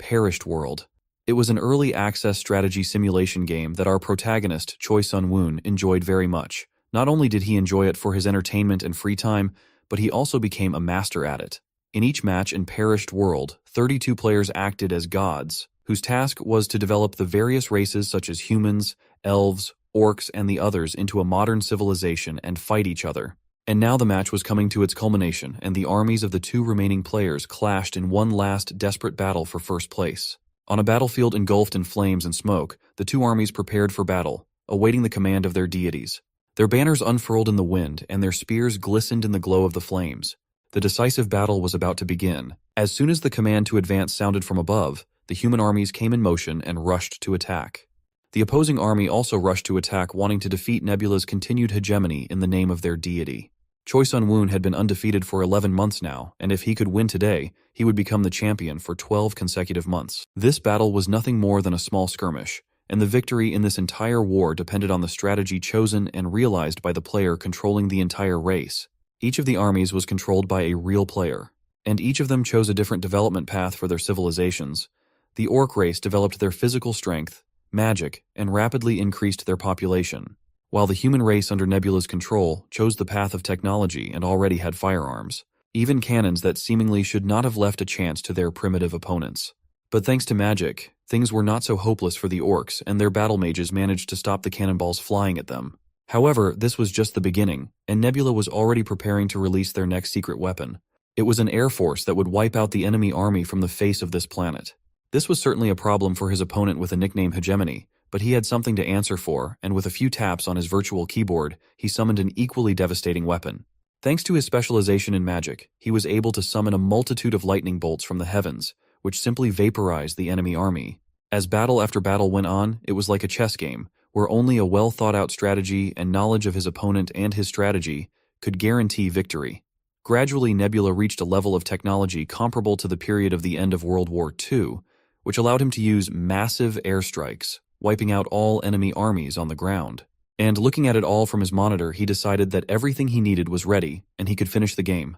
Perished World. It was an early access strategy simulation game that our protagonist, Choi Sun-woon, enjoyed very much. Not only did he enjoy it for his entertainment and free time, but he also became a master at it. In each match in Perished World, 32 players acted as gods, whose task was to develop the various races such as humans, elves, orcs, and the others into a modern civilization and fight each other. And now the match was coming to its culmination, and the armies of the two remaining players clashed in one last desperate battle for first place. On a battlefield engulfed in flames and smoke, the two armies prepared for battle, awaiting the command of their deities. Their banners unfurled in the wind, and their spears glistened in the glow of the flames. The decisive battle was about to begin. As soon as the command to advance sounded from above, the human armies came in motion and rushed to attack. The opposing army also rushed to attack, wanting to defeat Nebula's continued hegemony in the name of their deity. Choi Sun-woon had been undefeated for 11 months now, and if he could win today, he would become the champion for 12 consecutive months. This battle was nothing more than a small skirmish, and the victory in this entire war depended on the strategy chosen and realized by the player controlling the entire race. Each of the armies was controlled by a real player, and each of them chose a different development path for their civilizations. The orc race developed their physical strength, magic, and rapidly increased their population, while the human race under Nebula's control chose the path of technology and already had firearms, even cannons that seemingly should not have left a chance to their primitive opponents. But thanks to magic, things were not so hopeless for the orcs, and their battle mages managed to stop the cannonballs flying at them. However, this was just the beginning, and Nebula was already preparing to release their next secret weapon. It was an air force that would wipe out the enemy army from the face of this planet. This was certainly a problem for his opponent with a nickname Hegemony, but he had something to answer for, and with a few taps on his virtual keyboard, he summoned an equally devastating weapon. Thanks to his specialization in magic, he was able to summon a multitude of lightning bolts from the heavens, which simply vaporized the enemy army. As battle after battle went on, it was like a chess game, where only a well-thought-out strategy and knowledge of his opponent and his strategy could guarantee victory. Gradually, Nebula reached a level of technology comparable to the period of the end of World War II, which allowed him to use massive airstrikes, wiping out all enemy armies on the ground. And looking at it all from his monitor, he decided that everything he needed was ready, and he could finish the game.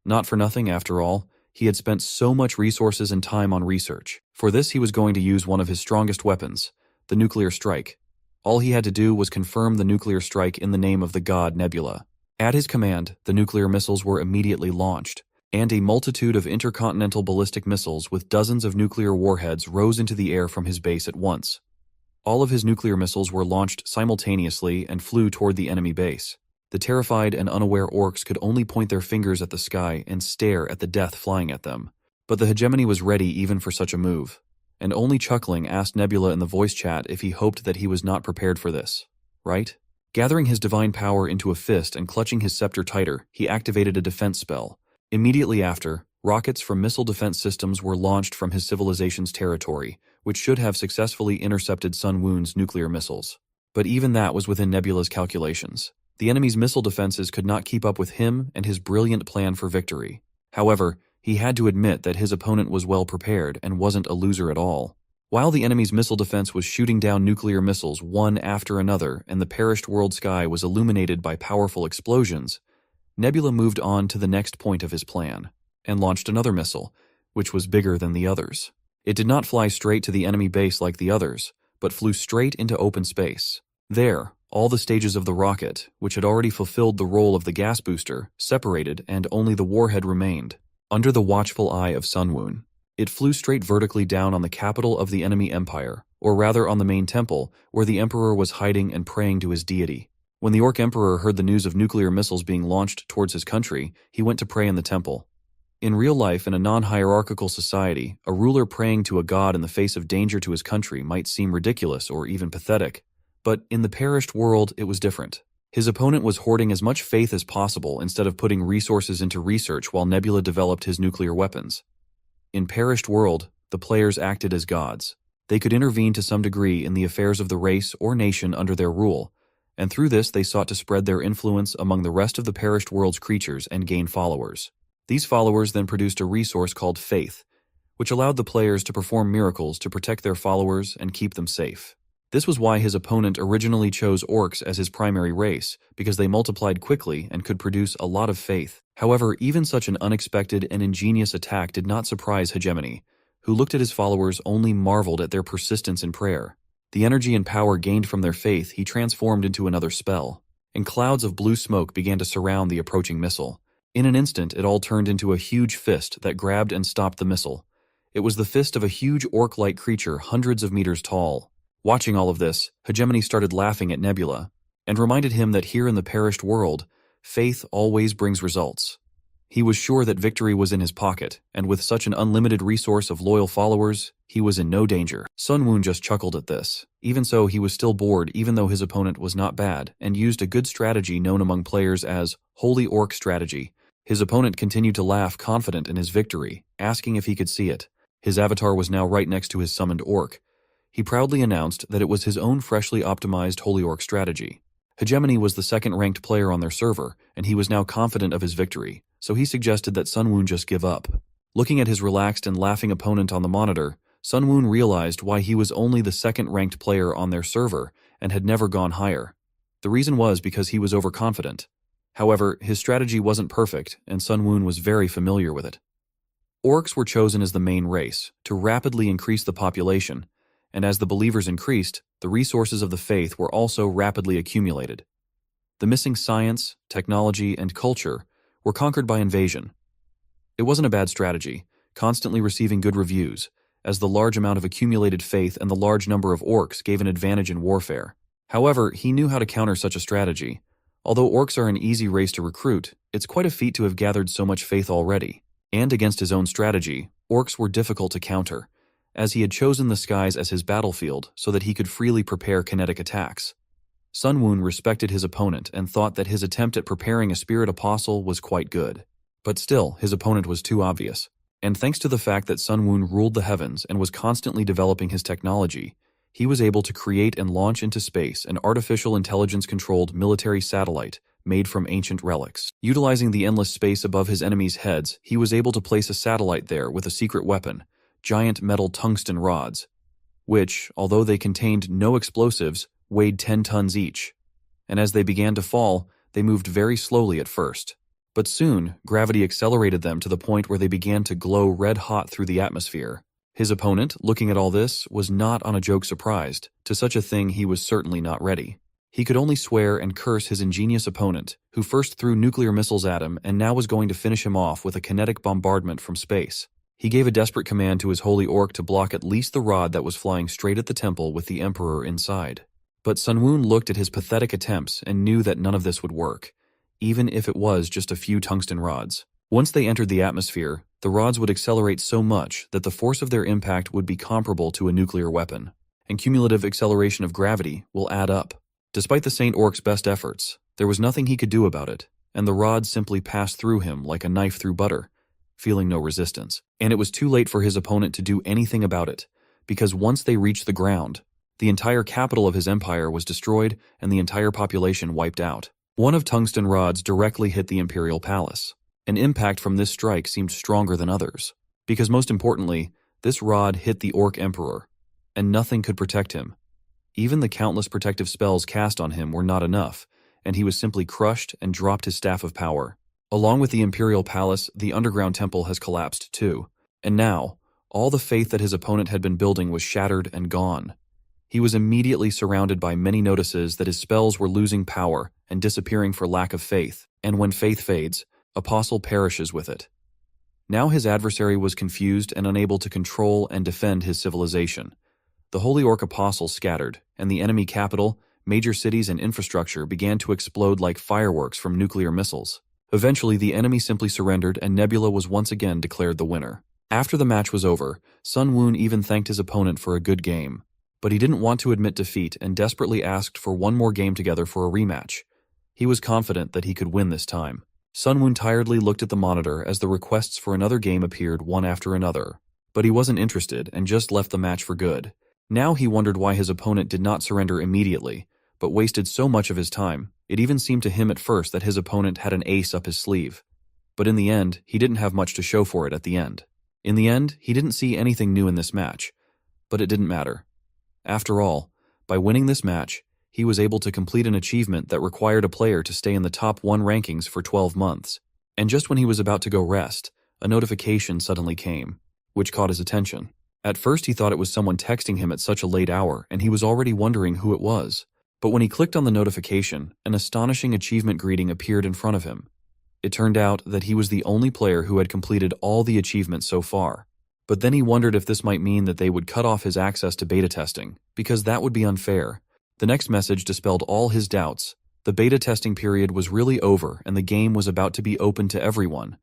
Not for nothing, after all, he had spent so much resources and time on research. For this, he was going to use one of his strongest weapons, the nuclear strike. All he had to do was confirm the nuclear strike in the name of the god Nebula. At his command, the nuclear missiles were immediately launched, and a multitude of intercontinental ballistic missiles with dozens of nuclear warheads rose into the air from his base at once. All of his nuclear missiles were launched simultaneously and flew toward the enemy base. The terrified and unaware orcs could only point their fingers at the sky and stare at the death flying at them. But the hegemony was ready even for such a move, and only chuckling asked Nebula in the voice chat if he hoped that he was not prepared for this. Right? Gathering his divine power into a fist and clutching his scepter tighter, he activated a defense spell. Immediately after, rockets from missile defense systems were launched from his civilization's territory, which should have successfully intercepted Sun-woon's nuclear missiles. But even that was within Nebula's calculations. The enemy's missile defenses could not keep up with him and his brilliant plan for victory. However, he had to admit that his opponent was well prepared and wasn't a loser at all. While the enemy's missile defense was shooting down nuclear missiles one after another and the perished world sky was illuminated by powerful explosions, Nebula moved on to the next point of his plan, and launched another missile, which was bigger than the others. It did not fly straight to the enemy base like the others, but flew straight into open space. There, all the stages of the rocket, which had already fulfilled the role of the gas booster, separated and only the warhead remained. Under the watchful eye of Sun-woon, it flew straight vertically down on the capital of the enemy empire, or rather on the main temple, where the emperor was hiding and praying to his deity. When the orc emperor heard the news of nuclear missiles being launched towards his country, he went to pray in the temple. In real life, in a non-hierarchical society, a ruler praying to a god in the face of danger to his country might seem ridiculous or even pathetic. But in the perished world, it was different. His opponent was hoarding as much faith as possible instead of putting resources into research while Nebula developed his nuclear weapons. In perished world, the players acted as gods. They could intervene to some degree in the affairs of the race or nation under their rule, and through this they sought to spread their influence among the rest of the perished world's creatures and gain followers. These followers then produced a resource called faith, which allowed the players to perform miracles to protect their followers and keep them safe. This was why his opponent originally chose orcs as his primary race, because they multiplied quickly and could produce a lot of faith. However, even such an unexpected and ingenious attack did not surprise Hegemony, who looked at his followers only marveled at their persistence in prayer. The energy and power gained from their faith he transformed into another spell, and clouds of blue smoke began to surround the approaching missile. In an instant, it all turned into a huge fist that grabbed and stopped the missile. It was the fist of a huge orc-like creature hundreds of meters tall. Watching all of this, Hegemony started laughing at Nebula, and reminded him that here in the perished world, faith always brings results. He was sure that victory was in his pocket, and with such an unlimited resource of loyal followers, he was in no danger. Sun Woon just chuckled at this. Even so, he was still bored even though his opponent was not bad, and used a good strategy known among players as Holy Orc Strategy. His opponent continued to laugh, confident in his victory, asking if he could see it. His avatar was now right next to his summoned orc. He proudly announced that it was his own freshly optimized Holy Orc strategy. Hegemony was the second-ranked player on their server, and he was now confident of his victory, so he suggested that Sun Woon just give up. Looking at his relaxed and laughing opponent on the monitor, Sun Woon realized why he was only the second-ranked player on their server and had never gone higher. The reason was because he was overconfident. However, his strategy wasn't perfect, and Sun Woon was very familiar with it. Orcs were chosen as the main race, to rapidly increase the population, and as the believers increased, the resources of the faith were also rapidly accumulated. The missing science, technology, and culture were conquered by invasion. It wasn't a bad strategy, constantly receiving good reviews, as the large amount of accumulated faith and the large number of orcs gave an advantage in warfare. However, he knew how to counter such a strategy. Although orcs are an easy race to recruit, it's quite a feat to have gathered so much faith already. And against his own strategy, orcs were difficult to counter, as he had chosen the skies as his battlefield so that he could freely prepare kinetic attacks. Sun Woon respected his opponent and thought that his attempt at preparing a spirit apostle was quite good. But still, his opponent was too obvious. And thanks to the fact that Sun Woon ruled the heavens and was constantly developing his technology, he was able to create and launch into space an artificial intelligence-controlled military satellite made from ancient relics. Utilizing the endless space above his enemies' heads, he was able to place a satellite there with a secret weapon, giant metal tungsten rods, which, although they contained no explosives, weighed 10 tons each. And as they began to fall, they moved very slowly at first. But soon, gravity accelerated them to the point where they began to glow red-hot through the atmosphere. His opponent, looking at all this, was not on a joke surprised. To such a thing he was certainly not ready. He could only swear and curse his ingenious opponent, who first threw nuclear missiles at him and now was going to finish him off with a kinetic bombardment from space. He gave a desperate command to his holy orc to block at least the rod that was flying straight at the temple with the emperor inside. But Sun Woon looked at his pathetic attempts and knew that none of this would work, even if it was just a few tungsten rods. Once they entered the atmosphere, the rods would accelerate so much that the force of their impact would be comparable to a nuclear weapon, and cumulative acceleration of gravity will add up. Despite the Saint Orc's best efforts, there was nothing he could do about it, and the rods simply passed through him like a knife through butter, feeling no resistance. And it was too late for his opponent to do anything about it, because once they reached the ground, the entire capital of his empire was destroyed and the entire population wiped out. One of tungsten rods directly hit the imperial palace. An impact from this strike seemed stronger than others, because most importantly, this rod hit the orc emperor, and nothing could protect him. Even the countless protective spells cast on him were not enough, and he was simply crushed and dropped his staff of power. Along with the imperial palace, the underground temple has collapsed too, and now, all the faith that his opponent had been building was shattered and gone. He was immediately surrounded by many notices that his spells were losing power and disappearing for lack of faith, and when faith fades, apostle perishes with it. Now his adversary was confused and unable to control and defend his civilization. The Holy Orc Apostle scattered, and the enemy capital, major cities, and infrastructure began to explode like fireworks from nuclear missiles. Eventually, the enemy simply surrendered, and Nebula was once again declared the winner. After the match was over, Sun Woon even thanked his opponent for a good game. But he didn't want to admit defeat and desperately asked for one more game together for a rematch. He was confident that he could win this time. Sun Woon tiredly looked at the monitor as the requests for another game appeared one after another. But he wasn't interested and just left the match for good. Now he wondered why his opponent did not surrender immediately, but wasted so much of his time. It even seemed to him at first that his opponent had an ace up his sleeve. But in the end, he didn't have much to show for it at the end. In the end, he didn't see anything new in this match. But it didn't matter. After all, by winning this match, he was able to complete an achievement that required a player to stay in the top 1 rankings for 12 months. And just when he was about to go rest, a notification suddenly came. which caught his attention. At first he thought it was someone texting him at such a late hour, and he was already wondering who it was. But when he clicked on the notification, an astonishing achievement greeting appeared in front of him. It turned out that he was the only player who had completed all the achievements so far. But then he wondered if this might mean that they would cut off his access to beta testing, because that would be unfair. The next message dispelled all his doubts. The beta testing period was really over and the game was about to be open to everyone.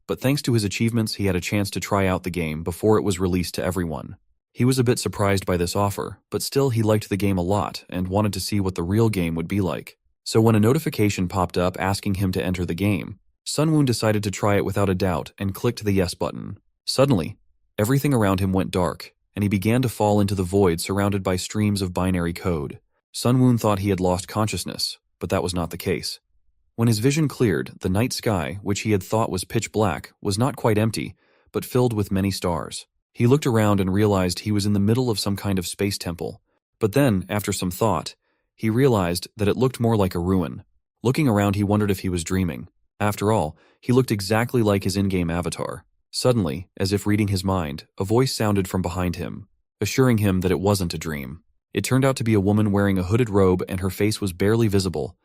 But thanks to his achievements, he had a chance to try out the game before it was released to everyone. He was a bit surprised by this offer, but still he liked the game a lot and wanted to see what the real game would be like. So when a notification popped up asking him to enter the game, Sunwoon decided to try it without a doubt and clicked the yes button. Suddenly, everything around him went dark, and he began to fall into the void surrounded by streams of binary code. Sunwoon thought he had lost consciousness, but that was not the case. When his vision cleared, the night sky, which he had thought was pitch black, was not quite empty, but filled with many stars. He looked around and realized he was in the middle of some kind of space temple. But then, after some thought, he realized that it looked more like a ruin. Looking around, he wondered if he was dreaming. After all, he looked exactly like his in-game avatar. Suddenly, as if reading his mind, a voice sounded from behind him, assuring him that it wasn't a dream. It turned out to be a woman wearing a hooded robe and her face was barely visible.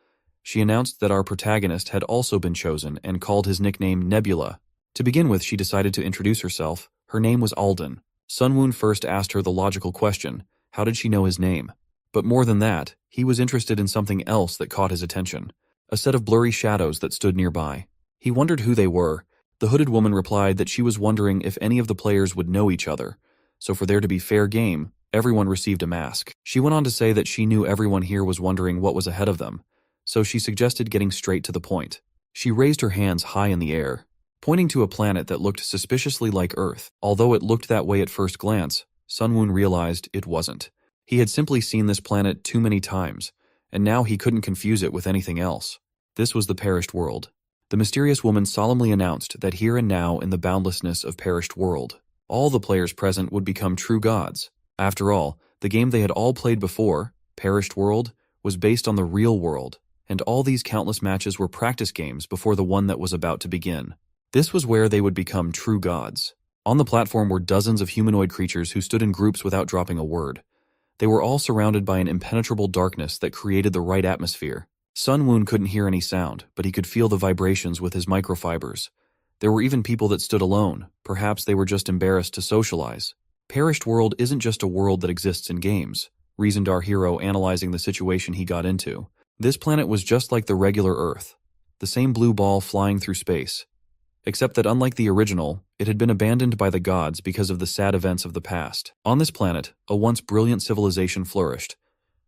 She announced that our protagonist had also been chosen and called his nickname Nebula. To begin with, she decided to introduce herself. Her name was Alden. Sunwoon first asked her the logical question, how did she know his name? But more than that, he was interested in something else that caught his attention. A set of blurry shadows that stood nearby. He wondered who they were. The hooded woman replied that she was wondering if any of the players would know each other. So for there to be fair game, everyone received a mask. She went on to say that she knew everyone here was wondering what was ahead of them. So she suggested getting straight to the point. She raised her hands high in the air, pointing to a planet that looked suspiciously like Earth. Although it looked that way at first glance, Sunwoon realized it wasn't. He had simply seen this planet too many times, and now he couldn't confuse it with anything else. This was the perished world. The mysterious woman solemnly announced that here and now in the boundlessness of perished world, all the players present would become true gods. After all, the game they had all played before, Perished World, was based on the real world, and all these countless matches were practice games before the one that was about to begin. This was where they would become true gods. On the platform were dozens of humanoid creatures who stood in groups without dropping a word. They were all surrounded by an impenetrable darkness that created the right atmosphere. Sunwoon couldn't hear any sound, but he could feel the vibrations with his microfibers. There were even people that stood alone. Perhaps they were just embarrassed to socialize. Perished World isn't just a world that exists in games, reasoned our hero, analyzing the situation he got into. This planet was just like the regular Earth, the same blue ball flying through space. Except that unlike the original, it had been abandoned by the gods because of the sad events of the past. On this planet, a once brilliant civilization flourished.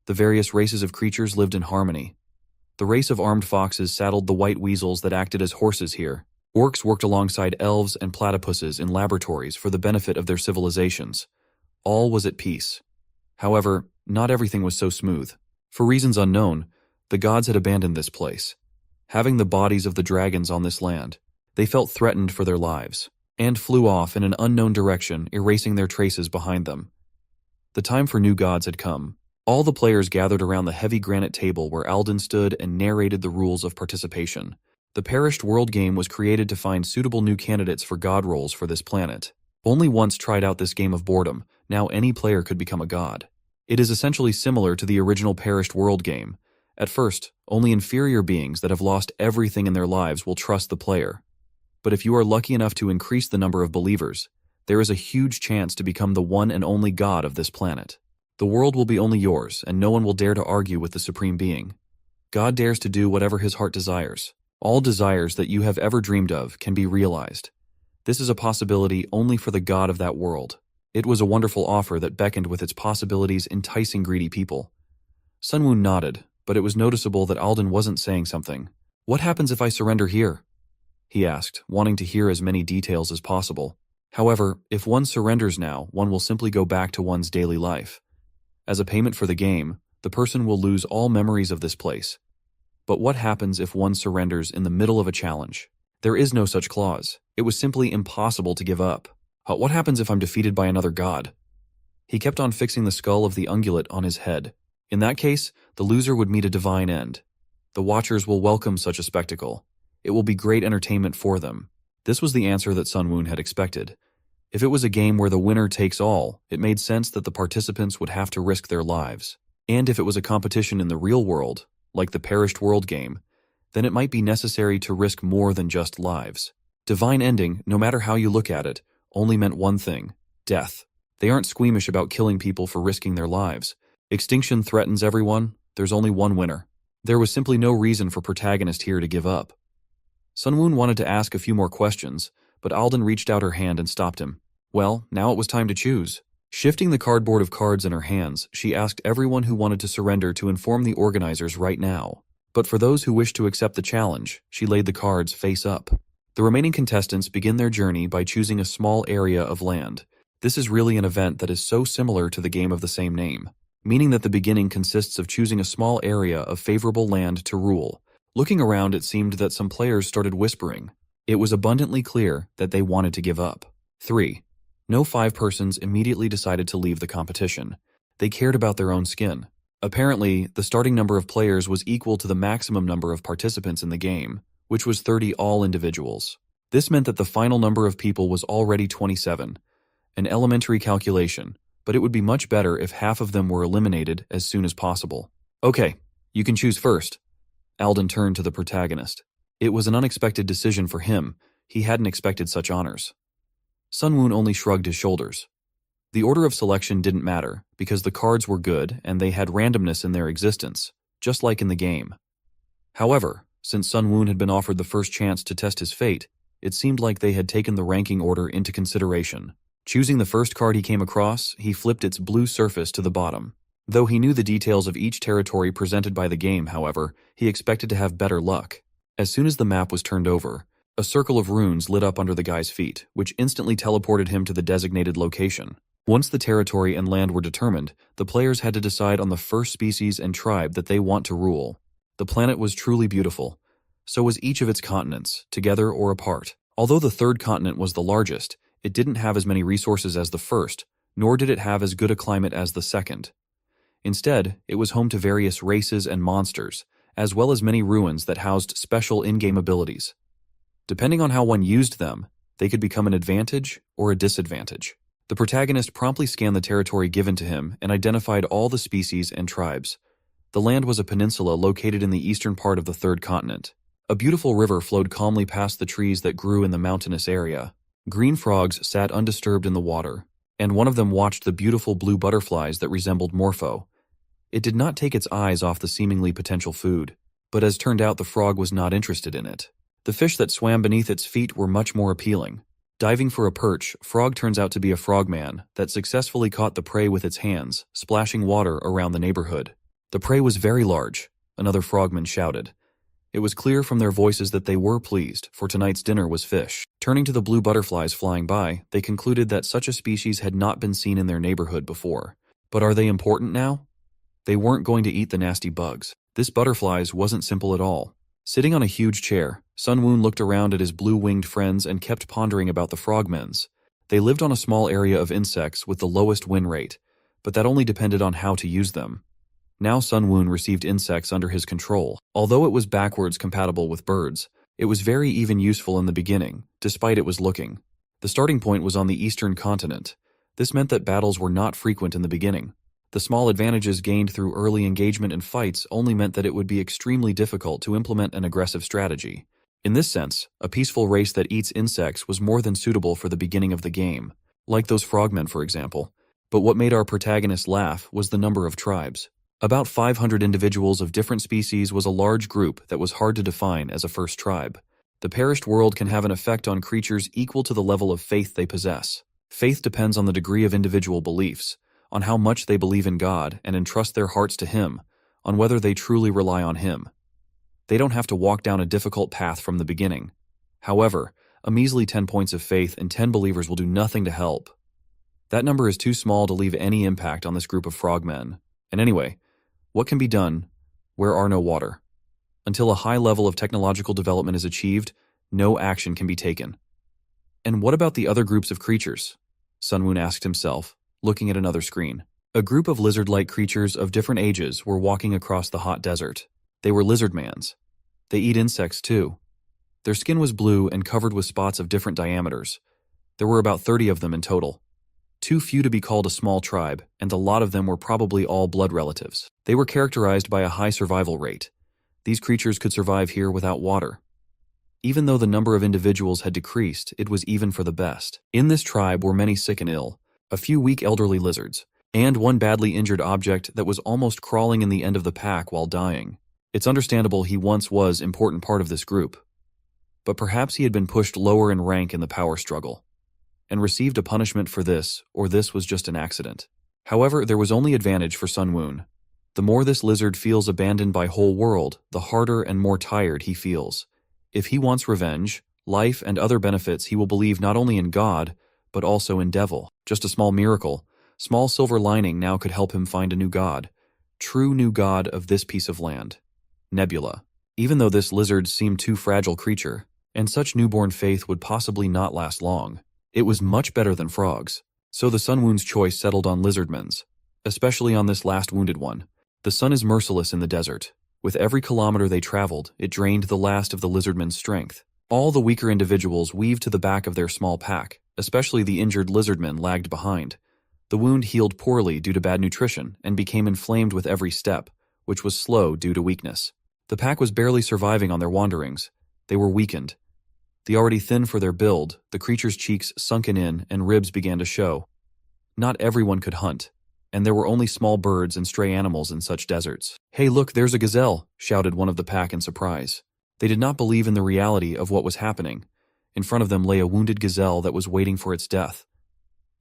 The various races of creatures lived in harmony. The race of armed foxes saddled the white weasels that acted as horses here. Orcs worked alongside elves and platypuses in laboratories for the benefit of their civilizations. All was at peace. However, not everything was so smooth. For reasons unknown, the gods had abandoned this place. Having the bodies of the dragons on this land, they felt threatened for their lives, and flew off in an unknown direction, erasing their traces behind them. The time for new gods had come. All the players gathered around the heavy granite table where Alden stood and narrated the rules of participation. The Perished World game was created to find suitable new candidates for god roles for this planet. Only once tried out this game of boredom, now any player could become a god. It is essentially similar to the original Perished World game. At first, only inferior beings that have lost everything in their lives will trust the player. But if you are lucky enough to increase the number of believers, there is a huge chance to become the one and only god of this planet. The world will be only yours, and no one will dare to argue with the Supreme Being. God dares to do whatever his heart desires. All desires that you have ever dreamed of can be realized. This is a possibility only for the god of that world. It was a wonderful offer that beckoned with its possibilities, enticing greedy people. Sunwoon nodded, but it was noticeable that Alden wasn't saying something. What happens if I surrender here? He asked, wanting to hear as many details as possible. However, if one surrenders now, one will simply go back to one's daily life. As a payment for the game, the person will lose all memories of this place. But what happens if one surrenders in the middle of a challenge? There is no such clause. It was simply impossible to give up. What happens if I'm defeated by another god? He kept on fixing the skull of the ungulate on his head. In that case, the loser would meet a divine end. The watchers will welcome such a spectacle. It will be great entertainment for them. This was the answer that Sunwoon had expected. If it was a game where the winner takes all, it made sense that the participants would have to risk their lives. And if it was a competition in the real world, like the Perished World game, then it might be necessary to risk more than just lives. Divine Ending, no matter how you look at it, only meant one thing: death. They aren't squeamish about killing people for risking their lives. Extinction threatens everyone, there's only one winner. There was simply no reason for protagonist here to give up. Sunwoon wanted to ask a few more questions, but Alden reached out her hand and stopped him. Well, now it was time to choose. Shifting the cardboard of cards in her hands, she asked everyone who wanted to surrender to inform the organizers right now. But for those who wished to accept the challenge, she laid the cards face up. The remaining contestants begin their journey by choosing a small area of land. This is really an event that is so similar to the game of the same name, meaning that the beginning consists of choosing a small area of favorable land to rule. Looking around, it seemed that some players started whispering. It was abundantly clear that they wanted to give up. 3. No 5 persons immediately decided to leave the competition. They cared about their own skin. Apparently, the starting number of players was equal to the maximum number of participants in the game, which was 30 all individuals. This meant that the final number of people was already 27, an elementary calculation, but it would be much better if half of them were eliminated as soon as possible. Okay, you can choose first. Alden turned to the protagonist. It was an unexpected decision for him. He hadn't expected such honors. Sunwoon only shrugged his shoulders. The order of selection didn't matter, because the cards were good and they had randomness in their existence, just like in the game. However, since Sunwoon had been offered the first chance to test his fate, it seemed like they had taken the ranking order into consideration. Choosing the first card he came across, he flipped its blue surface to the bottom. Though he knew the details of each territory presented by the game, however, he expected to have better luck. As soon as the map was turned over, a circle of runes lit up under the guy's feet, which instantly teleported him to the designated location. Once the territory and land were determined, the players had to decide on the first species and tribe that they want to rule. The planet was truly beautiful. So was each of its continents, together or apart. Although the third continent was the largest, it didn't have as many resources as the first, nor did it have as good a climate as the second. Instead, it was home to various races and monsters, as well as many ruins that housed special in-game abilities. Depending on how one used them, they could become an advantage or a disadvantage. The protagonist promptly scanned the territory given to him and identified all the species and tribes. The land was a peninsula located in the eastern part of the third continent. A beautiful river flowed calmly past the trees that grew in the mountainous area. Green frogs sat undisturbed in the water, and one of them watched the beautiful blue butterflies that resembled Morpho. It did not take its eyes off the seemingly potential food, but as turned out, the frog was not interested in it. The fish that swam beneath its feet were much more appealing. Diving for a perch, Frog turns out to be a frogman that successfully caught the prey with its hands, splashing water around the neighborhood. The prey was very large, another frogman shouted. It was clear from their voices that they were pleased, for tonight's dinner was fish. Turning to the blue butterflies flying by, they concluded that such a species had not been seen in their neighborhood before. But are they important now? They weren't going to eat the nasty bugs. This butterflies wasn't simple at all. Sitting on a huge chair, Sunwoon looked around at his blue-winged friends and kept pondering about the frogmens. They lived on a small area of insects with the lowest win rate, but that only depended on how to use them. Now Sunwoon received insects under his control. Although it was backwards compatible with birds, it was very even useful in the beginning, despite it was looking. The starting point was on the eastern continent. This meant that battles were not frequent in the beginning. The small advantages gained through early engagement in fights only meant that it would be extremely difficult to implement an aggressive strategy. In this sense, a peaceful race that eats insects was more than suitable for the beginning of the game, like those frogmen for example. But what made our protagonist laugh was the number of tribes. About 500 individuals of different species was a large group that was hard to define as a first tribe. The perished world can have an effect on creatures equal to the level of faith they possess. Faith depends on the degree of individual beliefs, on how much they believe in God and entrust their hearts to Him, on whether they truly rely on Him. They don't have to walk down a difficult path from the beginning. However, a measly 10 points of faith and 10 believers will do nothing to help. That number is too small to leave any impact on this group of frogmen. And anyway, what can be done where are no water? Until a high level of technological development is achieved, no action can be taken. And what about the other groups of creatures? Sunwoon asked himself, looking at another screen. A group of lizard-like creatures of different ages were walking across the hot desert. They were lizardmans. They eat insects too. Their skin was blue and covered with spots of different diameters. There were about 30 of them in total. Too few to be called a small tribe, and a lot of them were probably all blood relatives. They were characterized by a high survival rate. These creatures could survive here without water. Even though the number of individuals had decreased, it was even for the best. In this tribe were many sick and ill, a few weak elderly lizards, and one badly injured object that was almost crawling in the end of the pack while dying. It's understandable he once was an important part of this group, but perhaps he had been pushed lower in rank in the power struggle, and received a punishment for this, or this was just an accident. However, there was only advantage for Sun Woon. The more this lizard feels abandoned by whole world, the harder and more tired he feels. If he wants revenge, life, and other benefits, he will believe not only in God, but also in devil. Just a small miracle, small silver lining now could help him find a new god. True new god of this piece of land. Nebula. Even though this lizard seemed too fragile creature, and such newborn faith would possibly not last long, it was much better than frogs. So the Sun Woon's choice settled on Lizardmen's, especially on this last wounded one. The sun is merciless in the desert. With every kilometer they traveled, it drained the last of the Lizardmen's strength. All the weaker individuals weaved to the back of their small pack, especially the injured Lizardmen lagged behind. The wound healed poorly due to bad nutrition and became inflamed with every step, which was slow due to weakness. The pack was barely surviving on their wanderings. They were weakened. The already thin for their build, the creature's cheeks sunken in and ribs began to show. Not everyone could hunt, and there were only small birds and stray animals in such deserts. "Hey look, there's a gazelle," shouted one of the pack in surprise. They did not believe in the reality of what was happening. In front of them lay a wounded gazelle that was waiting for its death.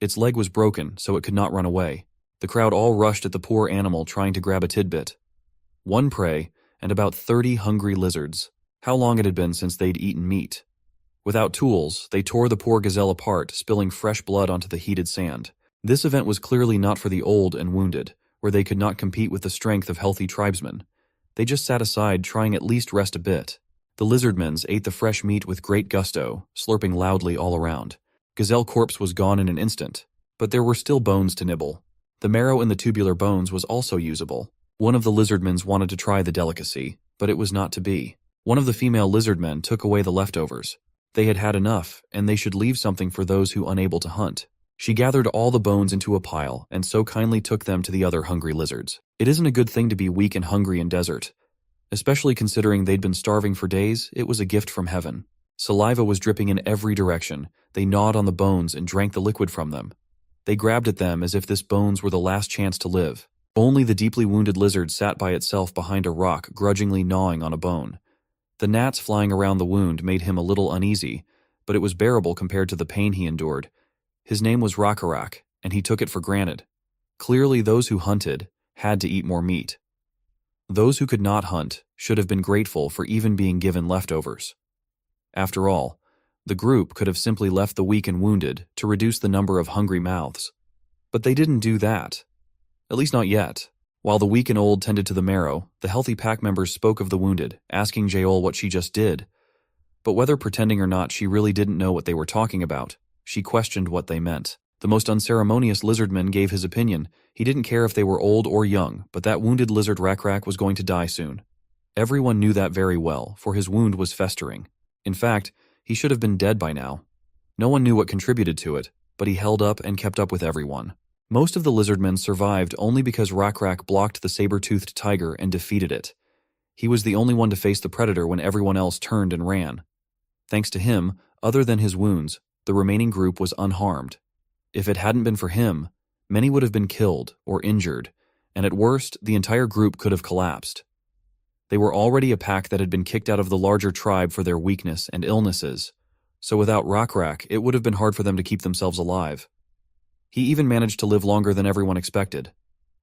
Its leg was broken, so it could not run away. The crowd all rushed at the poor animal trying to grab a tidbit. One prey, and about 30 hungry lizards. How long it had been since they'd eaten meat. Without tools, they tore the poor gazelle apart, spilling fresh blood onto the heated sand. This event was clearly not for the old and wounded, where they could not compete with the strength of healthy tribesmen. They just sat aside, trying at least rest a bit. The Lizardmen ate the fresh meat with great gusto, slurping loudly all around. Gazelle corpse was gone in an instant, but there were still bones to nibble. The marrow in the tubular bones was also usable. One of the Lizardmen wanted to try the delicacy, but it was not to be. One of the female Lizardmen took away the leftovers. They had had enough, and they should leave something for those who unable to hunt. She gathered all the bones into a pile, and so kindly took them to the other hungry lizards. It isn't a good thing to be weak and hungry in desert. Especially considering they'd been starving for days, it was a gift from heaven. Saliva was dripping in every direction. They gnawed on the bones and drank the liquid from them. They grabbed at them as if this bones were the last chance to live. Only the deeply wounded lizard sat by itself behind a rock, grudgingly gnawing on a bone. The gnats flying around the wound made him a little uneasy, but it was bearable compared to the pain he endured. His name was Rakarak, and he took it for granted. Clearly those who hunted had to eat more meat. Those who could not hunt should have been grateful for even being given leftovers. After all, the group could have simply left the weak and wounded to reduce the number of hungry mouths. But they didn't do that. At least not yet. While the weak and old tended to the marrow, the healthy pack members spoke of the wounded, asking Yahello what she just did. But whether pretending or not, she really didn't know what they were talking about. She questioned what they meant. The most unceremonious Lizardman gave his opinion. He didn't care if they were old or young, but that wounded lizard Rakrak was going to die soon. Everyone knew that very well, for his wound was festering. In fact, he should have been dead by now. No one knew what contributed to it, but he held up and kept up with everyone. Most of the Lizardmen survived only because Rakrak blocked the saber-toothed tiger and defeated it. He was the only one to face the predator when everyone else turned and ran. Thanks to him, other than his wounds, the remaining group was unharmed. If it hadn't been for him, many would have been killed or injured, and at worst, the entire group could have collapsed. They were already a pack that had been kicked out of the larger tribe for their weakness and illnesses, so without Rakrak, it would have been hard for them to keep themselves alive. He even managed to live longer than everyone expected.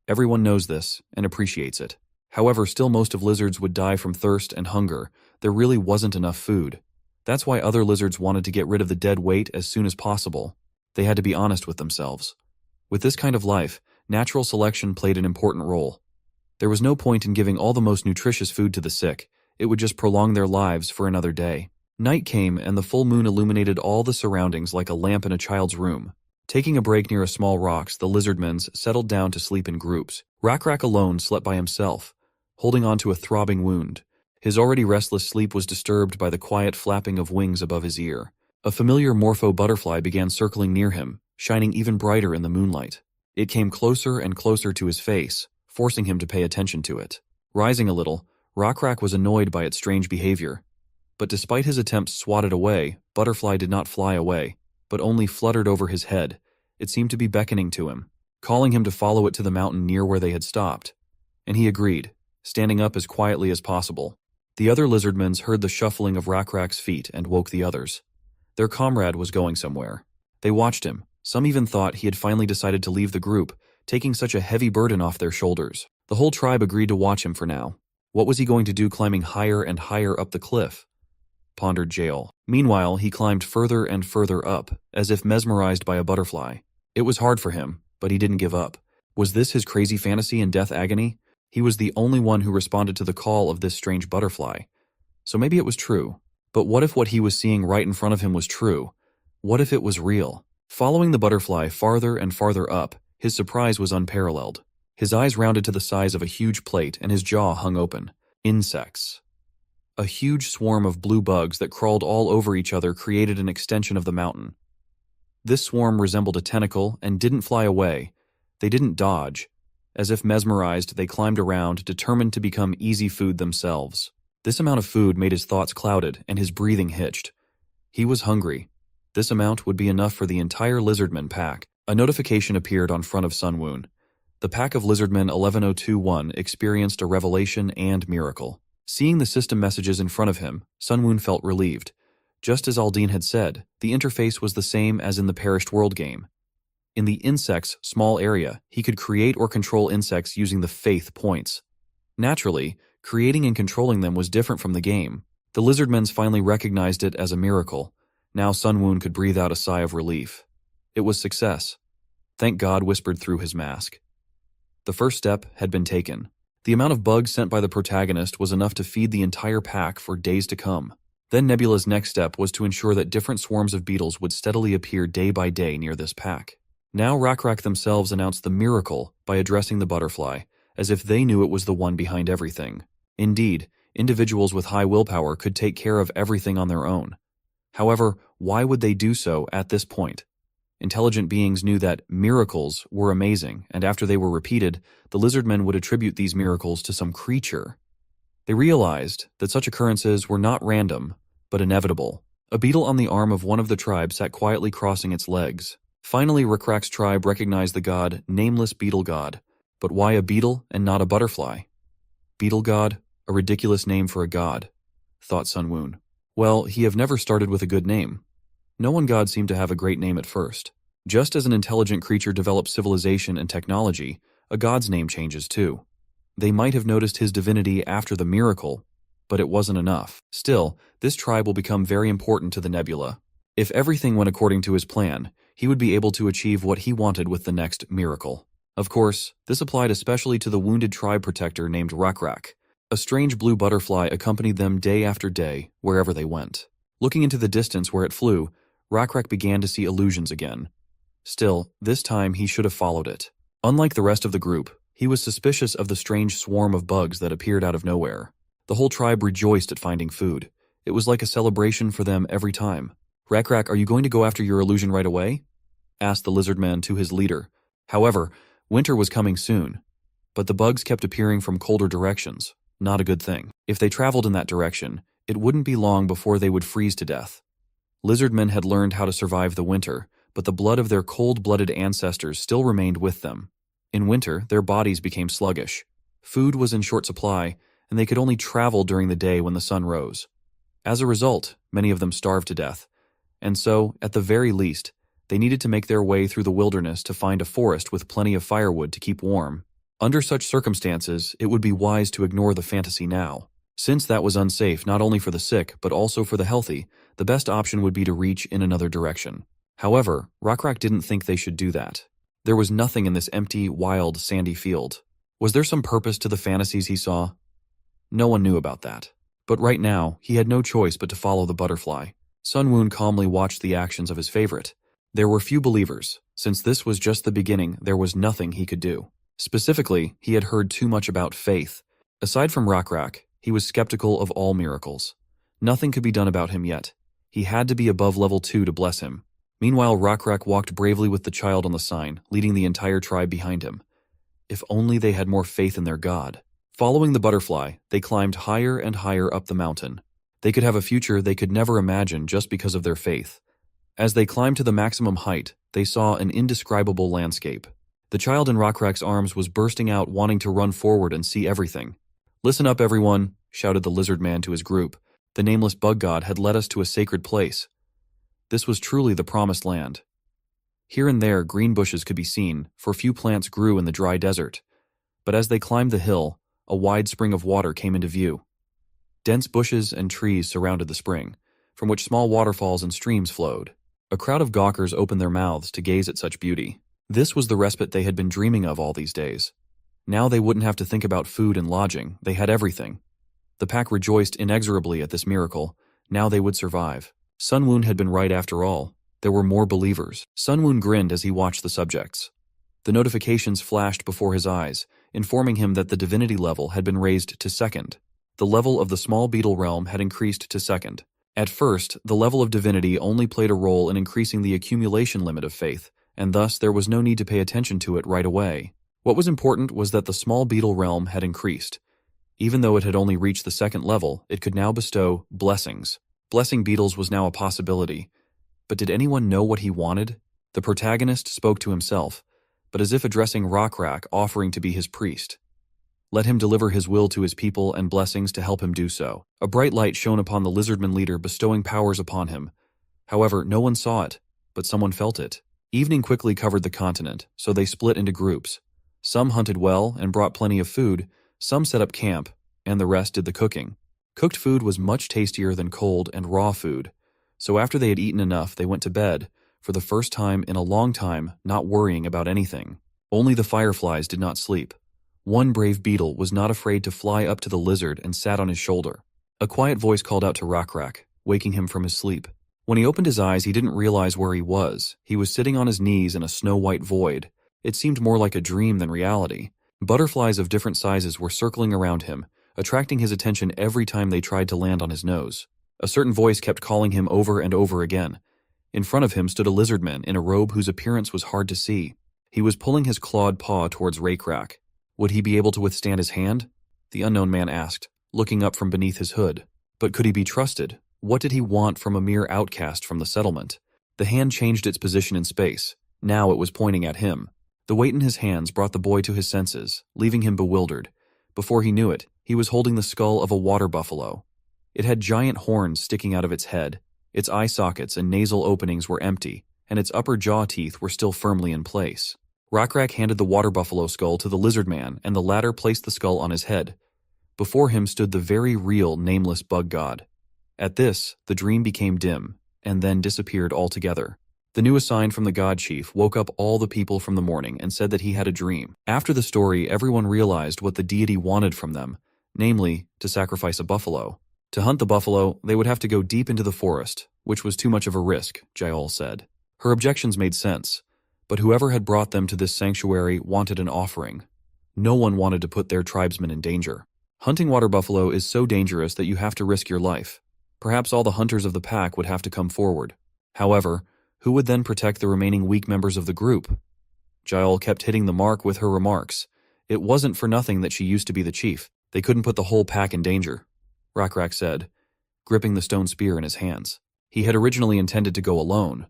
Everyone knows this and appreciates it. However, still most of lizards would die from thirst and hunger. There really wasn't enough food. That's why other lizards wanted to get rid of the dead weight as soon as possible. They had to be honest with themselves. With this kind of life, natural selection played an important role. There was no point in giving all the most nutritious food to the sick. It would just prolong their lives for another day. Night came and the full moon illuminated all the surroundings like a lamp in a child's room. Taking a break near a small rocks, the Lizardmen settled down to sleep in groups. Rakrak alone slept by himself, holding on to a throbbing wound. His already restless sleep was disturbed by the quiet flapping of wings above his ear. A familiar morpho butterfly began circling near him, shining even brighter in the moonlight. It came closer and closer to his face, forcing him to pay attention to it. Rising a little, Rockrak was annoyed by its strange behavior. But despite his attempts swatted away, Butterfly did not fly away, but only fluttered over his head. It seemed to be beckoning to him, calling him to follow it to the mountain near where they had stopped. And he agreed, standing up as quietly as possible. The other lizardmen heard the shuffling of Rockrak's feet and woke the others. Their comrade was going somewhere. They watched him. Some even thought he had finally decided to leave the group, taking such a heavy burden off their shoulders. The whole tribe agreed to watch him for now. What was he going to do climbing higher and higher up the cliff? Pondered Jael. Meanwhile, he climbed further and further up, as if mesmerized by a butterfly. It was hard for him, but he didn't give up. Was this his crazy fantasy and death agony? He was the only one who responded to the call of this strange butterfly. So maybe it was true. But what if what he was seeing right in front of him was true? What if it was real? Following the butterfly farther and farther up, his surprise was unparalleled. His eyes rounded to the size of a huge plate and his jaw hung open. Insects. A huge swarm of blue bugs that crawled all over each other created an extension of the mountain. This swarm resembled a tentacle and didn't fly away. They didn't dodge. As if mesmerized, they climbed around, determined to become easy food themselves. This amount of food made his thoughts clouded and his breathing hitched. He was hungry. This amount would be enough for the entire Lizardmen pack. A notification appeared on front of Sunwoon. The pack of Lizardmen 11021 experienced a revelation and miracle. Seeing the system messages in front of him, Sunwoon felt relieved. Just as Aldine had said, the interface was the same as in the Perished World game. In the insect's small area, he could create or control insects using the faith points. Naturally, creating and controlling them was different from the game. The Lizardmen finally recognized it as a miracle. Now Sunwoon could breathe out a sigh of relief. It was success. Thank God whispered through his mask. The first step had been taken. The amount of bugs sent by the protagonist was enough to feed the entire pack for days to come. Then Nebula's next step was to ensure that different swarms of beetles would steadily appear day by day near this pack. Now Rockrak themselves announced the miracle by addressing the butterfly, as if they knew it was the one behind everything. Indeed, individuals with high willpower could take care of everything on their own. However, why would they do so at this point? Intelligent beings knew that miracles were amazing, and after they were repeated, the Lizardmen would attribute these miracles to some creature. They realized that such occurrences were not random, but inevitable. A beetle on the arm of one of the tribes sat quietly crossing its legs. Finally, Rockrak's tribe recognized the god, Nameless Beetle God. But why a beetle and not a butterfly? Beetle God? A ridiculous name for a god, thought Sunwoon. Well, he have never started with a good name. No one god seemed to have a great name at first. Just as an intelligent creature develops civilization and technology, a god's name changes too. They might have noticed his divinity after the miracle, but it wasn't enough. Still, this tribe will become very important to the Nebula. If everything went according to his plan, he would be able to achieve what he wanted with the next miracle. Of course, this applied especially to the wounded tribe protector named Rockrak. A strange blue butterfly accompanied them day after day, wherever they went. Looking into the distance where it flew, Rockrak began to see illusions again. Still, this time he should have followed it. Unlike the rest of the group, he was suspicious of the strange swarm of bugs that appeared out of nowhere. The whole tribe rejoiced at finding food. It was like a celebration for them every time. Rockrak, are you going to go after your illusion right away? Asked the Lizardman to his leader. However, winter was coming soon. But the bugs kept appearing from colder directions. Not a good thing. If they traveled in that direction, it wouldn't be long before they would freeze to death. Lizardmen had learned how to survive the winter, but the blood of their cold-blooded ancestors still remained with them. In winter, their bodies became sluggish. Food was in short supply, and they could only travel during the day when the sun rose. As a result, many of them starved to death. And so, at the very least, they needed to make their way through the wilderness to find a forest with plenty of firewood to keep warm. Under such circumstances, it would be wise to ignore the fantasy now. Since that was unsafe not only for the sick, but also for the healthy, the best option would be to reach in another direction. However, Rockrak didn't think they should do that. There was nothing in this empty, wild, sandy field. Was there some purpose to the fantasies he saw? No one knew about that. But right now, he had no choice but to follow the butterfly. Sunwoon calmly watched the actions of his favorite. There were few believers. Since this was just the beginning, there was nothing he could do. Specifically, he had heard too much about faith. Aside from Rockrak, he was skeptical of all miracles. Nothing could be done about him yet. He had to be above level 2 to bless him. Meanwhile, Rakrak walked bravely with the child on the sign, leading the entire tribe behind him. If only they had more faith in their god. Following the butterfly, they climbed higher and higher up the mountain. They could have a future they could never imagine just because of their faith. As they climbed to the maximum height, they saw an indescribable landscape. The child in Rakrak's arms was bursting out, wanting to run forward and see everything. "Listen up, everyone," shouted the lizard man to his group. "The nameless bug god had led us to a sacred place. This was truly the promised land." Here and there, green bushes could be seen, for few plants grew in the dry desert. But as they climbed the hill, a wide spring of water came into view. Dense bushes and trees surrounded the spring, from which small waterfalls and streams flowed. A crowd of gawkers opened their mouths to gaze at such beauty. This was the respite they had been dreaming of all these days. Now they wouldn't have to think about food and lodging. They had everything. The pack rejoiced inexorably at this miracle. Now they would survive. Sunwoon had been right after all. There were more believers. Sunwoon grinned as he watched the subjects. The notifications flashed before his eyes, informing him that the divinity level had been raised to 2nd. The level of the small beetle realm had increased to 2nd. At first, the level of divinity only played a role in increasing the accumulation limit of faith, and thus there was no need to pay attention to it right away. What was important was that the small beetle realm had increased. Even though it had only reached the 2nd level, it could now bestow blessings. Blessing beetles was now a possibility. But did anyone know what he wanted? The protagonist spoke to himself, but as if addressing Rakrak, offering to be his priest. Let him deliver his will to his people and blessings to help him do so. A bright light shone upon the Lizardman leader, bestowing powers upon him. However, no one saw it, but someone felt it. Evening quickly covered the continent, so they split into groups. Some hunted well and brought plenty of food, some set up camp, and the rest did the cooking. Cooked food was much tastier than cold and raw food, so after they had eaten enough, they went to bed, for the first time in a long time, not worrying about anything. Only the fireflies did not sleep. One brave beetle was not afraid to fly up to the lizard and sat on his shoulder. A quiet voice called out to Rakrak, waking him from his sleep. When he opened his eyes, he didn't realize where he was. He was sitting on his knees in a snow-white void. It seemed more like a dream than reality. Butterflies of different sizes were circling around him, attracting his attention every time they tried to land on his nose. A certain voice kept calling him over and over again. In front of him stood a lizardman in a robe whose appearance was hard to see. He was pulling his clawed paw towards Rakrak. Would he be able to withstand his hand? The unknown man asked, looking up from beneath his hood. But could he be trusted? What did he want from a mere outcast from the settlement? The hand changed its position in space. Now it was pointing at him. The weight in his hands brought the boy to his senses, leaving him bewildered. Before he knew it, he was holding the skull of a water buffalo. It had giant horns sticking out of its head. Its eye sockets and nasal openings were empty, and its upper jaw teeth were still firmly in place. Rakrak handed the water buffalo skull to the lizard man, and the latter placed the skull on his head. Before him stood the very real nameless bug god. At this, the dream became dim, and then disappeared altogether. The new assigned from the god chief woke up all the people from the morning and said that he had a dream. After the story, everyone realized what the deity wanted from them, namely, to sacrifice a buffalo. To hunt the buffalo, they would have to go deep into the forest, which was too much of a risk, Yahello said. Her objections made sense, but whoever had brought them to this sanctuary wanted an offering. No one wanted to put their tribesmen in danger. Hunting water buffalo is so dangerous that you have to risk your life. Perhaps all the hunters of the pack would have to come forward. However, who would then protect the remaining weak members of the group? Yahello kept hitting the mark with her remarks. It wasn't for nothing that she used to be the chief. They couldn't put the whole pack in danger, Rakrak said, gripping the stone spear in his hands. He had originally intended to go alone.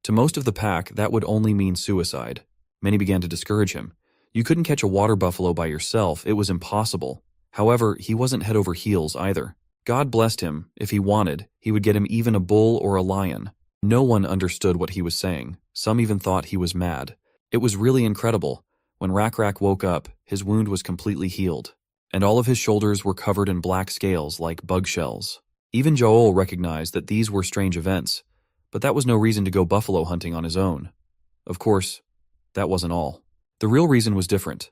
To most of the pack, that would only mean suicide. Many began to discourage him. You couldn't catch a water buffalo by yourself. It was impossible. However, he wasn't head over heels either. God blessed him. If he wanted, he would get him even a bull or a lion. No one understood what he was saying. Some even thought he was mad. It was really incredible. When Rakrak woke up, his wound was completely healed, and all of his shoulders were covered in black scales like bug shells. Even Yahello recognized that these were strange events, but that was no reason to go buffalo hunting on his own. Of course, that wasn't all. The real reason was different.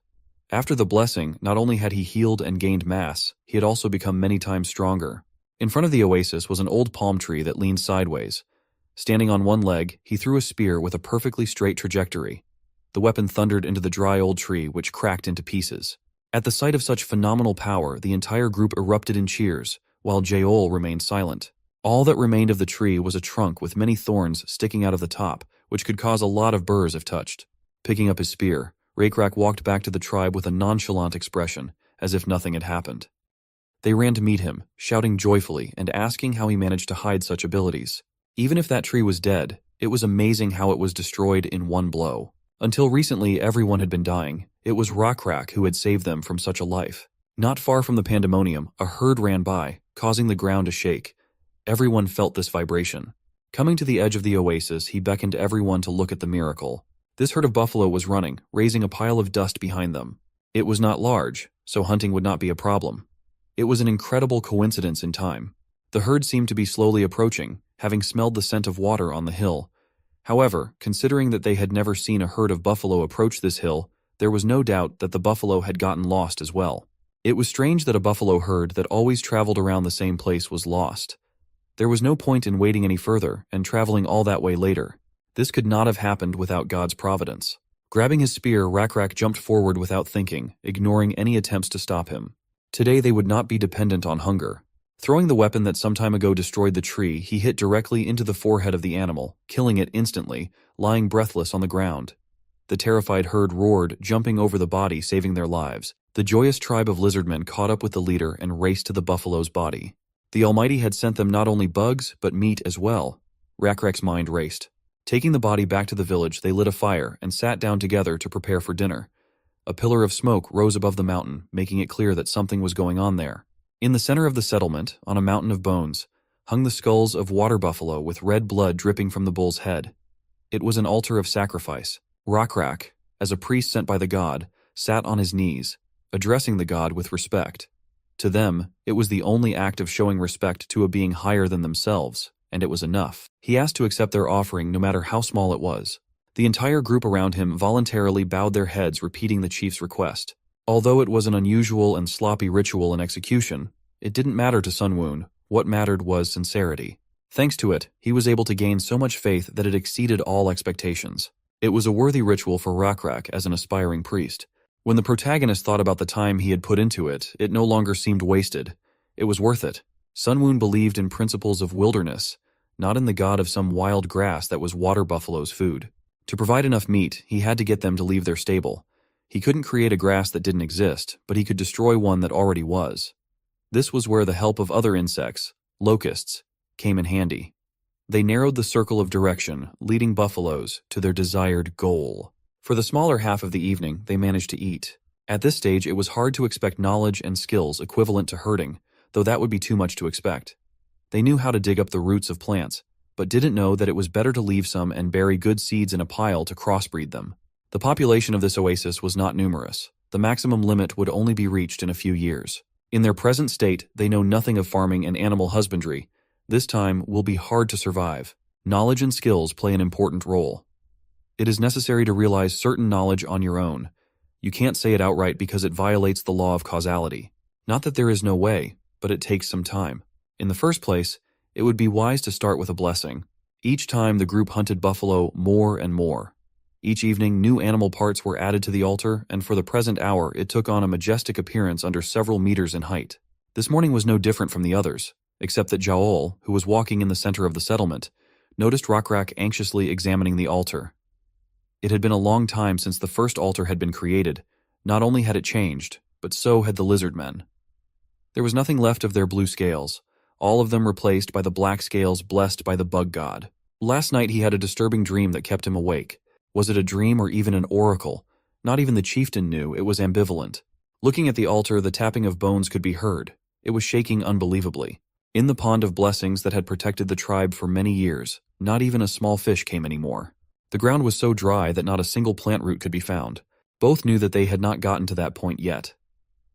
After the blessing, not only had he healed and gained mass, he had also become many times stronger. In front of the oasis was an old palm tree that leaned sideways. Standing on one leg, he threw a spear with a perfectly straight trajectory. The weapon thundered into the dry old tree, which cracked into pieces. At the sight of such phenomenal power, the entire group erupted in cheers, while Yahello remained silent. All that remained of the tree was a trunk with many thorns sticking out of the top, which could cause a lot of burrs if touched. Picking up his spear, Recap walked back to the tribe with a nonchalant expression, as if nothing had happened. They ran to meet him, shouting joyfully and asking how he managed to hide such abilities. Even if that tree was dead, it was amazing how it was destroyed in one blow. Until recently, everyone had been dying. It was Recap who had saved them from such a life. Not far from the pandemonium, a herd ran by, causing the ground to shake. Everyone felt this vibration. Coming to the edge of the oasis, he beckoned everyone to look at the miracle. This herd of buffalo was running, raising a pile of dust behind them. It was not large, so hunting would not be a problem. It was an incredible coincidence in time. The herd seemed to be slowly approaching, having smelled the scent of water on the hill. However, considering that they had never seen a herd of buffalo approach this hill, there was no doubt that the buffalo had gotten lost as well. It was strange that a buffalo herd that always traveled around the same place was lost. There was no point in waiting any further and traveling all that way later. This could not have happened without God's providence. Grabbing his spear, Recap jumped forward without thinking, ignoring any attempts to stop him. Today they would not be dependent on hunger. Throwing the weapon that some time ago destroyed the tree, he hit directly into the forehead of the animal, killing it instantly, lying breathless on the ground. The terrified herd roared, jumping over the body, saving their lives. The joyous tribe of lizardmen caught up with the leader and raced to the buffalo's body. The Almighty had sent them not only bugs, but meat as well. Recap's mind raced. Taking the body back to the village, they lit a fire and sat down together to prepare for dinner. A pillar of smoke rose above the mountain, making it clear that something was going on there. In the center of the settlement, on a mountain of bones, hung the skulls of water buffalo with red blood dripping from the bull's head. It was an altar of sacrifice. Recap, as a priest sent by the god, sat on his knees, addressing the god with respect. To them, it was the only act of showing respect to a being higher than themselves, and it was enough. He asked to accept their offering no matter how small it was. The entire group around him voluntarily bowed their heads, repeating the chief's request. Although it was an unusual and sloppy ritual in execution, it didn't matter to Sunwoon. What mattered was sincerity. Thanks to it, he was able to gain so much faith that it exceeded all expectations. It was a worthy ritual for Recap as an aspiring priest. When the protagonist thought about the time he had put into it, it no longer seemed wasted. It was worth it. Sunwoon believed in principles of wilderness, not in the god of some wild grass that was water buffalo's food. To provide enough meat, he had to get them to leave their stable. He couldn't create a grass that didn't exist, but he could destroy one that already was. This was where the help of other insects, locusts, came in handy. They narrowed the circle of direction, leading buffaloes to their desired goal. For the smaller half of the evening, they managed to eat. At this stage, it was hard to expect knowledge and skills equivalent to herding, though that would be too much to expect. They knew how to dig up the roots of plants, but didn't know that it was better to leave some and bury good seeds in a pile to crossbreed them. The population of this oasis was not numerous. The maximum limit would only be reached in a few years. In their present state, they know nothing of farming and animal husbandry. This time will be hard to survive. Knowledge and skills play an important role. It is necessary to realize certain knowledge on your own. You can't say it outright because it violates the law of causality. Not that there is no way, but it takes some time. In the first place, it would be wise to start with a blessing. Each time the group hunted buffalo more and more. Each evening, new animal parts were added to the altar, and for the present hour, it took on a majestic appearance under several meters in height. This morning was no different from the others, except that Yahello, who was walking in the center of the settlement, noticed Recap anxiously examining the altar. It had been a long time since the first altar had been created. Not only had it changed, but so had the Lizardmen. There was nothing left of their blue scales, all of them replaced by the black scales blessed by the bug god. Last night he had a disturbing dream that kept him awake. Was it a dream or even an oracle? Not even the chieftain knew. It was ambivalent. Looking at the altar, the tapping of bones could be heard. It was shaking unbelievably. In the pond of blessings that had protected the tribe for many years, not even a small fish came anymore. The ground was so dry that not a single plant root could be found. Both knew that they had not gotten to that point yet.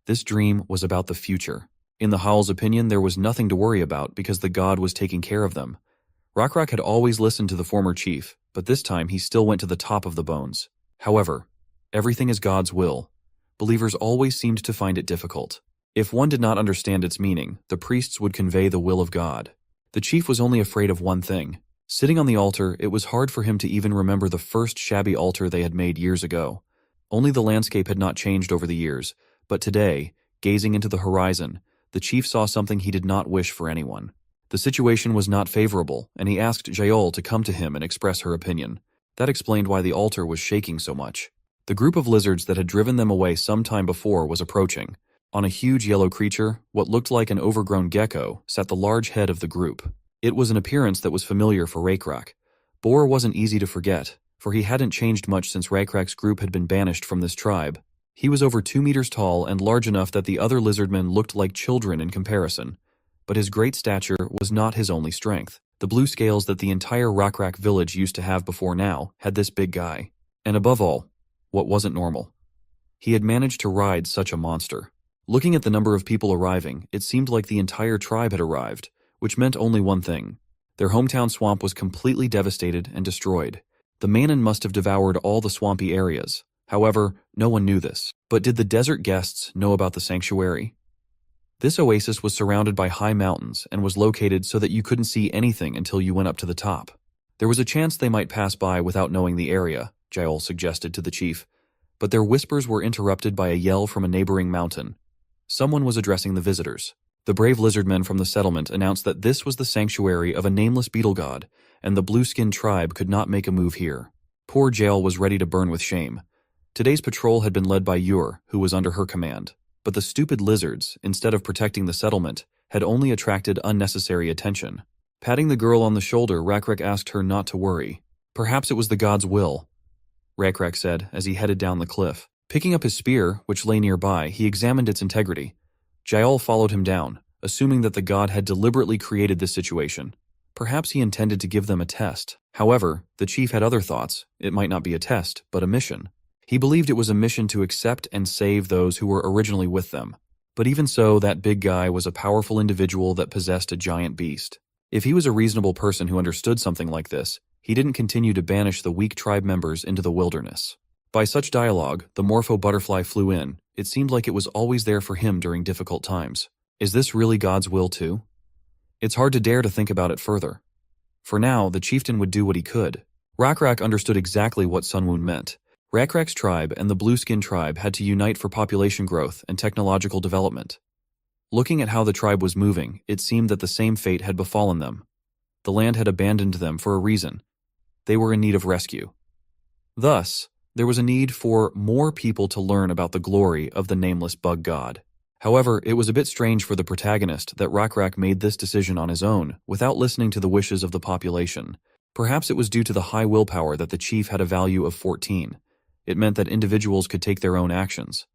This dream was about the future. In the Howl's opinion, there was nothing to worry about because the god was taking care of them. Recap had always listened to the former chief, but this time he still went to the top of the bones. However, everything is God's will. Believers always seemed to find it difficult. If one did not understand its meaning, the priests would convey the will of God. The chief was only afraid of one thing. Sitting on the altar, it was hard for him to even remember the first shabby altar they had made years ago. Only the landscape had not changed over the years, but today, gazing into the horizon, the chief saw something he did not wish for anyone. The situation was not favorable, and he asked Yahello to come to him and express her opinion. That explained why the altar was shaking so much. The group of lizards that had driven them away some time before was approaching. On a huge yellow creature, what looked like an overgrown gecko, sat the large head of the group. It was an appearance that was familiar for Recap. Boar wasn't easy to forget, for he hadn't changed much since Recap's group had been banished from this tribe. He was over 2 meters tall and large enough that the other lizardmen looked like children in comparison. But his great stature was not his only strength. The blue scales that the entire Recap village used to have before now had this big guy. And above all, what wasn't normal? He had managed to ride such a monster. Looking at the number of people arriving, it seemed like the entire tribe had arrived, which meant only one thing. Their hometown swamp was completely devastated and destroyed. The Manon must have devoured all the swampy areas. However, no one knew this. But did the desert guests know about the sanctuary? This oasis was surrounded by high mountains and was located so that you couldn't see anything until you went up to the top. There was a chance they might pass by without knowing the area, Yahello suggested to the chief, but their whispers were interrupted by a yell from a neighboring mountain. Someone was addressing the visitors. The brave lizardmen from the settlement announced that this was the sanctuary of a nameless beetle god, and the blue-skinned tribe could not make a move here. Poor Yahello was ready to burn with shame. Today's patrol had been led by Ur, who was under her command. But the stupid lizards, instead of protecting the settlement, had only attracted unnecessary attention. Patting the girl on the shoulder, Recap asked her not to worry. Perhaps it was the god's will, Recap said as he headed down the cliff. Picking up his spear, which lay nearby, he examined its integrity. Yahello followed him down, assuming that the god had deliberately created this situation. Perhaps he intended to give them a test. However, the chief had other thoughts. It might not be a test, but a mission. He believed it was a mission to accept and save those who were originally with them. But even so, that big guy was a powerful individual that possessed a giant beast. If he was a reasonable person who understood something like this, he didn't continue to banish the weak tribe members into the wilderness. By such dialogue, the Morpho butterfly flew in. It seemed like it was always there for him during difficult times. Is this really God's will too? It's hard to dare to think about it further. For now, the chieftain would do what he could. Recap understood exactly what Sunwoon meant. Recap's tribe and the Blue-Skin tribe had to unite for population growth and technological development. Looking at how the tribe was moving, it seemed that the same fate had befallen them. The land had abandoned them for a reason. They were in need of rescue. Thus, there was a need for more people to learn about the glory of the nameless bug god. However, it was a bit strange for the protagonist that Recap made this decision on his own, without listening to the wishes of the population. Perhaps it was due to the high willpower that the chief had a value of 14. It meant that individuals could take their own actions,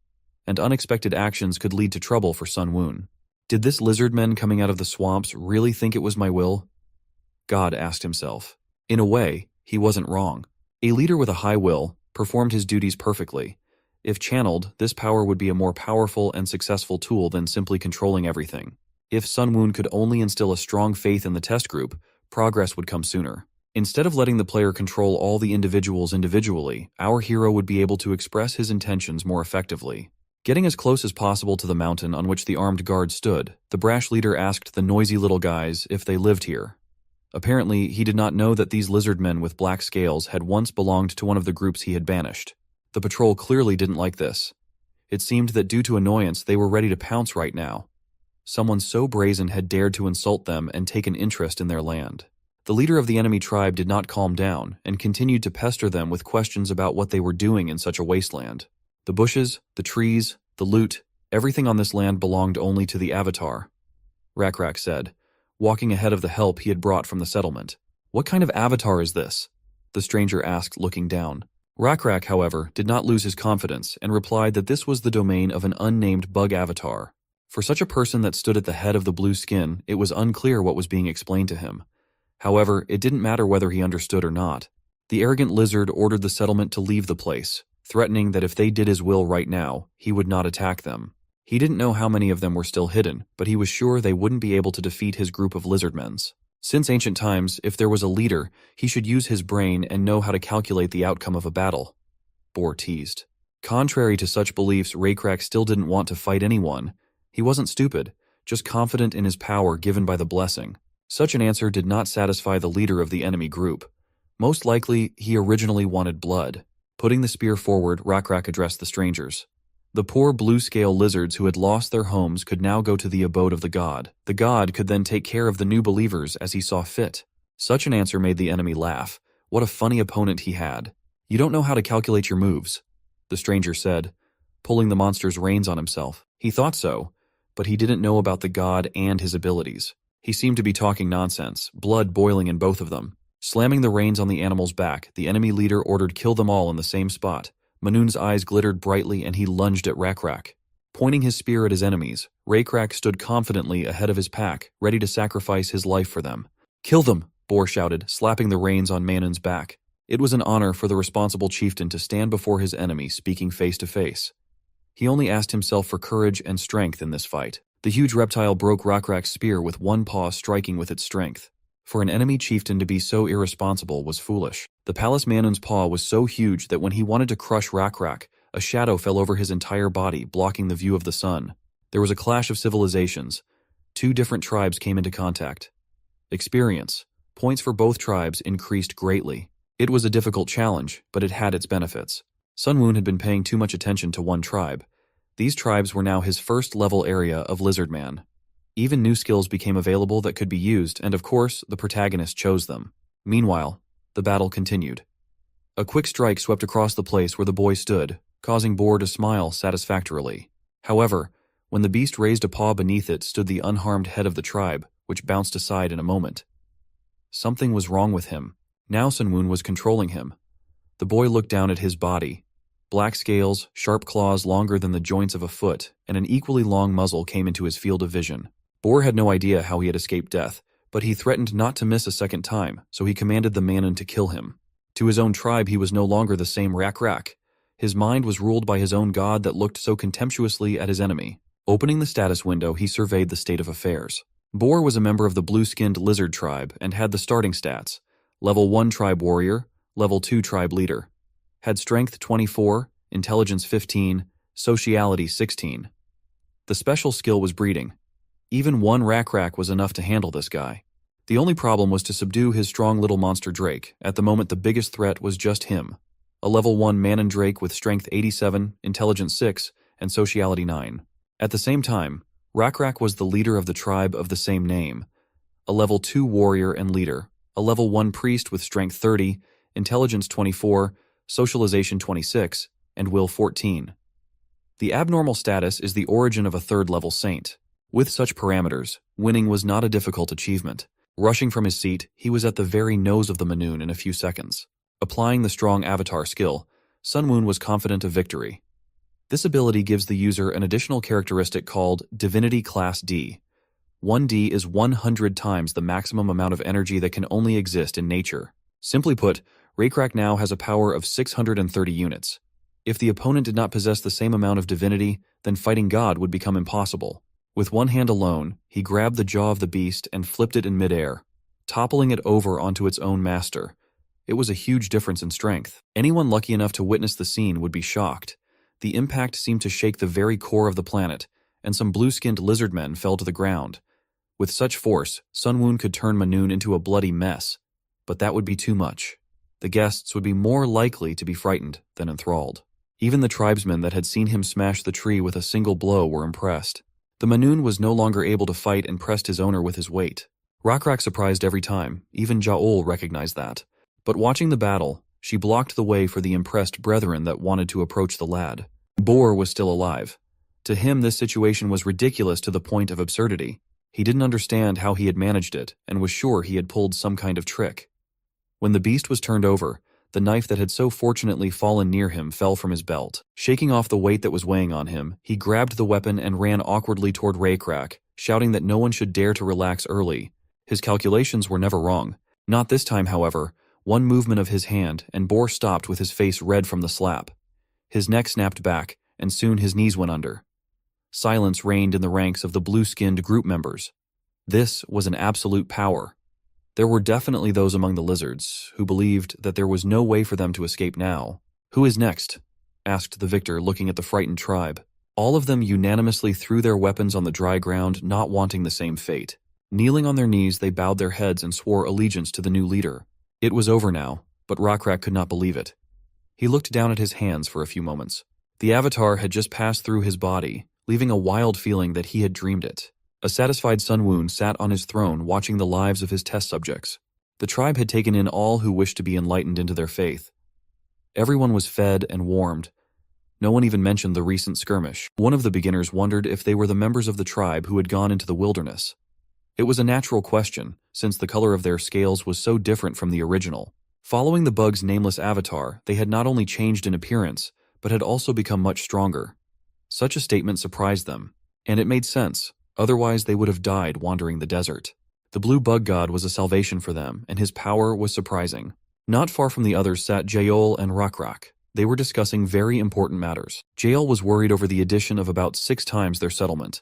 and unexpected actions could lead to trouble for Sunwoon. Did this lizardman coming out of the swamps really think it was my will? God asked himself. In a way, he wasn't wrong. A leader with a high will performed his duties perfectly. If channeled, this power would be a more powerful and successful tool than simply controlling everything. If Sunwoon could only instill a strong faith in the test group, progress would come sooner. Instead of letting the player control all the individuals individually, our hero would be able to express his intentions more effectively. Getting as close as possible to the mountain on which the armed guard stood, the brash leader asked the noisy little guys if they lived here. Apparently, he did not know that these lizardmen with black scales had once belonged to one of the groups he had banished. The patrol clearly didn't like this. It seemed that due to annoyance, they were ready to pounce right now. Someone so brazen had dared to insult them and take an interest in their land. The leader of the enemy tribe did not calm down and continued to pester them with questions about what they were doing in such a wasteland. The bushes, the trees, the loot, everything on this land belonged only to the Avatar, Recap said, walking ahead of the help he had brought from the settlement. What kind of avatar is this? The stranger asked, looking down. Recap, however, did not lose his confidence and replied that this was the domain of an unnamed bug avatar. For such a person that stood at the head of the blue skin, it was unclear what was being explained to him. However, it didn't matter whether he understood or not. The arrogant lizard ordered the settlement to leave the place, threatening that if they did his will right now, he would not attack them. He didn't know how many of them were still hidden, but he was sure they wouldn't be able to defeat his group of lizardmen. Since ancient times, if there was a leader, he should use his brain and know how to calculate the outcome of a battle. Boar teased. Contrary to such beliefs, Recap still didn't want to fight anyone. He wasn't stupid, just confident in his power given by the blessing. Such an answer did not satisfy the leader of the enemy group. Most likely, he originally wanted blood. Putting the spear forward, Recap addressed the strangers. The poor blue-scale lizards who had lost their homes could now go to the abode of the god. The god could then take care of the new believers as he saw fit. Such an answer made the enemy laugh. What a funny opponent he had. You don't know how to calculate your moves, the stranger said, pulling the monster's reins on himself. He thought so, but he didn't know about the god and his abilities. He seemed to be talking nonsense, blood boiling in both of them. Slamming the reins on the animal's back, the enemy leader ordered kill them all in the same spot. Manun's eyes glittered brightly and he lunged at Rakrak. Pointing his spear at his enemies, Rakrak stood confidently ahead of his pack, ready to sacrifice his life for them. Kill them, Boar shouted, slapping the reins on Manun's back. It was an honor for the responsible chieftain to stand before his enemy speaking face to face. He only asked himself for courage and strength in this fight. The huge reptile broke Rakrak's spear with one paw striking with its strength. For an enemy chieftain to be so irresponsible was foolish. The palace Manun's paw was so huge that when he wanted to crush Rakrak, a shadow fell over his entire body, blocking the view of the sun. There was a clash of civilizations. Two different tribes came into contact. Experience. Points for both tribes increased greatly. It was a difficult challenge, but it had its benefits. Sun Woon had been paying too much attention to one tribe. These tribes were now his first-level area of Lizardman. Even new skills became available that could be used, and of course, the protagonist chose them. Meanwhile, the battle continued. A quick strike swept across the place where the boy stood, causing Boar to smile satisfactorily. However, when the beast raised a paw beneath it stood the unharmed head of the tribe, which bounced aside in a moment. Something was wrong with him. Now Sun Woon was controlling him. The boy looked down at his body. Black scales, sharp claws longer than the joints of a foot, and an equally long muzzle came into his field of vision. Boar had no idea how he had escaped death, but he threatened not to miss a second time, so he commanded the Manun to kill him. To his own tribe he was no longer the same Rakrak. His mind was ruled by his own god that looked so contemptuously at his enemy. Opening the status window, he surveyed the state of affairs. Boar was a member of the blue-skinned lizard tribe and had the starting stats. Level 1 tribe warrior, Level 2 tribe leader. Had strength 24, intelligence 15, sociality 16. The special skill was breeding. Even one Rakrak was enough to handle this guy. The only problem was to subdue his strong little monster Drake. At the moment the biggest threat was just him. A level 1 Manun Drake with strength 87, intelligence 6, and sociality 9. At the same time, Rakrak was the leader of the tribe of the same name. A level 2 warrior and leader. A level 1 priest with strength 30, intelligence 24, socialization 26, and will 14. The abnormal status is the origin of a third-level saint. With such parameters, winning was not a difficult achievement. Rushing from his seat, he was at the very nose of the Manun in a few seconds. Applying the strong avatar skill, Sun Woon was confident of victory. This ability gives the user an additional characteristic called Divinity Class D. 1D is 100 times the maximum amount of energy that can only exist in nature. Simply put, Rakrak now has a power of 630 units. If the opponent did not possess the same amount of divinity, then fighting God would become impossible. With one hand alone, he grabbed the jaw of the beast and flipped it in midair, toppling it over onto its own master. It was a huge difference in strength. Anyone lucky enough to witness the scene would be shocked. The impact seemed to shake the very core of the planet, and some blue-skinned lizardmen fell to the ground. With such force, Sun Woon could turn Manun into a bloody mess, but that would be too much. The guests would be more likely to be frightened than enthralled. Even the tribesmen that had seen him smash the tree with a single blow were impressed. The Manun was no longer able to fight and pressed his owner with his weight. Rakrak surprised every time, even Jaol recognized that. But watching the battle, she blocked the way for the impressed brethren that wanted to approach the lad. Boar was still alive. To him this situation was ridiculous to the point of absurdity. He didn't understand how he had managed it, and was sure he had pulled some kind of trick. When the beast was turned over, the knife that had so fortunately fallen near him fell from his belt. Shaking off the weight that was weighing on him, he grabbed the weapon and ran awkwardly toward Rakrak, shouting that no one should dare to relax early. His calculations were never wrong. Not this time, however. One movement of his hand, and Boar stopped with his face red from the slap. His neck snapped back, and soon his knees went under. Silence reigned in the ranks of the blue-skinned group members. This was an absolute power. There were definitely those among the lizards who believed that there was no way for them to escape now. "Who is next?" asked the victor, looking at the frightened tribe. All of them unanimously threw their weapons on the dry ground, not wanting the same fate. Kneeling on their knees, they bowed their heads and swore allegiance to the new leader. It was over now, but Rakrak could not believe it. He looked down at his hands for a few moments. The avatar had just passed through his body, leaving a wild feeling that he had dreamed it. A satisfied Sun Woon sat on his throne watching the lives of his test subjects. The tribe had taken in all who wished to be enlightened into their faith. Everyone was fed and warmed. No one even mentioned the recent skirmish. One of the beginners wondered if they were the members of the tribe who had gone into the wilderness. It was a natural question, since the color of their scales was so different from the original. Following the bug's nameless avatar, they had not only changed in appearance, but had also become much stronger. Such a statement surprised them, and it made sense, otherwise they would have died wandering the desert. The blue bug god was a salvation for them, and his power was surprising. Not far from the others sat Yahello and Rakrak. They were discussing very important matters. Yahello was worried over the addition of about 6 times their settlement.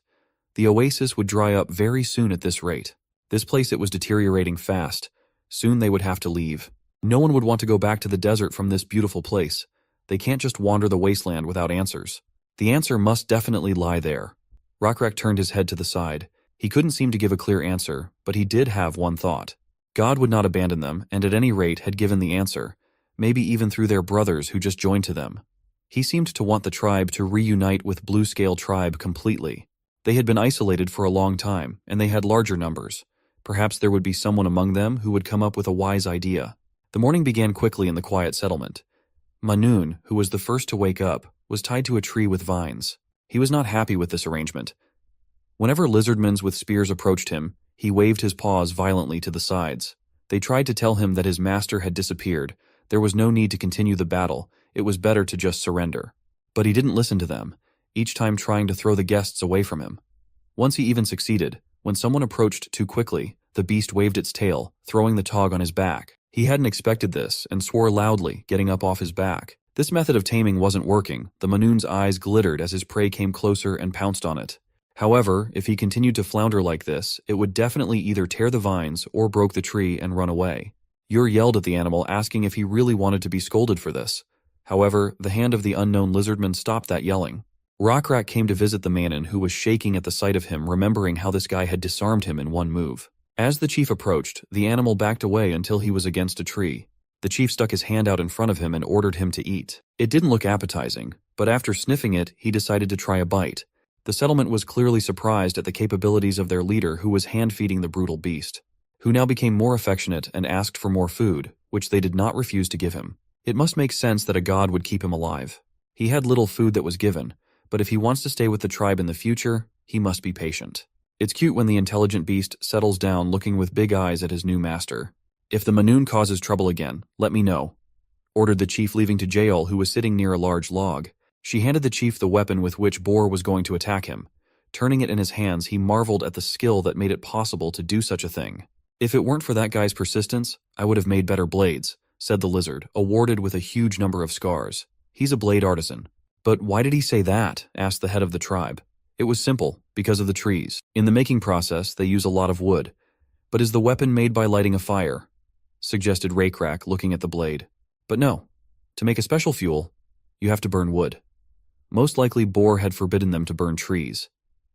The oasis would dry up very soon at this rate. This place, it was deteriorating fast. Soon they would have to leave. No one would want to go back to the desert from this beautiful place. They can't just wander the wasteland without answers. The answer must definitely lie there. Rakrak turned his head to the side. He couldn't seem to give a clear answer, but he did have one thought. God would not abandon them, and at any rate had given the answer, maybe even through their brothers who just joined to them. He seemed to want the tribe to reunite with Blue Scale Tribe completely. They had been isolated for a long time, and they had larger numbers. Perhaps there would be someone among them who would come up with a wise idea. The morning began quickly in the quiet settlement. Manun, who was the first to wake up, was tied to a tree with vines. He was not happy with this arrangement. Whenever lizardmen with spears approached him, he waved his paws violently to the sides. They tried to tell him that his master had disappeared. There was no need to continue the battle. It was better to just surrender. But he didn't listen to them, each time trying to throw the guests away from him. Once he even succeeded. When someone approached too quickly, the beast waved its tail, throwing the tog on his back. He hadn't expected this and swore loudly, getting up off his back. This method of taming wasn't working. The Manun's eyes glittered as his prey came closer and pounced on it. However, if he continued to flounder like this, it would definitely either tear the vines or broke the tree and run away. Ur yelled at the animal, asking if he really wanted to be scolded for this. However, the hand of the unknown lizardman stopped that yelling. Rakrak came to visit the Manon, who was shaking at the sight of him, remembering how this guy had disarmed him in one move. As the chief approached, the animal backed away until he was against a tree. The chief stuck his hand out in front of him and ordered him to eat. It didn't look appetizing, but after sniffing it, he decided to try a bite. The settlement was clearly surprised at the capabilities of their leader, who was hand-feeding the brutal beast, who now became more affectionate and asked for more food, which they did not refuse to give him. It must make sense that a god would keep him alive. He had little food that was given, but if he wants to stay with the tribe in the future, he must be patient. It's cute when the intelligent beast settles down looking with big eyes at his new master. If the Manun causes trouble again, let me know, ordered the chief, leaving to Jael, who was sitting near a large log. She handed the chief the weapon with which Boar was going to attack him. Turning it in his hands, he marveled at the skill that made it possible to do such a thing. If it weren't for that guy's persistence, I would have made better blades, said the lizard, awarded with a huge number of scars. He's a blade artisan. But why did he say that? Asked the head of the tribe. It was simple, because of the trees. In the making process, they use a lot of wood. But is the weapon made by lighting a fire? Suggested Rakrak, looking at the blade. But no. To make a special fuel, you have to burn wood. Most likely Boar had forbidden them to burn trees.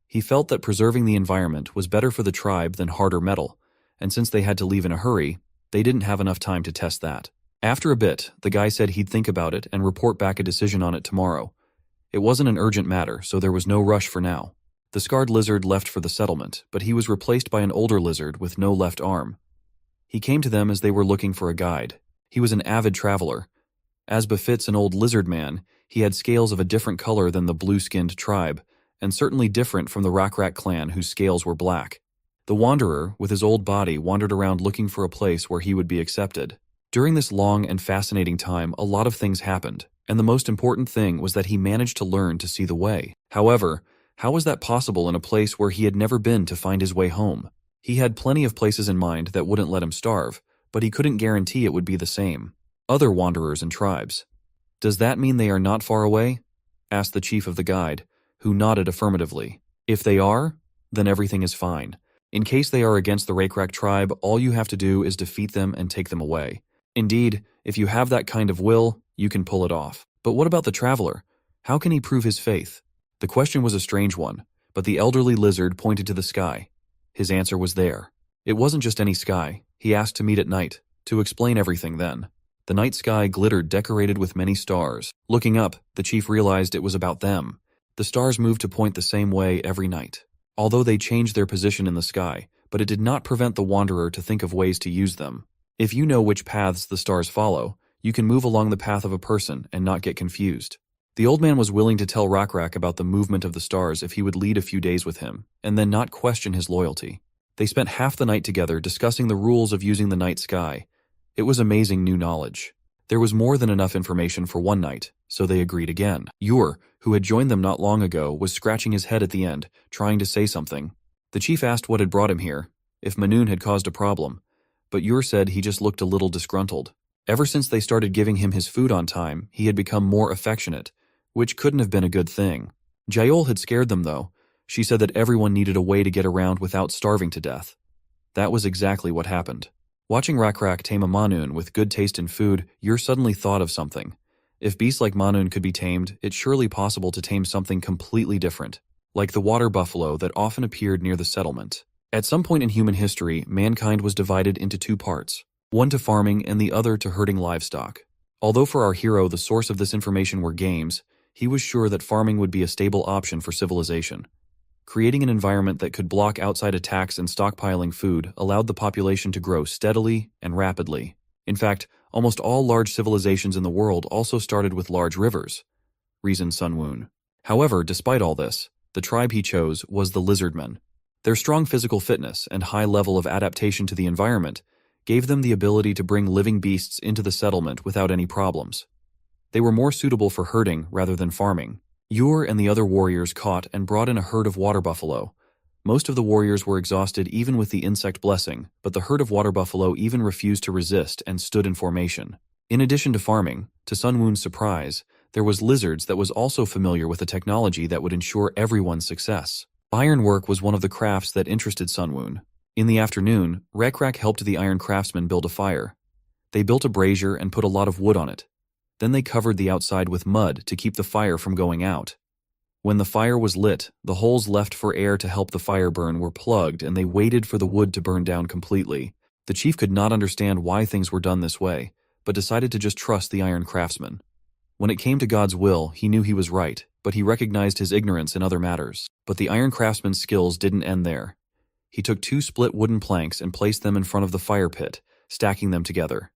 He felt that preserving the environment was better for the tribe than harder metal, and since they had to leave in a hurry, they didn't have enough time to test that. After a bit, the guy said he'd think about it and report back a decision on it tomorrow. It wasn't an urgent matter, so there was no rush for now. The scarred lizard left for the settlement, but he was replaced by an older lizard with no left arm. He came to them as they were looking for a guide. He was an avid traveler. As befits an old lizard man, he had scales of a different color than the blue-skinned tribe, and certainly different from the Rakrak clan whose scales were black. The wanderer, with his old body, wandered around looking for a place where he would be accepted. During this long and fascinating time, a lot of things happened, and the most important thing was that he managed to learn to see the way. However, how was that possible in a place where he had never been to find his way home? He had plenty of places in mind that wouldn't let him starve, but he couldn't guarantee it would be the same. Other wanderers and tribes. Does that mean they are not far away? Asked the chief of the guide, who nodded affirmatively. If they are, then everything is fine. In case they are against the Rakrak tribe, all you have to do is defeat them and take them away. Indeed, if you have that kind of will, you can pull it off. But what about the traveler? How can he prove his faith? The question was a strange one, but the elderly lizard pointed to the sky. His answer was there. It wasn't just any sky. He asked to meet at night, to explain everything then. The night sky glittered, decorated with many stars. Looking up, the chief realized it was about them. The stars moved to point the same way every night, although they changed their position in the sky, but it did not prevent the wanderer to think of ways to use them. If you know which paths the stars follow, you can move along the path of a person and not get confused. The old man was willing to tell Rakrak about the movement of the stars if he would lead a few days with him, and then not question his loyalty. They spent half the night together discussing the rules of using the night sky. It was amazing new knowledge. There was more than enough information for one night, so they agreed again. Yor, who had joined them not long ago, was scratching his head at the end, trying to say something. The chief asked what had brought him here, if Manhwa had caused a problem, but Yor said he just looked a little disgruntled. Ever since they started giving him his food on time, he had become more affectionate, which couldn't have been a good thing. Yahello had scared them, though. She said that everyone needed a way to get around without starving to death. That was exactly what happened. Watching Rakrak tame a Manhwa with good taste in food, Yor suddenly thought of something. If beasts like Manhwa could be tamed, it's surely possible to tame something completely different, like the water buffalo that often appeared near the settlement. At some point in human history, mankind was divided into two parts, one to farming and the other to herding livestock. Although for our hero the source of this information were games, he was sure that farming would be a stable option for civilization. Creating an environment that could block outside attacks and stockpiling food allowed the population to grow steadily and rapidly. In fact, almost all large civilizations in the world also started with large rivers, reasoned Sun Woon. However, despite all this, the tribe he chose was the Lizardmen. Their strong physical fitness and high level of adaptation to the environment gave them the ability to bring living beasts into the settlement without any problems. They were more suitable for herding rather than farming. Yor and the other warriors caught and brought in a herd of water buffalo. Most of the warriors were exhausted even with the insect blessing, but the herd of water buffalo even refused to resist and stood in formation. In addition to farming, to Sun Woon's surprise, there was lizards that was also familiar with a technology that would ensure everyone's success. Ironwork was one of the crafts that interested Sun Woon. In the afternoon, Rakrak helped the iron craftsmen build a fire. They built a brazier and put a lot of wood on it. Then they covered the outside with mud to keep the fire from going out. When the fire was lit, the holes left for air to help the fire burn were plugged and they waited for the wood to burn down completely. The chief could not understand why things were done this way, but decided to just trust the iron craftsman. When it came to God's will, he knew he was right, but he recognized his ignorance in other matters. But the iron craftsman's skills didn't end there. He took 2 split wooden planks and placed them in front of the fire pit, stacking them together.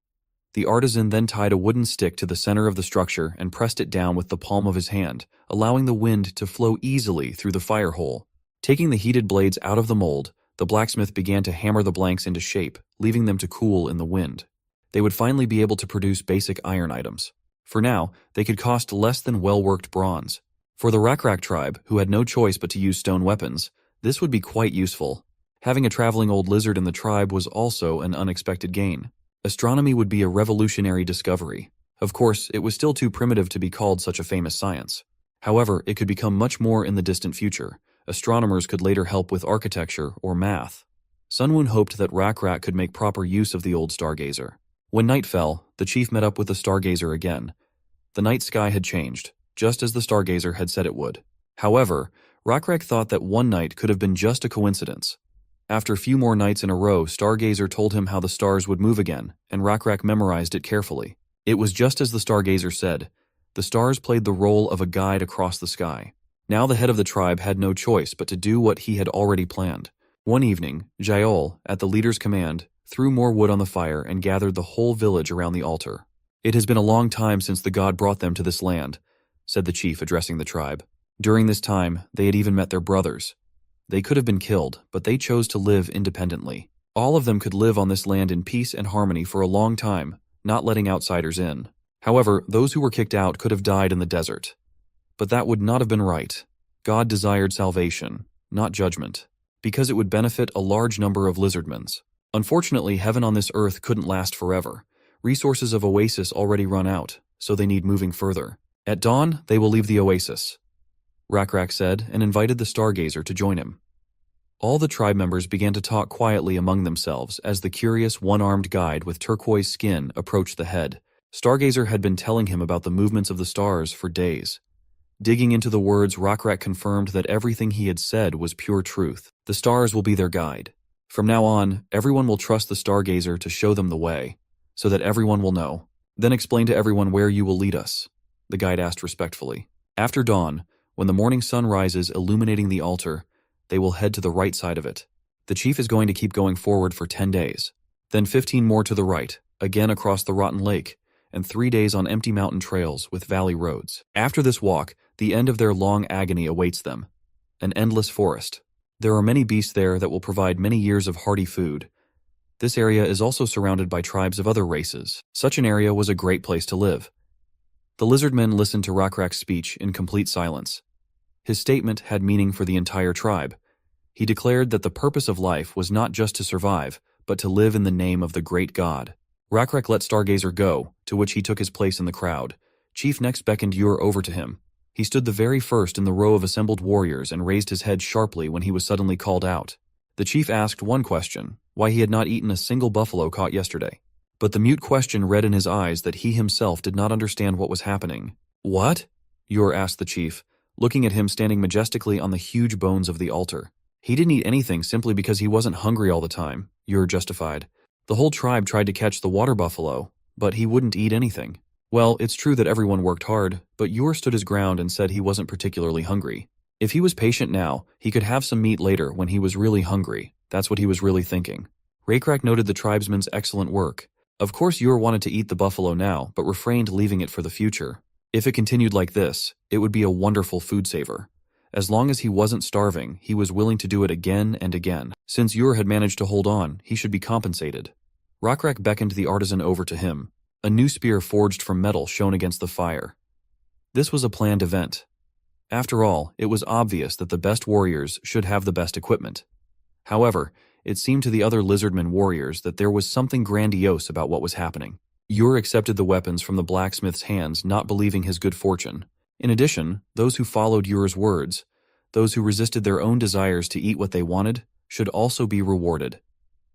The artisan then tied a wooden stick to the center of the structure and pressed it down with the palm of his hand, allowing the wind to flow easily through the fire hole. Taking the heated blades out of the mold, the blacksmith began to hammer the blanks into shape, leaving them to cool in the wind. They would finally be able to produce basic iron items. For now, they could cost less than well-worked bronze. For the Rakrak tribe, who had no choice but to use stone weapons, this would be quite useful. Having a traveling old lizard in the tribe was also an unexpected gain. Astronomy would be a revolutionary discovery. Of course, it was still too primitive to be called such a famous science. However, it could become much more in the distant future. Astronomers could later help with architecture or math. Sun Woon hoped that Rakrak could make proper use of the old stargazer. When night fell, the chief met up with the stargazer again. The night sky had changed, just as the stargazer had said it would. However, Rakrak thought that one night could have been just a coincidence. After a few more nights in a row, Stargazer told him how the stars would move again, and Rakrak memorized it carefully. It was just as the Stargazer said. The stars played the role of a guide across the sky. Now the head of the tribe had no choice but to do what he had already planned. One evening, Yahello, at the leader's command, threw more wood on the fire and gathered the whole village around the altar. "It has been a long time since the god brought them to this land," said the chief, addressing the tribe. During this time, they had even met their brothers. They could have been killed, but they chose to live independently. All of them could live on this land in peace and harmony for a long time, not letting outsiders in. However, those who were kicked out could have died in the desert. But that would not have been right. God desired salvation, not judgment, because it would benefit a large number of lizardmen. Unfortunately, heaven on this earth couldn't last forever. Resources of Oasis already run out, so they need moving further. At dawn, they will leave the Oasis, Rakrak said, and invited the Stargazer to join him. All the tribe members began to talk quietly among themselves as the curious one-armed guide with turquoise skin approached the head. Stargazer had been telling him about the movements of the stars for days. Digging into the words, Rakrak confirmed that everything he had said was pure truth. The stars will be their guide. From now on, everyone will trust the Stargazer to show them the way, so that everyone will know. Then explain to everyone where you will lead us, the guide asked respectfully. After dawn, when the morning sun rises illuminating the altar, they will head to the right side of it. The chief is going to keep going forward for 10 days. Then 15 more to the right, again across the rotten lake, and 3 days on empty mountain trails with valley roads. After this walk, the end of their long agony awaits them. An endless forest. There are many beasts there that will provide many years of hearty food. This area is also surrounded by tribes of other races. Such an area was a great place to live. The Lizardmen listened to Rakrak's speech in complete silence. His statement had meaning for the entire tribe. He declared that the purpose of life was not just to survive, but to live in the name of the great god. Rakrak let Stargazer go, to which he took his place in the crowd. Chief next beckoned Ur over to him. He stood the very first in the row of assembled warriors and raised his head sharply when he was suddenly called out. The chief asked one question, why he had not eaten a single buffalo caught yesterday. But the mute question read in his eyes that he himself did not understand what was happening. What? Ur asked the chief, looking at him standing majestically on the huge bones of the altar. He didn't eat anything simply because he wasn't hungry all the time, Ur justified. The whole tribe tried to catch the water buffalo, but he wouldn't eat anything. Well, it's true that everyone worked hard, but Ur stood his ground and said he wasn't particularly hungry. If he was patient now, he could have some meat later when he was really hungry. That's what he was really thinking. Rakrak noted the tribesman's excellent work. Of course Ur wanted to eat the buffalo now, but refrained leaving it for the future. If it continued like this, it would be a wonderful food saver. As long as he wasn't starving, he was willing to do it again and again. Since Ur had managed to hold on, he should be compensated. Rakrak beckoned the artisan over to him. A new spear forged from metal shone against the fire. This was a planned event. After all, it was obvious that the best warriors should have the best equipment. However, it seemed to the other Lizardmen warriors that there was something grandiose about what was happening. Ur accepted the weapons from the blacksmith's hands, not believing his good fortune. In addition, those who followed Ur's words, those who resisted their own desires to eat what they wanted, should also be rewarded.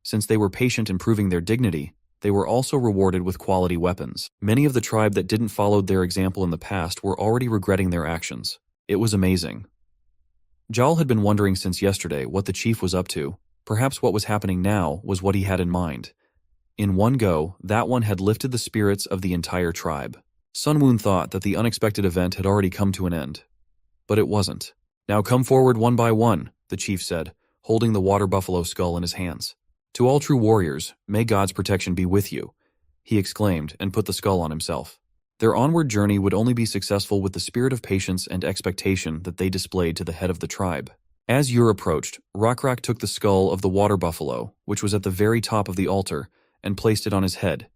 Since they were patient in proving their dignity, they were also rewarded with quality weapons. Many of the tribe that didn't follow their example in the past were already regretting their actions. It was amazing. Jal had been wondering since yesterday what the chief was up to. Perhaps what was happening now was what he had in mind. In one go, that one had lifted the spirits of the entire tribe. Sunwoon thought that the unexpected event had already come to an end. But it wasn't. Now come forward one by one, the chief said, holding the water buffalo skull in his hands. To all true warriors, may God's protection be with you, he exclaimed and put the skull on himself. Their onward journey would only be successful with the spirit of patience and expectation that they displayed to the head of the tribe. As Ur approached, Rakrak took the skull of the water buffalo, which was at the very top of the altar, and placed it on his head.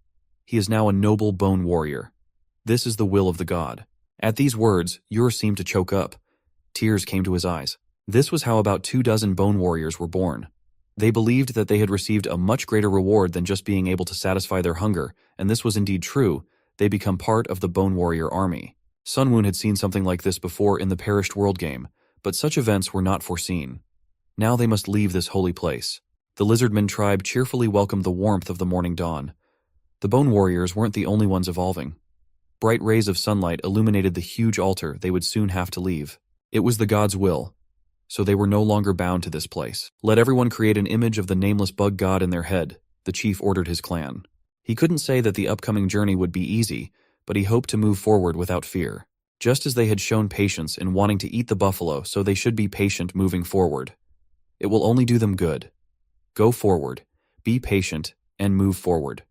He is now a noble bone warrior. This is the will of the god. At these words, Ur seemed to choke up. Tears came to his eyes. This was how about 24 bone warriors were born. They believed that they had received a much greater reward than just being able to satisfy their hunger, and this was indeed true. They become part of the Bone Warrior army. Sunwoon had seen something like this before in the Perished World game, but such events were not foreseen. Now they must leave this holy place. The Lizardmen tribe cheerfully welcomed the warmth of the morning dawn. The Bone Warriors weren't the only ones evolving. Bright rays of sunlight illuminated the huge altar they would soon have to leave. It was the god's will, so they were no longer bound to this place. Let everyone create an image of the nameless bug god in their head, the chief ordered his clan. He couldn't say that the upcoming journey would be easy, but he hoped to move forward without fear. Just as they had shown patience in wanting to eat the buffalo, so they should be patient moving forward. It will only do them good. Go forward, be patient, and move forward.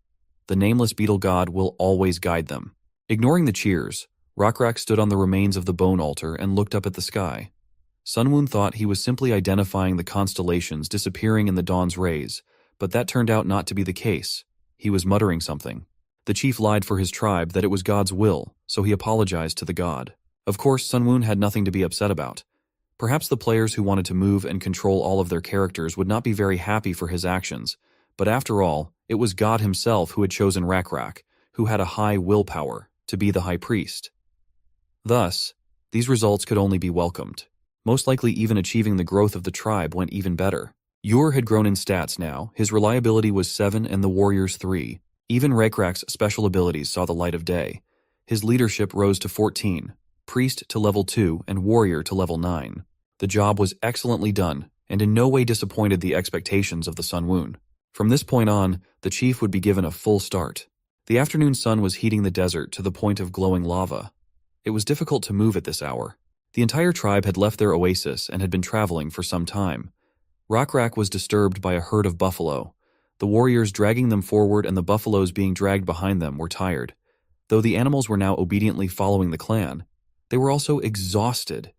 The nameless beetle god will always guide them. Ignoring the cheers, Rakrak stood on the remains of the bone altar and looked up at the sky. Sunwoon thought he was simply identifying the constellations disappearing in the dawn's rays, but that turned out not to be the case. He was muttering something. The chief lied for his tribe that it was God's will, so he apologized to the god. Of course, Sunwoon had nothing to be upset about. Perhaps the players who wanted to move and control all of their characters would not be very happy for his actions, but after all, it was God himself who had chosen Rakrak, who had a high willpower, to be the high priest. Thus, these results could only be welcomed. Most likely even achieving the growth of the tribe went even better. Ur had grown in stats now, his reliability was 7 and the warriors 3. Even Rakrak's special abilities saw the light of day. His leadership rose to 14, priest to level 2 and warrior to level 9. The job was excellently done, and in no way disappointed the expectations of the Sunwoon. From this point on, the chief would be given a full start. The afternoon sun was heating the desert to the point of glowing lava. It was difficult to move at this hour. The entire tribe had left their oasis and had been traveling for some time. Rockrak was disturbed by a herd of buffalo. The warriors dragging them forward and the buffaloes being dragged behind them were tired. Though the animals were now obediently following the clan, they were also exhausted.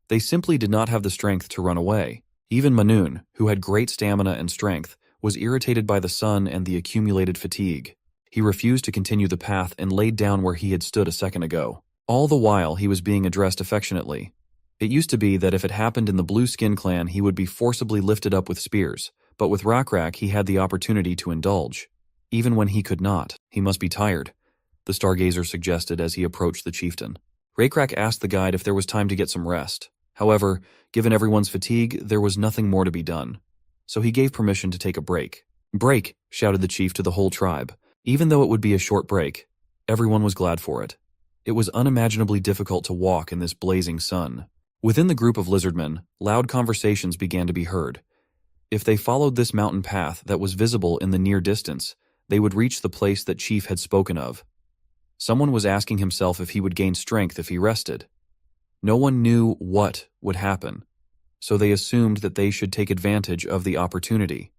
They simply did not have the strength to run away. Even Manun, who had great stamina and strength, was irritated by the sun and the accumulated fatigue. He refused to continue the path and laid down where he had stood a second ago. All the while he was being addressed affectionately. It used to be that if it happened in the Blue Skin clan he would be forcibly lifted up with spears, but with Rockrak he had the opportunity to indulge. Even when he could not, he must be tired, the Stargazer suggested as he approached the chieftain. Rockrak asked the guide if there was time to get some rest. However, given everyone's fatigue, there was nothing more to be done. So he gave permission to take a break. "Break!" shouted the chief to the whole tribe. Even though it would be a short break, everyone was glad for it. It was unimaginably difficult to walk in this blazing sun. Within the group of lizardmen, loud conversations began to be heard. If they followed this mountain path that was visible in the near distance, they would reach the place that Chief had spoken of. Someone was asking himself if he would gain strength if he rested. No one knew what would happen, so they assumed that they should take advantage of the opportunity.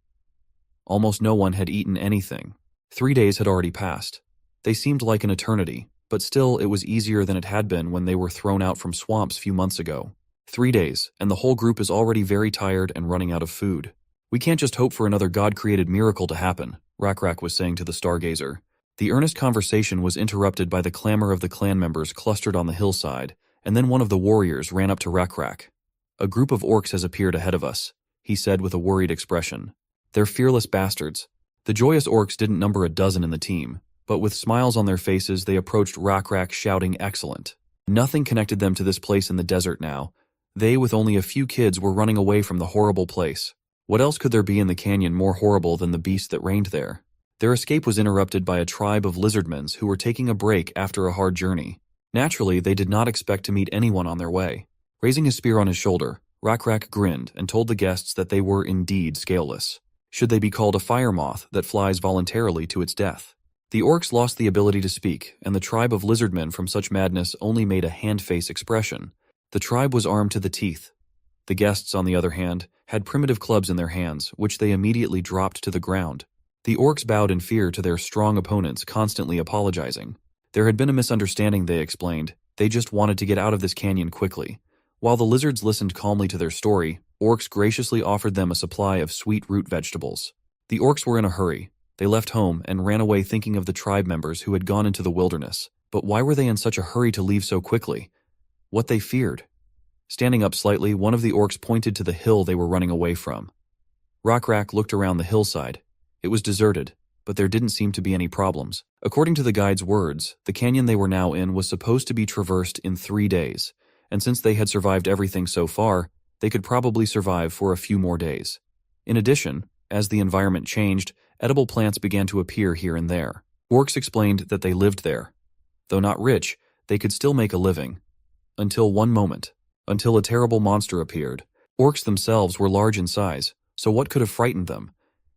Almost no one had eaten anything. 3 days had already passed. They seemed like an eternity, but still it was easier than it had been when they were thrown out from swamps few months ago. 3 days, and the whole group is already very tired and running out of food. "We can't just hope for another God-created miracle to happen," Rockrak was saying to the Stargazer. The earnest conversation was interrupted by the clamor of the clan members clustered on the hillside, and then one of the warriors ran up to Rockrak. "A group of orcs has appeared ahead of us," he said with a worried expression. "They're fearless bastards." The joyous orcs didn't number a dozen in the team, but with smiles on their faces they approached Rockrak shouting excellent. Nothing connected them to this place in the desert now. They, with only a few kids, were running away from the horrible place. What else could there be in the canyon more horrible than the beast that reigned there? Their escape was interrupted by a tribe of lizardmen who were taking a break after a hard journey. Naturally, they did not expect to meet anyone on their way. Raising his spear on his shoulder, Rockrak grinned and told the guests that they were indeed scaleless. Should they be called a fire moth that flies voluntarily to its death? The orcs lost the ability to speak, and the tribe of lizardmen from such madness only made a hand-face expression. The tribe was armed to the teeth. The guests, on the other hand, had primitive clubs in their hands, which they immediately dropped to the ground. The orcs bowed in fear to their strong opponents, constantly apologizing. There had been a misunderstanding, they explained. They just wanted to get out of this canyon quickly. While the lizards listened calmly to their story, orcs graciously offered them a supply of sweet root vegetables. The orcs were in a hurry. They left home and ran away thinking of the tribe members who had gone into the wilderness. But why were they in such a hurry to leave so quickly? What they feared? Standing up slightly, one of the orcs pointed to the hill they were running away from. Rockrak looked around the hillside. It was deserted, but there didn't seem to be any problems. According to the guide's words, the canyon they were now in was supposed to be traversed in 3 days, and since they had survived everything so far, they could probably survive for a few more days. In addition, as the environment changed, edible plants began to appear here and there. Orcs explained that they lived there. Though not rich, they could still make a living. Until one moment. Until a terrible monster appeared. Orcs themselves were large in size, so what could have frightened them?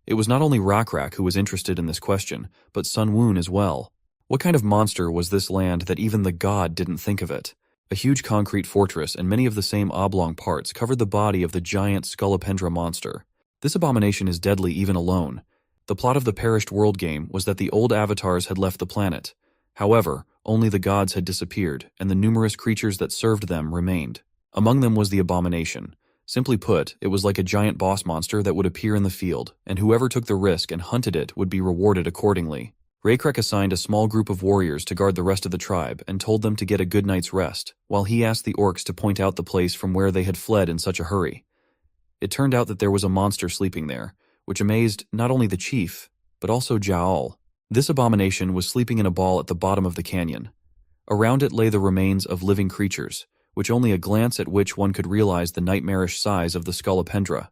It was not only Rockrak who was interested in this question, but Sun Woon as well. What kind of monster was this land that even the god didn't think of it? A huge concrete fortress and many of the same oblong parts covered the body of the giant Scolopendra monster. This abomination is deadly even alone. The plot of the Perished World game was that the old avatars had left the planet. However, only the gods had disappeared, and the numerous creatures that served them remained. Among them was the abomination. Simply put, it was like a giant boss monster that would appear in the field, and whoever took the risk and hunted it would be rewarded accordingly. Rockrak assigned a small group of warriors to guard the rest of the tribe and told them to get a good night's rest, while he asked the orcs to point out the place from where they had fled in such a hurry. It turned out that there was a monster sleeping there, which amazed not only the chief, but also Jaal. This abomination was sleeping in a ball at the bottom of the canyon. Around it lay the remains of living creatures, which only a glance at which one could realize the nightmarish size of the Scolopendra.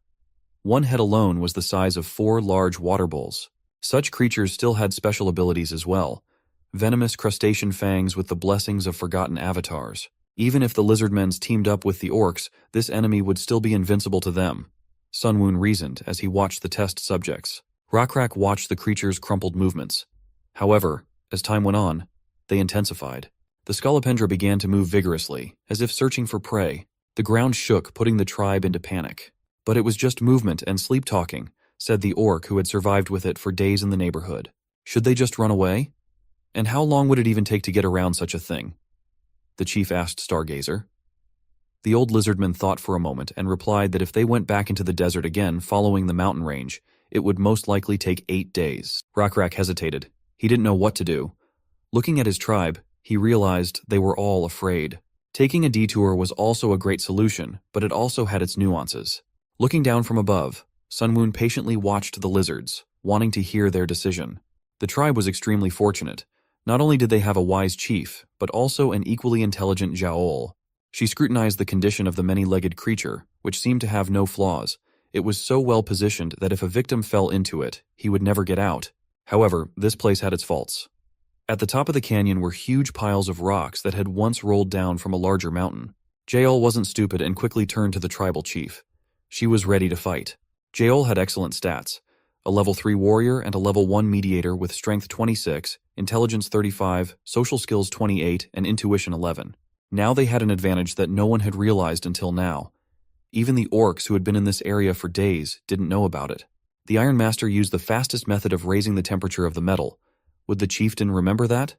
One head alone was the size of 4 large water bowls. Such creatures still had special abilities as well. Venomous crustacean fangs with the blessings of forgotten avatars. Even if the lizardmen teamed up with the orcs, this enemy would still be invincible to them. Sun Woon reasoned as he watched the test subjects. Rockrak watched the creature's crumpled movements. However, As time went on, they intensified. The scolopendra began to move vigorously, as if searching for prey. The ground shook, putting the tribe into panic. But it was just movement and sleep-talking, said the orc who had survived with it for days in the neighborhood. Should they just run away? And how long would it even take to get around such a thing? The chief asked Stargazer. The old lizardman thought for a moment and replied that if they went back into the desert again following the mountain range, it would most likely take 8 days. Rakrak hesitated. He didn't know what to do. Looking at his tribe, he realized they were all afraid. Taking a detour was also a great solution, but it also had its nuances. Looking down from above, Sunwoon patiently watched the lizards, wanting to hear their decision. The tribe was extremely fortunate. Not only did they have a wise chief, but also an equally intelligent Yahello. She scrutinized the condition of the many-legged creature, which seemed to have no flaws. It was so well positioned that if a victim fell into it, he would never get out. However, this place had its faults. At the top of the canyon were huge piles of rocks that had once rolled down from a larger mountain. Jael wasn't stupid and quickly turned to the tribal chief. She was ready to fight. Jael had excellent stats. A level 3 warrior and a level 1 mediator with strength 26, intelligence 35, social skills 28, and intuition 11. Now they had an advantage that no one had realized until now. Even the orcs who had been in this area for days didn't know about it. The Iron Master used the fastest method of raising the temperature of the metal. Would the chieftain remember that?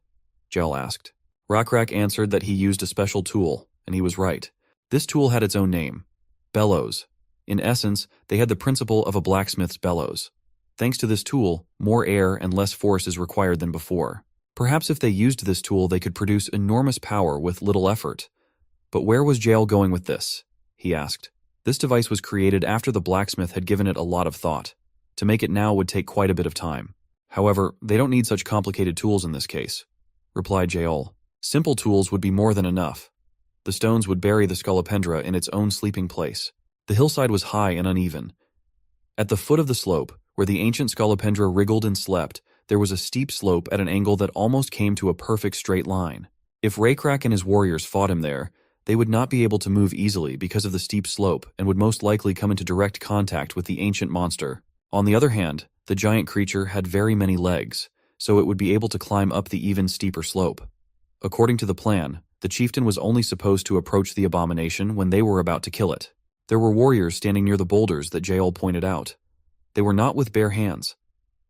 Jael asked. Rakrak answered that he used a special tool, and he was right. This tool had its own name, bellows. In essence, they had the principle of a blacksmith's bellows. Thanks to this tool, more air and less force is required than before. Perhaps if they used this tool, they could produce enormous power with little effort. But where was Jael going with this? He asked. This device was created after the blacksmith had given it a lot of thought. To make it now would take quite a bit of time. However, they don't need such complicated tools in this case, replied Jael. Simple tools would be more than enough. The stones would bury the scolopendra in its own sleeping place. The hillside was high and uneven. At the foot of the slope, where the ancient scolopendra wriggled and slept, there was a steep slope at an angle that almost came to a perfect straight line. If Rakrak and his warriors fought him there, they would not be able to move easily because of the steep slope and would most likely come into direct contact with the ancient monster. On the other hand, the giant creature had very many legs, so it would be able to climb up the even steeper slope. According to the plan, the chieftain was only supposed to approach the abomination when they were about to kill it. There were warriors standing near the boulders that Jael pointed out. They were not with bare hands.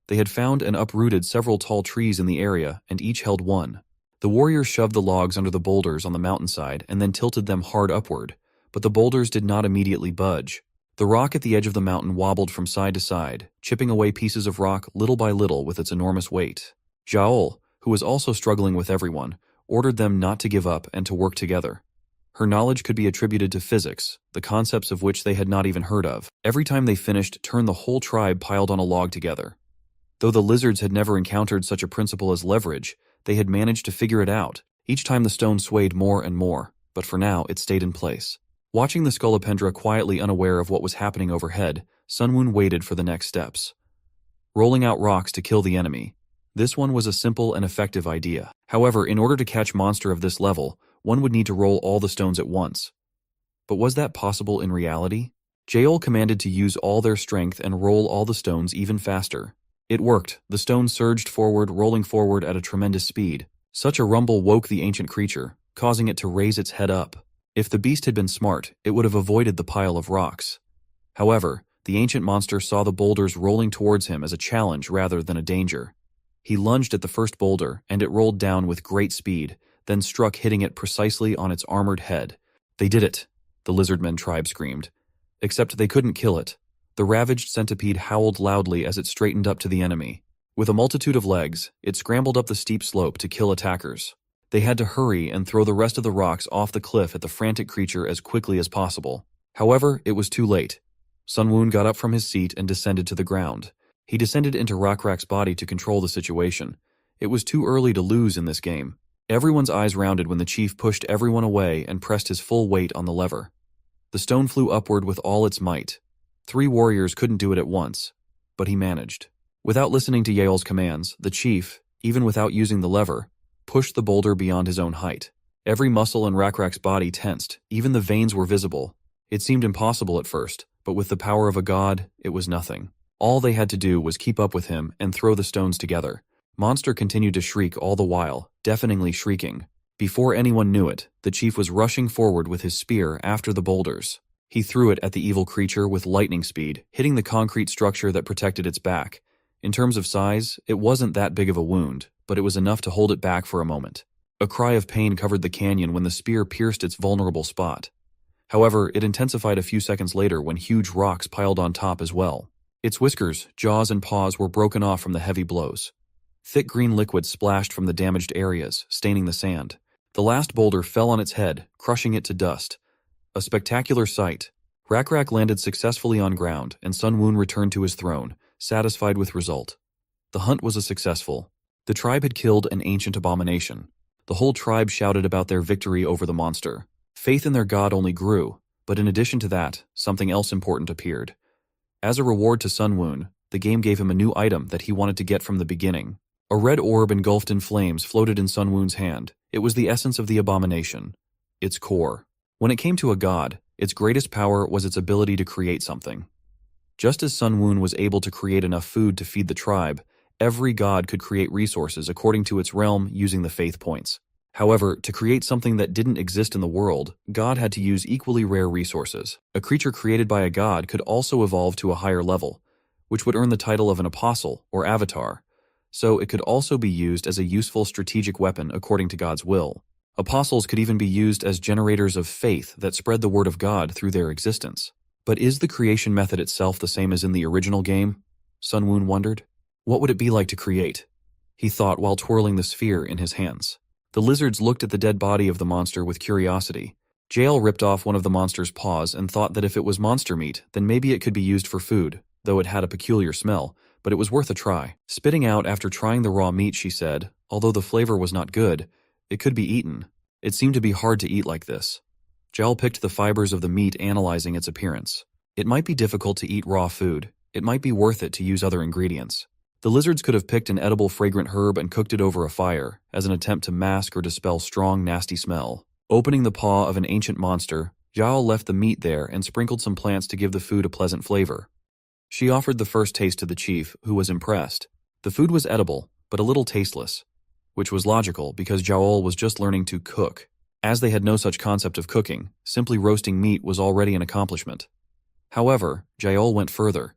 They had found and uprooted several tall trees in the area, and each held one. The warriors shoved the logs under the boulders on the mountainside and then tilted them hard upward, but the boulders did not immediately budge. The rock at the edge of the mountain wobbled from side to side, chipping away pieces of rock little by little with its enormous weight. Jael, who was also struggling with everyone, ordered them not to give up and to work together. Her knowledge could be attributed to physics, the concepts of which they had not even heard of. Every time they finished, turn the whole tribe piled on a log together. Though the lizards had never encountered such a principle as leverage, they had managed to figure it out. Each time the stone swayed more and more, but for now it stayed in place. Watching the scolopendra quietly unaware of what was happening overhead, Sunwoon waited for the next steps. Rolling out rocks to kill the enemy. This one was a simple and effective idea. However, in order to catch monster of this level, one would need to roll all the stones at once. But was that possible in reality? Jael commanded to use all their strength and roll all the stones even faster. It worked. The stones surged forward, rolling forward at a tremendous speed. Such a rumble woke the ancient creature, causing it to raise its head up. If the beast had been smart, it would have avoided the pile of rocks. However, the ancient monster saw the boulders rolling towards him as a challenge rather than a danger. He lunged at the first boulder, and it rolled down with great speed, then struck, hitting it precisely on its armored head. They did it, the Lizardmen tribe screamed. Except they couldn't kill it. The ravaged centipede howled loudly as it straightened up to the enemy. With a multitude of legs, it scrambled up the steep slope to kill attackers. They had to hurry and throw the rest of the rocks off the cliff at the frantic creature as quickly as possible. However, it was too late. Sunwoon got up from his seat and descended to the ground. He descended into Rakrak's body to control the situation. It was too early to lose in this game. Everyone's eyes rounded when the chief pushed everyone away and pressed his full weight on the lever. The stone flew upward with all its might. 3 warriors couldn't do it at once, but he managed. Without listening to Yael's commands, the chief, even without using the lever, pushed the boulder beyond his own height. Every muscle in Rakrak's body tensed, even the veins were visible. It seemed impossible at first, but with the power of a god, it was nothing. All they had to do was keep up with him and throw the stones together. Monster continued to shriek all the while, deafeningly shrieking. Before anyone knew it, the chief was rushing forward with his spear after the boulders. He threw it at the evil creature with lightning speed, hitting the concrete structure that protected its back. In terms of size, it wasn't that big of a wound, but it was enough to hold it back for a moment. A cry of pain covered the canyon when the spear pierced its vulnerable spot. However, it intensified a few seconds later when huge rocks piled on top as well. Its whiskers, jaws, and paws were broken off from the heavy blows. Thick green liquid splashed from the damaged areas, staining the sand. The last boulder fell on its head, crushing it to dust. A spectacular sight. Rakrak landed successfully on ground, and Sun Woon returned to his throne, satisfied with result. The hunt was a successful. The tribe had killed an ancient abomination. The whole tribe shouted about their victory over the monster. Faith in their god only grew, but in addition to that, something else important appeared. As a reward to Sun Woon, the game gave him a new item that he wanted to get from the beginning. A red orb engulfed in flames floated in Sun Woon's hand. It was the essence of the abomination, its core. When it came to a god, its greatest power was its ability to create something. Just as Sun Woon was able to create enough food to feed the tribe, every god could create resources according to its realm using the faith points. However, to create something that didn't exist in the world, God had to use equally rare resources. A creature created by a god could also evolve to a higher level, which would earn the title of an apostle or avatar, so it could also be used as a useful strategic weapon according to God's will. Apostles could even be used as generators of faith that spread the word of God through their existence. But is the creation method itself the same as in the original game? Sun Woon wondered. What would it be like to create? He thought while twirling the sphere in his hands. The lizards looked at the dead body of the monster with curiosity. Jael ripped off one of the monster's paws and thought that if it was monster meat, then maybe it could be used for food, though it had a peculiar smell, but it was worth a try. Spitting out after trying the raw meat, she said, although the flavor was not good, it could be eaten. It seemed to be hard to eat like this. Jael picked the fibers of the meat, analyzing its appearance. It might be difficult to eat raw food. It might be worth it to use other ingredients. The lizards could have picked an edible fragrant herb and cooked it over a fire, as an attempt to mask or dispel strong, nasty smell. Opening the paw of an ancient monster, Jael left the meat there and sprinkled some plants to give the food a pleasant flavor. She offered the first taste to the chief, who was impressed. The food was edible, but a little tasteless, which was logical because Jael was just learning to cook. As they had no such concept of cooking, simply roasting meat was already an accomplishment. However, Jael went further.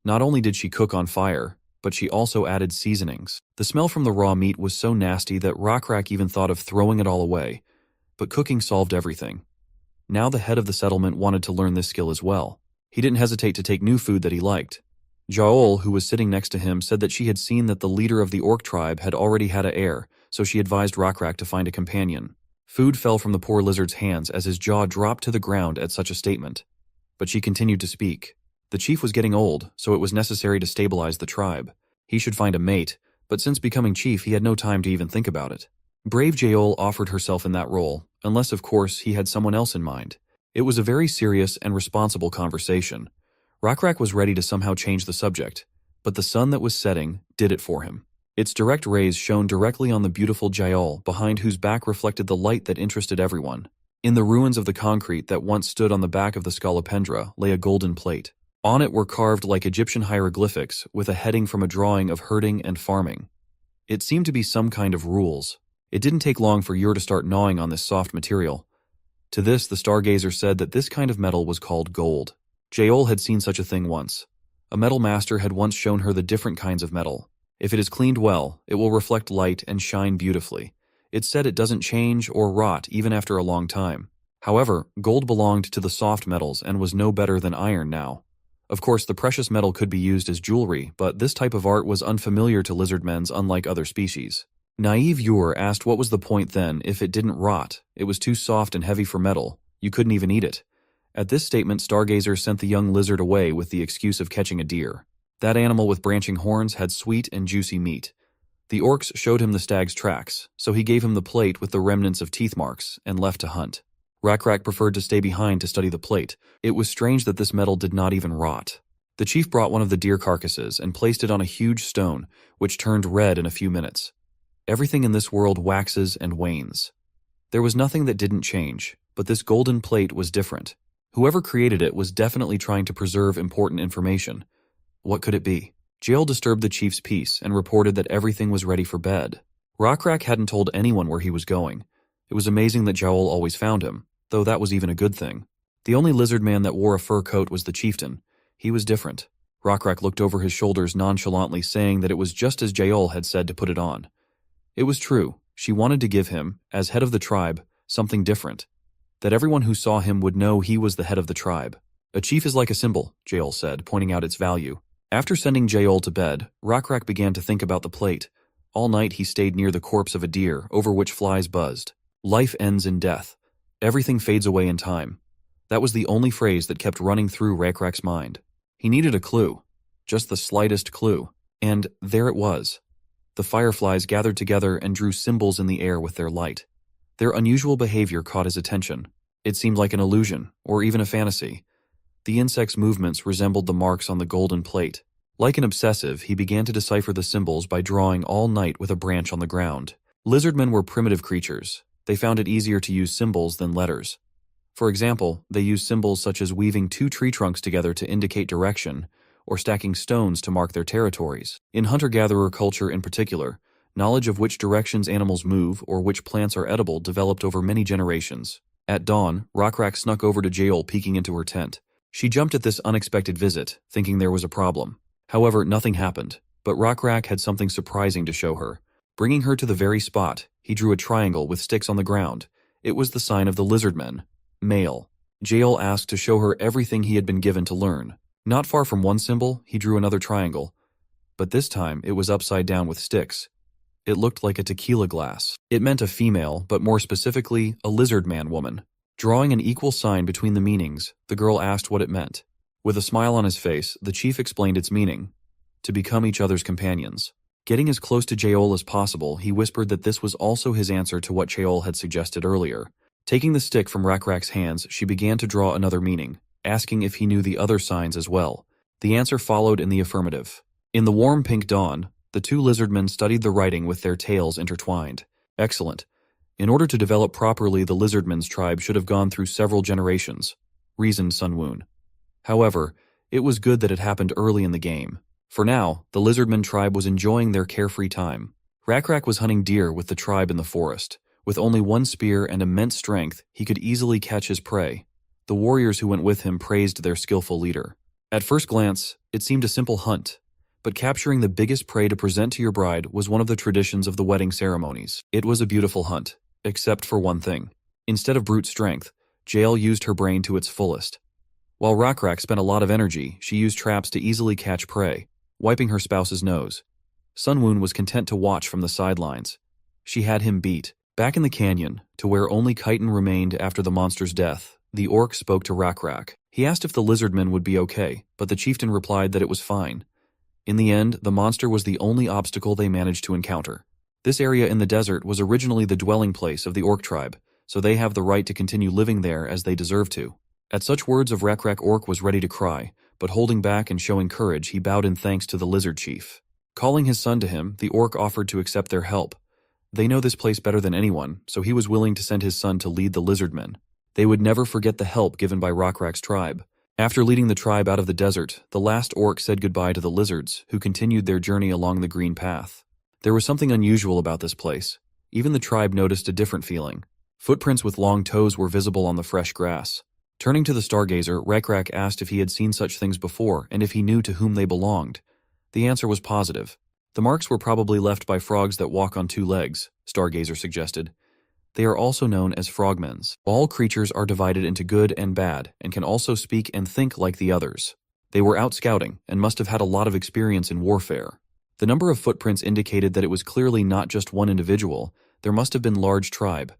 Not only did she cook on fire, but she also added seasonings. The smell from the raw meat was so nasty that Rakrak even thought of throwing it all away, but cooking solved everything. Now the head of the settlement wanted to learn this skill as well. He didn't hesitate to take new food that he liked. Jael, who was sitting next to him, said that she had seen that the leader of the orc tribe had already had an heir, so she advised Rakrak to find a companion. Food fell from the poor lizard's hands as his jaw dropped to the ground at such a statement. But she continued to speak. The chief was getting old, so it was necessary to stabilize the tribe. He should find a mate, but since becoming chief he had no time to even think about it. Brave Jael offered herself in that role, unless of course he had someone else in mind. It was a very serious and responsible conversation. Rakrak was ready to somehow change the subject, but the sun that was setting did it for him. Its direct rays shone directly on the beautiful Jael, behind whose back reflected the light that interested everyone. In the ruins of the concrete that once stood on the back of the Scolopendra lay a golden plate. On it were carved like Egyptian hieroglyphics with a heading from a drawing of herding and farming. It seemed to be some kind of rules. It didn't take long for Yor to start gnawing on this soft material. To this, the stargazer said that this kind of metal was called gold. Jael had seen such a thing once. A metal master had once shown her the different kinds of metal. If it is cleaned well, it will reflect light and shine beautifully. It said it doesn't change or rot even after a long time. However, gold belonged to the soft metals and was no better than iron now. Of course, the precious metal could be used as jewelry, but this type of art was unfamiliar to lizardmen's unlike other species. Naive Yor asked what was the point then if it didn't rot. It was too soft and heavy for metal. You couldn't even eat it. At this statement, Stargazer sent the young lizard away with the excuse of catching a deer. That animal with branching horns had sweet and juicy meat. The orcs showed him the stag's tracks, so he gave him the plate with the remnants of teeth marks and left to hunt. Rakrak preferred to stay behind to study the plate. It was strange that this metal did not even rot. The chief brought one of the deer carcasses and placed it on a huge stone, which turned red in a few minutes. Everything in this world waxes and wanes. There was nothing that didn't change, but this golden plate was different. Whoever created it was definitely trying to preserve important information. What could it be? Jael disturbed the chief's peace and reported that everything was ready for bed. Rockrak hadn't told anyone where he was going. It was amazing that Jael always found him, though that was even a good thing. The only lizard man that wore a fur coat was the chieftain. He was different. Rockrak looked over his shoulders nonchalantly, saying that it was just as Jael had said to put it on. It was true. She wanted to give him, as head of the tribe, something different. That everyone who saw him would know he was the head of the tribe. A chief is like a symbol, Jael said, pointing out its value. After sending Jael to bed, Rockrak began to think about the plate. All night he stayed near the corpse of a deer, over which flies buzzed. Life ends in death. Everything fades away in time. That was the only phrase that kept running through Rockrak's mind. He needed a clue. Just the slightest clue. And there it was. The fireflies gathered together and drew symbols in the air with their light. Their unusual behavior caught his attention. It seemed like an illusion, or even a fantasy. The insects' movements resembled the marks on the golden plate. Like an obsessive, he began to decipher the symbols by drawing all night with a branch on the ground. Lizardmen were primitive creatures. They found it easier to use symbols than letters. For example, they used symbols such as weaving two tree trunks together to indicate direction, or stacking stones to mark their territories. In hunter-gatherer culture in particular, knowledge of which directions animals move or which plants are edible developed over many generations. At dawn, Rockrak snuck over to Jael, peeking into her tent. She jumped at this unexpected visit, thinking there was a problem. However, nothing happened, but Rockrak had something surprising to show her. Bringing her to the very spot, he drew a triangle with sticks on the ground. It was the sign of the Lizardmen. Male. Jael asked to show her everything he had been given to learn. Not far from one symbol, he drew another triangle. But this time, it was upside down with sticks. It looked like a tequila glass. It meant a female, but more specifically, a lizardman woman. Drawing an equal sign between the meanings, the girl asked what it meant. With a smile on his face, the chief explained its meaning. To become each other's companions. Getting as close to Jael as possible, he whispered that this was also his answer to what Jael had suggested earlier. Taking the stick from Rockrak's hands, she began to draw another meaning, asking if he knew the other signs as well. The answer followed in the affirmative. In the warm pink dawn, the two lizardmen studied the writing with their tails intertwined. Excellent. In order to develop properly, the lizardmen's tribe should have gone through several generations, reasoned Sun Woon. However, it was good that it happened early in the game. For now, the lizardmen tribe was enjoying their carefree time. Rockrak was hunting deer with the tribe in the forest. With only one spear and immense strength, he could easily catch his prey. The warriors who went with him praised their skillful leader. At first glance, it seemed a simple hunt, but capturing the biggest prey to present to your bride was one of the traditions of the wedding ceremonies. It was a beautiful hunt, except for one thing. Instead of brute strength, Jael used her brain to its fullest. While Rockrak spent a lot of energy, she used traps to easily catch prey, wiping her spouse's nose. Sun Woon was content to watch from the sidelines. She had him beat. Back in the canyon, to where only chitin remained after the monster's death, the orc spoke to Rockrak. He asked if the lizardmen would be okay, but the chieftain replied that it was fine. In the end, the monster was the only obstacle they managed to encounter. This area in the desert was originally the dwelling place of the orc tribe, so they have the right to continue living there as they deserve to. At such words of Rockrak, orc was ready to cry, but holding back and showing courage, he bowed in thanks to the lizard chief. Calling his son to him, the orc offered to accept their help. They know this place better than anyone, so he was willing to send his son to lead the lizardmen. They would never forget the help given by Rockrak's tribe. After leading the tribe out of the desert, the last orc said goodbye to the lizards, who continued their journey along the green path. There was something unusual about this place. Even the tribe noticed a different feeling. Footprints with long toes were visible on the fresh grass. Turning to the stargazer, Rockrak asked if he had seen such things before and if he knew to whom they belonged. The answer was positive. The marks were probably left by frogs that walk on two legs, Stargazer suggested. They are also known as frogmens. All creatures are divided into good and bad, and can also speak and think like the others. They were out scouting, and must have had a lot of experience in warfare. The number of footprints indicated that it was clearly not just one individual. There must have been large tribe.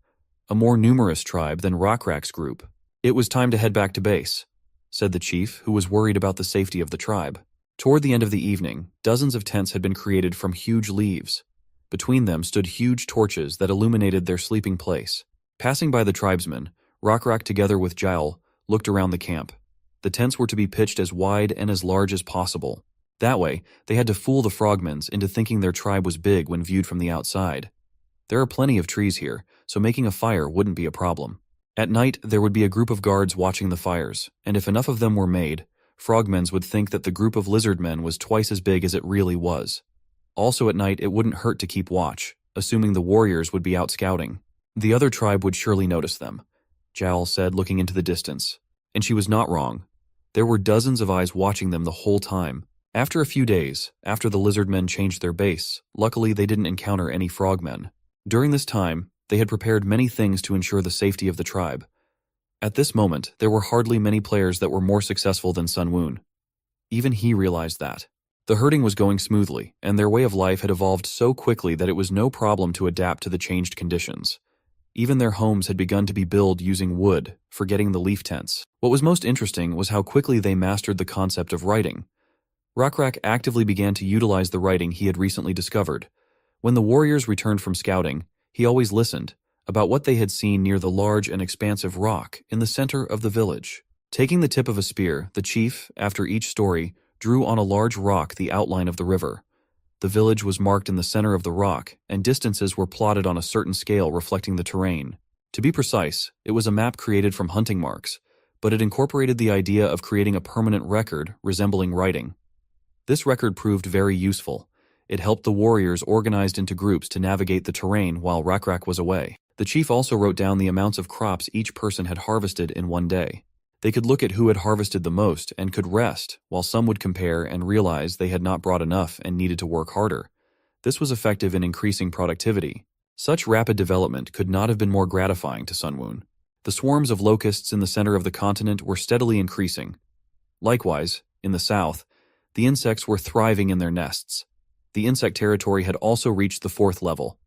A more numerous tribe than Rockrak's group. It was time to head back to base, said the chief, who was worried about the safety of the tribe. Toward the end of the evening, dozens of tents had been created from huge leaves. Between them stood huge torches that illuminated their sleeping place. Passing by the tribesmen, Rockrak together with Jael looked around the camp. The tents were to be pitched as wide and as large as possible. That way, they had to fool the frogmens into thinking their tribe was big when viewed from the outside. There are plenty of trees here, so making a fire wouldn't be a problem. At night, there would be a group of guards watching the fires, and if enough of them were made, frogmen would think that the group of lizardmen was twice as big as it really was. Also at night, it wouldn't hurt to keep watch, assuming the warriors would be out scouting. The other tribe would surely notice them, Jowl said, looking into the distance. And she was not wrong. There were dozens of eyes watching them the whole time. After a few days, after the lizardmen changed their base, luckily they didn't encounter any frogmen. During this time, they had prepared many things to ensure the safety of the tribe. At this moment, there were hardly many players that were more successful than Sun Woon. Even he realized that. The herding was going smoothly, and their way of life had evolved so quickly that it was no problem to adapt to the changed conditions. Even their homes had begun to be built using wood, forgetting the leaf tents. What was most interesting was how quickly they mastered the concept of writing. Rakrak actively began to utilize the writing he had recently discovered. When the warriors returned from scouting, he always listened about what they had seen near the large and expansive rock in the center of the village. Taking the tip of a spear, the chief, after each story, drew on a large rock the outline of the river. The village was marked in the center of the rock, and distances were plotted on a certain scale reflecting the terrain. To be precise, it was a map created from hunting marks, but it incorporated the idea of creating a permanent record resembling writing. This record proved very useful. It helped the warriors organized into groups to navigate the terrain while Rakrak was away. The chief also wrote down the amounts of crops each person had harvested in one day. They could look at who had harvested the most and could rest, while some would compare and realize they had not brought enough and needed to work harder. This was effective in increasing productivity. Such rapid development could not have been more gratifying to Sun Woon. The swarms of locusts in the center of the continent were steadily increasing. Likewise, in the south, the insects were thriving in their nests. The insect territory had also reached the 4th level.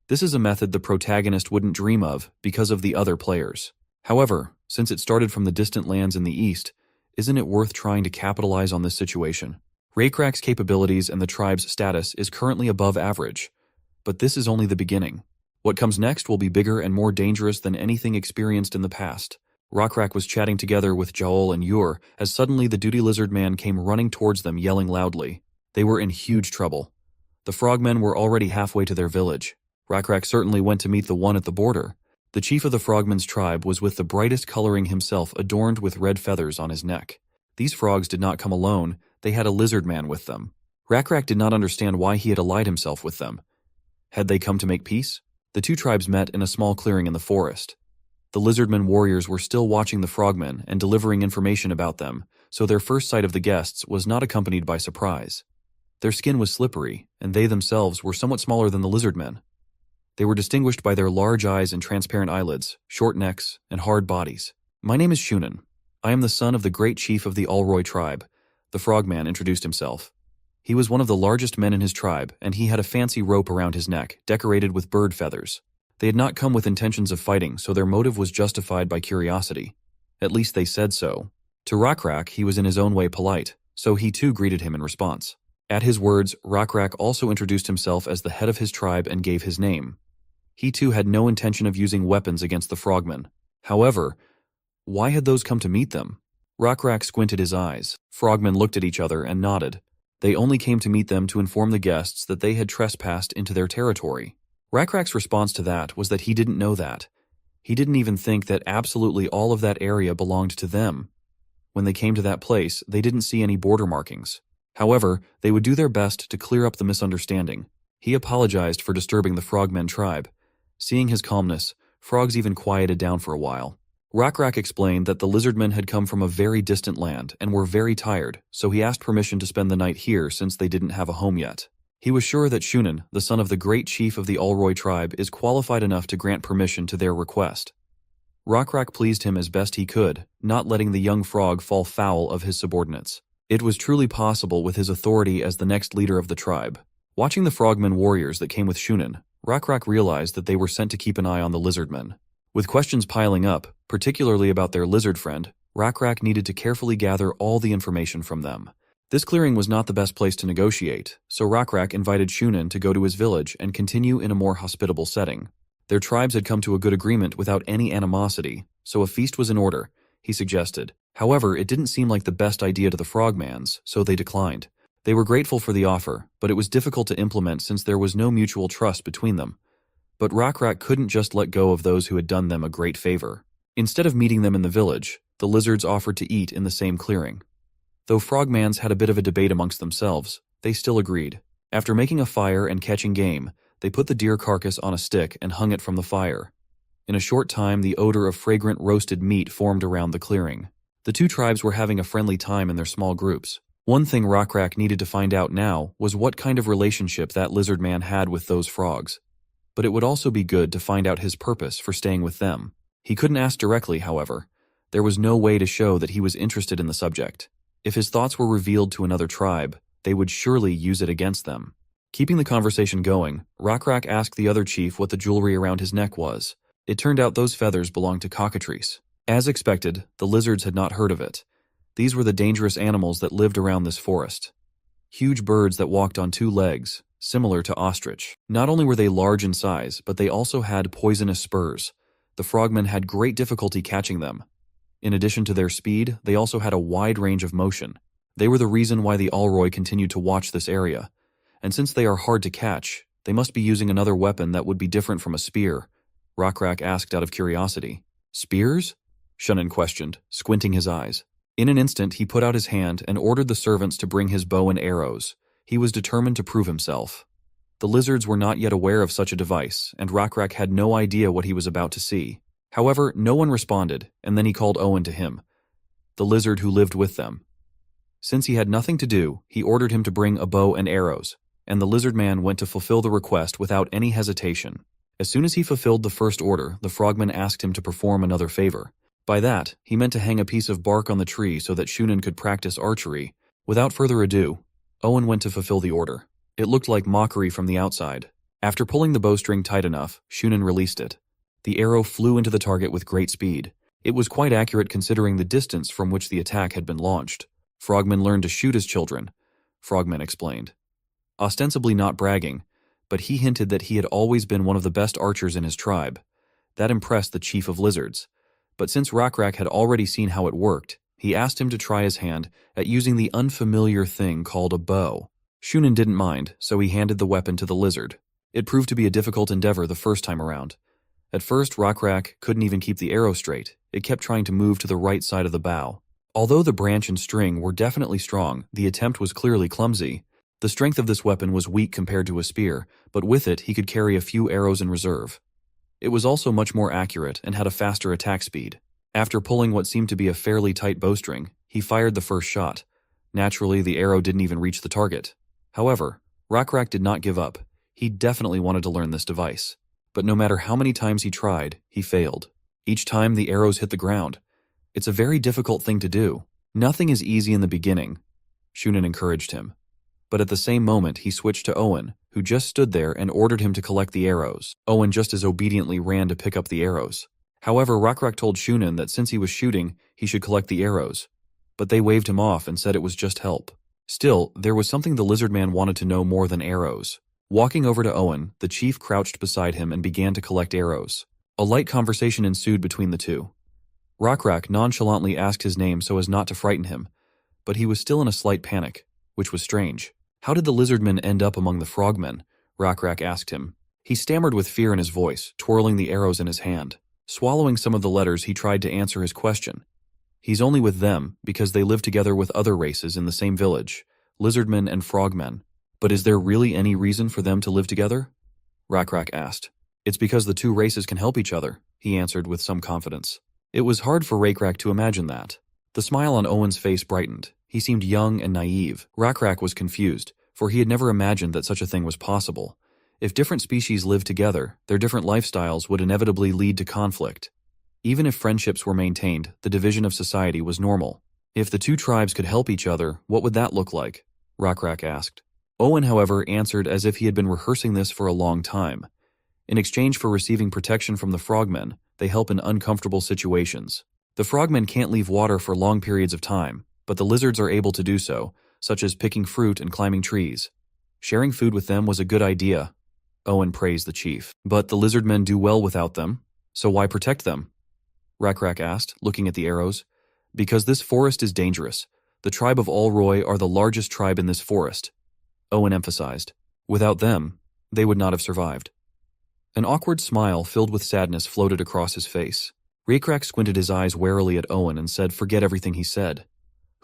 This is a method the protagonist wouldn't dream of because of the other players. However, since it started from the distant lands in the east, isn't it worth trying to capitalize on this situation? Rakrak's capabilities and the tribe's status is currently above average, but this is only the beginning. What comes next will be bigger and more dangerous than anything experienced in the past. Rakrak was chatting together with Jowl and Ur as suddenly the duty lizard man came running towards them yelling loudly. They were in huge trouble. The frogmen were already halfway to their village. Rakrak certainly went to meet the one at the border. The chief of the frogmen's tribe was with the brightest coloring himself adorned with red feathers on his neck. These frogs did not come alone, they had a lizard man with them. Rakrak did not understand why he had allied himself with them. Had they come to make peace? The two tribes met in a small clearing in the forest. The lizardmen warriors were still watching the frogmen and delivering information about them, so their first sight of the guests was not accompanied by surprise. Their skin was slippery, and they themselves were somewhat smaller than the lizardmen. They were distinguished by their large eyes and transparent eyelids, short necks, and hard bodies. "My name is Shunan. I am the son of the great chief of the Alroy tribe," the frogman introduced himself. He was one of the largest men in his tribe, and he had a fancy rope around his neck, decorated with bird feathers. They had not come with intentions of fighting, so their motive was justified by curiosity. At least they said so. To Rakrak, he was in his own way polite, so he too greeted him in response. At his words, Rakrak also introduced himself as the head of his tribe and gave his name. He too had no intention of using weapons against the frogmen. However, why had those come to meet them? Rakrak squinted his eyes. Frogmen looked at each other and nodded. They only came to meet them to inform the guests that they had trespassed into their territory. Rakrak's response to that was that he didn't know that. He didn't even think that absolutely all of that area belonged to them. When they came to that place, they didn't see any border markings. However, they would do their best to clear up the misunderstanding. He apologized for disturbing the frogmen tribe. Seeing his calmness, frogs even quieted down for a while. Rakrak explained that the lizardmen had come from a very distant land and were very tired, so he asked permission to spend the night here since they didn't have a home yet. He was sure that Shunan, the son of the great chief of the Alroy tribe, is qualified enough to grant permission to their request. Rakrak pleased him as best he could, not letting the young frog fall foul of his subordinates. It was truly possible with his authority as the next leader of the tribe. Watching the frogmen warriors that came with Shunan, Rakrak realized that they were sent to keep an eye on the lizardmen. With questions piling up, particularly about their lizard friend, Rakrak needed to carefully gather all the information from them. This clearing was not the best place to negotiate, so Rakrak invited Shunan to go to his village and continue in a more hospitable setting. Their tribes had come to a good agreement without any animosity, so a feast was in order, he suggested. However, it didn't seem like the best idea to the frogmans, so they declined. They were grateful for the offer, but it was difficult to implement since there was no mutual trust between them. But Rakrak couldn't just let go of those who had done them a great favor. Instead of meeting them in the village, the lizards offered to eat in the same clearing. Though frogmans had a bit of a debate amongst themselves, they still agreed. After making a fire and catching game, they put the deer carcass on a stick and hung it from the fire. In a short time, the odor of fragrant roasted meat formed around the clearing. The two tribes were having a friendly time in their small groups. One thing Rockrak needed to find out now was what kind of relationship that lizard man had with those frogs. But it would also be good to find out his purpose for staying with them. He couldn't ask directly, however. There was no way to show that he was interested in the subject. If his thoughts were revealed to another tribe, they would surely use it against them. Keeping the conversation going, Rockrak asked the other chief what the jewelry around his neck was. It turned out those feathers belonged to cockatrice. As expected, the lizards had not heard of it. These were the dangerous animals that lived around this forest. Huge birds that walked on two legs, similar to ostrich. Not only were they large in size, but they also had poisonous spurs. The frogmen had great difficulty catching them. In addition to their speed, they also had a wide range of motion. They were the reason why the Alroy continued to watch this area. And since they are hard to catch, they must be using another weapon that would be different from a spear. Rockrak asked out of curiosity. Spears? Shunin questioned, squinting his eyes. In an instant, he put out his hand and ordered the servants to bring his bow and arrows. He was determined to prove himself. The lizards were not yet aware of such a device, and Rockrak had no idea what he was about to see. However, no one responded, and then he called Owen to him, the lizard who lived with them. Since he had nothing to do, he ordered him to bring a bow and arrows, and the lizard man went to fulfill the request without any hesitation. As soon as he fulfilled the first order, the frogman asked him to perform another favor. By that, he meant to hang a piece of bark on the tree so that Shunin could practice archery. Without further ado, Owen went to fulfill the order. It looked like mockery from the outside. After pulling the bowstring tight enough, Shunin released it. The arrow flew into the target with great speed. It was quite accurate considering the distance from which the attack had been launched. Frogmen learned to shoot as children, Frogman explained. Ostensibly not bragging, but he hinted that he had always been one of the best archers in his tribe. That impressed the chief of lizards. But since Rockrak had already seen how it worked, he asked him to try his hand at using the unfamiliar thing called a bow. Shunin didn't mind, so he handed the weapon to the lizard. It proved to be a difficult endeavor the first time around. At first, Rockrak couldn't even keep the arrow straight. It kept trying to move to the right side of the bow. Although the branch and string were definitely strong, the attempt was clearly clumsy. The strength of this weapon was weak compared to a spear, but with it he could carry a few arrows in reserve. It was also much more accurate and had a faster attack speed. After pulling what seemed to be a fairly tight bowstring, he fired the first shot. Naturally, the arrow didn't even reach the target. However, Rockrak did not give up. He definitely wanted to learn this device. But no matter how many times he tried, he failed. Each time the arrows hit the ground. It's a very difficult thing to do. Nothing is easy in the beginning, Shunin encouraged him. But at the same moment, he switched to Owen, who just stood there and ordered him to collect the arrows. Owen just as obediently ran to pick up the arrows. However, Rockrak told Shunin that since he was shooting, he should collect the arrows. But they waved him off and said it was just help. Still, there was something the lizard man wanted to know more than arrows. Walking over to Owen, the chief crouched beside him and began to collect arrows. A light conversation ensued between the two. Rockrak nonchalantly asked his name so as not to frighten him, but he was still in a slight panic, which was strange. How did the lizardmen end up among the frogmen? Rockrak asked him. He stammered with fear in his voice, twirling the arrows in his hand. Swallowing some of the letters, he tried to answer his question. He's only with them because they live together with other races in the same village, lizardmen and frogmen. But is there really any reason for them to live together? Rockrak asked. It's because the two races can help each other, he answered with some confidence. It was hard for Rockrak to imagine that. The smile on Owen's face brightened. He seemed young and naive. Rockrak was confused, for he had never imagined that such a thing was possible. If different species lived together, their different lifestyles would inevitably lead to conflict. Even if friendships were maintained, the division of society was normal. If the two tribes could help each other, what would that look like? Rockrak asked. Owen, however, answered as if he had been rehearsing this for a long time. In exchange for receiving protection from the frogmen, they help in uncomfortable situations. The frogmen can't leave water for long periods of time, but the lizards are able to do so, such as picking fruit and climbing trees. Sharing food with them was a good idea, Owen praised the chief. But the lizardmen do well without them, so why protect them? Rockrak asked, looking at the arrows. Because this forest is dangerous. The tribe of Alroy are the largest tribe in this forest, Owen emphasized. Without them, they would not have survived. An awkward smile filled with sadness floated across his face. Rockrak squinted his eyes warily at Owen and said, "Forget everything he said.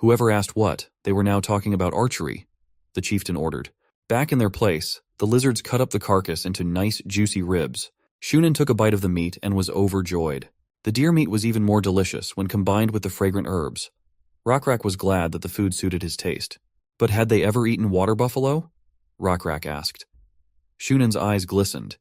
Whoever asked what, they were now talking about archery, the chieftain ordered. Back in their place, the lizards cut up the carcass into nice, juicy ribs. Shunin took a bite of the meat and was overjoyed. The deer meat was even more delicious when combined with the fragrant herbs. Rockrak was glad that the food suited his taste. But had they ever eaten water buffalo? Rockrak asked. Shunin's eyes glistened.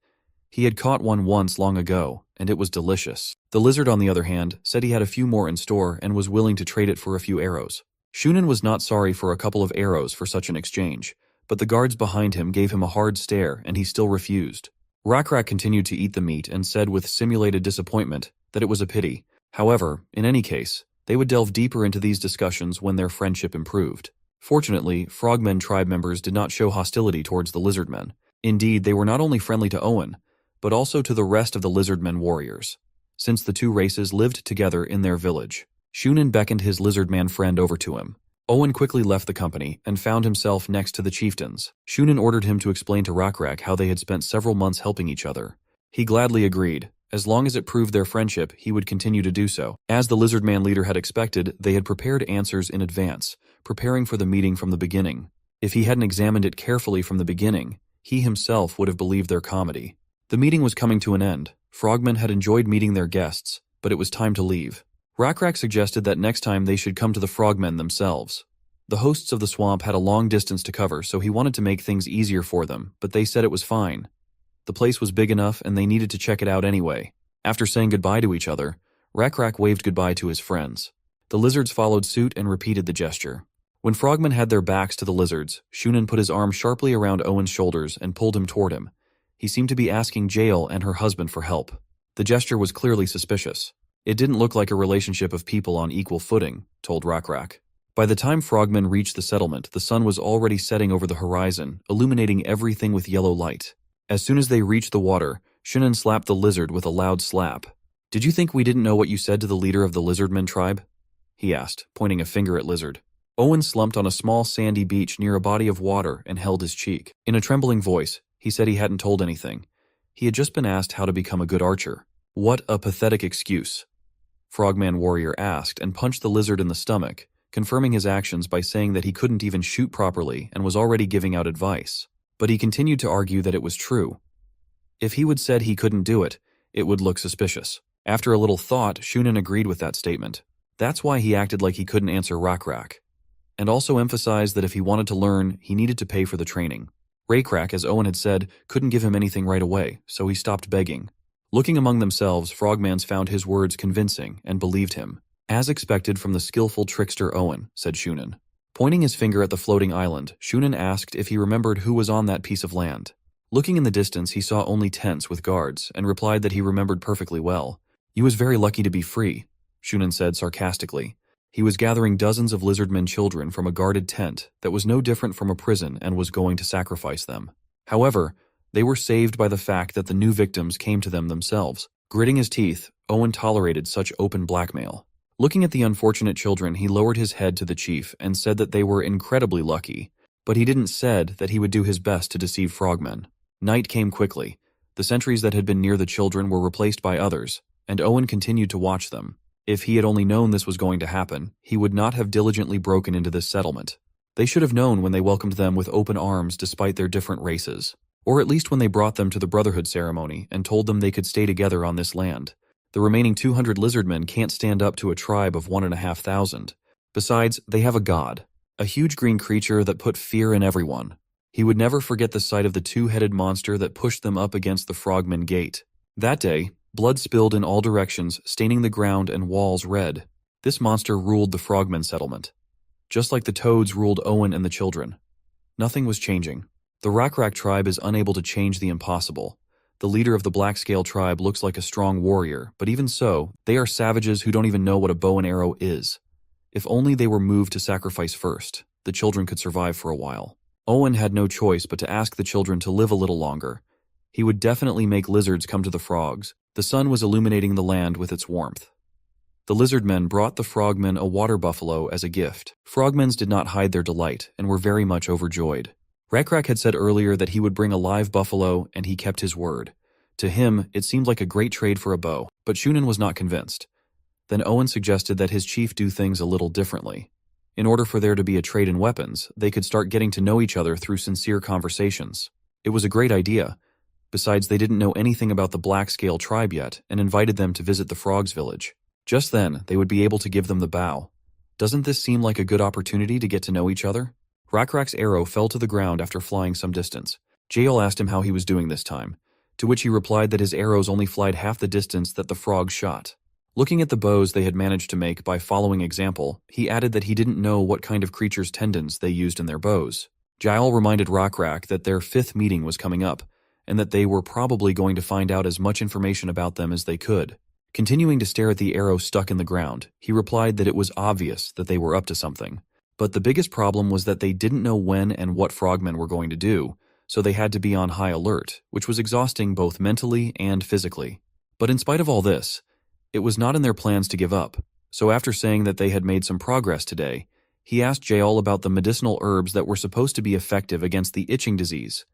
He had caught one once long ago, and it was delicious. The lizard, on the other hand, said he had a few more in store and was willing to trade it for a few arrows. Shunin was not sorry for a couple of arrows for such an exchange, but the guards behind him gave him a hard stare and he still refused. Rockrak continued to eat the meat and said with simulated disappointment that it was a pity. However, in any case, they would delve deeper into these discussions when their friendship improved. Fortunately, Frogmen tribe members did not show hostility towards the Lizardmen. Indeed, they were not only friendly to Owen, but also to the rest of the Lizardmen warriors. Since the two races lived together in their village, Shunin beckoned his Lizardman friend over to him. Owen quickly left the company and found himself next to the chieftains. Shunin ordered him to explain to Rockrak how they had spent several months helping each other. He gladly agreed. As long as it proved their friendship, he would continue to do so. As the Lizardman leader had expected, they had prepared answers in advance, preparing for the meeting from the beginning. If he hadn't examined it carefully from the beginning, he himself would have believed their comedy. The meeting was coming to an end. Frogmen had enjoyed meeting their guests, but it was time to leave. Rockrak suggested that next time they should come to the Frogmen themselves. The hosts of the swamp had a long distance to cover, so he wanted to make things easier for them, but they said it was fine. The place was big enough and they needed to check it out anyway. After saying goodbye to each other, Rockrak waved goodbye to his friends. The lizards followed suit and repeated the gesture. When Frogmen had their backs to the lizards, Shunin put his arm sharply around Owen's shoulders and pulled him toward him. He seemed to be asking Jael and her husband for help. The gesture was clearly suspicious. It didn't look like a relationship of people on equal footing, told Rockrak. By the time Frogmen reached the settlement, the sun was already setting over the horizon, illuminating everything with yellow light. As soon as they reached the water, Shunin slapped the lizard with a loud slap. "Did you think we didn't know what you said to the leader of the Lizardmen tribe?" he asked, pointing a finger at Lizard. Owen slumped on a small sandy beach near a body of water and held his cheek. In a trembling voice, he said he hadn't told anything. He had just been asked how to become a good archer. "What a pathetic excuse," Frogman Warrior asked and punched the lizard in the stomach, confirming his actions by saying that he couldn't even shoot properly and was already giving out advice. But he continued to argue that it was true. If he would said he couldn't do it, it would look suspicious. After a little thought, Shunin agreed with that statement. That's why he acted like he couldn't answer Rockrak, and also emphasized that if he wanted to learn, he needed to pay for the training. Rockrak, as Owen had said, couldn't give him anything right away, so he stopped begging. Looking among themselves, Frogmans found his words convincing and believed him. "As expected from the skillful trickster Owen," said Shunin. Pointing his finger at the floating island, Shunin asked if he remembered who was on that piece of land. Looking in the distance, he saw only tents with guards, and replied that he remembered perfectly well. "You was very lucky to be free," Shunin said sarcastically. He was gathering dozens of Lizardmen children from a guarded tent that was no different from a prison and was going to sacrifice them. However, they were saved by the fact that the new victims came to them themselves. Gritting his teeth, Owen tolerated such open blackmail. Looking at the unfortunate children, he lowered his head to the chief and said that they were incredibly lucky, but he didn't said that he would do his best to deceive Frogmen. Night came quickly. The sentries that had been near the children were replaced by others, and Owen continued to watch them. If he had only known this was going to happen, he would not have diligently broken into this settlement. They should have known when they welcomed them with open arms despite their different races, or at least when they brought them to the Brotherhood ceremony and told them they could stay together on this land. The remaining 200 Lizardmen can't stand up to a tribe of 1,500. Besides, they have a god, a huge green creature that put fear in everyone. He would never forget the sight of the two-headed monster that pushed them up against the Frogman Gate. That day, blood spilled in all directions, staining the ground and walls red. This monster ruled the Frogman settlement, just like the Toads ruled Owen and the children. Nothing was changing. The Rockrak tribe is unable to change the impossible. The leader of the Blackscale tribe looks like a strong warrior, but even so, they are savages who don't even know what a bow and arrow is. If only they were moved to sacrifice first, the children could survive for a while. Owen had no choice but to ask the children to live a little longer. He would definitely make lizards come to the frogs. The sun was illuminating the land with its warmth. The Lizardmen brought the Frogmen a water buffalo as a gift. Frogmens did not hide their delight and were very much overjoyed. Rockrak had said earlier that he would bring a live buffalo, and he kept his word. To him, it seemed like a great trade for a bow, but Shunin was not convinced. Then Owen suggested that his chief do things a little differently. In order for there to be a trade in weapons, they could start getting to know each other through sincere conversations. It was a great idea. Besides, they didn't know anything about the Black-Scale tribe yet and invited them to visit the Frogs village. Just then, they would be able to give them the bow. Doesn't this seem like a good opportunity to get to know each other? Rakrak's arrow fell to the ground after flying some distance. Jael asked him how he was doing this time, to which he replied that his arrows only flied half the distance that the frogs shot. Looking at the bows they had managed to make by following example, he added that he didn't know what kind of creature's tendons they used in their bows. Jael reminded Rakrak that their 5th meeting was coming up, and that they were probably going to find out as much information about them as they could. Continuing to stare at the arrow stuck in the ground, he replied that it was obvious that they were up to something. But the biggest problem was that they didn't know when and what frogmen were going to do, so they had to be on high alert, which was exhausting both mentally and physically. But in spite of all this, it was not in their plans to give up, so after saying that they had made some progress today, he asked Jael about the medicinal herbs that were supposed to be effective against the itching disease,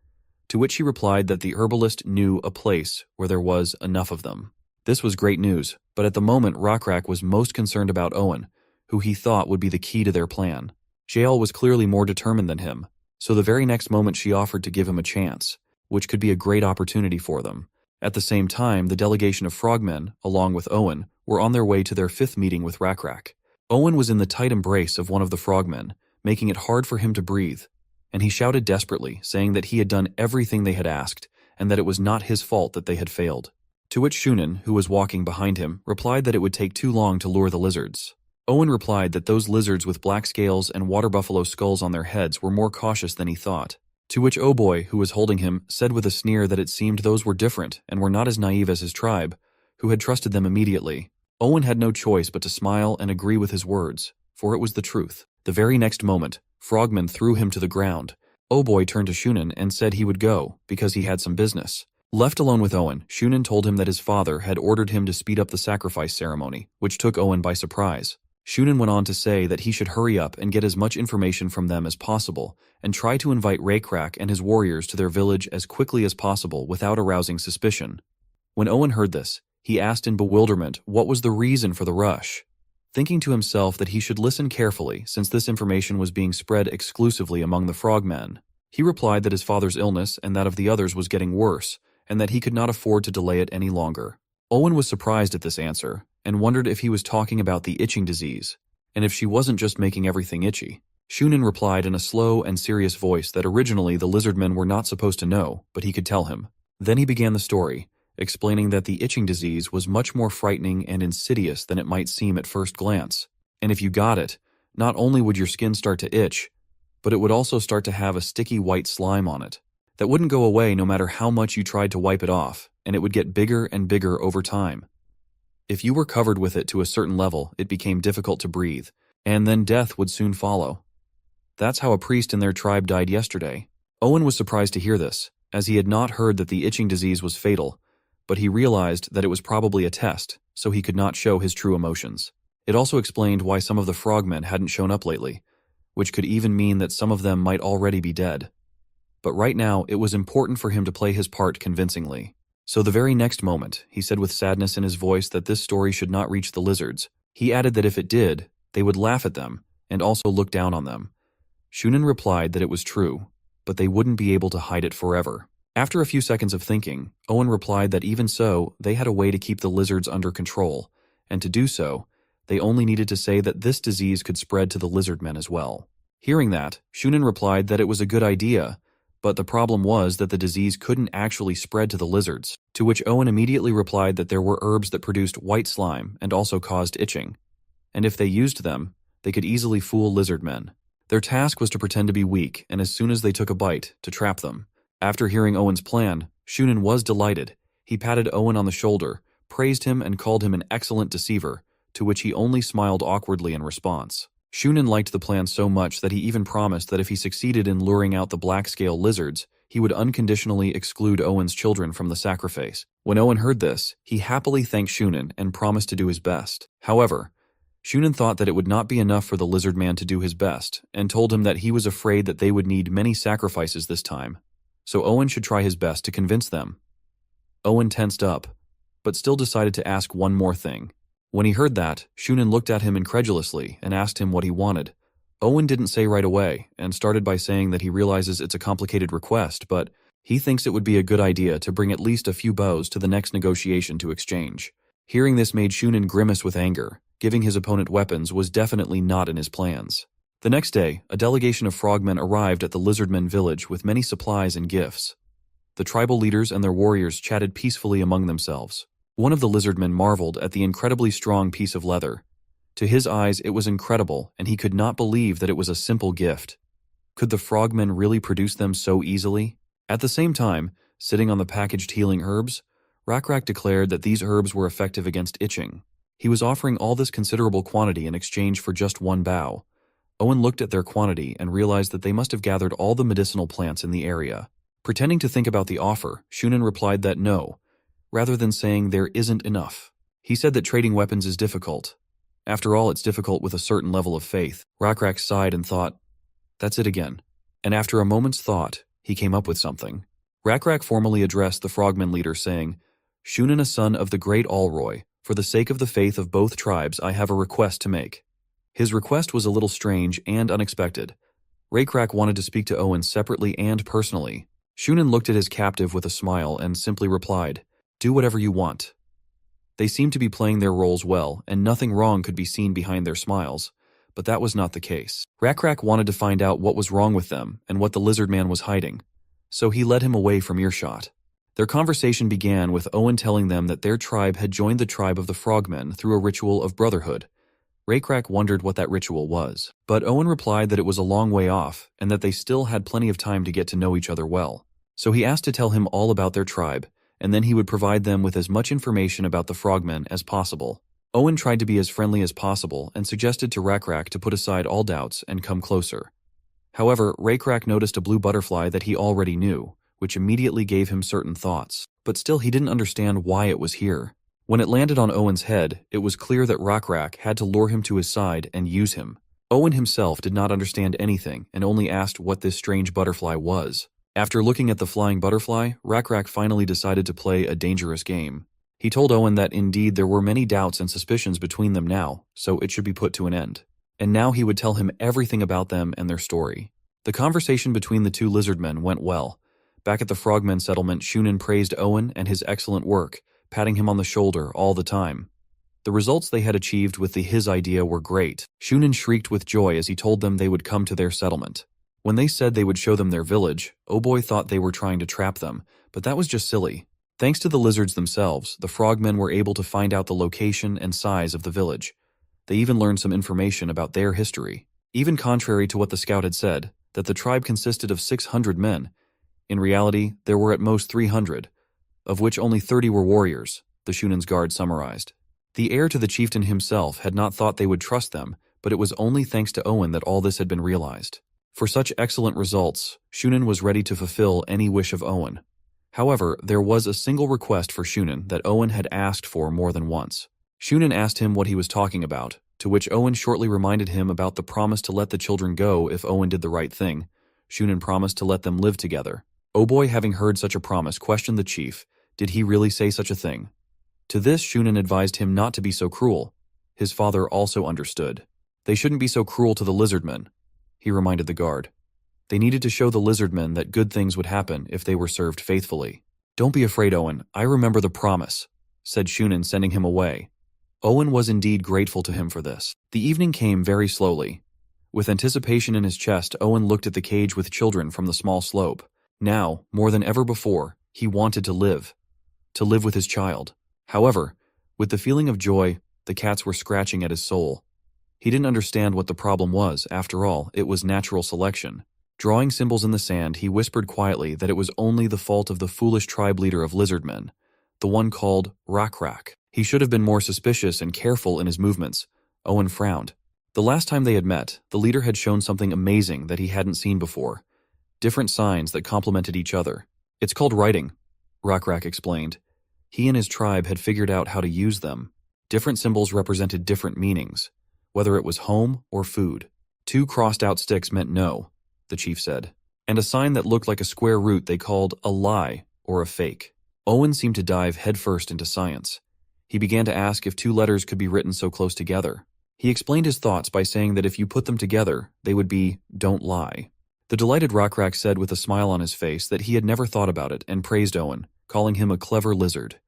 to which he replied that the herbalist knew a place where there was enough of them. This was great news, but at the moment Rakrak was most concerned about Owen, who he thought would be the key to their plan. Jael was clearly more determined than him, so the very next moment she offered to give him a chance, which could be a great opportunity for them. At the same time, the delegation of frogmen, along with Owen, were on their way to their 5th meeting with Rakrak. Owen was in the tight embrace of one of the frogmen, making it hard for him to breathe, and he shouted desperately, saying that he had done everything they had asked, and that it was not his fault that they had failed. To which Shunin, who was walking behind him, replied that it would take too long to lure the lizards. Owen replied that those lizards with black scales and water buffalo skulls on their heads were more cautious than he thought. To which Boy, who was holding him, said with a sneer that it seemed those were different and were not as naive as his tribe, who had trusted them immediately. Owen had no choice but to smile and agree with his words, for it was the truth. The very next moment, frogmen threw him to the ground. Boy turned to Shunin and said he would go, because he had some business. Left alone with Owen, Shunin told him that his father had ordered him to speed up the sacrifice ceremony, which took Owen by surprise. Shunin went on to say that he should hurry up and get as much information from them as possible, and try to invite Rakrak and his warriors to their village as quickly as possible without arousing suspicion. When Owen heard this, he asked in bewilderment what was the reason for the rush, thinking to himself that he should listen carefully since this information was being spread exclusively among the frogmen. He replied that his father's illness and that of the others was getting worse, and that he could not afford to delay it any longer. Owen was surprised at this answer, and wondered if he was talking about the itching disease, and if she wasn't just making everything itchy. Shunin replied in a slow and serious voice that originally the Lizardmen were not supposed to know, but he could tell him. Then he began the story, explaining that the itching disease was much more frightening and insidious than it might seem at first glance, and if you got it, not only would your skin start to itch, but it would also start to have a sticky white slime on it that wouldn't go away no matter how much you tried to wipe it off, and it would get bigger and bigger over time. If you were covered with it to a certain level, it became difficult to breathe, and then death would soon follow. That's how a priest in their tribe died yesterday. Owen was surprised to hear this, as he had not heard that the itching disease was fatal, but he realized that it was probably a test, so he could not show his true emotions. It also explained why some of the frogmen hadn't shown up lately, which could even mean that some of them might already be dead. But right now, it was important for him to play his part convincingly. So the very next moment, he said with sadness in his voice that this story should not reach the lizards. He added that if it did, they would laugh at them, and also look down on them. Shunin replied that it was true, but they wouldn't be able to hide it forever. After a few seconds of thinking, Owen replied that even so, they had a way to keep the lizards under control, and to do so, they only needed to say that this disease could spread to the Lizardmen as well. Hearing that, Shunin replied that it was a good idea, but the problem was that the disease couldn't actually spread to the lizards, to which Owen immediately replied that there were herbs that produced white slime and also caused itching, and if they used them, they could easily fool Lizardmen. Their task was to pretend to be weak, and as soon as they took a bite, to trap them. After hearing Owen's plan, Shunin was delighted. He patted Owen on the shoulder, praised him and called him an excellent deceiver, to which he only smiled awkwardly in response. Shunin liked the plan so much that he even promised that if he succeeded in luring out the black-scale lizards, he would unconditionally exclude Owen's children from the sacrifice. When Owen heard this, he happily thanked Shunin and promised to do his best. However, Shunin thought that it would not be enough for the lizard man to do his best, and told him that he was afraid that they would need many sacrifices this time, so Owen should try his best to convince them. Owen tensed up, but still decided to ask one more thing. When he heard that, Shunin looked at him incredulously and asked him what he wanted. Owen didn't say right away, and started by saying that he realizes it's a complicated request, but he thinks it would be a good idea to bring at least a few bows to the next negotiation to exchange. Hearing this made Shunin grimace with anger. Giving his opponent weapons was definitely not in his plans. The next day, a delegation of frogmen arrived at the Lizardmen village with many supplies and gifts. The tribal leaders and their warriors chatted peacefully among themselves. One of the Lizardmen marveled at the incredibly strong piece of leather. To his eyes, it was incredible, and he could not believe that it was a simple gift. Could the frogmen really produce them so easily? At the same time, sitting on the packaged healing herbs, Rakrak declared that these herbs were effective against itching. He was offering all this considerable quantity in exchange for just one bow. Owen looked at their quantity and realized that they must have gathered all the medicinal plants in the area. Pretending to think about the offer, Shunin replied that no, rather than saying there isn't enough. He said that trading weapons is difficult. After all, it's difficult with a certain level of faith. Rakrak sighed and thought, that's it again. And after a moment's thought, he came up with something. Rakrak formally addressed the frogman leader saying, Shunin, a son of the great Alroy, for the sake of the faith of both tribes, I have a request to make. His request was a little strange and unexpected. Rakrak wanted to speak to Owen separately and personally. Shunin looked at his captive with a smile and simply replied, do whatever you want. They seemed to be playing their roles well, and nothing wrong could be seen behind their smiles, but that was not the case. Rakrak wanted to find out what was wrong with them and what the lizard man was hiding, so he led him away from earshot. Their conversation began with Owen telling them that their tribe had joined the tribe of the frogmen through a ritual of brotherhood. Rakrak wondered what that ritual was, but Owen replied that it was a long way off and that they still had plenty of time to get to know each other well. So he asked to tell him all about their tribe, and then he would provide them with as much information about the frogmen as possible. Owen tried to be as friendly as possible and suggested to Rakrak to put aside all doubts and come closer. However, Rakrak noticed a blue butterfly that he already knew, which immediately gave him certain thoughts, but still he didn't understand why it was here. When it landed on Owen's head, it was clear that Rakrak had to lure him to his side and use him. Owen himself did not understand anything and only asked what this strange butterfly was. After looking at the flying butterfly, Rakrak finally decided to play a dangerous game. He told Owen that indeed there were many doubts and suspicions between them now, so it should be put to an end. And now he would tell him everything about them and their story. The conversation between the two lizardmen went well. Back at the Frogmen settlement, Shunin praised Owen and his excellent work, patting him on the shoulder all the time. The results they had achieved with his idea were great. Shunin shrieked with joy as he told them they would come to their settlement. When they said they would show them their village, Oboy thought they were trying to trap them, but that was just silly. Thanks to the lizards themselves, the frogmen were able to find out the location and size of the village. They even learned some information about their history. Even contrary to what the scout had said, that the tribe consisted of 600 men. In reality, there were at most 300, of which only 30 were warriors, the Shunin's guard summarized. The heir to the chieftain himself had not thought they would trust them, but it was only thanks to Owen that all this had been realized. For such excellent results, Shunin was ready to fulfill any wish of Owen. However, there was a single request for Shunin that Owen had asked for more than once. Shunin asked him what he was talking about, to which Owen shortly reminded him about the promise to let the children go if Owen did the right thing. Shunin promised to let them live together. Oboy, having heard such a promise, questioned the chief. Did he really say such a thing? To this, Shunin advised him not to be so cruel. His father also understood. They shouldn't be so cruel to the lizardmen, he reminded the guard. They needed to show the lizardmen that good things would happen if they were served faithfully. Don't be afraid, Owen. I remember the promise, said Shunin, sending him away. Owen was indeed grateful to him for this. The evening came very slowly. With anticipation in his chest, Owen looked at the cage with children from the small slope. Now, more than ever before, he wanted to live with his child. However, with the feeling of joy, the cats were scratching at his soul. He didn't understand what the problem was. After all, it was natural selection. Drawing symbols in the sand, he whispered quietly that it was only the fault of the foolish tribe leader of Lizardmen, the one called Rakrak. He should have been more suspicious and careful in his movements. Owen frowned. The last time they had met, the leader had shown something amazing that he hadn't seen before. Different signs that complemented each other. It's called writing, Rakrak explained. He and his tribe had figured out how to use them. Different symbols represented different meanings, whether it was home or food. 2 crossed-out sticks meant no, the chief said, and a sign that looked like a square root they called a lie or a fake. Owen seemed to dive headfirst into science. He began to ask if 2 letters could be written so close together. He explained his thoughts by saying that if you put them together, they would be, "don't lie." The delighted Rockrak said with a smile on his face that he had never thought about it and praised Owen, calling him a clever lizard.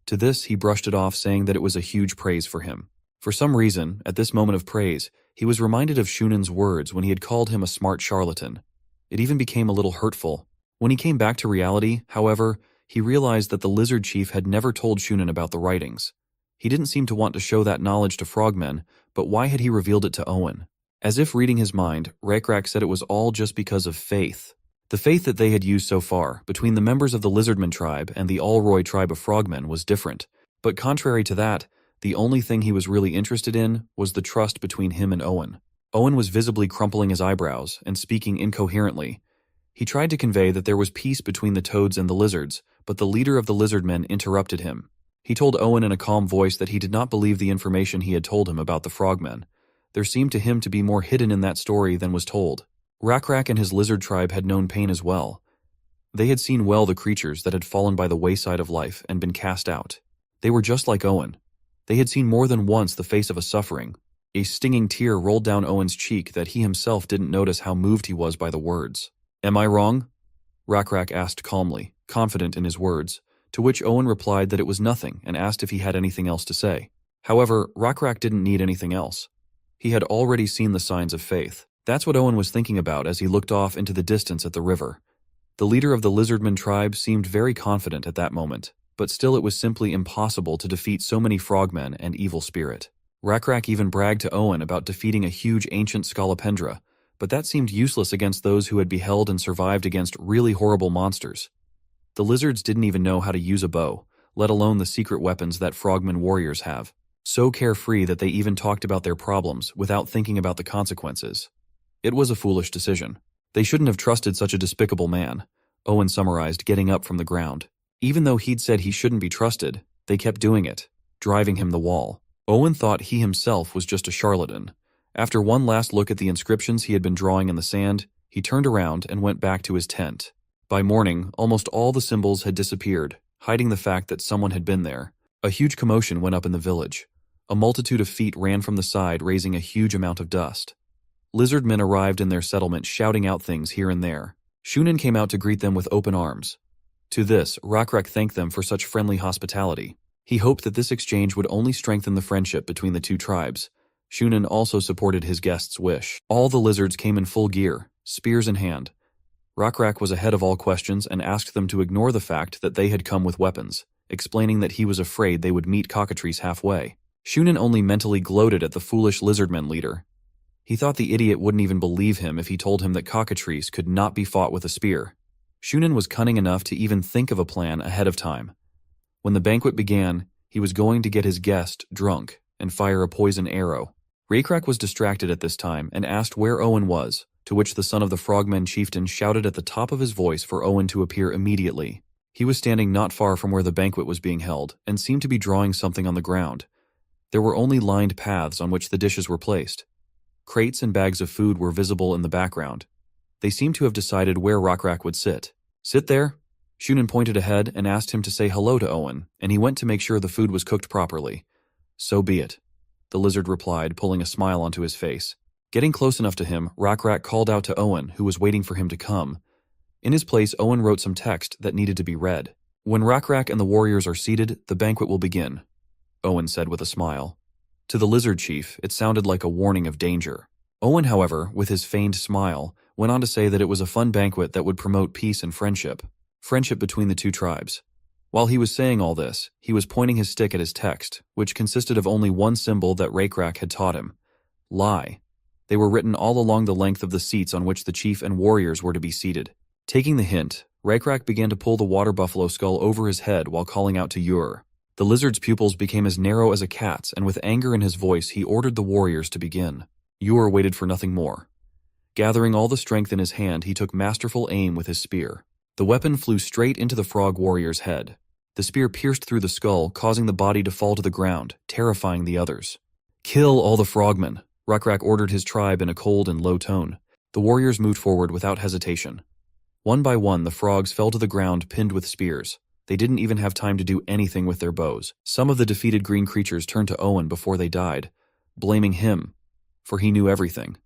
To this, he brushed it off, saying that it was a huge praise for him. For some reason, at this moment of praise, he was reminded of Shunen's words when he had called him a smart charlatan. It even became a little hurtful. When he came back to reality, however, he realized that the lizard chief had never told Shunen about the writings. He didn't seem to want to show that knowledge to frogmen, but why had he revealed it to Owen? As if reading his mind, Rockrak said it was all just because of faith. The faith that they had used so far, between the members of the Lizardmen tribe and the Allroy tribe of frogmen, was different. But contrary to that, the only thing he was really interested in was the trust between him and Owen. Owen was visibly crumpling his eyebrows and speaking incoherently. He tried to convey that there was peace between the toads and the lizards, but the leader of the Lizardmen interrupted him. He told Owen in a calm voice that he did not believe the information he had told him about the frogmen. There seemed to him to be more hidden in that story than was told. Rockrak and his lizard tribe had known pain as well. They had seen well the creatures that had fallen by the wayside of life and been cast out. They were just like Owen. They had seen more than once the face of a suffering. A stinging tear rolled down Owen's cheek that he himself didn't notice how moved he was by the words. "Am I wrong?" Rockrak asked calmly, confident in his words, to which Owen replied that it was nothing and asked if he had anything else to say. However, Rockrak didn't need anything else. He had already seen the signs of faith. That's what Owen was thinking about as he looked off into the distance at the river. The leader of the Lizardmen tribe seemed very confident at that moment, but still it was simply impossible to defeat so many frogmen and evil spirit. Rockrak even bragged to Owen about defeating a huge ancient scolopendra, but that seemed useless against those who had beheld and survived against really horrible monsters. The lizards didn't even know how to use a bow, let alone the secret weapons that frogmen warriors have. So carefree that they even talked about their problems without thinking about the consequences. It was a foolish decision. They shouldn't have trusted such a despicable man, Owen summarized, getting up from the ground. Even though he'd said he shouldn't be trusted, they kept doing it, driving him the wall. Owen thought he himself was just a charlatan. After one last look at the inscriptions he had been drawing in the sand, he turned around and went back to his tent. By morning, almost all the symbols had disappeared, hiding the fact that someone had been there. A huge commotion went up in the village. A multitude of feet ran from the side, raising a huge amount of dust. Lizardmen arrived in their settlement, shouting out things here and there. Shunen came out to greet them with open arms. To this, Rockrak thanked them for such friendly hospitality. He hoped that this exchange would only strengthen the friendship between the two tribes. Shunen also supported his guest's wish. All the lizards came in full gear, spears in hand. Rockrak was ahead of all questions and asked them to ignore the fact that they had come with weapons, explaining that he was afraid they would meet cockatrice halfway. Shunen only mentally gloated at the foolish Lizardmen leader. He thought the idiot wouldn't even believe him if he told him that cockatrice could not be fought with a spear. Shunen was cunning enough to even think of a plan ahead of time. When the banquet began, he was going to get his guest drunk and fire a poison arrow. Rockrak was distracted at this time and asked where Owen was, to which the son of the frogmen chieftain shouted at the top of his voice for Owen to appear immediately. He was standing not far from where the banquet was being held and seemed to be drawing something on the ground. There were only lined paths on which the dishes were placed. Crates and bags of food were visible in the background. They seemed to have decided where Rockrak would sit. "Sit there?" Shunen pointed ahead and asked him to say hello to Owen, and he went to make sure the food was cooked properly. "So be it," the lizard replied, pulling a smile onto his face. Getting close enough to him, Rockrak called out to Owen, who was waiting for him to come. In his place, Owen wrote some text that needed to be read. "When Rockrak and the warriors are seated, the banquet will begin," Owen said with a smile. To the lizard chief, it sounded like a warning of danger. Owen, however, with his feigned smile, went on to say that it was a fun banquet that would promote peace and friendship between the two tribes. While he was saying all this, he was pointing his stick at his text, which consisted of only one symbol that Rockrak had taught him: lie. They were written all along the length of the seats on which the chief and warriors were to be seated. Taking the hint, Rockrak began to pull the water buffalo skull over his head while calling out to Ur. The lizard's pupils became as narrow as a cat's, and with anger in his voice he ordered the warriors to begin. Ur waited for nothing more. Gathering all the strength in his hand, he took masterful aim with his spear. The weapon flew straight into the frog warrior's head. The spear pierced through the skull, causing the body to fall to the ground, terrifying the others. "Kill all the frogmen," Rockrak ordered his tribe in a cold and low tone. The warriors moved forward without hesitation. One by one, the frogs fell to the ground, pinned with spears. They didn't even have time to do anything with their bows. Some of the defeated green creatures turned to Owen before they died. blaming him, for he knew everything,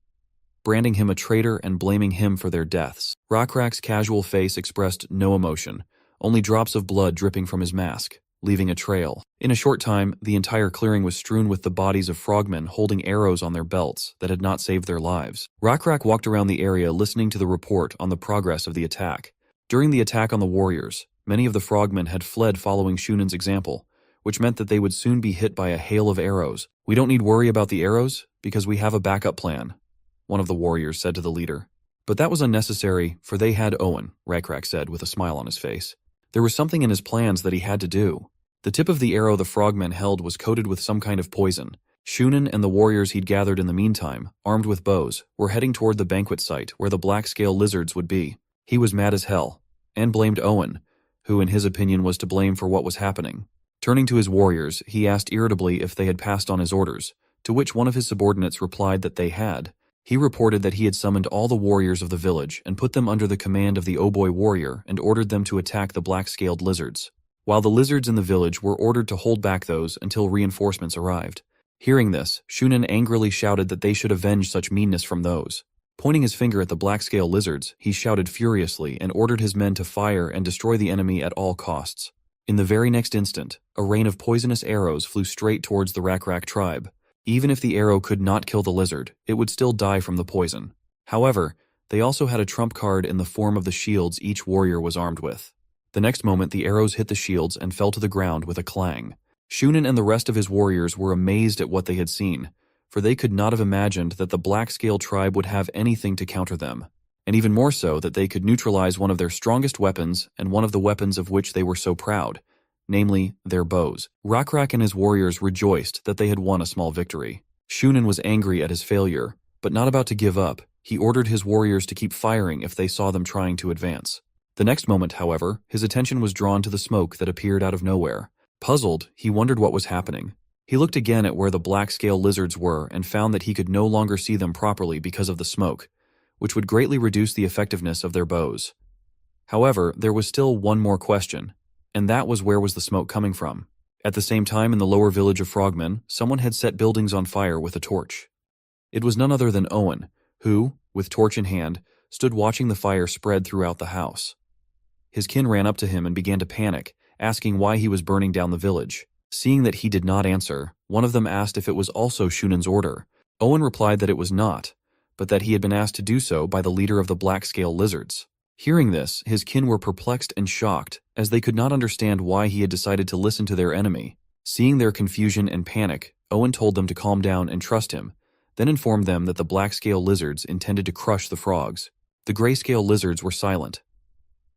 branding him a traitor and blaming him for their deaths. Rakrak's casual face expressed no emotion, only drops of blood dripping from his mask, leaving a trail. In a short time, the entire clearing was strewn with the bodies of frogmen holding arrows on their belts that had not saved their lives. Rakrak walked around the area listening to the report on the progress of the attack. During the attack on the warriors, many of the frogmen had fled following Shunen's example, which meant that they would soon be hit by a hail of arrows. "We don't need worry about the arrows, because we have a backup plan," one of the warriors said to the leader. "But that was unnecessary, for they had Owen," Rakrak said with a smile on his face. There was something in his plans that he had to do. The tip of the arrow the frogmen held was coated with some kind of poison. Shunen and the warriors he'd gathered in the meantime, armed with bows, were heading toward the banquet site where the black-scale lizards would be. He was mad as hell, and blamed Owen, who in his opinion was to blame for what was happening. Turning to his warriors, he asked irritably if they had passed on his orders, to which one of his subordinates replied that they had. He reported that he had summoned all the warriors of the village and put them under the command of the Oboy warrior and ordered them to attack the black-scaled lizards, while the lizards in the village were ordered to hold back those until reinforcements arrived. Hearing this, Shunen angrily shouted that they should avenge such meanness from those. Pointing his finger at the black-scale lizards, he shouted furiously and ordered his men to fire and destroy the enemy at all costs. In the very next instant, a rain of poisonous arrows flew straight towards the Rakrak tribe. Even if the arrow could not kill the lizard, it would still die from the poison. However, they also had a trump card in the form of the shields each warrior was armed with. The next moment, the arrows hit the shields and fell to the ground with a clang. Shunen and the rest of his warriors were amazed at what they had seen, for they could not have imagined that the black-scale tribe would have anything to counter them, and even more so that they could neutralize one of their strongest weapons and one of the weapons of which they were so proud, namely, their bows. Rakrak and his warriors rejoiced that they had won a small victory. Shunen was angry at his failure, but not about to give up. He ordered his warriors to keep firing if they saw them trying to advance. The next moment, however, his attention was drawn to the smoke that appeared out of nowhere. Puzzled, he wondered what was happening. He looked again at where the black-scale lizards were and found that he could no longer see them properly because of the smoke, which would greatly reduce the effectiveness of their bows. However, there was still one more question, and that was where was the smoke coming from? At the same time, in the lower village of frogmen, someone had set buildings on fire with a torch. It was none other than Owen, who, with torch in hand, stood watching the fire spread throughout the house. His kin ran up to him and began to panic, asking why he was burning down the village. Seeing that he did not answer, one of them asked if it was also Shunen's order. Owen replied that it was not, but that he had been asked to do so by the leader of the black-scale lizards. Hearing this, his kin were perplexed and shocked, as they could not understand why he had decided to listen to their enemy. Seeing their confusion and panic, Owen told them to calm down and trust him, then informed them that the black-scale lizards intended to crush the frogs. The gray-scale lizards were silent.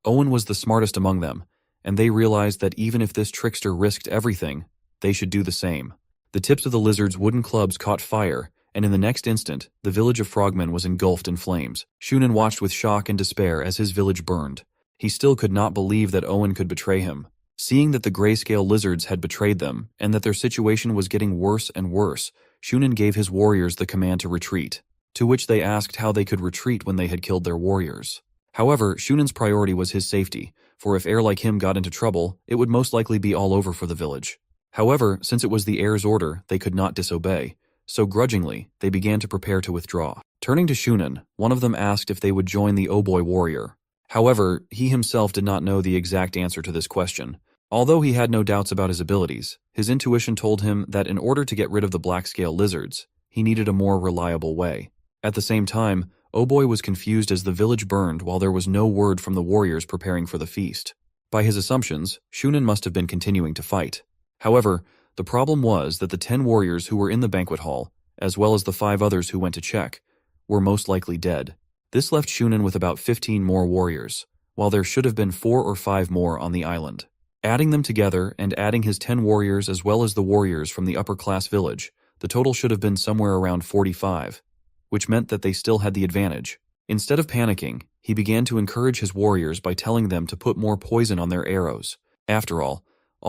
Owen was the smartest among them, and they realized that even if this trickster risked everything, they should do the same. The tips of the lizards' wooden clubs caught fire, and in the next instant, the village of frogmen was engulfed in flames. Shunen watched with shock and despair as his village burned. He still could not believe that Owen could betray him. Seeing that the grayscale lizards had betrayed them, and that their situation was getting worse and worse, Shunen gave his warriors the command to retreat, to which they asked how they could retreat when they had killed their warriors. However, Shunen's priority was his safety, for if heir like him got into trouble, it would most likely be all over for the village. However, since it was the heir's order, they could not disobey, so grudgingly, they began to prepare to withdraw. Turning to Shunen, one of them asked if they would join the Oboy warrior. However, he himself did not know the exact answer to this question. Although he had no doubts about his abilities, his intuition told him that in order to get rid of the black-scale lizards, he needed a more reliable way. At the same time, Oboy was confused as the village burned while there was no word from the warriors preparing for the feast. By his assumptions, Shunen must have been continuing to fight. However, the problem was that the 10 warriors who were in the banquet hall, as well as the 5 others who went to check, were most likely dead. This left Shunen with about 15 more warriors, while there should have been 4 or 5 more on the island. Adding them together and adding his 10 warriors as well as the warriors from the upper-class village, the total should have been somewhere around 45, which meant that they still had the advantage. Instead of panicking, he began to encourage his warriors by telling them to put more poison on their arrows. After all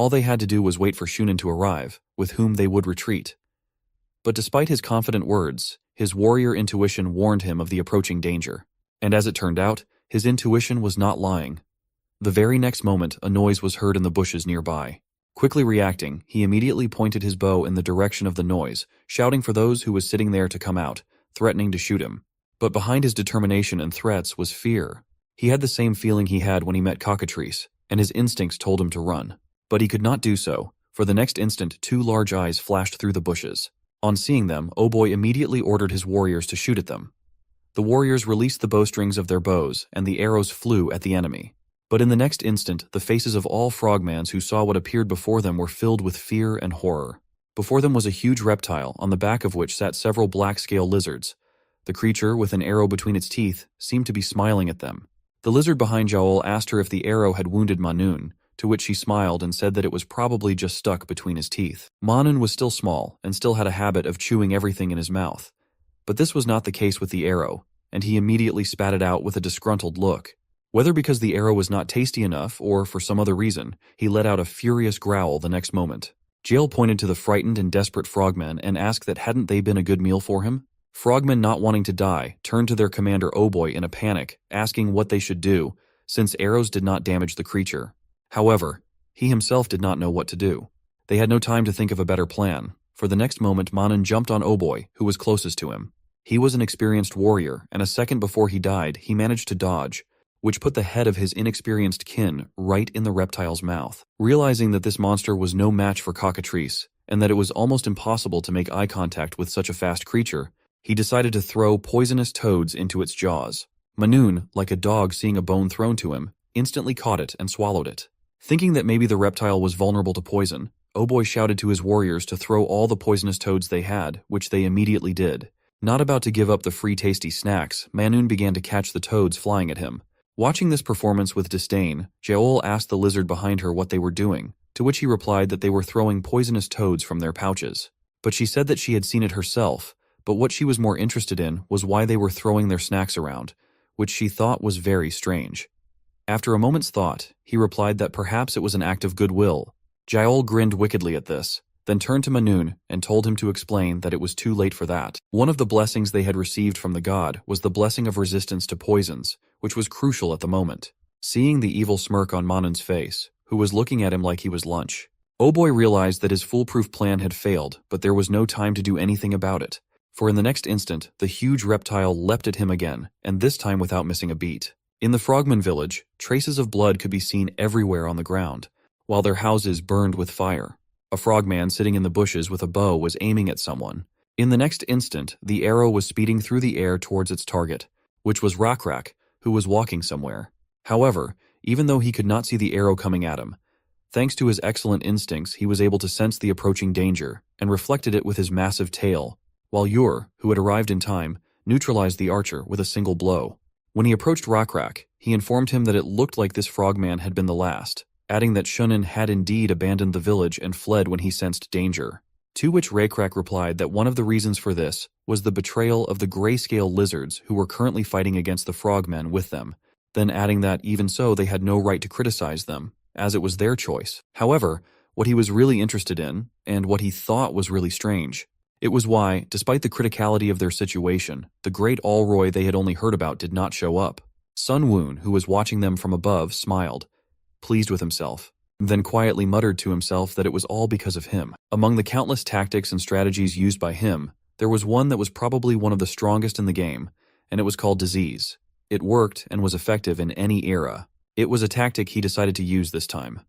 they had to do was wait for Shunen to arrive, with whom they would retreat. But despite his confident words, his warrior intuition warned him of the approaching danger. And as it turned out, his intuition was not lying. The very next moment, a noise was heard in the bushes nearby. Quickly reacting, he immediately pointed his bow in the direction of the noise, shouting for those who was sitting there to come out, threatening to shoot him. But behind his determination and threats was fear. He had the same feeling he had when he met cockatrice, and his instincts told him to run. But he could not do so, for the next instant 2 large eyes flashed through the bushes. On seeing them, Oh Boy immediately ordered his warriors to shoot at them. The warriors released the bowstrings of their bows, and the arrows flew at the enemy. But in the next instant, the faces of all frogmans who saw what appeared before them were filled with fear and horror. Before them was a huge reptile, on the back of which sat several black-scale lizards. The creature, with an arrow between its teeth, seemed to be smiling at them. The lizard behind Yahello asked her if the arrow had wounded Manhwa, to which she smiled and said that it was probably just stuck between his teeth. Manhwa was still small, and still had a habit of chewing everything in his mouth. But this was not the case with the arrow, and he immediately spat it out with a disgruntled look. Whether because the arrow was not tasty enough, or for some other reason, he let out a furious growl the next moment. Yahello pointed to the frightened and desperate frogmen and asked that hadn't they been a good meal for him? Frogmen not wanting to die turned to their commander Oh Boy in a panic, asking what they should do, since arrows did not damage the creature. However, he himself did not know what to do. They had no time to think of a better plan, for the next moment Manhwa jumped on Oh Boy, who was closest to him. He was an experienced warrior, and a second before he died, he managed to dodge, which put the head of his inexperienced kin right in the reptile's mouth. Realizing that this monster was no match for cockatrice, and that it was almost impossible to make eye contact with such a fast creature, he decided to throw poisonous toads into its jaws. Manhwa, like a dog seeing a bone thrown to him, instantly caught it and swallowed it. Thinking that maybe the reptile was vulnerable to poison, Oh Boy shouted to his warriors to throw all the poisonous toads they had, which they immediately did. Not about to give up the free tasty snacks, Manhwa began to catch the toads flying at him. Watching this performance with disdain, Yahello asked the lizard behind her what they were doing, to which he replied that they were throwing poisonous toads from their pouches. But she said that she had seen it herself, but what she was more interested in was why they were throwing their snacks around, which she thought was very strange. After a moment's thought, he replied that perhaps it was an act of goodwill. Yahello grinned wickedly at this, then turned to Manhwa and told him to explain that it was too late for that. One of the blessings they had received from the god was the blessing of resistance to poisons, which was crucial at the moment. Seeing the evil smirk on Manhwa's face, who was looking at him like he was lunch, Oh Boy realized that his foolproof plan had failed, but there was no time to do anything about it. For in the next instant, the huge reptile leapt at him again, and this time without missing a beat. In the Frogman village, traces of blood could be seen everywhere on the ground, while their houses burned with fire. A frogman sitting in the bushes with a bow was aiming at someone. In the next instant, the arrow was speeding through the air towards its target, which was Rakrak, who was walking somewhere. However, even though he could not see the arrow coming at him, thanks to his excellent instincts, he was able to sense the approaching danger and reflected it with his massive tail, while Ur, who had arrived in time, neutralized the archer with a single blow. When he approached Rakrak, he informed him that it looked like this frogman had been the last, adding that Shunin had indeed abandoned the village and fled when he sensed danger. To which Rakrak replied that one of the reasons for this was the betrayal of the grayscale lizards who were currently fighting against the frogmen with them, then adding that even so they had no right to criticize them, as it was their choice. However, what he was really interested in, and what he thought was really strange, it was why, despite the criticality of their situation, the great Allroy they had only heard about did not show up. Sun Woon, who was watching them from above, smiled, pleased with himself, then quietly muttered to himself that it was all because of him. Among the countless tactics and strategies used by him, there was one that was probably one of the strongest in the game, and it was called disease. It worked and was effective in any era. It was a tactic he decided to use this time.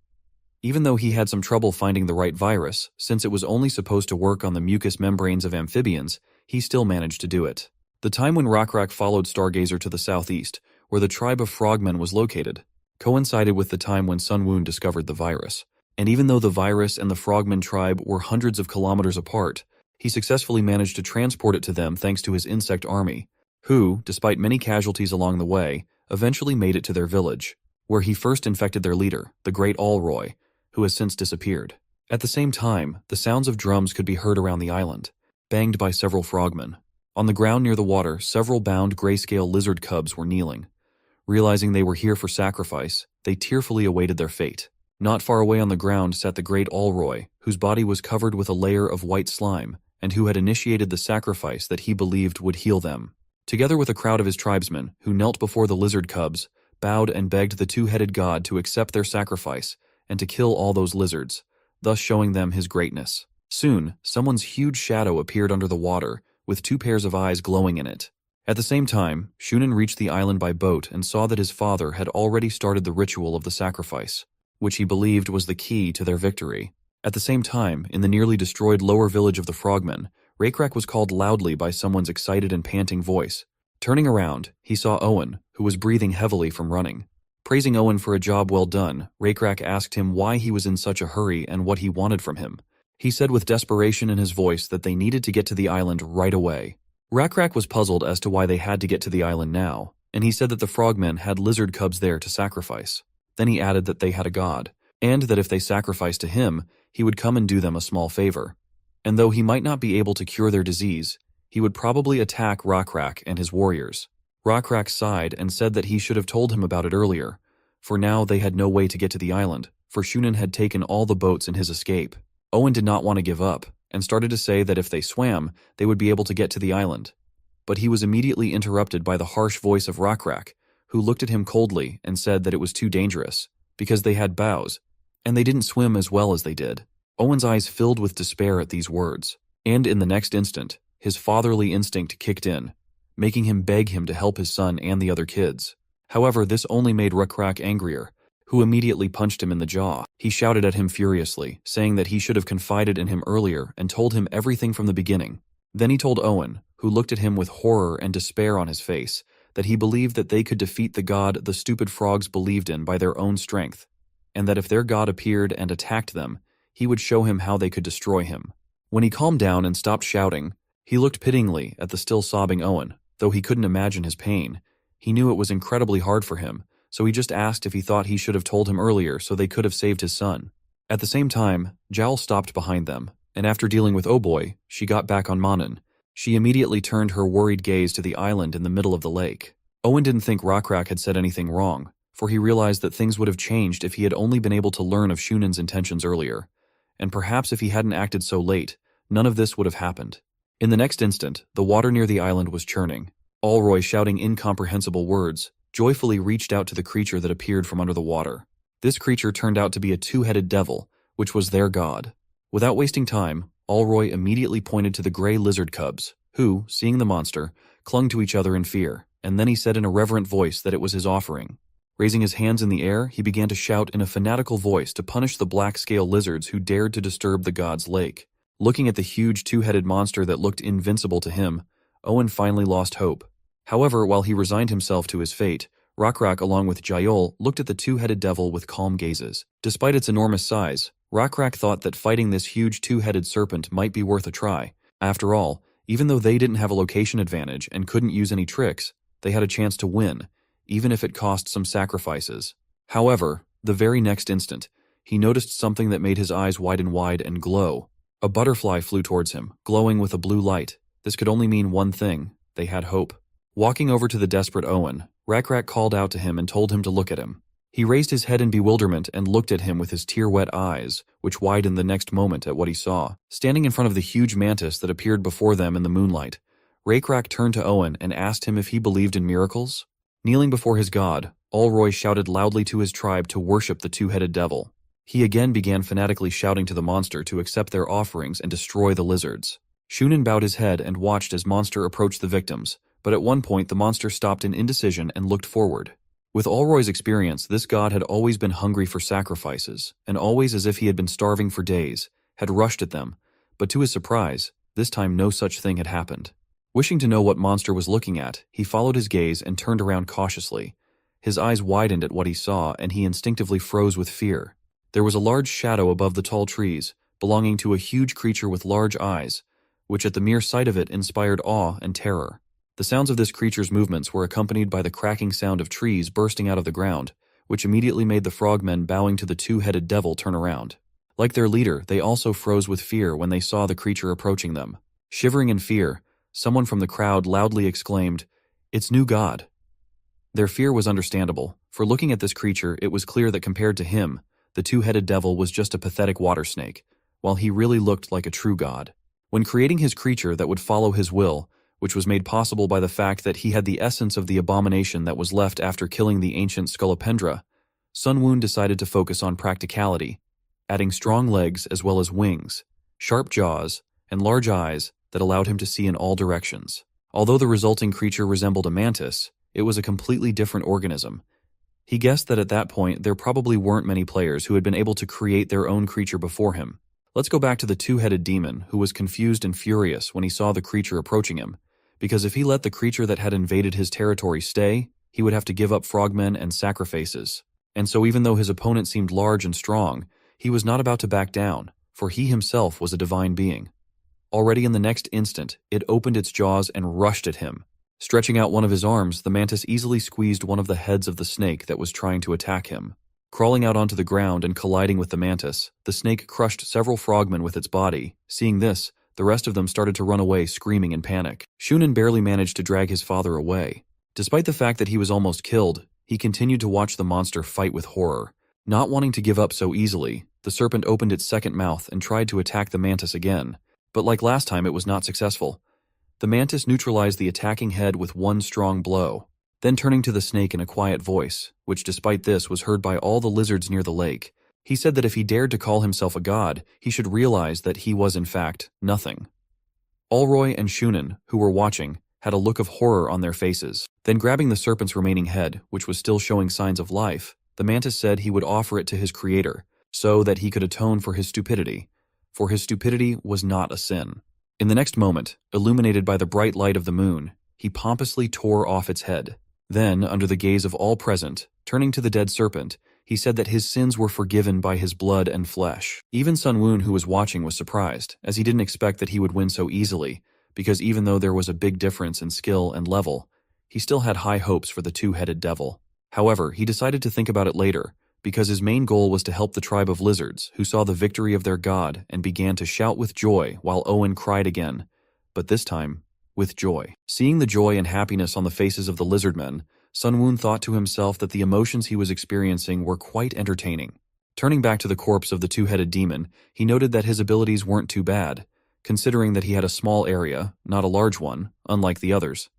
Even though he had some trouble finding the right virus, since it was only supposed to work on the mucous membranes of amphibians, he still managed to do it. The time when Rakrak followed Stargazer to the southeast, where the tribe of frogmen was located, coincided with the time when Sun Woon discovered the virus. And even though the virus and the frogman tribe were hundreds of kilometers apart, he successfully managed to transport it to them thanks to his insect army, who, despite many casualties along the way, eventually made it to their village, where he first infected their leader, the Great Allroy, who has since disappeared. At the same time, the sounds of drums could be heard around the island, banged by several frogmen. On the ground near the water, several bound grayscale lizard cubs were kneeling. Realizing they were here for sacrifice, they tearfully awaited their fate. Not far away on the ground sat the Great Allroy, whose body was covered with a layer of white slime, and who had initiated the sacrifice that he believed would heal them. Together with a crowd of his tribesmen, who knelt before the lizard cubs, bowed and begged the two-headed god to accept their sacrifice, and to kill all those lizards, thus showing them his greatness. Soon, someone's huge shadow appeared under the water, with 2 pairs of eyes glowing in it. At the same time, Shunin reached the island by boat and saw that his father had already started the ritual of the sacrifice, which he believed was the key to their victory. At the same time, in the nearly destroyed lower village of the Frogmen, Recap was called loudly by someone's excited and panting voice. Turning around, he saw Owen, who was breathing heavily from running. Praising Owen for a job well done, Recap asked him why he was in such a hurry and what he wanted from him. He said with desperation in his voice that they needed to get to the island right away. Recap was puzzled as to why they had to get to the island now, and he said that the frogmen had lizard cubs there to sacrifice. Then he added that they had a god, and that if they sacrificed to him, he would come and do them a small favor. And though he might not be able to cure their disease, he would probably attack Recap and his warriors. Recap sighed and said that he should have told him about it earlier, for now they had no way to get to the island, for Shunin had taken all the boats in his escape. Owen did not want to give up, and started to say that if they swam, they would be able to get to the island. But he was immediately interrupted by the harsh voice of Recap, who looked at him coldly and said that it was too dangerous, because they had bows, and they didn't swim as well as they did. Owen's eyes filled with despair at these words, and in the next instant, his fatherly instinct kicked in, making him beg him to help his son and the other kids. However, this only made Recap angrier, who immediately punched him in the jaw. He shouted at him furiously, saying that he should have confided in him earlier and told him everything from the beginning. Then he told Owen, who looked at him with horror and despair on his face, that he believed that they could defeat the god the stupid frogs believed in by their own strength, and that if their god appeared and attacked them, he would show him how they could destroy him. When he calmed down and stopped shouting, he looked pityingly at the still sobbing Owen. Though he couldn't imagine his pain, he knew it was incredibly hard for him, so he just asked if he thought he should have told him earlier so they could have saved his son. At the same time, Jowl stopped behind them, and after dealing with Oh Boy, she got back on Manon. She immediately turned her worried gaze to the island in the middle of the lake. Owen didn't think Recap had said anything wrong, for he realized that things would have changed if he had only been able to learn of Shunin's intentions earlier, and perhaps if he hadn't acted so late, none of this would have happened. In the next instant, the water near the island was churning. Allroy, shouting incomprehensible words, joyfully reached out to the creature that appeared from under the water. This creature turned out to be a 2-headed devil, which was their god. Without wasting time, Allroy immediately pointed to the gray lizard cubs, who, seeing the monster, clung to each other in fear, and then he said in a reverent voice that it was his offering. Raising his hands in the air, he began to shout in a fanatical voice to punish the black-scale lizards who dared to disturb the god's lake. Looking at the huge 2-headed monster that looked invincible to him, Owen finally lost hope. However, while he resigned himself to his fate, Recap, along with Yahello, looked at the 2-headed devil with calm gazes. Despite its enormous size, Recap thought that fighting this huge 2-headed serpent might be worth a try. After all, even though they didn't have a location advantage and couldn't use any tricks, they had a chance to win, even if it cost some sacrifices. However, the very next instant, he noticed something that made his eyes widen wide and glow. A butterfly flew towards him, glowing with a blue light. This could only mean one thing: they had hope. Walking over to the desperate Owen, Recap called out to him and told him to look at him. He raised his head in bewilderment and looked at him with his tear-wet eyes, which widened the next moment at what he saw. Standing in front of the huge mantis that appeared before them in the moonlight, Recap turned to Owen and asked him if he believed in miracles. Kneeling before his god, Allroy shouted loudly to his tribe to worship the 2-headed devil. He again began fanatically shouting to the monster to accept their offerings and destroy the lizards. Shunin bowed his head and watched as monster approached the victims, but at one point the monster stopped in indecision and looked forward. With Allroy's experience, this god had always been hungry for sacrifices, and always as if he had been starving for days, had rushed at them, but to his surprise, this time no such thing had happened. Wishing to know what monster was looking at, he followed his gaze and turned around cautiously. His eyes widened at what he saw, and he instinctively froze with fear. There was a large shadow above the tall trees, belonging to a huge creature with large eyes, which at the mere sight of it inspired awe and terror. The sounds of this creature's movements were accompanied by the cracking sound of trees bursting out of the ground, which immediately made the frogmen bowing to the 2-headed devil turn around. Like their leader, they also froze with fear when they saw the creature approaching them. Shivering in fear, someone from the crowd loudly exclaimed, "It's new god." Their fear was understandable, for looking at this creature, it was clear that compared to him, the 2-headed devil was just a pathetic water snake, while he really looked like a true god. When creating his creature that would follow his will, which was made possible by the fact that he had the essence of the abomination that was left after killing the ancient Scolopendra, Sun Woon decided to focus on practicality. adding strong legs as well as wings, sharp jaws, and large eyes that allowed him to see in all directions. Although the resulting creature resembled a mantis, it was a completely different organism. He guessed that at that point there probably weren't many players who had been able to create their own creature before him. Let's go back to the two-headed demon, who was confused and furious when he saw the creature approaching him, because if he let the creature that had invaded his territory stay, he would have to give up frogmen and sacrifices. And so even though his opponent seemed large and strong, he was not about to back down, for he himself was a divine being. Already in the next instant, it opened its jaws and rushed at him. Stretching out one of his arms, the mantis easily squeezed one of the heads of the snake that was trying to attack him. Crawling out onto the ground and colliding with the mantis, the snake crushed several frogmen with its body. Seeing this, the rest of them started to run away screaming in panic. Shunin barely managed to drag his father away. Despite the fact that he was almost killed, he continued to watch the monster fight with horror. Not wanting to give up so easily, the serpent opened its second mouth and tried to attack the mantis again. But like last time, it was not successful. The mantis neutralized the attacking head with one strong blow. Then turning to the snake in a quiet voice, which despite this was heard by all the lizards near the lake, he said that if he dared to call himself a god, he should realize that he was in fact nothing. Olroy and Shunin, who were watching, had a look of horror on their faces. Then grabbing the serpent's remaining head, which was still showing signs of life, the mantis said he would offer it to his creator, so that he could atone for his stupidity. For his stupidity was not a sin. In the next moment, illuminated by the bright light of the moon, he pompously tore off its head. Then, under the gaze of all present, turning to the dead serpent, he said that his sins were forgiven by his blood and flesh. Even Sun Woon, who was watching, was surprised, as he didn't expect that he would win so easily, because even though there was a big difference in skill and level, he still had high hopes for the two-headed devil. However, he decided to think about it later, because his main goal was to help the tribe of lizards, who saw the victory of their god and began to shout with joy while Owen cried again, but this time, with joy. Seeing the joy and happiness on the faces of the Lizardmen, Sun Woon thought to himself that the emotions he was experiencing were quite entertaining. Turning back to the corpse of the two-headed demon, he noted that his abilities weren't too bad, considering that he had a small area, not a large one, unlike the others.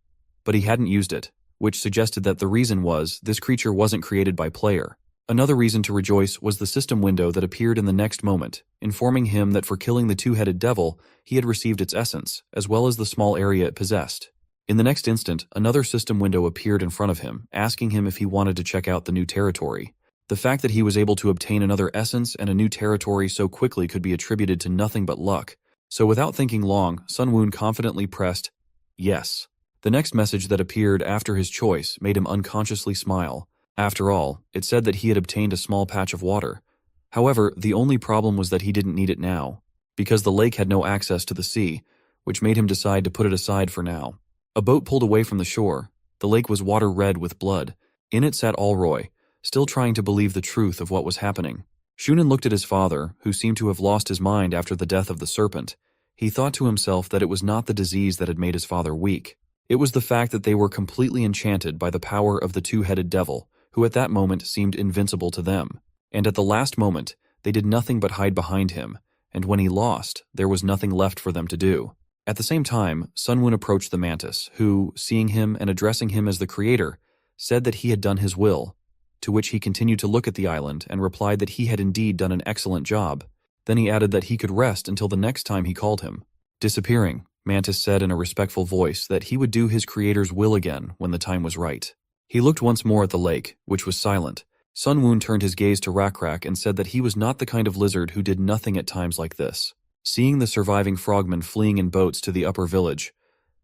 But he hadn't used it, which suggested that the reason was this creature wasn't created by player. Another reason to rejoice was the system window that appeared in the next moment, informing him that for killing the two-headed devil, he had received its essence, as well as the small area it possessed. In the next instant, another system window appeared in front of him, asking him if he wanted to check out the new territory. The fact that he was able to obtain another essence and a new territory so quickly could be attributed to nothing but luck. So without thinking long, Sun Woon confidently pressed yes. The next message that appeared after his choice made him unconsciously smile. After all, it said that he had obtained a small patch of water. However, the only problem was that he didn't need it now, because the lake had no access to the sea, which made him decide to put it aside for now. A boat pulled away from the shore. The lake was water-red with blood. In it sat Olroy, still trying to believe the truth of what was happening. Shunin looked at his father, who seemed to have lost his mind after the death of the serpent. He thought to himself that it was not the disease that had made his father weak. It was the fact that they were completely enchanted by the power of the two-headed devil, who at that moment seemed invincible to them. And at the last moment, they did nothing but hide behind him, and when he lost, there was nothing left for them to do. At the same time, Sun Woon approached the mantis, who, seeing him and addressing him as the creator, said that he had done his will, to which he continued to look at the island and replied that he had indeed done an excellent job. Then he added that he could rest until the next time he called him. Disappearing, Mantis said in a respectful voice that he would do his creator's will again when the time was right. He looked once more at the lake, which was silent. Sun Woon turned his gaze to Rakrak and said that he was not the kind of lizard who did nothing at times like this. Seeing the surviving frogmen fleeing in boats to the upper village,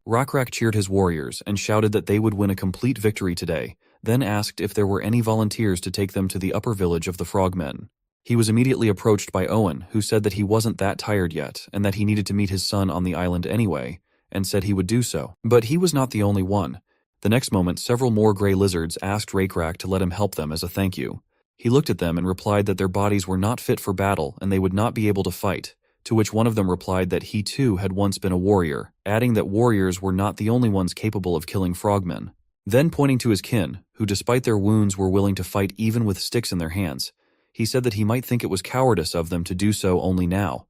Rakrak cheered his warriors and shouted that they would win a complete victory today, then asked if there were any volunteers to take them to the upper village of the frogmen. He was immediately approached by Owen, who said that he wasn't that tired yet and that he needed to meet his son on the island anyway, and said he would do so. But he was not the only one. The next moment, several more gray lizards asked Rakrak to let him help them as a thank you. He looked at them and replied that their bodies were not fit for battle and they would not be able to fight, to which one of them replied that he too had once been a warrior, adding that warriors were not the only ones capable of killing frogmen. Then pointing to his kin, who despite their wounds were willing to fight even with sticks in their hands, he said that he might think it was cowardice of them to do so only now,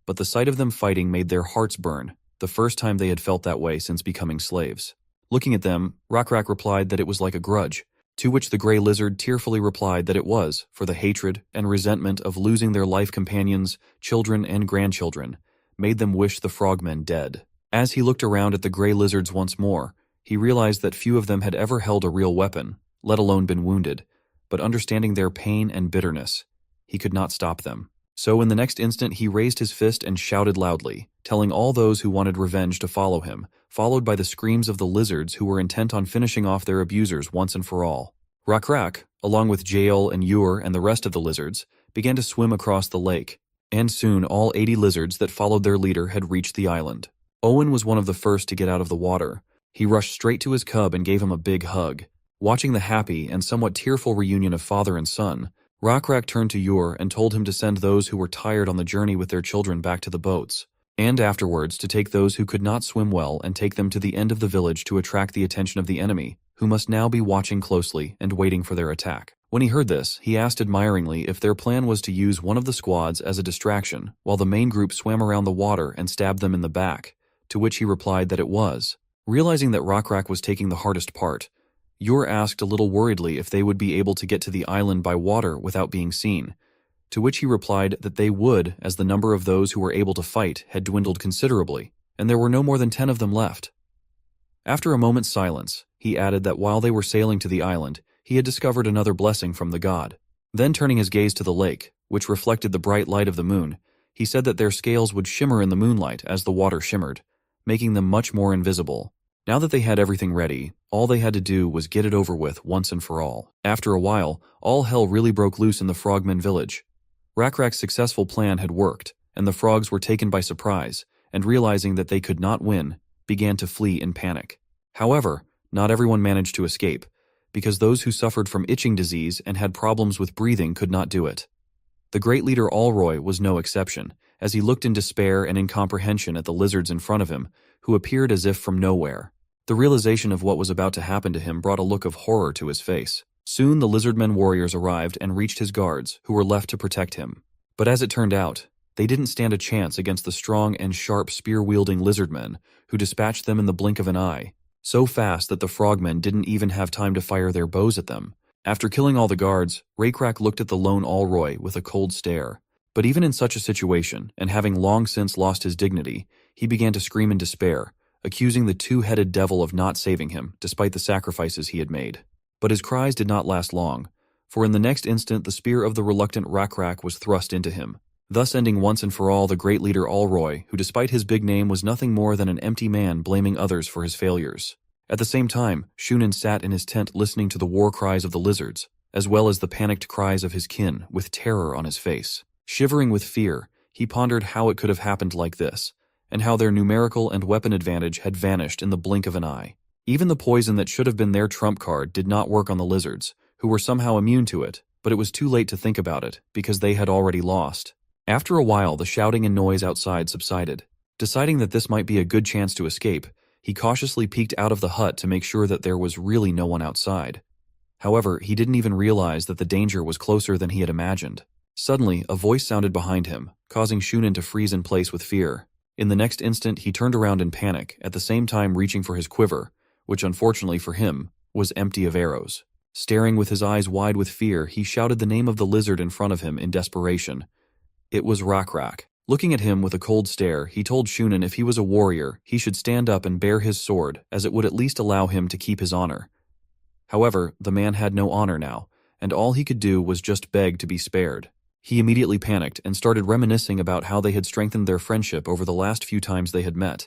but the sight of them fighting made their hearts burn, the first time they had felt that way since becoming slaves. Looking at them, Rakrak replied that it was like a grudge. To which the gray lizard tearfully replied that it was for the hatred and resentment of losing their life companions, children, and grandchildren, made them wish the frogmen dead. As he looked around at the gray lizards once more, he realized that few of them had ever held a real weapon, let alone been wounded, but understanding their pain and bitterness, he could not stop them. So in the next instant he raised his fist and shouted loudly, telling all those who wanted revenge to follow him, followed by the screams of the lizards who were intent on finishing off their abusers once and for all. Rakrak, along with Jael and Ur and the rest of the lizards, began to swim across the lake, and soon all 80 lizards that followed their leader had reached the island. Owen was one of the first to get out of the water. He rushed straight to his cub and gave him a big hug. Watching the happy and somewhat tearful reunion of father and son, Rakrak turned to Ur and told him to send those who were tired on the journey with their children back to the boats, and afterwards to take those who could not swim well and take them to the end of the village to attract the attention of the enemy, who must now be watching closely and waiting for their attack. When he heard this, he asked admiringly if their plan was to use one of the squads as a distraction while the main group swam around the water and stabbed them in the back, to which he replied that it was. Realizing that Rakrak was taking the hardest part, Ur asked a little worriedly if they would be able to get to the island by water without being seen, to which he replied that they would, as the number of those who were able to fight had dwindled considerably, and there were no more than 10 of them left. After a moment's silence, he added that while they were sailing to the island, he had discovered another blessing from the god. Then turning his gaze to the lake, which reflected the bright light of the moon, he said that their scales would shimmer in the moonlight as the water shimmered, making them much more invisible. Now that they had everything ready, all they had to do was get it over with once and for all. After a while, all hell really broke loose in the Frogmen village. Rakrak's successful plan had worked, and the frogs were taken by surprise, and realizing that they could not win, began to flee in panic. However, not everyone managed to escape, because those who suffered from itching disease and had problems with breathing could not do it. The great leader Alroy was no exception, as he looked in despair and incomprehension at the lizards in front of him, who appeared as if from nowhere. The realization of what was about to happen to him brought a look of horror to his face. Soon the Lizardmen warriors arrived and reached his guards, who were left to protect him. But as it turned out, they didn't stand a chance against the strong and sharp spear-wielding Lizardmen, who dispatched them in the blink of an eye, so fast that the Frogmen didn't even have time to fire their bows at them. After killing all the guards, Rakrak looked at the lone Alroy with a cold stare. But even in such a situation, and having long since lost his dignity, he began to scream in despair, accusing the two-headed devil of not saving him, despite the sacrifices he had made. But his cries did not last long, for in the next instant the spear of the reluctant Rakrak was thrust into him, thus ending once and for all the great leader Alroy, who despite his big name was nothing more than an empty man blaming others for his failures. At the same time, Shunin sat in his tent listening to the war cries of the lizards, as well as the panicked cries of his kin, with terror on his face. Shivering with fear, he pondered how it could have happened like this, and how their numerical and weapon advantage had vanished in the blink of an eye. Even the poison that should have been their trump card did not work on the lizards, who were somehow immune to it, but it was too late to think about it, because they had already lost. After a while, the shouting and noise outside subsided. Deciding that this might be a good chance to escape, he cautiously peeked out of the hut to make sure that there was really no one outside. However, he didn't even realize that the danger was closer than he had imagined. Suddenly, a voice sounded behind him, causing Shunin to freeze in place with fear. In the next instant, he turned around in panic, at the same time reaching for his quiver, which unfortunately for him, was empty of arrows. Staring with his eyes wide with fear, he shouted the name of the lizard in front of him in desperation. It was Rakrak. Looking at him with a cold stare, he told Shunin if he was a warrior, he should stand up and bear his sword, as it would at least allow him to keep his honor. However, the man had no honor now, and all he could do was just beg to be spared. He immediately panicked and started reminiscing about how they had strengthened their friendship over the last few times they had met,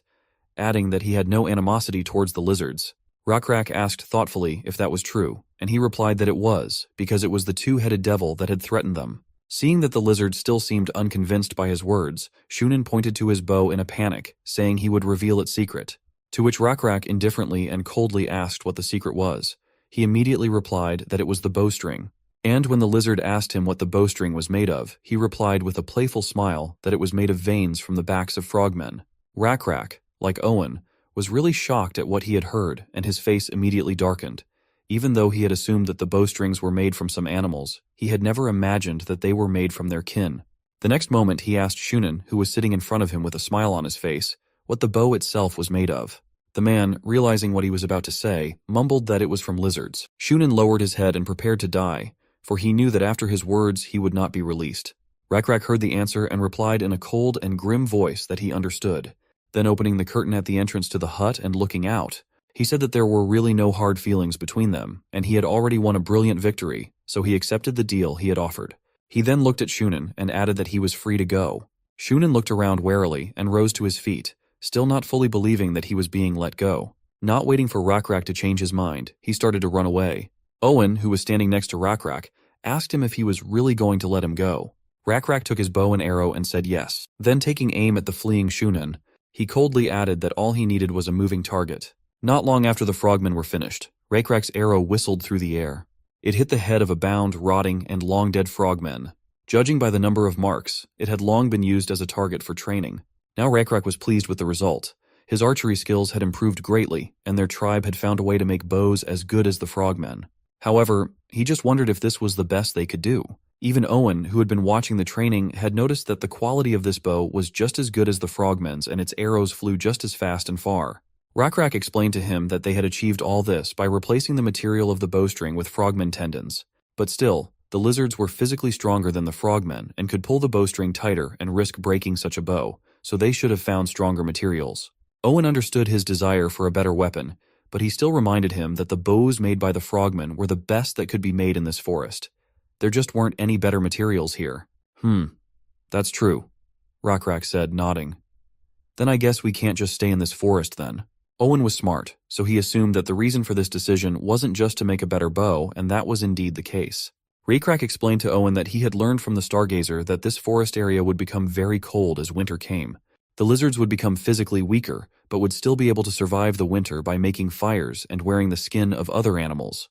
adding that he had no animosity towards the lizards. Rakrak asked thoughtfully if that was true, and he replied that it was, because it was the two-headed devil that had threatened them. Seeing that the lizard still seemed unconvinced by his words, Shunin pointed to his bow in a panic, saying he would reveal its secret, to which Rakrak indifferently and coldly asked what the secret was. He immediately replied that it was the bowstring. And when the lizard asked him what the bowstring was made of, he replied with a playful smile that it was made of veins from the backs of frogmen. Rakrak, like Owen, was really shocked at what he had heard, and his face immediately darkened. Even though he had assumed that the bowstrings were made from some animals, he had never imagined that they were made from their kin. The next moment he asked Shunin, who was sitting in front of him with a smile on his face, what the bow itself was made of. The man, realizing what he was about to say, mumbled that it was from lizards. Shunin lowered his head and prepared to die, for he knew that after his words he would not be released. Rakrak heard the answer and replied in a cold and grim voice that he understood. Then opening the curtain at the entrance to the hut and looking out, he said that there were really no hard feelings between them, and he had already won a brilliant victory, so he accepted the deal he had offered. He then looked at Shunin and added that he was free to go. Shunin looked around warily and rose to his feet, still not fully believing that he was being let go. Not waiting for Rakrak to change his mind, he started to run away. Owen, who was standing next to Rakrak, asked him if he was really going to let him go. Rakrak took his bow and arrow and said yes. Then taking aim at the fleeing Shunin, he coldly added that all he needed was a moving target. Not long after the frogmen were finished, Rakrak's arrow whistled through the air. It hit the head of a bound, rotting, and long-dead frogman. Judging by the number of marks, it had long been used as a target for training. Now Rakrak was pleased with the result. His archery skills had improved greatly, and their tribe had found a way to make bows as good as the frogmen. However, he just wondered if this was the best they could do. Even Owen, who had been watching the training, had noticed that the quality of this bow was just as good as the frogmen's and its arrows flew just as fast and far. Rakrak explained to him that they had achieved all this by replacing the material of the bowstring with frogmen tendons. But still, the lizards were physically stronger than the frogmen and could pull the bowstring tighter and risk breaking such a bow, so they should have found stronger materials. Owen understood his desire for a better weapon, but he still reminded him that the bows made by the frogmen were the best that could be made in this forest. There just weren't any better materials here. That's true, Rakrak said, nodding. Then I guess we can't just stay in this forest then. Owen was smart, so he assumed that the reason for this decision wasn't just to make a better bow, and that was indeed the case. Rakrak explained to Owen that he had learned from the Stargazer that this forest area would become very cold as winter came. The lizards would become physically weaker, but would still be able to survive the winter by making fires and wearing the skin of other animals.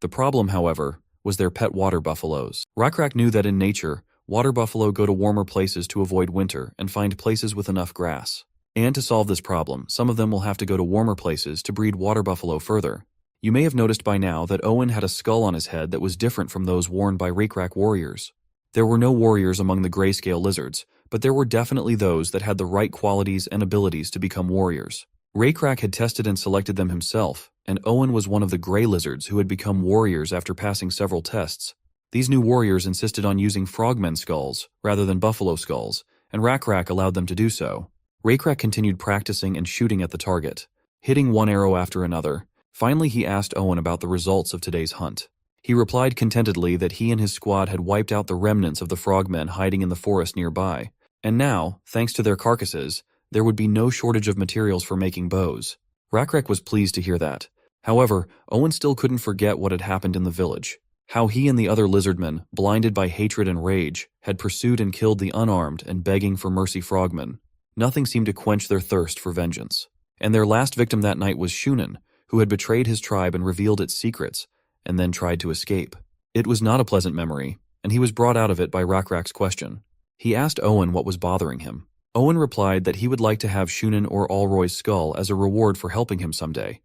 The problem, however, was their pet water buffaloes. Rakrak knew that in nature, water buffalo go to warmer places to avoid winter and find places with enough grass. And to solve this problem, some of them will have to go to warmer places to breed water buffalo further. You may have noticed by now that Owen had a skull on his head that was different from those worn by Rakrak warriors. There were no warriors among the grayscale lizards, but there were definitely those that had the right qualities and abilities to become warriors. Rakrak had tested and selected them himself, and Owen was one of the gray lizards who had become warriors after passing several tests. These new warriors insisted on using frogmen skulls rather than buffalo skulls, and Rakrak allowed them to do so. Rakrak continued practicing and shooting at the target, hitting one arrow after another. Finally, he asked Owen about the results of today's hunt. He replied contentedly that he and his squad had wiped out the remnants of the frogmen hiding in the forest nearby, and now, thanks to their carcasses, there would be no shortage of materials for making bows. Rakrak was pleased to hear that. However, Owen still couldn't forget what had happened in the village. How he and the other lizardmen, blinded by hatred and rage, had pursued and killed the unarmed and begging for mercy frogmen. Nothing seemed to quench their thirst for vengeance. And their last victim that night was Shunin, who had betrayed his tribe and revealed its secrets, and then tried to escape. It was not a pleasant memory, and he was brought out of it by Rakrak's question. He asked Owen what was bothering him. Owen replied that he would like to have Shunin or Alroy's skull as a reward for helping him someday,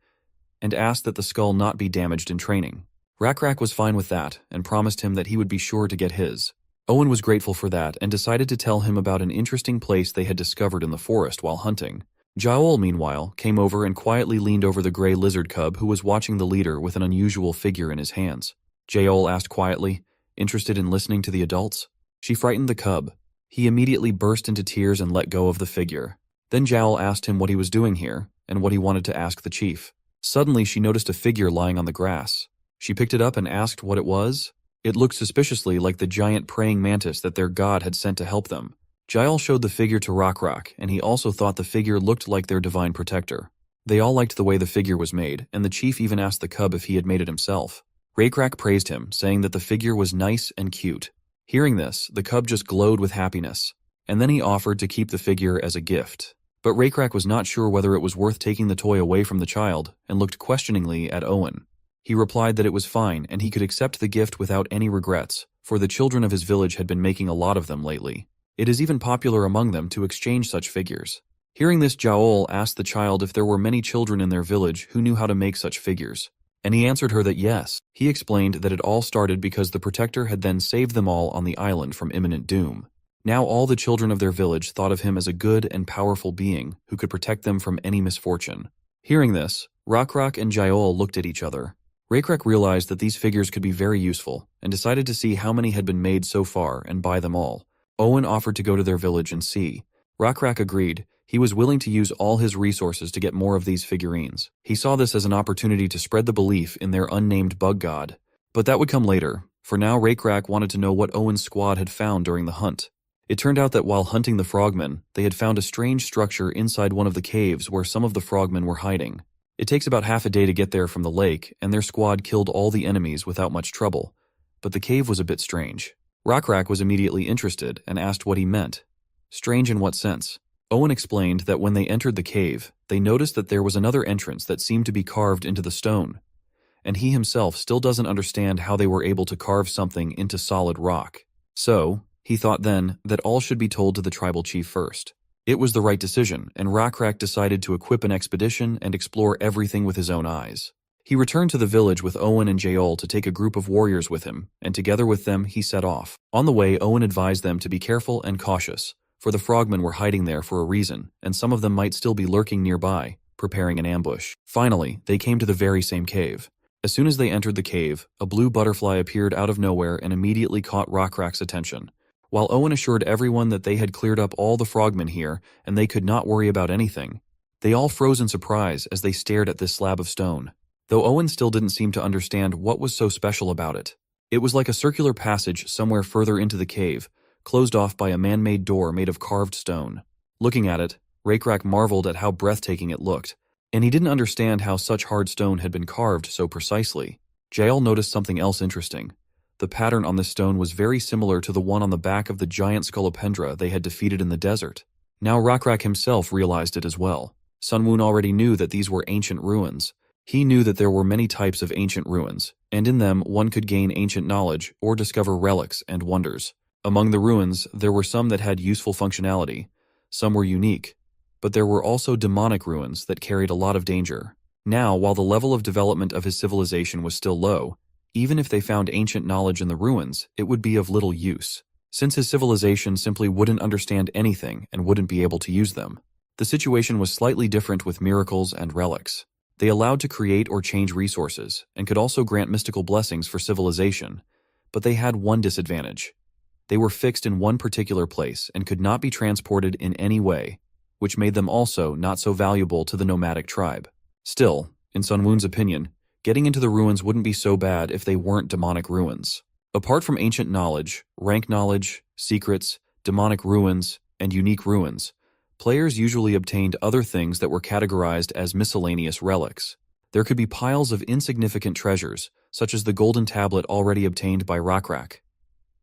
and asked that the skull not be damaged in training. Rakrak was fine with that, and promised him that he would be sure to get his. Owen was grateful for that, and decided to tell him about an interesting place they had discovered in the forest while hunting. Yahello, meanwhile, came over and quietly leaned over the gray lizard cub who was watching the leader with an unusual figure in his hands. Yahello asked quietly, interested in listening to the adults. She frightened the cub. He immediately burst into tears and let go of the figure. Then Yahello asked him what he was doing here, and what he wanted to ask the chief. Suddenly she noticed a figure lying on the grass. She picked it up and asked what it was. It looked suspiciously like the giant praying mantis that their god had sent to help them. Yahello showed the figure to Rakrak, and he also thought the figure looked like their divine protector. They all liked the way the figure was made, and the chief even asked the cub if he had made it himself. Rakrak praised him, saying that the figure was nice and cute. Hearing this, the cub just glowed with happiness, and then he offered to keep the figure as a gift. But Rakrak was not sure whether it was worth taking the toy away from the child, and looked questioningly at Owen. He replied that it was fine, and he could accept the gift without any regrets, for the children of his village had been making a lot of them lately. It is even popular among them to exchange such figures. Hearing this, Yahello asked the child if there were many children in their village who knew how to make such figures, and he answered her that yes. He explained that it all started because the protector had then saved them all on the island from imminent doom. Now all the children of their village thought of him as a good and powerful being who could protect them from any misfortune. Hearing this, Rockrock and Jael looked at each other. Recap realized that these figures could be very useful, and decided to see how many had been made so far and buy them all. Owen offered to go to their village and see. Rockrock agreed. He was willing to use all his resources to get more of these figurines. He saw this as an opportunity to spread the belief in their unnamed bug god. But that would come later. For now, Recap wanted to know what Owen's squad had found during the hunt. It turned out that while hunting the frogmen, they had found a strange structure inside one of the caves where some of the frogmen were hiding. It takes about half a day to get there from the lake, and their squad killed all the enemies without much trouble. But the cave was a bit strange. Rockrock was immediately interested and asked what he meant. Strange in what sense? Owen explained that when they entered the cave, they noticed that there was another entrance that seemed to be carved into the stone. And he himself still doesn't understand how they were able to carve something into solid rock. So, he thought then that all should be told to the tribal chief first. It was the right decision, and Rockrock decided to equip an expedition and explore everything with his own eyes. He returned to the village with Owen and Jael to take a group of warriors with him, and together with them he set off. On the way, Owen advised them to be careful and cautious, for the frogmen were hiding there for a reason, and some of them might still be lurking nearby, preparing an ambush. Finally, they came to the very same cave. As soon as they entered the cave, a blue butterfly appeared out of nowhere and immediately caught Rockrock's attention. While Owen assured everyone that they had cleared up all the frogmen here and they could not worry about anything, they all froze in surprise as they stared at this slab of stone. Though Owen still didn't seem to understand what was so special about it. It was like a circular passage somewhere further into the cave, closed off by a man-made door made of carved stone. Looking at it, Recap marveled at how breathtaking it looked, and he didn't understand how such hard stone had been carved so precisely. Jael noticed something else interesting. The pattern on this stone was very similar to the one on the back of the giant scolopendra they had defeated in the desert. Now Rockrock himself realized it as well. Sunwoon already knew that these were ancient ruins. He knew that there were many types of ancient ruins, and in them one could gain ancient knowledge or discover relics and wonders. Among the ruins, there were some that had useful functionality. Some were unique, but there were also demonic ruins that carried a lot of danger. Now, while the level of development of his civilization was still low, even if they found ancient knowledge in the ruins, it would be of little use, since his civilization simply wouldn't understand anything and wouldn't be able to use them. The situation was slightly different with miracles and relics. They allowed to create or change resources, and could also grant mystical blessings for civilization, but they had one disadvantage. They were fixed in one particular place and could not be transported in any way, which made them also not so valuable to the nomadic tribe. Still, in Sunwoon's opinion, getting into the ruins wouldn't be so bad if they weren't demonic ruins. Apart from ancient knowledge, rank knowledge, secrets, demonic ruins, and unique ruins, players usually obtained other things that were categorized as miscellaneous relics. There could be piles of insignificant treasures, such as the golden tablet already obtained by Rockrock.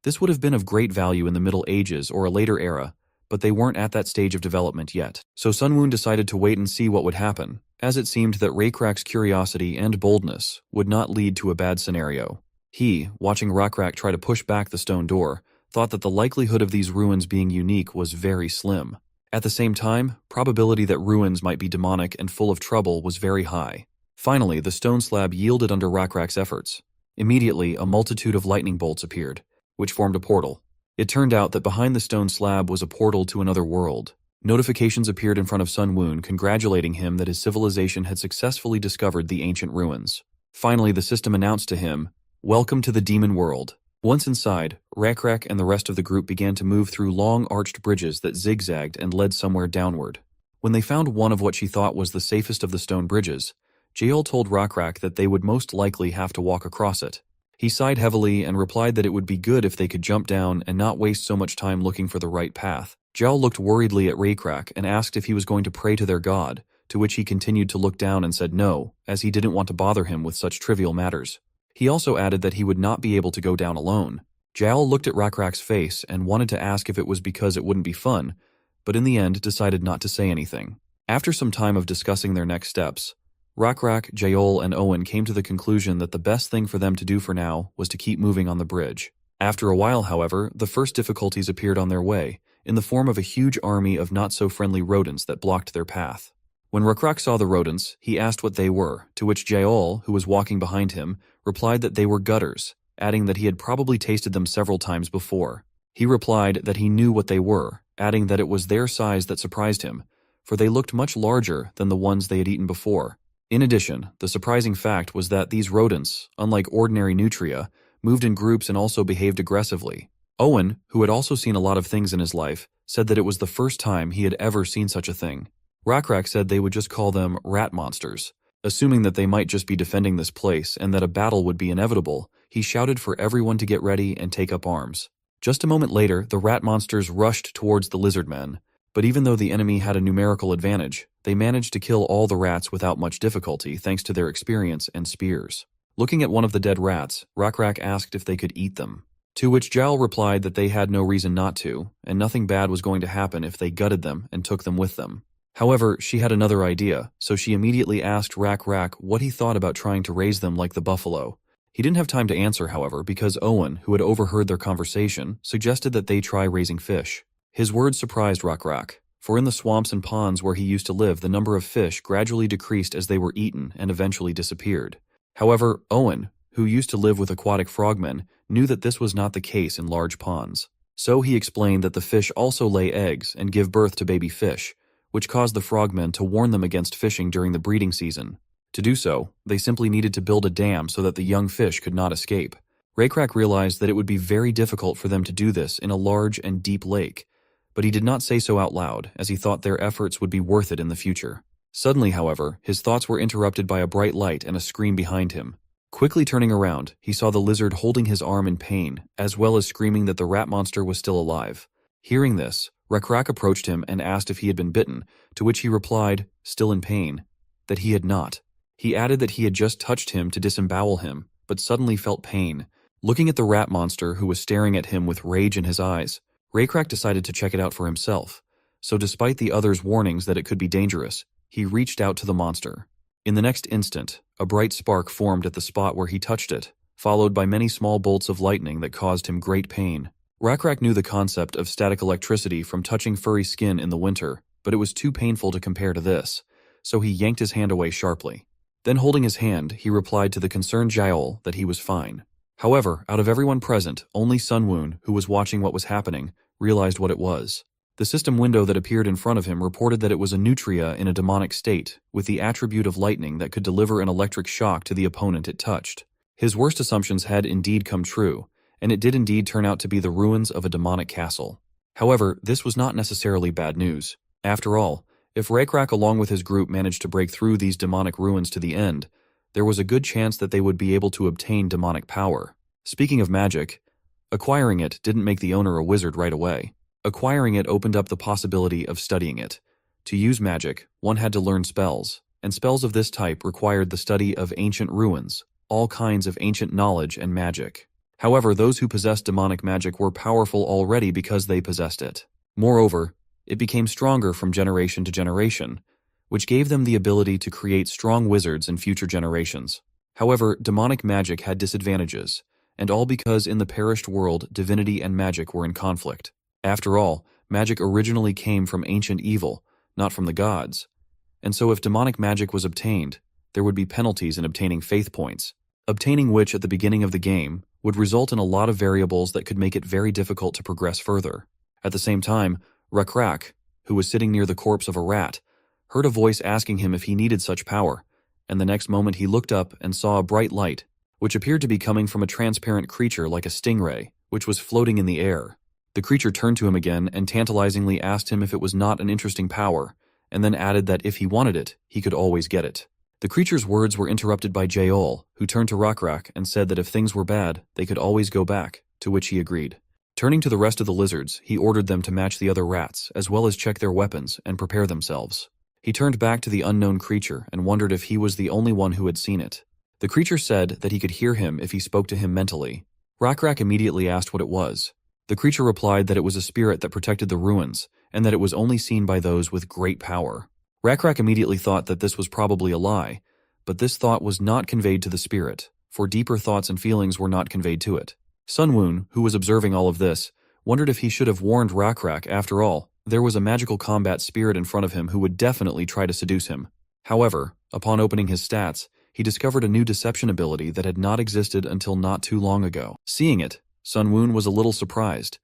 This would have been of great value in the Middle Ages or a later era, but they weren't at that stage of development yet. So Sunwoon decided to wait and see what would happen, as it seemed that Recap's curiosity and boldness would not lead to a bad scenario. He, watching Rockrock try to push back the stone door, thought that the likelihood of these ruins being unique was very slim. At the same time, probability that ruins might be demonic and full of trouble was very high. Finally, the stone slab yielded under Rockrock's efforts. Immediately, a multitude of lightning bolts appeared, which formed a portal. It turned out that behind the stone slab was a portal to another world. Notifications appeared in front of Sunwoon congratulating him that his civilization had successfully discovered the ancient ruins. Finally, the system announced to him, "Welcome to the demon world." Once inside, Recap and the rest of the group began to move through long arched bridges that zigzagged and led somewhere downward. When they found one of what she thought was the safest of the stone bridges, Jael told Rockrock that they would most likely have to walk across it. He sighed heavily and replied that it would be good if they could jump down and not waste so much time looking for the right path. Jael looked worriedly at Recap and asked if he was going to pray to their god, to which he continued to look down and said no, as he didn't want to bother him with such trivial matters. He also added that he would not be able to go down alone. Jael looked at Rockrock's face and wanted to ask if it was because it wouldn't be fun, but in the end decided not to say anything. After some time of discussing their next steps, Rockrock, Jael, and Owen came to the conclusion that the best thing for them to do for now was to keep moving on the bridge. After a while, however, the first difficulties appeared on their way, in the form of a huge army of not-so-friendly rodents that blocked their path. When Rockrock saw the rodents, he asked what they were, to which Jael, who was walking behind him, replied that they were gutters, adding that he had probably tasted them several times before. He replied that he knew what they were, adding that it was their size that surprised him, for they looked much larger than the ones they had eaten before. In addition, the surprising fact was that these rodents, unlike ordinary nutria, moved in groups and also behaved aggressively. Owen, who had also seen a lot of things in his life, said that it was the first time he had ever seen such a thing. Rakrak said they would just call them rat monsters. Assuming that they might just be defending this place and that a battle would be inevitable, he shouted for everyone to get ready and take up arms. Just a moment later, the rat monsters rushed towards the Lizardmen, but even though the enemy had a numerical advantage, they managed to kill all the rats without much difficulty thanks to their experience and spears. Looking at one of the dead rats, Rakrak asked if they could eat them, to which Jal replied that they had no reason not to, and nothing bad was going to happen if they gutted them and took them with them. However, she had another idea, so she immediately asked Rakrak what he thought about trying to raise them like the buffalo. He didn't have time to answer, however, because Owen, who had overheard their conversation, suggested that they try raising fish. His words surprised Rakrak, for in the swamps and ponds where he used to live, the number of fish gradually decreased as they were eaten and eventually disappeared. However, Owen, who used to live with aquatic frogmen, knew that this was not the case in large ponds. So he explained that the fish also lay eggs and give birth to baby fish, which caused the frogmen to warn them against fishing during the breeding season. To do so, they simply needed to build a dam so that the young fish could not escape. Rakrak realized that it would be very difficult for them to do this in a large and deep lake, but he did not say so out loud, as he thought their efforts would be worth it in the future. Suddenly, however, his thoughts were interrupted by a bright light and a scream behind him. Quickly turning around, he saw the lizard holding his arm in pain, as well as screaming that the rat monster was still alive. Hearing this, Rakrak approached him and asked if he had been bitten, to which he replied, still in pain, that he had not. He added that he had just touched him to disembowel him, but suddenly felt pain. Looking at the rat monster who was staring at him with rage in his eyes, Rakrak decided to check it out for himself. So despite the others' warnings that it could be dangerous, he reached out to the monster. In the next instant, a bright spark formed at the spot where he touched it, followed by many small bolts of lightning that caused him great pain. Rakrak knew the concept of static electricity from touching furry skin in the winter, but it was too painful to compare to this, so he yanked his hand away sharply. Then holding his hand, he replied to the concerned Yahello that he was fine. However, out of everyone present, only Sunwoon, who was watching what was happening, realized what it was. The system window that appeared in front of him reported that it was a nutria in a demonic state, with the attribute of lightning that could deliver an electric shock to the opponent it touched. His worst assumptions had indeed come true, and it did indeed turn out to be the ruins of a demonic castle. However, this was not necessarily bad news. After all, if Rakrak along with his group managed to break through these demonic ruins to the end, there was a good chance that they would be able to obtain demonic power. Speaking of magic, acquiring it didn't make the owner a wizard right away. Acquiring it opened up the possibility of studying it. To use magic, one had to learn spells, and spells of this type required the study of ancient ruins, all kinds of ancient knowledge and magic. However, those who possessed demonic magic were powerful already because they possessed it. Moreover, it became stronger from generation to generation, which gave them the ability to create strong wizards in future generations. However, demonic magic had disadvantages, and all because in the perished world, divinity and magic were in conflict. After all, magic originally came from ancient evil, not from the gods. And so if demonic magic was obtained, there would be penalties in obtaining faith points, obtaining which at the beginning of the game would result in a lot of variables that could make it very difficult to progress further. At the same time, Rakrak, who was sitting near the corpse of a rat, heard a voice asking him if he needed such power, and the next moment he looked up and saw a bright light, which appeared to be coming from a transparent creature like a stingray, which was floating in the air. The creature turned to him again and tantalizingly asked him if it was not an interesting power, and then added that if he wanted it, he could always get it. The creature's words were interrupted by Yahello, who turned to Rakrak and said that if things were bad, they could always go back, to which he agreed. Turning to the rest of the lizards, he ordered them to match the other rats, as well as check their weapons and prepare themselves. He turned back to the unknown creature and wondered if he was the only one who had seen it. The creature said that he could hear him if he spoke to him mentally. Rakrak immediately asked what it was. The creature replied that it was a spirit that protected the ruins, and that it was only seen by those with great power. Rakrak immediately thought that this was probably a lie, but this thought was not conveyed to the spirit, for deeper thoughts and feelings were not conveyed to it. Sunwoon, who was observing all of this, wondered if he should have warned Rakrak. After all, there was a magical combat spirit in front of him who would definitely try to seduce him. However, upon opening his stats, he discovered a new deception ability that had not existed until not too long ago. Seeing it, Sunwoon was a little surprised,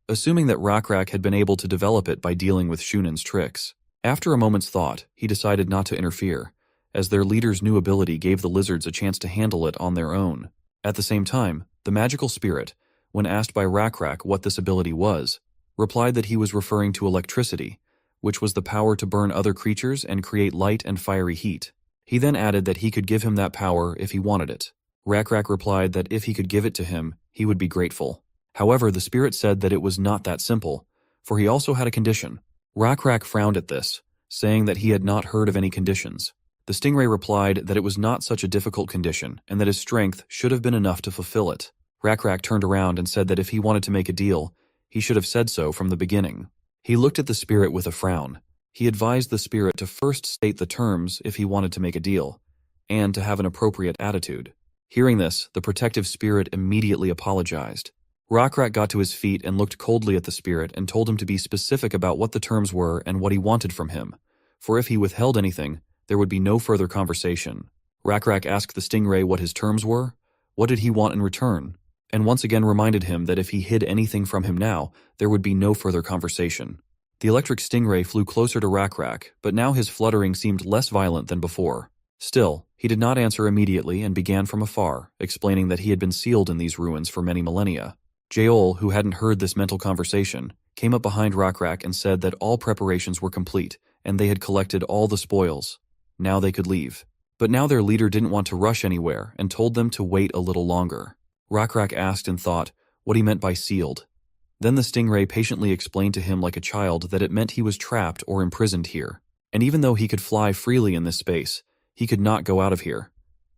assuming that Rakrak had been able to develop it by dealing with Shunan's tricks. After a moment's thought, he decided not to interfere, as their leader's new ability gave the lizards a chance to handle it on their own. At the same time, the magical spirit, when asked by Rakrak what this ability was, replied that he was referring to electricity, which was the power to burn other creatures and create light and fiery heat. He then added that he could give him that power if he wanted it. Rakrak replied that if he could give it to him, he would be grateful. However, the spirit said that it was not that simple, for he also had a condition. Rakrak frowned at this, saying that he had not heard of any conditions. The stingray replied that it was not such a difficult condition and that his strength should have been enough to fulfill it. Rakrak turned around and said that if he wanted to make a deal, he should have said so from the beginning. He looked at the spirit with a frown. He advised the spirit to first state the terms if he wanted to make a deal, and to have an appropriate attitude. Hearing this, the protective spirit immediately apologized. Rakrak got to his feet and looked coldly at the spirit and told him to be specific about what the terms were and what he wanted from him, for if he withheld anything, there would be no further conversation. Rakrak asked the stingray what his terms were, what did he want in return, and once again reminded him that if he hid anything from him now, there would be no further conversation. The electric stingray flew closer to Rakrak, but now his fluttering seemed less violent than before. Still, he did not answer immediately and began from afar, explaining that he had been sealed in these ruins for many millennia. Yahello, who hadn't heard this mental conversation, came up behind Rakrak and said that all preparations were complete, and they had collected all the spoils. Now they could leave. But now their leader didn't want to rush anywhere and told them to wait a little longer. Rakrak asked and thought what he meant by sealed. Then the stingray patiently explained to him like a child that it meant he was trapped or imprisoned here. And even though he could fly freely in this space, he could not go out of here.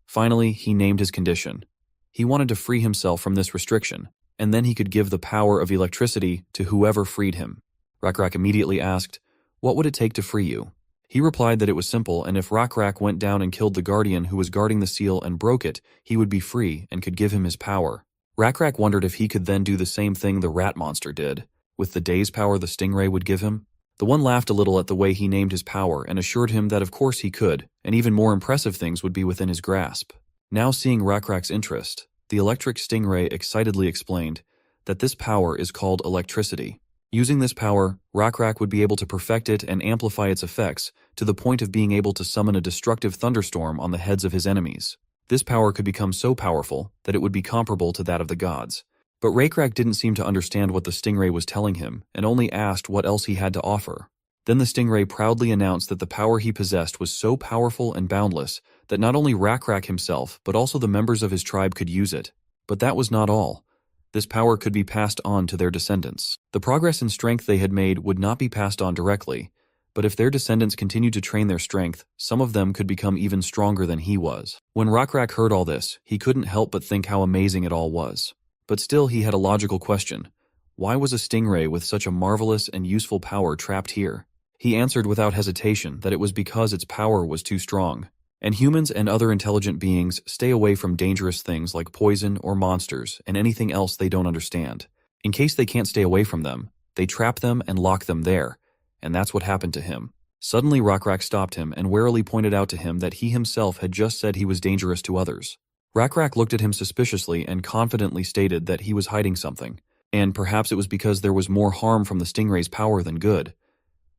Finally, he named his condition. He wanted to free himself from this restriction, and then he could give the power of electricity to whoever freed him. Rakrak immediately asked, "What would it take to free you?" He replied that it was simple, and if Rakrak went down and killed the guardian who was guarding the seal and broke it, he would be free and could give him his power. Rakrak wondered if he could then do the same thing the rat monster did, with the day's power the stingray would give him. The one laughed a little at the way he named his power and assured him that of course he could, and even more impressive things would be within his grasp. Now seeing Rakrak's interest, the electric stingray excitedly explained that this power is called electricity. Using this power, Rakrak would be able to perfect it and amplify its effects to the point of being able to summon a destructive thunderstorm on the heads of his enemies. This power could become so powerful that it would be comparable to that of the gods. But Rakrak didn't seem to understand what the stingray was telling him and only asked what else he had to offer. Then the stingray proudly announced that the power he possessed was so powerful and boundless that not only Rakrak himself but also the members of his tribe could use it. But that was not all. This power could be passed on to their descendants. The progress in strength they had made would not be passed on directly, but if their descendants continued to train their strength, some of them could become even stronger than he was. When Rakrak heard all this, he couldn't help but think how amazing it all was. But still he had a logical question. Why was a stingray with such a marvelous and useful power trapped here? He answered without hesitation that it was because its power was too strong. And humans and other intelligent beings stay away from dangerous things like poison or monsters and anything else they don't understand. In case they can't stay away from them, they trap them and lock them there. And that's what happened to him. Suddenly Rakrak stopped him and warily pointed out to him that he himself had just said he was dangerous to others. Rakrak looked at him suspiciously and confidently stated that he was hiding something, and perhaps it was because there was more harm from the stingray's power than good.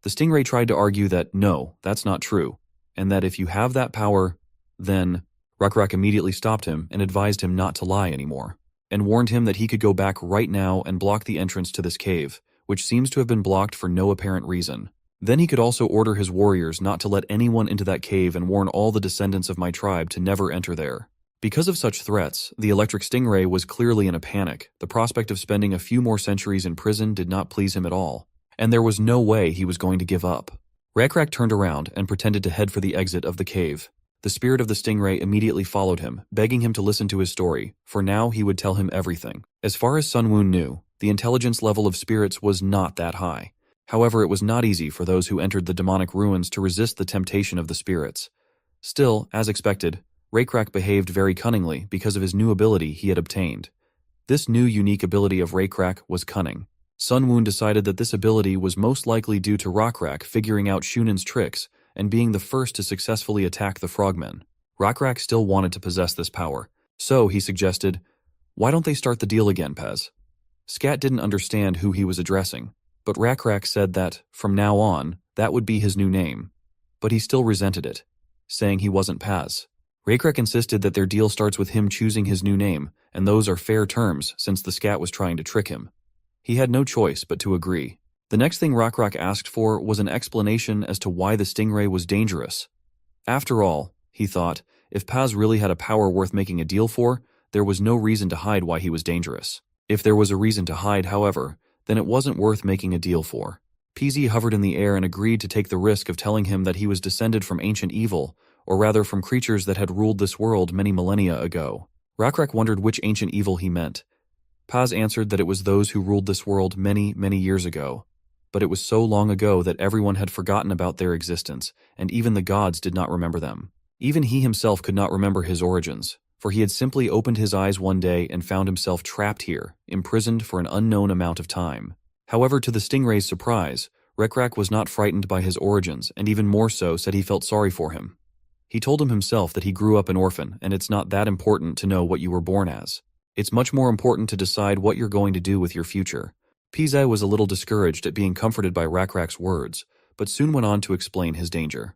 The stingray tried to argue that no, that's not true, and that if you have that power, then... Rakrak immediately stopped him and advised him not to lie anymore, and warned him that he could go back right now and block the entrance to this cave, which seems to have been blocked for no apparent reason. Then he could also order his warriors not to let anyone into that cave and warn all the descendants of my tribe to never enter there. Because of such threats, the electric stingray was clearly in a panic. The prospect of spending a few more centuries in prison did not please him at all, and there was no way he was going to give up. Rakrak turned around and pretended to head for the exit of the cave. The spirit of the stingray immediately followed him, begging him to listen to his story, for now he would tell him everything. As far as Sunwoon knew, the intelligence level of spirits was not that high. However, it was not easy for those who entered the demonic ruins to resist the temptation of the spirits. Still, as expected, Rakrak behaved very cunningly because of his new ability he had obtained. This new unique ability of Rakrak was cunning. Sunwoon decided that this ability was most likely due to Rakrak figuring out Shunan's tricks and being the first to successfully attack the frogmen. Rakrak still wanted to possess this power, so he suggested, "Why don't they start the deal again, Pez?" Scat didn't understand who he was addressing, but Rakrak said that, from now on, That would be his new name. But he still resented it, saying he wasn't Paz. Recap insisted that their deal starts with him choosing his new name, and those are fair terms since the scat was trying to trick him. He had no choice but to agree. The next thing Recap asked for was an explanation as to why the stingray was dangerous. After all, he thought, if Paz really had a power worth making a deal for, there was no reason to hide why he was dangerous. If there was a reason to hide, however, then it wasn't worth making a deal for. PZ hovered in the air and agreed to take the risk of telling him that he was descended from ancient evil, or rather from creatures that had ruled this world many millennia ago. Recap wondered which ancient evil he meant. Paz answered that it was those who ruled this world many, many years ago. But it was so long ago that everyone had forgotten about their existence, and even the gods did not remember them. Even he himself could not remember his origins, for he had simply opened his eyes one day and found himself trapped here, imprisoned for an unknown amount of time. However, to the stingray's surprise, Recap was not frightened by his origins, and even more so said he felt sorry for him. He told him himself that he grew up an orphan, and it's not that important to know what you were born as. It's much more important to decide what you're going to do with your future. Pizza was a little discouraged at being comforted by Recap's words, but soon went on to explain his danger.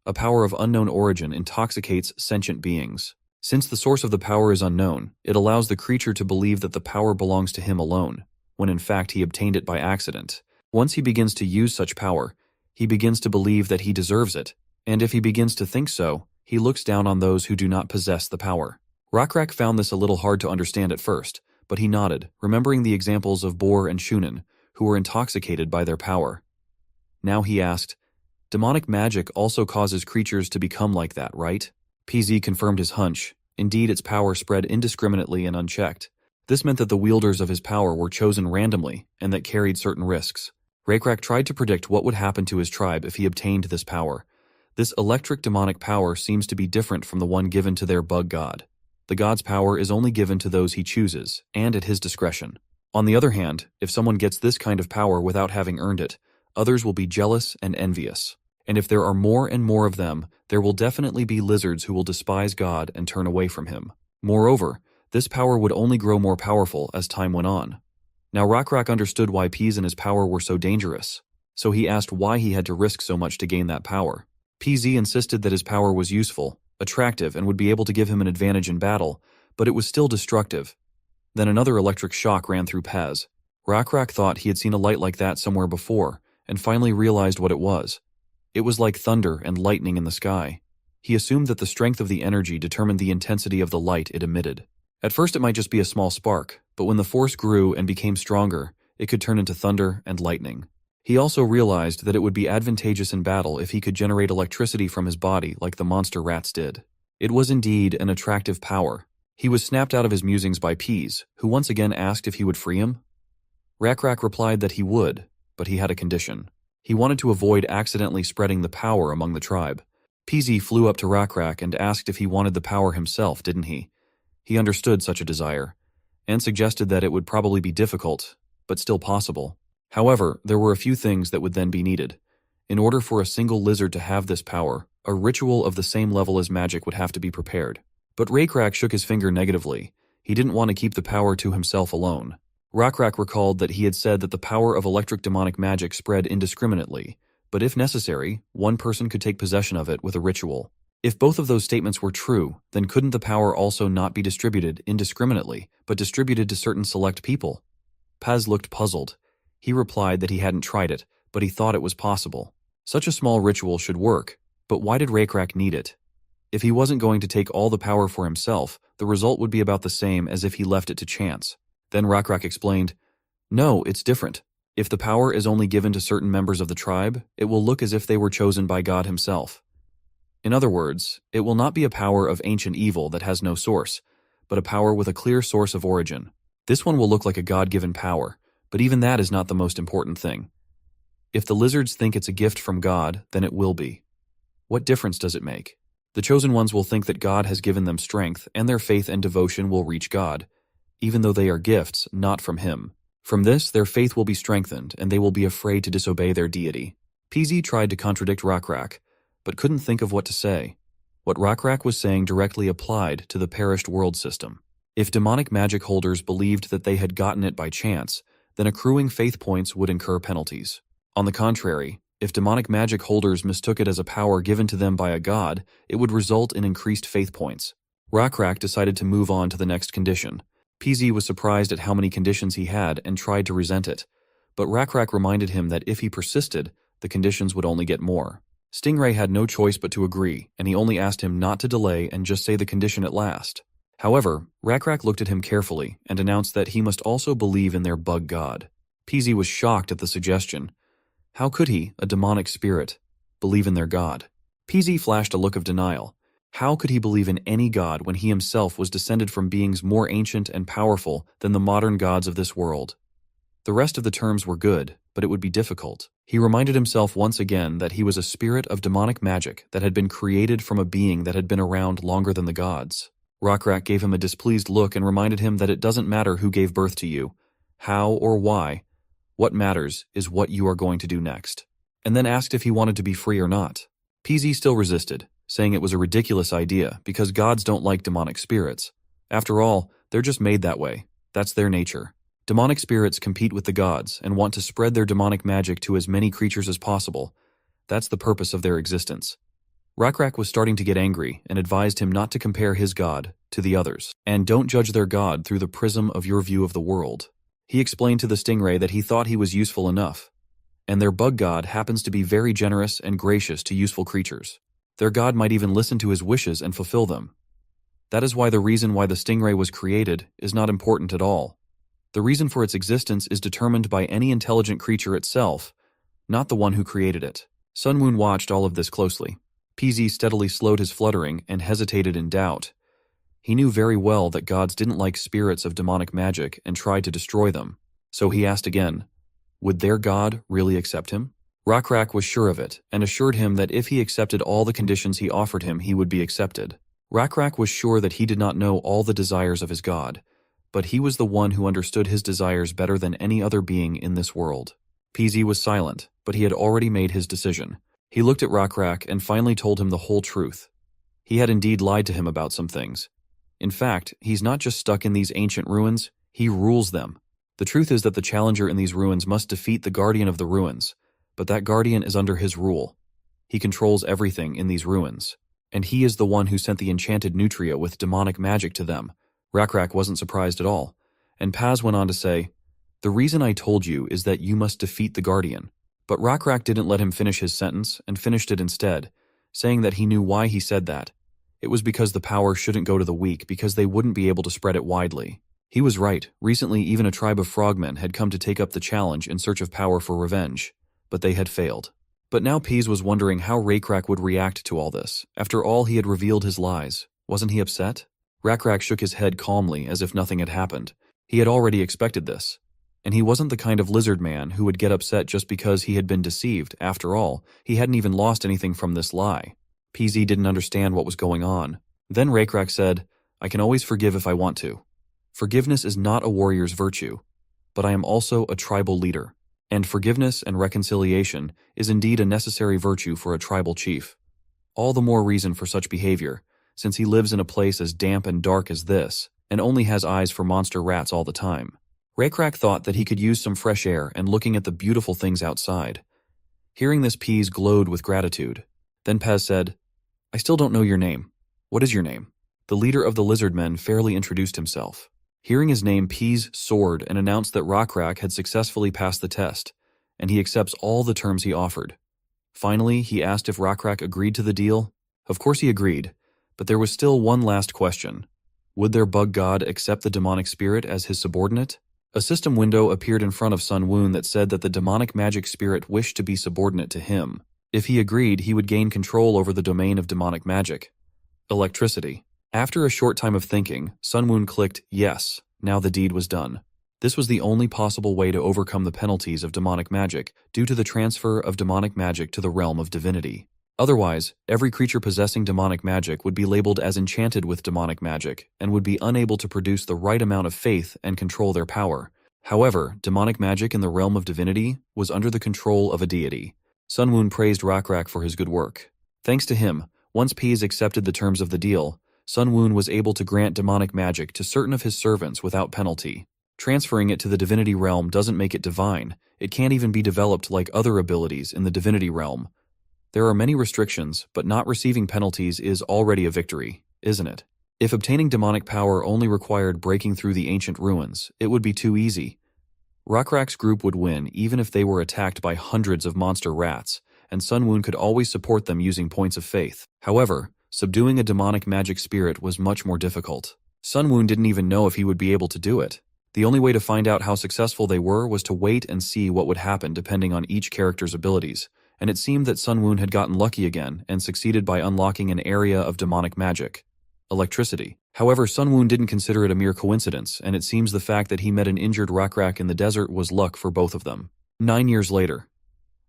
A power of unknown origin intoxicates sentient beings. Since the source of the power is unknown, it allows the creature to believe that the power belongs to him alone, when in fact he obtained it by accident. Once he begins to use such power, he begins to believe that he deserves it, and if he begins to think so, he looks down on those who do not possess the power. Recap found this a little hard to understand at first, but he nodded, remembering the examples of Bor and Shunin, who were intoxicated by their power. Now he asked, demonic magic also causes creatures to become like that, right? PZ confirmed his hunch. Indeed, its power spread indiscriminately and unchecked. This meant that the wielders of his power were chosen randomly and that carried certain risks. Recap tried to predict what would happen to his tribe if he obtained this power. This electric demonic power seems to be different from the one given to their bug god. The god's power is only given to those he chooses, and at his discretion. On the other hand, if someone gets this kind of power without having earned it, others will be jealous and envious. And if there are more and more of them, there will definitely be lizards who will despise God and turn away from him. Moreover, this power would only grow more powerful as time went on. Now Recap understood why Peas and his power were so dangerous, so he asked why he had to risk so much to gain that power. PZ insisted that his power was useful, attractive, and would be able to give him an advantage in battle, but it was still destructive. Then another electric shock ran through Paz. Recap thought he had seen a light like that somewhere before, and finally realized what it was. It was like thunder and lightning in the sky. He assumed that the strength of the energy determined the intensity of the light it emitted. At first it might just be a small spark, but when the force grew and became stronger, it could turn into thunder and lightning. He also realized that it would be advantageous in battle if he could generate electricity from his body like the monster rats did. It was indeed an attractive power. He was snapped out of his musings by Peas, who once again asked if he would free him. Recap replied that he would, but he had a condition. He wanted to avoid accidentally spreading the power among the tribe. PZ flew up to Recap and asked if he wanted the power himself, didn't he? He understood such a desire, and suggested that it would probably be difficult, but still possible. However, there were a few things that would then be needed. In order for a single lizard to have this power, a ritual of the same level as magic would have to be prepared. But Recap shook his finger negatively. He didn't want to keep the power to himself alone. Recap recalled that he had said that the power of electric demonic magic spread indiscriminately, but if necessary, one person could take possession of it with a ritual. If both of those statements were true, then couldn't the power also not be distributed indiscriminately, but distributed to certain select people? Paz looked puzzled. He replied that he hadn't tried it, but he thought it was possible. Such a small ritual should work, but why did Recap need it? If he wasn't going to take all the power for himself, the result would be about the same as if he left it to chance. Then Recap explained, "No, it's different. If the power is only given to certain members of the tribe, it will look as if they were chosen by God himself. In other words, it will not be a power of ancient evil that has no source, but a power with a clear source of origin. This one will look like a God-given power, but even that is not the most important thing. If the lizards think it's a gift from God, then it will be. What difference does it make? The chosen ones will think that God has given them strength, and their faith and devotion will reach God, even though they are gifts, not from Him. From this, their faith will be strengthened, and they will be afraid to disobey their deity." PZ tried to contradict Recap, but couldn't think of what to say. What Recap was saying directly applied to the perished world system. If demonic magic holders believed that they had gotten it by chance, then accruing faith points would incur penalties. On the contrary, If demonic magic holders mistook it as a power given to them by a god, it would result in increased faith points. Rakrak decided to move on to the next condition. PZ was surprised at how many conditions he had and tried to resent it. But Rakrak reminded him that if he persisted, the conditions would only get more. Stingray had no choice but to agree, and he only asked him not to delay and just say the condition at last. However, Rakrak looked at him carefully and announced that he must also believe in their bug god. PZ was shocked at the suggestion. How could he, a demonic spirit, believe in their god? PZ flashed a look of denial. How could he believe in any god when he himself was descended from beings more ancient and powerful than the modern gods of this world? The rest of the terms were good, but it would be difficult. He reminded himself once again that he was a spirit of demonic magic that had been created from a being that had been around longer than the gods. Rakrak gave him a displeased look and reminded him that it doesn't matter who gave birth to you, how or why. What matters is what you are going to do next. And then asked if he wanted to be free or not. PZ still resisted, saying it was a ridiculous idea because gods don't like demonic spirits. After all, they're just made that way. That's their nature. Demonic spirits compete with the gods and want to spread their demonic magic to as many creatures as possible. That's the purpose of their existence. Rakrak was starting to get angry and advised him not to compare his god to the others, and don't judge their god through the prism of your view of the world. He explained to the Stingray that he thought he was useful enough, and their bug god happens to be very generous and gracious to useful creatures. Their god might even listen to his wishes and fulfill them. That is why the reason why the Stingray was created is not important at all. The reason for its existence is determined by any intelligent creature itself, not the one who created it. Sunwoon watched all of this closely. PZ steadily slowed his fluttering and hesitated in doubt. He knew very well that gods didn't like spirits of demonic magic and tried to destroy them. So he asked again, would their god really accept him? Rakrak was sure of it and assured him that if he accepted all the conditions he offered him, he would be accepted. Rakrak was sure that he did not know all the desires of his god, but he was the one who understood his desires better than any other being in this world. PZ was silent, but he had already made his decision. He looked at Rakrak and finally told him the whole truth. He had indeed lied to him about some things. In fact, he's not just stuck in these ancient ruins, he rules them. The truth is that the challenger in these ruins must defeat the guardian of the ruins, but that guardian is under his rule. He controls everything in these ruins, and he is the one who sent the enchanted nutria with demonic magic to them. Rakrak wasn't surprised at all, and Paz went on to say, the reason I told you is that you must defeat the guardian. But Rakrak didn't let him finish his sentence and finished it instead, saying that he knew why he said that. It was because the power shouldn't go to the weak because they wouldn't be able to spread it widely. He was right. Recently, even a tribe of frogmen had come to take up the challenge in search of power for revenge, but they had failed. But now Pease was wondering how Rakrak would react to all this. After all, he had revealed his lies. Wasn't he upset? Rakrak shook his head calmly as if nothing had happened. He had already expected this. And he wasn't the kind of lizard man who would get upset just because he had been deceived. After all, he hadn't even lost anything from this lie. PZ didn't understand what was going on. Then Rakrak said, I can always forgive if I want to. Forgiveness is not a warrior's virtue, but I am also a tribal leader. And forgiveness and reconciliation is indeed a necessary virtue for a tribal chief. All the more reason for such behavior, since he lives in a place as damp and dark as this, and only has eyes for monster rats all the time. Rakrak thought that he could use some fresh air and looking at the beautiful things outside. Hearing this, Pease glowed with gratitude. Then Paz said, I still don't know your name. What is your name? The leader of the Lizardmen fairly introduced himself. Hearing his name, Pease soared and announced that Rakrak had successfully passed the test, and he accepts all the terms he offered. Finally, he asked if Rakrak agreed to the deal. Of course he agreed, but there was still one last question. Would their bug god accept the demonic spirit as his subordinate? A system window appeared in front of Sunwoon that said that the demonic magic spirit wished to be subordinate to him. If he agreed, he would gain control over the domain of demonic magic. Electricity. After a short time of thinking, Sunwoon clicked yes. Now the deed was done. This was the only possible way to overcome the penalties of demonic magic due to the transfer of demonic magic to the realm of divinity. Otherwise, every creature possessing demonic magic would be labeled as enchanted with demonic magic and would be unable to produce the right amount of faith and control their power. However, demonic magic in the realm of divinity was under the control of a deity. Sunwoon praised Rakrak for his good work. Thanks to him, once Pease accepted the terms of the deal, Sunwoon was able to grant demonic magic to certain of his servants without penalty. Transferring it to the divinity realm doesn't make it divine. It can't even be developed like other abilities in the divinity realm. There are many restrictions, but not receiving penalties is already a victory, isn't it? If obtaining demonic power only required breaking through the ancient ruins, it would be too easy. Rakrak's group would win even if they were attacked by hundreds of monster rats, and Sunwoon could always support them using points of faith. However, subduing a demonic magic spirit was much more difficult. Sunwoon didn't even know if he would be able to do it. The only way to find out how successful they were was to wait and see what would happen depending on each character's abilities, and it seemed that Sunwoon had gotten lucky again and succeeded by unlocking an area of demonic magic. Electricity. However, Sunwoon didn't consider it a mere coincidence, and it seems the fact that he met an injured Rakrak in the desert was luck for both of them. 9 years later,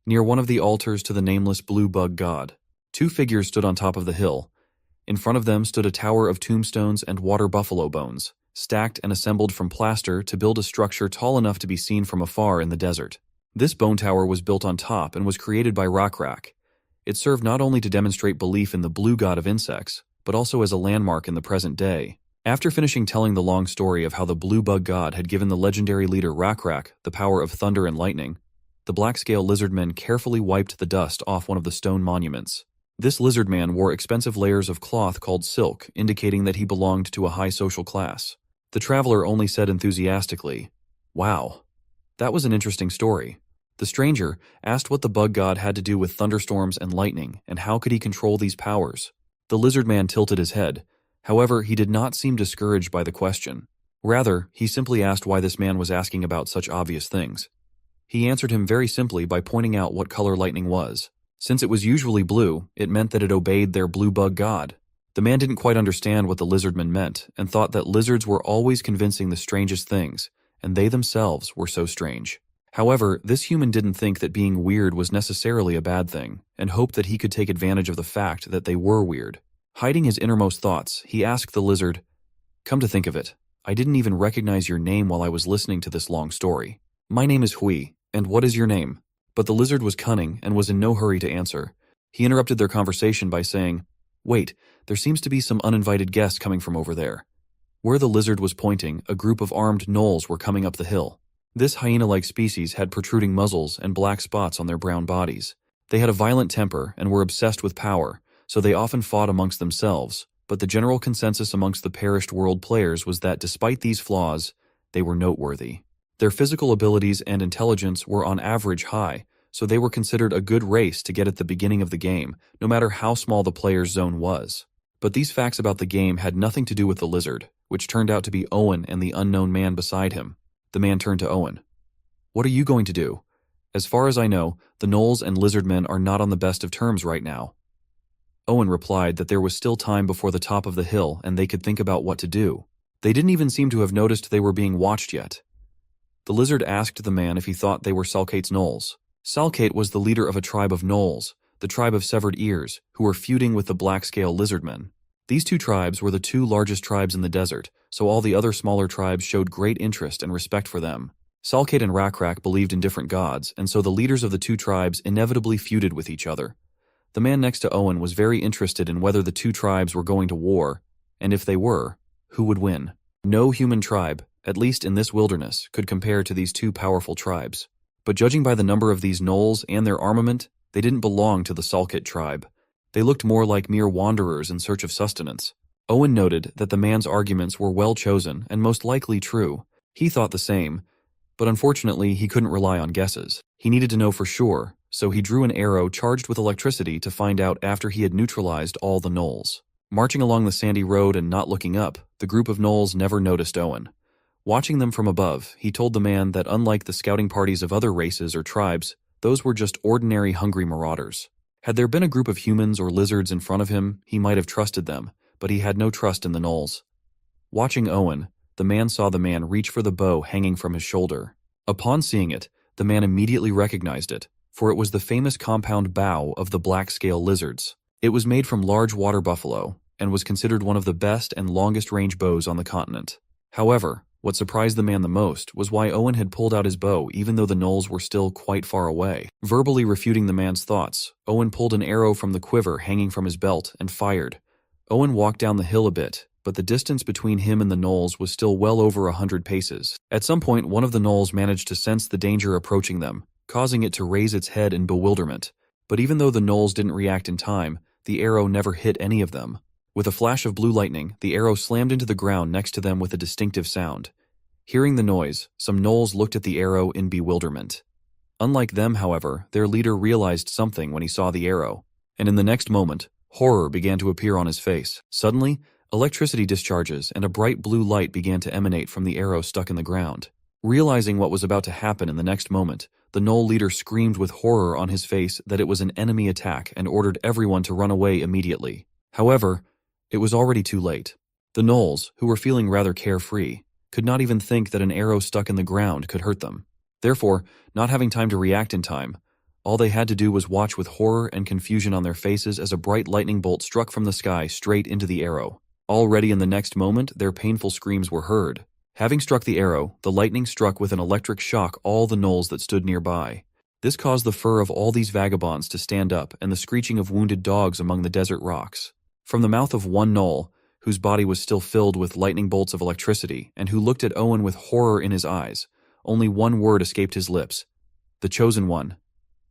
near one of the altars to the nameless blue bug god, two figures stood on top of the hill. In front of them stood a tower of tombstones and water buffalo bones, stacked and assembled from plaster to build a structure tall enough to be seen from afar in the desert. This bone tower was built on top and was created by Rakrak. It served not only to demonstrate belief in the blue god of insects, but also as a landmark in the present day. After finishing telling the long story of how the blue bug god had given the legendary leader Rakrak the power of thunder and lightning, the black-scale lizardmen carefully wiped the dust off one of the stone monuments. This lizardman wore expensive layers of cloth called silk, indicating that he belonged to a high social class. The traveler only said enthusiastically, "Wow, that was an interesting story." The stranger asked what the bug god had to do with thunderstorms and lightning, and how could he control these powers. The lizardman tilted his head. However, he did not seem discouraged by the question. Rather, he simply asked why this man was asking about such obvious things. He answered him very simply by pointing out what color lightning was. Since it was usually blue, it meant that it obeyed their blue bug god. The man didn't quite understand what the lizardman meant, and thought that lizards were always convincing the strangest things, and they themselves were so strange. However, this human didn't think that being weird was necessarily a bad thing, and hoped that he could take advantage of the fact that they were weird. Hiding his innermost thoughts, he asked the lizard, "Come to think of it, I didn't even recognize your name while I was listening to this long story. My name is Hui, and what is your name?" But the lizard was cunning and was in no hurry to answer. He interrupted their conversation by saying, "Wait, there seems to be some uninvited guests coming from over there." Where the lizard was pointing, a group of armed gnolls were coming up the hill. This hyena-like species had protruding muzzles and black spots on their brown bodies. They had a violent temper and were obsessed with power, so they often fought amongst themselves, but the general consensus amongst the perished world players was that despite these flaws, they were noteworthy. Their physical abilities and intelligence were on average high, so they were considered a good race to get at the beginning of the game, no matter how small the player's zone was. But these facts about the game had nothing to do with the lizard, which turned out to be Owen and the unknown man beside him. The man turned to Owen. "What are you going to do? As far as I know, the gnolls and lizardmen are not on the best of terms right now." Owen replied that there was still time before the top of the hill and they could think about what to do. They didn't even seem to have noticed they were being watched yet. The lizard asked the man if he thought they were Salkate's gnolls. Salkate was the leader of a tribe of gnolls, the tribe of severed ears, who were feuding with the black-scale lizardmen. These two tribes were the two largest tribes in the desert, so all the other smaller tribes showed great interest and respect for them. Salkate and Rakrak believed in different gods, and so the leaders of the two tribes inevitably feuded with each other. The man next to Owen was very interested in whether the two tribes were going to war, and if they were, who would win. No human tribe, at least in this wilderness, could compare to these two powerful tribes. But judging by the number of these gnolls and their armament, they didn't belong to the Salkate tribe. They looked more like mere wanderers in search of sustenance. Owen noted that the man's arguments were well chosen and most likely true. He thought the same, but unfortunately he couldn't rely on guesses. He needed to know for sure, so he drew an arrow charged with electricity to find out after he had neutralized all the gnolls. Marching along the sandy road and not looking up, the group of gnolls never noticed Owen. Watching them from above, he told the man that unlike the scouting parties of other races or tribes, those were just ordinary hungry marauders. Had there been a group of humans or lizards in front of him, he might have trusted them, but he had no trust in the gnolls. Watching Owen, the man saw the man reach for the bow hanging from his shoulder. Upon seeing it, the man immediately recognized it, for it was the famous compound bow of the black-scale lizards. It was made from large water buffalo, and was considered one of the best and longest-range bows on the continent. However, what surprised the man the most was why Owen had pulled out his bow even though the gnolls were still quite far away. Verbally refuting the man's thoughts, Owen pulled an arrow from the quiver hanging from his belt and fired. Owen walked down the hill a bit, but the distance between him and the gnolls was still well over 100 paces. At some point, one of the gnolls managed to sense the danger approaching them, causing it to raise its head in bewilderment. But even though the gnolls didn't react in time, the arrow never hit any of them. With a flash of blue lightning, the arrow slammed into the ground next to them with a distinctive sound. Hearing the noise, some gnolls looked at the arrow in bewilderment. Unlike them, however, their leader realized something when he saw the arrow, and in the next moment, horror began to appear on his face. Suddenly, electricity discharges and a bright blue light began to emanate from the arrow stuck in the ground. Realizing what was about to happen in the next moment, the gnoll leader screamed with horror on his face that it was an enemy attack and ordered everyone to run away immediately. However, it was already too late. The gnolls, who were feeling rather carefree, could not even think that an arrow stuck in the ground could hurt them. Therefore, not having time to react in time, all they had to do was watch with horror and confusion on their faces as a bright lightning bolt struck from the sky straight into the arrow. Already in the next moment, their painful screams were heard. Having struck the arrow, the lightning struck with an electric shock all the gnolls that stood nearby. This caused the fur of all these vagabonds to stand up and the screeching of wounded dogs among the desert rocks. From the mouth of one gnoll, whose body was still filled with lightning bolts of electricity and who looked at Owen with horror in his eyes, only one word escaped his lips: the Chosen One.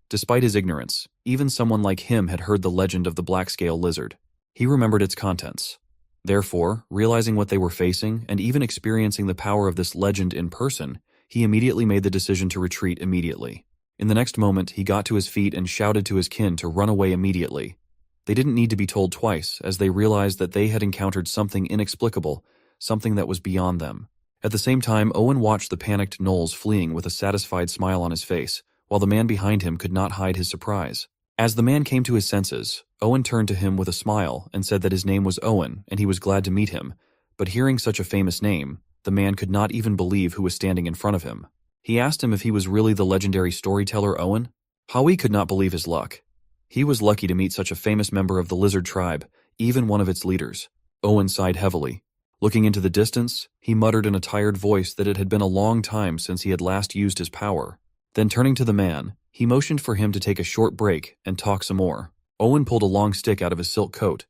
Despite his ignorance, even someone like him had heard the legend of the black-scale lizard. He remembered its contents. Therefore, realizing what they were facing and even experiencing the power of this legend in person, he immediately made the decision to retreat immediately. In the next moment, he got to his feet and shouted to his kin to run away immediately. They didn't need to be told twice, as they realized that they had encountered something inexplicable, something that was beyond them. At the same time, Owen watched the panicked gnolls fleeing with a satisfied smile on his face, while the man behind him could not hide his surprise. As the man came to his senses, Owen turned to him with a smile and said that his name was Owen and he was glad to meet him, but hearing such a famous name, the man could not even believe who was standing in front of him. He asked him if he was really the legendary storyteller Owen. Howie could not believe his luck. He was lucky to meet such a famous member of the lizard tribe, even one of its leaders. Owen sighed heavily. Looking into the distance, he muttered in a tired voice that it had been a long time since he had last used his power. Then turning to the man, he motioned for him to take a short break and talk some more. Owen pulled a long stick out of his silk coat.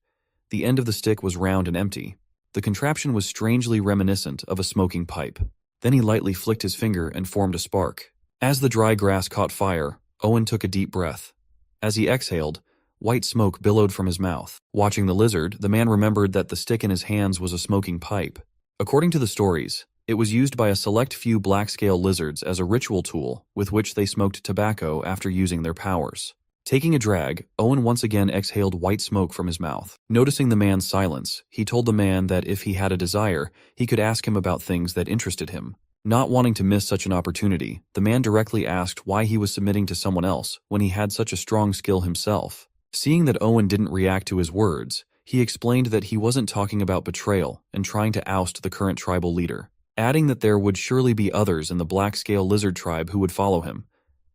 The end of the stick was round and empty. The contraption was strangely reminiscent of a smoking pipe. Then he lightly flicked his finger and formed a spark. As the dry grass caught fire, Owen took a deep breath. As he exhaled, white smoke billowed from his mouth. Watching the lizard, the man remembered that the stick in his hands was a smoking pipe. According to the stories, it was used by a select few black-scale lizards as a ritual tool with which they smoked tobacco after using their powers. Taking a drag, Owen once again exhaled white smoke from his mouth. Noticing the man's silence, he told the man that if he had a desire, he could ask him about things that interested him. Not wanting to miss such an opportunity, the man directly asked why he was submitting to someone else when he had such a strong skill himself. Seeing that Owen didn't react to his words, he explained that he wasn't talking about betrayal and trying to oust the current tribal leader, adding that there would surely be others in the black-scale lizard tribe who would follow him.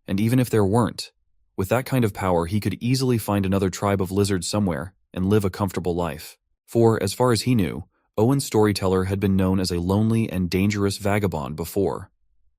And even if there weren't, with that kind of power he could easily find another tribe of lizards somewhere and live a comfortable life. For, as far as he knew, Owen's storyteller had been known as a lonely and dangerous vagabond before.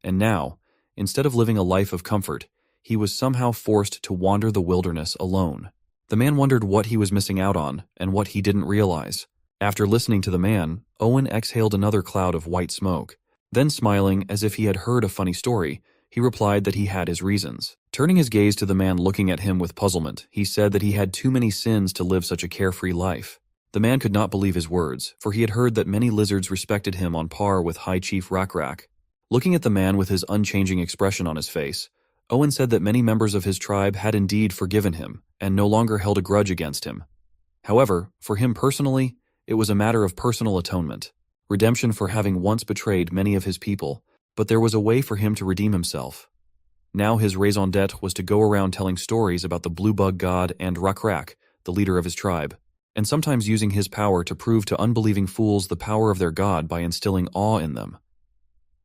And now, instead of living a life of comfort, he was somehow forced to wander the wilderness alone. The man wondered what he was missing out on and what he didn't realize. After listening to the man, Owen exhaled another cloud of white smoke. Then smiling as if he had heard a funny story, he replied that he had his reasons. Turning his gaze to the man looking at him with puzzlement, he said that he had too many sins to live such a carefree life. The man could not believe his words, for he had heard that many lizards respected him on par with High Chief Rak. Looking at the man with his unchanging expression on his face, Owen said that many members of his tribe had indeed forgiven him and no longer held a grudge against him. However, for him personally, it was a matter of personal atonement, redemption for having once betrayed many of his people, but there was a way for him to redeem himself. Now his raison d'etre was to go around telling stories about the blue bug god and Rak, the leader of his tribe, and sometimes using his power to prove to unbelieving fools the power of their god by instilling awe in them.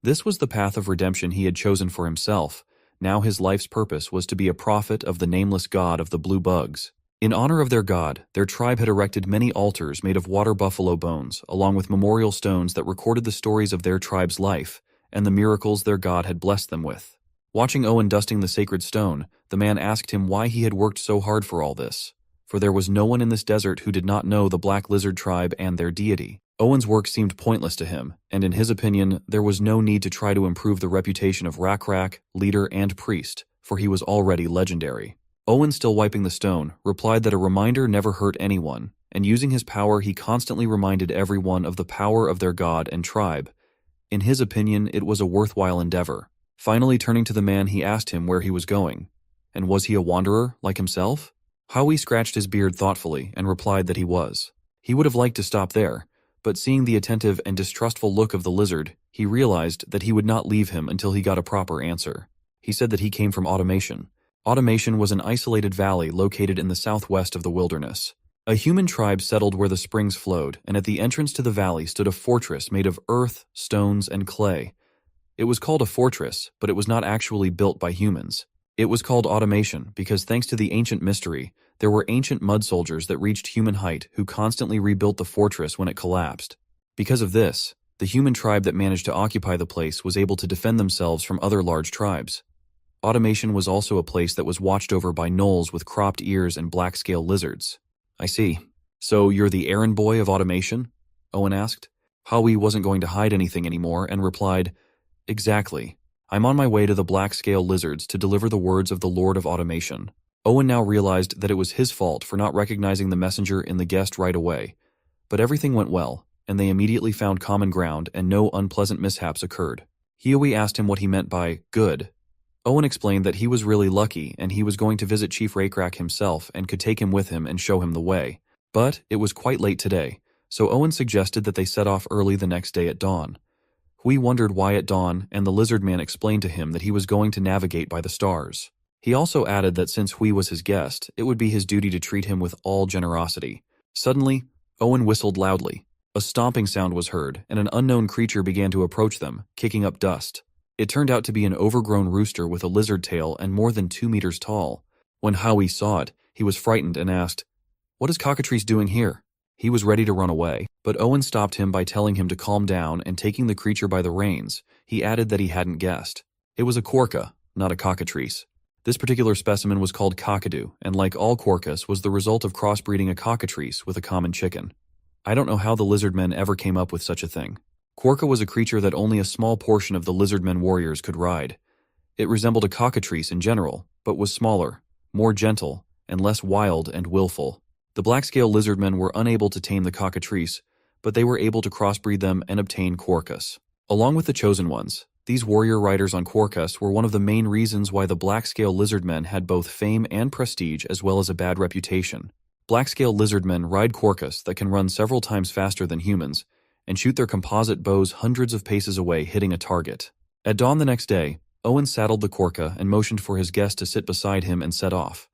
This was the path of redemption he had chosen for himself. Now his life's purpose was to be a prophet of the nameless god of the blue bugs. In honor of their god, their tribe had erected many altars made of water buffalo bones, along with memorial stones that recorded the stories of their tribe's life and the miracles their god had blessed them with. Watching Owen dusting the sacred stone, the man asked him why he had worked so hard for all this, for there was no one in this desert who did not know the black lizard tribe and their deity. Owen's work seemed pointless to him, and in his opinion, there was no need to try to improve the reputation of Rakrak, leader and priest, for he was already legendary. Owen, still wiping the stone, replied that a reminder never hurt anyone, and using his power he constantly reminded everyone of the power of their god and tribe. In his opinion, it was a worthwhile endeavor. Finally turning to the man, he asked him where he was going. And was he a wanderer, like himself? Howie scratched his beard thoughtfully and replied that he was. He would have liked to stop there, but seeing the attentive and distrustful look of the lizard, he realized that he would not leave him until he got a proper answer. He said that he came from Automation. Automation was an isolated valley located in the southwest of the wilderness. A human tribe settled where the springs flowed, and at the entrance to the valley stood a fortress made of earth, stones, and clay. It was called a fortress, but it was not actually built by humans. It was called Automation because, thanks to the ancient mystery, there were ancient mud soldiers that reached human height who constantly rebuilt the fortress when it collapsed. Because of this, the human tribe that managed to occupy the place was able to defend themselves from other large tribes. Automation was also a place that was watched over by gnolls with cropped ears and black-scale lizards. I see. So you're the errand boy of Automation? Owen asked. Howie wasn't going to hide anything anymore and replied, Exactly. I'm on my way to the black-scale lizards to deliver the words of the Lord of Automation. Owen now realized that it was his fault for not recognizing the messenger in the guest right away. But everything went well, and they immediately found common ground and no unpleasant mishaps occurred. Howie asked him what he meant by good. Owen explained that he was really lucky and he was going to visit Chief Rakrak himself and could take him with him and show him the way. But it was quite late today, so Owen suggested that they set off early the next day at dawn. Hui wondered why at dawn, and the Lizardman explained to him that he was going to navigate by the stars. He also added that since Hui was his guest, it would be his duty to treat him with all generosity. Suddenly, Owen whistled loudly. A stomping sound was heard, and an unknown creature began to approach them, kicking up dust. It turned out to be an overgrown rooster with a lizard tail and more than 2 meters tall. When Howie saw it, he was frightened and asked, "What is Cockatrice doing here?" He was ready to run away, but Owen stopped him by telling him to calm down, and taking the creature by the reins, he added that he hadn't guessed. It was a quorka, not a cockatrice. This particular specimen was called cockadoo, and like all quorkas, was the result of crossbreeding a cockatrice with a common chicken. I don't know how the Lizardmen ever came up with such a thing. Quorka was a creature that only a small portion of the Lizardmen warriors could ride. It resembled a cockatrice in general, but was smaller, more gentle, and less wild and willful. The black-scale Lizardmen were unable to tame the cockatrice, but they were able to crossbreed them and obtain quorkas. Along with the chosen ones, these warrior riders on quorkas were one of the main reasons why the black-scale Lizardmen had both fame and prestige as well as a bad reputation. Black-scale Lizardmen ride quorkas that can run several times faster than humans, and shoot their composite bows hundreds of paces away, hitting a target. At dawn the next day, Owen saddled the quorka and motioned for his guest to sit beside him and set off.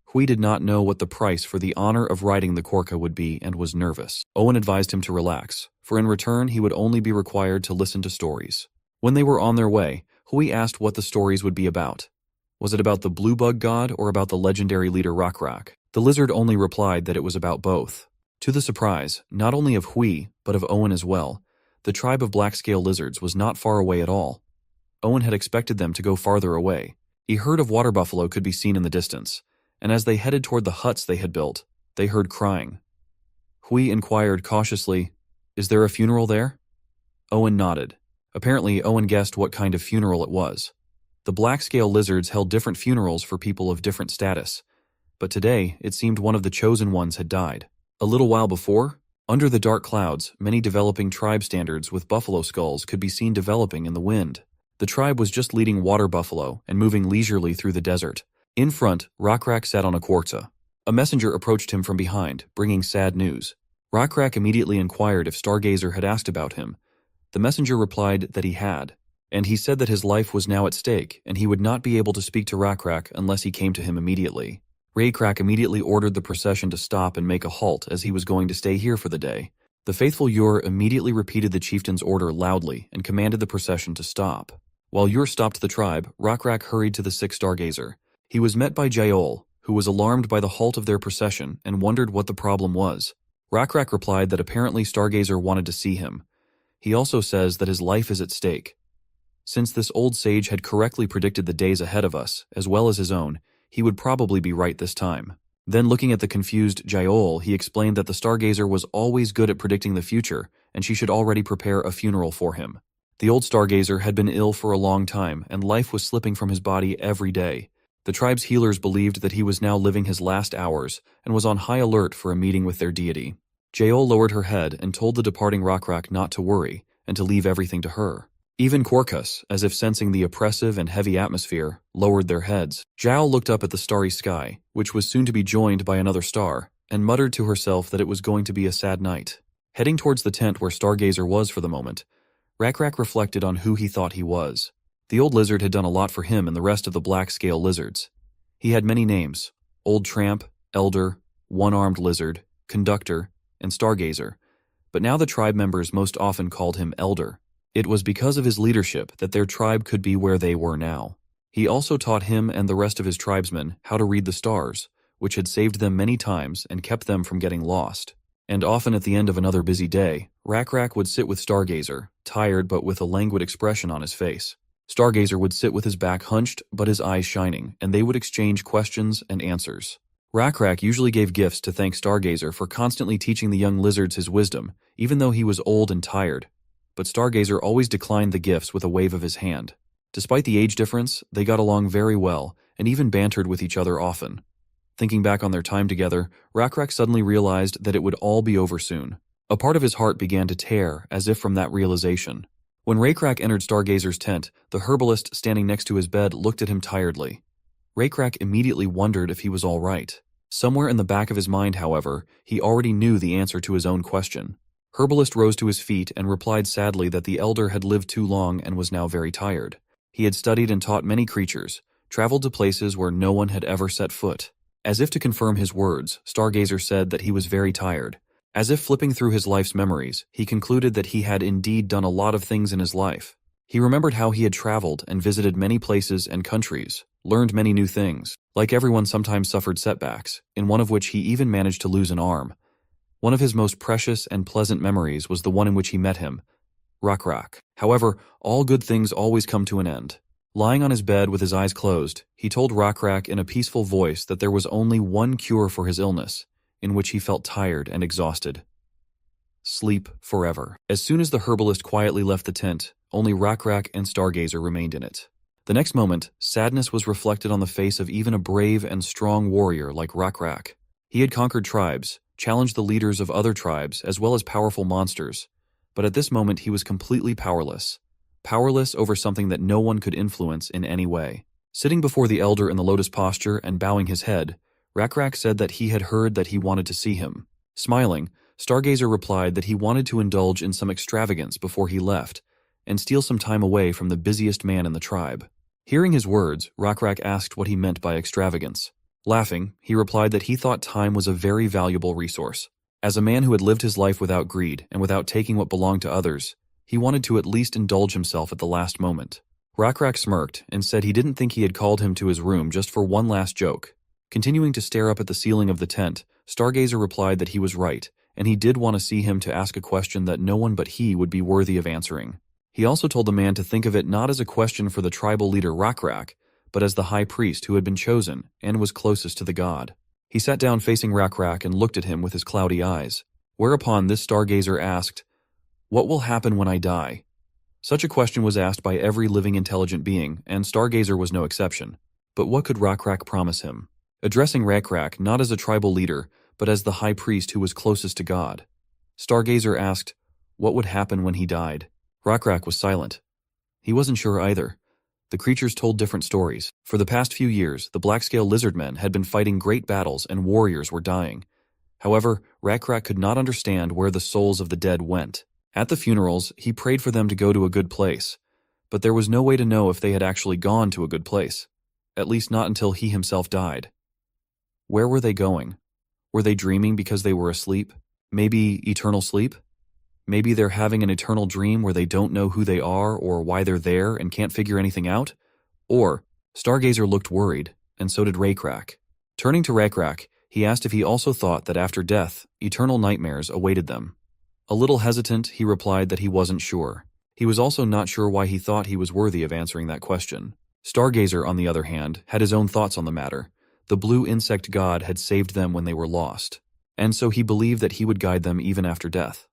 Hui did not know what the price for the honor of riding the quorka would be and was nervous. Owen advised him to relax, for in return he would only be required to listen to stories. When they were on their way, Hui asked what the stories would be about. Was it about the blue bug god or about the legendary leader Rakrak? The lizard only replied that it was about both. To the surprise, not only of Hui, but of Owen as well, the tribe of black-scale lizards was not far away at all. Owen had expected them to go farther away. A herd of water buffalo could be seen in the distance, and as they headed toward the huts they had built, they heard crying. Hui inquired cautiously, "Is there a funeral there?" Owen nodded. Apparently, Owen guessed what kind of funeral it was. The black-scale lizards held different funerals for people of different status, but today it seemed one of the chosen ones had died. A little while before, under the dark clouds, many developing tribe standards with buffalo skulls could be seen developing in the wind. The tribe was just leading water buffalo and moving leisurely through the desert. In front, Rakrak sat on a quorza. A messenger approached him from behind, bringing sad news. Rakrak immediately inquired if Stargazer had asked about him. The messenger replied that he had, and he said that his life was now at stake and he would not be able to speak to Rakrak unless he came to him immediately. Rakrak immediately ordered the procession to stop and make a halt as he was going to stay here for the day. The faithful Ur immediately repeated the chieftain's order loudly and commanded the procession to stop. While Ur stopped the tribe, Rakrak hurried to the sick Stargazer. He was met by Yahello, who was alarmed by the halt of their procession and wondered what the problem was. Rakrak replied that apparently Stargazer wanted to see him. He also says that his life is at stake. Since this old sage had correctly predicted the days ahead of us, as well as his own, he would probably be right this time. Then looking at the confused Yahello, he explained that the stargazer was always good at predicting the future, and she should already prepare a funeral for him. The old stargazer had been ill for a long time, and life was slipping from his body every day. The tribe's healers believed that he was now living his last hours, and was on high alert for a meeting with their deity. Yahello lowered her head and told the departing Rakrak not to worry, and to leave everything to her. Even Korkus, as if sensing the oppressive and heavy atmosphere, lowered their heads. Zhao looked up at the starry sky, which was soon to be joined by another star, and muttered to herself that it was going to be a sad night. Heading towards the tent where Stargazer was for the moment, Rakrak reflected on who he thought he was. The old lizard had done a lot for him and the rest of the black-scale lizards. He had many names: Old Tramp, Elder, One-Armed Lizard, Conductor, and Stargazer, but now the tribe members most often called him Elder. It was because of his leadership that their tribe could be where they were now. He also taught him and the rest of his tribesmen how to read the stars, which had saved them many times and kept them from getting lost. And often at the end of another busy day, Rakrak would sit with Stargazer, tired but with a languid expression on his face. Stargazer would sit with his back hunched but his eyes shining, and they would exchange questions and answers. Rakrak usually gave gifts to thank Stargazer for constantly teaching the young lizards his wisdom, even though he was old and tired. But Stargazer always declined the gifts with a wave of his hand. Despite the age difference, they got along very well, and even bantered with each other often. Thinking back on their time together, Rakrak suddenly realized that it would all be over soon. A part of his heart began to tear, as if from that realization. When Rakrak entered Stargazer's tent, the herbalist standing next to his bed looked at him tiredly. Rakrak immediately wondered if he was all right. Somewhere in the back of his mind, however, he already knew the answer to his own question. Herbalist rose to his feet and replied sadly that the elder had lived too long and was now very tired. He had studied and taught many creatures, traveled to places where no one had ever set foot. As if to confirm his words, Stargazer said that he was very tired. As if flipping through his life's memories, he concluded that he had indeed done a lot of things in his life. He remembered how he had traveled and visited many places and countries, learned many new things. Like everyone, sometimes suffered setbacks, in one of which he even managed to lose an arm. One of his most precious and pleasant memories was the one in which he met him, Rakrak. However, all good things always come to an end. Lying on his bed with his eyes closed, he told Rakrak in a peaceful voice that there was only one cure for his illness, in which he felt tired and exhausted. Sleep forever. As soon as the herbalist quietly left the tent, only Rakrak and Stargazer remained in it. The next moment, sadness was reflected on the face of even a brave and strong warrior like Rakrak. He had conquered tribes, challenged the leaders of other tribes as well as powerful monsters, but at this moment he was completely powerless. Powerless over something that no one could influence in any way. Sitting before the elder in the lotus posture and bowing his head, Rakrak said that he had heard that he wanted to see him. Smiling, Stargazer replied that he wanted to indulge in some extravagance before he left, and steal some time away from the busiest man in the tribe. Hearing his words, Rakrak asked what he meant by extravagance. Laughing, he replied that he thought time was a very valuable resource. As a man who had lived his life without greed and without taking what belonged to others, he wanted to at least indulge himself at the last moment. Rakrak smirked and said he didn't think he had called him to his room just for one last joke. Continuing to stare up at the ceiling of the tent, Stargazer replied that he was right, and he did want to see him to ask a question that no one but he would be worthy of answering. He also told the man to think of it not as a question for the tribal leader Rakrak, but as the high priest who had been chosen and was closest to the god. He sat down facing Rakrak and looked at him with his cloudy eyes, whereupon this Stargazer asked, "What will happen when I die?" Such a question was asked by every living intelligent being, and Stargazer was no exception. But what could Rakrak promise him? Addressing Rakrak not as a tribal leader, but as the high priest who was closest to God, Stargazer asked, what would happen when he died? Rakrak was silent. He wasn't sure either. The creatures told different stories. For the past few years, the black-scale lizardmen had been fighting great battles and warriors were dying. However, Rakrak could not understand where the souls of the dead went. At the funerals, he prayed for them to go to a good place, but there was no way to know if they had actually gone to a good place, at least not until he himself died. Where were they going? Were they dreaming because they were asleep? Maybe eternal sleep? Maybe they're having an eternal dream where they don't know who they are or why they're there and can't figure anything out? Or, Stargazer looked worried, and so did Rakrak. Turning to Rakrak, he asked if he also thought that after death, eternal nightmares awaited them. A little hesitant, he replied that he wasn't sure. He was also not sure why he thought he was worthy of answering that question. Stargazer, on the other hand, had his own thoughts on the matter. The blue insect god had saved them when they were lost, and so he believed that he would guide them even after death.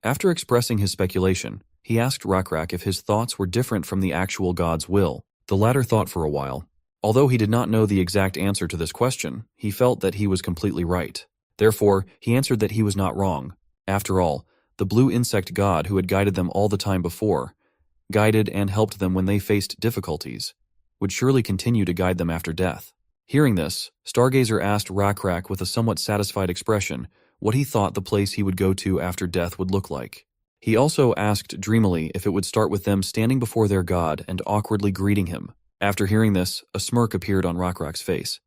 After expressing his speculation, he asked Rakrak if his thoughts were different from the actual god's will. The latter thought for a while. Although he did not know the exact answer to this question, he felt that he was completely right. Therefore, he answered that he was not wrong. After all, the blue insect god who had guided them all the time before, guided and helped them when they faced difficulties, would surely continue to guide them after death. Hearing this, Stargazer asked Rakrak with a somewhat satisfied expression what he thought the place he would go to after death would look like. He also asked dreamily if it would start with them standing before their god and awkwardly greeting him. After hearing this, a smirk appeared on Rakrak's face.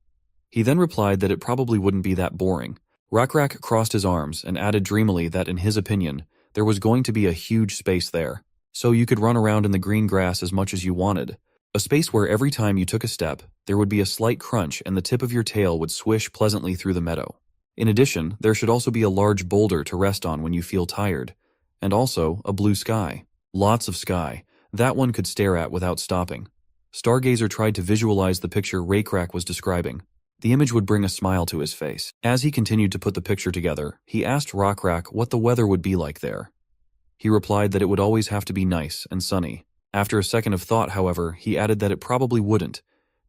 He then replied that it probably wouldn't be that boring. Rakrak crossed his arms and added dreamily that in his opinion, there was going to be a huge space there, so you could run around in the green grass as much as you wanted. A space where every time you took a step, there would be a slight crunch and the tip of your tail would swish pleasantly through the meadow. In addition, there should also be a large boulder to rest on when you feel tired, and also a blue sky. Lots of sky. That one could stare at without stopping. Stargazer tried to visualize the picture Rakrak was describing. The image would bring a smile to his face. As he continued to put the picture together, he asked Rakrak what the weather would be like there. He replied that it would always have to be nice and sunny. After a second of thought, however, he added that it probably wouldn't,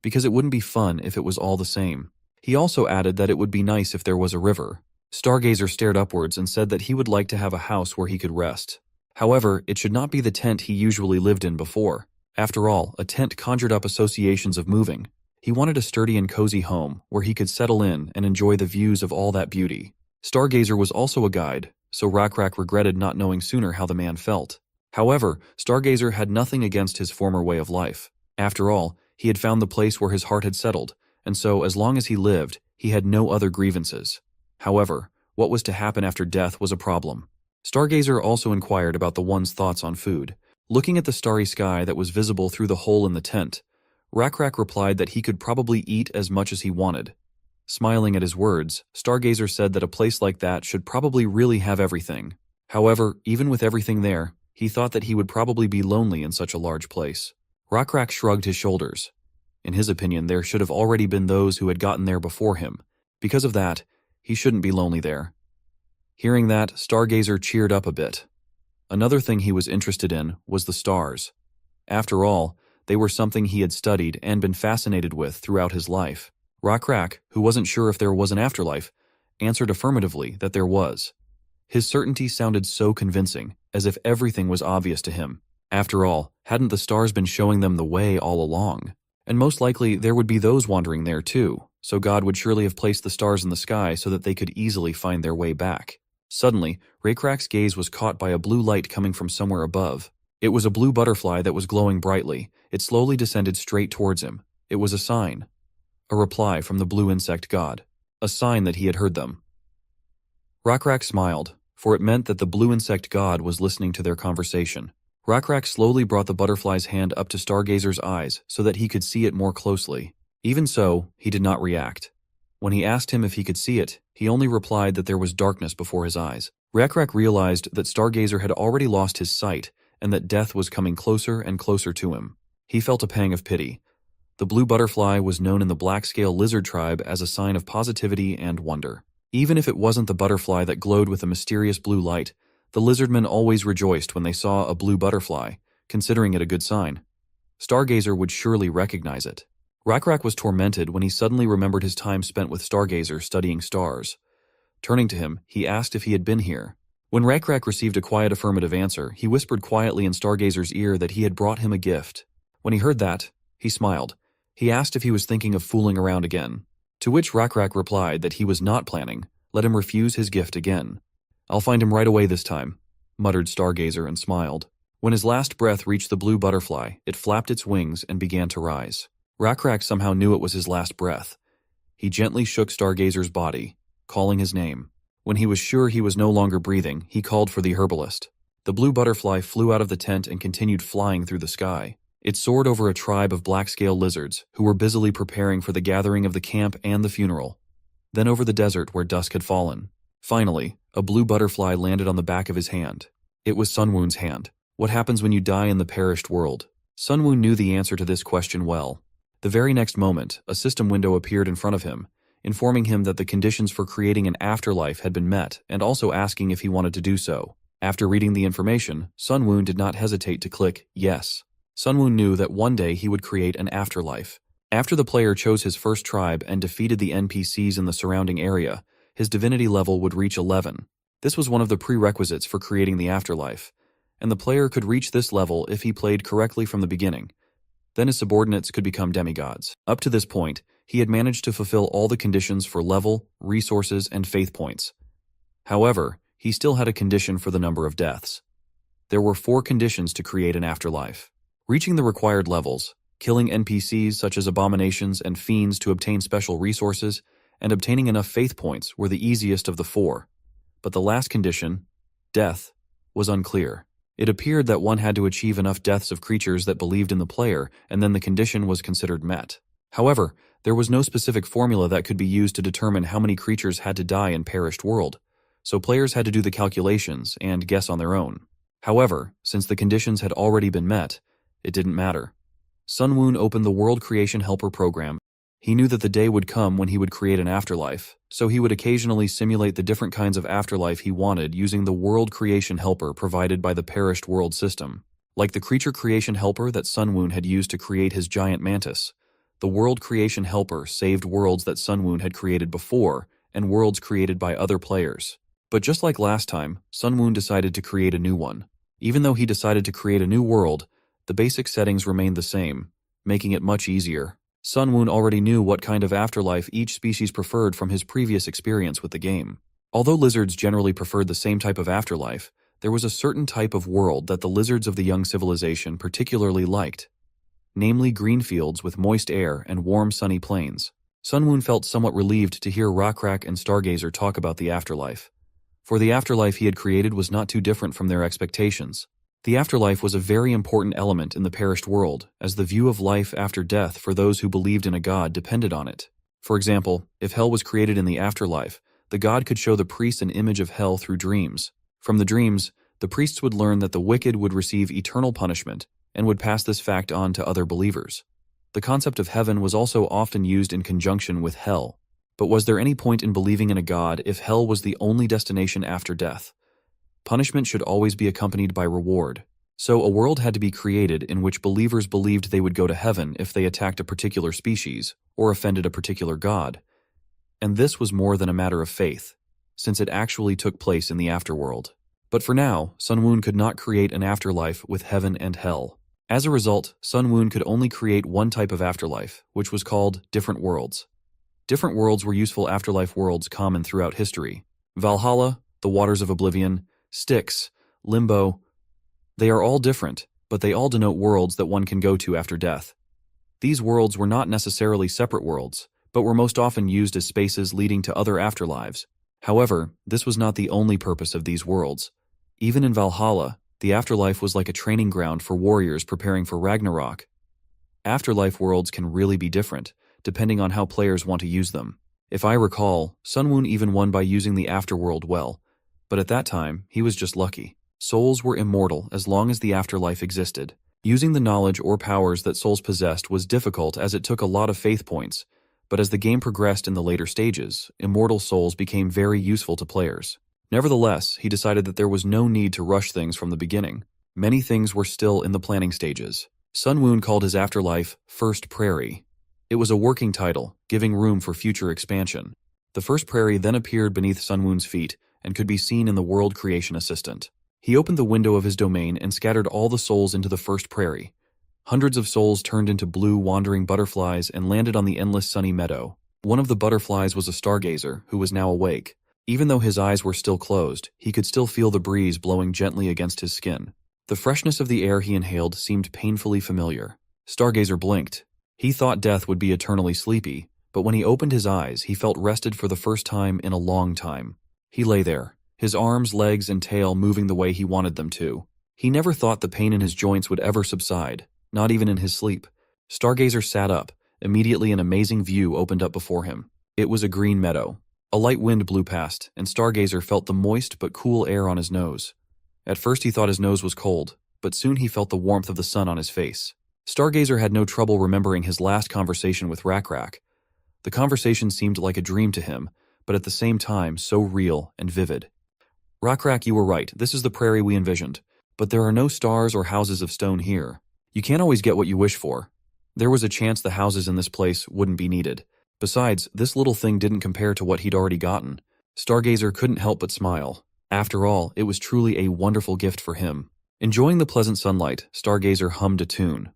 because it wouldn't be fun if it was all the same. He also added that it would be nice if there was a river. Stargazer stared upwards and said that he would like to have a house where he could rest. However, it should not be the tent he usually lived in before. After all, a tent conjured up associations of moving. He wanted a sturdy and cozy home where he could settle in and enjoy the views of all that beauty. Stargazer was also a guide, so Rakrak regretted not knowing sooner how the man felt. However, Stargazer had nothing against his former way of life. After all, he had found the place where his heart had settled, and so as long as he lived, he had no other grievances. However, what was to happen after death was a problem. Stargazer also inquired about the one's thoughts on food. Looking at the starry sky that was visible through the hole in the tent, Rakrak replied that he could probably eat as much as he wanted. Smiling at his words, Stargazer said that a place like that should probably really have everything. However, even with everything there, he thought that he would probably be lonely in such a large place. Rakrak shrugged his shoulders. In his opinion, there should have already been those who had gotten there before him. Because of that, he shouldn't be lonely there. Hearing that, Stargazer cheered up a bit. Another thing he was interested in was the stars. After all, they were something he had studied and been fascinated with throughout his life. Rakrak, who wasn't sure if there was an afterlife, answered affirmatively that there was. His certainty sounded so convincing, as if everything was obvious to him. After all, hadn't the stars been showing them the way all along? And most likely there would be those wandering there too, so God would surely have placed the stars in the sky so that they could easily find their way back. Suddenly, Rakrak's gaze was caught by a blue light coming from somewhere above. It was a blue butterfly that was glowing brightly. It slowly descended straight towards him. It was a sign. A reply from the blue insect god. A sign that he had heard them. Rakrak smiled, for it meant that the blue insect god was listening to their conversation. Rakrak slowly brought the butterfly's hand up to Stargazer's eyes so that he could see it more closely. Even so, he did not react. When he asked him if he could see it, he only replied that there was darkness before his eyes. Rakrak realized that Stargazer had already lost his sight and that death was coming closer and closer to him. He felt a pang of pity. The blue butterfly was known in the black-scale lizard tribe as a sign of positivity and wonder. Even if it wasn't the butterfly that glowed with a mysterious blue light, the lizardmen always rejoiced when they saw a blue butterfly, considering it a good sign. Stargazer would surely recognize it. Rakrak was tormented when he suddenly remembered his time spent with Stargazer studying stars. Turning to him, he asked if he had been here. When Rakrak received a quiet affirmative answer, he whispered quietly in Stargazer's ear that he had brought him a gift. When he heard that, he smiled. He asked if he was thinking of fooling around again, to which Rakrak replied that he was not planning. Let him refuse his gift again. "I'll find him right away this time," muttered Stargazer and smiled. When his last breath reached the blue butterfly, it flapped its wings and began to rise. Rakrak somehow knew it was his last breath. He gently shook Stargazer's body, calling his name. When he was sure he was no longer breathing, he called for the herbalist. The blue butterfly flew out of the tent and continued flying through the sky. It soared over a tribe of black-scale lizards who were busily preparing for the gathering of the camp and the funeral. Then over the desert where dusk had fallen. Finally, a blue butterfly landed on the back of his hand. It was Sunwoon's hand. What happens when you die in the perished world? Sunwoon knew the answer to this question well. The very next moment, a system window appeared in front of him, informing him that the conditions for creating an afterlife had been met and also asking if he wanted to do so. After reading the information, Sunwoon did not hesitate to click yes. Sunwoon knew that one day he would create an afterlife. After the player chose his first tribe and defeated the NPCs in the surrounding area, his divinity level would reach 11. This was one of the prerequisites for creating the afterlife, and the player could reach this level if he played correctly from the beginning. Then his subordinates could become demigods. Up to this point, he had managed to fulfill all the conditions for level, resources, and faith points. However, he still had a condition for the number of deaths. There were 4 conditions to create an afterlife. Reaching the required levels, killing NPCs such as abominations and fiends to obtain special resources, and obtaining enough faith points were the easiest of the 4. But the last condition, death, was unclear. It appeared that one had to achieve enough deaths of creatures that believed in the player, and then the condition was considered met. However, there was no specific formula that could be used to determine how many creatures had to die in Perished World, so players had to do the calculations and guess on their own. However, since the conditions had already been met, it didn't matter. Sunwoon opened the World Creation Helper program. He knew that the day would come when he would create an afterlife, so he would occasionally simulate the different kinds of afterlife he wanted using the World Creation Helper provided by the Perished World system. Like the Creature Creation Helper that Sunwoon had used to create his giant mantis, the World Creation Helper saved worlds that Sunwoon had created before and worlds created by other players. But just like last time, Sunwoon decided to create a new one. Even though he decided to create a new world, the basic settings remained the same, making it much easier. Sunwoon already knew what kind of afterlife each species preferred from his previous experience with the game. Although lizards generally preferred the same type of afterlife, there was a certain type of world that the lizards of the young civilization particularly liked, namely green fields with moist air and warm sunny plains. Sunwoon felt somewhat relieved to hear Rockrak and Stargazer talk about the afterlife. For the afterlife he had created was not too different from their expectations. The afterlife was a very important element in the Perished World, as the view of life after death for those who believed in a god depended on it. For example, if hell was created in the afterlife, the god could show the priests an image of hell through dreams. From the dreams, the priests would learn that the wicked would receive eternal punishment and would pass this fact on to other believers. The concept of heaven was also often used in conjunction with hell. But was there any point in believing in a god if hell was the only destination after death? Punishment should always be accompanied by reward. So a world had to be created in which believers believed they would go to heaven if they attacked a particular species or offended a particular god. And this was more than a matter of faith, since it actually took place in the afterworld. But for now, Sunwoon could not create an afterlife with heaven and hell. As a result, Sunwoon could only create one type of afterlife, which was called different worlds. Different worlds were useful afterlife worlds common throughout history. Valhalla, the Waters of Oblivion, Styx, Limbo. They are all different, but they all denote worlds that one can go to after death. These worlds were not necessarily separate worlds, but were most often used as spaces leading to other afterlives. However, this was not the only purpose of these worlds. Even in Valhalla, the afterlife was like a training ground for warriors preparing for Ragnarok. Afterlife worlds can really be different, depending on how players want to use them. If I recall, Sunwoon even won by using the afterworld well. But at that time, he was just lucky. Souls were immortal as long as the afterlife existed. Using the knowledge or powers that souls possessed was difficult as it took a lot of faith points, but as the game progressed in the later stages, immortal souls became very useful to players. Nevertheless, he decided that there was no need to rush things from the beginning. Many things were still in the planning stages. Sunwoon called his afterlife First Prairie. It was a working title, giving room for future expansion. The First Prairie then appeared beneath Sunwoon's feet and could be seen in the World Creation Assistant. He opened the window of his domain and scattered all the souls into the First Prairie. Hundreds of souls turned into blue wandering butterflies and landed on the endless sunny meadow. One of the butterflies was a stargazer, who was now awake. Even though his eyes were still closed, he could still feel the breeze blowing gently against his skin. The freshness of the air he inhaled seemed painfully familiar. Stargazer blinked. He thought death would be eternally sleepy, but when he opened his eyes, he felt rested for the first time in a long time. He lay there, his arms, legs, and tail moving the way he wanted them to. He never thought the pain in his joints would ever subside, not even in his sleep. Stargazer sat up. Immediately an amazing view opened up before him. It was a green meadow. A light wind blew past, and Stargazer felt the moist but cool air on his nose. At first he thought his nose was cold, but soon he felt the warmth of the sun on his face. Stargazer had no trouble remembering his last conversation with Rakrak. The conversation seemed like a dream to him, but at the same time so real and vivid. Rakrak, you were right, this is the prairie we envisioned. But there are no stars or houses of stone here. You can't always get what you wish for. There was a chance the houses in this place wouldn't be needed. Besides, this little thing didn't compare to what he'd already gotten. Stargazer couldn't help but smile. After all, it was truly a wonderful gift for him. Enjoying the pleasant sunlight, Stargazer hummed a tune.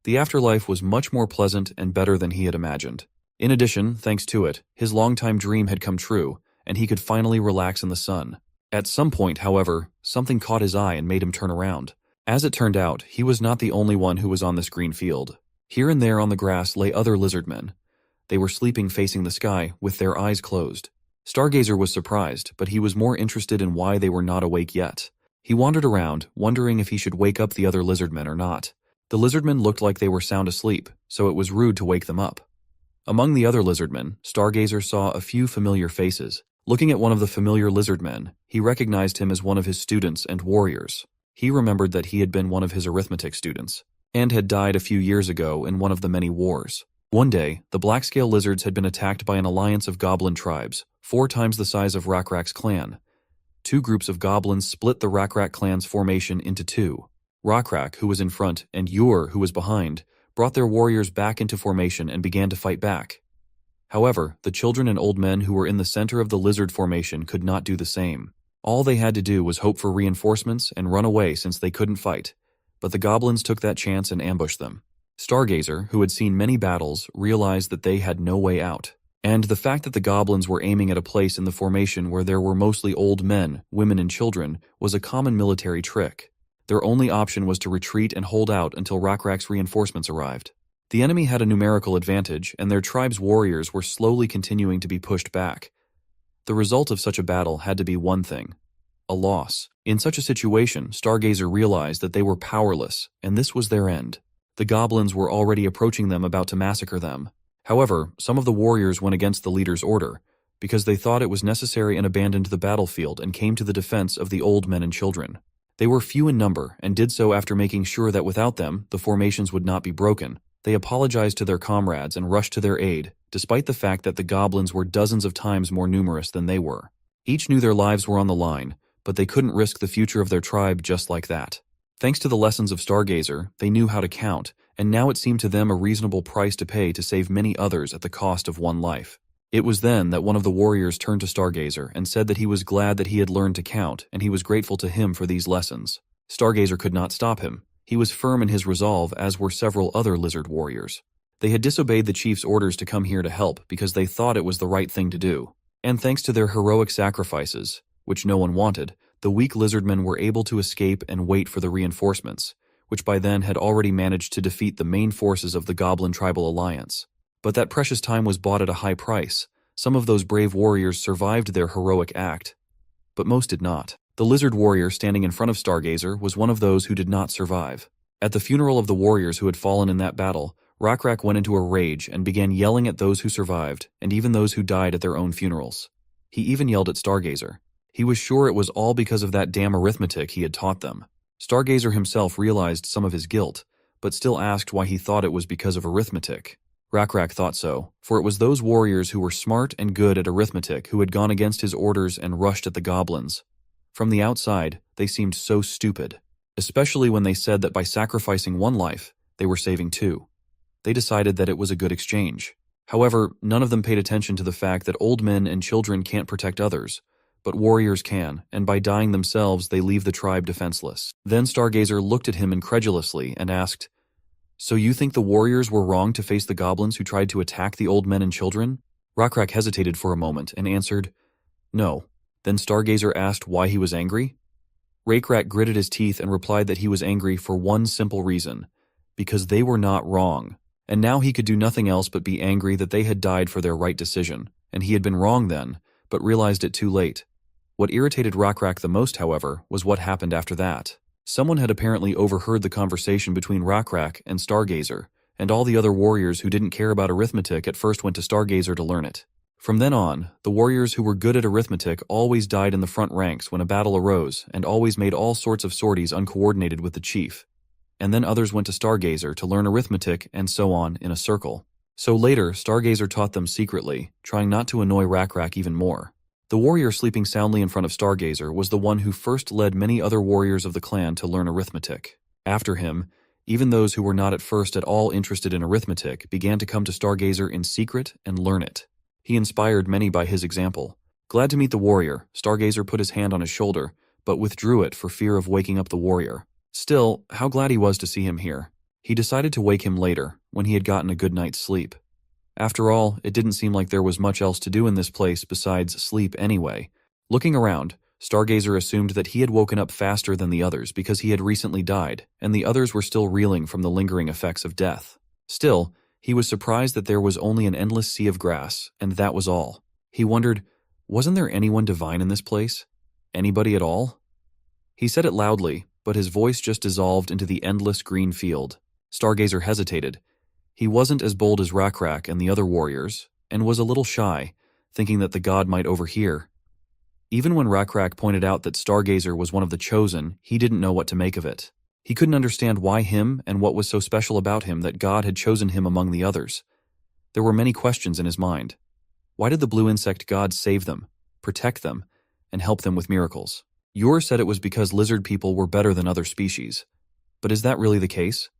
The afterlife was much more pleasant and better than he had imagined. In addition, thanks to it, his longtime dream had come true, and he could finally relax in the sun. At some point, however, something caught his eye and made him turn around. As it turned out, he was not the only one who was on this green field. Here and there on the grass lay other lizardmen. They were sleeping facing the sky, with their eyes closed. Stargazer was surprised, but he was more interested in why they were not awake yet. He wandered around, wondering if he should wake up the other lizardmen or not. The lizardmen looked like they were sound asleep, so it was rude to wake them up. Among the other lizardmen, Stargazer saw a few familiar faces. Looking at one of the familiar lizardmen, he recognized him as one of his students and warriors. He remembered that he had been one of his arithmetic students, and had died a few years ago in one of the many wars. One day, the black-scale lizards had been attacked by an alliance of goblin tribes, 4 times the size of Rakrak's clan. 2 groups of goblins split the Rakrak clan's formation into 2. Rakrak, who was in front, and Ur, who was behind, brought their warriors back into formation and began to fight back. However, the children and old men who were in the center of the lizard formation could not do the same. All they had to do was hope for reinforcements and run away since they couldn't fight. But the goblins took that chance and ambushed them. Stargazer, who had seen many battles, realized that they had no way out. And the fact that the goblins were aiming at a place in the formation where there were mostly old men, women, and children was a common military trick. Their only option was to retreat and hold out until Rakrak's reinforcements arrived. The enemy had a numerical advantage, and their tribe's warriors were slowly continuing to be pushed back. The result of such a battle had to be one thing: a loss. In such a situation, Stargazer realized that they were powerless, and this was their end. The goblins were already approaching them, about to massacre them. However, some of the warriors went against the leader's order, because they thought it was necessary and abandoned the battlefield and came to the defense of the old men and children. They were few in number, and did so after making sure that without them, the formations would not be broken. They apologized to their comrades and rushed to their aid, despite the fact that the goblins were dozens of times more numerous than they were. Each knew their lives were on the line, but they couldn't risk the future of their tribe just like that. Thanks to the lessons of Stargazer, they knew how to count, and now it seemed to them a reasonable price to pay to save many others at the cost of one life. It was then that one of the warriors turned to Stargazer and said that he was glad that he had learned to count, and he was grateful to him for these lessons. Stargazer could not stop him. He was firm in his resolve, as were several other lizard warriors. They had disobeyed the chief's orders to come here to help because they thought it was the right thing to do. And thanks to their heroic sacrifices, which no one wanted, the weak lizardmen were able to escape and wait for the reinforcements, which by then had already managed to defeat the main forces of the Goblin Tribal Alliance. But that precious time was bought at a high price. Some of those brave warriors survived their heroic act, but most did not. The lizard warrior standing in front of Stargazer was one of those who did not survive. At the funeral of the warriors who had fallen in that battle, Rakrak went into a rage and began yelling at those who survived, and even those who died at their own funerals. He even yelled at Stargazer. He was sure it was all because of that damn arithmetic he had taught them. Stargazer himself realized some of his guilt, but still asked why he thought it was because of arithmetic. Rakrak thought so, for it was those warriors who were smart and good at arithmetic who had gone against his orders and rushed at the goblins. From the outside, they seemed so stupid, especially when they said that by sacrificing one life, they were saving 2. They decided that it was a good exchange. However, none of them paid attention to the fact that old men and children can't protect others, but warriors can, and by dying themselves they leave the tribe defenseless. Then Stargazer looked at him incredulously and asked, "So you think the warriors were wrong to face the goblins who tried to attack the old men and children?" Rakrak hesitated for a moment and answered, "No." Then Stargazer asked why he was angry. Rakrak gritted his teeth and replied that he was angry for one simple reason: because they were not wrong. And now he could do nothing else but be angry that they had died for their right decision, and he had been wrong then, but realized it too late. What irritated Rakrak the most, however, was what happened after that. Someone had apparently overheard the conversation between Rakrak and Stargazer, and all the other warriors who didn't care about arithmetic at first went to Stargazer to learn it. From then on, the warriors who were good at arithmetic always died in the front ranks when a battle arose and always made all sorts of sorties uncoordinated with the chief. and then others went to Stargazer to learn arithmetic and so on in a circle. So later, Stargazer taught them secretly, trying not to annoy Rakrak even more. The warrior sleeping soundly in front of Stargazer was the one who first led many other warriors of the clan to learn arithmetic. After him, even those who were not at first at all interested in arithmetic began to come to Stargazer in secret and learn it. He inspired many by his example. Glad to meet the warrior, Stargazer put his hand on his shoulder, but withdrew it for fear of waking up the warrior. Still, how glad he was to see him here. He decided to wake him later, when he had gotten a good night's sleep. After all, it didn't seem like there was much else to do in this place besides sleep anyway. Looking around, Stargazer assumed that he had woken up faster than the others because he had recently died, and the others were still reeling from the lingering effects of death. Still, he was surprised that there was only an endless sea of grass, and that was all. He wondered, wasn't there anyone divine in this place? Anybody at all? He said it loudly, but his voice just dissolved into the endless green field. Stargazer hesitated. He wasn't as bold as Rakrak and the other warriors, and was a little shy, thinking that the god might overhear. Even when Rakrak pointed out that Stargazer was one of the chosen, he didn't know what to make of it. He couldn't understand why him and what was so special about him that God had chosen him among the others. There were many questions in his mind. Why did the blue insect god save them, protect them, and help them with miracles? Yor said it was because lizard people were better than other species. But is that really the case?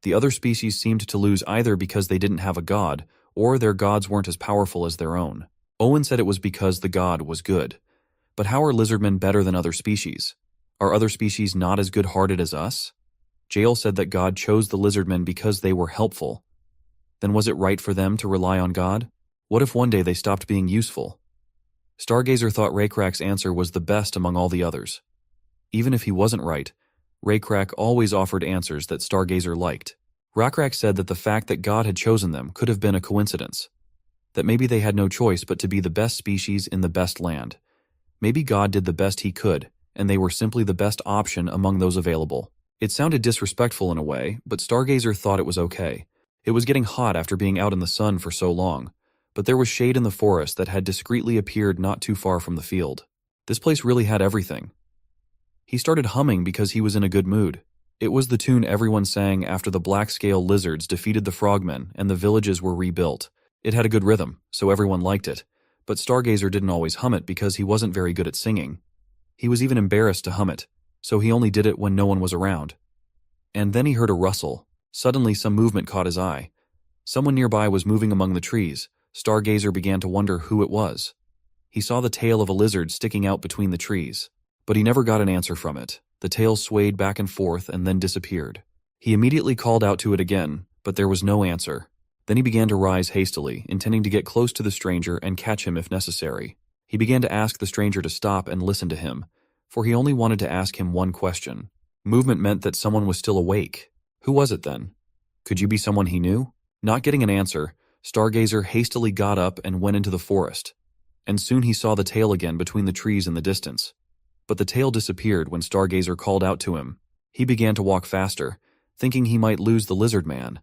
The other species seemed to lose either because they didn't have a god, or their gods weren't as powerful as their own. Owen said it was because the god was good. But how are lizardmen better than other species? Are other species not as good-hearted as us? Jael said that God chose the lizardmen because they were helpful. Then was it right for them to rely on God? What if one day they stopped being useful? Stargazer thought Rakrak's answer was the best among all the others. Even if he wasn't right, Rakrak always offered answers that Stargazer liked. Rakrak said that the fact that God had chosen them could have been a coincidence. That maybe they had no choice but to be the best species in the best land. Maybe God did the best he could, and they were simply the best option among those available. It sounded disrespectful in a way, but Stargazer thought it was okay. It was getting hot after being out in the sun for so long, but there was shade in the forest that had discreetly appeared not too far from the field. This place really had everything. He started humming because he was in a good mood. It was the tune everyone sang after the black-scale lizards defeated the frogmen and the villages were rebuilt. It had a good rhythm, so everyone liked it, but Stargazer didn't always hum it because he wasn't very good at singing. He was even embarrassed to hum it, so he only did it when no one was around. And then he heard a rustle. Suddenly some movement caught his eye. Someone nearby was moving among the trees. Stargazer began to wonder who it was. He saw the tail of a lizard sticking out between the trees, but he never got an answer from it. The tail swayed back and forth and then disappeared. He immediately called out to it again, but there was no answer. Then he began to rise hastily, intending to get close to the stranger and catch him if necessary. He began to ask the stranger to stop and listen to him, for he only wanted to ask him one question. Movement meant that someone was still awake. Who was it then? Could you be someone he knew? Not getting an answer, Stargazer hastily got up and went into the forest, and soon he saw the tail again between the trees in the distance. But the tail disappeared when Stargazer called out to him. He began to walk faster, thinking he might lose the lizard man.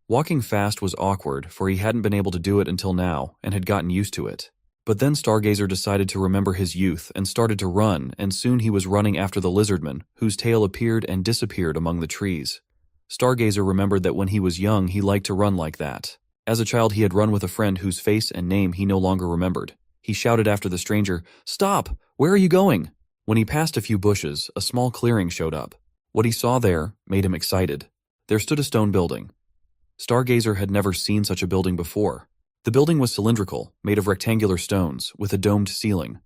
Walking fast was awkward, for he hadn't been able to do it until now and had gotten used to it. But then Stargazer decided to remember his youth and started to run, and soon he was running after the lizardman, whose tail appeared and disappeared among the trees. Stargazer remembered that when he was young he liked to run like that. As a child he had run with a friend whose face and name he no longer remembered. He shouted after the stranger, "Stop! Where are you going?" When he passed a few bushes, a small clearing showed up. What he saw there made him excited. There stood a stone building. Stargazer had never seen such a building before. The building was cylindrical, made of rectangular stones, with a domed ceiling.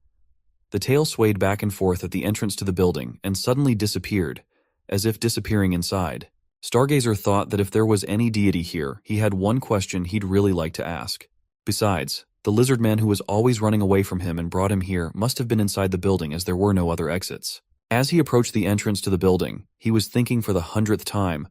The tail swayed back and forth at the entrance to the building and suddenly disappeared, as if disappearing inside. Stargazer thought that if there was any deity here, he had one question he'd really like to ask. Besides, the lizard man who was always running away from him and brought him here must have been inside the building as there were no other exits. As he approached the entrance to the building, he was thinking for the 100th time,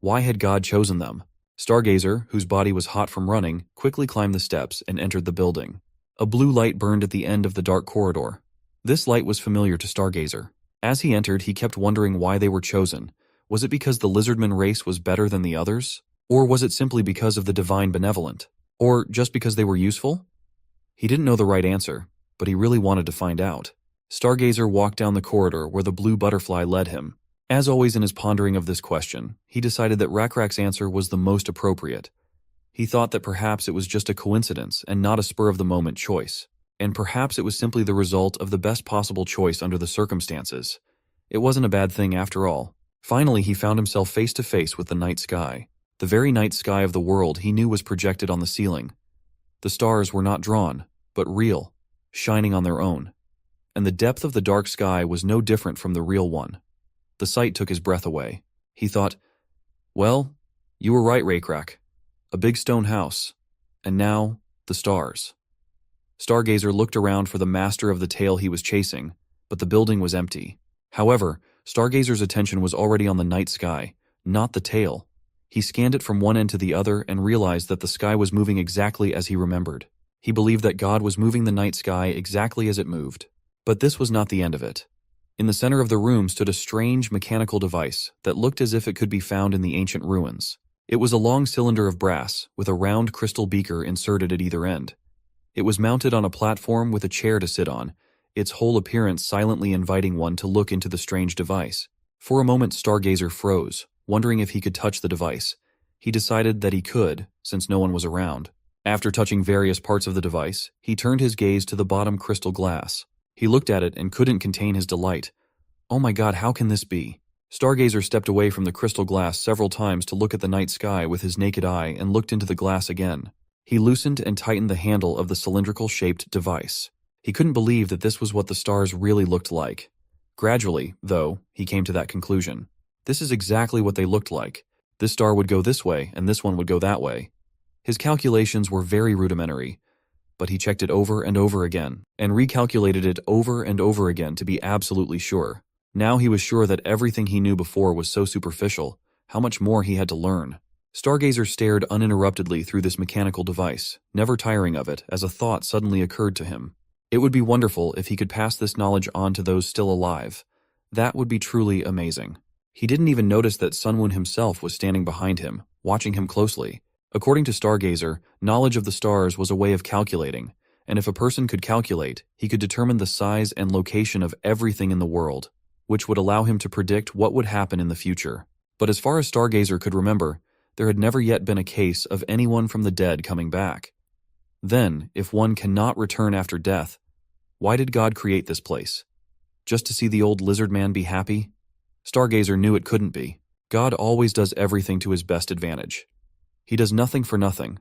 why had God chosen them? Stargazer, whose body was hot from running, quickly climbed the steps and entered the building. A blue light burned at the end of the dark corridor. This light was familiar to Stargazer. As he entered, he kept wondering why they were chosen. Was it because the lizardman race was better than the others? Or was it simply because of the divine benevolent? Or just because they were useful? He didn't know the right answer, but he really wanted to find out. Stargazer walked down the corridor where the blue butterfly led him. As always in his pondering of this question, he decided that Rakrak's answer was the most appropriate. He thought that perhaps it was just a coincidence and not a spur-of-the-moment choice, and perhaps it was simply the result of the best possible choice under the circumstances. It wasn't a bad thing after all. Finally, he found himself face to face with the night sky. The very night sky of the world he knew was projected on the ceiling. The stars were not drawn, but real, shining on their own. And the depth of the dark sky was no different from the real one. The sight took his breath away. He thought, well, you were right, Rakrak. A big stone house. And now, the stars. Stargazer looked around for the master of the tale he was chasing, but the building was empty. However, Stargazer's attention was already on the night sky, not the tail. He scanned it from one end to the other and realized that the sky was moving exactly as he remembered. He believed that God was moving the night sky exactly as it moved. But this was not the end of it. In the center of the room stood a strange mechanical device that looked as if it could be found in the ancient ruins. It was a long cylinder of brass with a round crystal beaker inserted at either end. It was mounted on a platform with a chair to sit on, its whole appearance silently inviting one to look into the strange device. For a moment, Stargazer froze, wondering if he could touch the device. He decided that he could, since no one was around. After touching various parts of the device, he turned his gaze to the bottom crystal glass. He looked at it and couldn't contain his delight. Oh my God, how can this be? Stargazer stepped away from the crystal glass several times to look at the night sky with his naked eye and looked into the glass again. He loosened and tightened the handle of the cylindrical-shaped device. He couldn't believe that this was what the stars really looked like. Gradually, though, he came to that conclusion. This is exactly what they looked like. This star would go this way and this one would go that way. His calculations were very rudimentary, but he checked it over and over again, and recalculated it over and over again to be absolutely sure. Now he was sure that everything he knew before was so superficial. How much more he had to learn. Stargazer stared uninterruptedly through this mechanical device, never tiring of it, as a thought suddenly occurred to him. It would be wonderful if he could pass this knowledge on to those still alive. That would be truly amazing. He didn't even notice that Sunwoon himself was standing behind him, watching him closely. According to Stargazer, knowledge of the stars was a way of calculating, and if a person could calculate, he could determine the size and location of everything in the world, which would allow him to predict what would happen in the future. But as far as Stargazer could remember, there had never yet been a case of anyone from the dead coming back. Then, if one cannot return after death, why did God create this place? Just to see the old lizard man be happy? Stargazer knew it couldn't be. God always does everything to his best advantage. He does nothing for nothing.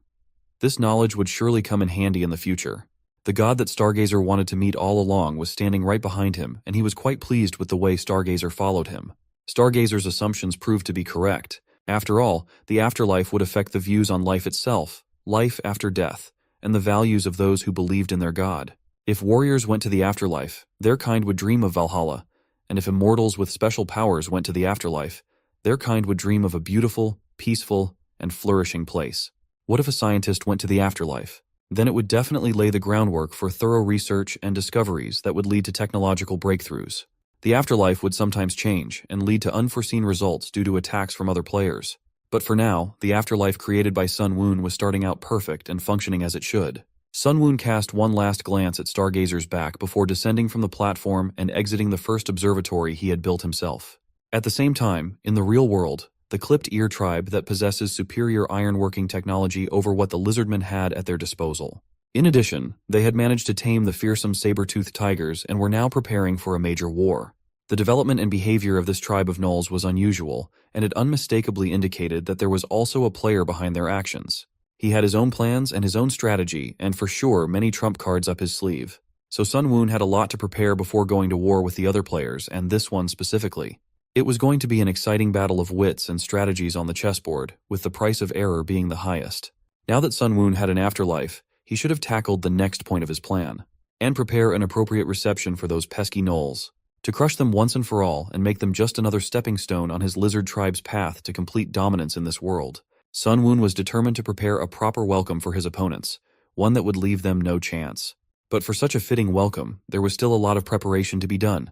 This knowledge would surely come in handy in the future. The God that Stargazer wanted to meet all along was standing right behind him, and he was quite pleased with the way Stargazer followed him. Stargazer's assumptions proved to be correct. After all, the afterlife would affect the views on life itself, life after death, and the values of those who believed in their God. If warriors went to the afterlife, their kind would dream of Valhalla, and if immortals with special powers went to the afterlife, their kind would dream of a beautiful, peaceful, and flourishing place. What if a scientist went to the afterlife? Then it would definitely lay the groundwork for thorough research and discoveries that would lead to technological breakthroughs. The afterlife would sometimes change and lead to unforeseen results due to attacks from other players. But for now, the afterlife created by Sunwoon was starting out perfect and functioning as it should. Sunwoon cast one last glance at Stargazer's back before descending from the platform and exiting the first observatory he had built himself. At the same time, in the real world, the clipped ear tribe that possesses superior ironworking technology over what the Lizardmen had at their disposal. In addition, they had managed to tame the fearsome saber-toothed tigers and were now preparing for a major war. The development and behavior of this tribe of gnolls was unusual, and it unmistakably indicated that there was also a player behind their actions. He had his own plans and his own strategy, and for sure many trump cards up his sleeve. So Sunwoon had a lot to prepare before going to war with the other players, and this one specifically. It was going to be an exciting battle of wits and strategies on the chessboard, with the price of error being the highest. Now that Sunwoon had an afterlife, he should have tackled the next point of his plan, and prepare an appropriate reception for those pesky gnolls, to crush them once and for all and make them just another stepping stone on his lizard tribe's path to complete dominance in this world. Sunwoon was determined to prepare a proper welcome for his opponents, one that would leave them no chance. But for such a fitting welcome, there was still a lot of preparation to be done.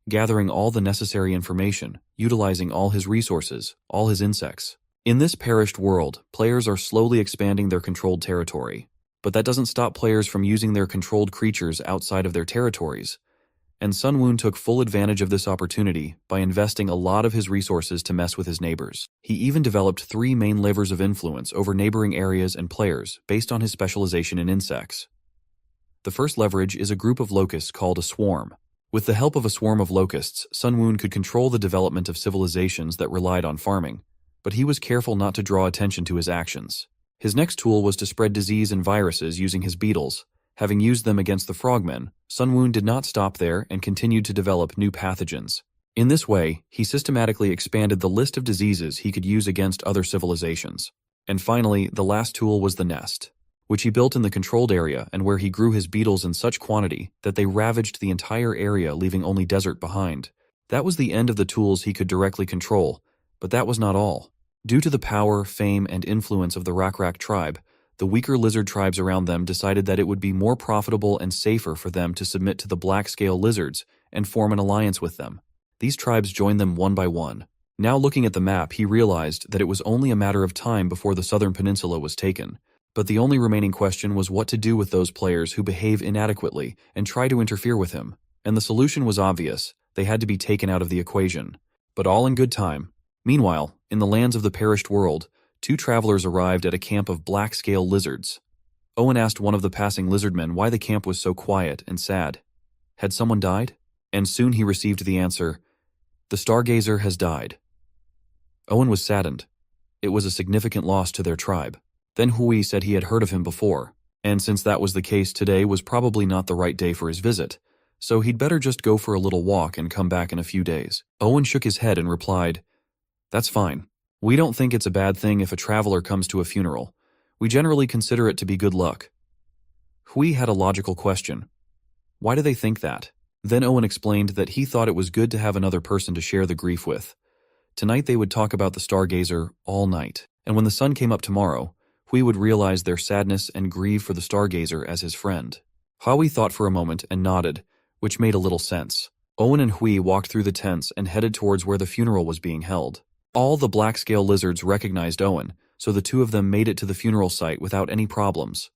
Gathering all the necessary information, utilizing all his resources, all his insects. In this perished world, players are slowly expanding their controlled territory. But that doesn't stop players from using their controlled creatures outside of their territories. and Sun Woon took full advantage of this opportunity by investing a lot of his resources to mess with his neighbors. He even developed 3 main levers of influence over neighboring areas and players based on his specialization in insects. The first leverage is a group of locusts called a swarm. With the help of a swarm of locusts, Sun Woon could control the development of civilizations that relied on farming, but he was careful not to draw attention to his actions. His next tool was to spread disease and viruses using his beetles. Having used them against the frogmen, Sun Woon did not stop there and continued to develop new pathogens. In this way, he systematically expanded the list of diseases he could use against other civilizations. And finally, the last tool was the nest, which he built in the controlled area and where he grew his beetles in such quantity that they ravaged the entire area, leaving only desert behind. That was the end of the tools he could directly control, but that was not all. Due to the power, fame, and influence of the Recap tribe, the weaker lizard tribes around them decided that it would be more profitable and safer for them to submit to the black-scale lizards and form an alliance with them. These tribes joined them one by one. Now looking at the map, he realized that it was only a matter of time before the southern peninsula was taken. But the only remaining question was what to do with those players who behave inadequately and try to interfere with him. And the solution was obvious. They had to be taken out of the equation. But all in good time. Meanwhile, in the lands of the perished world, 2 travelers arrived at a camp of black-scale lizards. Owen asked one of the passing lizardmen why the camp was so quiet and sad. Had someone died? And soon he received the answer, "The Stargazer has died." Owen was saddened. It was a significant loss to their tribe. Then Hui said he had heard of him before, and since that was the case, today was probably not the right day for his visit, so he'd better just go for a little walk and come back in a few days. Owen shook his head and replied, "That's fine. We don't think it's a bad thing if a traveler comes to a funeral. We generally consider it to be good luck." Hui had a logical question. Why do they think that? Then Owen explained that he thought it was good to have another person to share the grief with. Tonight they would talk about the Stargazer all night, and when the sun came up tomorrow, Hui would realize their sadness and grieve for the Stargazer as his friend. Hui thought for a moment and nodded, which made a little sense. Owen and Hui walked through the tents and headed towards where the funeral was being held. All the black-scale lizards recognized Owen, so the 2 of them made it to the funeral site without any problems.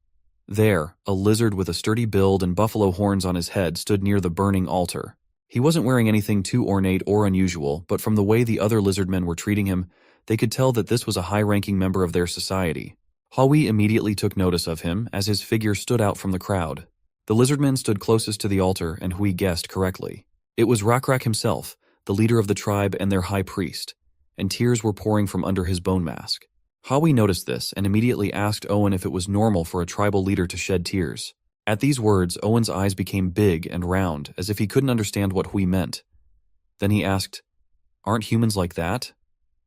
There, a lizard with a sturdy build and buffalo horns on his head stood near the burning altar. He wasn't wearing anything too ornate or unusual, but from the way the other lizardmen were treating him, they could tell that this was a high-ranking member of their society. Hui immediately took notice of him as his figure stood out from the crowd. The lizardman stood closest to the altar and Hui guessed correctly. It was Recap himself, the leader of the tribe and their high priest, and tears were pouring from under his bone mask. Hui noticed this and immediately asked Owen if it was normal for a tribal leader to shed tears. At these words, Owen's eyes became big and round, as if he couldn't understand what Hui meant. Then he asked, "Aren't humans like that?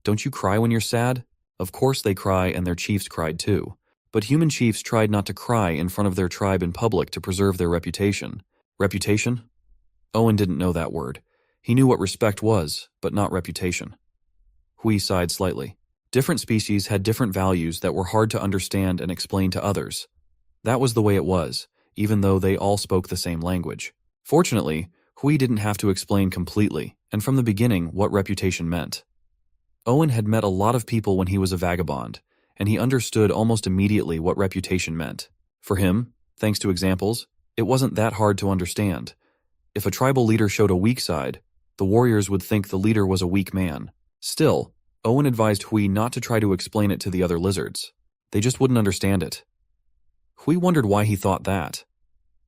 Don't you cry when you're sad?" Of course they cry, and their chiefs cried too. But human chiefs tried not to cry in front of their tribe in public to preserve their reputation. Reputation? Owen didn't know that word. He knew what respect was, but not reputation. Hui sighed slightly. Different species had different values that were hard to understand and explain to others. That was the way it was, even though they all spoke the same language. Fortunately, Hui didn't have to explain completely, and from the beginning, what reputation meant. Owen had met a lot of people when he was a vagabond, and he understood almost immediately what reputation meant. For him, thanks to examples, it wasn't that hard to understand. If a tribal leader showed a weak side, the warriors would think the leader was a weak man. Still, Owen advised Hui not to try to explain it to the other lizards. They just wouldn't understand it. Hui wondered why he thought that.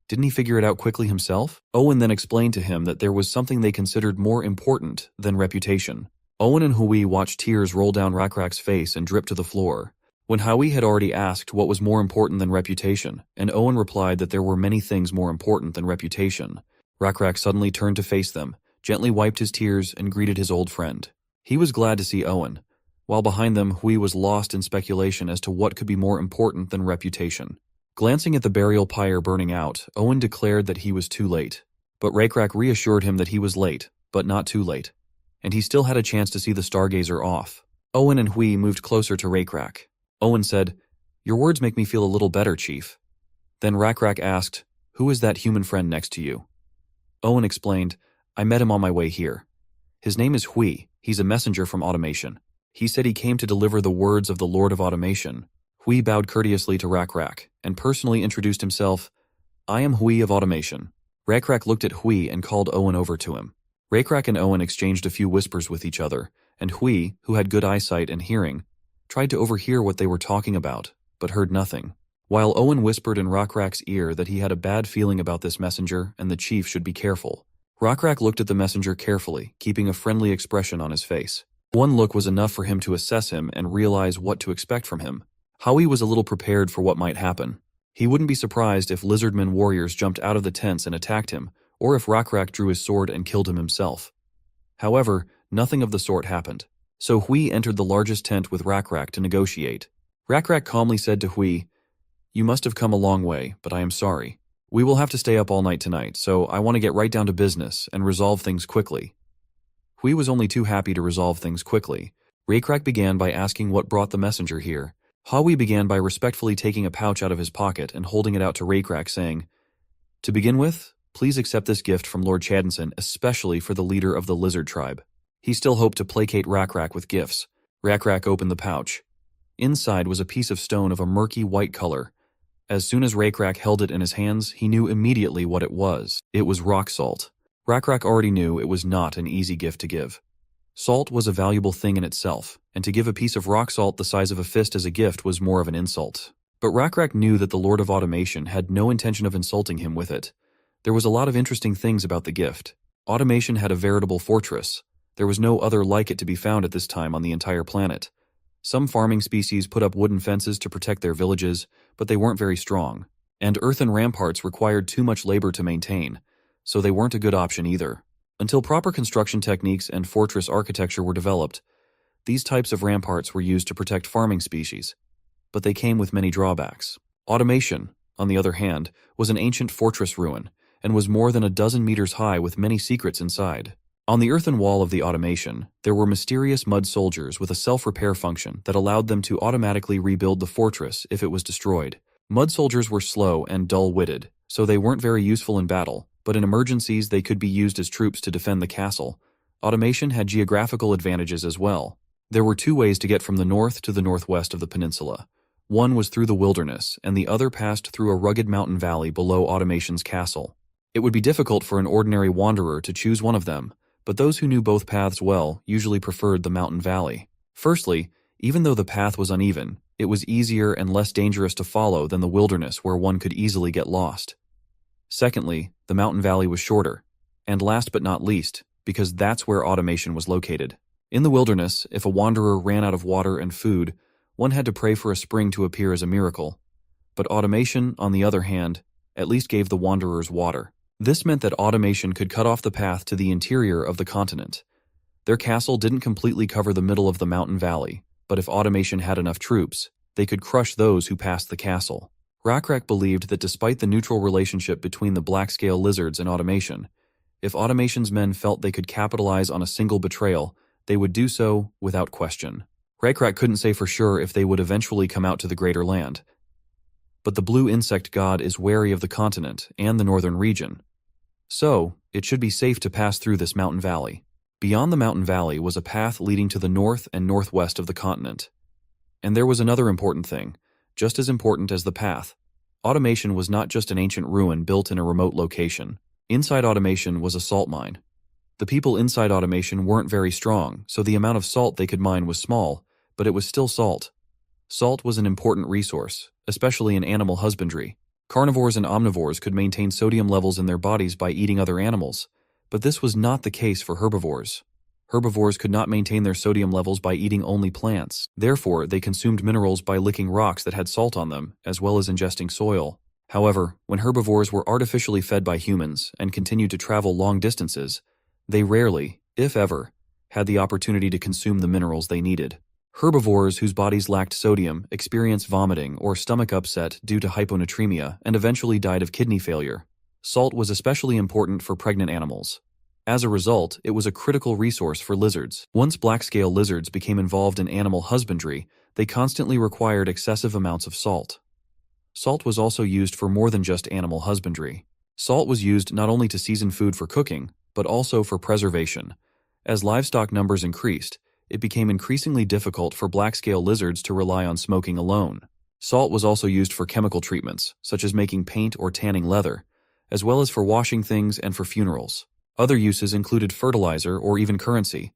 Didn't he figure it out quickly himself? Owen then explained to him that there was something they considered more important than reputation. Owen and Hui watched tears roll down Recap's face and drip to the floor. When Hui had already asked what was more important than reputation, and Owen replied that there were many things more important than reputation, Recap suddenly turned to face them, gently wiped his tears, and greeted his old friend. He was glad to see Owen, while behind them Hui was lost in speculation as to what could be more important than reputation. Glancing at the burial pyre burning out, Owen declared that he was too late. But Recap reassured him that he was late, but not too late, and he still had a chance to see the Stargazer off. Owen and Hui moved closer to Recap. Owen said, "Your words make me feel a little better, Chief." Then Recap asked, "Who is that human friend next to you?" Owen explained, "I met him on my way here. His name is Hui. He's a messenger from Automation. He said he came to deliver the words of the Lord of Automation." Hui bowed courteously to Recap and personally introduced himself. "I am Hui of Automation. Recap looked at Hui and called Owen over to him. Recap and Owen exchanged a few whispers with each other, and Hui, who had good eyesight and hearing, tried to overhear what they were talking about, but heard nothing. While Owen whispered in Recap's ear that he had a bad feeling about this messenger and the chief should be careful. Recap looked at the messenger carefully, keeping a friendly expression on his face. One look was enough for him to assess him and realize what to expect from him. Hui was a little prepared for what might happen. He wouldn't be surprised if Lizardmen warriors jumped out of the tents and attacked him, or if Recap drew his sword and killed him himself. However, nothing of the sort happened. So Hui entered the largest tent with Recap to negotiate. Recap calmly said to Hui, "You must have come a long way, but I am sorry. We will have to stay up all night tonight, so I want to get right down to business and resolve things quickly." Hui was only too happy to resolve things quickly. Recap began by asking what brought the messenger here. Hui began by respectfully taking a pouch out of his pocket and holding it out to Recap, saying, "To begin with, please accept this gift from Lord Chadinson, especially for the leader of the lizard tribe." He still hoped to placate Recap with gifts. Recap opened the pouch. Inside was a piece of stone of a murky white color. As soon as Recap held it in his hands, he knew immediately what it was. It was rock salt. Recap already knew it was not an easy gift to give. Salt was a valuable thing in itself, and to give a piece of rock salt the size of a fist as a gift was more of an insult. But Recap knew that the Lord of Automation had no intention of insulting him with it. There was a lot of interesting things about the gift. Automation had a veritable fortress. There was no other like it to be found at this time on the entire planet. Some farming species put up wooden fences to protect their villages, but they weren't very strong. And earthen ramparts required too much labor to maintain, so they weren't a good option either. Until proper construction techniques and fortress architecture were developed, these types of ramparts were used to protect farming species, but they came with many drawbacks. Automation, on the other hand, was an ancient fortress ruin, and was more than a dozen meters high with many secrets inside. On the earthen wall of the automation, there were mysterious mud soldiers with a self-repair function that allowed them to automatically rebuild the fortress if it was destroyed. Mud soldiers were slow and dull-witted, so they weren't very useful in battle, but in emergencies they could be used as troops to defend the castle. Automation had geographical advantages as well. There were two ways to get from the north to the northwest of the peninsula. One was through the wilderness, and the other passed through a rugged mountain valley below Automation's castle. It would be difficult for an ordinary wanderer to choose one of them, but those who knew both paths well usually preferred the mountain valley. Firstly, even though the path was uneven, it was easier and less dangerous to follow than the wilderness where one could easily get lost. Secondly, the mountain valley was shorter. And last but not least, because that's where Automation was located. In the wilderness, if a wanderer ran out of water and food, one had to pray for a spring to appear as a miracle. But Automation, on the other hand, at least gave the wanderers water. This meant that Automation could cut off the path to the interior of the continent. Their castle didn't completely cover the middle of the mountain valley, but if Automation had enough troops, they could crush those who passed the castle. Recap believed that despite the neutral relationship between the black-scale lizards and Automation, if Automation's men felt they could capitalize on a single betrayal, they would do so without question. Recap couldn't say for sure if they would eventually come out to the Greater Land. But the blue insect god is wary of the continent and the northern region. So, it should be safe to pass through this mountain valley. Beyond the mountain valley was a path leading to the north and northwest of the continent. And there was another important thing, just as important as the path. Automation was not just an ancient ruin built in a remote location. Inside Automation was a salt mine. The people inside Automation weren't very strong, so the amount of salt they could mine was small, but it was still salt. Salt was an important resource, especially in animal husbandry. Carnivores and omnivores could maintain sodium levels in their bodies by eating other animals, but this was not the case for herbivores. Herbivores could not maintain their sodium levels by eating only plants. Therefore, they consumed minerals by licking rocks that had salt on them, as well as ingesting soil. However, when herbivores were artificially fed by humans and continued to travel long distances, they rarely, if ever, had the opportunity to consume the minerals they needed. Herbivores whose bodies lacked sodium experienced vomiting or stomach upset due to hyponatremia and eventually died of kidney failure. Salt was especially important for pregnant animals. As a result, it was a critical resource for lizards. Once black-scale lizards became involved in animal husbandry, they constantly required excessive amounts of salt. Salt was also used for more than just animal husbandry. Salt was used not only to season food for cooking, but also for preservation. As livestock numbers increased, it became increasingly difficult for black-scale lizards to rely on smoking alone. Salt was also used for chemical treatments, such as making paint or tanning leather, as well as for washing things and for funerals. Other uses included fertilizer or even currency,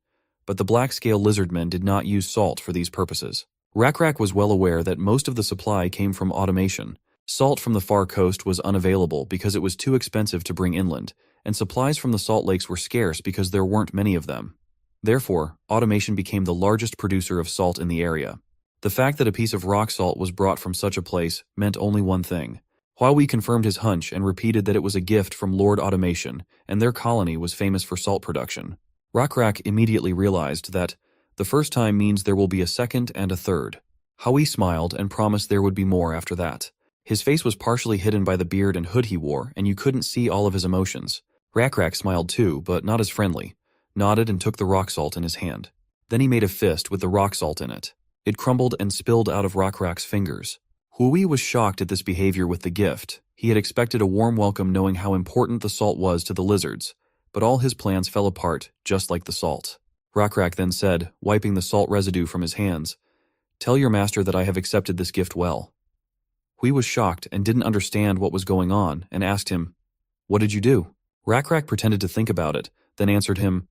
but the black-scale lizardmen did not use salt for these purposes. Rakrak was well aware that most of the supply came from automation. Salt from the far coast was unavailable because it was too expensive to bring inland, and supplies from the salt lakes were scarce because there weren't many of them. Therefore, automation became the largest producer of salt in the area. The fact that a piece of rock salt was brought from such a place meant only one thing. Huawei confirmed his hunch and repeated that it was a gift from Lord Automation, and their colony was famous for salt production. Rakrak immediately realized that the first time means there will be a second and a third. Huawei smiled and promised there would be more after that. His face was partially hidden by the beard and hood he wore, and you couldn't see all of his emotions. Rakrak smiled too, but not as friendly, nodded and took the rock salt in his hand. Then he made a fist with the rock salt in it. It crumbled and spilled out of Rakrak's fingers. Huawei was shocked at this behavior with the gift. He had expected a warm welcome knowing how important the salt was to the lizards, but all his plans fell apart, just like the salt. Rakrak then said, wiping the salt residue from his hands, "Tell your master that I have accepted this gift well." Huawei was shocked and didn't understand what was going on and asked him, "What did you do?" Rakrak pretended to think about it, then answered him,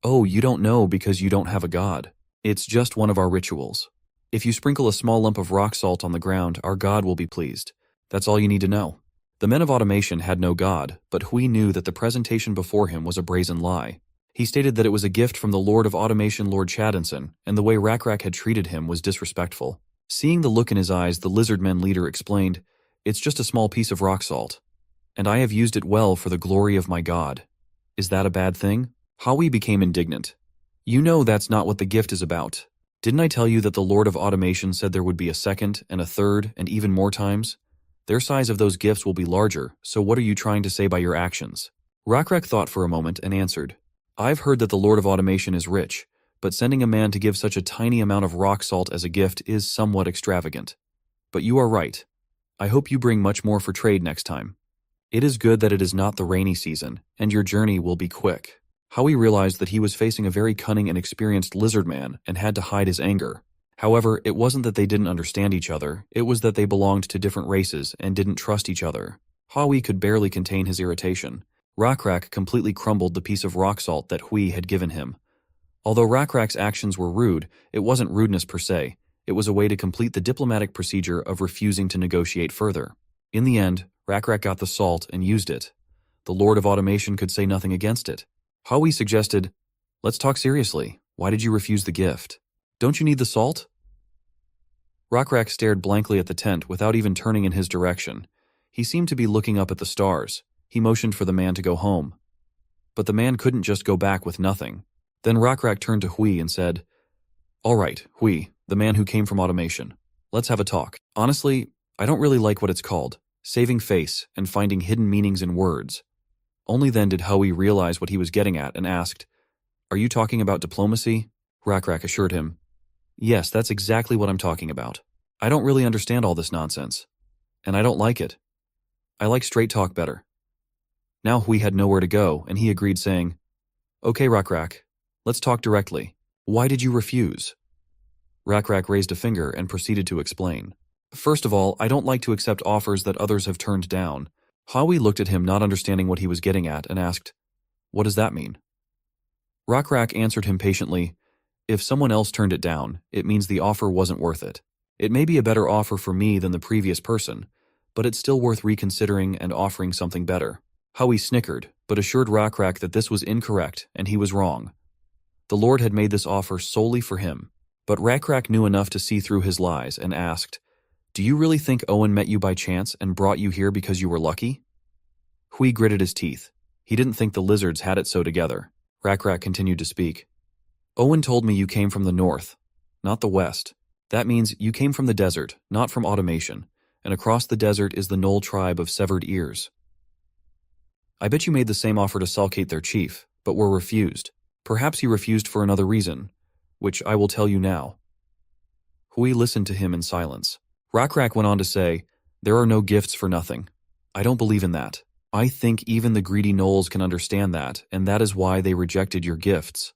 "Oh, you don't know because you don't have a god. It's just one of our rituals. If you sprinkle a small lump of rock salt on the ground, our god will be pleased. That's all you need to know." The men of automation had no god, but Huawei knew that the presentation before him was a brazen lie. He stated that it was a gift from the Lord of Automation, Lord Chadinson, and the way Rakrak had treated him was disrespectful. Seeing the look in his eyes, the Lizardmen leader explained, "It's just a small piece of rock salt, and I have used it well for the glory of my god. Is that a bad thing?" Huawei became indignant. "You know that's not what the gift is about. Didn't I tell you that the Lord of Automation said there would be a second and a third and even more times? Their size of those gifts will be larger, so what are you trying to say by your actions?" Rakrak thought for a moment and answered, "I've heard that the Lord of Automation is rich, but sending a man to give such a tiny amount of rock salt as a gift is somewhat extravagant. But you are right. I hope you bring much more for trade next time. It is good that it is not the rainy season, and your journey will be quick." Huawei realized that he was facing a very cunning and experienced lizard man and had to hide his anger. However, it wasn't that they didn't understand each other, it was that they belonged to different races and didn't trust each other. Huawei could barely contain his irritation. Rakrak completely crumbled the piece of rock salt that Huawei had given him. Although Rakrak's actions were rude, it wasn't rudeness per se. It was a way to complete the diplomatic procedure of refusing to negotiate further. In the end, Rakrak got the salt and used it. The Lord of Automation could say nothing against it. Huawei suggested, "Let's talk seriously. Why did you refuse the gift? Don't you need the salt?" Rakrak stared blankly at the tent without even turning in his direction. He seemed to be looking up at the stars. He motioned for the man to go home. But the man couldn't just go back with nothing. Then Rakrak turned to Huawei and said, "All right, Huawei, the man who came from automation. Let's have a talk. Honestly, I don't really like what it's called, saving face and finding hidden meanings in words." Only then did Huawei realize what he was getting at and asked, "Are you talking about diplomacy?" Rakrak assured him, "Yes, that's exactly what I'm talking about. I don't really understand all this nonsense. And I don't like it. I like straight talk better." Now Huawei had nowhere to go, and he agreed, saying, "Okay, Rakrak, let's talk directly. Why did you refuse?" Rakrak raised a finger and proceeded to explain. "First of all, I don't like to accept offers that others have turned down." Huawei looked at him, not understanding what he was getting at, and asked, "What does that mean?" Rakrak answered him patiently, "If someone else turned it down, it means the offer wasn't worth it. It may be a better offer for me than the previous person, but it's still worth reconsidering and offering something better." Huawei snickered, but assured Rakrak that this was incorrect and he was wrong. The Lord had made this offer solely for him, but Rakrak knew enough to see through his lies and asked, "Do you really think Owen met you by chance and brought you here because you were lucky?" Huawei gritted his teeth. He didn't think the lizards had it so together. Rakrak continued to speak. "Owen told me you came from the north, not the west. That means you came from the desert, not from automation, and across the desert is the Knoll tribe of severed ears. I bet you made the same offer to Salkate, their chief, but were refused. Perhaps you refused for another reason, which I will tell you now." Huawei listened to him in silence. Rakrak went on to say, "There are no gifts for nothing. I don't believe in that. I think even the greedy gnolls can understand that, and that is why they rejected your gifts."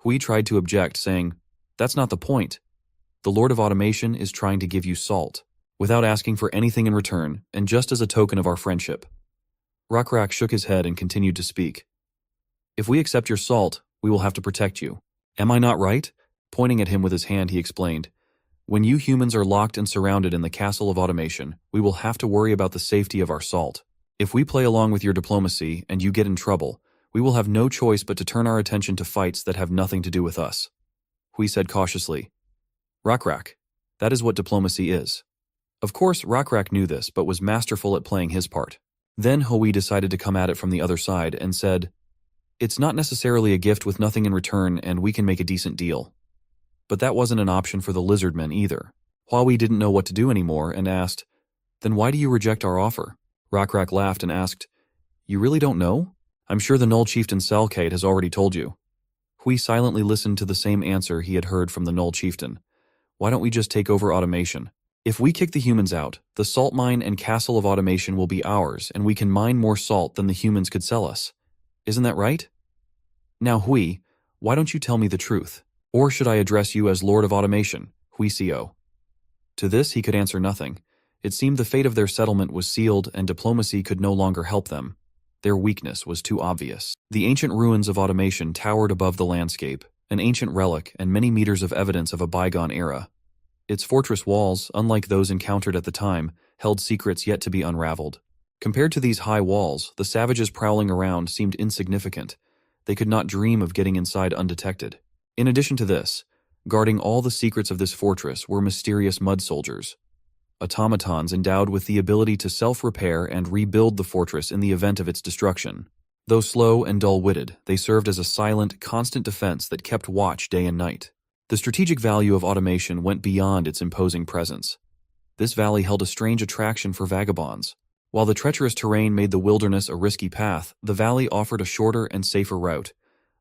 Huawei tried to object, saying, "That's not the point. The Lord of Automation is trying to give you salt, without asking for anything in return, and just as a token of our friendship." Rakrak shook his head and continued to speak. If we accept your salt, we will have to protect you. Am I not right? Pointing at him with his hand, he explained. When you humans are locked and surrounded in the castle of automation, we will have to worry about the safety of our salt. If we play along with your diplomacy and you get in trouble, we will have no choice but to turn our attention to fights that have nothing to do with us. Hui said cautiously. Rakrak, that is what diplomacy is. Of course, Rakrak knew this, but was masterful at playing his part. Then Hui decided to come at it from the other side and said, It's not necessarily a gift with nothing in return and we can make a decent deal. But that wasn't an option for the Lizardmen either. Hui didn't know what to do anymore and asked, Then why do you reject our offer? Rakrak laughed and asked, You really don't know? I'm sure the Null Chieftain Salkate has already told you. Hui silently listened to the same answer he had heard from the Null Chieftain. Why don't we just take over automation? If we kick the humans out, the salt mine and castle of automation will be ours and we can mine more salt than the humans could sell us. Isn't that right? Now Hui, why don't you tell me the truth? Or should I address you as Lord of Automation, Hui Co? To this he could answer nothing. It seemed the fate of their settlement was sealed and diplomacy could no longer help them. Their weakness was too obvious. The ancient ruins of automation towered above the landscape, an ancient relic and many meters of evidence of a bygone era. Its fortress walls, unlike those encountered at the time, held secrets yet to be unraveled. Compared to these high walls, the savages prowling around seemed insignificant. They could not dream of getting inside undetected. In addition to this, guarding all the secrets of this fortress were mysterious mud soldiers, automatons endowed with the ability to self-repair and rebuild the fortress in the event of its destruction. Though slow and dull-witted, they served as a silent, constant defense that kept watch day and night. The strategic value of automation went beyond its imposing presence. This valley held a strange attraction for vagabonds. While the treacherous terrain made the wilderness a risky path, the valley offered a shorter and safer route.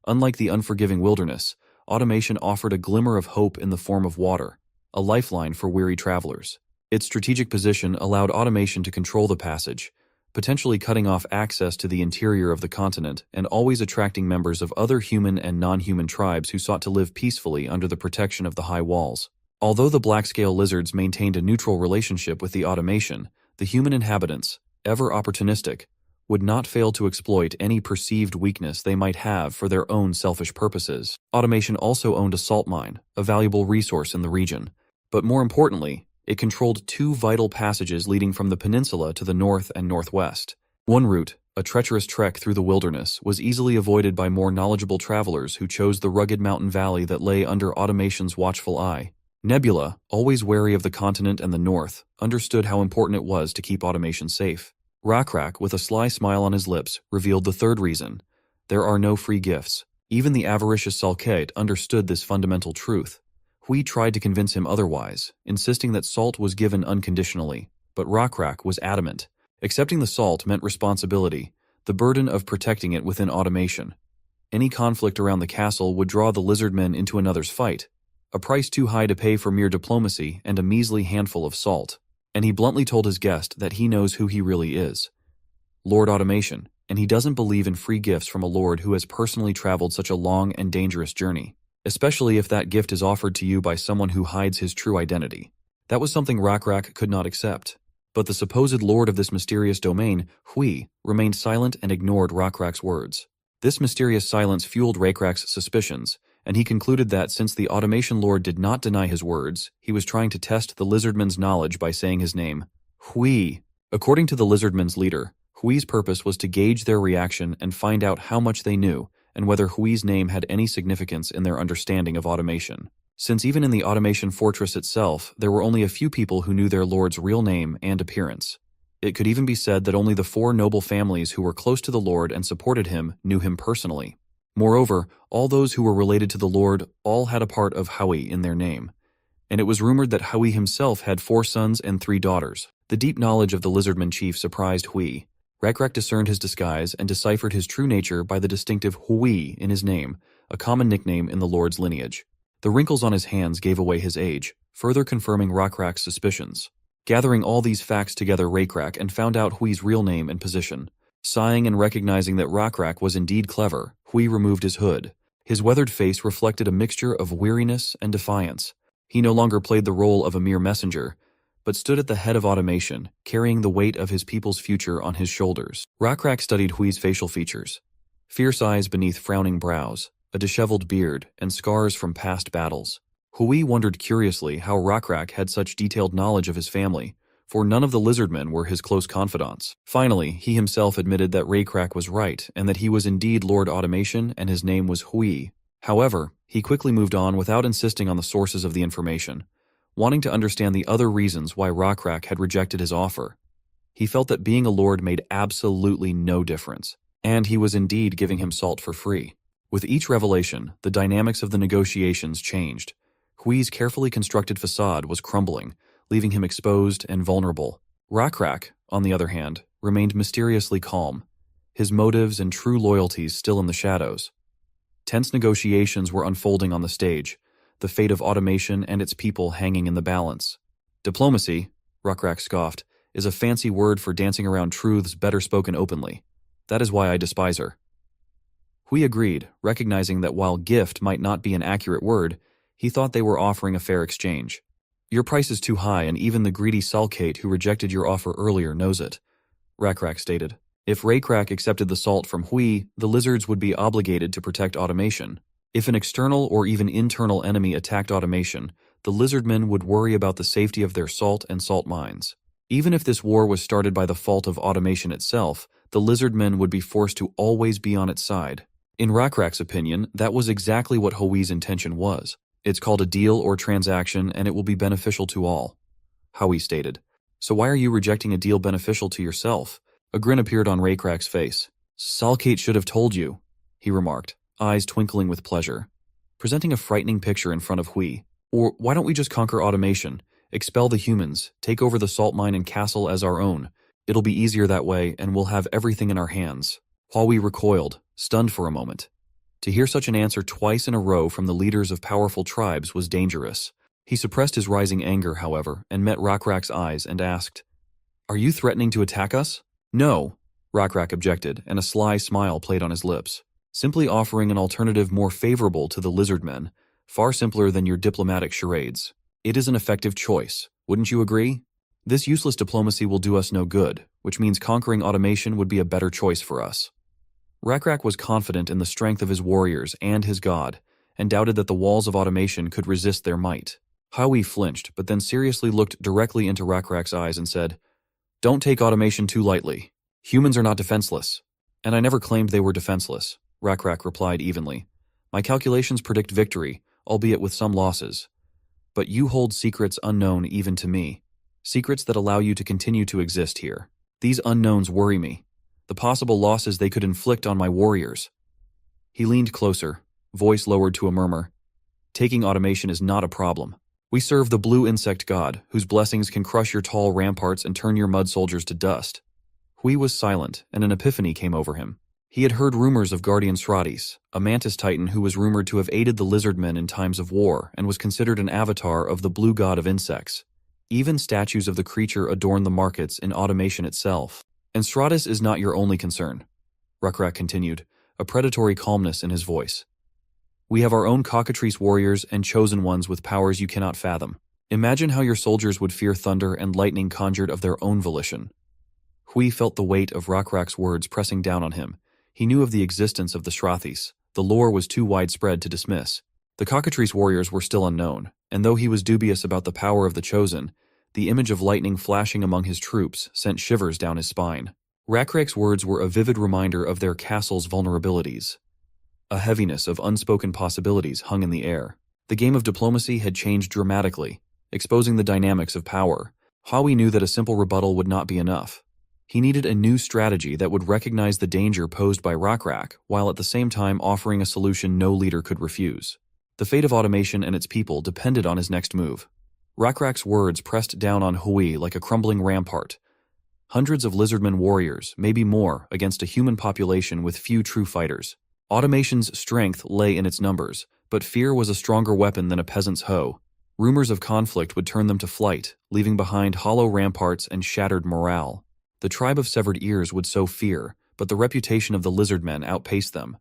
Unlike the unforgiving wilderness, automation offered a glimmer of hope in the form of water, a lifeline for weary travelers. Its strategic position allowed automation to control the passage, potentially cutting off access to the interior of the continent and always attracting members of other human and non-human tribes who sought to live peacefully under the protection of the high walls. Although the black-scale lizards maintained a neutral relationship with the automation, the human inhabitants, ever opportunistic, would not fail to exploit any perceived weakness they might have for their own selfish purposes. Automation also owned a salt mine, a valuable resource in the region. But more importantly, it controlled two vital passages leading from the peninsula to the north and northwest. One route, a treacherous trek through the wilderness, was easily avoided by more knowledgeable travelers who chose the rugged mountain valley that lay under automation's watchful eye. Nebula, always wary of the continent and the north, understood how important it was to keep automation safe. Rakrak, with a sly smile on his lips, revealed the third reason. There are no free gifts. Even the avaricious Salkate understood this fundamental truth. Hui tried to convince him otherwise, insisting that salt was given unconditionally, but Rakrak was adamant. Accepting the salt meant responsibility, the burden of protecting it within automation. Any conflict around the castle would draw the Lizardmen into another's fight, a price too high to pay for mere diplomacy and a measly handful of salt. And he bluntly told his guest that he knows who he really is. Lord Automation, and he doesn't believe in free gifts from a lord who has personally traveled such a long and dangerous journey, especially if that gift is offered to you by someone who hides his true identity. That was something Rakrak could not accept. But the supposed lord of this mysterious domain, Hui, remained silent and ignored Rakrak's words. This mysterious silence fueled Rakrak's suspicions, and he concluded that since the automation lord did not deny his words, he was trying to test the Lizardmen's knowledge by saying his name, Hui. According to the Lizardmen's leader, Hui's purpose was to gauge their reaction and find out how much they knew, and whether Hui's name had any significance in their understanding of automation. Since even in the automation fortress itself, there were only a few people who knew their lord's real name and appearance. It could even be said that only the 4 noble families who were close to the lord and supported him knew him personally. Moreover, all those who were related to the lord all had a part of Hui in their name, and it was rumored that Hui himself had 4 sons and 3 daughters. The deep knowledge of the Lizardman chief surprised Hui. Rakrak discerned his disguise and deciphered his true nature by the distinctive Hui in his name, a common nickname in the lord's lineage. The wrinkles on his hands gave away his age, further confirming Rakrak's suspicions. Gathering all these facts together, Rakrak and found out Hui's real name and position. Sighing and recognizing that Rakrak was indeed clever, Hui removed his hood. His weathered face reflected a mixture of weariness and defiance. He no longer played the role of a mere messenger, but stood at the head of automation, carrying the weight of his people's future on his shoulders. Rakrak studied Hui's facial features. Fierce eyes beneath frowning brows, a disheveled beard, and scars from past battles. Hui wondered curiously how Rakrak had such detailed knowledge of his family, for none of the Lizardmen were his close confidants. Finally, he himself admitted that Rakrak was right and that he was indeed Lord Automation and his name was Hui. However, he quickly moved on without insisting on the sources of the information, wanting to understand the other reasons why Rakrak had rejected his offer. He felt that being a lord made absolutely no difference, and he was indeed giving him salt for free. With each revelation, the dynamics of the negotiations changed. Hui's carefully constructed facade was crumbling, leaving him exposed and vulnerable. Rakrak, on the other hand, remained mysteriously calm, his motives and true loyalties still in the shadows. Tense negotiations were unfolding on the stage, the fate of automation and its people hanging in the balance. Diplomacy, Rakrak scoffed, is a fancy word for dancing around truths better spoken openly. That is why I despise her. Hui agreed, recognizing that while gift might not be an accurate word, he thought they were offering a fair exchange. Your price is too high, and even the greedy Sulcate who rejected your offer earlier knows it, Rakrak stated. If Rakrak accepted the salt from Hui, the lizards would be obligated to protect automation. If an external or even internal enemy attacked automation, the Lizardmen would worry about the safety of their salt and salt mines. Even if this war was started by the fault of automation itself, the Lizardmen would be forced to always be on its side. In Rakrak's opinion, that was exactly what Hui's intention was. It's called a deal or transaction, and it will be beneficial to all, Hui stated. So why are you rejecting a deal beneficial to yourself? A grin appeared on Rakrak's face. Sulcate should have told you, he remarked, eyes twinkling with pleasure, presenting a frightening picture in front of Hui. Or why don't we just conquer automation, expel the humans, take over the salt mine and castle as our own? It'll be easier that way, and we'll have everything in our hands. Hui recoiled, stunned for a moment. To hear such an answer twice in a row from the leaders of powerful tribes was dangerous. He suppressed his rising anger, however, and met Rakrak's eyes and asked, Are you threatening to attack us? No, Rakrak objected, and a sly smile played on his lips. Simply offering an alternative more favorable to the Lizardmen, far simpler than your diplomatic charades. It is an effective choice, wouldn't you agree? This useless diplomacy will do us no good, which means conquering automation would be a better choice for us. Rakrak was confident in the strength of his warriors and his god, and doubted that the walls of automation could resist their might. Hui flinched, but then seriously looked directly into Rakrak's eyes and said, Don't take automation too lightly. Humans are not defenseless. And I never claimed they were defenseless, Rakrak replied evenly. My calculations predict victory, albeit with some losses. But you hold secrets unknown even to me. Secrets that allow you to continue to exist here. These unknowns worry me. The possible losses they could inflict on my warriors. He leaned closer, voice lowered to a murmur. Taking automation is not a problem. We serve the blue insect god, whose blessings can crush your tall ramparts and turn your mud soldiers to dust. Hui was silent, and an epiphany came over him. He had heard rumors of Guardian Sratis, a mantis titan who was rumored to have aided the Lizardmen in times of war and was considered an avatar of the blue god of insects. Even statues of the creature adorn the markets in automation itself. And Sratis is not your only concern, Rakrak continued, a predatory calmness in his voice. We have our own cockatrice warriors and chosen ones with powers you cannot fathom. Imagine how your soldiers would fear thunder and lightning conjured of their own volition. Hui felt the weight of Rakrak's words pressing down on him. He knew of the existence of the Srathis. The lore was too widespread to dismiss. The cockatrice warriors were still unknown, and though he was dubious about the power of the chosen, the image of lightning flashing among his troops sent shivers down his spine. Rakrak's words were a vivid reminder of their castle's vulnerabilities. A heaviness of unspoken possibilities hung in the air. The game of diplomacy had changed dramatically, exposing the dynamics of power. Hui knew that a simple rebuttal would not be enough. He needed a new strategy that would recognize the danger posed by Rakrak, while at the same time offering a solution no leader could refuse. The fate of automation and its people depended on his next move. Rakrak's words pressed down on Hui like a crumbling rampart. Hundreds of Lizardmen warriors, maybe more, against a human population with few true fighters. Automation's strength lay in its numbers, but fear was a stronger weapon than a peasant's hoe. Rumors of conflict would turn them to flight, leaving behind hollow ramparts and shattered morale. The tribe of severed ears would sow fear, but the reputation of the Lizardmen outpaced them.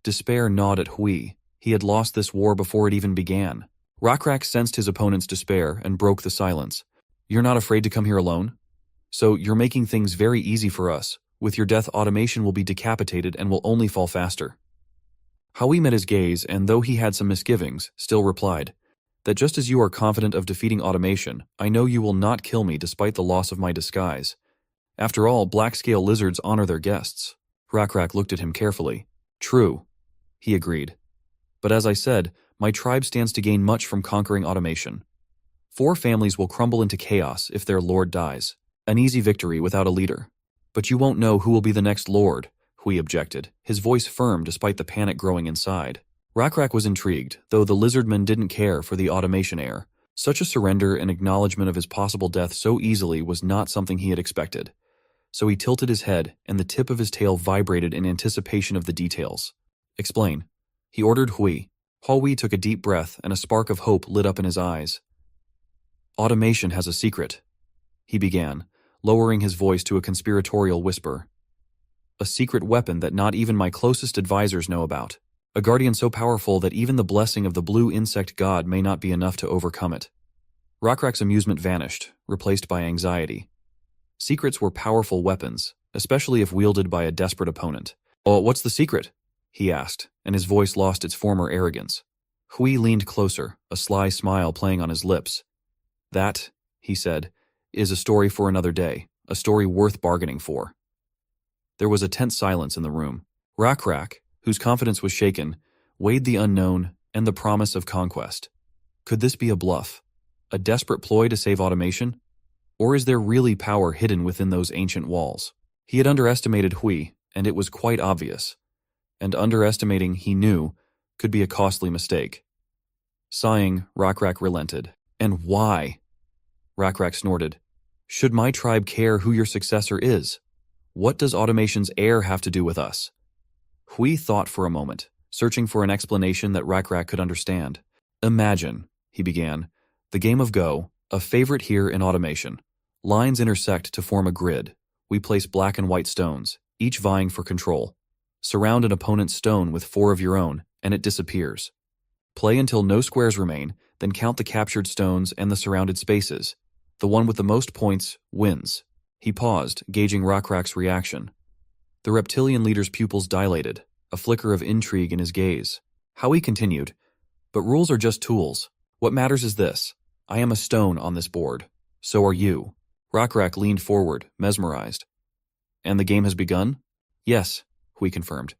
Despair gnawed at Hui. He had lost this war before it even began. Rakrak sensed his opponent's despair and broke the silence. You're not afraid to come here alone? So you're making things very easy for us. With your death, automation will be decapitated and will only fall faster. Hui met his gaze, and though he had some misgivings, still replied, that just as you are confident of defeating automation, I know you will not kill me despite the loss of my disguise. After all, black-scale lizards honor their guests. Rakrak looked at him carefully. True, he agreed. But as I said, my tribe stands to gain much from conquering automation. 4 families will crumble into chaos if their lord dies. An easy victory without a leader. But you won't know who will be the next lord, Hui objected, his voice firm despite the panic growing inside. Rakrak was intrigued, though the Lizardmen didn't care for the automation heir. Such a surrender and acknowledgement of his possible death so easily was not something he had expected. So he tilted his head, and the tip of his tail vibrated in anticipation of the details. Explain, he ordered Hui. Hui took a deep breath, and a spark of hope lit up in his eyes. Automation has a secret, he began, lowering his voice to a conspiratorial whisper. A secret weapon that not even my closest advisors know about. A guardian so powerful that even the blessing of the blue insect god may not be enough to overcome it. Rakrak's amusement vanished, replaced by anxiety. Secrets were powerful weapons, especially if wielded by a desperate opponent. Oh, what's the secret? He asked, and his voice lost its former arrogance. Hui leaned closer, a sly smile playing on his lips. That, he said, is a story for another day, a story worth bargaining for. There was a tense silence in the room. Rakrak, whose confidence was shaken, weighed the unknown and the promise of conquest. Could this be a bluff? A desperate ploy to save automation? Or is there really power hidden within those ancient walls? He had underestimated Hui, and it was quite obvious. And underestimating, he knew, could be a costly mistake. Sighing, Rakrak relented. And why? Rakrak snorted. Should my tribe care who your successor is? What does automation's heir have to do with us? Hui thought for a moment, searching for an explanation that Rakrak could understand. Imagine, he began, the game of Go, a favorite here in automation. Lines intersect to form a grid. We place black and white stones, each vying for control. Surround an opponent's stone with 4 of your own, and it disappears. Play until no squares remain, then count the captured stones and the surrounded spaces. The one with the most points wins. He paused, gauging Rakrak's reaction. The reptilian leader's pupils dilated, a flicker of intrigue in his gaze. Hui continued, but rules are just tools. What matters is this. I am a stone on this board. So are you. Rakrak leaned forward, mesmerized. And the game has begun? Yes, Hui confirmed.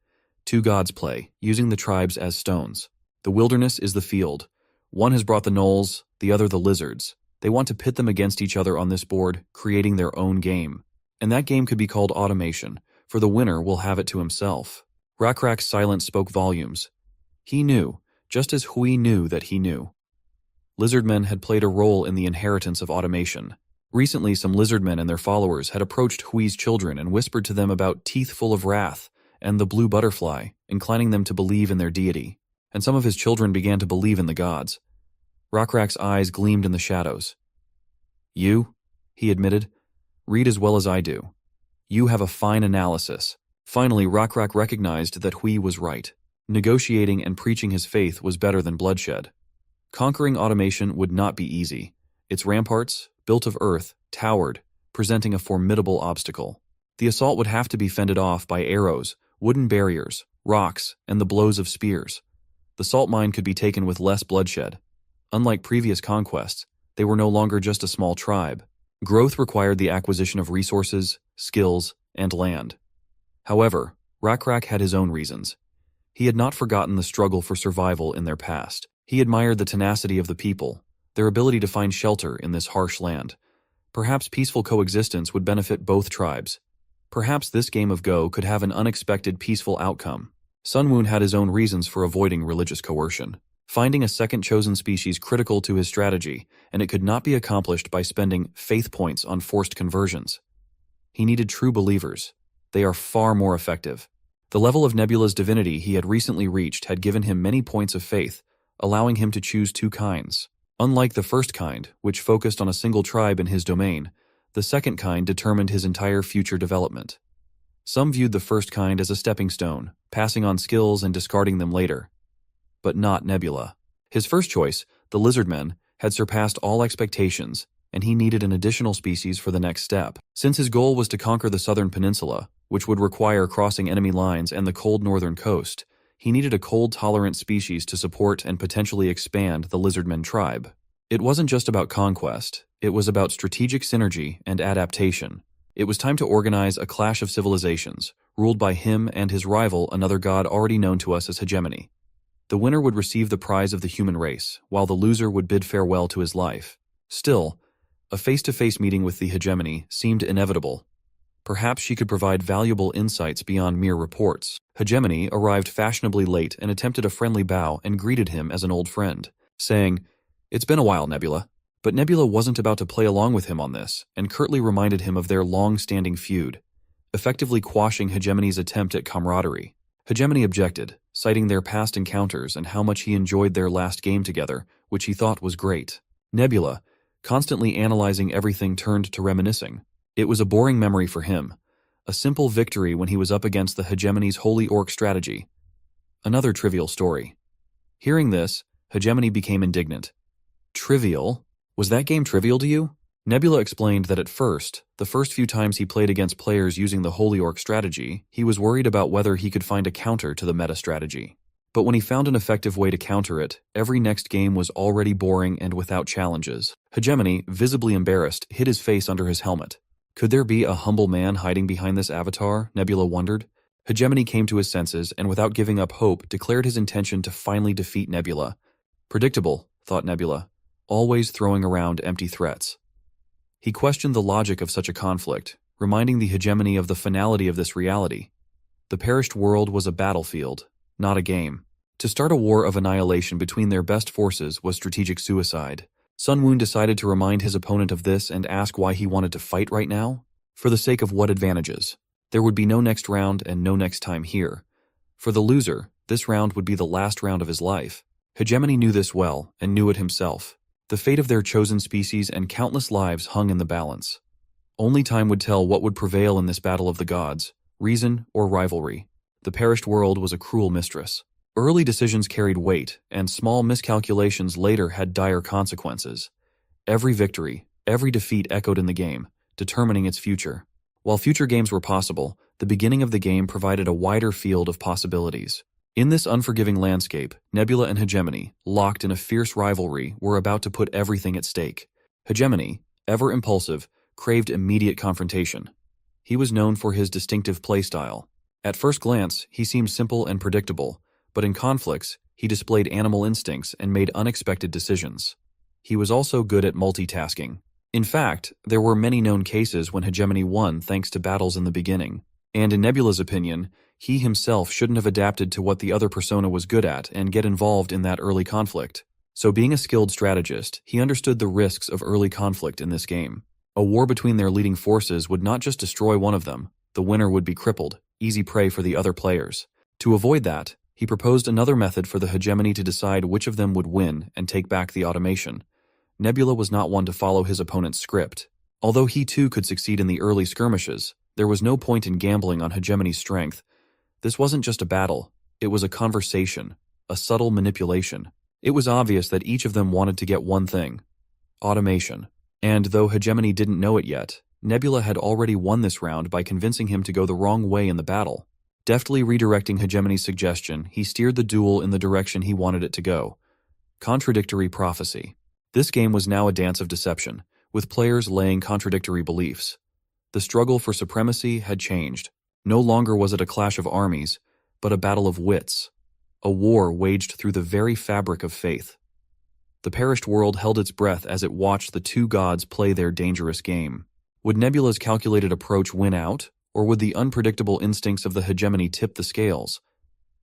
2 gods play, using the tribes as stones. The wilderness is the field. One has brought the gnolls, the other the lizards. They want to pit them against each other on this board, creating their own game. And that game could be called automation, for the winner will have it to himself. Rakrak's silence spoke volumes. He knew, just as Hui knew that he knew. Lizardmen had played a role in the inheritance of automation. Recently, some lizardmen and their followers had approached Hui's children and whispered to them about teeth full of wrath and the blue butterfly, inclining them to believe in their deity. And some of his children began to believe in the gods. Rakrak's eyes gleamed in the shadows. You, he admitted, read as well as I do. You have a fine analysis. Finally, Rakrak recognized that Hui was right. Negotiating and preaching his faith was better than bloodshed. Conquering automation would not be easy. Its ramparts, built of earth, towered, presenting a formidable obstacle. The assault would have to be fended off by arrows, wooden barriers, rocks, and the blows of spears. The salt mine could be taken with less bloodshed. Unlike previous conquests, they were no longer just a small tribe. Growth required the acquisition of resources, skills, and land. However, Rakrak had his own reasons. He had not forgotten the struggle for survival in their past. He admired the tenacity of the people, their ability to find shelter in this harsh land. Perhaps peaceful coexistence would benefit both tribes. Perhaps this game of Go could have an unexpected peaceful outcome. Sunwoon had his own reasons for avoiding religious coercion. Finding a second chosen species critical to his strategy, and it could not be accomplished by spending faith points on forced conversions. He needed true believers. They are far more effective. The level of Nebula's divinity he had recently reached had given him many points of faith, allowing him to choose 2 kinds. Unlike the first kind, which focused on a single tribe in his domain, the second kind determined his entire future development. Some viewed the first kind as a stepping stone, passing on skills and discarding them later. But not Nebula. His first choice, the Lizardmen, had surpassed all expectations, and he needed an additional species for the next step. Since his goal was to conquer the southern peninsula, which would require crossing enemy lines and the cold northern coast, he needed a cold-tolerant species to support and potentially expand the Lizardmen tribe. It wasn't just about conquest, it was about strategic synergy and adaptation. It was time to organize a clash of civilizations, ruled by him and his rival, another god already known to us as hegemony. The winner would receive the prize of the human race, while the loser would bid farewell to his life. Still, a face-to-face meeting with the hegemony seemed inevitable. Perhaps she could provide valuable insights beyond mere reports. Hegemony arrived fashionably late and attempted a friendly bow and greeted him as an old friend, saying, "It's been a while, Nebula." But Nebula wasn't about to play along with him on this, and curtly reminded him of their long-standing feud, effectively quashing Hegemony's attempt at camaraderie. Hegemony objected, citing their past encounters and how much he enjoyed their last game together, which he thought was great. Nebula, constantly analyzing everything, turned to reminiscing. It was a boring memory for him, a simple victory when he was up against the Hegemony's Holy Orc strategy. Another trivial story. Hearing this, Hegemony became indignant. Trivial? Was that game trivial to you? Nebula explained that at first, the first few times he played against players using the Holy Orc strategy, he was worried about whether he could find a counter to the meta strategy. But when he found an effective way to counter it, every next game was already boring and without challenges. Hegemony, visibly embarrassed, hid his face under his helmet. Could there be a humble man hiding behind this avatar? Nebula wondered. Hegemony came to his senses and, without giving up hope, declared his intention to finally defeat Nebula. Predictable, thought Nebula, always throwing around empty threats. He questioned the logic of such a conflict, reminding the Hegemony of the finality of this reality. The perished world was a battlefield, not a game. To start a war of annihilation between their best forces was strategic suicide. Sun Woon decided to remind his opponent of this and ask why he wanted to fight right now. For the sake of what advantages? There would be no next round and no next time here. For the loser, this round would be the last round of his life. Hegemony knew this well, and knew it himself. The fate of their chosen species and countless lives hung in the balance. Only time would tell what would prevail in this battle of the gods, reason or rivalry. The perished world was a cruel mistress. Early decisions carried weight, and small miscalculations later had dire consequences. Every victory, every defeat echoed in the game, determining its future. While future games were possible, the beginning of the game provided a wider field of possibilities. In this unforgiving landscape, Nebula and Hegemony, locked in a fierce rivalry, were about to put everything at stake. Hegemony, ever impulsive, craved immediate confrontation. He was known for his distinctive playstyle. At first glance, he seemed simple and predictable, but in conflicts, he displayed animal instincts and made unexpected decisions. He was also good at multitasking. In fact, there were many known cases when Hegemony won thanks to battles in the beginning. And in Nebula's opinion, he himself shouldn't have adapted to what the other persona was good at and get involved in that early conflict. So being a skilled strategist, he understood the risks of early conflict in this game. A war between their leading forces would not just destroy one of them, the winner would be crippled, easy prey for the other players. To avoid that, he proposed another method for the Hegemony to decide which of them would win and take back the automation. Nebula was not one to follow his opponent's script. Although he too could succeed in the early skirmishes, there was no point in gambling on Hegemony's strength. This wasn't just a battle, it was a conversation, a subtle manipulation. It was obvious that each of them wanted to get one thing: automation. And though Hegemony didn't know it yet, Nebula had already won this round by convincing him to go the wrong way in the battle. Deftly redirecting Hegemony's suggestion, he steered the duel in the direction he wanted it to go. Contradictory prophecy. This game was now a dance of deception, with players laying contradictory beliefs. The struggle for supremacy had changed. No longer was it a clash of armies, but a battle of wits. A war waged through the very fabric of faith. The perished world held its breath as it watched the two gods play their dangerous game. Would Nebula's calculated approach win out, or would the unpredictable instincts of the Hegemony tip the scales?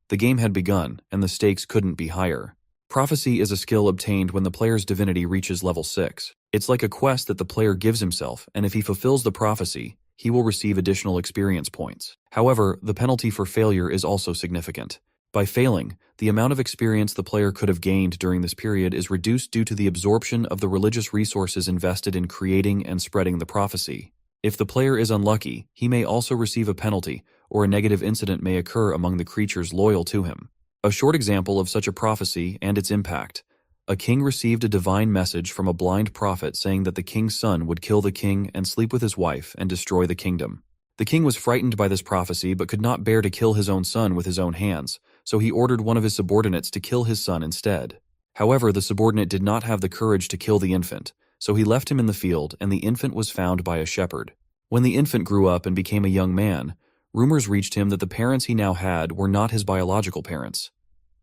The game had begun, and the stakes couldn't be higher. Prophecy is a skill obtained when the player's divinity reaches level 6. It's like a quest that the player gives himself, and if he fulfills the prophecy, he will receive additional experience points. However, the penalty for failure is also significant. By failing, the amount of experience the player could have gained during this period is reduced due to the absorption of the religious resources invested in creating and spreading the prophecy. If the player is unlucky, he may also receive a penalty, or a negative incident may occur among the creatures loyal to him. A short example of such a prophecy and its impact. A king received a divine message from a blind prophet saying that the king's son would kill the king and sleep with his wife and destroy the kingdom. The king was frightened by this prophecy but could not bear to kill his own son with his own hands, so he ordered one of his subordinates to kill his son instead. However, the subordinate did not have the courage to kill the infant, so he left him in the field and the infant was found by a shepherd. When the infant grew up and became a young man, rumors reached him that the parents he now had were not his biological parents.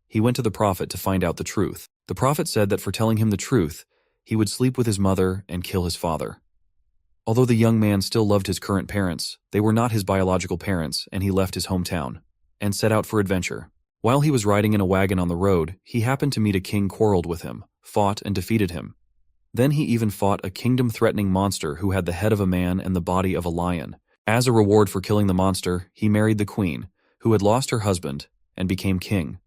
He went to the prophet to find out the truth. The prophet said that for telling him the truth, he would sleep with his mother and kill his father. Although the young man still loved his current parents, they were not his biological parents, and he left his hometown and set out for adventure. While he was riding in a wagon on the road, he happened to meet a king quarreled with him, fought and defeated him. Then he even fought a kingdom-threatening monster who had the head of a man and the body of a lion. As a reward for killing the monster, he married the queen, who had lost her husband, and became king.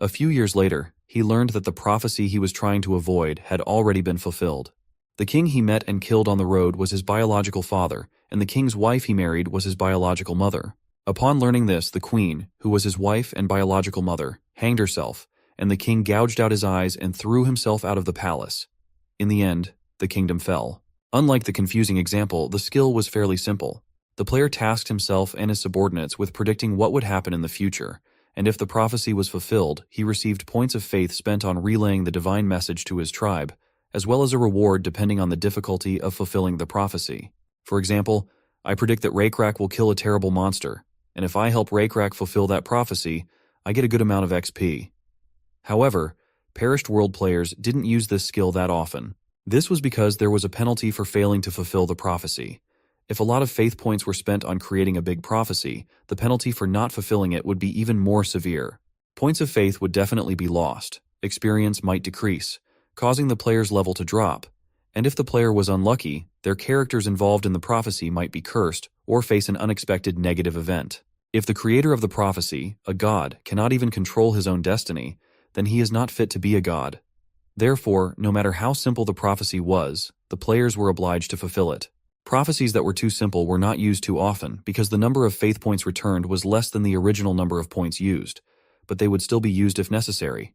A few years later, he learned that the prophecy he was trying to avoid had already been fulfilled. The king he met and killed on the road was his biological father, and the king's wife he married was his biological mother. Upon learning this, the queen, who was his wife and biological mother, hanged herself, and the king gouged out his eyes and threw himself out of the palace. In the end, the kingdom fell. Unlike the confusing example, the skill was fairly simple. The player tasked himself and his subordinates with predicting what would happen in the future, and if the prophecy was fulfilled, he received points of faith spent on relaying the divine message to his tribe, as well as a reward depending on the difficulty of fulfilling the prophecy. For example, I predict that Recap will kill a terrible monster, and if I help Recap fulfill that prophecy, I get a good amount of XP. However, Perished World players didn't use this skill that often. This was because there was a penalty for failing to fulfill the prophecy. If a lot of faith points were spent on creating a big prophecy, the penalty for not fulfilling it would be even more severe. Points of faith would definitely be lost, experience might decrease, causing the player's level to drop, and if the player was unlucky, their characters involved in the prophecy might be cursed or face an unexpected negative event. If the creator of the prophecy, a god, cannot even control his own destiny, then he is not fit to be a god. Therefore, no matter how simple the prophecy was, the players were obliged to fulfill it. Prophecies that were too simple were not used too often because the number of faith points returned was less than the original number of points used, but they would still be used if necessary,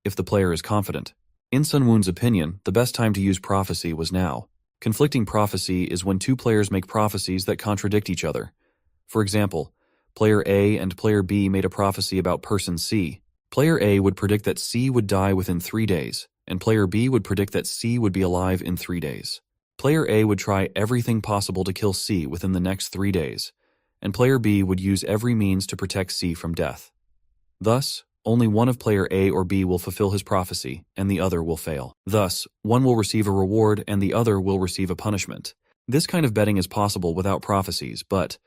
if the player is confident. In Sun Woon's opinion, the best time to use prophecy was now. Conflicting prophecy is when two players make prophecies that contradict each other. For example, player A and player B made a prophecy about person C. Player A would predict that C would die within 3 days, and player B would predict that C would be alive in 3 days. Player A would try everything possible to kill C within the next 3 days, and player B would use every means to protect C from death. Thus, only one of player A or B will fulfill his prophecy, and the other will fail. Thus, one will receive a reward and the other will receive a punishment. This kind of betting is possible without prophecies, but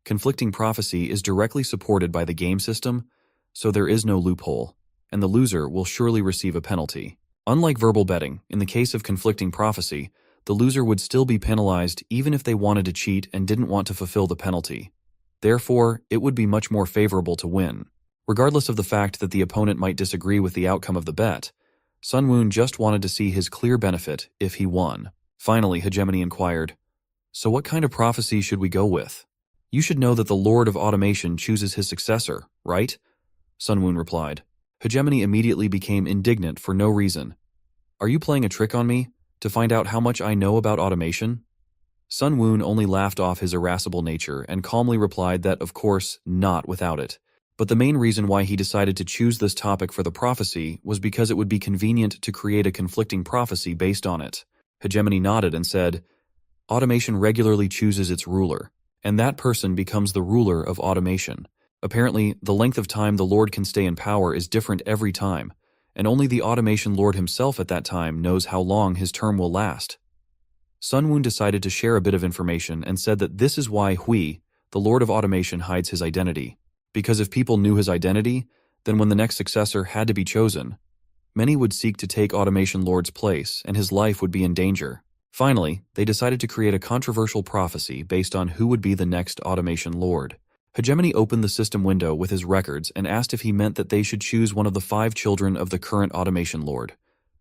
conflicting prophecy is directly supported by the game system, so there is no loophole, and the loser will surely receive a penalty. Unlike verbal betting, in the case of conflicting prophecy, the loser would still be penalized even if they wanted to cheat and didn't want to fulfill the penalty. Therefore, it would be much more favorable to win. Regardless of the fact that the opponent might disagree with the outcome of the bet, Sun Woon just wanted to see his clear benefit if he won. Finally, Hegemony inquired, "So what kind of prophecy should we go with? You should know that the Lord of Automation chooses his successor, right?" Sun Woon replied. Hegemony immediately became indignant for no reason. "Are you playing a trick on me? To find out how much I know about automation?" Sun Woon only laughed off his irascible nature and calmly replied that, of course, not without it. But the main reason why he decided to choose this topic for the prophecy was because it would be convenient to create a conflicting prophecy based on it. Hegemony nodded and said, "Automation regularly chooses its ruler, and that person becomes the ruler of automation. Apparently, the length of time the Lord can stay in power is different every time, and only the Automation Lord himself at that time knows how long his term will last." Sun Woon decided to share a bit of information and said that this is why Hui, the Lord of Automation, hides his identity. Because if people knew his identity, then when the next successor had to be chosen, many would seek to take Automation Lord's place and his life would be in danger. Finally, they decided to create a controversial prophecy based on who would be the next Automation Lord. Hegemony opened the system window with his records and asked if he meant that they should choose one of the 5 children of the current Automation Lord.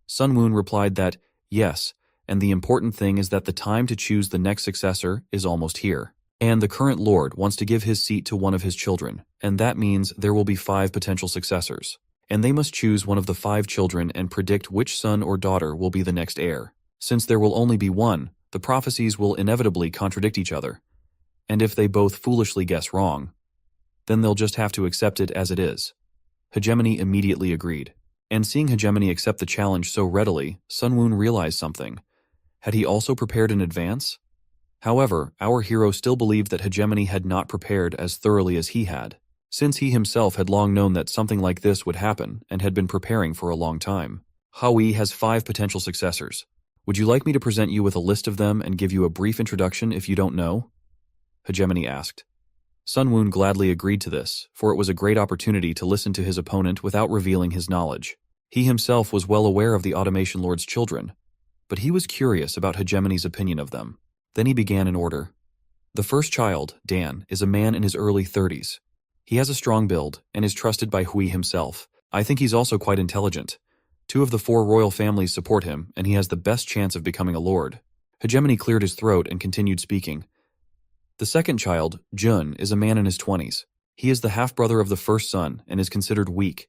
Sun Woon replied that, yes, and the important thing is that the time to choose the next successor is almost here. And the current Lord wants to give his seat to one of his children, and that means there will be 5 potential successors. and they must choose one of the 5 children and predict which son or daughter will be the next heir. Since there will only be one, the prophecies will inevitably contradict each other, and if they both foolishly guess wrong, then they'll just have to accept it as it is. Hegemony immediately agreed, and seeing Hegemony accept the challenge so readily, Sunwoon realized something. Had he also prepared in advance? However, our hero still believed that Hegemony had not prepared as thoroughly as he had, since he himself had long known that something like this would happen and had been preparing for a long time. Hui has 5 potential successors. Would you like me to present you with a list of them and give you a brief introduction if you don't know? Hegemony asked. Sunwoon gladly agreed to this, for it was a great opportunity to listen to his opponent without revealing his knowledge. He himself was well aware of the Automation Lord's children, but he was curious about Hegemony's opinion of them. Then he began in order. The first child, Dan, is a man in his early 30s. He has a strong build and is trusted by Hui himself. I think he's also quite intelligent. 2 of the 4 royal families support him, and he has the best chance of becoming a lord. Hegemony cleared his throat and continued speaking. The second child, Jun, is a man in his 20s. He is the half-brother of the first son and is considered weak.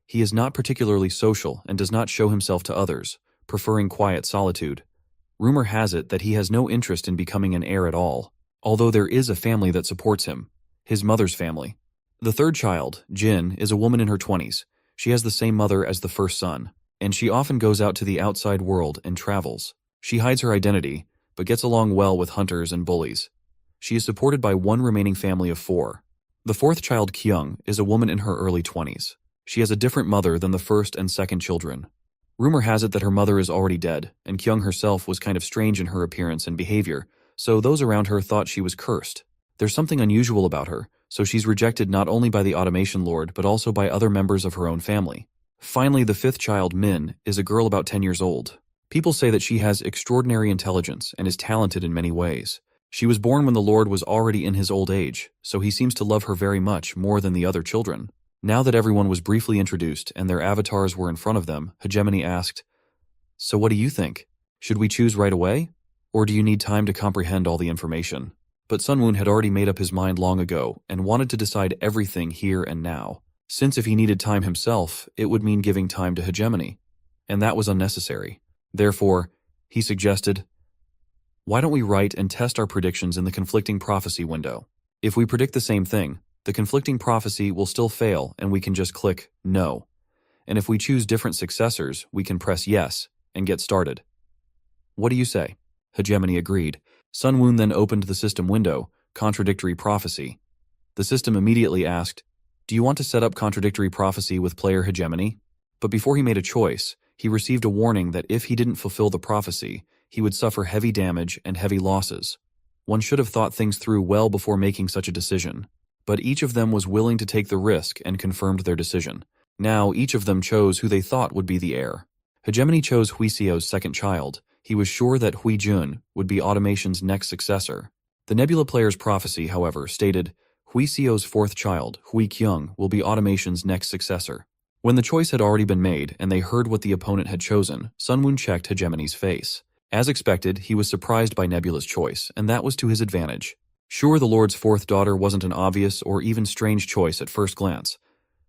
He is not particularly social and does not show himself to others, preferring quiet solitude. Rumor has it that he has no interest in becoming an heir at all, although there is a family that supports him, his mother's family. The third child, Jin, is a woman in her 20s. She has the same mother as the first son, and she often goes out to the outside world and travels. She hides her identity, but gets along well with hunters and bullies. She is supported by one remaining family of 4. The fourth child, Kyung, is a woman in her early 20s. She has a different mother than the first and second children. Rumor has it that her mother is already dead, and Kyung herself was kind of strange in her appearance and behavior, so those around her thought she was cursed. There's something unusual about her, so she's rejected not only by the Automation Lord but also by other members of her own family. Finally, the fifth child, Min, is a girl about 10 years old. People say that she has extraordinary intelligence and is talented in many ways. She was born when the Lord was already in his old age, so he seems to love her very much more than the other children. Now that everyone was briefly introduced and their avatars were in front of them, Hegemony asked, "So what do you think? Should we choose right away? Or do you need time to comprehend all the information?" But Sunwoon had already made up his mind long ago and wanted to decide everything here and now, since if he needed time himself, it would mean giving time to Hegemony, and that was unnecessary. Therefore, he suggested, "Why don't we write and test our predictions in the conflicting prophecy window? If we predict the same thing, the conflicting prophecy will still fail and we can just click no. And if we choose different successors, we can press yes and get started. What do you say?" Hegemony agreed. Sunwoon then opened the system window, Contradictory Prophecy. The system immediately asked, "Do you want to set up Contradictory Prophecy with player Hegemony?" But before he made a choice, he received a warning that if he didn't fulfill the prophecy, he would suffer heavy damage and heavy losses. One should have thought things through well before making such a decision. But each of them was willing to take the risk and confirmed their decision. Now each of them chose who they thought would be the heir. Hegemony chose Huiseo's second child. He was sure that Hui Jun would be Automation's next successor. The Nebula player's prophecy, however, stated, Huiseo's fourth child, Hui Kyung, will be Automation's next successor. When the choice had already been made and they heard what the opponent had chosen, Sunwoon checked Hegemony's face. As expected, he was surprised by Nebula's choice, and that was to his advantage. Sure, the Lord's fourth daughter wasn't an obvious or even strange choice at first glance,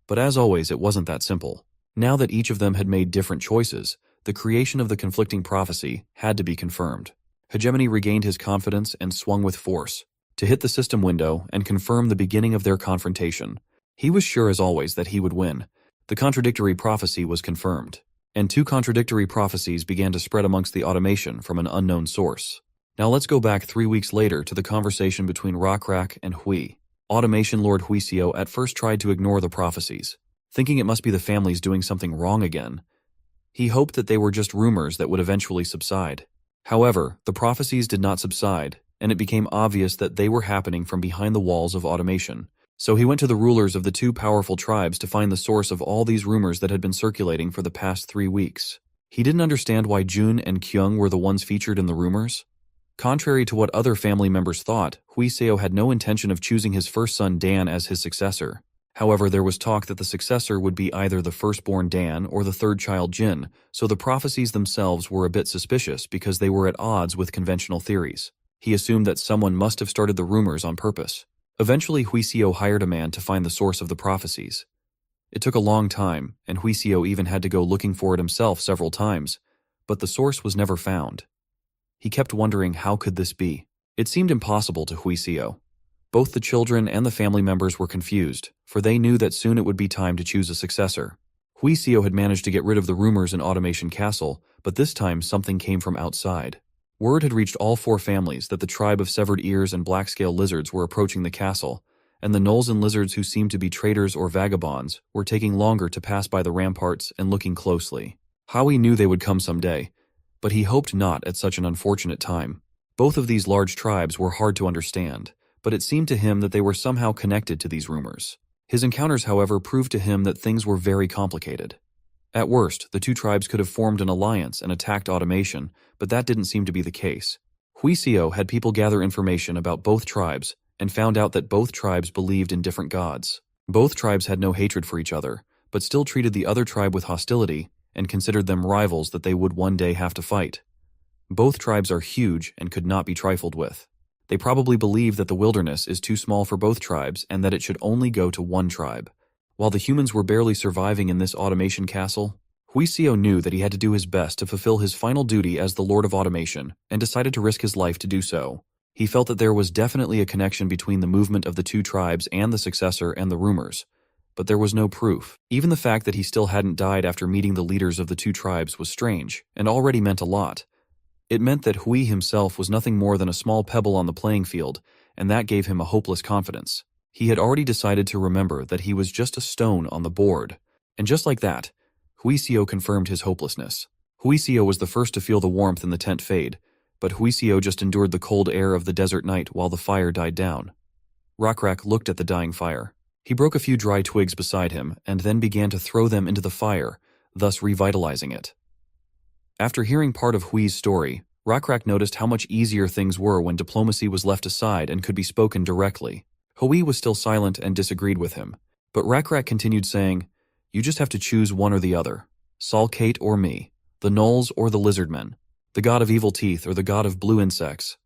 but as always, it wasn't that simple. Now that each of them had made different choices, the creation of the conflicting prophecy had to be confirmed. Hegemony regained his confidence and swung with force to hit the system window and confirm the beginning of their confrontation. He was sure as always that he would win. The contradictory prophecy was confirmed, and 2 contradictory prophecies began to spread amongst the automation from an unknown source. Now let's go back 3 weeks later to the conversation between Rockrak and Hui. Automation Lord Huiseo at first tried to ignore the prophecies, thinking it must be the families doing something wrong again. He hoped that they were just rumors that would eventually subside. However, the prophecies did not subside, and it became obvious that they were happening from behind the walls of automation. So he went to the rulers of the 2 powerful tribes to find the source of all these rumors that had been circulating for the past 3 weeks. He didn't understand why Jun and Kyung were the ones featured in the rumors. Contrary to what other family members thought, Huiseo had no intention of choosing his first son Dan as his successor. However, there was talk that the successor would be either the firstborn Dan or the third child Jin, so the prophecies themselves were a bit suspicious because they were at odds with conventional theories. He assumed that someone must have started the rumors on purpose. Eventually, Huiseo hired a man to find the source of the prophecies. It took a long time, and Huisio even had to go looking for it himself several times, but the source was never found. He kept wondering how could this be. It seemed impossible to Huisio. Both the children and the family members were confused, for they knew that soon it would be time to choose a successor. Huisio had managed to get rid of the rumors in Automation Castle, but this time something came from outside. Word had reached all 4 families that the tribe of severed ears and black-scale lizards were approaching the castle, and the gnolls and lizards who seemed to be traitors or vagabonds were taking longer to pass by the ramparts and looking closely. Howie knew they would come someday, but he hoped not at such an unfortunate time. Both of these large tribes were hard to understand, but it seemed to him that they were somehow connected to these rumors. His encounters, however, proved to him that things were very complicated. At worst, the 2 tribes could have formed an alliance and attacked Automation, but that didn't seem to be the case. Huisio had people gather information about both tribes and found out that both tribes believed in different gods. Both tribes had no hatred for each other, but still treated the other tribe with hostility and considered them rivals that they would one day have to fight. Both tribes are huge and could not be trifled with. They probably believe that the wilderness is too small for both tribes and that it should only go to one tribe. While the humans were barely surviving in this automation castle, Huisio knew that he had to do his best to fulfill his final duty as the Lord of Automation and decided to risk his life to do so. He felt that there was definitely a connection between the movement of the 2 tribes and the successor and the rumors, but there was no proof. Even the fact that he still hadn't died after meeting the leaders of the 2 tribes was strange and already meant a lot. It meant that Hui himself was nothing more than a small pebble on the playing field, and that gave him a hopeless confidence. He had already decided to remember that he was just a stone on the board. And just like that, Huisio confirmed his hopelessness. Huisio was the first to feel the warmth in the tent fade, but Huisio just endured the cold air of the desert night while the fire died down. Rakrak looked at the dying fire. He broke a few dry twigs beside him and then began to throw them into the fire, thus revitalizing it. After hearing part of Hui's story, Rakrak noticed how much easier things were when diplomacy was left aside and could be spoken directly. Hui was still silent and disagreed with him, but Rakrak continued saying, "You just have to choose one or the other. Salkate or me, the gnolls or the Lizardmen, the god of evil teeth or the god of blue insects."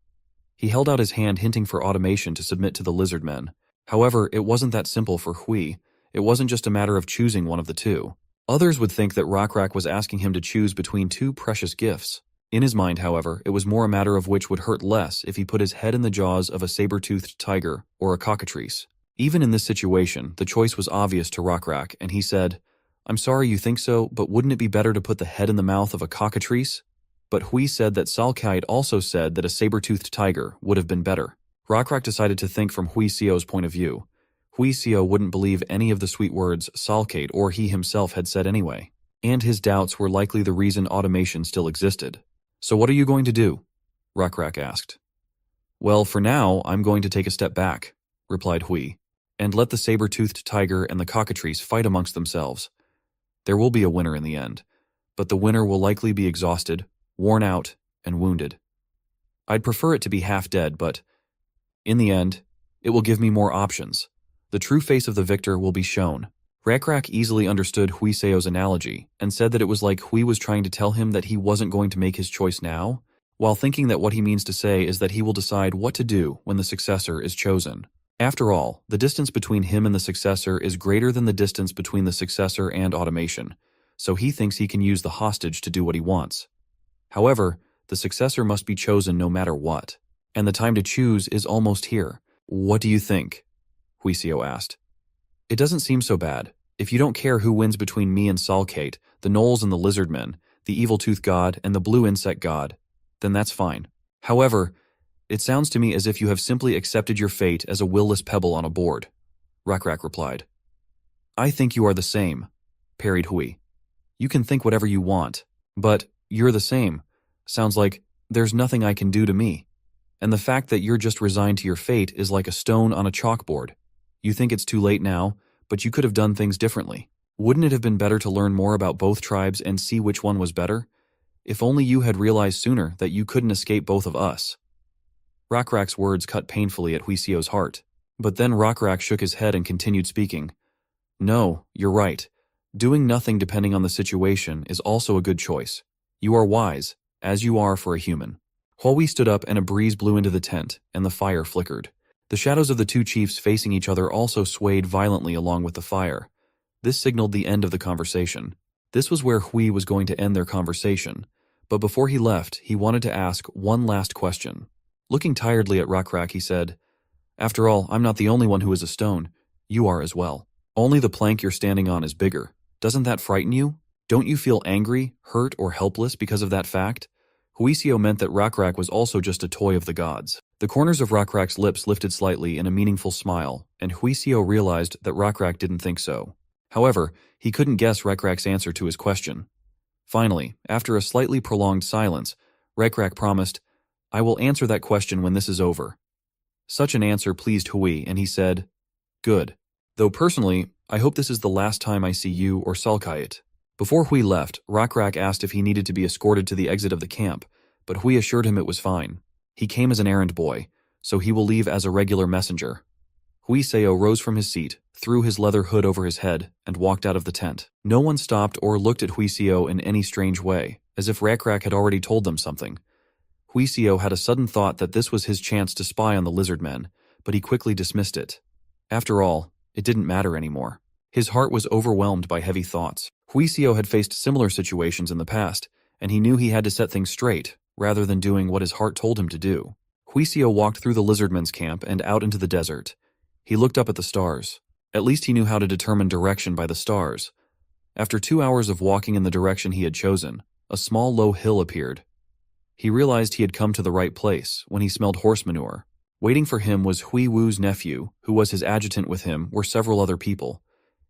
He held out his hand hinting for automation to submit to the Lizardmen. However, it wasn't that simple for Hui. It wasn't just a matter of choosing one of the 2. Others would think that Rakrak was asking him to choose between 2 precious gifts. In his mind, however, it was more a matter of which would hurt less if he put his head in the jaws of a saber-toothed tiger or a cockatrice. Even in this situation, the choice was obvious to Rakrak, and he said, "I'm sorry you think so, but wouldn't it be better to put the head in the mouth of a cockatrice?" But Hui said that Salkite also said that a saber-toothed tiger would have been better. Rakrak decided to think from Huisio's point of view. Huisio wouldn't believe any of the sweet words Salkate or he himself had said anyway, and his doubts were likely the reason automation still existed. "So what are you going to do?" Rakrak asked. "Well, for now, I'm going to take a step back," replied Hui, "and let the saber-toothed tiger and the cockatrice fight amongst themselves. There will be a winner in the end, but the winner will likely be exhausted, worn out, and wounded. I'd prefer it to be half dead, but in the end, it will give me more options. The true face of the victor will be shown." Rakrak easily understood Huiseo's analogy and said that it was like Hui was trying to tell him that he wasn't going to make his choice now, while thinking that what he means to say is that he will decide what to do when the successor is chosen. After all, the distance between him and the successor is greater than the distance between the successor and automation, so he thinks he can use the hostage to do what he wants. However, the successor must be chosen no matter what, and the time to choose is almost here. "What do you think?" Huisio asked. "It doesn't seem so bad. If you don't care who wins between me and Salkate, the gnolls and the Lizardmen, the evil tooth god and the blue insect god, then that's fine. However, it sounds to me as if you have simply accepted your fate as a will-less pebble on a board," Rakrak replied. "I think you are the same," parried Hui. "You can think whatever you want, but you're the same. Sounds like there's nothing I can do to me. And the fact that you're just resigned to your fate is like a stone on a chalkboard. You think it's too late now, but you could have done things differently. Wouldn't it have been better to learn more about both tribes and see which one was better? If only you had realized sooner that you couldn't escape both of us." Rakrak's words cut painfully at Huisio's heart, but then Rakrak shook his head and continued speaking. "No, you're right. Doing nothing depending on the situation is also a good choice. You are wise, as you are for a human." Hui stood up and a breeze blew into the tent, and the fire flickered. The shadows of the 2 chiefs facing each other also swayed violently along with the fire. This signaled the end of the conversation. This was where Hui was going to end their conversation, but before he left, he wanted to ask one last question. Looking tiredly at Rakrak, he said, "After all, I'm not the only one who is a stone. You are as well. Only the plank you're standing on is bigger. Doesn't that frighten you? Don't you feel angry, hurt, or helpless because of that fact?" Huisio meant that Rakrak was also just a toy of the gods. The corners of Rakrak's lips lifted slightly in a meaningful smile, and Huisio realized that Rakrak didn't think so. However, he couldn't guess Rakrak's answer to his question. Finally, after a slightly prolonged silence, Rakrak promised, "I will answer that question when this is over." Such an answer pleased Hui, and he said, "Good. Though personally, I hope this is the last time I see you or Salkayat." Before Hui left, Rakrak asked if he needed to be escorted to the exit of the camp, but Hui assured him it was fine. He came as an errand boy, so he will leave as a regular messenger. Huiseo rose from his seat, threw his leather hood over his head, and walked out of the tent. No one stopped or looked at Huiseo in any strange way, as if Rakrak had already told them something. Huiseo had a sudden thought that this was his chance to spy on the Lizardmen, but he quickly dismissed it. After all, it didn't matter anymore. His heart was overwhelmed by heavy thoughts. Huiseo had faced similar situations in the past, and he knew he had to set things straight, rather than doing what his heart told him to do. Huiseo walked through the Lizardmen's camp and out into the desert. He looked up at the stars. At least he knew how to determine direction by the stars. After 2 hours of walking in the direction he had chosen, a small low hill appeared. He realized he had come to the right place when he smelled horse manure. Waiting for him was Hui Wu's nephew, who was his adjutant. With him were several other people.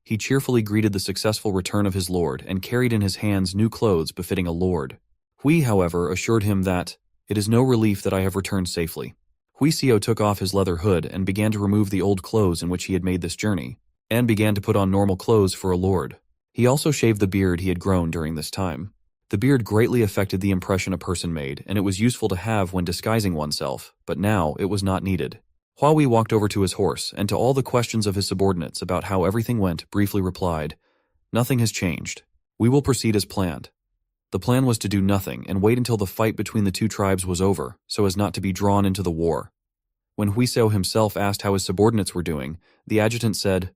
He cheerfully greeted the successful return of his lord and carried in his hands new clothes befitting a lord. Hui, however, assured him that, "It is no relief that I have returned safely." Huiseo took off his leather hood and began to remove the old clothes in which he had made this journey, and began to put on normal clothes for a lord. He also shaved the beard he had grown during this time. The beard greatly affected the impression a person made, and it was useful to have when disguising oneself, but now it was not needed. Huawei walked over to his horse, and to all the questions of his subordinates about how everything went, briefly replied, "Nothing has changed. We will proceed as planned." The plan was to do nothing and wait until the fight between the two tribes was over, so as not to be drawn into the war. When Huiseo himself asked how his subordinates were doing, the adjutant said,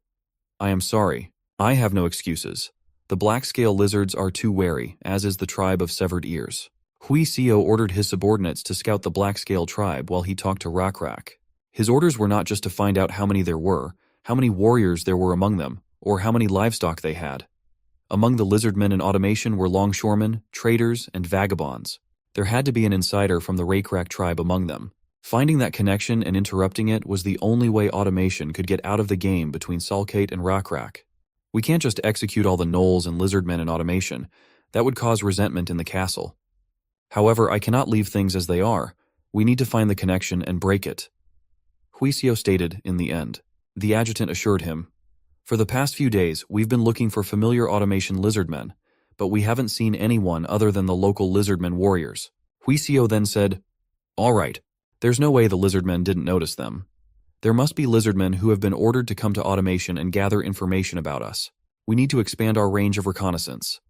"I am sorry. I have no excuses. The black-scale lizards are too wary, as is the tribe of severed ears." Huiseo ordered his subordinates to scout the black-scale tribe while he talked to Rakrak. His orders were not just to find out how many there were, how many warriors there were among them, or how many livestock they had. Among the Lizardmen in automation were longshoremen, traders, and vagabonds. There had to be an insider from the Rakrak tribe among them. Finding that connection and interrupting it was the only way automation could get out of the game between Salkate and Rakrak. We can't just execute all the gnolls and Lizardmen in automation. That would cause resentment in the castle. However, I cannot leave things as they are. We need to find the connection and break it. Huiseo stated in the end. The adjutant assured him, "For the past few days, we've been looking for familiar automation Lizardmen, but we haven't seen anyone other than the local Lizardmen warriors." Huiseo then said, "All right, there's no way the Lizardmen didn't notice them. There must be Lizardmen who have been ordered to come to automation and gather information about us. We need to expand our range of reconnaissance."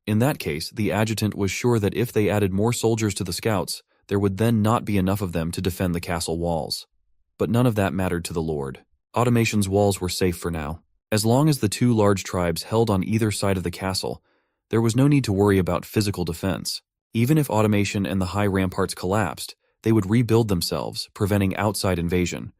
In that case, the adjutant was sure that if they added more soldiers to the scouts, there would then not be enough of them to defend the castle walls. But none of that mattered to the Lord. Automation's walls were safe for now. As long as the two large tribes held on either side of the castle, there was no need to worry about physical defense. Even if automation and the high ramparts collapsed, they would rebuild themselves, preventing outside invasion.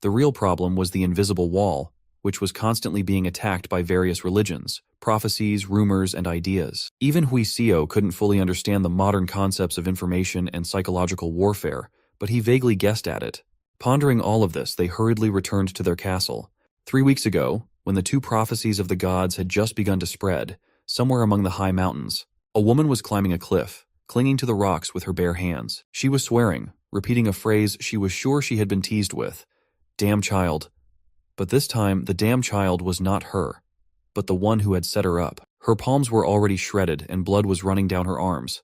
The real problem was the invisible wall, which was constantly being attacked by various religions, prophecies, rumors, and ideas. Even Huiseo couldn't fully understand the modern concepts of information and psychological warfare, but he vaguely guessed at it. Pondering all of this, they hurriedly returned to their castle. 3 weeks ago, when the two prophecies of the gods had just begun to spread, somewhere among the high mountains, a woman was climbing a cliff, clinging to the rocks with her bare hands. She was swearing, repeating a phrase she was sure she had been teased with, "Damn child." But this time, the damn child was not her, but the one who had set her up. Her palms were already shredded and blood was running down her arms.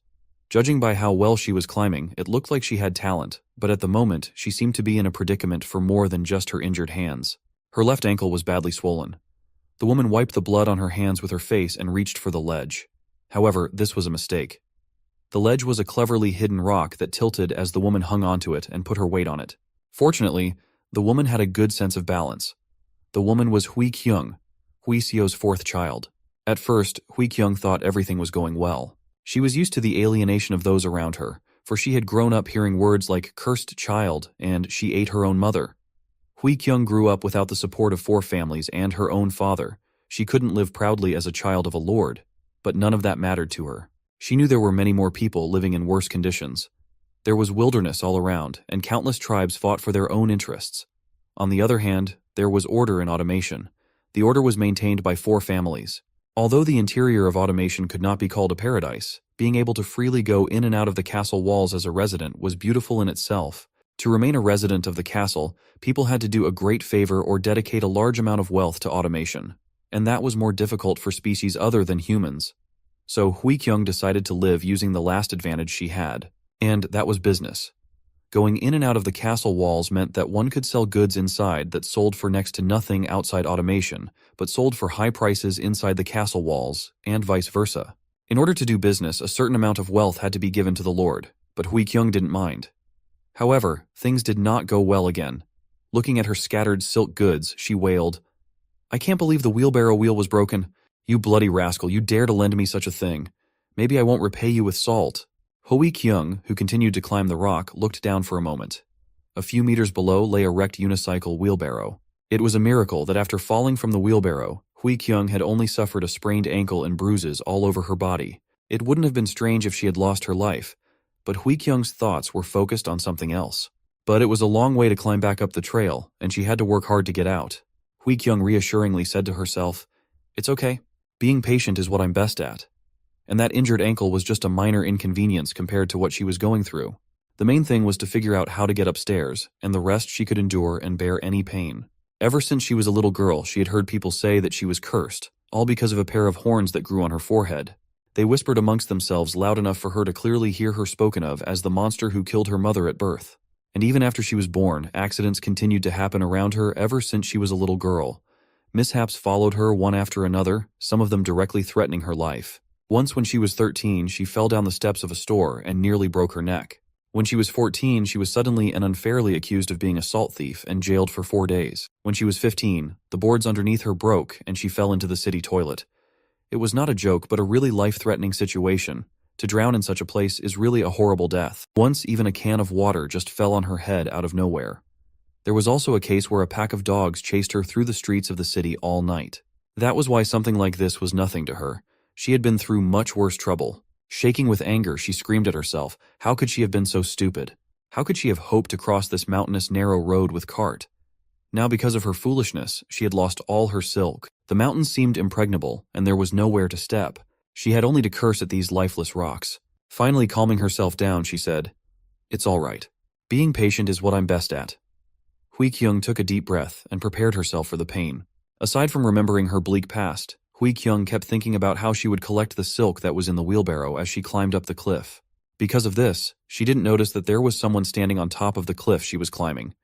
Judging by how well she was climbing, it looked like she had talent, but at the moment, she seemed to be in a predicament for more than just her injured hands. Her left ankle was badly swollen. The woman wiped the blood on her hands with her face and reached for the ledge. However, this was a mistake. The ledge was a cleverly hidden rock that tilted as the woman hung onto it and put her weight on it. Fortunately, the woman had a good sense of balance. The woman was Hui Kyung. Hui Xiu's fourth child. At first, Hui Kyung thought everything was going well. She was used to the alienation of those around her, for she had grown up hearing words like cursed child and she ate her own mother. Hui Kyung grew up without the support of 4 families and her own father. She couldn't live proudly as a child of a lord, but none of that mattered to her. She knew there were many more people living in worse conditions. There was wilderness all around, and countless tribes fought for their own interests. On the other hand, there was order in automation. The order was maintained by 4 families. Although the interior of automation could not be called a paradise, being able to freely go in and out of the castle walls as a resident was beautiful in itself. To remain a resident of the castle, people had to do a great favor or dedicate a large amount of wealth to automation, and that was more difficult for species other than humans. So Hui Kyung decided to live using the last advantage she had, and that was business. Going in and out of the castle walls meant that one could sell goods inside that sold for next to nothing outside automation, but sold for high prices inside the castle walls, and vice versa. In order to do business, a certain amount of wealth had to be given to the lord, but Hui Kyung didn't mind. However, things did not go well again. Looking at her scattered silk goods, she wailed, "I can't believe the wheelbarrow wheel was broken. You bloody rascal, you dare to lend me such a thing. Maybe I won't repay you with salt." Hui Kyung, who continued to climb the rock, looked down for a moment. A few meters below lay a wrecked unicycle wheelbarrow. It was a miracle that after falling from the wheelbarrow, Hui Kyung had only suffered a sprained ankle and bruises all over her body. It wouldn't have been strange if she had lost her life, but Hui Kyung's thoughts were focused on something else. But it was a long way to climb back up the trail, and she had to work hard to get out. Hui Kyung reassuringly said to herself, "It's okay. Being patient is what I'm best at." And that injured ankle was just a minor inconvenience compared to what she was going through. The main thing was to figure out how to get upstairs, and the rest she could endure and bear any pain. Ever since she was a little girl, she had heard people say that she was cursed, all because of a pair of horns that grew on her forehead. They whispered amongst themselves loud enough for her to clearly hear her spoken of as the monster who killed her mother at birth. And even after she was born, accidents continued to happen around her ever since she was a little girl. Mishaps followed her one after another, some of them directly threatening her life. Once when she was 13, she fell down the steps of a store and nearly broke her neck. When she was 14, she was suddenly and unfairly accused of being a salt thief and jailed for 4 days. When she was 15, the boards underneath her broke and she fell into the city toilet. It was not a joke, but a really life-threatening situation. To drown in such a place is really a horrible death. Once, even a can of water just fell on her head out of nowhere. There was also a case where a pack of dogs chased her through the streets of the city all night. That was why something like this was nothing to her. She had been through much worse trouble. Shaking with anger, she screamed at herself. How could she have been so stupid? How could she have hoped to cross this mountainous, narrow road with cart? Now, because of her foolishness, she had lost all her silk. The mountains seemed impregnable, and there was nowhere to step. She had only to curse at these lifeless rocks. Finally, calming herself down, she said, "It's all right. Being patient is what I'm best at." Hui Kyung took a deep breath and prepared herself for the pain. Aside from remembering her bleak past, Hui Kyung kept thinking about how she would collect the silk that was in the wheelbarrow as she climbed up the cliff. Because of this, she didn't notice that there was someone standing on top of the cliff she was climbing.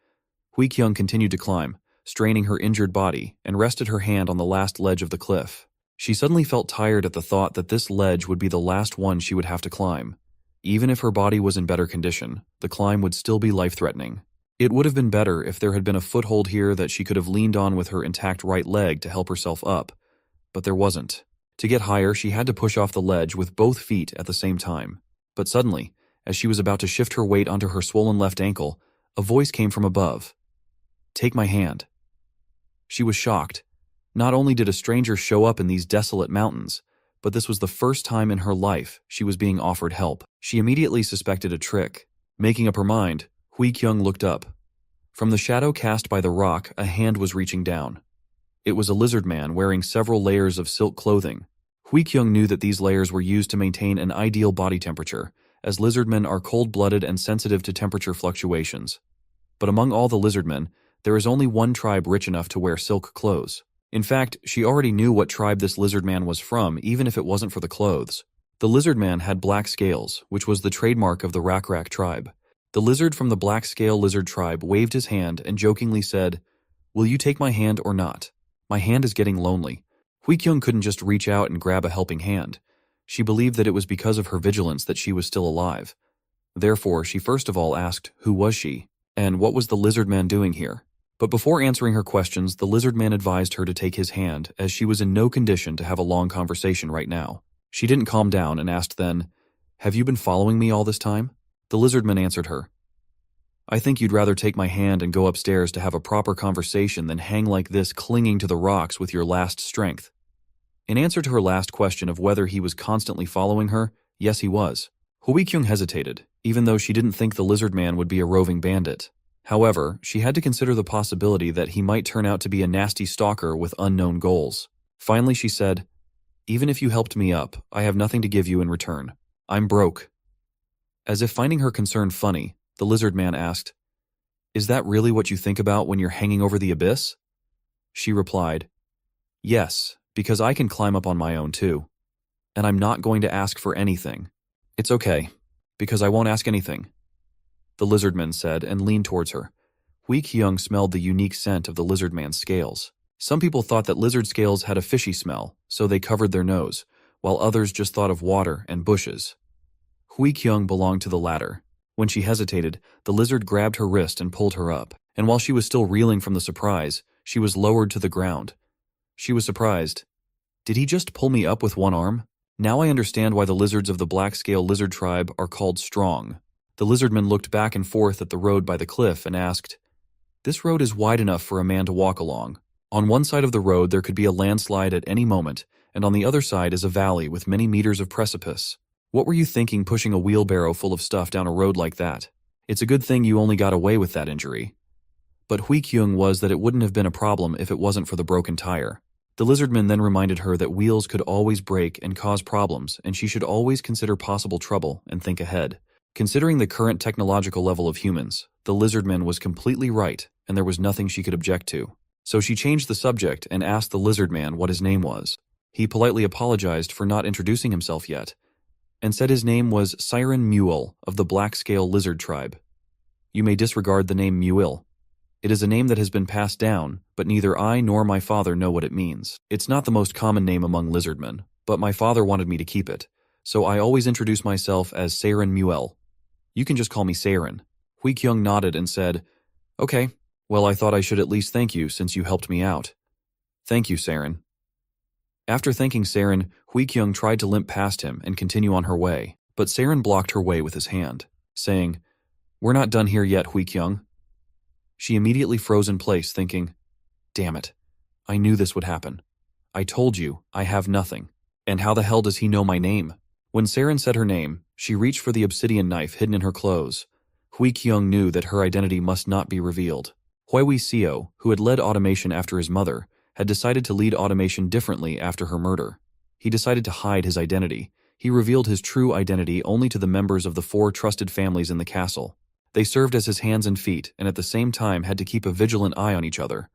Hui Kyung continued to climb, straining her injured body, and rested her hand on the last ledge of the cliff. She suddenly felt tired at the thought that this ledge would be the last one she would have to climb. Even if her body was in better condition, the climb would still be life-threatening. It would have been better if there had been a foothold here that she could have leaned on with her intact right leg to help herself up. But there wasn't. To get higher, she had to push off the ledge with both feet at the same time. But suddenly, as she was about to shift her weight onto her swollen left ankle, a voice came from above. "Take my hand." She was shocked. Not only did a stranger show up in these desolate mountains, but this was the first time in her life she was being offered help. She immediately suspected a trick. Making up her mind, Hui Kyung looked up. From the shadow cast by the rock, a hand was reaching down. It was a lizard man wearing several layers of silk clothing. Hui Kyung knew that these layers were used to maintain an ideal body temperature, as lizardmen are cold-blooded and sensitive to temperature fluctuations. But among all the lizardmen, there is only one tribe rich enough to wear silk clothes. In fact, she already knew what tribe this lizard man was from, even if it wasn't for the clothes. The lizard man had black scales, which was the trademark of the Rak tribe. The lizard from the black scale lizard tribe waved his hand and jokingly said, "Will you take my hand or not? My hand is getting lonely." Hui Kyung couldn't just reach out and grab a helping hand. She believed that it was because of her vigilance that she was still alive. Therefore, she first of all asked, who was she? And what was the lizard man doing here? But before answering her questions, the Lizardman advised her to take his hand, as she was in no condition to have a long conversation right now. She didn't calm down and asked then, "Have you been following me all this time?" The Lizardman answered her, "I think you'd rather take my hand and go upstairs to have a proper conversation than hang like this clinging to the rocks with your last strength." In answer to her last question of whether he was constantly following her, yes he was. Hui-kyung hesitated, even though she didn't think the Lizardman would be a roving bandit. However, she had to consider the possibility that he might turn out to be a nasty stalker with unknown goals. Finally she said, "Even if you helped me up, I have nothing to give you in return. I'm broke." As if finding her concern funny, the Lizardman asked, "Is that really what you think about when you're hanging over the abyss?" She replied, "Yes, because I can climb up on my own too. And I'm not going to ask for anything." "It's okay, because I won't ask anything," the Lizardman said and leaned towards her. Hui-kyung smelled the unique scent of the Lizardman's scales. Some people thought that lizard scales had a fishy smell, so they covered their nose, while others just thought of water and bushes. Hui-kyung belonged to the latter. When she hesitated, the lizard grabbed her wrist and pulled her up, and while she was still reeling from the surprise, she was lowered to the ground. She was surprised. Did he just pull me up with one arm? Now I understand why the lizards of the black-scale lizard tribe are called strong. The Lizardman looked back and forth at the road by the cliff and asked, "This road is wide enough for a man to walk along. On one side of the road there could be a landslide at any moment, and on the other side is a valley with many meters of precipice. What were you thinking pushing a wheelbarrow full of stuff down a road like that? It's a good thing you only got away with that injury." But Hui-kyung was that it wouldn't have been a problem if it wasn't for the broken tire. The Lizardman then reminded her that wheels could always break and cause problems, and she should always consider possible trouble and think ahead. Considering the current technological level of humans, the Lizardman was completely right, and there was nothing she could object to. So she changed the subject and asked the Lizardman what his name was. He politely apologized for not introducing himself yet, and said his name was Siren Mule of the Black-Scale Lizard Tribe. You may disregard the name Mule. It is a name that has been passed down, but neither I nor my father know what it means. It's not the most common name among lizardmen, but my father wanted me to keep it, so I always introduce myself as Siren Mule. You can just call me Siren." Hui-kyung nodded and said, "Okay, well I thought I should at least thank you since you helped me out." "Thank you, Siren." After thanking Siren, Hui-kyung tried to limp past him and continue on her way, but Siren blocked her way with his hand, saying, "We're not done here yet, Hui-kyung." She immediately froze in place, thinking, "Damn it, I knew this would happen. I told you, I have nothing. And how the hell does he know my name?" When Siren said her name, she reached for the obsidian knife hidden in her clothes. Hui-kyung knew that her identity must not be revealed. Hui-seo, who had led automation after his mother, had decided to lead automation differently after her murder. He decided to hide his identity. He revealed his true identity only to the members of the 4 trusted families in the castle. They served as his hands and feet, and at the same time had to keep a vigilant eye on each other.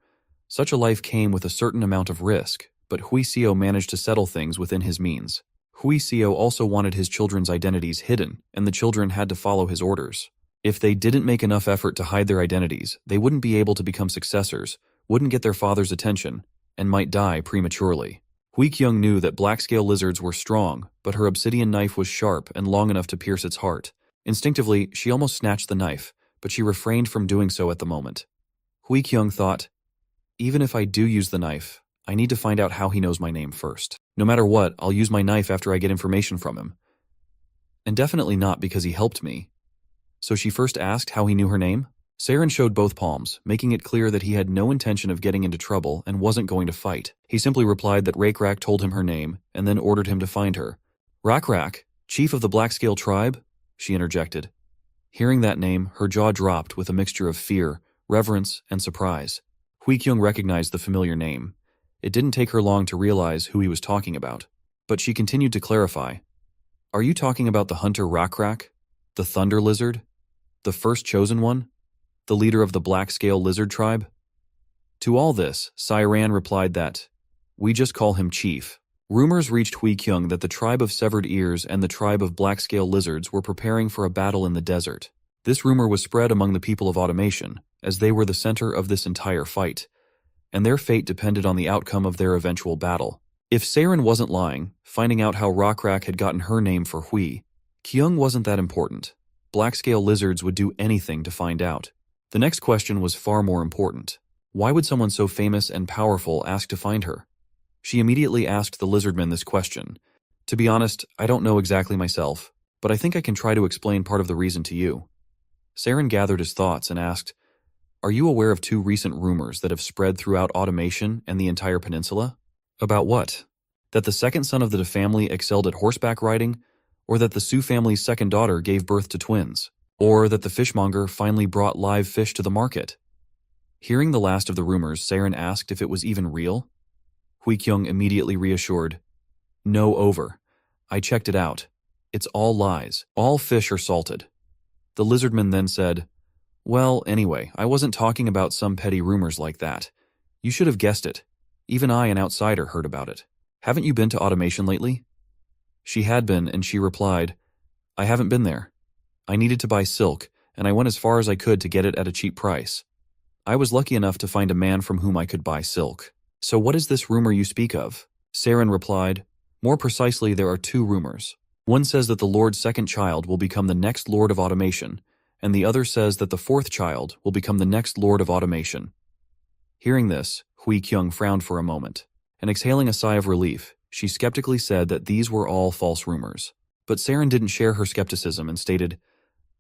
Such a life came with a certain amount of risk, but Hui-seo managed to settle things within his means. Hui-seo also wanted his children's identities hidden, and the children had to follow his orders. If they didn't make enough effort to hide their identities, they wouldn't be able to become successors, wouldn't get their father's attention, and might die prematurely. Hui-kyung knew that black-scale lizards were strong, but her obsidian knife was sharp and long enough to pierce its heart. Instinctively, she almost snatched the knife, but she refrained from doing so at the moment. Hui-kyung thought, "Even if I do use the knife, I need to find out how he knows my name first. No matter what, I'll use my knife after I get information from him. And definitely not because he helped me." So she first asked how he knew her name. Siren showed both palms, making it clear that he had no intention of getting into trouble and wasn't going to fight. He simply replied that Recap told him her name, and then ordered him to find her. "Recap, chief of the Black-Scale tribe?" she interjected. Hearing that name, her jaw dropped with a mixture of fear, reverence, and surprise. Hui-kyung recognized the familiar name. It didn't take her long to realize who he was talking about, but she continued to clarify. "Are you talking about the hunter Recap, the thunder lizard? The first chosen one? The leader of the Black-Scale Lizard tribe?" To all this, Siren replied that, "We just call him Chief." Rumors reached Hui-kyung that the tribe of severed ears and the tribe of Black-Scale Lizards were preparing for a battle in the desert. This rumor was spread among the people of automation, as they were the center of this entire fight, and their fate depended on the outcome of their eventual battle. If Siren wasn't lying, finding out how Recap had gotten her name for Hui-kyung wasn't that important. Black-Scale Lizards would do anything to find out. The next question was far more important. Why would someone so famous and powerful ask to find her? She immediately asked the Lizardmen this question. To be honest, I don't know exactly myself, but I think I can try to explain part of the reason to you. Saren gathered his thoughts and asked, Are you aware of 2 recent rumors that have spread throughout automation and the entire peninsula? About what? That the second son of the family excelled at horseback riding, or that the Su family's second daughter gave birth to twins, or that the fishmonger finally brought live fish to the market? Hearing the last of the rumors, Saren asked if it was even real. Hui-kyung immediately reassured, No, over. I checked it out. It's all lies. All fish are salted. The Lizardman then said, Well, anyway, I wasn't talking about some petty rumors like that. You should have guessed it. Even I, an outsider, heard about it. Haven't you been to automation lately? She had been, and she replied, I haven't been there. I needed to buy silk, and I went as far as I could to get it at a cheap price. I was lucky enough to find a man from whom I could buy silk. So what is this rumor you speak of? Saren replied, More precisely, there are 2 rumors. One says that the Lord's second child will become the next Lord of Automation, and the other says that the 4th child will become the next Lord of Automation. Hearing this, Hui-kyung frowned for a moment, and exhaling a sigh of relief, she skeptically said that these were all false rumors. But Saren didn't share her skepticism and stated,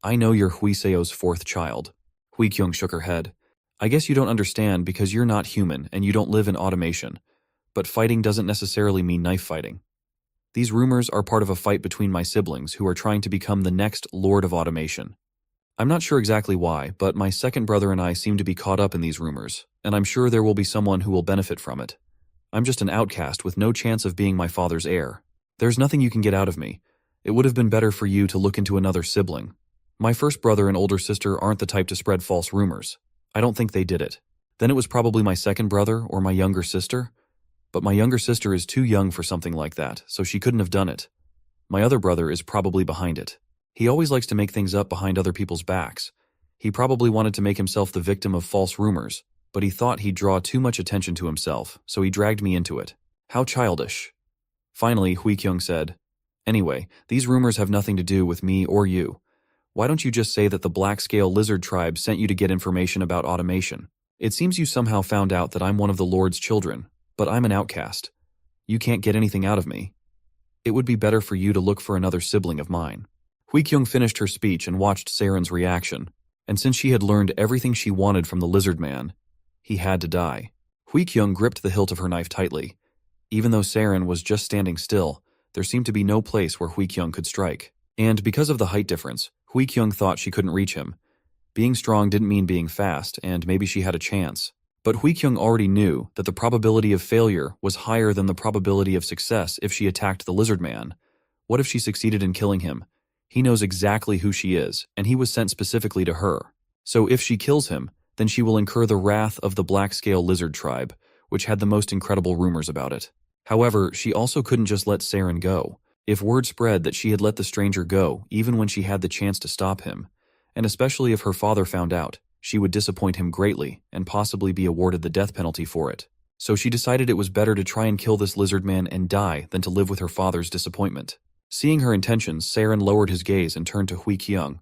I know you're Huiseo's 4th child. Hui-kyung shook her head. I guess you don't understand because you're not human and you don't live in automation. But fighting doesn't necessarily mean knife fighting. These rumors are part of a fight between my siblings who are trying to become the next Lord of Automation. I'm not sure exactly why, but my second brother and I seem to be caught up in these rumors, and I'm sure there will be someone who will benefit from it. I'm just an outcast with no chance of being my father's heir. There's nothing you can get out of me. It would have been better for you to look into another sibling. My first brother and older sister aren't the type to spread false rumors. I don't think they did it. Then it was probably my second brother or my younger sister. But my younger sister is too young for something like that, so she couldn't have done it. My other brother is probably behind it. He always likes to make things up behind other people's backs. He probably wanted to make himself the victim of false rumors, but he thought he'd draw too much attention to himself, so he dragged me into it. How childish. Finally, Hui-kyung said, Anyway, these rumors have nothing to do with me or you. Why don't you just say that the black-scale lizard tribe sent you to get information about automation? It seems you somehow found out that I'm one of the Lord's children, but I'm an outcast. You can't get anything out of me. It would be better for you to look for another sibling of mine. Hui-kyung finished her speech and watched Saren's reaction, and since she had learned everything she wanted from the lizard man, he had to die. Hui-kyung gripped the hilt of her knife tightly. Even though Saren was just standing still, there seemed to be no place where Hui-kyung could strike. And because of the height difference, Hui-kyung thought she couldn't reach him. Being strong didn't mean being fast, and maybe she had a chance. But Hui-kyung already knew that the probability of failure was higher than the probability of success if she attacked the lizard man. What if she succeeded in killing him? He knows exactly who she is, and he was sent specifically to her. So if she kills him, then she will incur the wrath of the black-scale lizard tribe, which had the most incredible rumors about it. However, she also couldn't just let Saren go. If word spread that she had let the stranger go, even when she had the chance to stop him, and especially if her father found out, she would disappoint him greatly and possibly be awarded the death penalty for it. So she decided it was better to try and kill this lizard man and die than to live with her father's disappointment. Seeing her intentions, Saren lowered his gaze and turned to Hui-kyung.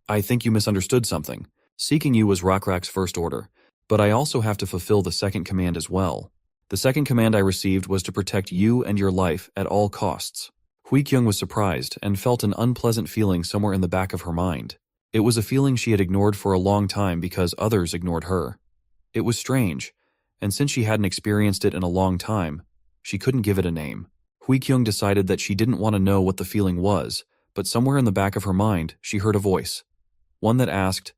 I think you misunderstood something. Seeking you was Rockrak's first order, but I also have to fulfill the second command as well. The second command I received was to protect you and your life at all costs. Hui-kyung was surprised and felt an unpleasant feeling somewhere in the back of her mind. It was a feeling she had ignored for a long time because others ignored her. It was strange, and since she hadn't experienced it in a long time, she couldn't give it a name. Hui-kyung decided that she didn't want to know what the feeling was, but somewhere in the back of her mind, she heard a voice. One that asked,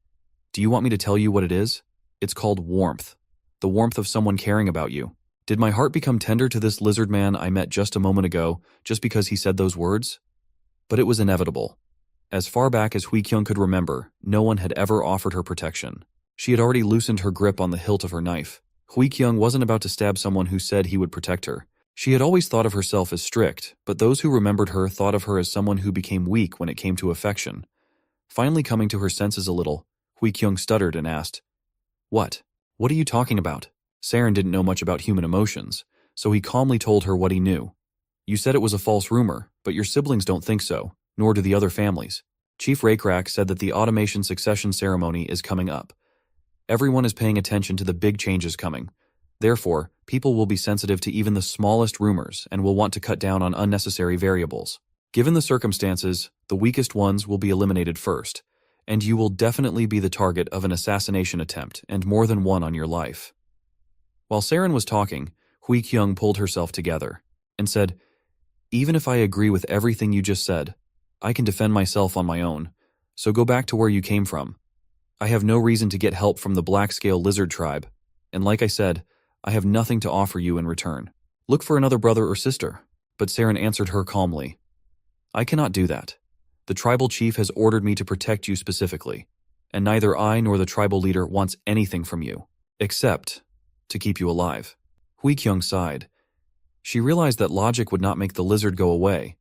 Do you want me to tell you what it is? It's called warmth. The warmth of someone caring about you. Did my heart become tender to this lizard man I met just a moment ago just because he said those words? But it was inevitable. As far back as Hui-kyung could remember, no one had ever offered her protection. She had already loosened her grip on the hilt of her knife. Hui-kyung wasn't about to stab someone who said he would protect her. She had always thought of herself as strict, but those who remembered her thought of her as someone who became weak when it came to affection. Finally coming to her senses a little, Hui-kyung stuttered and asked, What? What are you talking about? Saren didn't know much about human emotions, so he calmly told her what he knew. You said it was a false rumor, but your siblings don't think so, nor do the other families. Chief Recap said that the automation succession ceremony is coming up, Everyone is paying attention to the big changes coming. Therefore, people will be sensitive to even the smallest rumors and will want to cut down on unnecessary variables. Given the circumstances, the weakest ones will be eliminated first, and you will definitely be the target of an assassination attempt and more than one on your life. While Saren was talking, Hui Kyung pulled herself together and said, "Even if I agree with everything you just said, I can defend myself on my own, so go back to where you came from. I have no reason to get help from the black-scale lizard tribe, and like I said, I have nothing to offer you in return. Look for another brother or sister." But Saren answered her calmly, "I cannot do that. The tribal chief has ordered me to protect you specifically, and neither I nor the tribal leader wants anything from you, except to keep you alive." Hui Kyung sighed. She realized that logic would not make the lizard go away,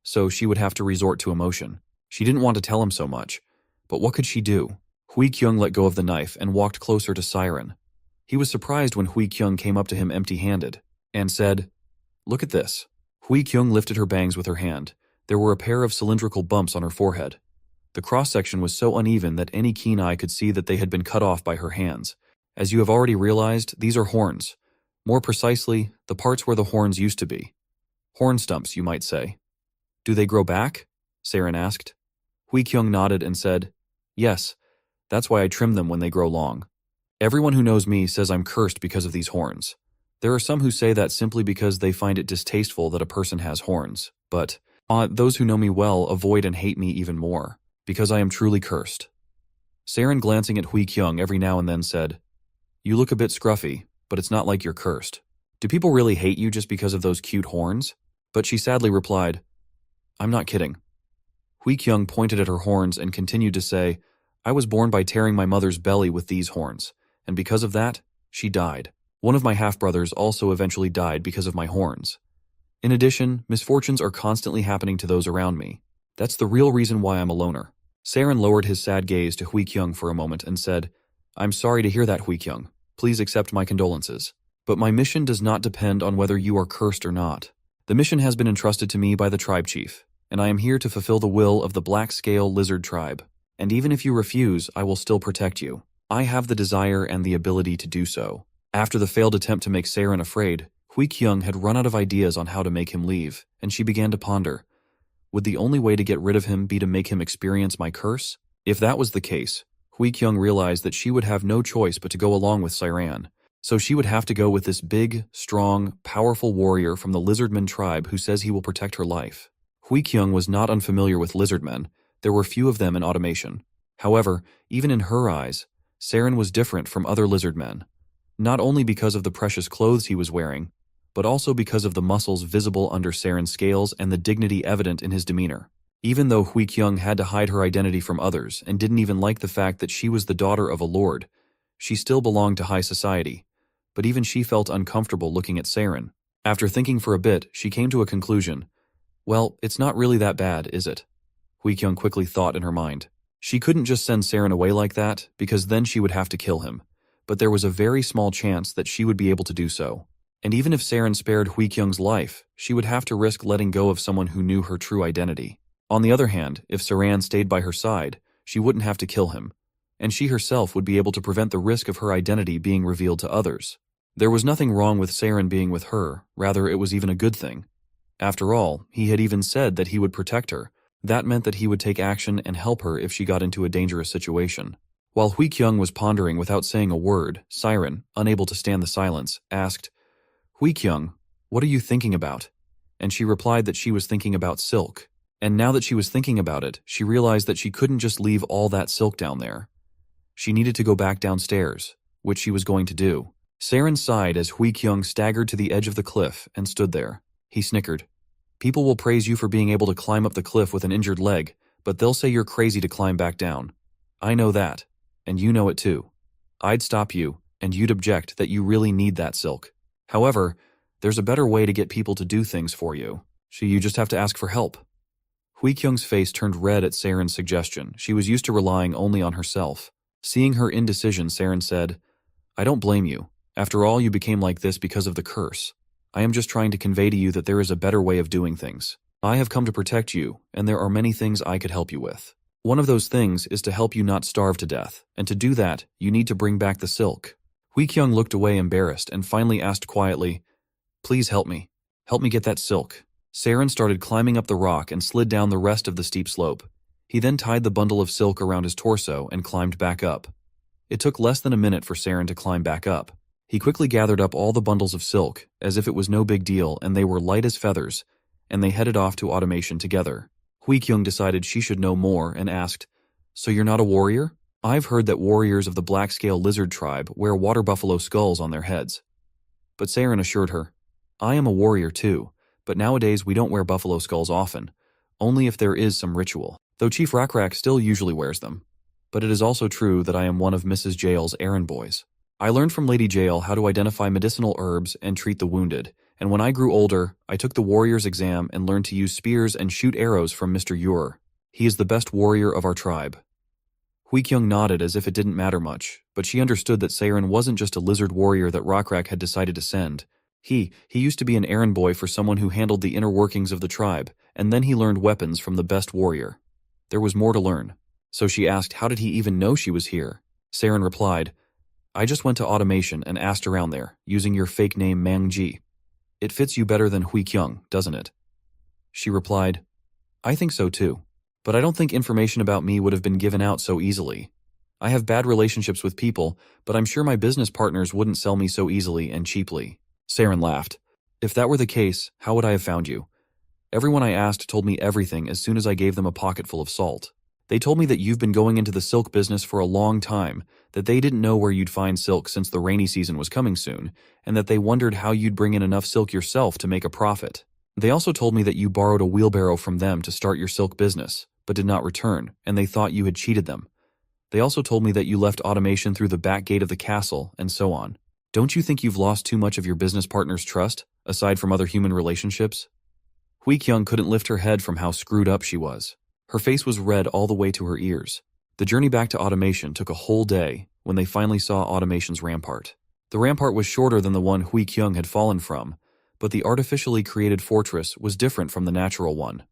so she would have to resort to emotion. She didn't want to tell him so much, but what could she do? Hui Kyung let go of the knife and walked closer to Siren. He was surprised when Hui Kyung came up to him empty-handed and said, "Look at this." Hui Kyung lifted her bangs with her hand. There were a pair of cylindrical bumps on her forehead. The cross-section was so uneven that any keen eye could see that they had been cut off by her hands. As you have already realized, these are horns. More precisely, the parts where the horns used to be. Horn stumps, you might say. "Do they grow back?" Saren asked. Hui Kyung nodded and said, "Yes, that's why I trim them when they grow long. Everyone who knows me says I'm cursed because of these horns. There are some who say that simply because they find it distasteful that a person has horns, but those who know me well avoid and hate me even more, because I am truly cursed." Saren, glancing at Hui Kyung every now and then, said, "You look a bit scruffy, but it's not like you're cursed. Do people really hate you just because of those cute horns?" But she sadly replied, "I'm not kidding." Hui Kyung pointed at her horns and continued to say, "I was born by tearing my mother's belly with these horns, and because of that, she died. One of my half-brothers also eventually died because of my horns. In addition, misfortunes are constantly happening to those around me. That's the real reason why I'm a loner." Saren lowered his sad gaze to Hui Kyung for a moment and said, "I'm sorry to hear that, Hui Kyung. Please accept my condolences. But my mission does not depend on whether you are cursed or not. The mission has been entrusted to me by the tribe chief, and I am here to fulfill the will of the black-scale lizard tribe. And even if you refuse, I will still protect you. I have the desire and the ability to do so." After the failed attempt to make Saren afraid, Hui Kyung had run out of ideas on how to make him leave, and she began to ponder. Would the only way to get rid of him be to make him experience my curse? If that was the case, Hui Kyung realized that she would have no choice but to go along with Siran. So she would have to go with this big, strong, powerful warrior from the Lizardmen tribe who says he will protect her life. Hui Kyung was not unfamiliar with Lizardmen. There were few of them in automation. However, even in her eyes, Saren was different from other Lizardmen. Not only because of the precious clothes he was wearing, but also because of the muscles visible under Saren's scales and the dignity evident in his demeanor. Even though Hui Kyung had to hide her identity from others and didn't even like the fact that she was the daughter of a lord, she still belonged to high society. But even she felt uncomfortable looking at Saren. After thinking for a bit, she came to a conclusion. Well, it's not really that bad, is it? Hui Kyung quickly thought in her mind. She couldn't just send Saren away like that, because then she would have to kill him. But there was a very small chance that she would be able to do so. And even if Saren spared Hui Kyung's life, she would have to risk letting go of someone who knew her true identity. On the other hand, if Saren stayed by her side, she wouldn't have to kill him, and she herself would be able to prevent the risk of her identity being revealed to others. There was nothing wrong with Saren being with her, rather it was even a good thing. After all, he had even said that he would protect her. That meant that he would take action and help her if she got into a dangerous situation. While Hui Kyung was pondering without saying a word, Saren, unable to stand the silence, asked, "Hui Kyung, what are you thinking about?" And she replied that she was thinking about silk. And now that she was thinking about it, she realized that she couldn't just leave all that silk down there. She needed to go back downstairs, which she was going to do. Saren sighed as Hui Kyung staggered to the edge of the cliff and stood there. He snickered. "People will praise you for being able to climb up the cliff with an injured leg, but they'll say you're crazy to climb back down. I know that, and you know it too. I'd stop you, and you'd object that you really need that silk. However, there's a better way to get people to do things for you, so you just have to ask for help." Hui Kyung's face turned red at Saren's suggestion. She was used to relying only on herself. Seeing her indecision, Saren said, "I don't blame you. After all, you became like this because of the curse. I am just trying to convey to you that there is a better way of doing things. I have come to protect you, and there are many things I could help you with." One of those things is to help you not starve to death, and to do that, you need to bring back the silk. Hui Kyung looked away embarrassed and finally asked quietly, "Please help me. Help me get that silk." Saren started climbing up the rock and slid down the rest of the steep slope. He then tied the bundle of silk around his torso and climbed back up. It took less than a minute for Saren to climb back up. He quickly gathered up all the bundles of silk, as if it was no big deal and they were light as feathers, and they headed off to automation together. Hui Kyung decided she should know more and asked, "So you're not a warrior? I've heard that warriors of the black-scale lizard tribe wear water buffalo skulls on their heads." But Saren assured her, "I am a warrior too, but nowadays we don't wear buffalo skulls often, only if there is some ritual, though Chief Rakrak still usually wears them. But it is also true that I am one of Mrs. Jail's errand boys. I learned from Lady Jail how to identify medicinal herbs and treat the wounded, and when I grew older, I took the warrior's exam and learned to use spears and shoot arrows from Mr. Ure. He is the best warrior of our tribe." Hui Kyung nodded as if it didn't matter much, but she understood that Saren wasn't just a lizard warrior that Rakrak had decided to send. He used to be an errand boy for someone who handled the inner workings of the tribe, and then he learned weapons from the best warrior. There was more to learn. So she asked how did he even know she was here? Saren replied, "I just went to automation and asked around there, using your fake name Mangji. It fits you better than Hui Kyung, doesn't it?" She replied, "I think so too. But I don't think information about me would have been given out so easily. I have bad relationships with people, but I'm sure my business partners wouldn't sell me so easily and cheaply." Saren laughed. "If that were the case, how would I have found you? Everyone I asked told me everything as soon as I gave them a pocketful of salt. They told me that you've been going into the silk business for a long time, that they didn't know where you'd find silk since the rainy season was coming soon, and that they wondered how you'd bring in enough silk yourself to make a profit. They also told me that you borrowed a wheelbarrow from them to start your silk business, but did not return, and they thought you had cheated them. They also told me that you left automation through the back gate of the castle, and so on. Don't you think you've lost too much of your business partner's trust, aside from other human relationships?" Hui Kyung couldn't lift her head from how screwed up she was. Her face was red all the way to her ears. The journey back to automation took a whole day when they finally saw automation's rampart. The rampart was shorter than the one Hui Kyung had fallen from, but the artificially created fortress was different from the natural one.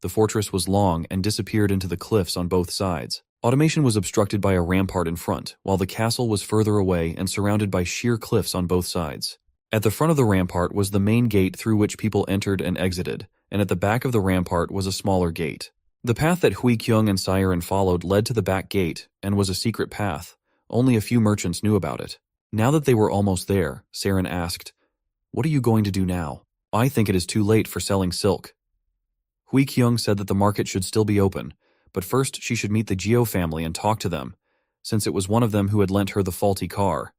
The fortress was long and disappeared into the cliffs on both sides. Automation was obstructed by a rampart in front, while the castle was further away and surrounded by sheer cliffs on both sides. At the front of the rampart was the main gate through which people entered and exited, and at the back of the rampart was a smaller gate. The path that Hui Kyung and Saren followed led to the back gate and was a secret path. Only a few merchants knew about it. Now that they were almost there, Saren asked, "What are you going to do now?" "I think it is too late for selling silk." Hui Kyung said that the market should still be open, but first she should meet the Geo family and talk to them, since it was one of them who had lent her the faulty car,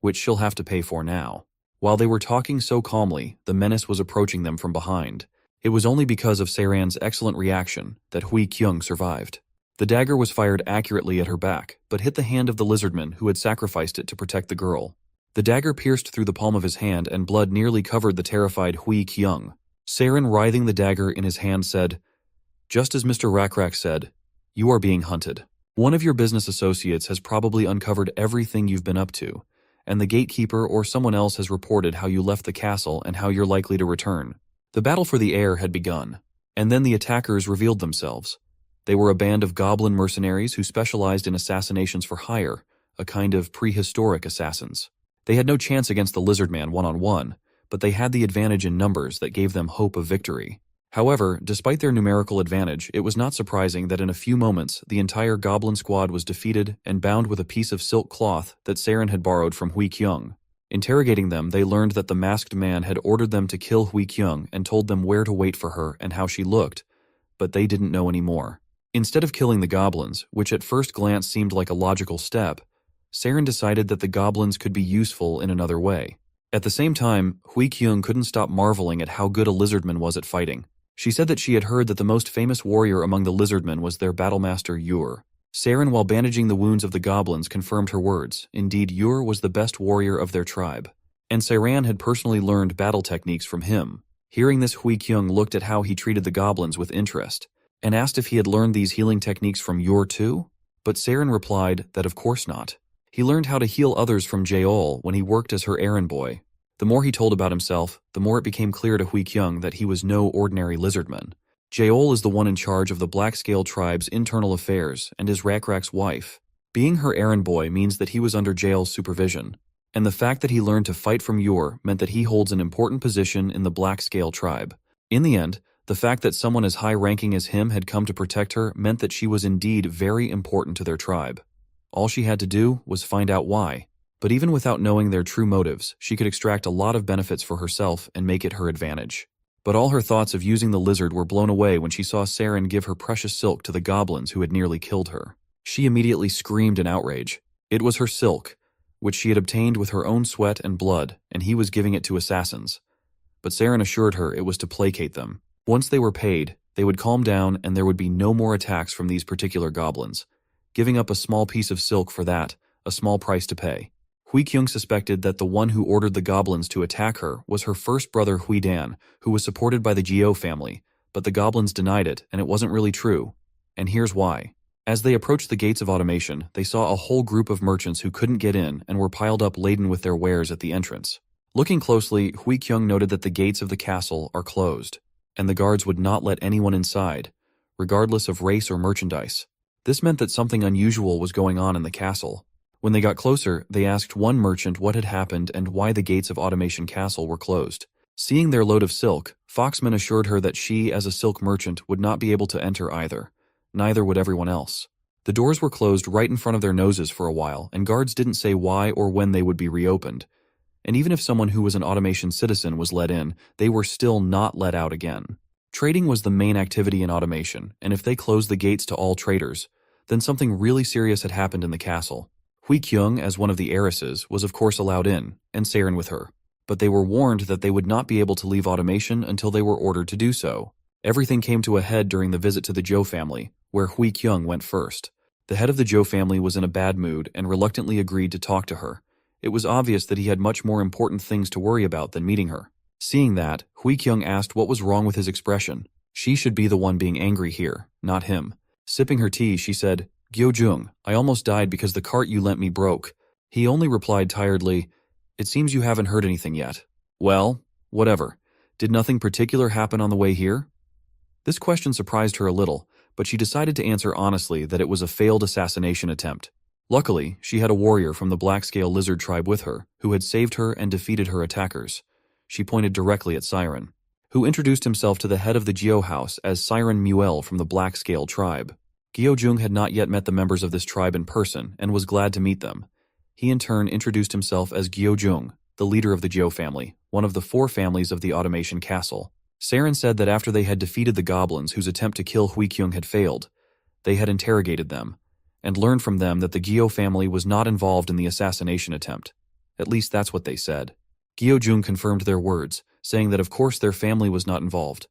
which she'll have to pay for now. While they were talking so calmly, the menace was approaching them from behind. It was only because of Saran's excellent reaction that Hui Kyung survived. The dagger was fired accurately at her back, but hit the hand of the lizardman who had sacrificed it to protect the girl. The dagger pierced through the palm of his hand and blood nearly covered the terrified Hui Kyung. Saren, writhing the dagger in his hand, said, "Just as Mr. Rakrak said, you are being hunted. One of your business associates has probably uncovered everything you've been up to, and the gatekeeper or someone else has reported how you left the castle and how you're likely to return." The battle for the air had begun, and then the attackers revealed themselves. They were a band of goblin mercenaries who specialized in assassinations for hire, a kind of prehistoric assassins. They had no chance against the Lizardman one-on-one, but they had the advantage in numbers that gave them hope of victory. However, despite their numerical advantage, it was not surprising that in a few moments the entire goblin squad was defeated and bound with a piece of silk cloth that Saren had borrowed from Hui Kyung. Interrogating them, they learned that the masked man had ordered them to kill Hui Kyung and told them where to wait for her and how she looked, but they didn't know any more. Instead of killing the goblins, which at first glance seemed like a logical step, Saren decided that the goblins could be useful in another way. At the same time, Hui Kyung couldn't stop marveling at how good a lizardman was at fighting. She said that she had heard that the most famous warrior among the lizardmen was their battlemaster Ure. Saren, while bandaging the wounds of the goblins, confirmed her words. Indeed, Ure was the best warrior of their tribe, and Saren had personally learned battle techniques from him. Hearing this, Hui Kyung looked at how he treated the goblins with interest, and asked if he had learned these healing techniques from Ure too? But Saren replied that of course not. He learned how to heal others from Jaeol when he worked as her errand boy. The more he told about himself, the more it became clear to Hui Kyung that he was no ordinary lizardman. Jaeol is the one in charge of the Black-Scale tribe's internal affairs and is Rakrak's wife. Being her errand boy means that he was under Jaeol's supervision, and the fact that he learned to fight from Yor meant that he holds an important position in the Black-Scale tribe. In the end, the fact that someone as high-ranking as him had come to protect her meant that she was indeed very important to their tribe. All she had to do was find out why. But even without knowing their true motives, she could extract a lot of benefits for herself and make it her advantage. But all her thoughts of using the lizard were blown away when she saw Saren give her precious silk to the goblins who had nearly killed her. She immediately screamed in outrage. It was her silk, which she had obtained with her own sweat and blood, and he was giving it to assassins. But Saren assured her it was to placate them. Once they were paid, they would calm down and there would be no more attacks from these particular goblins. Giving up a small piece of silk for that, a small price to pay. Hui Kyung suspected that the one who ordered the goblins to attack her was her first brother Hui Dan, who was supported by the Geo family, but the goblins denied it and it wasn't really true. And here's why. As they approached the gates of automation, they saw a whole group of merchants who couldn't get in and were piled up laden with their wares at the entrance. Looking closely, Hui Kyung noted that the gates of the castle are closed, and the guards would not let anyone inside, regardless of race or merchandise. This meant that something unusual was going on in the castle. When they got closer, they asked one merchant what had happened and why the gates of Automation Castle were closed. Seeing their load of silk, Foxman assured her that she, as a silk merchant, would not be able to enter either. Neither would everyone else. The doors were closed right in front of their noses for a while, and guards didn't say why or when they would be reopened. And even if someone who was an Automation citizen was let in, they were still not let out again. Trading was the main activity in Automation, and if they closed the gates to all traders, then something really serious had happened in the castle. Hui Kyung, as one of the heiresses, was of course allowed in, and Saren with her. But they were warned that they would not be able to leave Automation until they were ordered to do so. Everything came to a head during the visit to the Zhou family, where Hui Kyung went first. The head of the Zhou family was in a bad mood and reluctantly agreed to talk to her. It was obvious that he had much more important things to worry about than meeting her. Seeing that, Hui Kyung asked what was wrong with his expression. She should be the one being angry here, not him. Sipping her tea, she said, "Gyo-jung, I almost died because the cart you lent me broke." He only replied tiredly, "It seems you haven't heard anything yet." "Well, whatever. Did nothing particular happen on the way here?" This question surprised her a little, but she decided to answer honestly that it was a failed assassination attempt. Luckily, she had a warrior from the Black-Scale Lizard tribe with her, who had saved her and defeated her attackers. She pointed directly at Siren, who introduced himself to the head of the Geo house as Siren Muel from the Black-Scale tribe. Gyo-jung had not yet met the members of this tribe in person and was glad to meet them. He in turn introduced himself as Gyo-jung, the leader of the Gyo family, one of the 4 families of the Automation Castle. Saren said that after they had defeated the goblins whose attempt to kill Hui Kyung had failed, they had interrogated them, and learned from them that the Gyo family was not involved in the assassination attempt. At least that's what they said. Gyo-jung confirmed their words, saying that of course their family was not involved.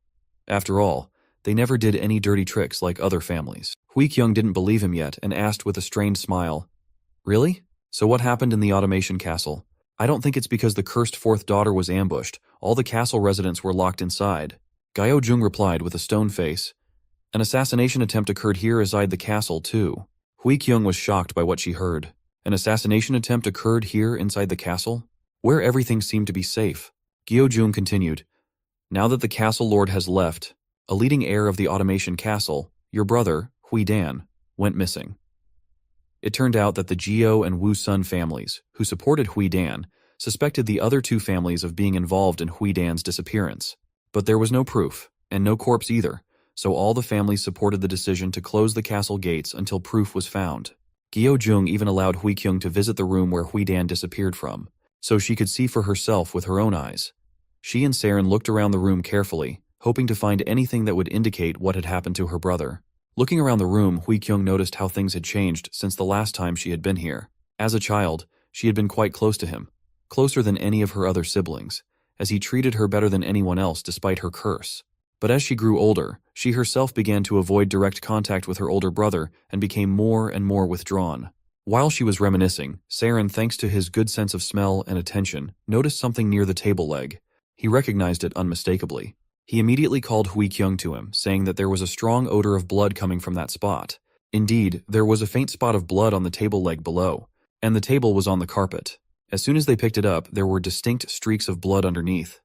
After all, they never did any dirty tricks like other families. Hui Kyung didn't believe him yet and asked with a strained smile, "Really? So what happened in the Automation Castle? I don't think it's because the cursed 4th daughter was ambushed. All the castle residents were locked inside." Gyo-jung replied with a stone face, "An assassination attempt occurred here inside the castle too." Hui Kyung was shocked by what she heard. An assassination attempt occurred here inside the castle, where everything seemed to be safe. Gyo-jung continued, "Now that the castle lord has left, a leading heir of the Automation Castle, your brother, Hui Dan, went missing." It turned out that the Geo and Wu Sun families, who supported Hui Dan, suspected the other 2 families of being involved in Hui Dan's disappearance. But there was no proof, and no corpse either, so all the families supported the decision to close the castle gates until proof was found. Gyo-jung even allowed Hui Kyung to visit the room where Hui Dan disappeared from, so she could see for herself with her own eyes. She and Saren looked around the room carefully, hoping to find anything that would indicate what had happened to her brother. Looking around the room, Hui Kyung noticed how things had changed since the last time she had been here. As a child, she had been quite close to him, closer than any of her other siblings, as he treated her better than anyone else despite her curse. But as she grew older, she herself began to avoid direct contact with her older brother and became more and more withdrawn. While she was reminiscing, Saren, thanks to his good sense of smell and attention, noticed something near the table leg. He recognized it unmistakably. He immediately called Hui Kyung to him, saying that there was a strong odor of blood coming from that spot. Indeed, there was a faint spot of blood on the table leg below, and the table was on the carpet. As soon as they picked it up, there were distinct streaks of blood underneath.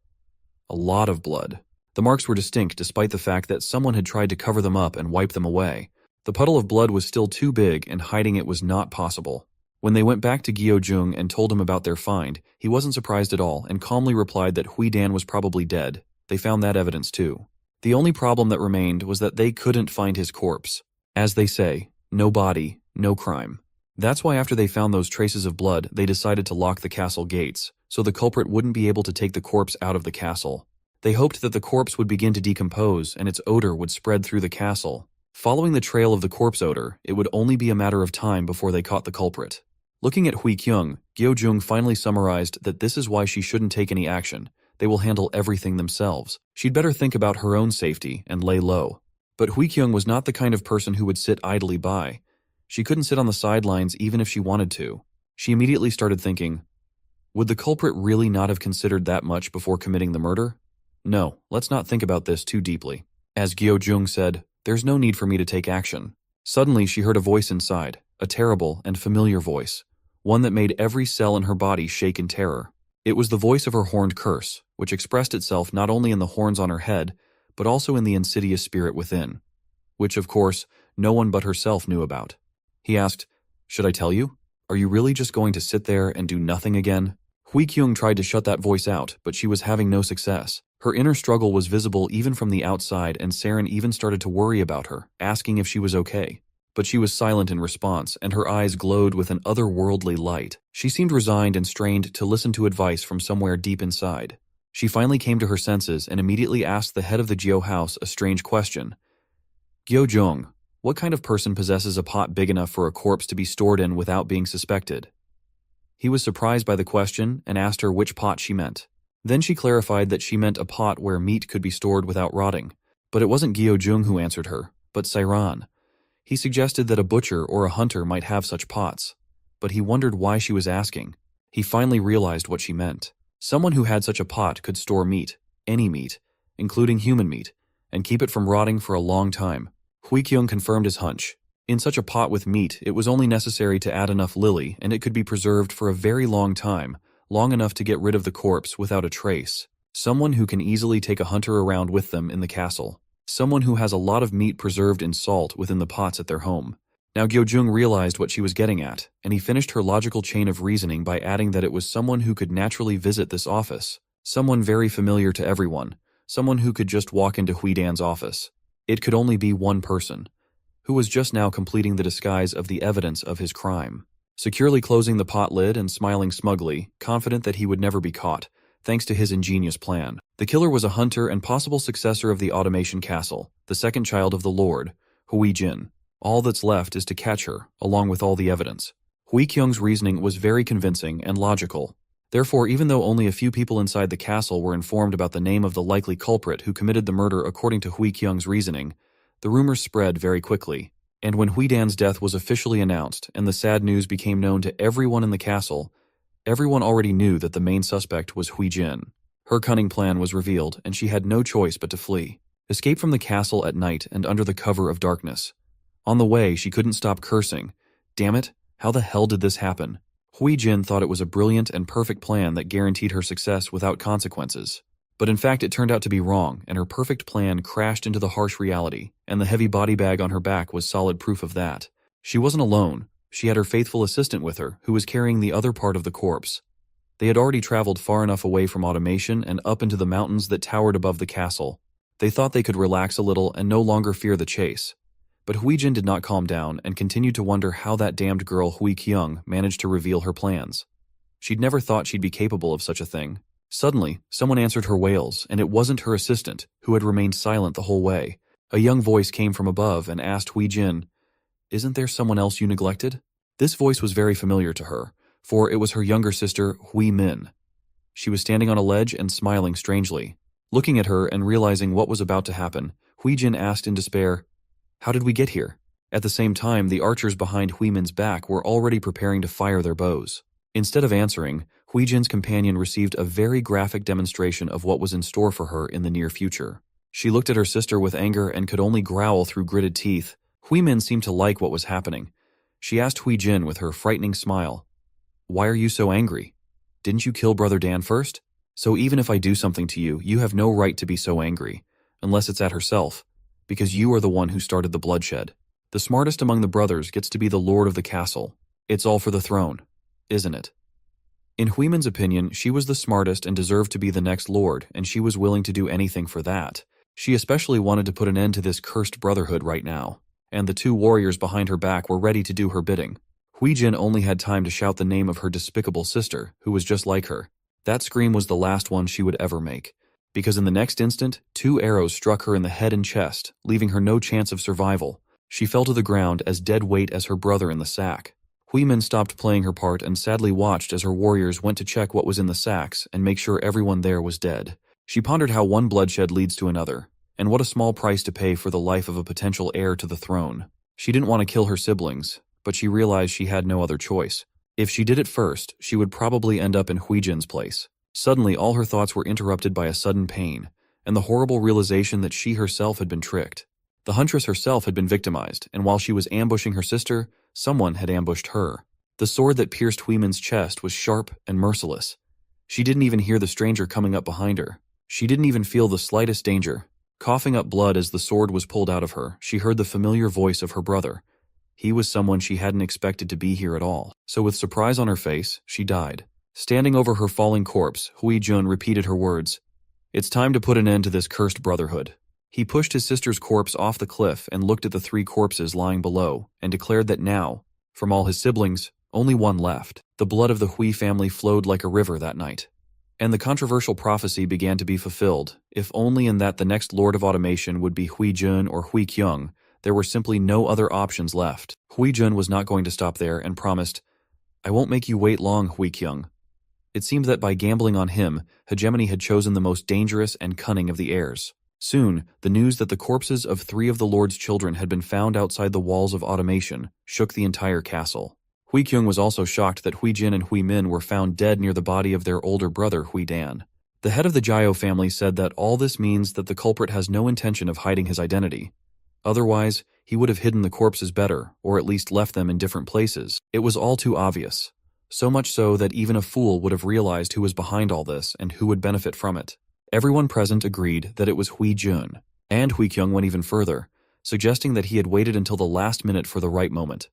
A lot of blood. The marks were distinct despite the fact that someone had tried to cover them up and wipe them away. The puddle of blood was still too big and hiding it was not possible. When they went back to Gyo-jung and told him about their find, he wasn't surprised at all and calmly replied that Hui-dan was probably dead. They found that evidence too. The only problem that remained was that they couldn't find his corpse. As they say, no body, no crime. That's why after they found those traces of blood, they decided to lock the castle gates, so the culprit wouldn't be able to take the corpse out of the castle. They hoped that the corpse would begin to decompose and its odor would spread through the castle. Following the trail of the corpse odor, it would only be a matter of time before they caught the culprit. Looking at Hui-kyung, Gyo-jung finally summarized that this is why she shouldn't take any action. They will handle everything themselves. She'd better think about her own safety and lay low. But Hui-kyung was not the kind of person who would sit idly by. She couldn't sit on the sidelines even if she wanted to. She immediately started thinking, would the culprit really not have considered that much before committing the murder? No, let's not think about this too deeply. As Gyo-jung said, there's no need for me to take action. Suddenly she heard a voice inside, a terrible and familiar voice, one that made every cell in her body shake in terror. It was the voice of her horned curse, which expressed itself not only in the horns on her head, but also in the insidious spirit within, which, of course, no one but herself knew about. He asked, should I tell you? Are you really just going to sit there and do nothing again? Hui-kyung tried to shut that voice out, but she was having no success. Her inner struggle was visible even from the outside, and Saren even started to worry about her, asking if she was okay. But she was silent in response, and her eyes glowed with an otherworldly light. She seemed resigned and strained to listen to advice from somewhere deep inside. She finally came to her senses and immediately asked the head of the Gyo house a strange question. Gyo-jung, what kind of person possesses a pot big enough for a corpse to be stored in without being suspected? He was surprised by the question and asked her which pot she meant. Then she clarified that she meant a pot where meat could be stored without rotting. But it wasn't Gyo-jung who answered her, but Sairan. He suggested that a butcher or a hunter might have such pots, but he wondered why she was asking. He finally realized what she meant. Someone who had such a pot could store meat, any meat, including human meat, and keep it from rotting for a long time. Hui-kyung confirmed his hunch. In such a pot with meat, it was only necessary to add enough lily and it could be preserved for a very long time, long enough to get rid of the corpse without a trace. Someone who can easily take a hunter around with them in the castle. Someone who has a lot of meat preserved in salt within the pots at their home. Now Gyo-jung realized what she was getting at, and he finished her logical chain of reasoning by adding that it was someone who could naturally visit this office. Someone very familiar to everyone. Someone who could just walk into Hui-dan's office. It could only be one person, who was just now completing the disguise of the evidence of his crime. Securely closing the pot lid and smiling smugly, confident that he would never be caught, thanks to his ingenious plan. The killer was a hunter and possible successor of the Automation Castle, the second child of the Lord, Hui-jin. All that's left is to catch her, along with all the evidence. Hui-kyung's reasoning was very convincing and logical. Therefore, even though only a few people inside the castle were informed about the name of the likely culprit who committed the murder according to Hui-kyung's reasoning, the rumors spread very quickly. And when Hui-dan's death was officially announced and the sad news became known to everyone in the castle, everyone already knew that the main suspect was Hui-jin. Her cunning plan was revealed, and she had no choice but to flee. Escape from the castle at night and under the cover of darkness. On the way, she couldn't stop cursing. Damn it, how the hell did this happen? Hui-jin thought it was a brilliant and perfect plan that guaranteed her success without consequences. But in fact, it turned out to be wrong, and her perfect plan crashed into the harsh reality, and the heavy body bag on her back was solid proof of that. She wasn't alone. She had her faithful assistant with her, who was carrying the other part of the corpse. They had already traveled far enough away from automation and up into the mountains that towered above the castle. They thought they could relax a little and no longer fear the chase. But Hui-jin did not calm down and continued to wonder how that damned girl Hui-kyung managed to reveal her plans. She'd never thought she'd be capable of such a thing. Suddenly, someone answered her wails, and it wasn't her assistant, who had remained silent the whole way. A young voice came from above and asked Hui-jin, "Isn't there someone else you neglected?" This voice was very familiar to her, for it was her younger sister, Hui-min. She was standing on a ledge and smiling strangely. Looking at her and realizing what was about to happen, Hui-jin asked in despair, "How did we get here?" At the same time, the archers behind Hui-min's back were already preparing to fire their bows. Instead of answering, Hui-jin's companion received a very graphic demonstration of what was in store for her in the near future. She looked at her sister with anger and could only growl through gritted teeth. Hui-min seemed to like what was happening. She asked Hui-jin with her frightening smile, "Why are you so angry? Didn't you kill Brother Dan first?" So even if I do something to you, you have no right to be so angry, unless it's at herself, because you are the one who started the bloodshed. The smartest among the brothers gets to be the lord of the castle. It's all for the throne, isn't it? In Huimin's opinion, she was the smartest and deserved to be the next lord, and she was willing to do anything for that. She especially wanted to put an end to this cursed brotherhood right now, and the two warriors behind her back were ready to do her bidding. Huijin only had time to shout the name of her despicable sister, who was just like her. That scream was the last one she would ever make, because in the next instant, 2 arrows struck her in the head and chest, leaving her no chance of survival. She fell to the ground as dead weight as her brother in the sack. Huimin stopped playing her part and sadly watched as her warriors went to check what was in the sacks and make sure everyone there was dead. She pondered how one bloodshed leads to another, and what a small price to pay for the life of a potential heir to the throne. She didn't want to kill her siblings, but she realized she had no other choice. If she did it first, she would probably end up in Huijin's place. Suddenly, all her thoughts were interrupted by a sudden pain, and the horrible realization that she herself had been tricked. The huntress herself had been victimized, and while she was ambushing her sister, someone had ambushed her. The sword that pierced Huimin's chest was sharp and merciless. She didn't even hear the stranger coming up behind her. She didn't even feel the slightest danger. Coughing up blood as the sword was pulled out of her, she heard the familiar voice of her brother. He was someone she hadn't expected to be here at all. So with surprise on her face, she died. Standing over her falling corpse, Hui Jun repeated her words. "It's time to put an end to this cursed brotherhood." He pushed his sister's corpse off the cliff and looked at the 3 corpses lying below, and declared that now, from all his siblings, only one left. The blood of the Hui family flowed like a river that night. And the controversial prophecy began to be fulfilled, if only in that the next Lord of Automation would be Hui Jun or Hui Kyung. There were simply no other options left. Hui Jun was not going to stop there and promised, "I won't make you wait long, Hui Kyung." It seemed that by gambling on him, Hegemony had chosen the most dangerous and cunning of the heirs. Soon, the news that the corpses of 3 of the Lord's children had been found outside the walls of Automation shook the entire castle. Hui Kyung was also shocked that Hui Jin and Hui Min were found dead near the body of their older brother, Hui Dan. The head of the Jiao family said that all this means that the culprit has no intention of hiding his identity. Otherwise, he would have hidden the corpses better, or at least left them in different places. It was all too obvious. So much so that even a fool would have realized who was behind all this and who would benefit from it. Everyone present agreed that it was Hui Jun, and Hui Kyung went even further, suggesting that he had waited until the last minute for the right moment.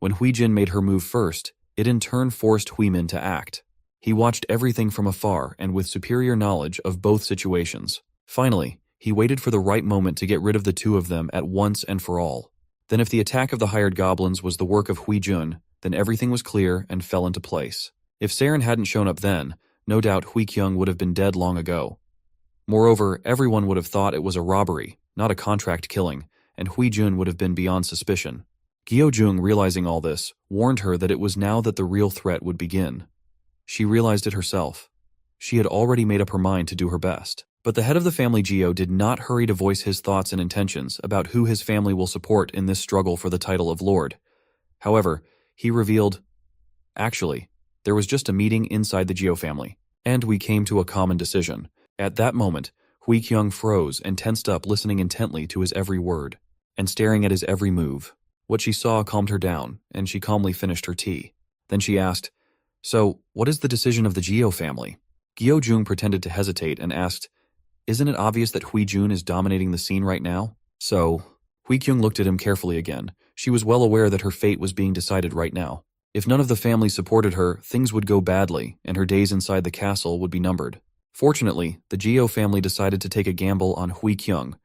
When Hui Jin made her move first, it in turn forced Hui Min to act. He watched everything from afar and with superior knowledge of both situations. Finally, he waited for the right moment to get rid of the 2 of them at once and for all. Then if the attack of the hired goblins was the work of Hui Jun, then everything was clear and fell into place. If Saren hadn't shown up then, no doubt Hui Kyung would have been dead long ago. Moreover, everyone would have thought it was a robbery, not a contract killing, and Hui Jun would have been beyond suspicion. Gyo Jung, realizing all this, warned her that it was now that the real threat would begin. She realized it herself. She had already made up her mind to do her best. But the head of the family, Gyo, did not hurry to voice his thoughts and intentions about who his family will support in this struggle for the title of Lord. However, he revealed, "Actually, there was just a meeting inside the Gyo family, and we came to a common decision." At that moment, Hui Kyung froze and tensed up, listening intently to his every word, and staring at his every move. What she saw calmed her down, and she calmly finished her tea. Then she asked, "So, what is the decision of the Gyo family?" Gyo Jung pretended to hesitate and asked, "Isn't it obvious that Hui Jun is dominating the scene right now?" So, Hui Kyung looked at him carefully again. She was well aware that her fate was being decided right now. If none of the family supported her, things would go badly, and her days inside the castle would be numbered. Fortunately, the Gyo family decided to take a gamble on Hui Kyung.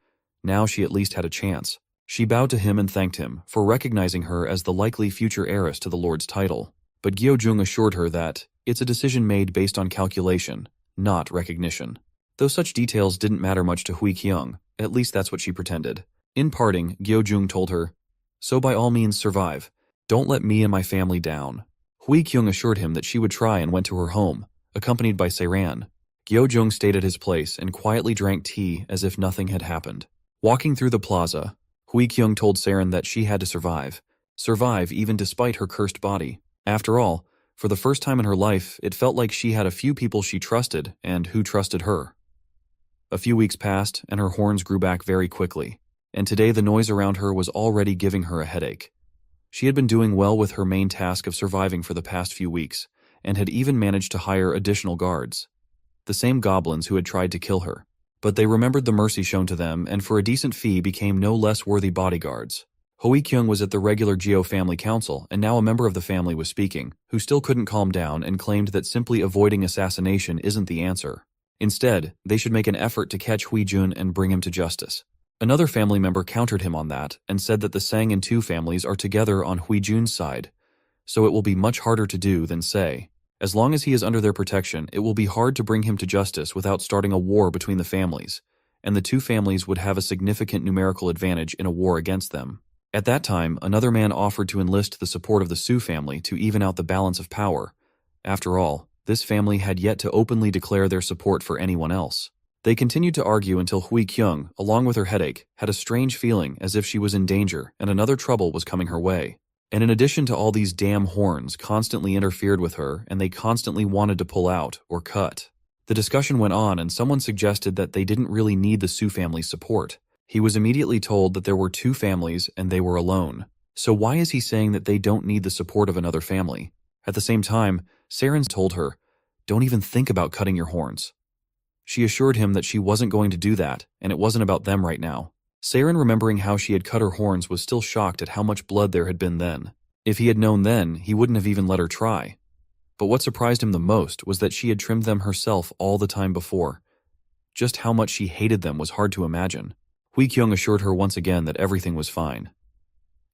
Now she at least had a chance. She bowed to him and thanked him for recognizing her as the likely future heiress to the Lord's title. But Gyo Jung assured her that it's a decision made based on calculation, not recognition. Though such details didn't matter much to Hui Kyung, at least that's what she pretended. In parting, Gyo Jung told her, "So by all means survive. Don't let me and my family down." Hui Kyung assured him that she would try and went to her home, accompanied by Seiran. Gyo Jung stayed at his place and quietly drank tea as if nothing had happened. Walking through the plaza, Hui Kyung told Saren that she had to survive. Survive even despite her cursed body. After all, for the first time in her life, it felt like she had a few people she trusted and who trusted her. A few weeks passed and her horns grew back very quickly, and today the noise around her was already giving her a headache. She had been doing well with her main task of surviving for the past few weeks, and had even managed to hire additional guards. the same goblins who had tried to kill her. But they remembered the mercy shown to them and for a decent fee became no less worthy bodyguards. Hui-kyung was at the regular Geo family council, and now a member of the family was speaking, who still couldn't calm down and claimed that simply avoiding assassination isn't the answer. Instead, they should make an effort to catch Hui-jun and bring him to justice. Another family member countered him on that and said that the Sang and Tu families are together on Hui-jun's side, so it will be much harder to do than say. As long as he is under their protection, it will be hard to bring him to justice without starting a war between the families, and the two families would have a significant numerical advantage in a war against them. At that time, another man offered to enlist the support of the Su family to even out the balance of power. After all, this family had yet to openly declare their support for anyone else. They continued to argue until Hui-kyung, along with her headache, had a strange feeling as if she was in danger and another trouble was coming her way. And in addition to all these damn horns constantly interfered with her and they constantly wanted to pull out or cut. The discussion went on and someone suggested that they didn't really need the Su family's support. He was immediately told that there were two families and they were alone. So why is he saying that they don't need the support of another family? At the same time, Saren told her, "Don't even think about cutting your horns." She assured him that she wasn't going to do that, and it wasn't about them right now. Saren, remembering how she had cut her horns, was still shocked at how much blood there had been then. If he had known then, he wouldn't have even let her try. But what surprised him the most was that she had trimmed them herself all the time before. Just how much she hated them was hard to imagine. Hui-kyung assured her once again that everything was fine.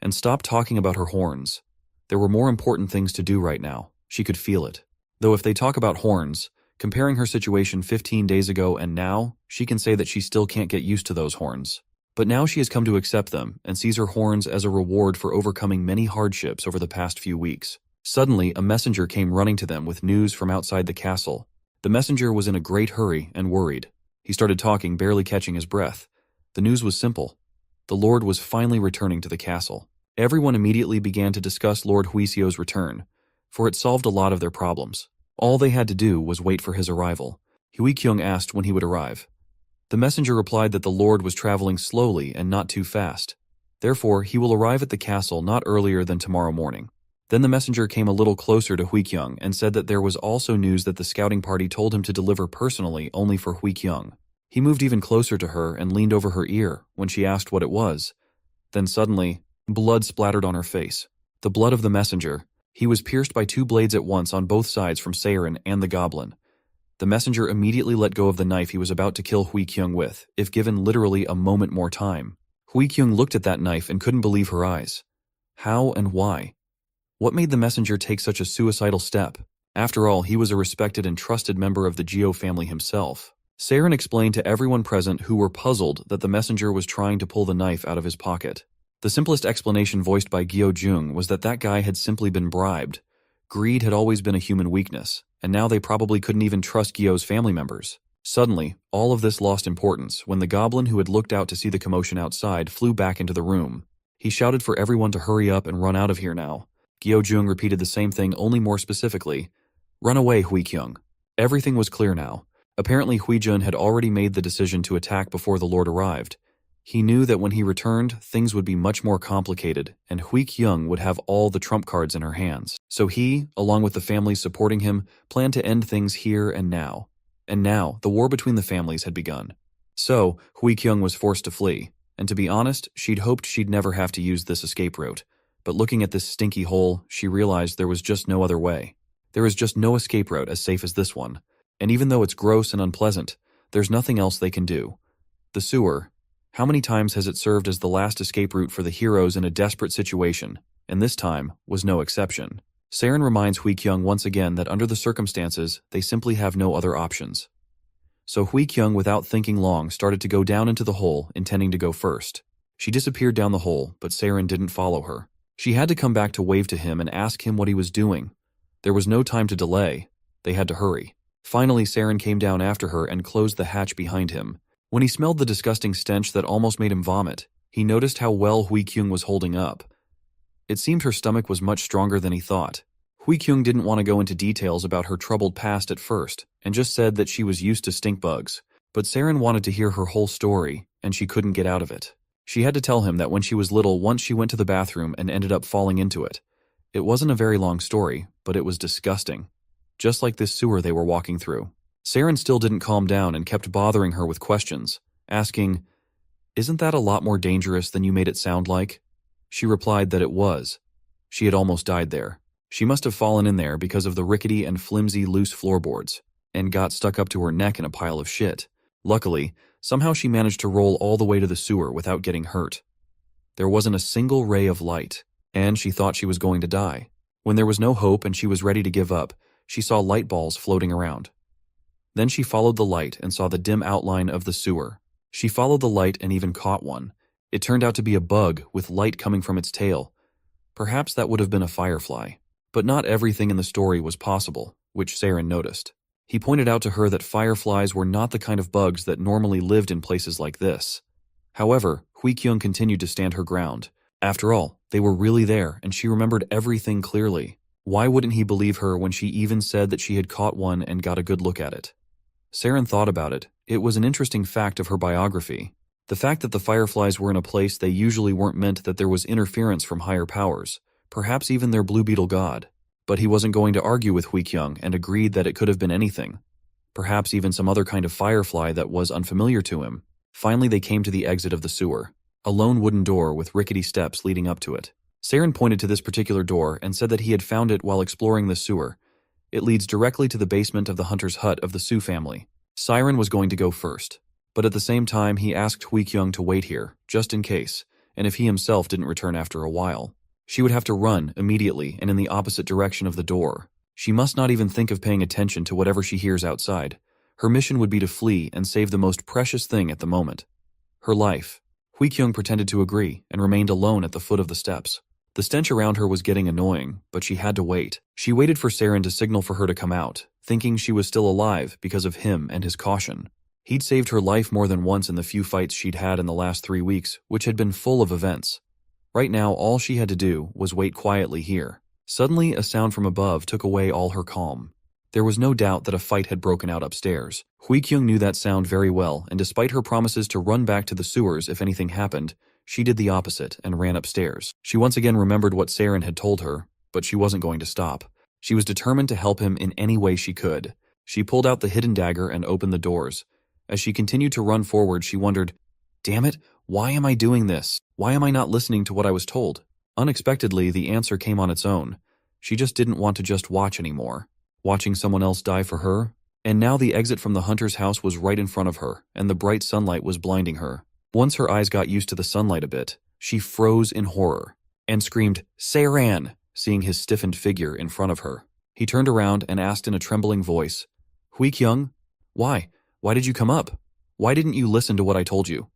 And stopped talking about her horns. There were more important things to do right now. She could feel it. Though if they talk about horns, comparing her situation 15 days ago and now, she can say that she still can't get used to those horns. But now she has come to accept them and sees her horns as a reward for overcoming many hardships over the past few weeks. Suddenly, a messenger came running to them with news from outside the castle. The messenger was in a great hurry and worried. He started talking, barely catching his breath. The news was simple. The Lord was finally returning to the castle. Everyone immediately began to discuss Lord Huiseo's return, for it solved a lot of their problems. All they had to do was wait for his arrival. Hui-kyung asked when he would arrive. The messenger replied that the Lord was traveling slowly and not too fast. Therefore, he will arrive at the castle not earlier than tomorrow morning. Then the messenger came a little closer to Hui-kyung and said that there was also news that the scouting party told him to deliver personally only for Hui-kyung. He moved even closer to her and leaned over her ear when she asked what it was. Then suddenly, blood splattered on her face. The blood of the messenger. He was pierced by two blades at once on both sides from Seiren and the goblin. The messenger immediately let go of the knife he was about to kill Hui-kyung with, if given literally a moment more time. Hui-kyung looked at that knife and couldn't believe her eyes. How and why? What made the messenger take such a suicidal step? After all, he was a respected and trusted member of the Geo family himself. Saren explained to everyone present who were puzzled that the messenger was trying to pull the knife out of his pocket. The simplest explanation voiced by Gyo Jung was that that guy had simply been bribed. Greed had always been a human weakness, and now they probably couldn't even trust Gyo's family members. Suddenly, all of this lost importance when the goblin who had looked out to see the commotion outside flew back into the room. He shouted for everyone to hurry up and run out of here now. Gyo Jung repeated the same thing only more specifically. Run away, Hui-kyung. Everything was clear now. Apparently Hui-jun had already made the decision to attack before the Lord arrived. He knew that when he returned, things would be much more complicated, and Hui-kyung would have all the trump cards in her hands. So he, along with the families supporting him, planned to end things here and now. And now, the war between the families had begun. So, Hui-kyung was forced to flee, and to be honest, she'd hoped she'd never have to use this escape route. But looking at this stinky hole, she realized there was just no other way. There is just no escape route as safe as this one. And even though it's gross and unpleasant, there's nothing else they can do. The sewer. How many times has it served as the last escape route for the heroes in a desperate situation, and this time was no exception. Saren reminds Hui-kyung once again that under the circumstances, they simply have no other options. So Hui-kyung, without thinking long, started to go down into the hole, intending to go first. She disappeared down the hole, but Saren didn't follow her. She had to come back to wave to him and ask him what he was doing. There was no time to delay. They had to hurry. Finally, Saren came down after her and closed the hatch behind him. When he smelled the disgusting stench that almost made him vomit, he noticed how well Hui-kyung was holding up. It seemed her stomach was much stronger than he thought. Hui-kyung didn't want to go into details about her troubled past at first, and just said that she was used to stink bugs. But Saren wanted to hear her whole story, and she couldn't get out of it. She had to tell him that when she was little, once she went to the bathroom and ended up falling into it. It wasn't a very long story, but it was disgusting. Just like this sewer they were walking through. Saren still didn't calm down and kept bothering her with questions, asking, "Isn't that a lot more dangerous than you made it sound like?" She replied that it was. She had almost died there. She must have fallen in there because of the rickety and flimsy loose floorboards, and got stuck up to her neck in a pile of shit. Luckily, somehow she managed to roll all the way to the sewer without getting hurt. There wasn't a single ray of light, and she thought she was going to die. When there was no hope and she was ready to give up, she saw light balls floating around. Then she followed the light and saw the dim outline of the sewer. She followed the light and even caught one. It turned out to be a bug with light coming from its tail. Perhaps that would have been a firefly. But not everything in the story was possible, which Saren noticed. He pointed out to her that fireflies were not the kind of bugs that normally lived in places like this. However, Hui-kyung continued to stand her ground. After all, they were really there, and she remembered everything clearly. Why wouldn't he believe her when she even said that she had caught one and got a good look at it? Saren thought about it. It was an interesting fact of her biography. The fact that the fireflies were in a place they usually weren't meant that there was interference from higher powers, perhaps even their blue beetle god. But he wasn't going to argue with Hui-kyung and agreed that it could have been anything. Perhaps even some other kind of firefly that was unfamiliar to him. Finally, they came to the exit of the sewer. A lone wooden door with rickety steps leading up to it. Saren pointed to this particular door and said that he had found it while exploring the sewer. It leads directly to the basement of the hunter's hut of the Su family. Siren was going to go first, but at the same time he asked Hui-kyung to wait here, just in case, and if he himself didn't return after a while. She would have to run immediately and in the opposite direction of the door. She must not even think of paying attention to whatever she hears outside. Her mission would be to flee and save the most precious thing at the moment. Her life. Hui-kyung pretended to agree and remained alone at the foot of the steps. The stench around her was getting annoying, but she had to wait. She waited for Saren to signal for her to come out, thinking she was still alive because of him and his caution. He'd saved her life more than once in the few fights she'd had in the last 3 weeks, which had been full of events. Right now, all she had to do was wait quietly here. Suddenly, a sound from above took away all her calm. There was no doubt that a fight had broken out upstairs. Hui-kyung knew that sound very well, and despite her promises to run back to the sewers if anything happened, she did the opposite and ran upstairs. She once again remembered what Saren had told her, but she wasn't going to stop. She was determined to help him in any way she could. She pulled out the hidden dagger and opened the doors. As she continued to run forward, she wondered, "Damn it, why am I doing this? Why am I not listening to what I was told?" Unexpectedly, the answer came on its own. She just didn't want to just watch anymore. Watching someone else die for her? And now the exit from the hunter's house was right in front of her, and the bright sunlight was blinding her. Once her eyes got used to the sunlight a bit, she froze in horror and screamed, "Saren!" seeing his stiffened figure in front of her. He turned around and asked in a trembling voice, "Hui-kyung? Why? Why did you come up? Why didn't you listen to what I told you?"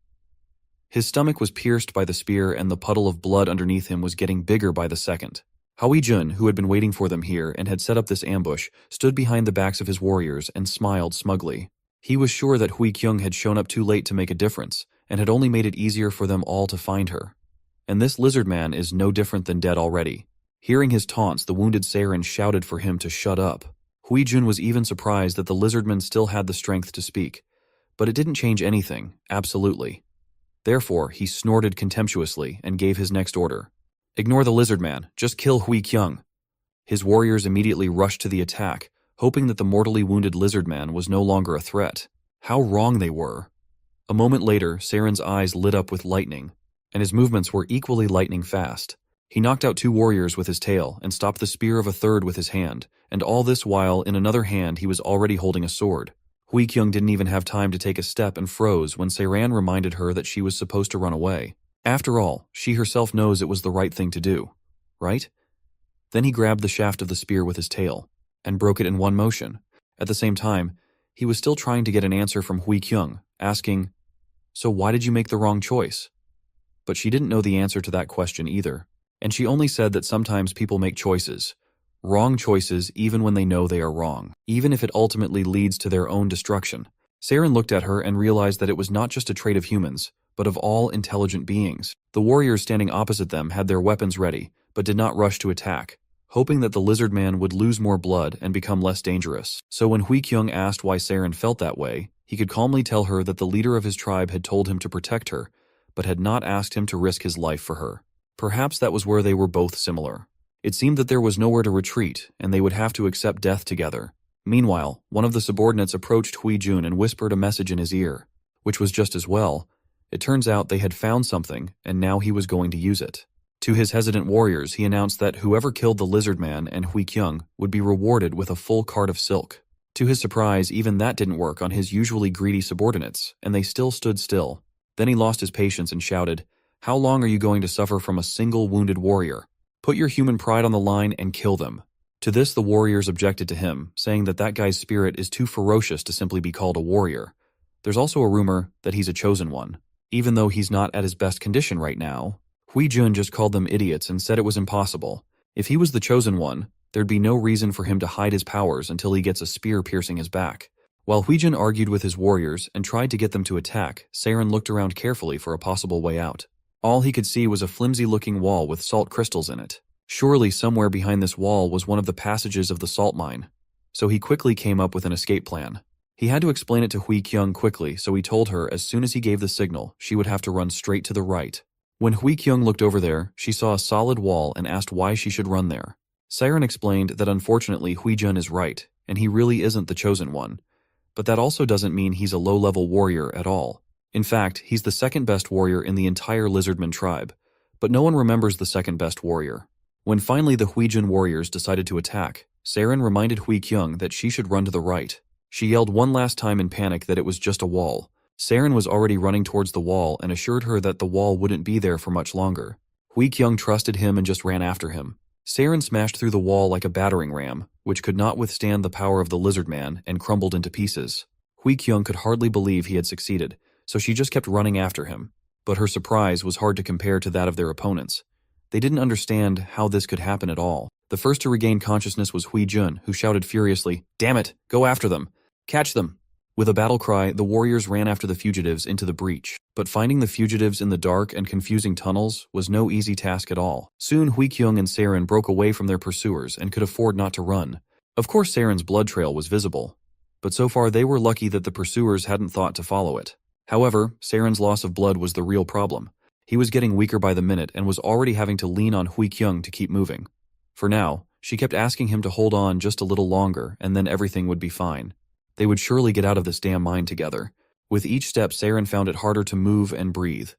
His stomach was pierced by the spear and the puddle of blood underneath him was getting bigger by the second. Hui-jun, who had been waiting for them here and had set up this ambush, stood behind the backs of his warriors and smiled smugly. He was sure that Hui-kyung had shown up too late to make a difference, and had only made it easier for them all to find her. And this lizard man is no different than dead already. Hearing his taunts, the wounded Saren shouted for him to shut up. Hui-jun was even surprised that the Lizardmen still had the strength to speak. But it didn't change anything, absolutely. Therefore, he snorted contemptuously and gave his next order. "Ignore the Lizardman, just kill Hui-kyung." His warriors immediately rushed to the attack, hoping that the mortally wounded Lizardman was no longer a threat. How wrong they were. A moment later, Saren's eyes lit up with lightning, and his movements were equally lightning fast. He knocked out 2 warriors with his tail and stopped the spear of a third with his hand, and all this while in another hand he was already holding a sword. Hui-kyung didn't even have time to take a step and froze when Saren reminded her that she was supposed to run away. After all, she herself knows it was the right thing to do, right? Then he grabbed the shaft of the spear with his tail and broke it in one motion. At the same time, he was still trying to get an answer from Hui-kyung, asking, "So why did you make the wrong choice?" But she didn't know the answer to that question either, and she only said that sometimes people make choices, wrong choices even when they know they are wrong, even if it ultimately leads to their own destruction. Saren looked at her and realized that it was not just a trait of humans, but of all intelligent beings. The warriors standing opposite them had their weapons ready, but did not rush to attack, hoping that the lizard man would lose more blood and become less dangerous. So when Hui-kyung asked why Saren felt that way, he could calmly tell her that the leader of his tribe had told him to protect her, but had not asked him to risk his life for her. Perhaps that was where they were both similar. It seemed that there was nowhere to retreat, and they would have to accept death together. Meanwhile, one of the subordinates approached Hui Jun and whispered a message in his ear, which was just as well. It turns out they had found something, and now he was going to use it. To his hesitant warriors, he announced that whoever killed the Lizardman and Hui Kyung would be rewarded with a full cart of silk. To his surprise, even that didn't work on his usually greedy subordinates, and they still stood still. Then he lost his patience and shouted, "How long are you going to suffer from a single wounded warrior? Put your human pride on the line and kill them." To this, the warriors objected to him, saying that that guy's spirit is too ferocious to simply be called a warrior. There's also a rumor that he's a chosen one. Even though he's not at his best condition right now, Hui Jun just called them idiots and said it was impossible. If he was the chosen one, there'd be no reason for him to hide his powers until he gets a spear piercing his back. While Hui Jun argued with his warriors and tried to get them to attack, Saren looked around carefully for a possible way out. All he could see was a flimsy-looking wall with salt crystals in it. Surely somewhere behind this wall was one of the passages of the salt mine. So he quickly came up with an escape plan. He had to explain it to Hui Kyung quickly, so he told her as soon as he gave the signal, she would have to run straight to the right. When Hui Kyung looked over there, she saw a solid wall and asked why she should run there. Siren explained that unfortunately Hui Jun is right, and he really isn't the chosen one. But that also doesn't mean he's a low-level warrior at all. In fact, he's the second best warrior in the entire Lizardmen tribe. But no one remembers the second best warrior. When finally the Hui Jun warriors decided to attack, Saren reminded Hui Kyung that she should run to the right. She yelled one last time in panic that it was just a wall. Saren was already running towards the wall and assured her that the wall wouldn't be there for much longer. Hui Kyung trusted him and just ran after him. Saren smashed through the wall like a battering ram, which could not withstand the power of the Lizardman and crumbled into pieces. Hui Kyung could hardly believe he had succeeded, so she just kept running after him. But her surprise was hard to compare to that of their opponents. They didn't understand how this could happen at all. The first to regain consciousness was Hui Jun, who shouted furiously, "Damn it! Go after them! Catch them!" With a battle cry, the warriors ran after the fugitives into the breach. But finding the fugitives in the dark and confusing tunnels was no easy task at all. Soon Hui Kyung and Saren broke away from their pursuers and could afford not to run. Of course Saren's blood trail was visible, but so far they were lucky that the pursuers hadn't thought to follow it. However, Saren's loss of blood was the real problem. He was getting weaker by the minute and was already having to lean on Hui Kyung to keep moving. For now, she kept asking him to hold on just a little longer and then everything would be fine. They would surely get out of this damn mine together. With each step, Saren found it harder to move and breathe.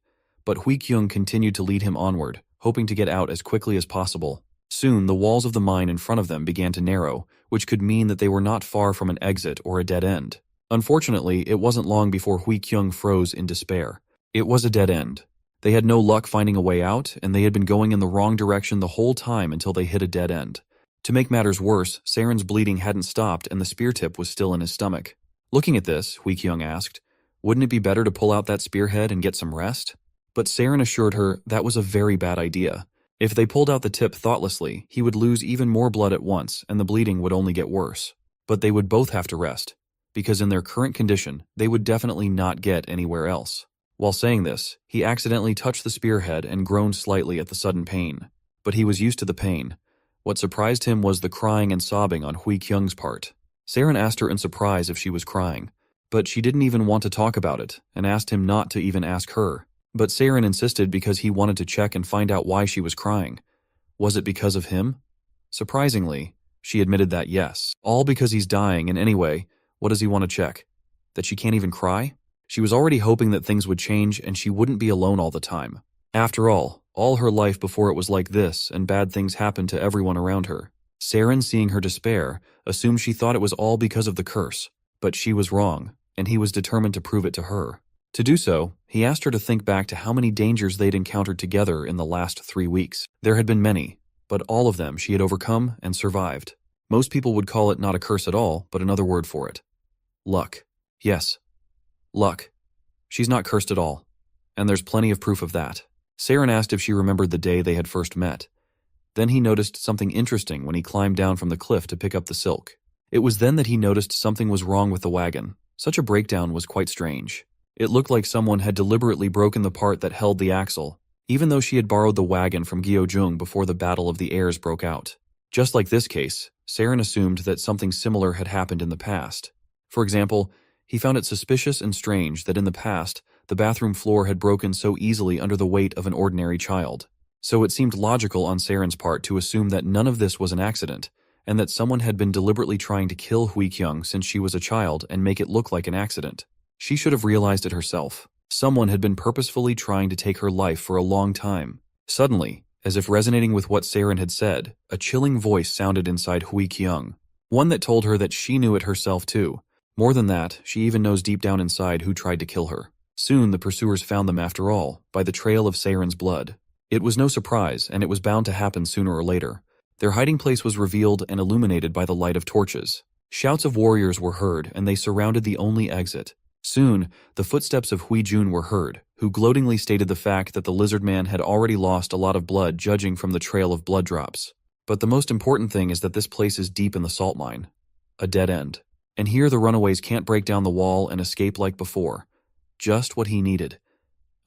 But Hui Kyung continued to lead him onward, hoping to get out as quickly as possible. Soon, the walls of the mine in front of them began to narrow, which could mean that they were not far from an exit or a dead end. Unfortunately, it wasn't long before Hui Kyung froze in despair. It was a dead end. They had no luck finding a way out, and they had been going in the wrong direction the whole time until they hit a dead end. To make matters worse, Saren's bleeding hadn't stopped and the spear tip was still in his stomach. Looking at this, Hui Kyung asked, "Wouldn't it be better to pull out that spearhead and get some rest?" But Saren assured her that was a very bad idea. If they pulled out the tip thoughtlessly, he would lose even more blood at once and the bleeding would only get worse. But they would both have to rest, because in their current condition, they would definitely not get anywhere else. While saying this, he accidentally touched the spearhead and groaned slightly at the sudden pain. But he was used to the pain. What surprised him was the crying and sobbing on Hui Kyung's part. Saren asked her in surprise if she was crying, but she didn't even want to talk about it and asked him not to even ask her. But Saren insisted because he wanted to check and find out why she was crying. Was it because of him? Surprisingly, she admitted that yes. All because he's dying, and anyway, what does he want to check? That she can't even cry? She was already hoping that things would change and she wouldn't be alone all the time. After all her life before it was like this and bad things happened to everyone around her. Saren, seeing her despair, assumed she thought it was all because of the curse. But she was wrong, and he was determined to prove it to her. To do so, he asked her to think back to how many dangers they'd encountered together in the last 3 weeks. There had been many, but all of them she had overcome and survived. Most people would call it not a curse at all, but another word for it. Luck. Yes. Luck. She's not cursed at all. And there's plenty of proof of that. Saren asked if she remembered the day they had first met. Then he noticed something interesting when he climbed down from the cliff to pick up the silk. It was then that he noticed something was wrong with the wagon. Such a breakdown was quite strange. It looked like someone had deliberately broken the part that held the axle, even though she had borrowed the wagon from Gyeojung before the Battle of the Airs broke out. Just like this case, Saren assumed that something similar had happened in the past. For example, he found it suspicious and strange that in the past, the bathroom floor had broken so easily under the weight of an ordinary child. So it seemed logical on Saren's part to assume that none of this was an accident, and that someone had been deliberately trying to kill Hui-kyung since she was a child and make it look like an accident. She should have realized it herself. Someone had been purposefully trying to take her life for a long time. Suddenly, as if resonating with what Saren had said, a chilling voice sounded inside Hui-kyung. One that told her that she knew it herself too. More than that, she even knows deep down inside who tried to kill her. Soon the pursuers found them after all, by the trail of Saren's blood. It was no surprise, and it was bound to happen sooner or later. Their hiding place was revealed and illuminated by the light of torches. Shouts of warriors were heard, and they surrounded the only exit. Soon, the footsteps of Hui-jun were heard, who gloatingly stated the fact that the Lizardman had already lost a lot of blood judging from the trail of blood drops. But the most important thing is that this place is deep in the salt mine. A dead end. And here the runaways can't break down the wall and escape like before. Just what he needed.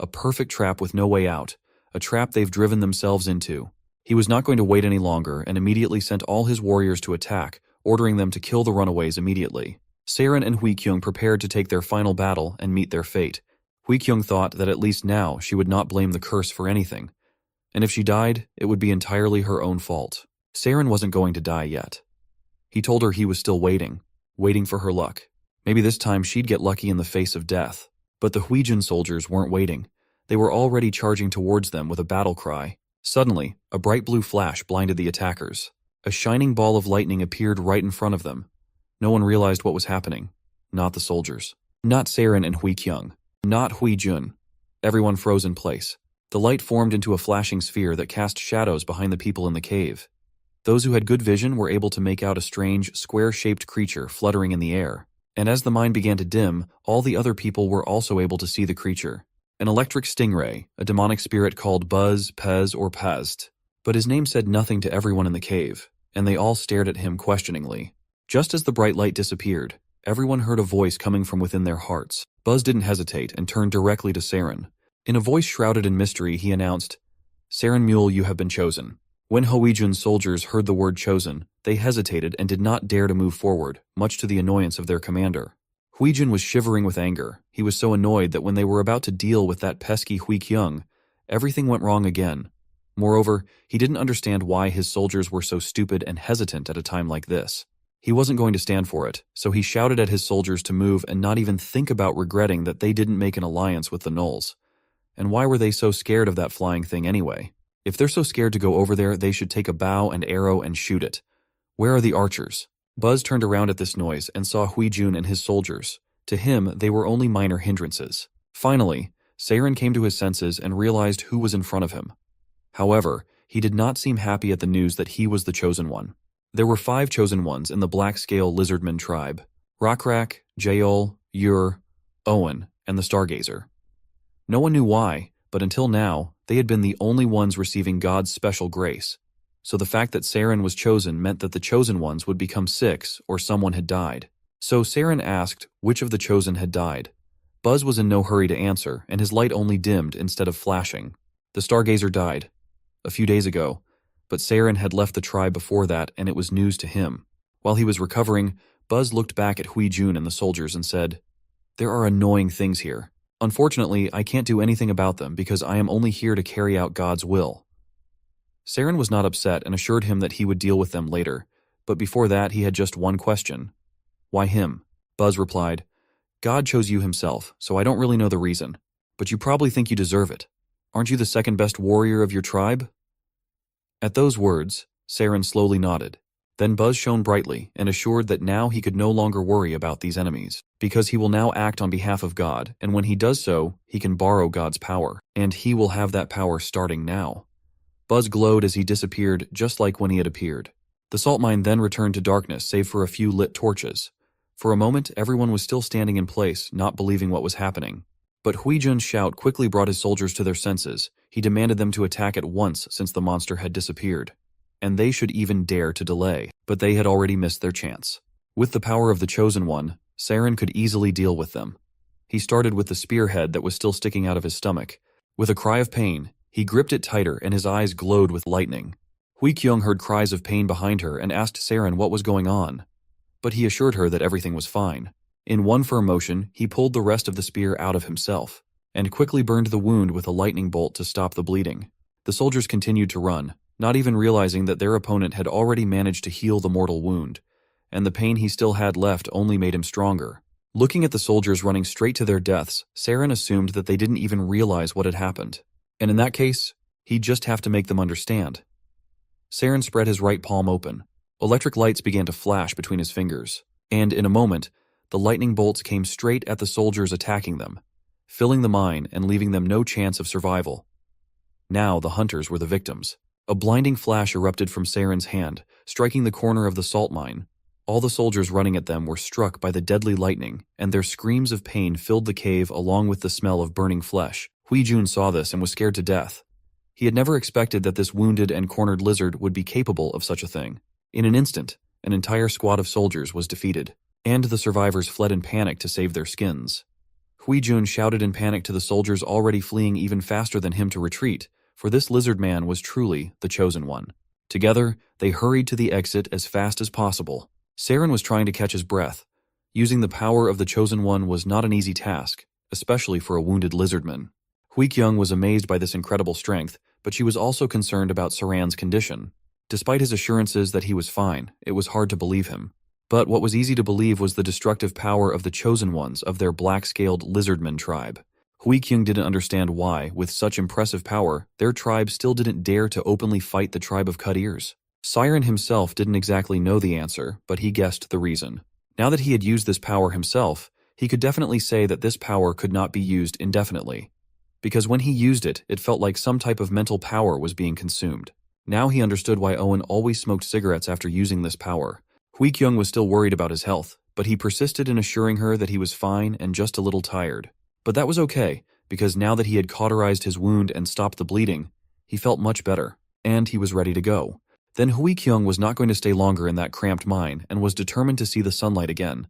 A perfect trap with no way out. A trap they've driven themselves into. He was not going to wait any longer and immediately sent all his warriors to attack, ordering them to kill the runaways immediately. Saren and Hui-kyung prepared to take their final battle and meet their fate. Hui-kyung thought that at least now she would not blame the curse for anything. And if she died, it would be entirely her own fault. Saren wasn't going to die yet. He told her he was still waiting for her luck. Maybe this time she'd get lucky in the face of death. But the Hui-jun soldiers weren't waiting. They were already charging towards them with a battle cry. Suddenly, a bright blue flash blinded the attackers. A shining ball of lightning appeared right in front of them. No one realized what was happening. Not the soldiers. Not Saren and Hui-kyung. Not Hui-jun. Everyone froze in place. The light formed into a flashing sphere that cast shadows behind the people in the cave. Those who had good vision were able to make out a strange, square-shaped creature fluttering in the air. And as the mine began to dim, all the other people were also able to see the creature. An electric stingray, a demonic spirit called Buzz, Pez, or Pazd. But his name said nothing to everyone in the cave, and they all stared at him questioningly. Just as the bright light disappeared, everyone heard a voice coming from within their hearts. Buzz didn't hesitate and turned directly to Saren. In a voice shrouded in mystery, he announced, "Saren Mule, you have been chosen." When Hui-jun's soldiers heard the word chosen, they hesitated and did not dare to move forward, much to the annoyance of their commander. Hui-jun was shivering with anger. He was so annoyed that when they were about to deal with that pesky Hui-kyung, everything went wrong again. Moreover, he didn't understand why his soldiers were so stupid and hesitant at a time like this. He wasn't going to stand for it, so he shouted at his soldiers to move and not even think about regretting that they didn't make an alliance with the Gnolls. And why were they so scared of that flying thing anyway? If they're so scared to go over there, they should take a bow and arrow and shoot it. Where are the archers? Buzz turned around at this noise and saw Hui-jun and his soldiers. To him, they were only minor hindrances. Finally, Saren came to his senses and realized who was in front of him. However, he did not seem happy at the news that he was the chosen one. There were 5 chosen ones in the black-scale Lizardmen tribe: Rokrak, Jaeol, Ur, Owen, and the Stargazer. No one knew why, but until now, they had been the only ones receiving God's special grace. So the fact that Saren was chosen meant that the chosen ones would become 6 or someone had died. So Saren asked which of the chosen had died. Buzz was in no hurry to answer, and his light only dimmed instead of flashing. The Stargazer died. A few days ago. But Saren had left the tribe before that, and it was news to him. While he was recovering, Buzz looked back at Hui-jun and the soldiers and said, "There are annoying things here. Unfortunately, I can't do anything about them because I am only here to carry out God's will." Saren was not upset and assured him that he would deal with them later, but before that he had just one question. "Why him?" Buzz replied, "God chose you himself, so I don't really know the reason. But you probably think you deserve it. Aren't you the second best warrior of your tribe?" At those words, Saren slowly nodded. Then Buzz shone brightly and assured that now he could no longer worry about these enemies, because he will now act on behalf of God, and when he does so, he can borrow God's power, and he will have that power starting now. Buzz glowed as he disappeared just like when he had appeared. The salt mine then returned to darkness save for a few lit torches. For a moment, everyone was still standing in place, not believing what was happening. But Hui-jun's shout quickly brought his soldiers to their senses. He demanded them to attack at once since the monster had disappeared. And they should even dare to delay, but they had already missed their chance. With the power of the Chosen One, Saren could easily deal with them. He started with the spearhead that was still sticking out of his stomach. With a cry of pain, he gripped it tighter and his eyes glowed with lightning. Hui-kyung heard cries of pain behind her and asked Saren what was going on. But he assured her that everything was fine. In one firm motion, he pulled the rest of the spear out of himself, and quickly burned the wound with a lightning bolt to stop the bleeding. The soldiers continued to run. not even realizing that their opponent had already managed to heal the mortal wound, and the pain he still had left only made him stronger. Looking at the soldiers running straight to their deaths, Saren assumed that they didn't even realize what had happened. And in that case, he'd just have to make them understand. Saren spread his right palm open. Electric lights began to flash between his fingers, and in a moment, the lightning bolts came straight at the soldiers attacking them, filling the mine and leaving them no chance of survival. Now the hunters were the victims. A blinding flash erupted from Saren's hand, striking the corner of the salt mine. All the soldiers running at them were struck by the deadly lightning, and their screams of pain filled the cave along with the smell of burning flesh. Huijun saw this and was scared to death. He had never expected that this wounded and cornered lizard would be capable of such a thing. In an instant, an entire squad of soldiers was defeated, and the survivors fled in panic to save their skins. Huijun shouted in panic to the soldiers already fleeing even faster than him to retreat, for this lizard man was truly the chosen one. Together, they hurried to the exit as fast as possible. Saren was trying to catch his breath. Using the power of the chosen one was not an easy task, especially for a wounded lizardman. Huikyung was amazed by this incredible strength, but she was also concerned about Saran's condition. Despite his assurances that he was fine, it was hard to believe him. But what was easy to believe was the destructive power of the chosen ones of their black-scaled lizardman tribe. Huikyung didn't understand why, with such impressive power, their tribe still didn't dare to openly fight the tribe of cut ears. Siren himself didn't exactly know the answer, but he guessed the reason. Now that he had used this power himself, he could definitely say that this power could not be used indefinitely. Because when he used it, it felt like some type of mental power was being consumed. Now he understood why Owen always smoked cigarettes after using this power. Huikyung was still worried about his health, but he persisted in assuring her that he was fine and just a little tired. But that was okay, because now that he had cauterized his wound and stopped the bleeding, he felt much better, and he was ready to go. Then Huikyung was not going to stay longer in that cramped mine and was determined to see the sunlight again.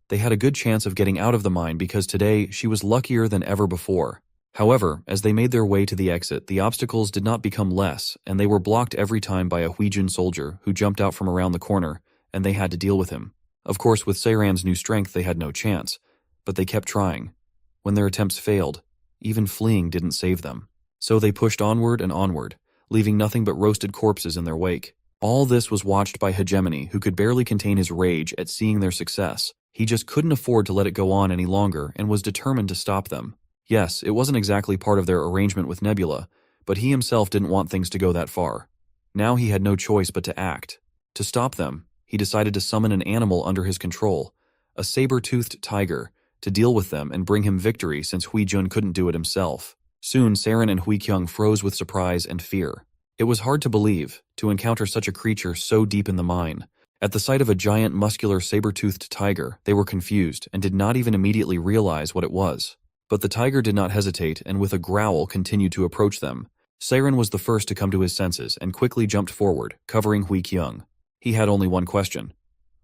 They had a good chance of getting out of the mine because today she was luckier than ever before. However, as they made their way to the exit, the obstacles did not become less, and they were blocked every time by a Huijun soldier who jumped out from around the corner, and they had to deal with him. Of course, with Saran's new strength they had no chance, but they kept trying. When their attempts failed, even fleeing didn't save them. So they pushed onward and onward, leaving nothing but roasted corpses in their wake. All this was watched by Hegemony, who could barely contain his rage at seeing their success. He just couldn't afford to let it go on any longer and was determined to stop them. Yes, it wasn't exactly part of their arrangement with Nebula, but he himself didn't want things to go that far. Now he had no choice but to act. To stop them, he decided to summon an animal under his control, a saber-toothed tiger, to deal with them and bring him victory since Huijun couldn't do it himself. Soon, Saren and Huikyung froze with surprise and fear. It was hard to believe, to encounter such a creature so deep in the mine. At the sight of a giant muscular saber-toothed tiger, they were confused and did not even immediately realize what it was. But the tiger did not hesitate and with a growl continued to approach them. Saren was the first to come to his senses and quickly jumped forward, covering Huikyung. He had only one question.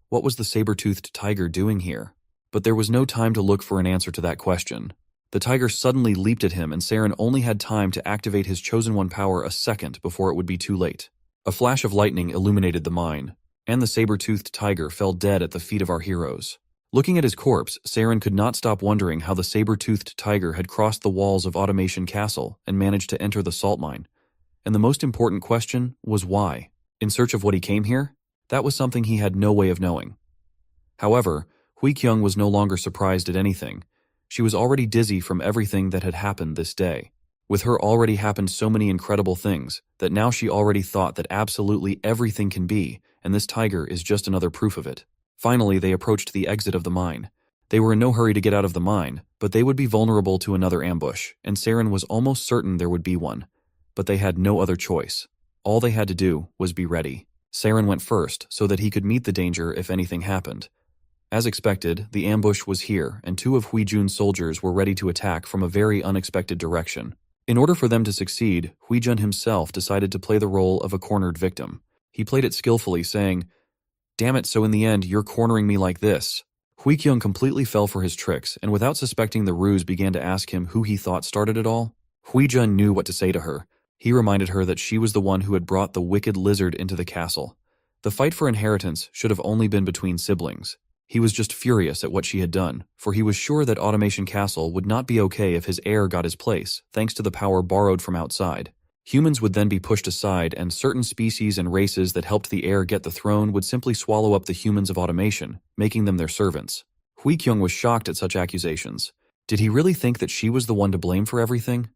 What was the saber-toothed tiger doing here? But there was no time to look for an answer to that question. The tiger suddenly leaped at him and Saren only had time to activate his Chosen One power a second before it would be too late. A flash of lightning illuminated the mine, and the saber-toothed tiger fell dead at the feet of our heroes. Looking at his corpse, Saren could not stop wondering how the saber-toothed tiger had crossed the walls of Automation Castle and managed to enter the salt mine. And the most important question was why. In search of what he came here? That was something he had no way of knowing. However, Huikyung was no longer surprised at anything. She was already dizzy from everything that had happened this day. With her already happened so many incredible things that now she already thought that absolutely everything can be, and this tiger is just another proof of it. Finally, they approached the exit of the mine. They were in no hurry to get out of the mine, but they would be vulnerable to another ambush, and Saren was almost certain there would be one. But they had no other choice. All they had to do was be ready. Saren went first so that he could meet the danger if anything happened. As expected, the ambush was here, and two of Huijun's soldiers were ready to attack from a very unexpected direction. In order for them to succeed, Huijun himself decided to play the role of a cornered victim. He played it skillfully, saying, "Damn it, so in the end, you're cornering me like this." Huikyung completely fell for his tricks, and without suspecting the ruse began to ask him who he thought started it all. Huijun knew what to say to her. He reminded her that she was the one who had brought the wicked lizard into the castle. The fight for inheritance should have only been between siblings. He was just furious at what she had done, for he was sure that Automation Castle would not be okay if his heir got his place, thanks to the power borrowed from outside. Humans would then be pushed aside, and certain species and races that helped the heir get the throne would simply swallow up the humans of automation, making them their servants. Hui Kyung was shocked at such accusations. Did he really think that she was the one to blame for everything?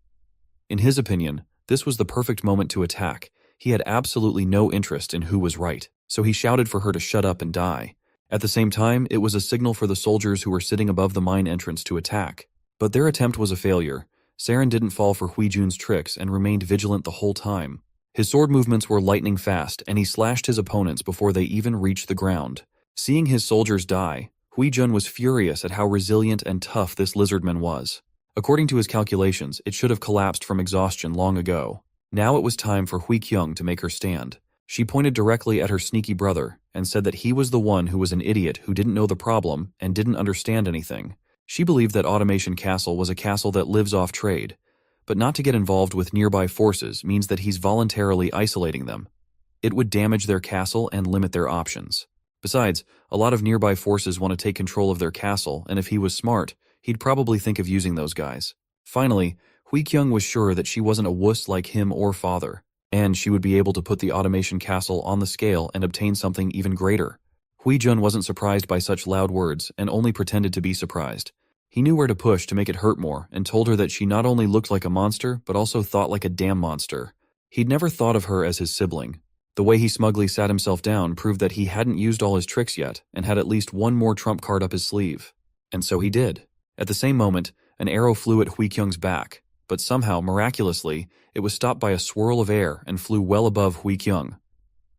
In his opinion, this was the perfect moment to attack. He had absolutely no interest in who was right, so he shouted for her to shut up and die. At the same time, it was a signal for the soldiers who were sitting above the mine entrance to attack. But their attempt was a failure. Saren didn't fall for Hui Jun's tricks and remained vigilant the whole time. His sword movements were lightning fast, and he slashed his opponents before they even reached the ground. Seeing his soldiers die, Hui Jun was furious at how resilient and tough this Lizardman was. According to his calculations, it should have collapsed from exhaustion long ago. Now it was time for Hui Kyung to make her stand. She pointed directly at her sneaky brother and said that he was the one who was an idiot who didn't know the problem and didn't understand anything. She believed that Automation Castle was a castle that lives off trade, but not to get involved with nearby forces means that he's voluntarily isolating them. It would damage their castle and limit their options. Besides, a lot of nearby forces want to take control of their castle, and if he was smart, he'd probably think of using those guys. Finally, Hui Kyung was sure that she wasn't a wuss like him or father, and she would be able to put the Automation Castle on the scale and obtain something even greater. Hui Jun wasn't surprised by such loud words and only pretended to be surprised. He knew where to push to make it hurt more and told her that she not only looked like a monster but also thought like a damn monster. He'd never thought of her as his sibling. The way he smugly sat himself down proved that he hadn't used all his tricks yet and had at least one more trump card up his sleeve. And so he did. At the same moment, an arrow flew at Hui Kyung's back, but somehow, miraculously, it was stopped by a swirl of air and flew well above Hui Kyung.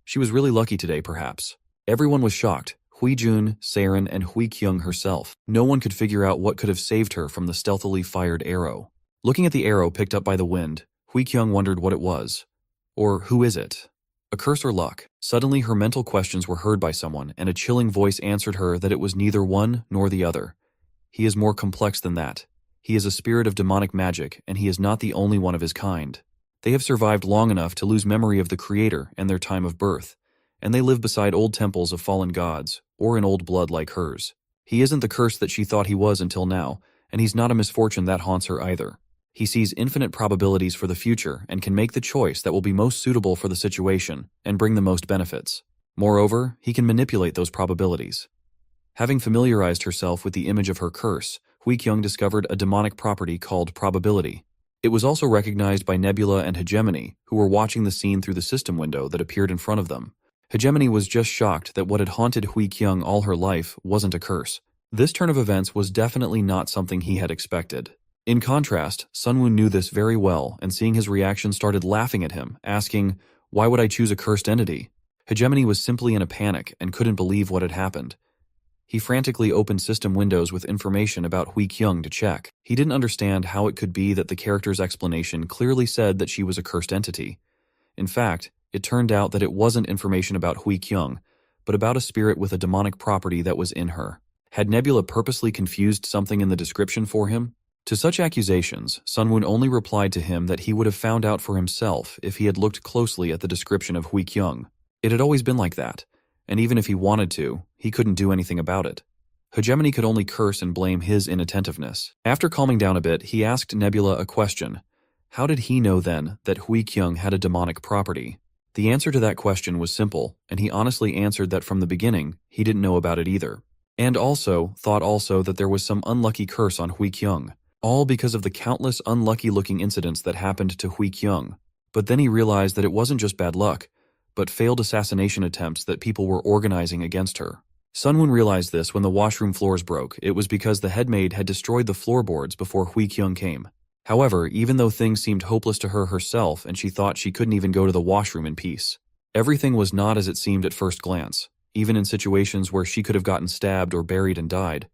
She was really lucky today, perhaps. Everyone was shocked. Hui Jun, Saren, and Hui Kyung herself. No one could figure out what could have saved her from the stealthily fired arrow. Looking at the arrow picked up by the wind, Hui Kyung wondered what it was. Or who is it? A curse or luck? Suddenly her mental questions were heard by someone, and a chilling voice answered her that it was neither one nor the other. He is more complex than that. He is a spirit of demonic magic, and he is not the only one of his kind. They have survived long enough to lose memory of the Creator and their time of birth, and they live beside old temples of fallen gods, or in old blood like hers. He isn't the curse that she thought he was until now, and he's not a misfortune that haunts her either. He sees infinite probabilities for the future and can make the choice that will be most suitable for the situation and bring the most benefits. Moreover, he can manipulate those probabilities. Having familiarized herself with the image of her curse, Hui Kyung discovered a demonic property called probability. It was also recognized by Nebula and Hegemony, who were watching the scene through the system window that appeared in front of them. Hegemony was just shocked that what had haunted Hui Kyung all her life wasn't a curse. This turn of events was definitely not something he had expected. In contrast, Sunwoo knew this very well, and seeing his reaction started laughing at him, asking, "Why would I choose a cursed entity?" Hegemony was simply in a panic and couldn't believe what had happened. He frantically opened system windows with information about Hui Kyung to check. He didn't understand how it could be that the character's explanation clearly said that she was a cursed entity. In fact, it turned out that it wasn't information about Hui Kyung, but about a spirit with a demonic property that was in her. Had Nebula purposely confused something in the description for him? To such accusations, Sunwoo only replied to him that he would have found out for himself if he had looked closely at the description of Hui Kyung. It had always been like that, and even if he wanted to, he couldn't do anything about it. Hegemony could only curse and blame his inattentiveness. After calming down a bit, he asked Nebula a question. How did he know then that Hui Kyung had a demonic property? The answer to that question was simple, and he honestly answered that from the beginning, he didn't know about it either. And thought that there was some unlucky curse on Hui Kyung, all because of the countless unlucky-looking incidents that happened to Hui Kyung. But then he realized that it wasn't just bad luck, but failed assassination attempts that people were organizing against her. Sunwoo realized this when the washroom floors broke. It was because the headmaid had destroyed the floorboards before Hui Kyung came. However, even though things seemed hopeless to her herself and she thought she couldn't even go to the washroom in peace, everything was not as it seemed at first glance. Even in situations where she could have gotten stabbed or buried and died,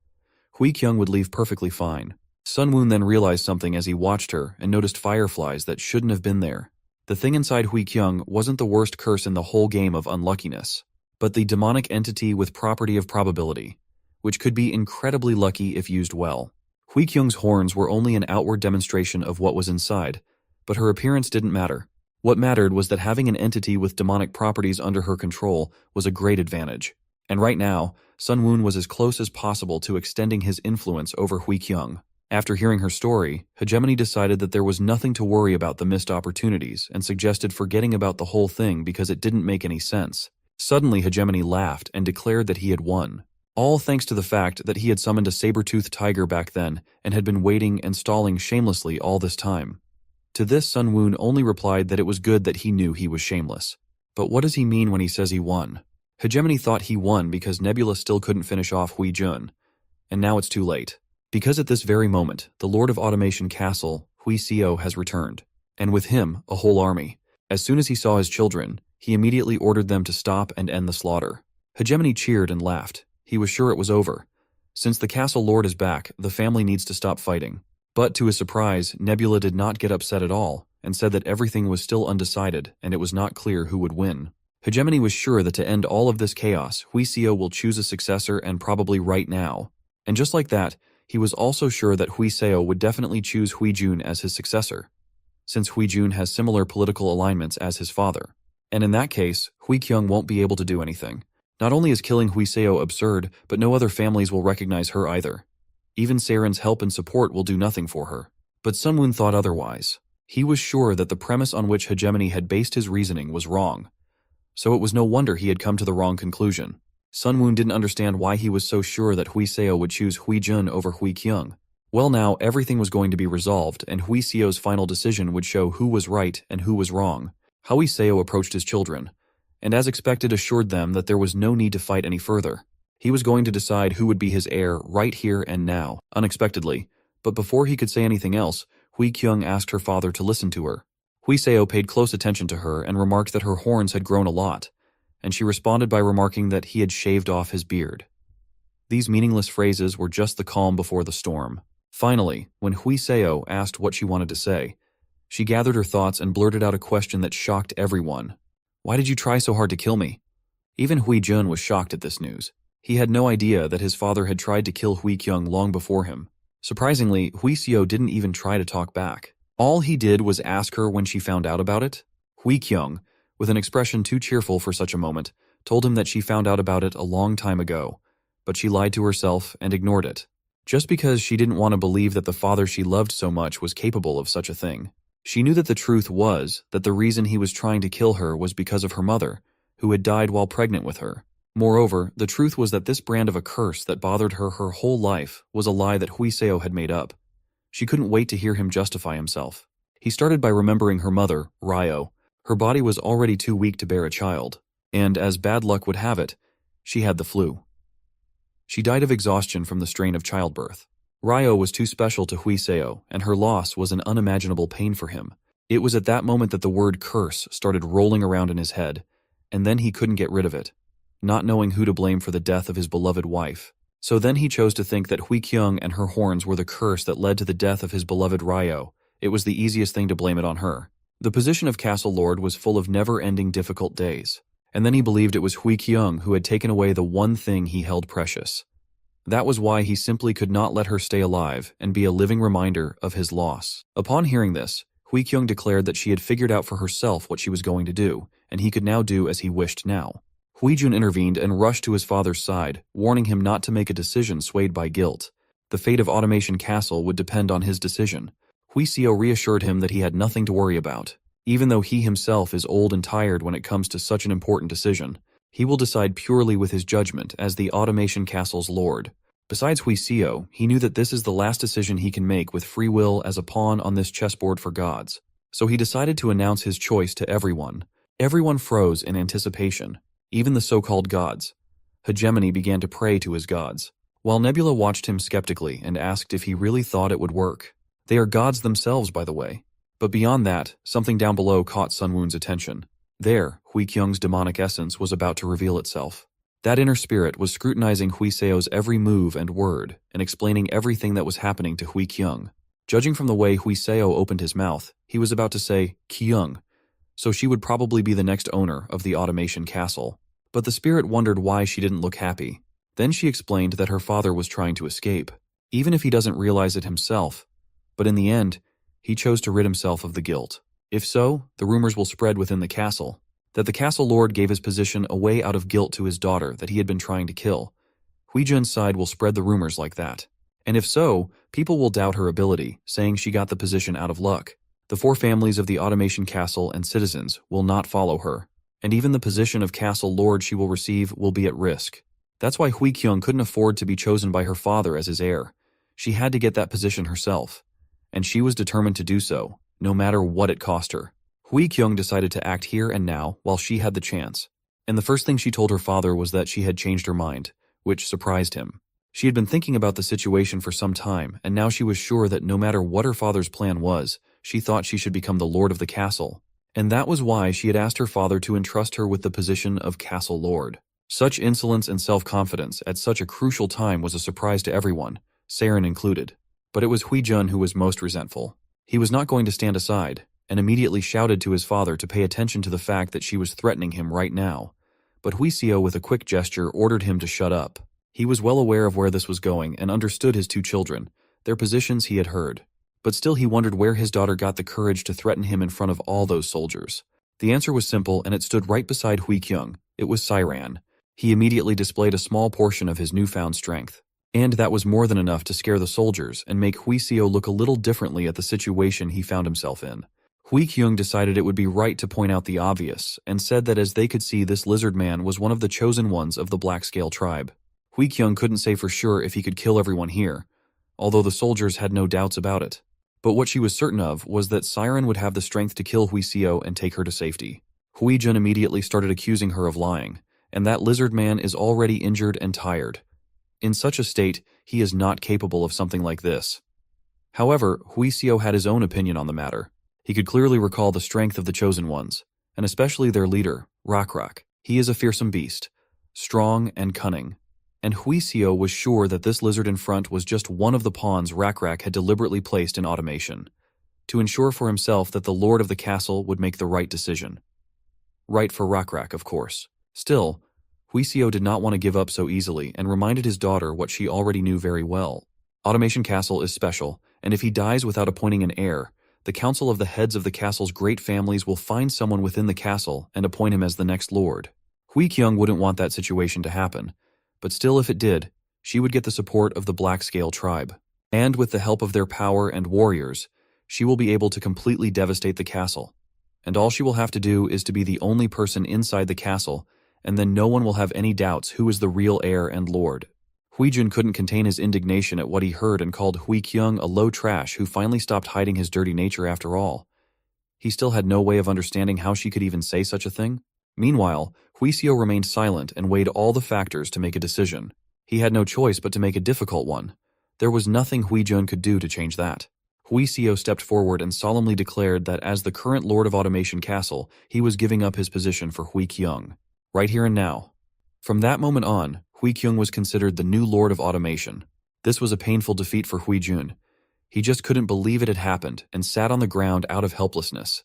Hui Kyung would leave perfectly fine. Sunwoo then realized something as he watched her and noticed fireflies that shouldn't have been there. The thing inside Hui Kyung wasn't the worst curse in the whole game of unluckiness, but the demonic entity with property of probability, which could be incredibly lucky if used well. Hui Kyung's horns were only an outward demonstration of what was inside, but her appearance didn't matter. What mattered was that having an entity with demonic properties under her control was a great advantage. And right now, Sunwoo was as close as possible to extending his influence over Hui Kyung. After hearing her story, Hegemony decided that there was nothing to worry about the missed opportunities and suggested forgetting about the whole thing because it didn't make any sense. Suddenly, Hegemony laughed and declared that he had won. All thanks to the fact that he had summoned a saber-toothed tiger back then and had been waiting and stalling shamelessly all this time. To this, Sun Woon only replied that it was good that he knew he was shameless. But what does he mean when he says he won? Hegemony thought he won because Nebula still couldn't finish off Hui Jun. And now it's too late. Because at this very moment, the Lord of Automation Castle, Hui Seo, has returned. And with him, a whole army. As soon as he saw his children, he immediately ordered them to stop and end the slaughter. Hegemony cheered and laughed. He was sure it was over. Since the castle lord is back, the family needs to stop fighting. But to his surprise, Nebula did not get upset at all, and said that everything was still undecided and it was not clear who would win. Hegemony was sure that to end all of this chaos, Hui Seo will choose a successor and probably right now. And just like that, he was also sure that Hui Seo would definitely choose Hui Jun as his successor, since Hui Jun has similar political alignments as his father. And in that case, Hui Kyung won't be able to do anything. Not only is killing Hui Seo absurd, but no other families will recognize her either. Even Saren's help and support will do nothing for her. But Sun Woon thought otherwise. He was sure that the premise on which Hegemony had based his reasoning was wrong. So it was no wonder he had come to the wrong conclusion. Sun Woon didn't understand why he was so sure that Hui Seo would choose Hui Jun over Hui Kyung. Well, now everything was going to be resolved, and Hui Seo's final decision would show who was right and who was wrong. Hui Seo approached his children, and as expected assured them that there was no need to fight any further. He was going to decide who would be his heir right here and now, unexpectedly. But before he could say anything else, Hui Kyung asked her father to listen to her. Hui Seo paid close attention to her and remarked that her horns had grown a lot, and she responded by remarking that he had shaved off his beard. These meaningless phrases were just the calm before the storm. Finally, when Hui Seo asked what she wanted to say, she gathered her thoughts and blurted out a question that shocked everyone. "Why did you try so hard to kill me?" Even Hui Jun was shocked at this news. He had no idea that his father had tried to kill Hui Kyung long before him. Surprisingly, Hui Seo didn't even try to talk back. All he did was ask her when she found out about it. Hui Kyung, with an expression too cheerful for such a moment, told him that she found out about it a long time ago, but she lied to herself and ignored it, just because she didn't want to believe that the father she loved so much was capable of such a thing. She knew that the truth was that the reason he was trying to kill her was because of her mother, who had died while pregnant with her. Moreover, the truth was that this brand of a curse that bothered her whole life was a lie that Hui Seo had made up. She couldn't wait to hear him justify himself. He started by remembering her mother, Ryo. Her body was already too weak to bear a child, and as bad luck would have it, she had the flu. She died of exhaustion from the strain of childbirth. Ryo was too special to Hui Seo, and her loss was an unimaginable pain for him. It was at that moment that the word curse started rolling around in his head, and then he couldn't get rid of it, not knowing who to blame for the death of his beloved wife. So then he chose to think that Hui Kyung and her horns were the curse that led to the death of his beloved Ryo. It was the easiest thing to blame it on her. The position of Castle Lord was full of never-ending difficult days, and then he believed it was Hui Kyung who had taken away the one thing he held precious. That was why he simply could not let her stay alive and be a living reminder of his loss. Upon hearing this, Hui Kyung declared that she had figured out for herself what she was going to do, and he could now do as he wished now. Hui Jun intervened and rushed to his father's side, warning him not to make a decision swayed by guilt. The fate of Automation Castle would depend on his decision. Hui Seo reassured him that he had nothing to worry about. Even though he himself is old and tired when it comes to such an important decision, he will decide purely with his judgment as the Automation Castle's lord. Besides Hui Seo, he knew that this is the last decision he can make with free will as a pawn on this chessboard for gods. So he decided to announce his choice to everyone. Everyone froze in anticipation, even the so-called gods. Hegemony began to pray to his gods, while Nebula watched him skeptically and asked if he really thought it would work. They are gods themselves, by the way. But beyond that, something down below caught Sun Woon's attention. There, Hui Kyung's demonic essence was about to reveal itself. That inner spirit was scrutinizing Hui Seo's every move and word and explaining everything that was happening to Hui Kyung. Judging from the way Hui Seo opened his mouth, he was about to say, Kyung, so she would probably be the next owner of the Automation Castle. But the spirit wondered why she didn't look happy. Then she explained that her father was trying to escape, even if he doesn't realize it himself. But in the end, he chose to rid himself of the guilt. If so, the rumors will spread within the castle that the castle lord gave his position away out of guilt to his daughter that he had been trying to kill. Hui Jun's side will spread the rumors like that. And if so, people will doubt her ability, saying she got the position out of luck. The 4 families of the Automation Castle and citizens will not follow her, and even the position of Castle Lord she will receive will be at risk. That's why Hui Kyung couldn't afford to be chosen by her father as his heir. She had to get that position herself, and she was determined to do so, no matter what it cost her. Hui Kyung decided to act here and now while she had the chance, and the first thing she told her father was that she had changed her mind, which surprised him. She had been thinking about the situation for some time, and now she was sure that no matter what her father's plan was, she thought she should become the lord of the castle, and that was why she had asked her father to entrust her with the position of castle lord. Such insolence and self-confidence at such a crucial time was a surprise to everyone, Saren included. But it was Hui Jun who was most resentful. He was not going to stand aside, and immediately shouted to his father to pay attention to the fact that she was threatening him right now. But Hui Seo with a quick gesture ordered him to shut up. He was well aware of where this was going and understood his 2 children, their positions he had heard. But still he wondered where his daughter got the courage to threaten him in front of all those soldiers. The answer was simple, and it stood right beside Hui Kyung. It was Siran. He immediately displayed a small portion of his newfound strength. And that was more than enough to scare the soldiers and make Hui Seo look a little differently at the situation he found himself in. Hui Kyung decided it would be right to point out the obvious, and said that as they could see, this lizard man was one of the chosen ones of the Black Scale tribe. Hui Kyung couldn't say for sure if he could kill everyone here, although the soldiers had no doubts about it. But what she was certain of was that Siren would have the strength to kill Hui Seo and take her to safety. Hui Jun immediately started accusing her of lying, and that lizard man is already injured and tired. In such a state, he is not capable of something like this. However, Hui Seo had his own opinion on the matter. He could clearly recall the strength of the chosen ones, and especially their leader, Rak. He is a fearsome beast, strong and cunning. And Hui Seo was sure that this lizard in front was just one of the pawns Rak had deliberately placed in automation, to ensure for himself that the lord of the castle would make the right decision. Right for Rak, of course. Still, Hui Seo did not want to give up so easily and reminded his daughter what she already knew very well. Automation Castle is special, and if he dies without appointing an heir, the council of the heads of the castle's great families will find someone within the castle and appoint him as the next lord. Hui Kyung wouldn't want that situation to happen, but still if it did, she would get the support of the Black Scale tribe. And with the help of their power and warriors, she will be able to completely devastate the castle. And all she will have to do is to be the only person inside the castle, and then no one will have any doubts who is the real heir and lord. Hui Jun couldn't contain his indignation at what he heard and called Hui Kyung a low trash who finally stopped hiding his dirty nature after all. He still had no way of understanding how she could even say such a thing. Meanwhile, Hui Seo remained silent and weighed all the factors to make a decision. He had no choice but to make a difficult one. There was nothing Hui Jun could do to change that. Hui Seo stepped forward and solemnly declared that as the current Lord of Automation Castle, he was giving up his position for Hui Kyung. Right here and now. From that moment on, Hui Kyung was considered the new Lord of Automation. This was a painful defeat for Hui Jun. He just couldn't believe it had happened and sat on the ground out of helplessness.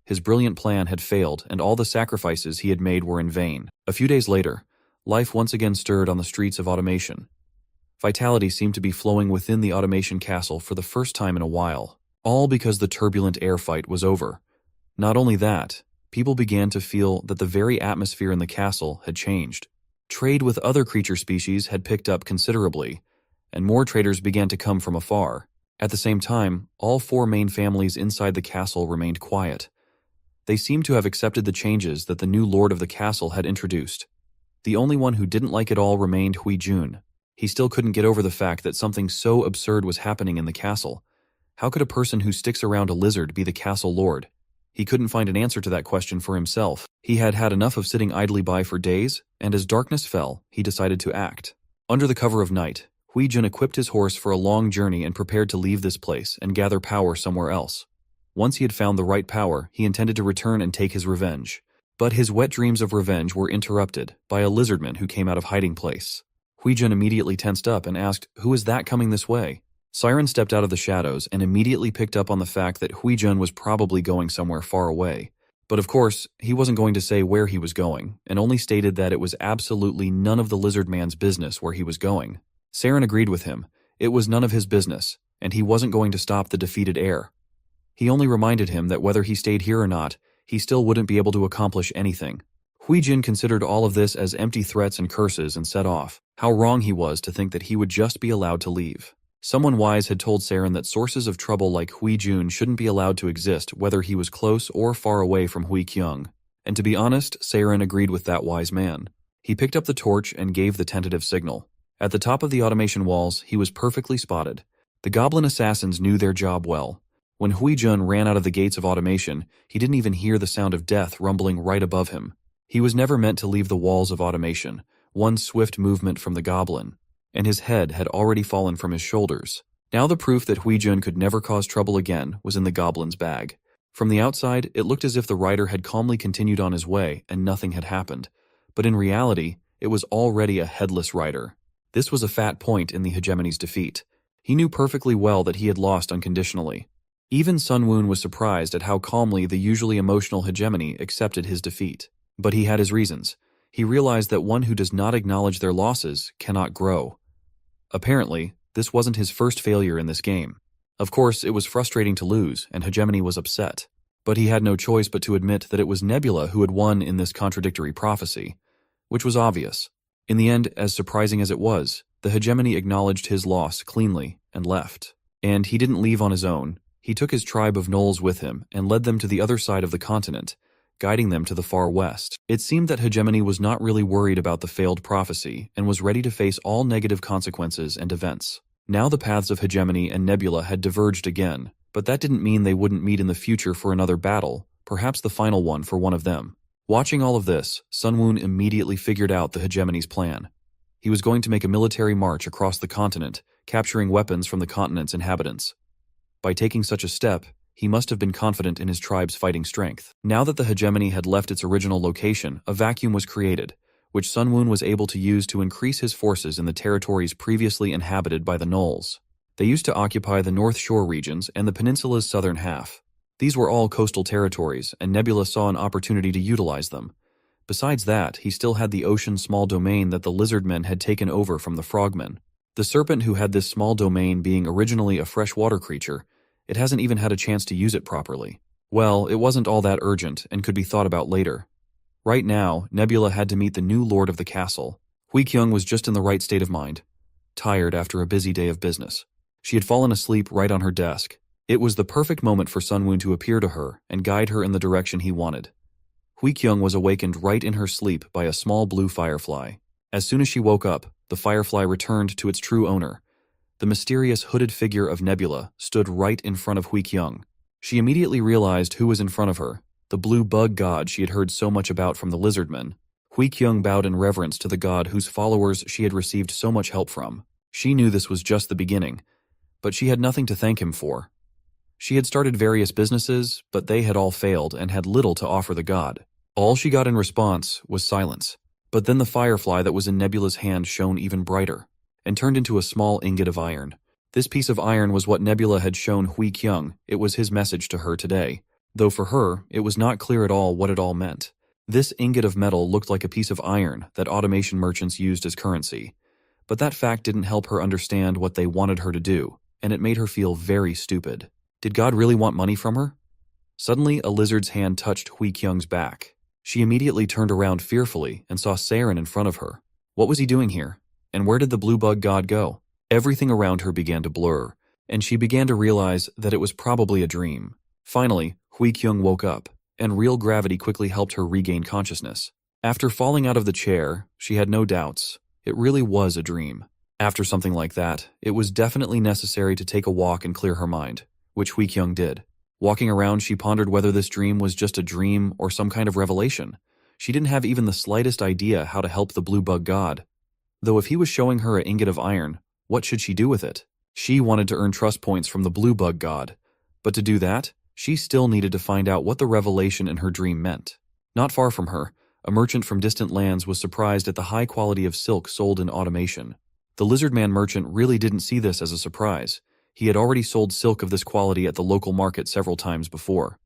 His brilliant plan had failed, and all the sacrifices he had made were in vain. A few days later, life once again stirred on the streets of Automation. Vitality seemed to be flowing within the Automation Castle for the first time in a while, all because the turbulent air fight was over. Not only that, people began to feel that the very atmosphere in the castle had changed. Trade with other creature species had picked up considerably, and more traders began to come from afar. At the same time, all 4 main families inside the castle remained quiet. They seemed to have accepted the changes that the new lord of the castle had introduced. The only one who didn't like it all remained Hui Jun. He still couldn't get over the fact that something so absurd was happening in the castle. How could a person who sticks around a lizard be the castle lord? He couldn't find an answer to that question for himself. He had had enough of sitting idly by for days, and as darkness fell, he decided to act. Under the cover of night, Hui Jun equipped his horse for a long journey and prepared to leave this place and gather power somewhere else. Once he had found the right power, he intended to return and take his revenge. But his wet dreams of revenge were interrupted by a lizardman who came out of hiding place. Hui Jun immediately tensed up and asked, "Who is that coming this way?" Siren stepped out of the shadows and immediately picked up on the fact that Hui Jun was probably going somewhere far away. But of course, he wasn't going to say where he was going, and only stated that it was absolutely none of the lizard man's business where he was going. Siren agreed with him. It was none of his business, and he wasn't going to stop the defeated heir. He only reminded him that whether he stayed here or not, he still wouldn't be able to accomplish anything. Hui Jun considered all of this as empty threats and curses and set off. How wrong he was to think that he would just be allowed to leave. Someone wise had told Saren that sources of trouble like Hui Jun shouldn't be allowed to exist whether he was close or far away from Hui Kyung. And to be honest, Saren agreed with that wise man. He picked up the torch and gave the tentative signal. At the top of the automation walls, he was perfectly spotted. The goblin assassins knew their job well. When Hui Jun ran out of the gates of automation, he didn't even hear the sound of death rumbling right above him. He was never meant to leave the walls of automation. One swift movement from the goblin, and his head had already fallen from his shoulders. Now the proof that Hui Jun could never cause trouble again was in the goblin's bag. From the outside, it looked as if the rider had calmly continued on his way and nothing had happened. But in reality, it was already a headless rider. This was a fat point in the hegemony's defeat. He knew perfectly well that he had lost unconditionally. Even Sun Woon was surprised at how calmly the usually emotional hegemony accepted his defeat. But he had his reasons. He realized that one who does not acknowledge their losses cannot grow. Apparently, this wasn't his first failure in this game. Of course, it was frustrating to lose, and Hegemony was upset. But he had no choice but to admit that it was Nebula who had won in this contradictory prophecy, which was obvious. In the end, as surprising as it was, the Hegemony acknowledged his loss cleanly and left. And he didn't leave on his own. He took his tribe of gnolls with him and led them to the other side of the continent, guiding them to the far west. It seemed that Hegemony was not really worried about the failed prophecy and was ready to face all negative consequences and events. Now the paths of Hegemony and Nebula had diverged again, but that didn't mean they wouldn't meet in the future for another battle, perhaps the final one for one of them. Watching all of this, Sun Woon immediately figured out the Hegemony's plan. He was going to make a military march across the continent, capturing weapons from the continent's inhabitants. By taking such a step, he must have been confident in his tribe's fighting strength. Now that the Hegemony had left its original location, a vacuum was created, which Sun Woon was able to use to increase his forces in the territories previously inhabited by the gnolls. They used to occupy the North Shore regions and the peninsula's southern half. These were all coastal territories, and Nebula saw an opportunity to utilize them. Besides that, he still had the ocean small domain that the Lizardmen had taken over from the Frogmen. The serpent who had this small domain being originally a freshwater creature, it hasn't even had a chance to use it properly. Well, it wasn't all that urgent and could be thought about later. Right now, Nebula had to meet the new lord of the castle. Hui Kyung was just in the right state of mind, tired after a busy day of business. She had fallen asleep right on her desk. It was the perfect moment for Sun Woon to appear to her and guide her in the direction he wanted. Hui Kyung was awakened right in her sleep by a small blue firefly. As soon as she woke up, the firefly returned to its true owner. The mysterious hooded figure of Nebula stood right in front of Hui Kyung. She immediately realized who was in front of her, the blue bug god she had heard so much about from the Lizardmen. Hui Kyung bowed in reverence to the god whose followers she had received so much help from. She knew this was just the beginning, but she had nothing to thank him for. She had started various businesses, but they had all failed and had little to offer the god. All she got in response was silence. But then the firefly that was in Nebula's hand shone even brighter, and turned into a small ingot of iron. This piece of iron was what Nebula had shown Hui Kyung. It was his message to her today, though for her, it was not clear at all what it all meant. This ingot of metal looked like a piece of iron that automation merchants used as currency, but that fact didn't help her understand what they wanted her to do, and it made her feel very stupid. Did God really want money from her? Suddenly, a lizard's hand touched Hui Kyung's back. She immediately turned around fearfully and saw Saren in front of her. What was he doing here? And where did the blue bug god go? Everything around her began to blur, and she began to realize that it was probably a dream. Finally, Hui Kyung woke up, and real gravity quickly helped her regain consciousness. After falling out of the chair, she had no doubts. It really was a dream. After something like that, it was definitely necessary to take a walk and clear her mind, which Hui Kyung did. Walking around, she pondered whether this dream was just a dream or some kind of revelation. She didn't have even the slightest idea how to help the blue bug god. Though if he was showing her an ingot of iron, what should she do with it? She wanted to earn trust points from the blue bug god, but to do that, she still needed to find out what the revelation in her dream meant. Not far from her, a merchant from distant lands was surprised at the high quality of silk sold in automation. The Lizardman merchant really didn't see this as a surprise. He had already sold silk of this quality at the local market several times before.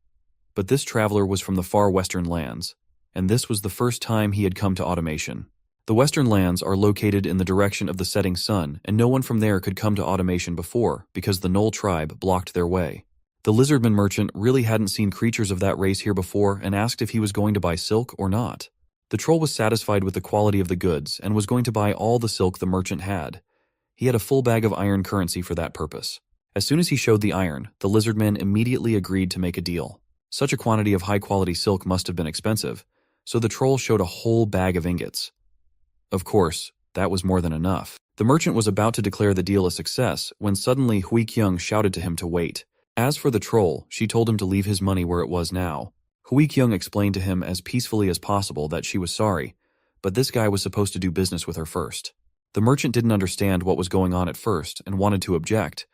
But this traveler was from the far western lands, and this was the first time he had come to automation. The western lands are located in the direction of the setting sun, and no one from there could come to automation before because the Gnoll tribe blocked their way. The Lizardman merchant really hadn't seen creatures of that race here before and asked if he was going to buy silk or not. The troll was satisfied with the quality of the goods and was going to buy all the silk the merchant had. He had a full bag of iron currency for that purpose. As soon as he showed the iron, the Lizardmen immediately agreed to make a deal. Such a quantity of high-quality silk must have been expensive, so the troll showed a whole bag of ingots. Of course, that was more than enough. The merchant was about to declare the deal a success when suddenly Hui Kyung shouted to him to wait. As for the troll, she told him to leave his money where it was now. Hui Kyung explained to him as peacefully as possible that she was sorry, but this guy was supposed to do business with her first. The merchant didn't understand what was going on at first and wanted to object,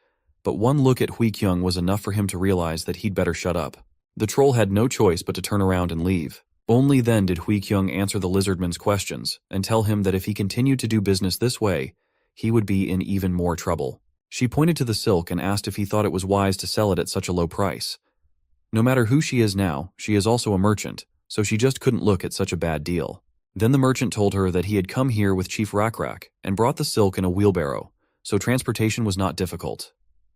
but one look at Hui Kyung was enough for him to realize that he'd better shut up. The troll had no choice but to turn around and leave. Only then did Hui Kyung answer the Lizardman's questions and tell him that if he continued to do business this way, he would be in even more trouble. She pointed to the silk and asked if he thought it was wise to sell it at such a low price. No matter who she is now, she is also a merchant, so she just couldn't look at such a bad deal. Then the merchant told her that he had come here with Chief Rakrak and brought the silk in a wheelbarrow, so transportation was not difficult.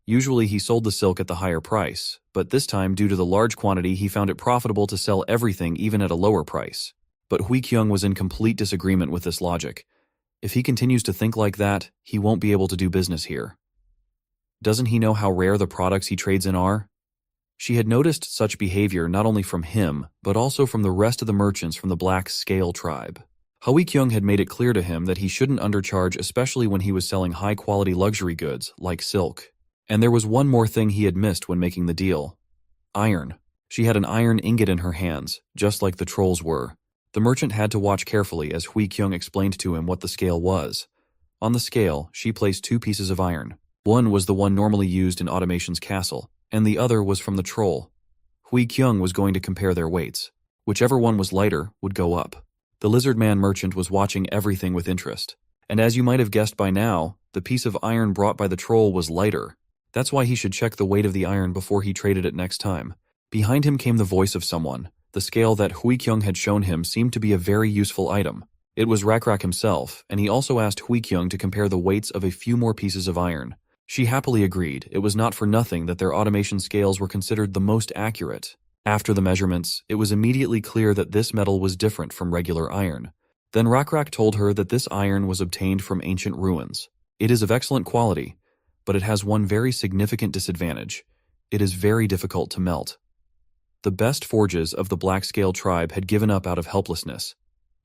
Usually he sold the silk at the higher price, but this time due to the large quantity he found it profitable to sell everything even at a lower price. But Hui Kyung was in complete disagreement with this logic. If he continues to think like that, he won't be able to do business here. Doesn't he know how rare the products he trades in are? She had noticed such behavior not only from him, but also from the rest of the merchants from the Black Scale tribe. Hui Kyung had made it clear to him that he shouldn't undercharge, especially when he was selling high-quality luxury goods like silk. And there was one more thing he had missed when making the deal. Iron. She had an iron ingot in her hands, just like the trolls were. The merchant had to watch carefully as Hui Kyung explained to him what the scale was. On the scale, she placed 2 pieces of iron. One was the one normally used in Automation's castle, and the other was from the troll. Hui Kyung was going to compare their weights. Whichever one was lighter would go up. The Lizardman merchant was watching everything with interest. And as you might have guessed by now, the piece of iron brought by the troll was lighter. That's why he should check the weight of the iron before he traded it next time. Behind him came the voice of someone. The scale that Hui Kyung had shown him seemed to be a very useful item. It was Rakrak himself, and he also asked Hui Kyung to compare the weights of a few more pieces of iron. She happily agreed. It was not for nothing that their automation scales were considered the most accurate. After the measurements, it was immediately clear that this metal was different from regular iron. Then Rakrak told her that this iron was obtained from ancient ruins. It is of excellent quality, but it has one very significant disadvantage. It is very difficult to melt. The best forges of the Black Scale tribe had given up out of helplessness.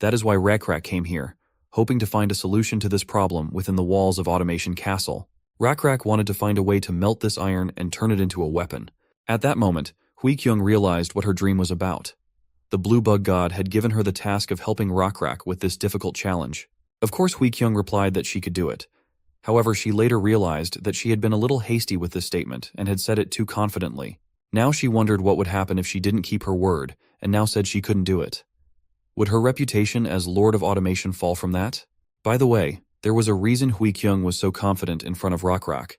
That is why Rakrak came here, hoping to find a solution to this problem within the walls of Automation Castle. Rakrak wanted to find a way to melt this iron and turn it into a weapon. At that moment, Hui Kyung realized what her dream was about. The Blue Bug God had given her the task of helping Rakrak with this difficult challenge. Of course, Hui Kyung replied that she could do it. However, she later realized that she had been a little hasty with this statement and had said it too confidently. Now she wondered what would happen if she didn't keep her word, and now said she couldn't do it. Would her reputation as Lord of Automation fall from that? By the way, there was a reason Hui Kyung was so confident in front of Rakrak.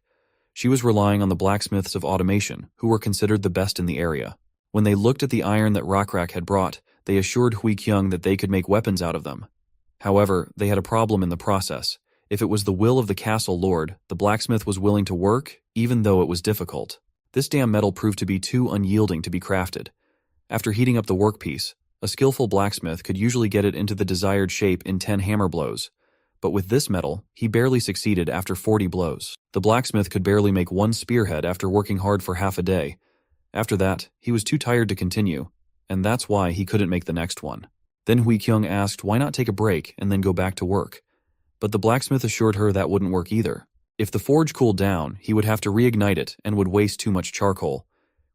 She was relying on the blacksmiths of Automation, who were considered the best in the area. When they looked at the iron that Rakrak had brought, they assured Hui Kyung that they could make weapons out of them. However, they had a problem in the process. If it was the will of the castle lord, the blacksmith was willing to work, even though it was difficult. This damn metal proved to be too unyielding to be crafted. After heating up the workpiece, a skillful blacksmith could usually get it into the desired shape in 10 hammer blows. But with this metal, he barely succeeded after 40 blows. The blacksmith could barely make one spearhead after working hard for half a day. After that, he was too tired to continue, and that's why he couldn't make the next one. Then Hui Kyung asked why not take a break and then go back to work. But the blacksmith assured her that wouldn't work either. If the forge cooled down, he would have to reignite it and would waste too much charcoal.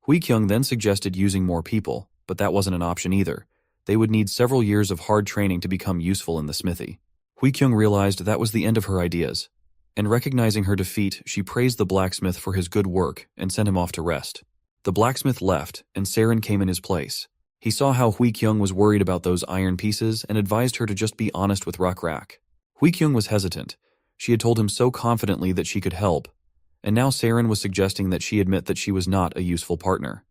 Hui Kyung then suggested using more people, but that wasn't an option either. They would need several years of hard training to become useful in the smithy. Hui Kyung realized that was the end of her ideas, and recognizing her defeat, she praised the blacksmith for his good work and sent him off to rest. The blacksmith left, and Saren came in his place. He saw how Hui Kyung was worried about those iron pieces and advised her to just be honest with Rakrak. Hui Kyung was hesitant. She had told him so confidently that she could help, and now Saren was suggesting that she admit that she was not a useful partner.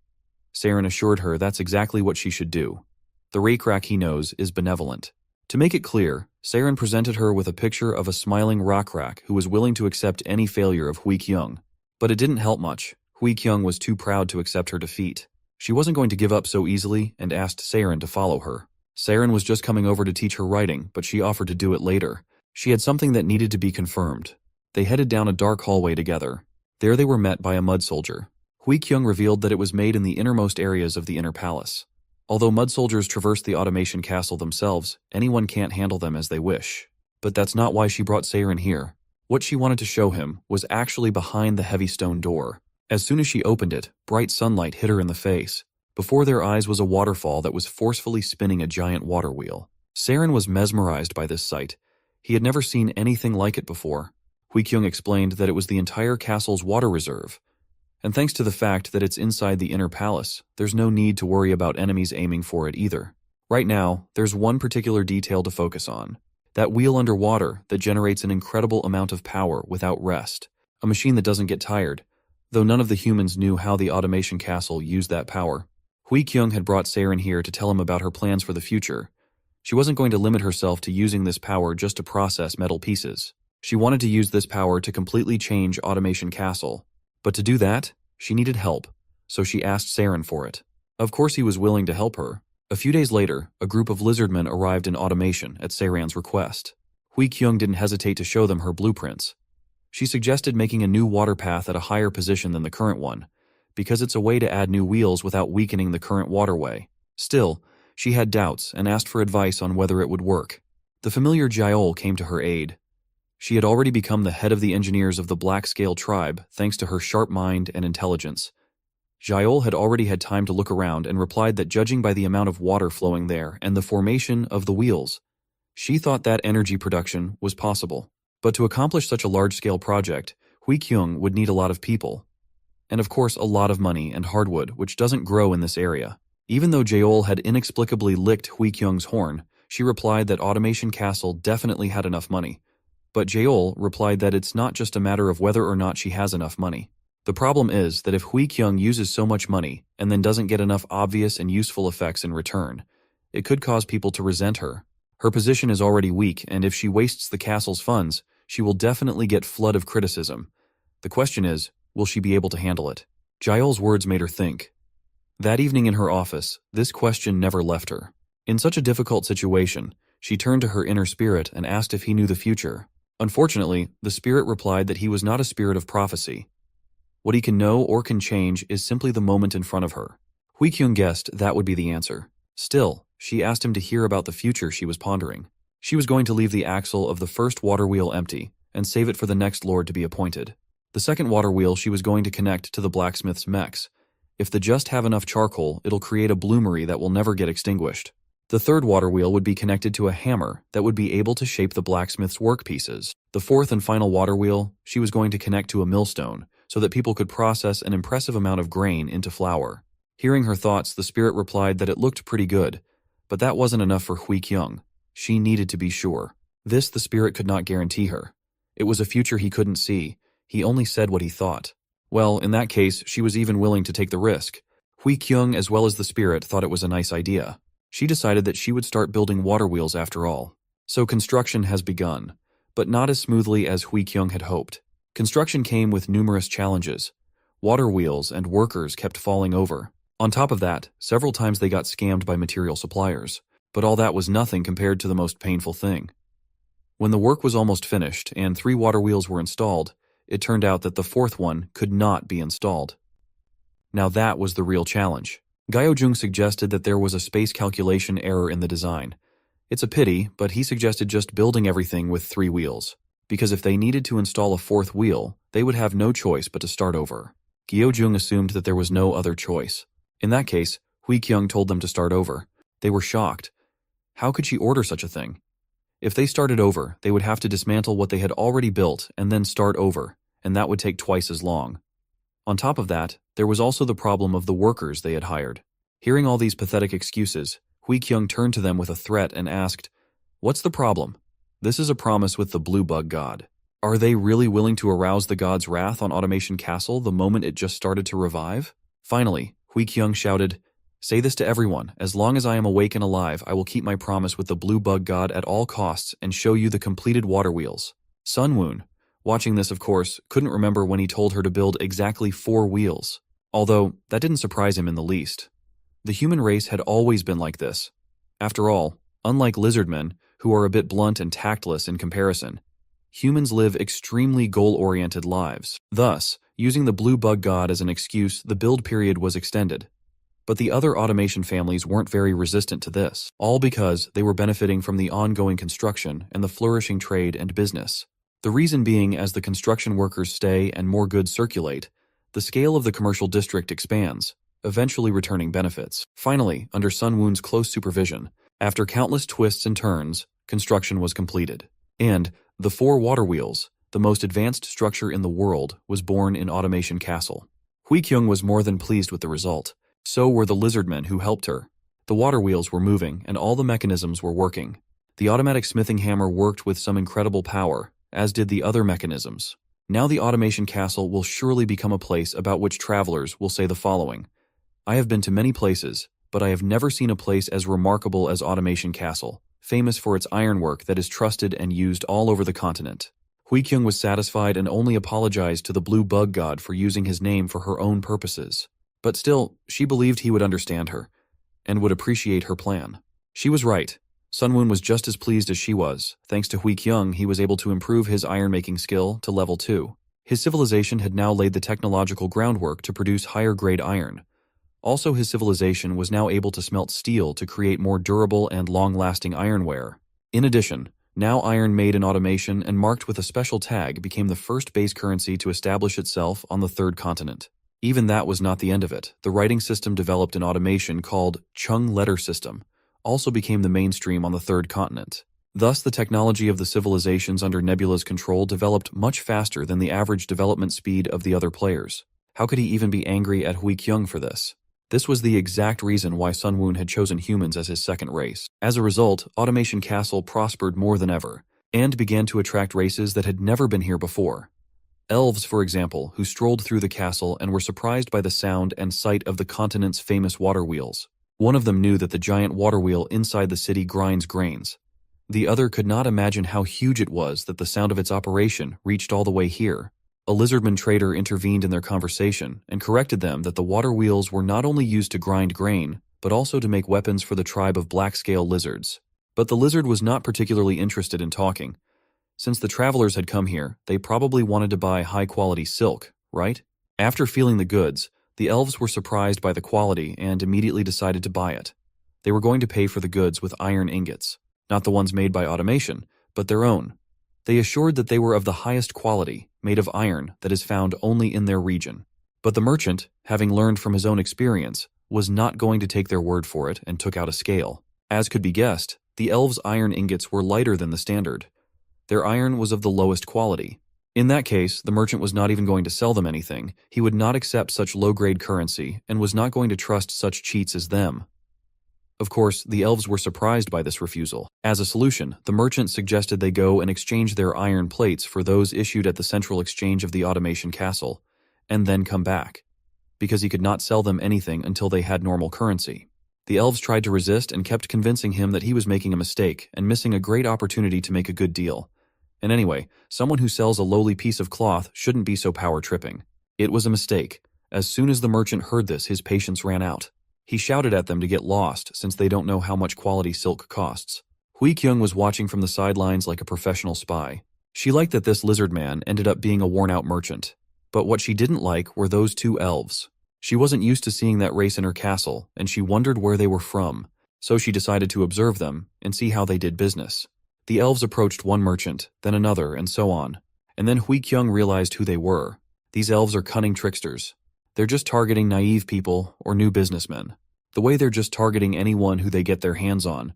Saren assured her that's exactly what she should do. The Rakrak he knows is benevolent. To make it clear, Saren presented her with a picture of a smiling Rakrak who was willing to accept any failure of Hui Kyung. But it didn't help much. Hui Kyung was too proud to accept her defeat. She wasn't going to give up so easily and asked Saren to follow her. Saren was just coming over to teach her writing, but she offered to do it later. She had something that needed to be confirmed. They headed down a dark hallway together. There they were met by a mud soldier. Hui Kyung revealed that it was made in the innermost areas of the inner palace. Although mud soldiers traverse the automation castle themselves, anyone can't handle them as they wish. But that's not why she brought Seiren here. What she wanted to show him was actually behind the heavy stone door. As soon as she opened it, bright sunlight hit her in the face. Before their eyes was a waterfall that was forcefully spinning a giant water wheel. Seiren was mesmerized by this sight. He had never seen anything like it before. Hui Kyung explained that it was the entire castle's water reserve. And thanks to the fact that it's inside the inner palace, there's no need to worry about enemies aiming for it either. Right now, there's one particular detail to focus on. That wheel underwater that generates an incredible amount of power without rest. A machine that doesn't get tired, though none of the humans knew how the automation castle used that power. Hui Kyung had brought Seiren here to tell him about her plans for the future. She wasn't going to limit herself to using this power just to process metal pieces. She wanted to use this power to completely change Automation Castle. But to do that, she needed help, so she asked Seiren for it. Of course he was willing to help her. A few days later, a group of Lizardmen arrived in Automation at Seiren's request. Hui Kyung didn't hesitate to show them her blueprints. She suggested making a new water path at a higher position than the current one, because it's a way to add new wheels without weakening the current waterway. Still, she had doubts and asked for advice on whether it would work. The familiar Yahello came to her aid. She had already become the head of the engineers of the Black Scale tribe thanks to her sharp mind and intelligence. Yahello had already had time to look around and replied that judging by the amount of water flowing there and the formation of the wheels, she thought that energy production was possible. But to accomplish such a large-scale project, Hui Kyung would need a lot of people. And of course a lot of money and hardwood, which doesn't grow in this area. Even though Yahello had inexplicably licked Hui Kyung's horn, she replied that Automation Castle definitely had enough money. But Yahello replied that it's not just a matter of whether or not she has enough money. The problem is that if Hui Kyung uses so much money and then doesn't get enough obvious and useful effects in return, it could cause people to resent her. Her position is already weak, and if she wastes the castle's funds, she will definitely get flood of criticism. The question is, will she be able to handle it? Yahello's words made her think. That evening in her office, this question never left her. In such a difficult situation, she turned to her inner spirit and asked if he knew the future. Unfortunately, the spirit replied that he was not a spirit of prophecy. What he can know or can change is simply the moment in front of her. Hui Kyung guessed that would be the answer. Still, she asked him to hear about the future she was pondering. She was going to leave the axle of the first water wheel empty and save it for the next lord to be appointed. The second water wheel she was going to connect to the blacksmith's mechs. If they just have enough charcoal, it'll create a bloomery that will never get extinguished. The third water wheel would be connected to a hammer that would be able to shape the blacksmith's workpieces. The fourth and final water wheel she was going to connect to a millstone so that people could process an impressive amount of grain into flour. Hearing her thoughts, the spirit replied that it looked pretty good, but that wasn't enough for Hui Kyung. She needed to be sure. This the spirit could not guarantee her. It was a future he couldn't see. He only said what he thought. Well, in that case, she was even willing to take the risk. Hui Kyung as well as the spirit thought it was a nice idea. She decided that she would start building water wheels after all. So construction has begun, but not as smoothly as Hui Kyung had hoped. Construction came with numerous challenges. Water wheels and workers kept falling over. On top of that, several times they got scammed by material suppliers. But all that was nothing compared to the most painful thing. When the work was almost finished and 3 water wheels were installed, it turned out that the 4th one could not be installed. Now that was the real challenge. Gaojung suggested that there was a space calculation error in the design. It's a pity, but he suggested just building everything with 3 wheels, because if they needed to install a 4th wheel, they would have no choice but to start over. Gaojung assumed that there was no other choice. In that case, Hui Kyung told them to start over. They were shocked. How could she order such a thing? If they started over, they would have to dismantle what they had already built and then start over, and that would take twice as long. On top of that, there was also the problem of the workers they had hired. Hearing all these pathetic excuses, Hui Kyung turned to them with a threat and asked, "What's the problem? This is a promise with the Blue Bug God. Are they really willing to arouse the god's wrath on Automation Castle the moment it just started to revive?" Finally, Hui Kyung shouted, "Say this to everyone. As long as I am awake and alive, I will keep my promise with the Blue Bug God at all costs and show you the completed water wheels." Sunwoon, watching this of course, couldn't remember when he told her to build exactly 4 wheels. Although, that didn't surprise him in the least. The human race had always been like this. After all, unlike lizardmen, who are a bit blunt and tactless in comparison, humans live extremely goal-oriented lives. Thus, using the blue bug god as an excuse, the build period was extended. But the other automation families weren't very resistant to this, all because they were benefiting from the ongoing construction and the flourishing trade and business. The reason being, as the construction workers stay and more goods circulate, the scale of the commercial district expands, eventually returning benefits. Finally, under Sun Woon's close supervision, after countless twists and turns, construction was completed. And the 4 water wheels, the most advanced structure in the world, was born in Automation Castle. Hui Kyung was more than pleased with the result. So were the Lizardmen who helped her. The water wheels were moving and all the mechanisms were working. The automatic smithing hammer worked with some incredible power, as did the other mechanisms. Now the Automation Castle will surely become a place about which travelers will say the following: I have been to many places, but I have never seen a place as remarkable as Automation Castle, famous for its ironwork that is trusted and used all over the continent. Hui Kyung was satisfied and only apologized to the blue bug god for using his name for her own purposes. But still, she believed he would understand her, and would appreciate her plan. She was right. Sun Woon was just as pleased as she was. Thanks to Hui Kyung, he was able to improve his iron-making skill to level 2. His civilization had now laid the technological groundwork to produce higher-grade iron. Also, his civilization was now able to smelt steel to create more durable and long-lasting ironware. In addition, now iron made in automation and marked with a special tag became the first base currency to establish itself on the 3rd continent. Even that was not the end of it. The writing system developed in automation called Chung Letter System also became the mainstream on the 3rd continent. Thus, the technology of the civilizations under Nebula's control developed much faster than the average development speed of the other players. How could he even be angry at Hui Kyung for this? This was the exact reason why Sun Woon had chosen humans as his second race. As a result, Automation Castle prospered more than ever, and began to attract races that had never been here before. Elves, for example, who strolled through the castle and were surprised by the sound and sight of the continent's famous water wheels. One of them knew that the giant water wheel inside the city grinds grains. The other could not imagine how huge it was that the sound of its operation reached all the way here. A Lizardman trader intervened in their conversation and corrected them that the water wheels were not only used to grind grain, but also to make weapons for the tribe of black-scale lizards. But the lizard was not particularly interested in talking. Since the travelers had come here, they probably wanted to buy high-quality silk, right? After feeling the goods, the elves were surprised by the quality and immediately decided to buy it. They were going to pay for the goods with iron ingots, not the ones made by automation, but their own. They assured that they were of the highest quality, made of iron that is found only in their region. But the merchant, having learned from his own experience, was not going to take their word for it and took out a scale. As could be guessed, the elves' iron ingots were lighter than the standard. Their iron was of the lowest quality. In that case, the merchant was not even going to sell them anything. He would not accept such low-grade currency and was not going to trust such cheats as them. Of course, the elves were surprised by this refusal. As a solution, the merchant suggested they go and exchange their iron plates for those issued at the central exchange of the Automation Castle, and then come back, because he could not sell them anything until they had normal currency. The elves tried to resist and kept convincing him that he was making a mistake and missing a great opportunity to make a good deal. And anyway, someone who sells a lowly piece of cloth shouldn't be so power-tripping. It was a mistake. As soon as the merchant heard this, his patience ran out. He shouted at them to get lost, since they don't know how much quality silk costs. Hui Kyung was watching from the sidelines like a professional spy. She liked that this lizard man ended up being a worn-out merchant. But what she didn't like were those 2 elves. She wasn't used to seeing that race in her castle, and she wondered where they were from. So she decided to observe them and see how they did business. The elves approached one merchant, then another, and so on. And then Hui Kyung realized who they were. These elves are cunning tricksters. They're just targeting naive people or new businessmen. The way they're just targeting anyone who they get their hands on.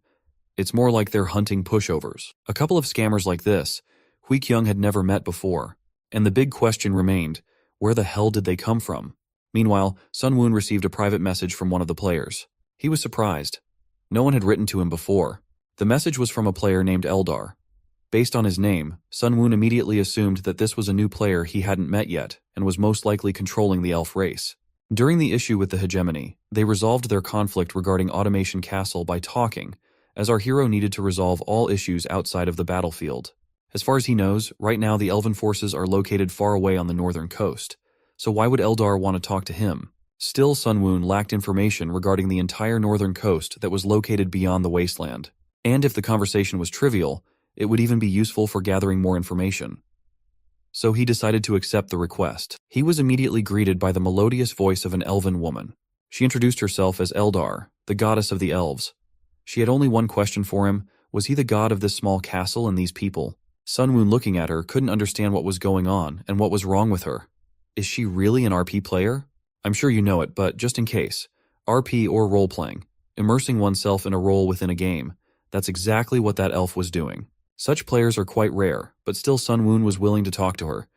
It's more like they're hunting pushovers. A couple of scammers like this, Hui Kyung had never met before. And the big question remained, where the hell did they come from? Meanwhile, Sun Woon received a private message from one of the players. He was surprised. No one had written to him before. The message was from a player named Eldar. Based on his name, Sun Woon immediately assumed that this was a new player he hadn't met yet and was most likely controlling the elf race. During the issue with the hegemony, they resolved their conflict regarding Automation Castle by talking, as our hero needed to resolve all issues outside of the battlefield. As far as he knows, right now the elven forces are located far away on the northern coast, so why would Eldar want to talk to him? Still, Sun Woon lacked information regarding the entire northern coast that was located beyond the wasteland. And if the conversation was trivial, It would even be useful for gathering more information. So he decided to accept the request. He was immediately greeted by the melodious voice of an elven woman. She introduced herself as Eldar, the goddess of the elves. She had only one question for him: was he the god of this small castle and these people? Sunwoon, looking at her, couldn't understand what was going on and what was wrong with her. Is she really an RP player? I'm sure you know it, but just in case. RP or role-playing. Immersing oneself in a role within a game. That's exactly what that elf was doing. Such players are quite rare, but still Sunwoon was willing to talk to her,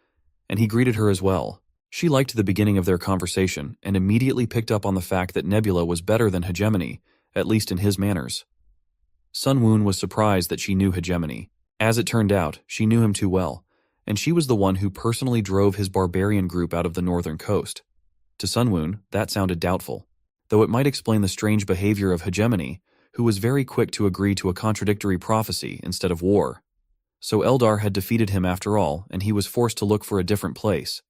and he greeted her as well. She liked the beginning of their conversation and immediately picked up on the fact that Nebula was better than Hegemony, at least in his manners. Sunwoon was surprised that she knew Hegemony. As it turned out, she knew him too well, and she was the one who personally drove his barbarian group out of the northern coast. To Sunwoon, that sounded doubtful, though it might explain the strange behavior of Hegemony, who was very quick to agree to a contradictory prophecy instead of war. So Eldar had defeated him after all, and he was forced to look for a different place.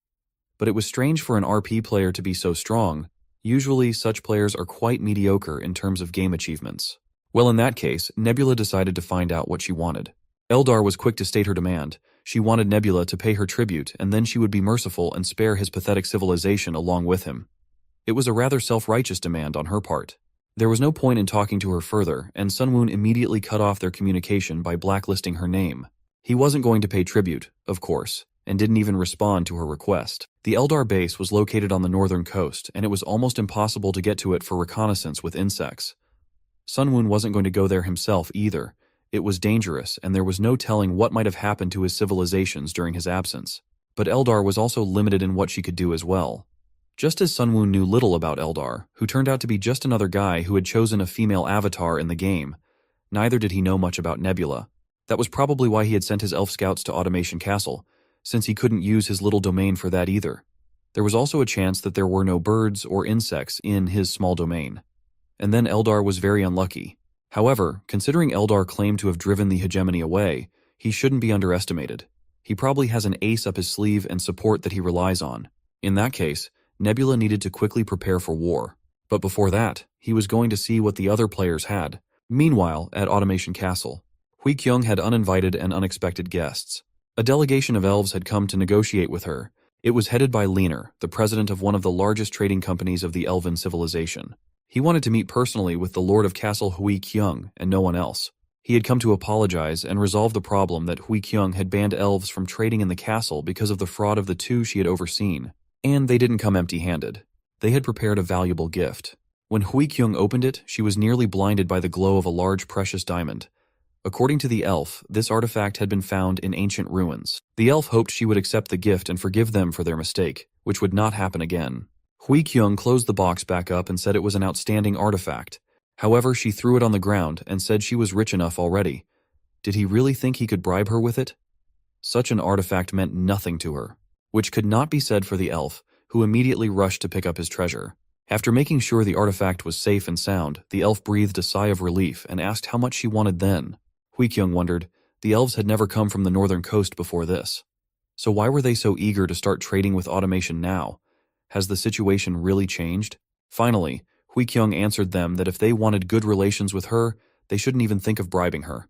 But it was strange for an RP player to be so strong. Usually, such players are quite mediocre in terms of game achievements. Well, in that case, Nebula decided to find out what she wanted. Eldar was quick to state her demand. She wanted Nebula to pay her tribute, and then she would be merciful and spare his pathetic civilization along with him. It was a rather self-righteous demand on her part. There was no point in talking to her further, and Sunwoon immediately cut off their communication by blacklisting her name. He wasn't going to pay tribute, of course, and didn't even respond to her request. The Eldar base was located on the northern coast, and it was almost impossible to get to it for reconnaissance with insects. Sunwoon wasn't going to go there himself either. It was dangerous, and there was no telling what might have happened to his civilizations during his absence. But Eldar was also limited in what she could do as well. Just as Sunwoon knew little about Eldar, who turned out to be just another guy who had chosen a female avatar in the game, neither did he know much about Nebula. That was probably why he had sent his elf scouts to Automation Castle, since he couldn't use his little domain for that either. There was also a chance that there were no birds or insects in his small domain. And then Eldar was very unlucky. However, considering Eldar claimed to have driven the hegemony away, he shouldn't be underestimated. He probably has an ace up his sleeve and support that he relies on. In that case, Nebula needed to quickly prepare for war. But before that, he was going to see what the other players had. Meanwhile, at Automation Castle, Hui Kyung had uninvited and unexpected guests. A delegation of elves had come to negotiate with her. It was headed by Leaner, the president of one of the largest trading companies of the elven civilization. He wanted to meet personally with the Lord of Castle Hui Kyung and no one else. He had come to apologize and resolve the problem that Hui Kyung had banned elves from trading in the castle because of the fraud of the two she had overseen. And they didn't come empty-handed. They had prepared a valuable gift. When Hui Kyung opened it, she was nearly blinded by the glow of a large precious diamond. According to the elf, this artifact had been found in ancient ruins. The elf hoped she would accept the gift and forgive them for their mistake, which would not happen again. Hui Kyung closed the box back up and said it was an outstanding artifact. However, she threw it on the ground and said she was rich enough already. Did he really think he could bribe her with it? Such an artifact meant nothing to her. Which could not be said for the elf, who immediately rushed to pick up his treasure. After making sure the artifact was safe and sound, the elf breathed a sigh of relief and asked how much she wanted then. Hui Kyung wondered. The elves had never come from the northern coast before this. So why were they so eager to start trading with automation now? Has the situation really changed? Finally, Hui Kyung answered them that if they wanted good relations with her, they shouldn't even think of bribing her.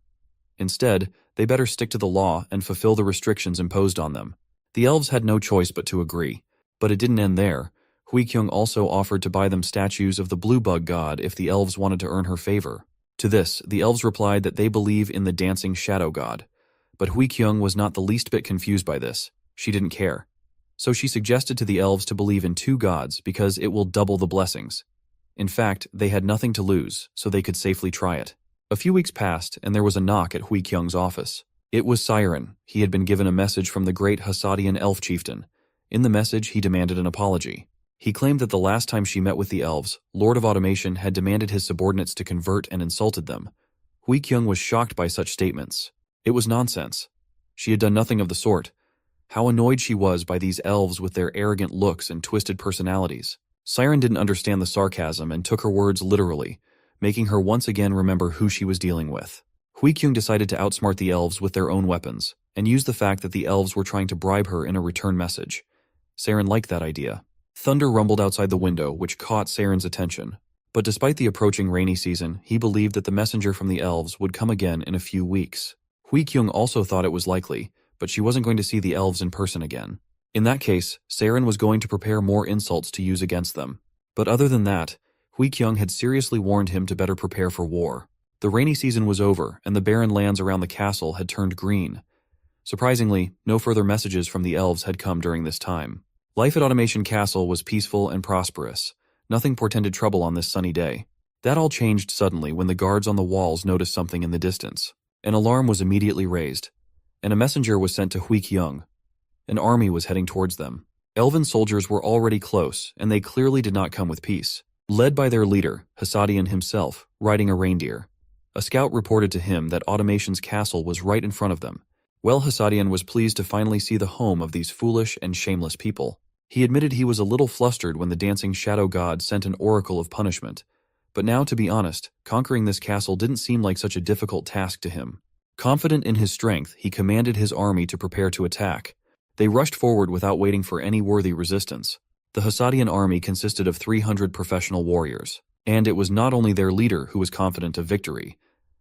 Instead, they better stick to the law and fulfill the restrictions imposed on them. The elves had no choice but to agree. But it didn't end there. Hui Kyung also offered to buy them statues of the blue bug god if the elves wanted to earn her favor. To this, the elves replied that they believe in the dancing shadow god. But Hui Kyung was not the least bit confused by this. She didn't care. So she suggested to the elves to believe in two gods because it will double the blessings. In fact, they had nothing to lose, so they could safely try it. A few weeks passed, and there was a knock at Hui Kyung's office. It was Siren. He had been given a message from the great Hassadian elf chieftain. In the message, he demanded an apology. He claimed that the last time she met with the elves, Lord of Automation had demanded his subordinates to convert and insulted them. Hui Kyung was shocked by such statements. It was nonsense. She had done nothing of the sort. How annoyed she was by these elves with their arrogant looks and twisted personalities. Siren didn't understand the sarcasm and took her words literally, making her once again remember who she was dealing with. Hui Kyung decided to outsmart the elves with their own weapons, and used the fact that the elves were trying to bribe her in a return message. Siren liked that idea. Thunder rumbled outside the window, which caught Siren's attention. But despite the approaching rainy season, he believed that the messenger from the elves would come again in a few weeks. Hui Kyung also thought it was likely, but she wasn't going to see the elves in person again. In that case, Saren was going to prepare more insults to use against them. But other than that, Hui Kyung had seriously warned him to better prepare for war. The rainy season was over, and the barren lands around the castle had turned green. Surprisingly, no further messages from the elves had come during this time. Life at Automation Castle was peaceful and prosperous. Nothing portended trouble on this sunny day. That all changed suddenly when the guards on the walls noticed something in the distance. An alarm was immediately raised, and a messenger was sent to Hui Kyung. An army was heading towards them. Elven soldiers were already close, and they clearly did not come with peace. Led by their leader, Hasadian himself, riding a reindeer. A scout reported to him that Automation's castle was right in front of them. Well, Hasadian was pleased to finally see the home of these foolish and shameless people. He admitted he was a little flustered when the dancing shadow god sent an oracle of punishment. But now, to be honest, conquering this castle didn't seem like such a difficult task to him. Confident in his strength, he commanded his army to prepare to attack. They rushed forward without waiting for any worthy resistance. The Hasadian army consisted of 300 professional warriors, and it was not only their leader who was confident of victory.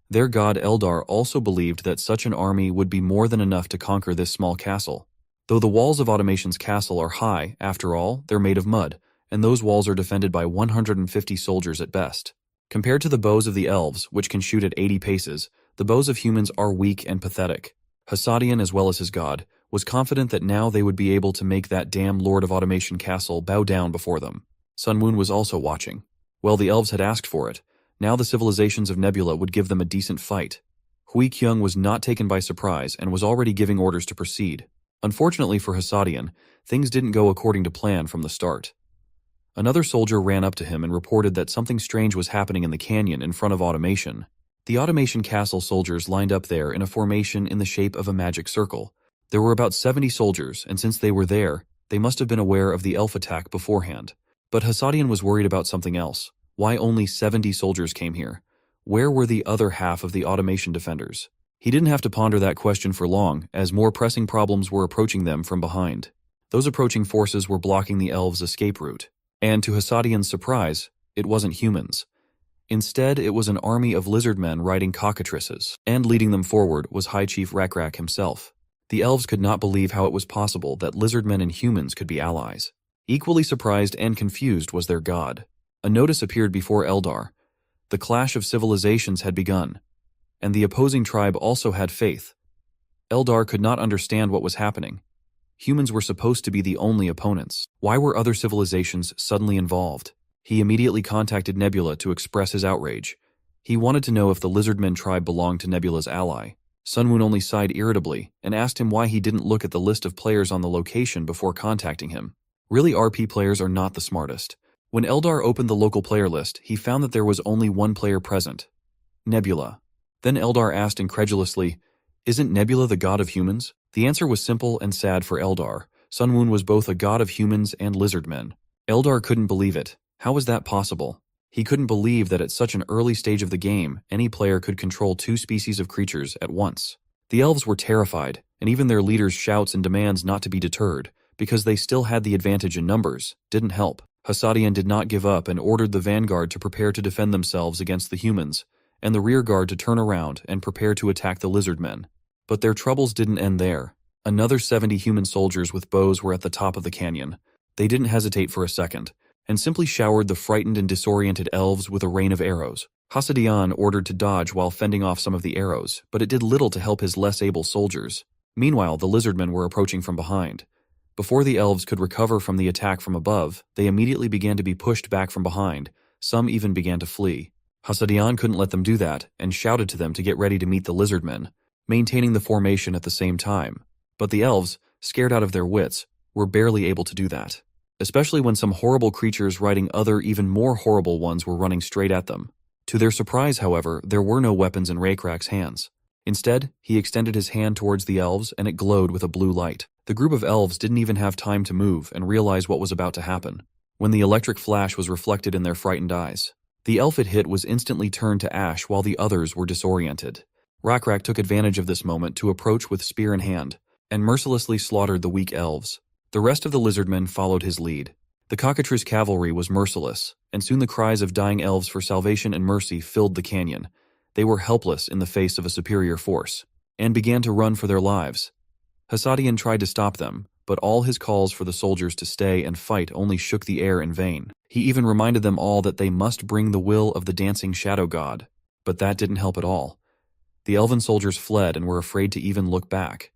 Their god Eldar also believed that such an army would be more than enough to conquer this small castle. Though the walls of Automation's castle are high, after all, they're made of mud, and those walls are defended by 150 soldiers at best. Compared to the bows of the elves, which can shoot at 80 paces, the bows of humans are weak and pathetic. Hasadian, as well as his god, was confident that now they would be able to make that damn Lord of Automation Castle bow down before them. Sun Moon was also watching. Well, the elves had asked for it. Now the civilizations of Nebula would give them a decent fight. Hui Kyung was not taken by surprise and was already giving orders to proceed. Unfortunately for Hasadian, things didn't go according to plan from the start. Another soldier ran up to him and reported that something strange was happening in the canyon in front of Automation. The Automation Castle soldiers lined up there in a formation in the shape of a magic circle. There were about 70 soldiers, and since they were there, they must have been aware of the elf attack beforehand. But Hasadian was worried about something else. Why only 70 soldiers came here? Where were the other half of the Automation defenders? He didn't have to ponder that question for long, as more pressing problems were approaching them from behind. Those approaching forces were blocking the elves' escape route. And to Hasadian's surprise, it wasn't humans. Instead, it was an army of lizardmen riding cockatrices, and leading them forward was High Chief Rakrak himself. The elves could not believe how it was possible that lizardmen and humans could be allies. Equally surprised and confused was their god. A notice appeared before Eldar. The clash of civilizations had begun, and the opposing tribe also had faith. Eldar could not understand what was happening. Humans were supposed to be the only opponents. Why were other civilizations suddenly involved? He immediately contacted Nebula to express his outrage. He wanted to know if the Lizardmen tribe belonged to Nebula's ally. Sun Moon only sighed irritably and asked him why he didn't look at the list of players on the location before contacting him. Really, RP players are not the smartest. When Eldar opened the local player list, he found that there was only one player present, Nebula. Then Eldar asked incredulously, "Isn't Nebula the god of humans?" The answer was simple and sad for Eldar. Sun Moon was both a god of humans and lizardmen. Eldar couldn't believe it. How was that possible? He couldn't believe that at such an early stage of the game, any player could control two species of creatures at once. The elves were terrified, and even their leader's shouts and demands not to be deterred, because they still had the advantage in numbers, didn't help. Hasadian did not give up and ordered the vanguard to prepare to defend themselves against the humans, and the rear guard to turn around and prepare to attack the lizardmen. But their troubles didn't end there. Another 70 human soldiers with bows were at the top of the canyon. They didn't hesitate for a second, and simply showered the frightened and disoriented elves with a rain of arrows. Hasadian ordered to dodge while fending off some of the arrows, but it did little to help his less able soldiers. Meanwhile, the lizardmen were approaching from behind. Before the elves could recover from the attack from above, they immediately began to be pushed back from behind. Some even began to flee. Hasadian couldn't let them do that, and shouted to them to get ready to meet the lizardmen, maintaining the formation at the same time. But the elves, scared out of their wits, were barely able to do that, especially when some horrible creatures riding other even more horrible ones were running straight at them. To their surprise, however, there were no weapons in Rakrak's hands. Instead, he extended his hand towards the elves and it glowed with a blue light. The group of elves didn't even have time to move and realize what was about to happen, when the electric flash was reflected in their frightened eyes. The elf it hit was instantly turned to ash while the others were disoriented. Rakrak took advantage of this moment to approach with spear in hand, and mercilessly slaughtered the weak elves. The rest of the lizardmen followed his lead. The cockatrice cavalry was merciless, and soon the cries of dying elves for salvation and mercy filled the canyon. They were helpless in the face of a superior force. and began to run for their lives. Hassadian tried to stop them, but all his calls for the soldiers to stay and fight only shook the air in vain. He even reminded them all that they must bring the will of the dancing shadow god, but that didn't help at all. The elven soldiers fled and were afraid to even look back.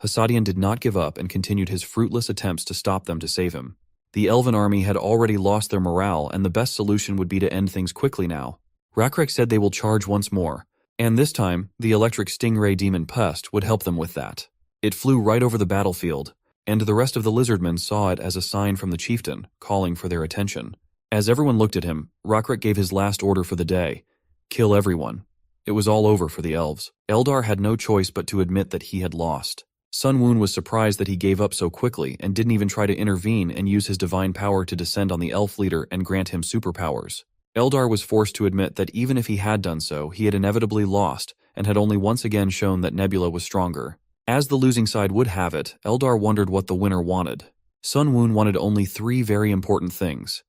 Hassadian did not give up and continued his fruitless attempts to stop them to save him. The elven army had already lost their morale, and the best solution would be to end things quickly now. Rakrek said they will charge once more, and this time, the electric stingray demon pest would help them with that. It flew right over the battlefield, and the rest of the Lizardmen saw it as a sign from the chieftain, calling for their attention. As everyone looked at him, Rakrek gave his last order for the day: kill everyone. It was all over for the elves. Eldar had no choice but to admit that he had lost. Sun Woon was surprised that he gave up so quickly and didn't even try to intervene and use his divine power to descend on the elf leader and grant him superpowers. Eldar was forced to admit that even if he had done so, he had inevitably lost and had only once again shown that Nebula was stronger. As the losing side would have it, Eldar wondered what the winner wanted. Sun Woon wanted only 3 very important things: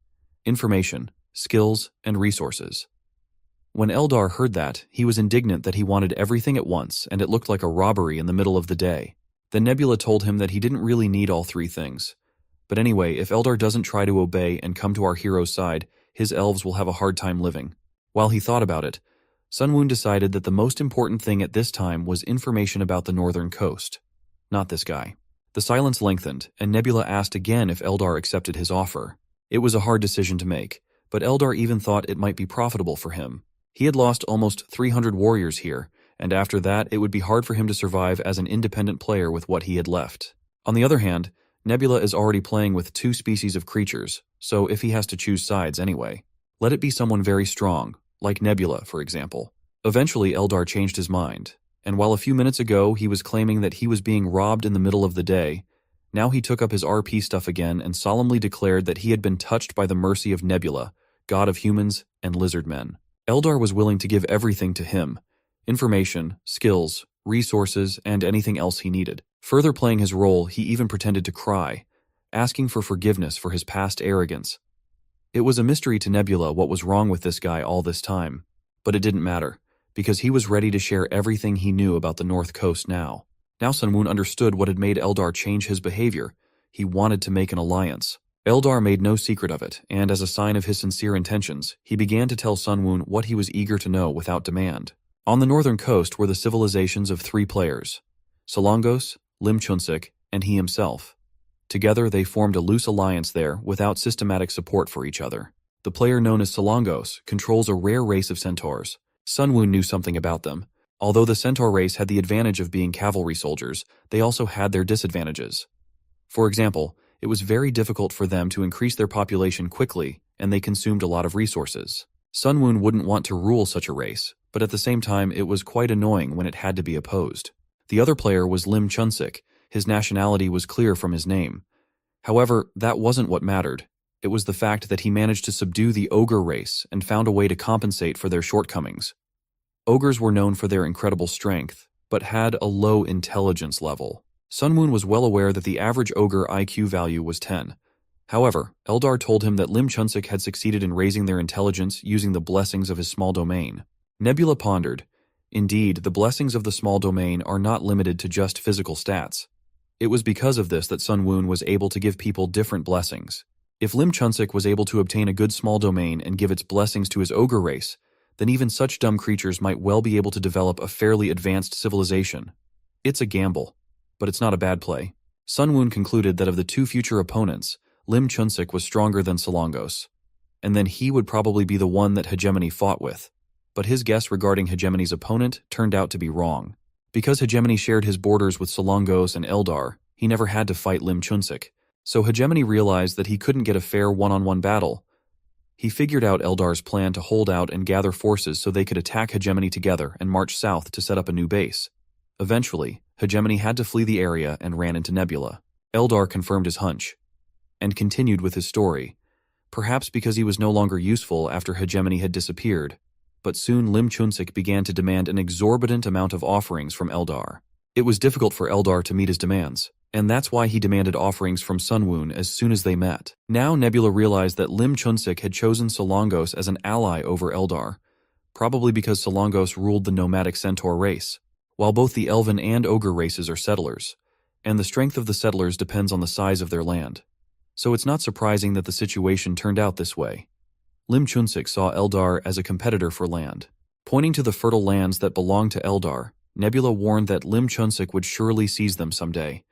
information, skills, and resources. When Eldar heard that, he was indignant that he wanted everything at once, and it looked like a robbery in the middle of the day. Then Nebula told him that he didn't really need all 3 things. But anyway, if Eldar doesn't try to obey and come to our hero's side, his elves will have a hard time living. While he thought about it, Sun Woon decided that the most important thing at this time was information about the northern coast. Not this guy. The silence lengthened, and Nebula asked again if Eldar accepted his offer. It was a hard decision to make, but Eldar even thought it might be profitable for him. He had lost almost 300 warriors here, and after that it would be hard for him to survive as an independent player with what he had left. On the other hand, Nebula is already playing with 2 species of creatures, so if he has to choose sides anyway, let it be someone very strong, like Nebula, for example. Eventually Eldar changed his mind, and while a few minutes ago he was claiming that he was being robbed in the middle of the day, now he took up his RP stuff again and solemnly declared that he had been touched by the mercy of Nebula, god of humans and Lizardmen. Eldar was willing to give everything to him: information, skills, resources, and anything else he needed. Further playing his role, he even pretended to cry, asking for forgiveness for his past arrogance. It was a mystery to Nebula what was wrong with this guy all this time, but it didn't matter, because he was ready to share everything he knew about the North Coast now. Now Sun Woon understood what had made Eldar change his behavior. He wanted to make an alliance. Eldar made no secret of it, and as a sign of his sincere intentions, he began to tell Sun Woon what he was eager to know without demand. On the northern coast were the civilizations of 3 players: Solongos, Lim Chunsik, and he himself. Together they formed a loose alliance there without systematic support for each other. The player known as Solongos controls a rare race of centaurs. Sun Woon knew something about them. Although the centaur race had the advantage of being cavalry soldiers, they also had their disadvantages. For example, it was very difficult for them to increase their population quickly, and they consumed a lot of resources. Sun Woon wouldn't want to rule such a race, but at the same time it was quite annoying when it had to be opposed. The other player was Lim Chunsik. His nationality was clear from his name. However, that wasn't what mattered. It was the fact that he managed to subdue the ogre race and found a way to compensate for their shortcomings. Ogres were known for their incredible strength, but had a low intelligence level. Sun Woon was well aware that the average ogre IQ value was 10. However, Eldar told him that Lim Chunsik had succeeded in raising their intelligence using the blessings of his small domain. Nebula pondered. Indeed, the blessings of the small domain are not limited to just physical stats. It was because of this that Sun Woon was able to give people different blessings. If Lim Chunsik was able to obtain a good small domain and give its blessings to his ogre race, then even such dumb creatures might well be able to develop a fairly advanced civilization. It's a gamble, but it's not a bad play. Sun Woon concluded that of the 2 future opponents, Lim Chunsik was stronger than Solongos, and then he would probably be the one that Hegemony fought with. But his guess regarding Hegemony's opponent turned out to be wrong. Because Hegemony shared his borders with Solongos and Eldar, he never had to fight Lim Chunsik. So Hegemony realized that he couldn't get a fair one-on-one battle. He figured out Eldar's plan to hold out and gather forces so they could attack Hegemony together and march south to set up a new base. Eventually, Hegemony had to flee the area and ran into Nebula. Eldar confirmed his hunch and continued with his story, perhaps because he was no longer useful after Hegemony had disappeared. But soon Lim Chunsik began to demand an exorbitant amount of offerings from Eldar. It was difficult for Eldar to meet his demands, and that's why he demanded offerings from Sun Woon as soon as they met. Now Nebula realized that Lim Chunsik had chosen Solongos as an ally over Eldar, probably because Solongos ruled the nomadic centaur race. while both the elven and ogre races are settlers, and the strength of the settlers depends on the size of their land. So it's not surprising that the situation turned out this way. Lim Chunsik saw Eldar as a competitor for land. Pointing to the fertile lands that belonged to Eldar, Nebula warned that Lim Chunsik would surely seize them someday,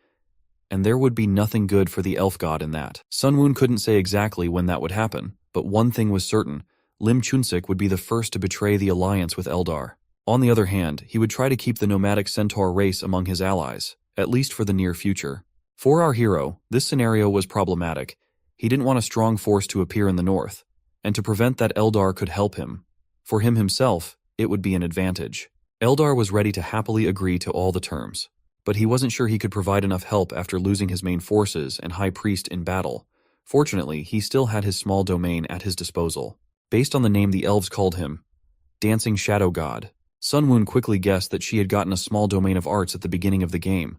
and there would be nothing good for the elf god in that. Sunwoon couldn't say exactly when that would happen, but one thing was certain: Lim Chunsik would be the first to betray the alliance with Eldar. On the other hand, he would try to keep the nomadic centaur race among his allies, at least for the near future. For our hero, this scenario was problematic. He didn't want a strong force to appear in the north, and to prevent that Eldar could help him. For him himself, it would be an advantage. Eldar was ready to happily agree to all the terms, but he wasn't sure he could provide enough help after losing his main forces and high priest in battle. Fortunately, he still had his small domain at his disposal. Based on the name the elves called him, Dancing Shadow God, Sunwoon quickly guessed that she had gotten a small domain of arts at the beginning of the game.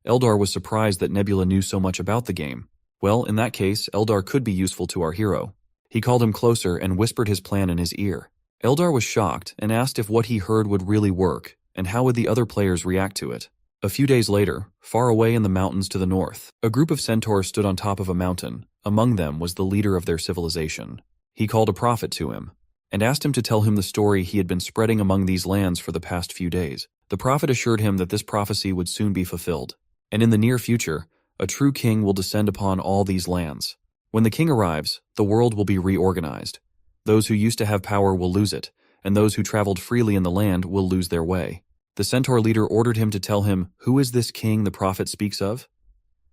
Eldar was surprised that Nebula knew so much about the game. Well, in that case, Eldar could be useful to our hero. He called him closer and whispered his plan in his ear. Eldar was shocked and asked if what he heard would really work, and how would the other players react to it. A few days later, far away in the mountains to the north, a group of centaurs stood on top of a mountain. Among them was the leader of their civilization. He called a prophet to him, and asked him to tell him the story he had been spreading among these lands for the past few days. The prophet assured him that this prophecy would soon be fulfilled, and in the near future, a true king will descend upon all these lands. When the king arrives, the world will be reorganized. Those who used to have power will lose it, and those who traveled freely in the land will lose their way. The centaur leader ordered him to tell him, "Who is this king the prophet speaks of?"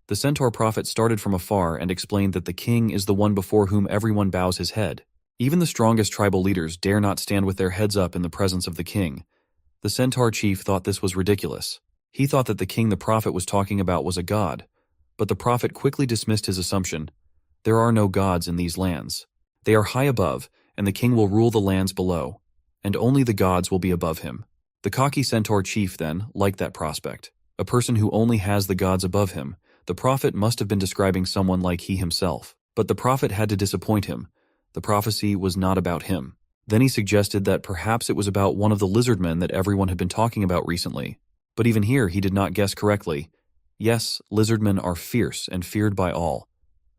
The centaur prophet started from afar and explained that the king is the one before whom everyone bows his head. Even the strongest tribal leaders dare not stand with their heads up in the presence of the king. The centaur chief thought this was ridiculous. He thought that the king the prophet was talking about was a god, but the prophet quickly dismissed his assumption. There are no gods in these lands. They are high above, and the king will rule the lands below, and only the gods will be above him. The cocky centaur chief then liked that prospect. A person who only has the gods above him. The prophet must have been describing someone like he himself, but the prophet had to disappoint him. The prophecy was not about him. Then he suggested that perhaps it was about one of the Lizardmen that everyone had been talking about recently. But even here he did not guess correctly. Yes, Lizardmen are fierce and feared by all,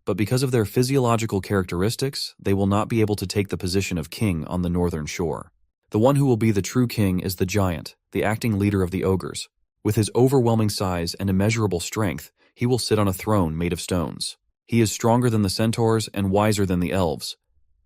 but because of their physiological characteristics, they will not be able to take the position of king on the northern shore. The one who will be the true king is the giant, the acting leader of the ogres. With his overwhelming size and immeasurable strength, he will sit on a throne made of stones. He is stronger than the centaurs and wiser than the elves.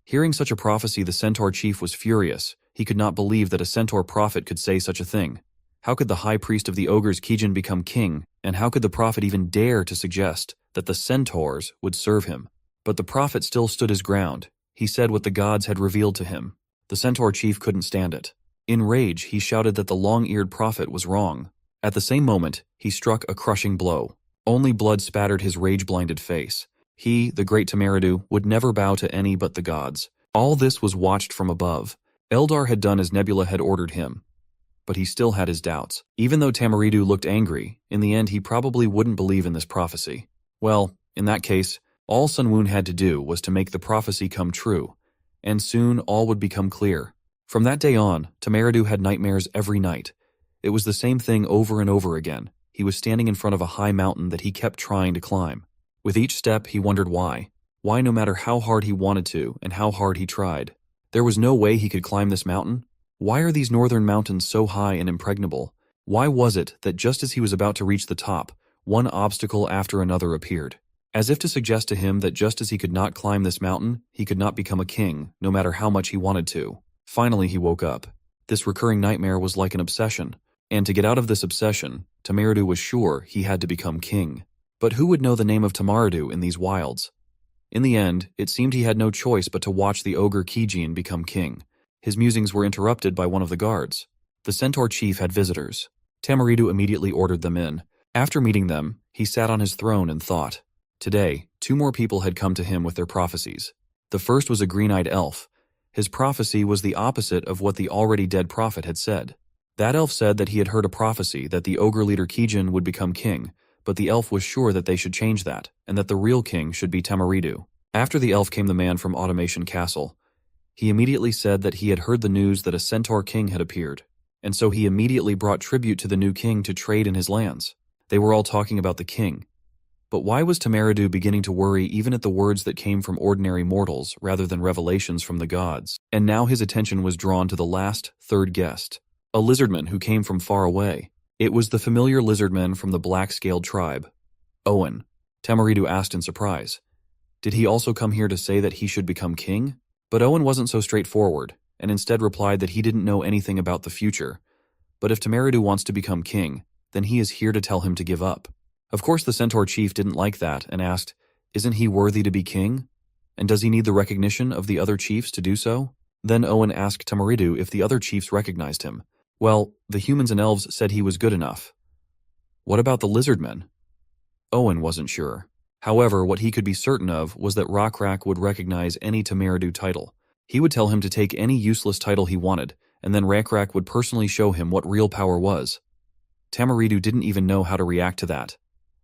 Hearing such a prophecy, the centaur chief was furious. He could not believe that a centaur prophet could say such a thing. How could the high priest of the ogres Kijin become king, and how could the prophet even dare to suggest that the centaurs would serve him? But the prophet still stood his ground. He said what the gods had revealed to him. The centaur chief couldn't stand it. In rage, he shouted that the long-eared prophet was wrong. At the same moment, he struck a crushing blow. Only blood spattered his rage-blinded face. He, the great Tamaridu, would never bow to any but the gods. All this was watched from above. Eldar had done as Nebula had ordered him, but he still had his doubts. Even though Tamaridu looked angry, in the end he probably wouldn't believe in this prophecy. Well, in that case, all Sunwoon had to do was to make the prophecy come true, and soon all would become clear. From that day on, Tamaridu had nightmares every night. It was the same thing over and over again. He was standing in front of a high mountain that he kept trying to climb. With each step, he wondered why. Why, no matter how hard he wanted to and how hard he tried, there was no way he could climb this mountain? Why are these northern mountains so high and impregnable? Why was it that just as he was about to reach the top, one obstacle after another appeared? As if to suggest to him that just as he could not climb this mountain, he could not become a king, no matter how much he wanted to. Finally, he woke up. This recurring nightmare was like an obsession, and to get out of this obsession, Tamaridu was sure he had to become king. But who would know the name of Tamaridu in these wilds? In the end, it seemed he had no choice but to watch the ogre Kijin become king. His musings were interrupted by one of the guards. The centaur chief had visitors. Tamaridu immediately ordered them in. After meeting them, he sat on his throne and thought. Today, 2 more people had come to him with their prophecies. The first was a green-eyed elf. His prophecy was the opposite of what the already dead prophet had said. That elf said that he had heard a prophecy that the ogre leader Kijin would become king, but the elf was sure that they should change that, and that the real king should be Tamaridu. After the elf came the man from Automation Castle. He immediately said that he had heard the news that a centaur king had appeared. and so he immediately brought tribute to the new king to trade in his lands. They were all talking about the king. But why was Tamaridu beginning to worry even at the words that came from ordinary mortals rather than revelations from the gods? And now his attention was drawn to the last, third guest, a lizardman who came from far away. It was the familiar lizardman from the black-scaled tribe. Owen, Tamaridu asked in surprise. Did he also come here to say that he should become king? But Owen wasn't so straightforward, and instead replied that he didn't know anything about the future. But if Tamaridu wants to become king, then he is here to tell him to give up. Of course the centaur chief didn't like that and asked, isn't he worthy to be king? And does he need the recognition of the other chiefs to do so? Then Owen asked Tamaridu if the other chiefs recognized him. Well, the humans and elves said he was good enough. What about the lizardmen? Owen wasn't sure. However, what he could be certain of was that Rockrak would recognize any Tamaridu title. He would tell him to take any useless title he wanted, and then Rockrak would personally show him what real power was. Tamaridu didn't even know how to react to that.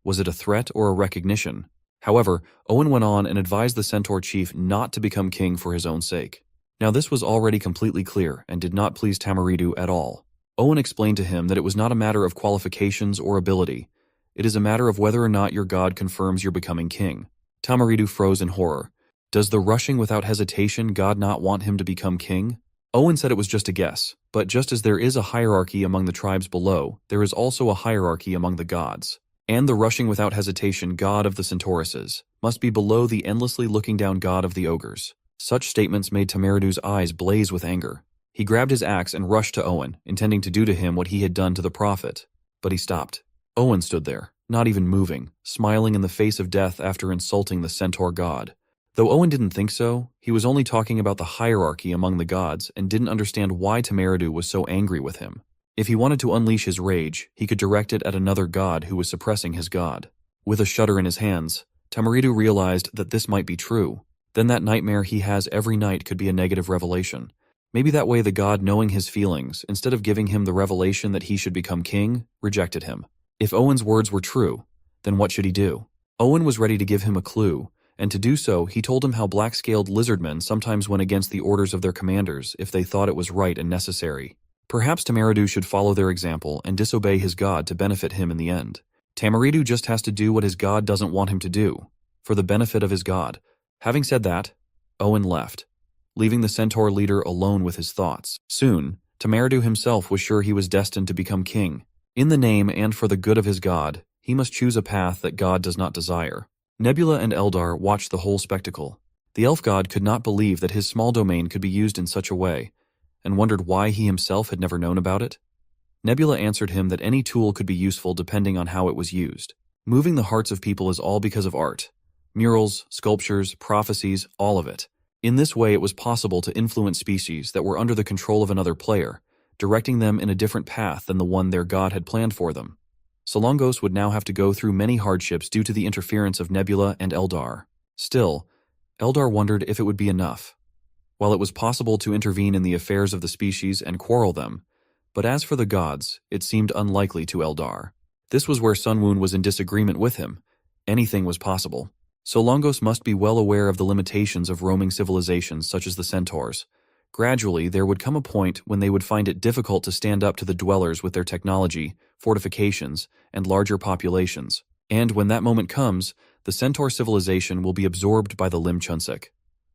Was it a threat or a recognition? However, Owen went on and advised the centaur chief not to become king for his own sake. Now this was already completely clear and did not please Tamaridu at all. Owen explained to him that it was not a matter of qualifications or ability. It is a matter of whether or not your god confirms you're becoming king. Tamaridu froze in horror. Does the rushing without hesitation god not want him to become king? Owen said it was just a guess, but just as there is a hierarchy among the tribes below, there is also a hierarchy among the gods. And the rushing without hesitation god of the Centauruses must be below the endlessly looking down god of the ogres. Such statements made Tamaridu's eyes blaze with anger. He grabbed his axe and rushed to Owen, intending to do to him what he had done to the prophet. But he stopped. Owen stood there, not even moving, smiling in the face of death after insulting the centaur god. Though Owen didn't think so, he was only talking about the hierarchy among the gods and didn't understand why Tamaridu was so angry with him. If he wanted to unleash his rage, he could direct it at another god who was suppressing his god. With a shudder in his hands, Tamaridu realized that this might be true. Then that nightmare he has every night could be a negative revelation. Maybe that way the god, knowing his feelings, instead of giving him the revelation that he should become king, rejected him. If Owen's words were true, then what should he do? Owen was ready to give him a clue, and to do so, he told him how black-scaled lizardmen sometimes went against the orders of their commanders if they thought it was right and necessary. Perhaps Tamaridu should follow their example and disobey his god to benefit him in the end. Tamaridu just has to do what his god doesn't want him to do, for the benefit of his god. Having said that, Owen left, leaving the centaur leader alone with his thoughts. Soon, Tamaridu himself was sure he was destined to become king. In the name and for the good of his god, he must choose a path that God does not desire. Nebula and Eldar watched the whole spectacle. The elf god could not believe that his small domain could be used in such a way, and wondered why he himself had never known about it. Nebula answered him that any tool could be useful depending on how it was used. Moving the hearts of people is all because of art. Murals, sculptures, prophecies, all of it. In this way it was possible to influence species that were under the control of another player, directing them in a different path than the one their god had planned for them. Solongos would now have to go through many hardships due to the interference of Nebula and Eldar. Still, Eldar wondered if it would be enough. While it was possible to intervene in the affairs of the species and quarrel them, but as for the gods, it seemed unlikely to Eldar. This was where Sunwoon was in disagreement with him. Anything was possible. Solongos must be well aware of the limitations of roaming civilizations such as the centaurs. Gradually, there would come a point when they would find it difficult to stand up to the dwellers with their technology, fortifications, and larger populations. And when that moment comes, the centaur civilization will be absorbed by the Lim Chunsik.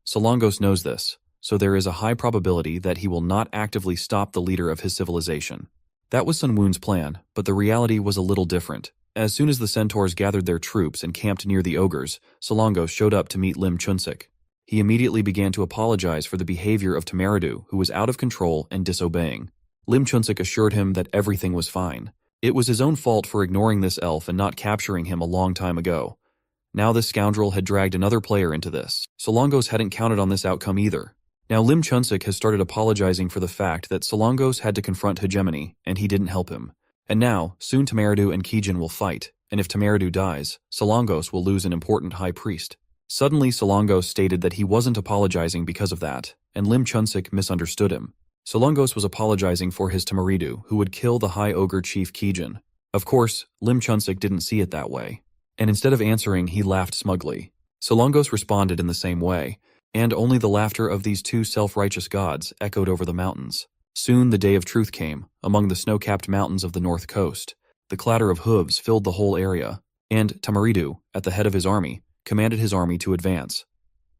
Solongos knows this, so there is a high probability that he will not actively stop the leader of his civilization. That was Sunwoon's plan, but the reality was a little different. As soon as the centaurs gathered their troops and camped near the ogres, Solongos showed up to meet Lim Chunsik. He immediately began to apologize for the behavior of Tamaridu, who was out of control and disobeying. Lim Chunsik assured him that everything was fine. It was his own fault for ignoring this elf and not capturing him a long time ago. Now this scoundrel had dragged another player into this. Solongos hadn't counted on this outcome either. Now Lim Chunsik has started apologizing for the fact that Solongos had to confront hegemony, and he didn't help him. And now, soon Tamaridu and Kijin will fight, and if Tamaridu dies, Solongos will lose an important high priest. Suddenly Solongos stated that he wasn't apologizing because of that, and Lim Chunsik misunderstood him. Solongos was apologizing for his Tamaridu, who would kill the High Ogre Chief Kijin. Of course, Lim Chunsik didn't see it that way, and instead of answering, he laughed smugly. Solongos responded in the same way, and only the laughter of these two self-righteous gods echoed over the mountains. Soon the day of truth came, among the snow-capped mountains of the north coast. The clatter of hooves filled the whole area, and Tamaridu, at the head of his army, commanded his army to advance.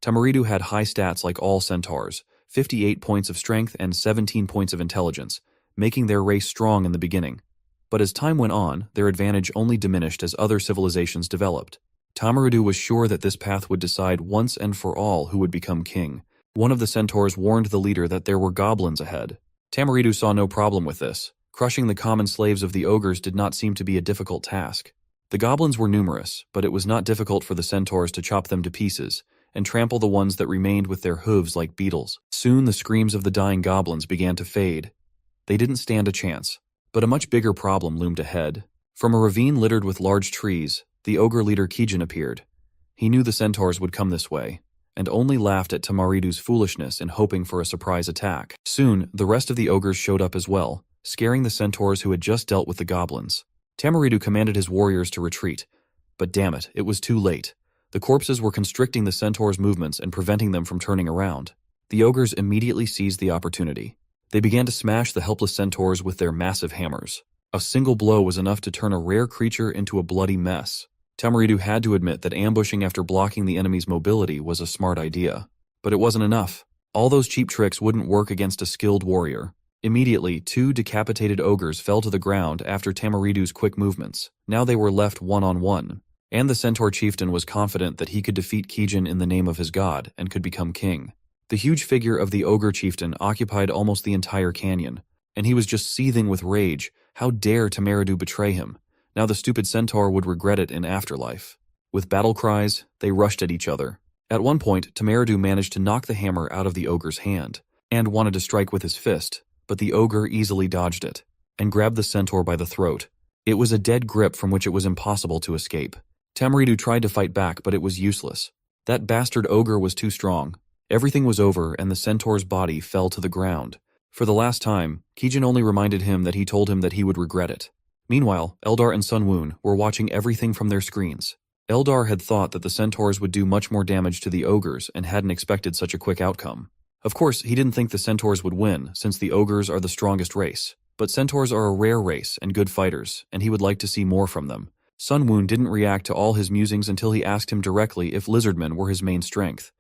Tamaridu had high stats like all centaurs, 58 points of strength and 17 points of intelligence, making their race strong in the beginning. But as time went on, their advantage only diminished as other civilizations developed. Tamaridu was sure that this path would decide once and for all who would become king. One of the centaurs warned the leader that there were goblins ahead. Tamaridu saw no problem with this. Crushing the common slaves of the ogres did not seem to be a difficult task. The goblins were numerous, but it was not difficult for the centaurs to chop them to pieces and trample the ones that remained with their hooves like beetles. Soon the screams of the dying goblins began to fade. They didn't stand a chance. But a much bigger problem loomed ahead. From a ravine littered with large trees, the ogre leader Kijin appeared. He knew the centaurs would come this way, and only laughed at Tamaridu's foolishness in hoping for a surprise attack. Soon, the rest of the ogres showed up as well, scaring the centaurs who had just dealt with the goblins. Tamaridu commanded his warriors to retreat, but damn it, it was too late. The corpses were constricting the centaurs' movements and preventing them from turning around. The ogres immediately seized the opportunity. They began to smash the helpless centaurs with their massive hammers. A single blow was enough to turn a rare creature into a bloody mess. Tamaridu had to admit that ambushing after blocking the enemy's mobility was a smart idea. But it wasn't enough. All those cheap tricks wouldn't work against a skilled warrior. Immediately, 2 decapitated ogres fell to the ground after Tamaridu's quick movements. Now they were left one-on-one. And the centaur chieftain was confident that he could defeat Kijin in the name of his god and could become king. The huge figure of the ogre chieftain occupied almost the entire canyon, and he was just seething with rage. How dare Tamaridu betray him? Now the stupid centaur would regret it in afterlife. With battle cries, they rushed at each other. At one point, Tamaridu managed to knock the hammer out of the ogre's hand, and wanted to strike with his fist, but the ogre easily dodged it, and grabbed the centaur by the throat. It was a dead grip from which it was impossible to escape. Tamaridu tried to fight back, but it was useless. That bastard ogre was too strong. Everything was over, and the centaur's body fell to the ground. For the last time, Kijin only reminded him that he told him that he would regret it. Meanwhile, Eldar and Sunwoon were watching everything from their screens. Eldar had thought that the centaurs would do much more damage to the ogres and hadn't expected such a quick outcome. Of course, he didn't think the centaurs would win, since the ogres are the strongest race. But centaurs are a rare race and good fighters, and he would like to see more from them. Sunwoon didn't react to all his musings until he asked him directly if lizardmen were his main strength.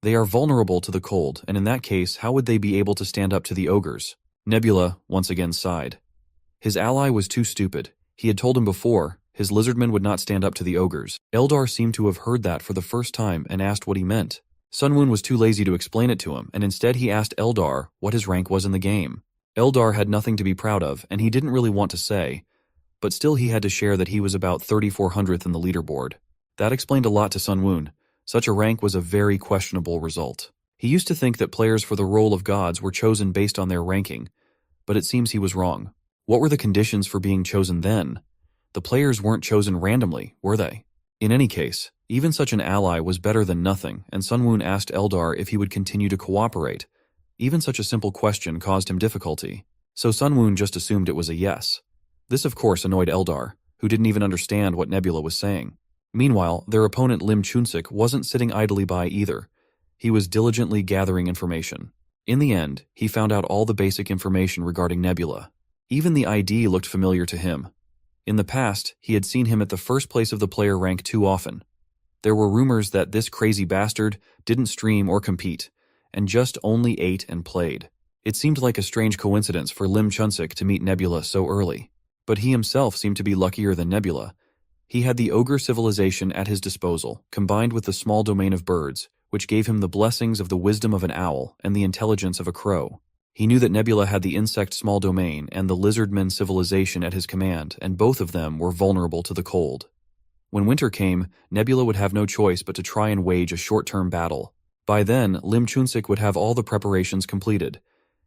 They are vulnerable to the cold, and in that case, how would they be able to stand up to the ogres? Nebula once again sighed. His ally was too stupid. He had told him before, his lizardmen would not stand up to the ogres. Eldar seemed to have heard that for the first time and asked what he meant. Sunwoon was too lazy to explain it to him, and instead he asked Eldar what his rank was in the game. Eldar had nothing to be proud of, and he didn't really want to say, but still he had to share that he was about 3400th in the leaderboard. That explained a lot to Sunwoon. Such a rank was a very questionable result. He used to think that players for the role of gods were chosen based on their ranking, but it seems he was wrong. What were the conditions for being chosen then? The players weren't chosen randomly, were they? In any case, even such an ally was better than nothing, and Sunwoon asked Eldar if he would continue to cooperate. Even such a simple question caused him difficulty, so Sunwoon just assumed it was a yes. This of course annoyed Eldar, who didn't even understand what Nebula was saying. Meanwhile, their opponent Lim Chunsik wasn't sitting idly by either. He was diligently gathering information. In the end, he found out all the basic information regarding Nebula. Even the ID looked familiar to him. In the past, he had seen him at the first place of the player rank too often. There were rumors that this crazy bastard didn't stream or compete, and just only ate and played. It seemed like a strange coincidence for Lim Chunsik to meet Nebula so early. But he himself seemed to be luckier than Nebula. He had the ogre civilization at his disposal, combined with the small domain of birds, which gave him the blessings of the wisdom of an owl and the intelligence of a crow. He knew that Nebula had the insect small domain and the lizardmen civilization at his command, and both of them were vulnerable to the cold. When winter came, Nebula would have no choice but to try and wage a short-term battle. By then, Lim Chunsik would have all the preparations completed.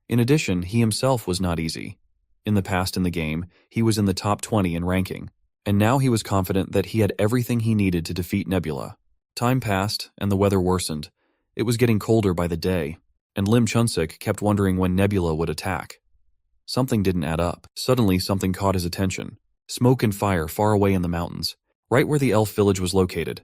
In addition, he himself was not easy. In the past in the game, he was in the top 20 in ranking, and now he was confident that he had everything he needed to defeat Nebula. Time passed, and the weather worsened. It was getting colder by the day, and Lim Chunsik kept wondering when Nebula would attack. Something didn't add up. Suddenly, something caught his attention. Smoke and fire far away in the mountains, right where the elf village was located.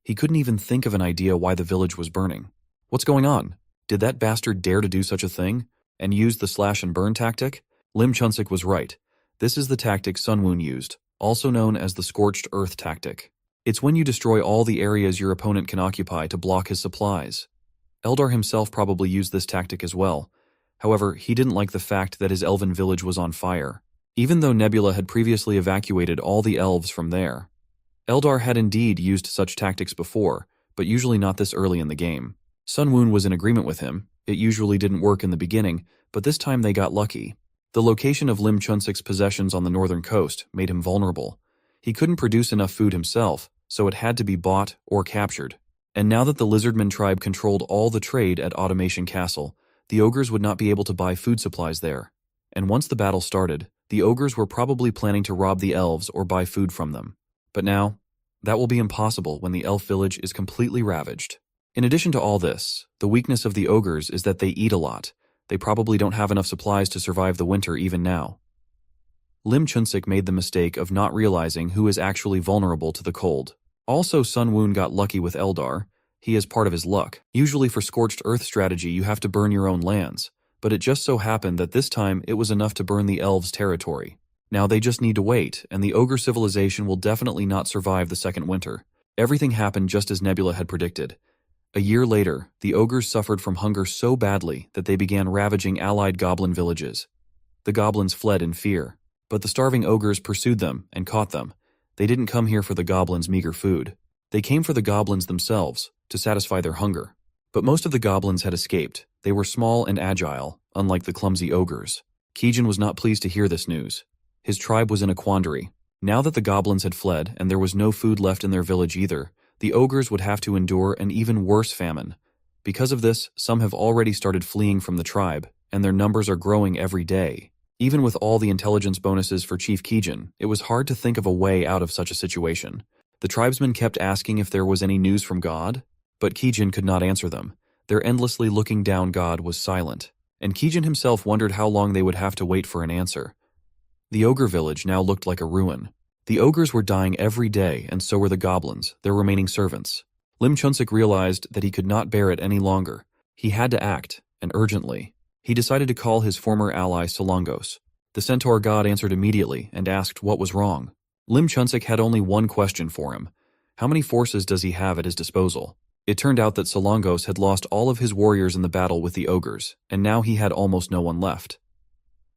He couldn't even think of an idea why the village was burning. What's going on? Did that bastard dare to do such a thing? and used the slash and burn tactic? Lim Chunsik was right. This is the tactic Sun Woon used, also known as the scorched earth tactic. It's when you destroy all the areas your opponent can occupy to block his supplies. Eldar himself probably used this tactic as well. However, he didn't like the fact that his elven village was on fire, even though Nebula had previously evacuated all the elves from there. Eldar had indeed used such tactics before, but usually not this early in the game. Sun Woon was in agreement with him. It usually didn't work in the beginning, but this time they got lucky. The location of Lim Chunsik's possessions on the northern coast made him vulnerable. He couldn't produce enough food himself, so it had to be bought or captured. And now that the Lizardmen tribe controlled all the trade at Automation Castle, the ogres would not be able to buy food supplies there. And once the battle started, the ogres were probably planning to rob the elves or buy food from them. But now, that will be impossible when the elf village is completely ravaged. In addition to all this, the weakness of the ogres is that they eat a lot. They probably don't have enough supplies to survive the winter even now. Lim Chunsik made the mistake of not realizing who is actually vulnerable to the cold. Also, Sun Woon got lucky with Eldar. He is part of his luck. Usually for Scorched Earth strategy you have to burn your own lands, but it just so happened that this time it was enough to burn the elves' territory. Now they just need to wait, and the ogre civilization will definitely not survive the second winter. Everything happened just as Nebula had predicted. A year later, the ogres suffered from hunger so badly that they began ravaging allied goblin villages. The goblins fled in fear, but the starving ogres pursued them and caught them. They didn't come here for the goblins' meager food. They came for the goblins themselves, to satisfy their hunger. But most of the goblins had escaped. They were small and agile, unlike the clumsy ogres. Kijin was not pleased to hear this news. His tribe was in a quandary. Now that the goblins had fled and there was no food left in their village either, the ogres would have to endure an even worse famine. Because of this, some have already started fleeing from the tribe, and their numbers are growing every day. Even with all the intelligence bonuses for Chief Kijin, it was hard to think of a way out of such a situation. The tribesmen kept asking if there was any news from God, but Kijin could not answer them. Their endlessly looking down God was silent, and Kijin himself wondered how long they would have to wait for an answer. The ogre village now looked like a ruin. The ogres were dying every day, and so were the goblins, their remaining servants. Lim Chunsik realized that he could not bear it any longer. He had to act, and urgently. He decided to call his former ally Solongos. The centaur god answered immediately and asked what was wrong. Lim Chunsik had only one question for him. How many forces does he have at his disposal? It turned out that Solongos had lost all of his warriors in the battle with the ogres, and now he had almost no one left.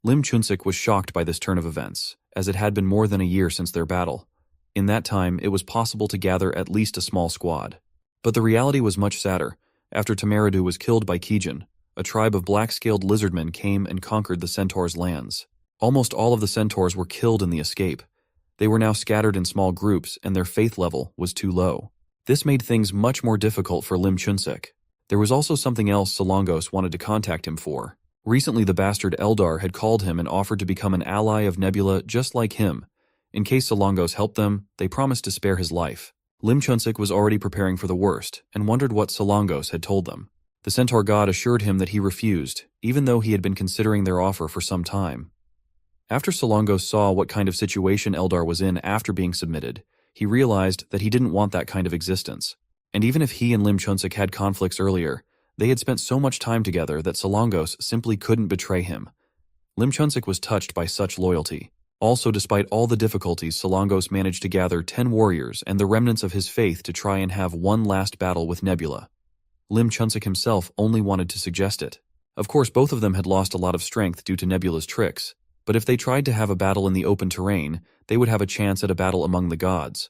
Lim Chunsik was shocked by this turn of events, as it had been more than a year since their battle. In that time, it was possible to gather at least a small squad. But the reality was much sadder. After Tamaradu was killed by Kijin, a tribe of black-scaled lizardmen came and conquered the centaurs' lands. Almost all of the centaurs were killed in the escape. They were now scattered in small groups, and their faith level was too low. This made things much more difficult for Lim Chunsik. There was also something else Solongos wanted to contact him for. Recently, the bastard Eldar had called him and offered to become an ally of Nebula just like him. In case Solongos helped them, they promised to spare his life. Lim Chunsik was already preparing for the worst, and wondered what Solongos had told them. The centaur god assured him that he refused, even though he had been considering their offer for some time. After Solongos saw what kind of situation Eldar was in after being submitted, he realized that he didn't want that kind of existence. And even if he and Lim Chunsik had conflicts earlier, they had spent so much time together that Solongos simply couldn't betray him. Lim Chunsik was touched by such loyalty. Also, despite all the difficulties, Solongos managed to gather 10 warriors and the remnants of his faith to try and have one last battle with Nebula. Lim Chunsik himself only wanted to suggest it. Of course, both of them had lost a lot of strength due to Nebula's tricks, but if they tried to have a battle in the open terrain, they would have a chance at a battle among the gods.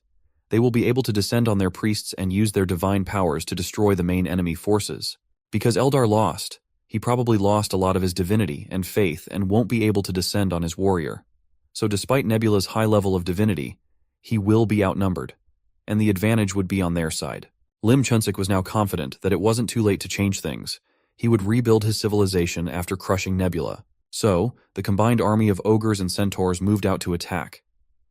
They will be able to descend on their priests and use their divine powers to destroy the main enemy forces. Because Eldar lost, he probably lost a lot of his divinity and faith and won't be able to descend on his warrior. So despite Nebula's high level of divinity, he will be outnumbered, and the advantage would be on their side. Lim Chunsik was now confident that it wasn't too late to change things. He would rebuild his civilization after crushing Nebula. So, the combined army of ogres and centaurs moved out to attack.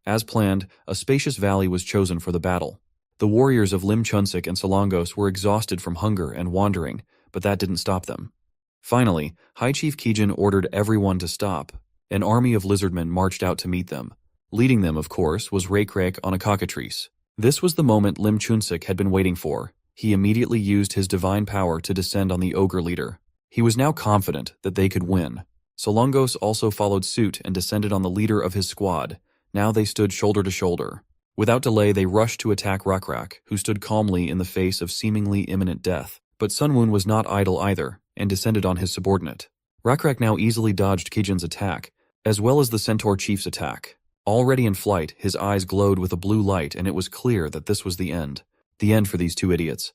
As planned, a spacious valley was chosen for the battle. The warriors of Lim Chunsik and Solongos were exhausted from hunger and wandering, but that didn't stop them. Finally, High Chief Kijin ordered everyone to stop. An army of lizardmen marched out to meet them. Leading them, of course, was Recap Manhua. This was the moment Lim Chunsik had been waiting for. He immediately used his divine power to descend on the ogre leader. He was now confident that they could win. Solongos also followed suit and descended on the leader of his squad. Now they stood shoulder to shoulder. Without delay, they rushed to attack Rakrak, who stood calmly in the face of seemingly imminent death. But Sunwoon was not idle either, and descended on his subordinate. Rakrak now easily dodged Kijin's attack, as well as the Centaur Chief's attack. Already in flight, his eyes glowed with a blue light, and it was clear that this was the end. The end for these two idiots.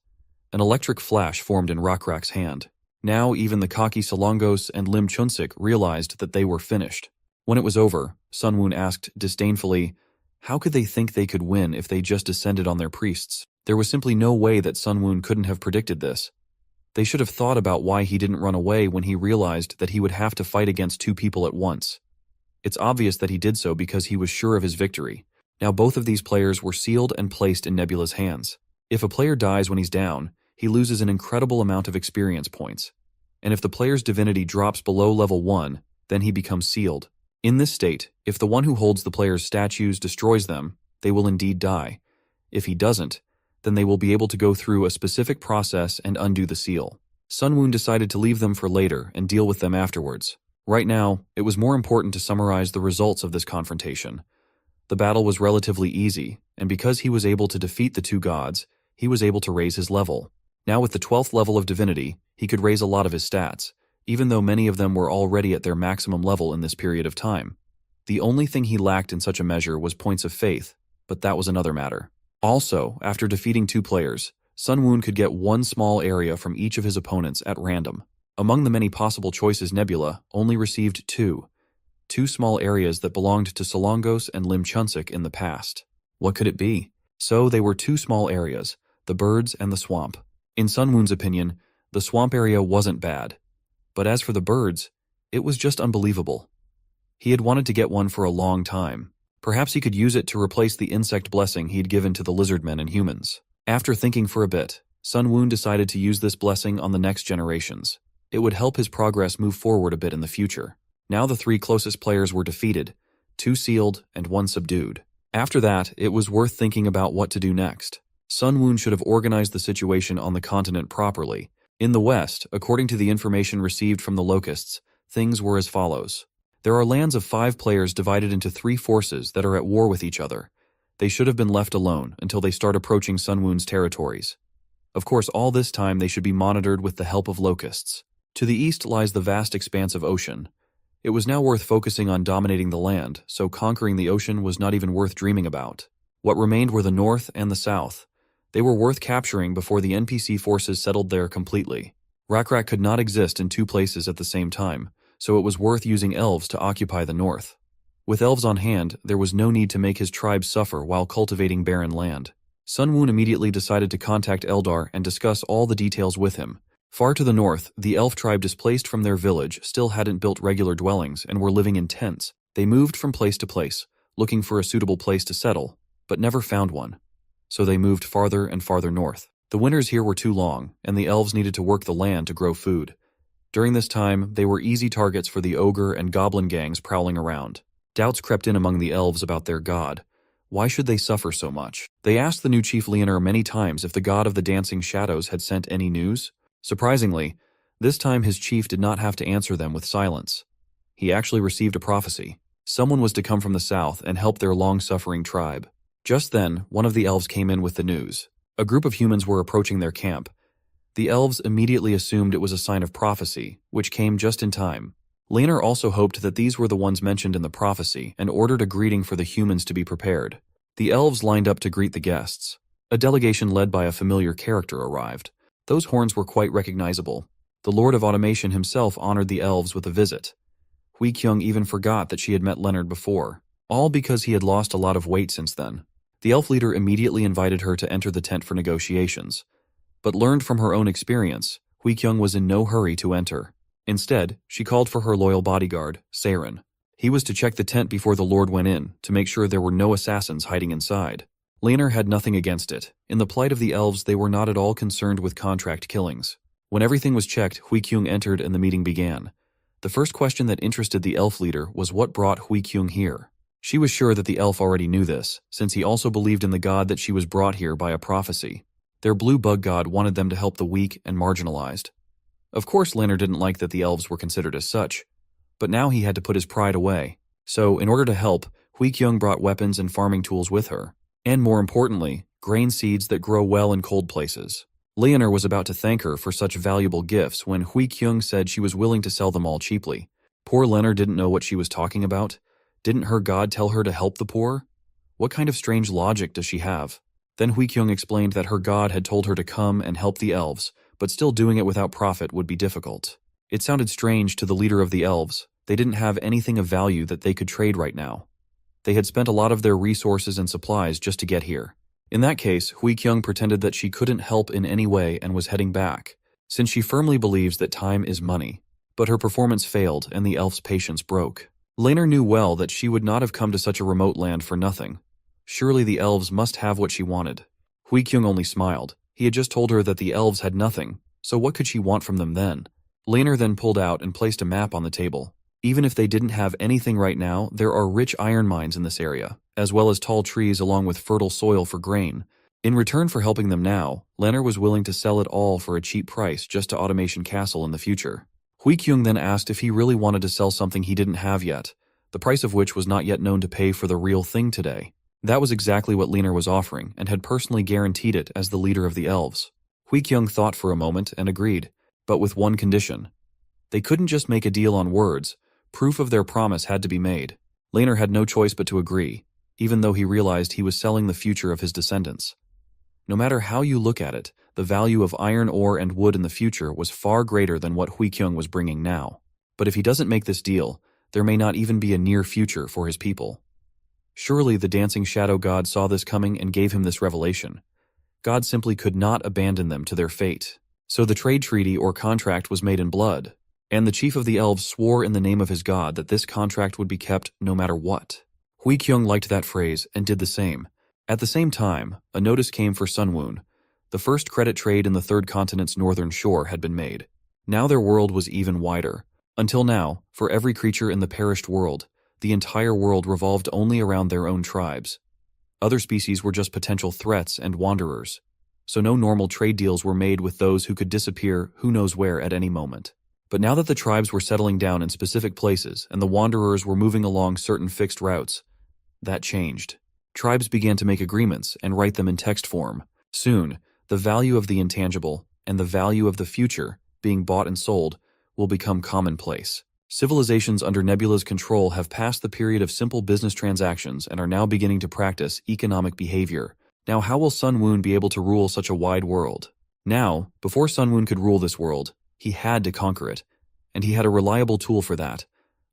An electric flash formed in Rakrak's hand. Now even the cocky Solongos and Lim Chunsik realized that they were finished. When it was over, Sunwoon asked disdainfully, how could they think they could win if they just descended on their priests? There was simply no way that Sunwoon couldn't have predicted this. They should have thought about why he didn't run away when he realized that he would have to fight against two people at once. It's obvious that he did so because he was sure of his victory. Now both of these players were sealed and placed in Nebula's hands. If a player dies when he's down, he loses an incredible amount of experience points. And if the player's divinity drops below level 1, then he becomes sealed. In this state, if the one who holds the player's statues destroys them, they will indeed die. If he doesn't, then they will be able to go through a specific process and undo the seal. Sunwoon decided to leave them for later and deal with them afterwards. Right now, it was more important to summarize the results of this confrontation. The battle was relatively easy, and because he was able to defeat the two gods, he was able to raise his level. Now with the 12th level of divinity, he could raise a lot of his stats, even though many of them were already at their maximum level in this period of time. The only thing he lacked in such a measure was points of faith, but that was another matter. Also, after defeating two players, Sunwoon could get one small area from each of his opponents at random. Among the many possible choices, Nebula only received two small areas that belonged to Solongos and Lim Chunsik in the past. What could it be? So they were two small areas, the birds and the swamp. In Sunwoon's opinion, the swamp area wasn't bad. But as for the birds, it was just unbelievable. He had wanted to get one for a long time. Perhaps he could use it to replace the insect blessing he'd given to the Lizardmen and humans. After thinking for a bit, Sunwoon decided to use this blessing on the next generations. It would help his progress move forward a bit in the future. Now the three closest players were defeated, 2 sealed and 1 subdued. After that, it was worth thinking about what to do next. Sunwoon should have organized the situation on the continent properly. In the west, according to the information received from the Locusts, things were as follows. There are lands of 5 players divided into 3 forces that are at war with each other. They should have been left alone until they start approaching Sunwoon's territories. Of course, all this time they should be monitored with the help of Locusts. To the east lies the vast expanse of ocean. It was now worth focusing on dominating the land, so conquering the ocean was not even worth dreaming about. What remained were the north and the south. They were worth capturing before the NPC forces settled there completely. Rakrak could not exist in 2 places at the same time, so it was worth using elves to occupy the north. With elves on hand, there was no need to make his tribe suffer while cultivating barren land. Sunwoon immediately decided to contact Eldar and discuss all the details with him. Far to the north, the elf tribe displaced from their village still hadn't built regular dwellings and were living in tents. They moved from place to place, looking for a suitable place to settle, but never found one. So they moved farther and farther north. The winters here were too long, and the elves needed to work the land to grow food. During this time, they were easy targets for the ogre and goblin gangs prowling around. Doubts crept in among the elves about their god. Why should they suffer so much? They asked the new chief Leonor many times if the god of the dancing shadows had sent any news. Surprisingly, this time his chief did not have to answer them with silence. He actually received a prophecy. Someone was to come from the south and help their long-suffering tribe. Just then, one of the elves came in with the news. A group of humans were approaching their camp. The elves immediately assumed it was a sign of prophecy, which came just in time. Leonor also hoped that these were the ones mentioned in the prophecy and ordered a greeting for the humans to be prepared. The elves lined up to greet the guests. A delegation led by a familiar character arrived. Those horns were quite recognizable. The Lord of Automation himself honored the elves with a visit. Hui Kyung even forgot that she had met Leonard before, all because he had lost a lot of weight since then. The elf leader immediately invited her to enter the tent for negotiations, but learned from her own experience, Hui Kyung was in no hurry to enter. Instead, she called for her loyal bodyguard, Saren. He was to check the tent before the Lord went in, to make sure there were no assassins hiding inside. Leonor had nothing against it. In the plight of the elves, they were not at all concerned with contract killings. When everything was checked, Hui Kyung entered and the meeting began. The first question that interested the elf leader was what brought Hui Kyung here. She was sure that the elf already knew this, since he also believed in the god that she was brought here by a prophecy. Their blue bug god wanted them to help the weak and marginalized. Of course, Lanner didn't like that the elves were considered as such, but now he had to put his pride away. So, in order to help, Hui-kyung brought weapons and farming tools with her, and more importantly, grain seeds that grow well in cold places. Leonor was about to thank her for such valuable gifts when Hui-kyung said she was willing to sell them all cheaply. Poor Leonor didn't know what she was talking about. Didn't her god tell her to help the poor? What kind of strange logic does she have? Then Hui-kyung explained that her god had told her to come and help the elves, but still doing it without profit would be difficult. It sounded strange to the leader of the elves. They didn't have anything of value that they could trade right now. They had spent a lot of their resources and supplies just to get here. In that case, Hui-kyung pretended that she couldn't help in any way and was heading back, since she firmly believes that time is money. But her performance failed and the elf's patience broke. Lanner knew well that she would not have come to such a remote land for nothing. Surely the elves must have what she wanted. Hui-kyung only smiled. He had just told her that the elves had nothing, so what could she want from them then? Lanner then pulled out and placed a map on the table. Even if they didn't have anything right now, there are rich iron mines in this area, as well as tall trees along with fertile soil for grain. In return for helping them now, Lanner was willing to sell it all for a cheap price just to Automation Castle in the future. Hui-kyung then asked if he really wanted to sell something he didn't have yet, the price of which was not yet known to pay for the real thing today. That was exactly what Lanner was offering and had personally guaranteed it as the leader of the elves. Hui-kyung thought for a moment and agreed, but with one condition. They couldn't just make a deal on words. Proof of their promise had to be made. Lanner had no choice but to agree, even though he realized he was selling the future of his descendants. No matter how you look at it, the value of iron ore and wood in the future was far greater than what Hui-kyung was bringing now. But if he doesn't make this deal, there may not even be a near future for his people. Surely the dancing shadow god saw this coming and gave him this revelation. God simply could not abandon them to their fate. So the trade treaty or contract was made in blood, and the chief of the elves swore in the name of his god that this contract would be kept no matter what. Hui-kyung liked that phrase and did the same. At the same time, a notice came for Sunwoon. The first credit trade in the third continent's northern shore had been made. Now their world was even wider. Until now, for every creature in the perished world, the entire world revolved only around their own tribes. Other species were just potential threats and wanderers. So no normal trade deals were made with those who could disappear who knows where at any moment. But now that the tribes were settling down in specific places and the wanderers were moving along certain fixed routes, that changed. Tribes began to make agreements and write them in text form. Soon, the value of the intangible and the value of the future, being bought and sold, will become commonplace. Civilizations under Nebula's control have passed the period of simple business transactions and are now beginning to practice economic behavior. Now, how will Sunwoon be able to rule such a wide world? Now, before Sunwoon could rule this world, he had to conquer it, and he had a reliable tool for that,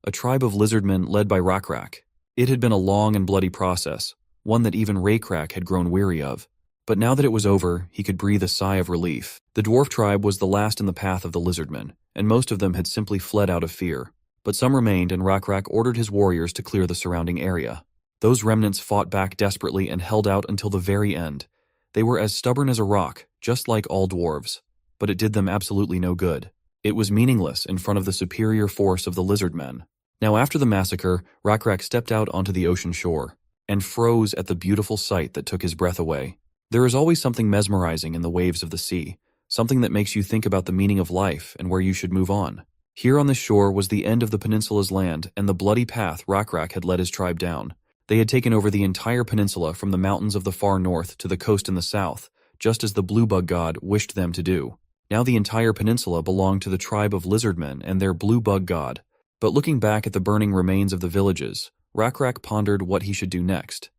a tribe of lizardmen led by Rakrak. It had been a long and bloody process, one that even Rakrak had grown weary of. But now that it was over, he could breathe a sigh of relief. The dwarf tribe was the last in the path of the lizardmen, and most of them had simply fled out of fear. But some remained, and Rakrak ordered his warriors to clear the surrounding area. Those remnants fought back desperately and held out until the very end. They were as stubborn as a rock, just like all dwarves. But it did them absolutely no good. It was meaningless in front of the superior force of the lizardmen. Now after the massacre, Rakrak stepped out onto the ocean shore, and froze at the beautiful sight that took his breath away. There is always something mesmerizing in the waves of the sea, something that makes you think about the meaning of life and where you should move on. Here on this shore was the end of the peninsula's land and the bloody path Rakrak had led his tribe down. They had taken over the entire peninsula from the mountains of the far north to the coast in the south, just as the blue bug god wished them to do. Now the entire peninsula belonged to the tribe of lizardmen and their blue bug god. But looking back at the burning remains of the villages, Rakrak pondered what he should do next.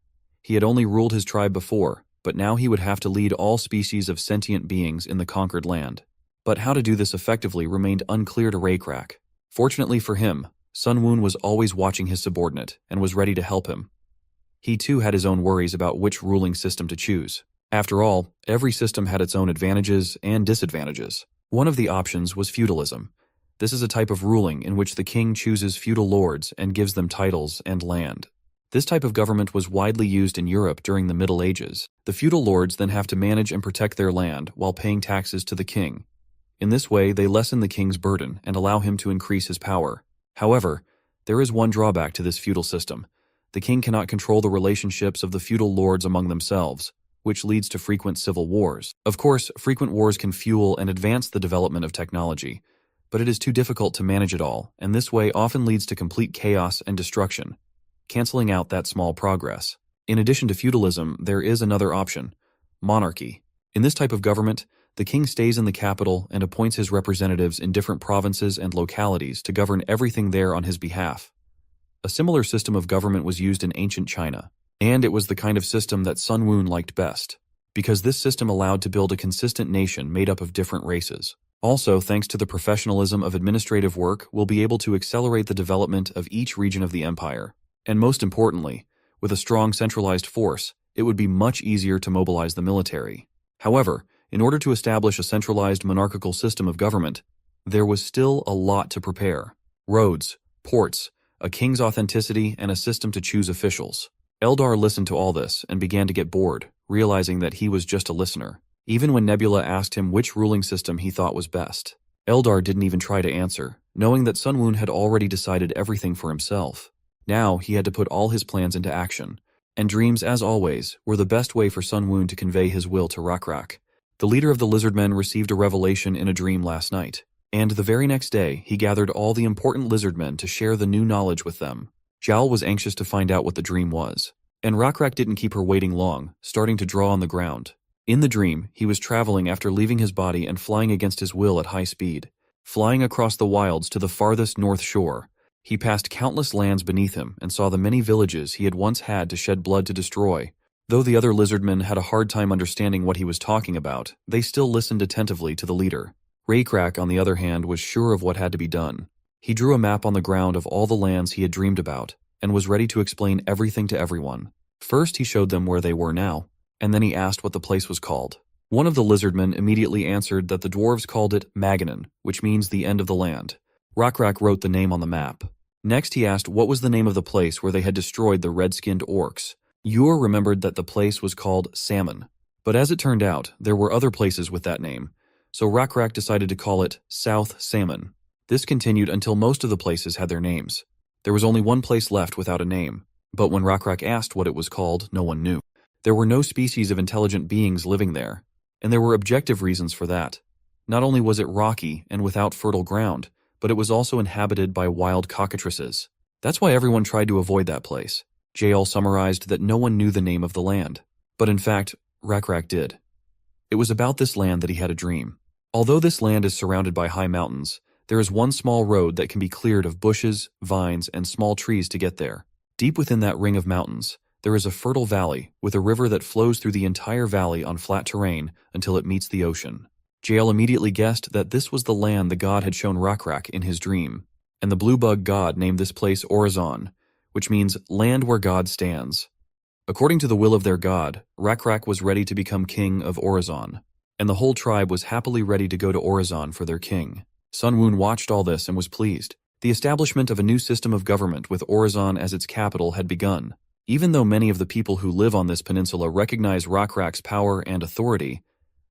He had only ruled his tribe before, but now he would have to lead all species of sentient beings in the conquered land. But how to do this effectively remained unclear to Rakrak. Fortunately for him, Sunwoon was always watching his subordinate and was ready to help him. He too had his own worries about which ruling system to choose. After all, every system had its own advantages and disadvantages. One of the options was feudalism. This is a type of ruling in which the king chooses feudal lords and gives them titles and land. This type of government was widely used in Europe during the Middle Ages. The feudal lords then have to manage and protect their land while paying taxes to the king. In this way, they lessen the king's burden and allow him to increase his power. However, there is one drawback to this feudal system. The king cannot control the relationships of the feudal lords among themselves, which leads to frequent civil wars. Of course, frequent wars can fuel and advance the development of technology, but it is too difficult to manage it all, and this way often leads to complete chaos and destruction, canceling out that small progress. In addition to feudalism, there is another option: monarchy. In this type of government, the king stays in the capital and appoints his representatives in different provinces and localities to govern everything there on his behalf. A similar system of government was used in ancient China, and it was the kind of system that Sun Wun liked best, because this system allowed to build a consistent nation made up of different races. Also, thanks to the professionalism of administrative work, we'll be able to accelerate the development of each region of the empire. And most importantly, with a strong centralized force, it would be much easier to mobilize the military. However, in order to establish a centralized monarchical system of government, there was still a lot to prepare: roads, ports, a king's authenticity, and a system to choose officials. Eldar listened to all this and began to get bored, realizing that he was just a listener. Even when Nebula asked him which ruling system he thought was best, Eldar didn't even try to answer, knowing that Sun Wun had already decided everything for himself. Now he had to put all his plans into action, and dreams, as always, were the best way for Sun Wun to convey his will to Rakrak. The leader of the Lizardmen received a revelation in a dream last night, and the very next day he gathered all the important Lizardmen to share the new knowledge with them. Zhao was anxious to find out what the dream was, and Rakrak didn't keep her waiting long, starting to draw on the ground. In the dream, he was traveling after leaving his body and flying against his will at high speed. Flying across the wilds to the farthest north shore, he passed countless lands beneath him and saw the many villages he had once had to shed blood to destroy. Though the other Lizardmen had a hard time understanding what he was talking about, they still listened attentively to the leader. Rakrak, on the other hand, was sure of what had to be done. He drew a map on the ground of all the lands he had dreamed about, and was ready to explain everything to everyone. First, he showed them where they were now, and then he asked what the place was called. One of the Lizardmen immediately answered that the dwarves called it Maganan, which means the end of the land. Rakrak wrote the name on the map. Next, he asked what was the name of the place where they had destroyed the red-skinned orcs. Yor remembered that the place was called Salmon, but as it turned out, there were other places with that name, so Rakrak decided to call it South Salmon. This continued until most of the places had their names. There was only one place left without a name, but when Rakrak asked what it was called, no one knew. There were no species of intelligent beings living there, and there were objective reasons for that. Not only was it rocky and without fertile ground, but it was also inhabited by wild cockatrices. That's why everyone tried to avoid that place. Jael summarized that no one knew the name of the land, but in fact, Rakrak did. It was about this land that he had a dream. Although this land is surrounded by high mountains, there is one small road that can be cleared of bushes, vines, and small trees to get there. Deep within that ring of mountains, there is a fertile valley with a river that flows through the entire valley on flat terrain until it meets the ocean. Jael immediately guessed that this was the land the god had shown Rakrak in his dream, and the blue bug god named this place Orizon, which means land where God stands. According to the will of their god, Rakrak was ready to become king of Orizon, and the whole tribe was happily ready to go to Orizon for their king. Sun Wun watched all this and was pleased. The establishment of a new system of government with Orizon as its capital had begun. Even though many of the people who live on this peninsula recognize Rakrak's power and authority,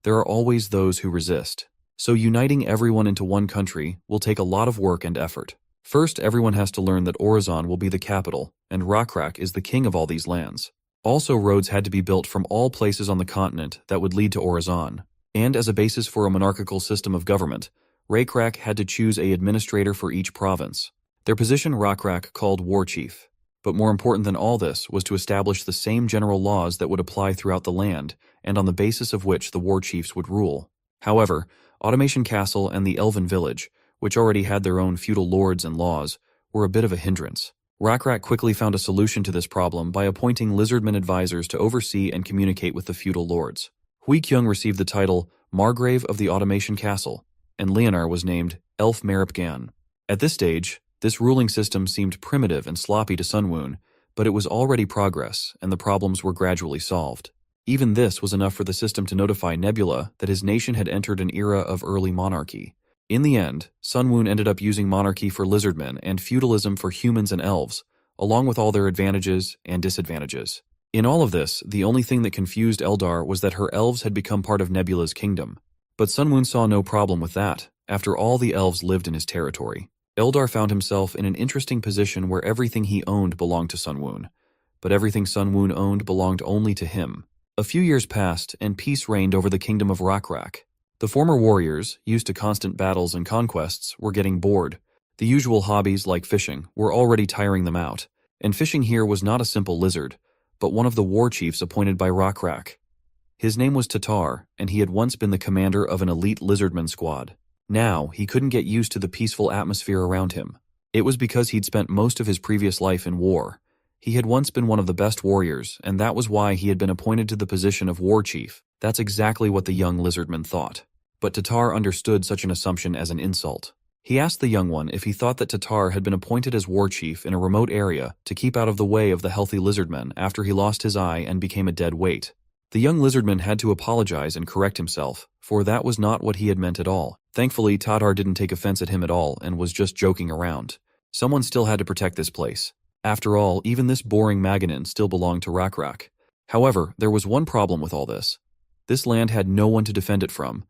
there are always those who resist. So uniting everyone into one country will take a lot of work and effort. First, everyone has to learn that Orizon will be the capital, and Rakrak is the king of all these lands. Also, roads had to be built from all places on the continent that would lead to Orizon. And as a basis for a monarchical system of government, Rakrak had to choose an administrator for each province. Their position Rakrak called war chief. But more important than all this was to establish the same general laws that would apply throughout the land, and on the basis of which the war chiefs would rule. However, Automation Castle and the Elven Village, which already had their own feudal lords and laws, were a bit of a hindrance. Rakrak quickly found a solution to this problem by appointing Lizardmen advisors to oversee and communicate with the feudal lords. Hui Kyung received the title Margrave of the Automation Castle, and Leonar was named Elf Meripgan. At this stage, this ruling system seemed primitive and sloppy to Sun Wun, but it was already progress, and the problems were gradually solved. Even this was enough for the system to notify Nebula that his nation had entered an era of early monarchy. In the end, Sun Wun ended up using monarchy for Lizardmen and feudalism for humans and elves, along with all their advantages and disadvantages. In all of this, the only thing that confused Eldar was that her elves had become part of Nebula's kingdom. But Sun Wun saw no problem with that. After all, the elves lived in his territory. Eldar found himself in an interesting position where everything he owned belonged to Sun Wun, but everything Sun Wun owned belonged only to him. A few years passed, and peace reigned over the kingdom of Rakrak. The former warriors, used to constant battles and conquests, were getting bored. The usual hobbies, like fishing, were already tiring them out. And fishing here was not a simple lizard, but one of the war chiefs appointed by Rakrak. His name was Tatar, and he had once been the commander of an elite Lizardmen squad. Now, he couldn't get used to the peaceful atmosphere around him. It was because he'd spent most of his previous life in war. He had once been one of the best warriors, and that was why he had been appointed to the position of war chief. That's exactly what the young Lizardman thought. But Tatar understood such an assumption as an insult. He asked the young one if he thought that Tatar had been appointed as war chief in a remote area to keep out of the way of the healthy Lizardmen after he lost his eye and became a dead weight. The young Lizardman had to apologize and correct himself, for that was not what he had meant at all. Thankfully, Tatar didn't take offense at him at all and was just joking around. Someone still had to protect this place. After all, even this boring Maganin still belonged to Rakrak. However, there was one problem with all this. This land had no one to defend it from.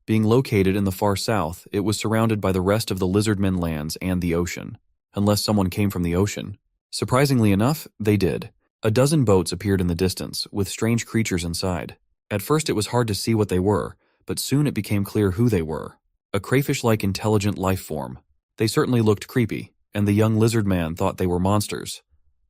Being located in the far south, it was surrounded by the rest of the Lizardmen lands and the ocean. Unless someone came from the ocean. Surprisingly enough, they did. A dozen boats appeared in the distance, with strange creatures inside. At first it was hard to see what they were, but soon it became clear who they were. A crayfish-like intelligent life form. They certainly looked creepy, and the young lizard man thought they were monsters.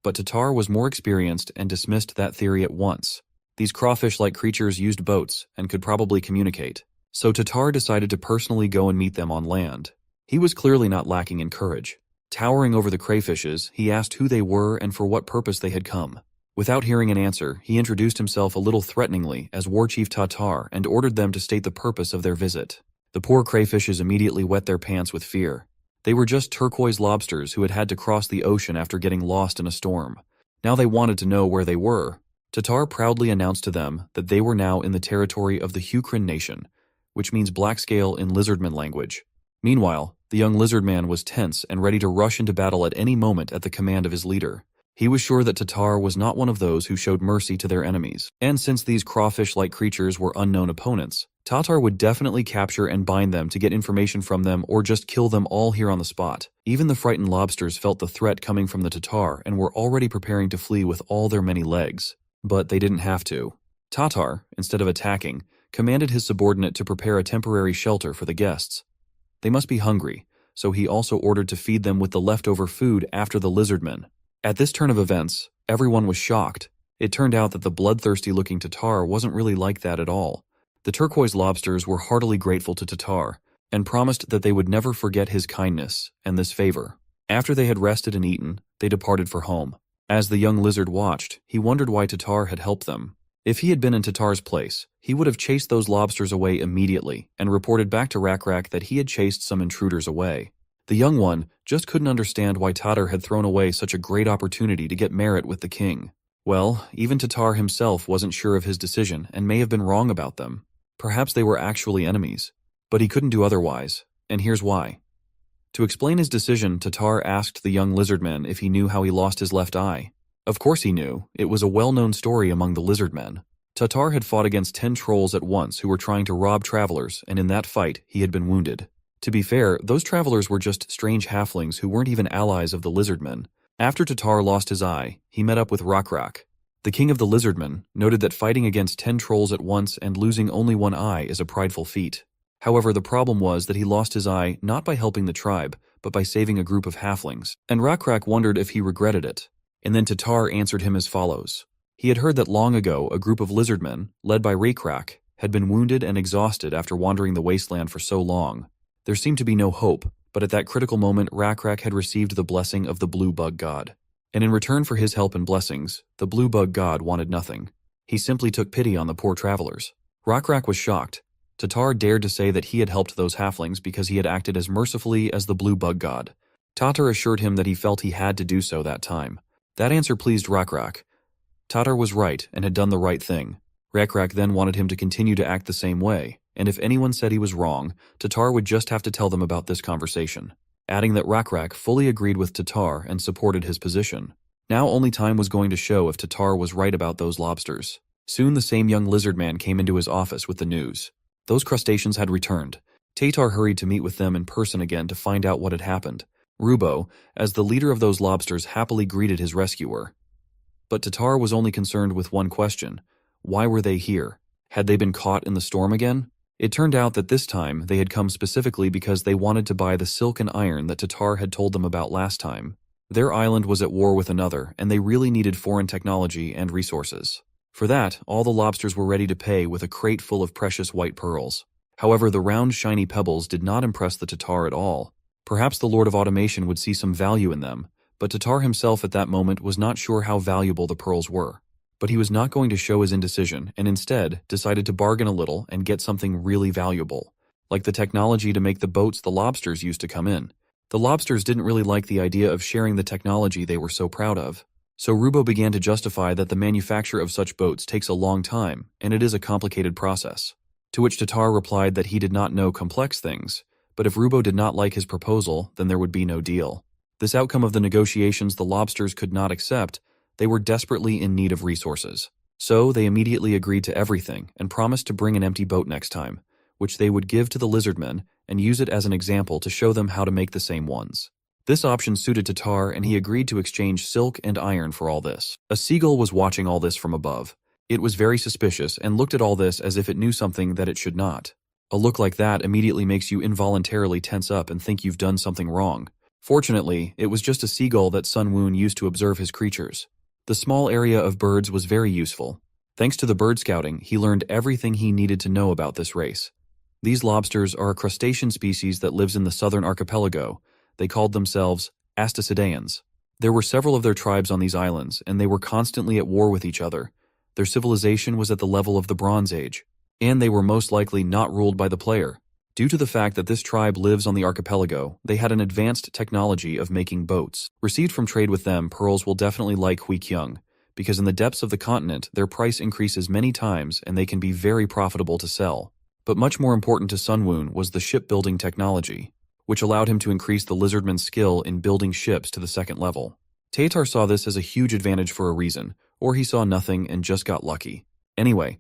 But Tatar was more experienced and dismissed that theory at once. These crawfish-like creatures used boats and could probably communicate. So Tatar decided to personally go and meet them on land. He was clearly not lacking in courage. Towering over the crayfishes, he asked who they were and for what purpose they had come. Without hearing an answer, he introduced himself a little threateningly as War Chief Tatar and ordered them to state the purpose of their visit. The poor crayfishes immediately wet their pants with fear. They were just turquoise lobsters who had had to cross the ocean after getting lost in a storm. Now they wanted to know where they were. Tatar proudly announced to them that they were now in the territory of the Hukrin nation, which means black scale in Lizardman language. Meanwhile, the young lizard man was tense and ready to rush into battle at any moment at the command of his leader. He was sure that Tatar was not one of those who showed mercy to their enemies, and since these crawfish-like creatures were unknown opponents, Tatar would definitely capture and bind them to get information from them or just kill them all here on the spot. Even the frightened lobsters felt the threat coming from the Tatar and were already preparing to flee with all their many legs. But they didn't have to. Tatar, instead of attacking, commanded his subordinate to prepare a temporary shelter for the guests. They must be hungry, so he also ordered to feed them with the leftover food after the Lizardmen. At this turn of events, everyone was shocked. It turned out that the bloodthirsty-looking Tatar wasn't really like that at all. The turquoise lobsters were heartily grateful to Tatar, and promised that they would never forget his kindness and this favor. After they had rested and eaten, they departed for home. As the young lizard watched, he wondered why Tatar had helped them. If he had been in Tatar's place, he would have chased those lobsters away immediately and reported back to Rakrak that he had chased some intruders away. The young one just couldn't understand why Tatar had thrown away such a great opportunity to get merit with the king. Well, even Tatar himself wasn't sure of his decision and may have been wrong about them. Perhaps they were actually enemies. But he couldn't do otherwise, and here's why. To explain his decision, Tatar asked the young lizardman if he knew how he lost his left eye. Of course he knew. It was a well-known story among the Lizardmen. Tatar had fought against 10 trolls at once who were trying to rob travelers, and in that fight, he had been wounded. To be fair, those travelers were just strange halflings who weren't even allies of the Lizardmen. After Tatar lost his eye, he met up with Rakrak. The king of the Lizardmen noted that fighting against 10 trolls at once and losing only one eye is a prideful feat. However, the problem was that he lost his eye not by helping the tribe, but by saving a group of halflings, and Rakrak wondered if he regretted it. And then Tatar answered him as follows. He had heard that long ago a group of lizardmen, led by Rakrak, had been wounded and exhausted after wandering the wasteland for so long. There seemed to be no hope, but at that critical moment Rakrak had received the blessing of the blue bug god. And in return for his help and blessings, the blue bug god wanted nothing. He simply took pity on the poor travelers. Rakrak was shocked. Tatar dared to say that he had helped those halflings because he had acted as mercifully as the blue bug god. Tatar assured him that he felt he had to do so that time. That answer pleased Rakrak. Tatar was right and had done the right thing. Rakrak then wanted him to continue to act the same way, and if anyone said he was wrong, Tatar would just have to tell them about this conversation, adding that Rakrak fully agreed with Tatar and supported his position. Now only time was going to show if Tatar was right about those lobsters. Soon the same young lizard man came into his office with the news. Those crustaceans had returned. Tatar hurried to meet with them in person again to find out what had happened. Rubo, as the leader of those lobsters, happily greeted his rescuer. But Tatar was only concerned with one question. Why were they here? Had they been caught in the storm again? It turned out that this time they had come specifically because they wanted to buy the silk and iron that Tatar had told them about last time. Their island was at war with another, and they really needed foreign technology and resources. For that, all the lobsters were ready to pay with a crate full of precious white pearls. However, the round, shiny pebbles did not impress the Tatar at all. Perhaps the Lord of Automation would see some value in them, but Tatar himself at that moment was not sure how valuable the pearls were. But he was not going to show his indecision, and instead decided to bargain a little and get something really valuable, like the technology to make the boats the lobsters used to come in. The lobsters didn't really like the idea of sharing the technology they were so proud of. So Rubo began to justify that the manufacture of such boats takes a long time, and it is a complicated process. To which Tatar replied that he did not know complex things, but if Rubo did not like his proposal, then there would be no deal. This outcome of the negotiations the lobsters could not accept. They were desperately in need of resources. So they immediately agreed to everything and promised to bring an empty boat next time, which they would give to the Lizardmen and use it as an example to show them how to make the same ones. This option suited Tatar, and he agreed to exchange silk and iron for all this. A seagull was watching all this from above. It was very suspicious and looked at all this as if it knew something that it should not. A look like that immediately makes you involuntarily tense up and think you've done something wrong. Fortunately, it was just a seagull that Sun Woon used to observe his creatures. The small area of birds was very useful. Thanks to the bird scouting, he learned everything he needed to know about this race. These lobsters are a crustacean species that lives in the southern archipelago. They called themselves Asticideans. There were several of their tribes on these islands, and they were constantly at war with each other. Their civilization was at the level of the Bronze Age, and they were most likely not ruled by the player. Due to the fact that this tribe lives on the archipelago, they had an advanced technology of making boats. Received from trade with them, pearls will definitely like Huikyung, because in the depths of the continent, their price increases many times and they can be very profitable to sell. But much more important to Sun Woon was the shipbuilding technology, which allowed him to increase the Lizardmen's skill in building ships to the second level. Tatar saw this as a huge advantage for a reason, or he saw nothing and just got lucky. Anyway,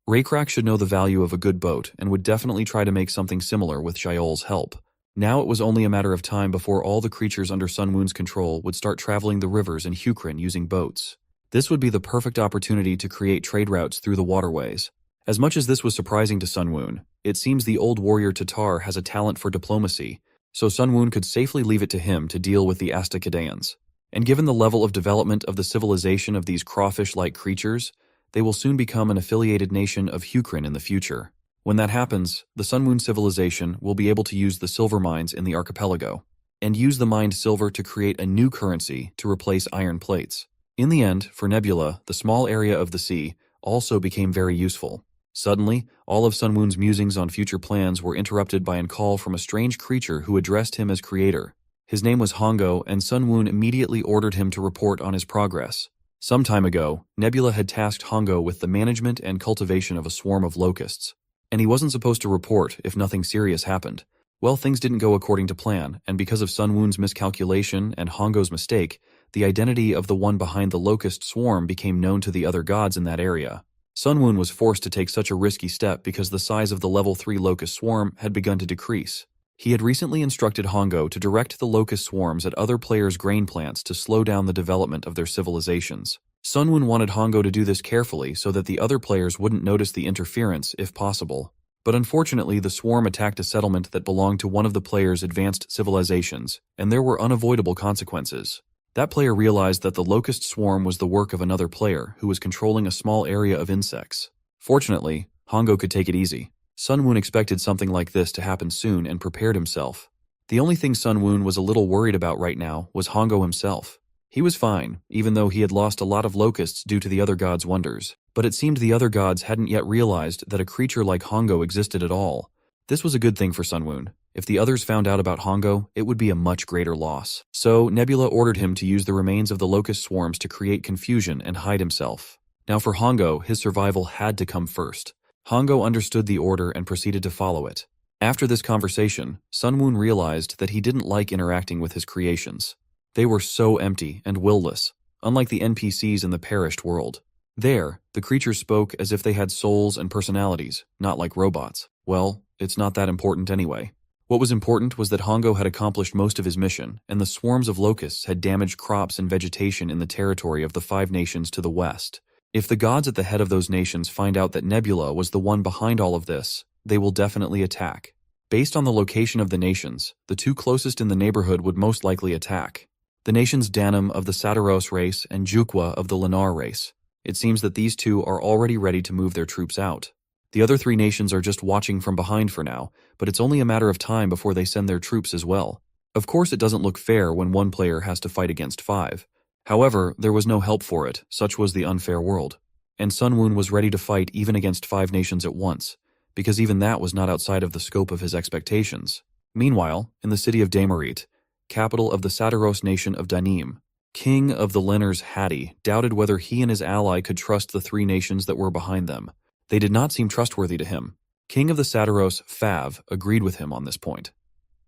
Recap should know the value of a good boat and would definitely try to make something similar with Yahello's help. Now it was only a matter of time before all the creatures under Sun Woon's control would start traveling the rivers in Hukrin using boats. This would be the perfect opportunity to create trade routes through the waterways. As much as this was surprising to Sun Woon, it seems the old warrior Tatar has a talent for diplomacy, so Sun Woon could safely leave it to him to deal with the Asticideans. And given the level of development of the civilization of these crawfish-like creatures, they will soon become an affiliated nation of Hukrin in the future. When that happens, the Sun Woon civilization will be able to use the silver mines in the archipelago, and use the mined silver to create a new currency to replace iron plates. In the end, for Nebula, the small area of the sea also became very useful. Suddenly, all of Sun Woon's musings on future plans were interrupted by a call from a strange creature who addressed him as creator. His name was Hongo, and Sun Woon immediately ordered him to report on his progress. Some time ago, Nebula had tasked Hongo with the management and cultivation of a swarm of locusts, and he wasn't supposed to report if nothing serious happened. Well, things didn't go according to plan, and because of Sun Woon's miscalculation and Hongo's mistake, the identity of the one behind the locust swarm became known to the other gods in that area. Sun Woon was forced to take such a risky step because the size of the level 3 locust swarm had begun to decrease. He had recently instructed Hongo to direct the locust swarms at other players' grain plants to slow down the development of their civilizations. Sun Woon wanted Hongo to do this carefully so that the other players wouldn't notice the interference if possible. But unfortunately, the swarm attacked a settlement that belonged to one of the players' advanced civilizations, and there were unavoidable consequences. That player realized that the locust swarm was the work of another player who was controlling a small area of insects. Fortunately, Hongo could take it easy. Sun Woon expected something like this to happen soon and prepared himself. The only thing Sun Woon was a little worried about right now was Hongo himself. He was fine, even though he had lost a lot of locusts due to the other gods' wonders. But it seemed the other gods hadn't yet realized that a creature like Hongo existed at all. This was a good thing for Sun Woon. If the others found out about Hongo, it would be a much greater loss. So Nebula ordered him to use the remains of the locust swarms to create confusion and hide himself. Now for Hongo, his survival had to come first. Hongo understood the order and proceeded to follow it. After this conversation, Sun Woon realized that he didn't like interacting with his creations. They were so empty and willless, unlike the NPCs in the perished world. There, the creatures spoke as if they had souls and personalities, not like robots. Well, it's not that important anyway. What was important was that Hongo had accomplished most of his mission, and the swarms of locusts had damaged crops and vegetation in the territory of the 5 nations to the west. If the gods at the head of those nations find out that Nebula was the one behind all of this, they will definitely attack. Based on the location of the nations, the two closest in the neighborhood would most likely attack. The nations Danim of the Sataros race and Jukwa of the Lennar race. It seems that these two are already ready to move their troops out. The other three nations are just watching from behind for now, but it's only a matter of time before they send their troops as well. Of course, it doesn't look fair when one player has to fight against 5. However, there was no help for it, such was the unfair world. And Sun Woon was ready to fight even against 5 nations at once, because even that was not outside of the scope of his expectations. Meanwhile, in the city of Damarit, capital of the Sataros nation of Danim, King of the Lennars Hattie doubted whether he and his ally could trust the 3 nations that were behind them. They did not seem trustworthy to him. King of the Sataros, Fav, agreed with him on this point,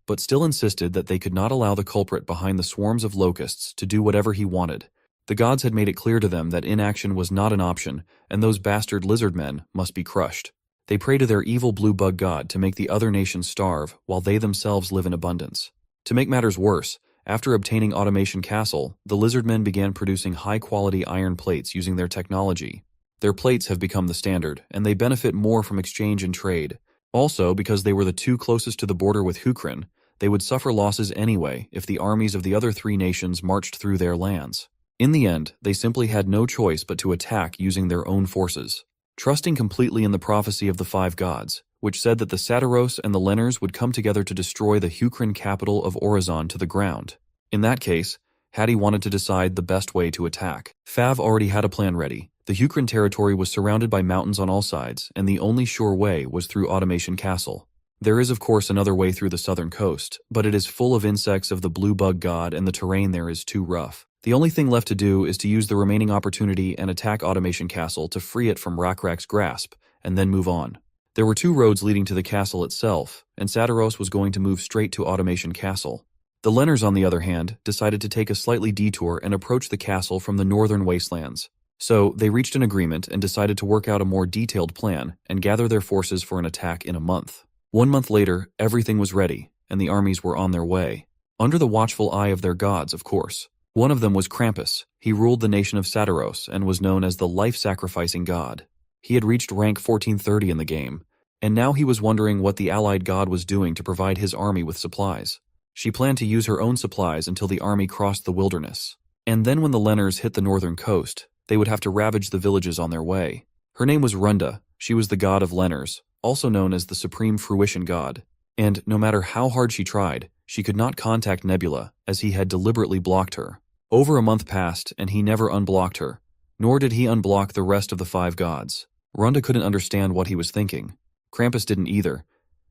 but still insisted that they could not allow the culprit behind the swarms of locusts to do whatever he wanted. The gods had made it clear to them that inaction was not an option, and those bastard lizardmen must be crushed. They pray to their evil blue bug god to make the other nations starve while they themselves live in abundance. To make matters worse, after obtaining Automation Castle, the lizardmen began producing high-quality iron plates using their technology. Their plates have become the standard, and they benefit more from exchange and trade. Also, because they were the 2 closest to the border with Hukrin, they would suffer losses anyway if the armies of the other 3 nations marched through their lands. In the end, they simply had no choice but to attack using their own forces. Trusting completely in the prophecy of the 5 gods, which said that the Sataros and the Lennars would come together to destroy the Hukrin capital of Orizon to the ground. In that case, Hattie wanted to decide the best way to attack. Fav already had a plan ready. The Hukrin territory was surrounded by mountains on all sides, and the only sure way was through Automation Castle. There is of course another way through the southern coast, but it is full of insects of the blue bug god and the terrain there is too rough. The only thing left to do is to use the remaining opportunity and attack Automation Castle to free it from Rakrak's grasp, and then move on. There were 2 roads leading to the castle itself, and Sataros was going to move straight to Automation Castle. The Lennars, on the other hand, decided to take a slightly detour and approach the castle from the northern wastelands. So, they reached an agreement and decided to work out a more detailed plan and gather their forces for an attack in a month. 1 month later, everything was ready, and the armies were on their way. Under the watchful eye of their gods, of course. One of them was Krampus. He ruled the nation of Sataros and was known as the life-sacrificing god. He had reached rank 1430 in the game, and now he was wondering what the allied god was doing to provide his army with supplies. She planned to use her own supplies until the army crossed the wilderness. And then when the Lennars hit the northern coast, they would have to ravage the villages on their way. Her name was Runda. She was the god of Lennars, also known as the supreme fruition god. And no matter how hard she tried, she could not contact Nebula, as he had deliberately blocked her. Over a month passed, and he never unblocked her, nor did he unblock the rest of the 5 gods. Runda couldn't understand what he was thinking. Krampus didn't either.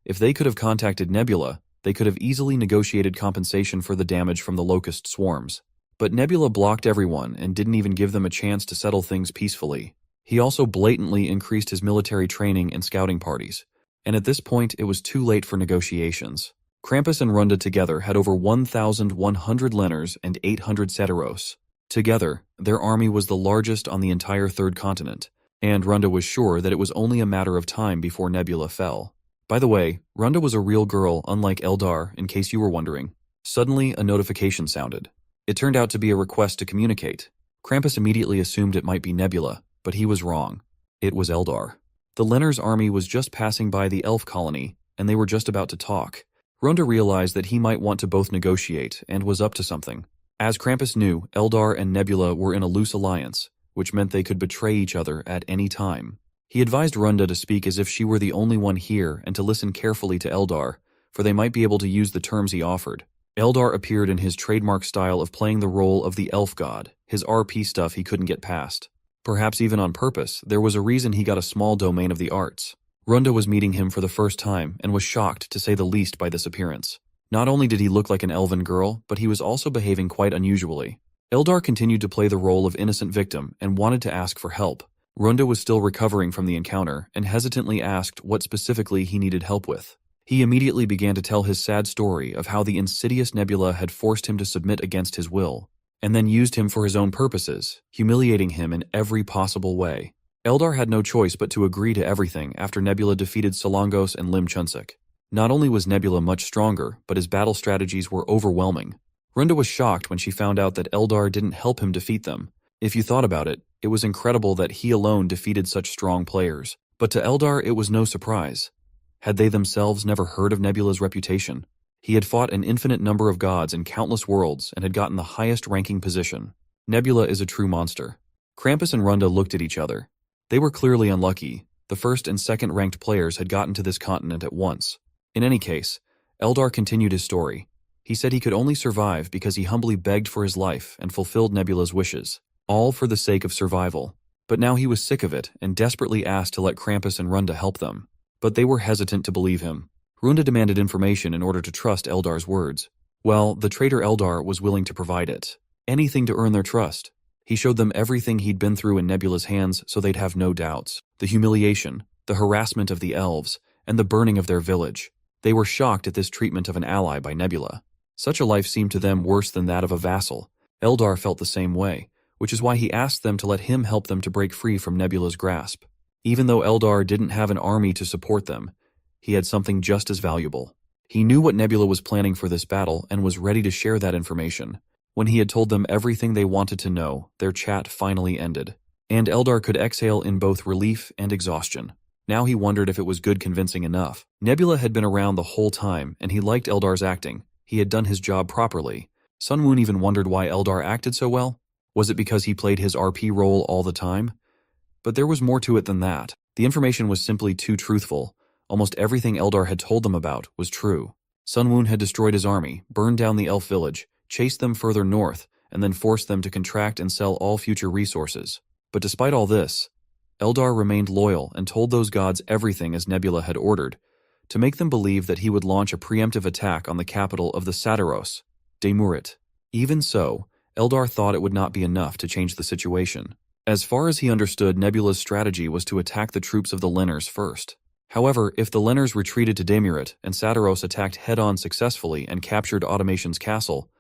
If they could have contacted Nebula, they could have easily negotiated compensation for the damage from the locust swarms. But Nebula blocked everyone and didn't even give them a chance to settle things peacefully. He also blatantly increased his military training and scouting parties, and at this point it was too late for negotiations. Krampus and Runda together had over 1,100 Lennars and 800 Sataros. Together, their army was the largest on the entire 3rd continent, and Runda was sure that it was only a matter of time before Nebula fell. By the way, Runda was a real girl, unlike Eldar, in case you were wondering. Suddenly, a notification sounded. It turned out to be a request to communicate. Krampus immediately assumed it might be Nebula, but he was wrong. It was Eldar. The Lennars' army was just passing by the elf colony, and they were just about to talk. Runda realized that he might want to both negotiate and was up to something. As Krampus knew, Eldar and Nebula were in a loose alliance, which meant they could betray each other at any time. He advised Runda to speak as if she were the only one here and to listen carefully to Eldar, for they might be able to use the terms he offered. Eldar appeared in his trademark style of playing the role of the elf god, his RP stuff he couldn't get past. Perhaps even on purpose, there was a reason he got a small domain of the arts. Runda was meeting him for the first time and was shocked, to say the least, by this appearance. Not only did he look like an elven girl, but he was also behaving quite unusually. Eldar continued to play the role of innocent victim and wanted to ask for help. Runda was still recovering from the encounter and hesitantly asked what specifically he needed help with. He immediately began to tell his sad story of how the insidious Nebula had forced him to submit against his will, and then used him for his own purposes, humiliating him in every possible way. Eldar had no choice but to agree to everything after Nebula defeated Solongos and Lim Chunsik. Not only was Nebula much stronger, but his battle strategies were overwhelming. Runda was shocked when she found out that Eldar didn't help him defeat them. If you thought about it, it was incredible that he alone defeated such strong players. But to Eldar, it was no surprise. Had they themselves never heard of Nebula's reputation? He had fought an infinite number of gods in countless worlds and had gotten the highest ranking position. Nebula is a true monster. Krampus and Runda looked at each other. They were clearly unlucky. The first and second ranked players had gotten to this continent at once. In any case, Eldar continued his story. He said he could only survive because he humbly begged for his life and fulfilled Nebula's wishes, all for the sake of survival. But now he was sick of it and desperately asked to let Krampus and Runda help them. But they were hesitant to believe him. Runda demanded information in order to trust Eldar's words. Well, the traitor Eldar was willing to provide it. Anything to earn their trust. He showed them everything he'd been through in Nebula's hands so they'd have no doubts. The humiliation, the harassment of the elves, and the burning of their village. They were shocked at this treatment of an ally by Nebula. Such a life seemed to them worse than that of a vassal. Eldar felt the same way, which is why he asked them to let him help them to break free from Nebula's grasp. Even though Eldar didn't have an army to support them, he had something just as valuable. He knew what Nebula was planning for this battle and was ready to share that information. When he had told them everything they wanted to know, their chat finally ended. And Eldar could exhale in both relief and exhaustion. Now he wondered if it was good convincing enough. Nebula had been around the whole time, and he liked Eldar's acting. He had done his job properly. Sun Moon even wondered why Eldar acted so well. Was it because he played his RP role all the time? But there was more to it than that. The information was simply too truthful. Almost everything Eldar had told them about was true. Sun Moon had destroyed his army, burned down the elf village, chased them further north, and then forced them to contract and sell all future resources. But despite all this, Eldar remained loyal and told those gods everything as Nebula had ordered, to make them believe that he would launch a preemptive attack on the capital of the Sadaros, Demurit. Even so, Eldar thought it would not be enough to change the situation. As far as he understood, Nebula's strategy was to attack the troops of the Lenners first. However, if the Lenners retreated to Demurit and Sadaros attacked head-on successfully and captured Automation's castle,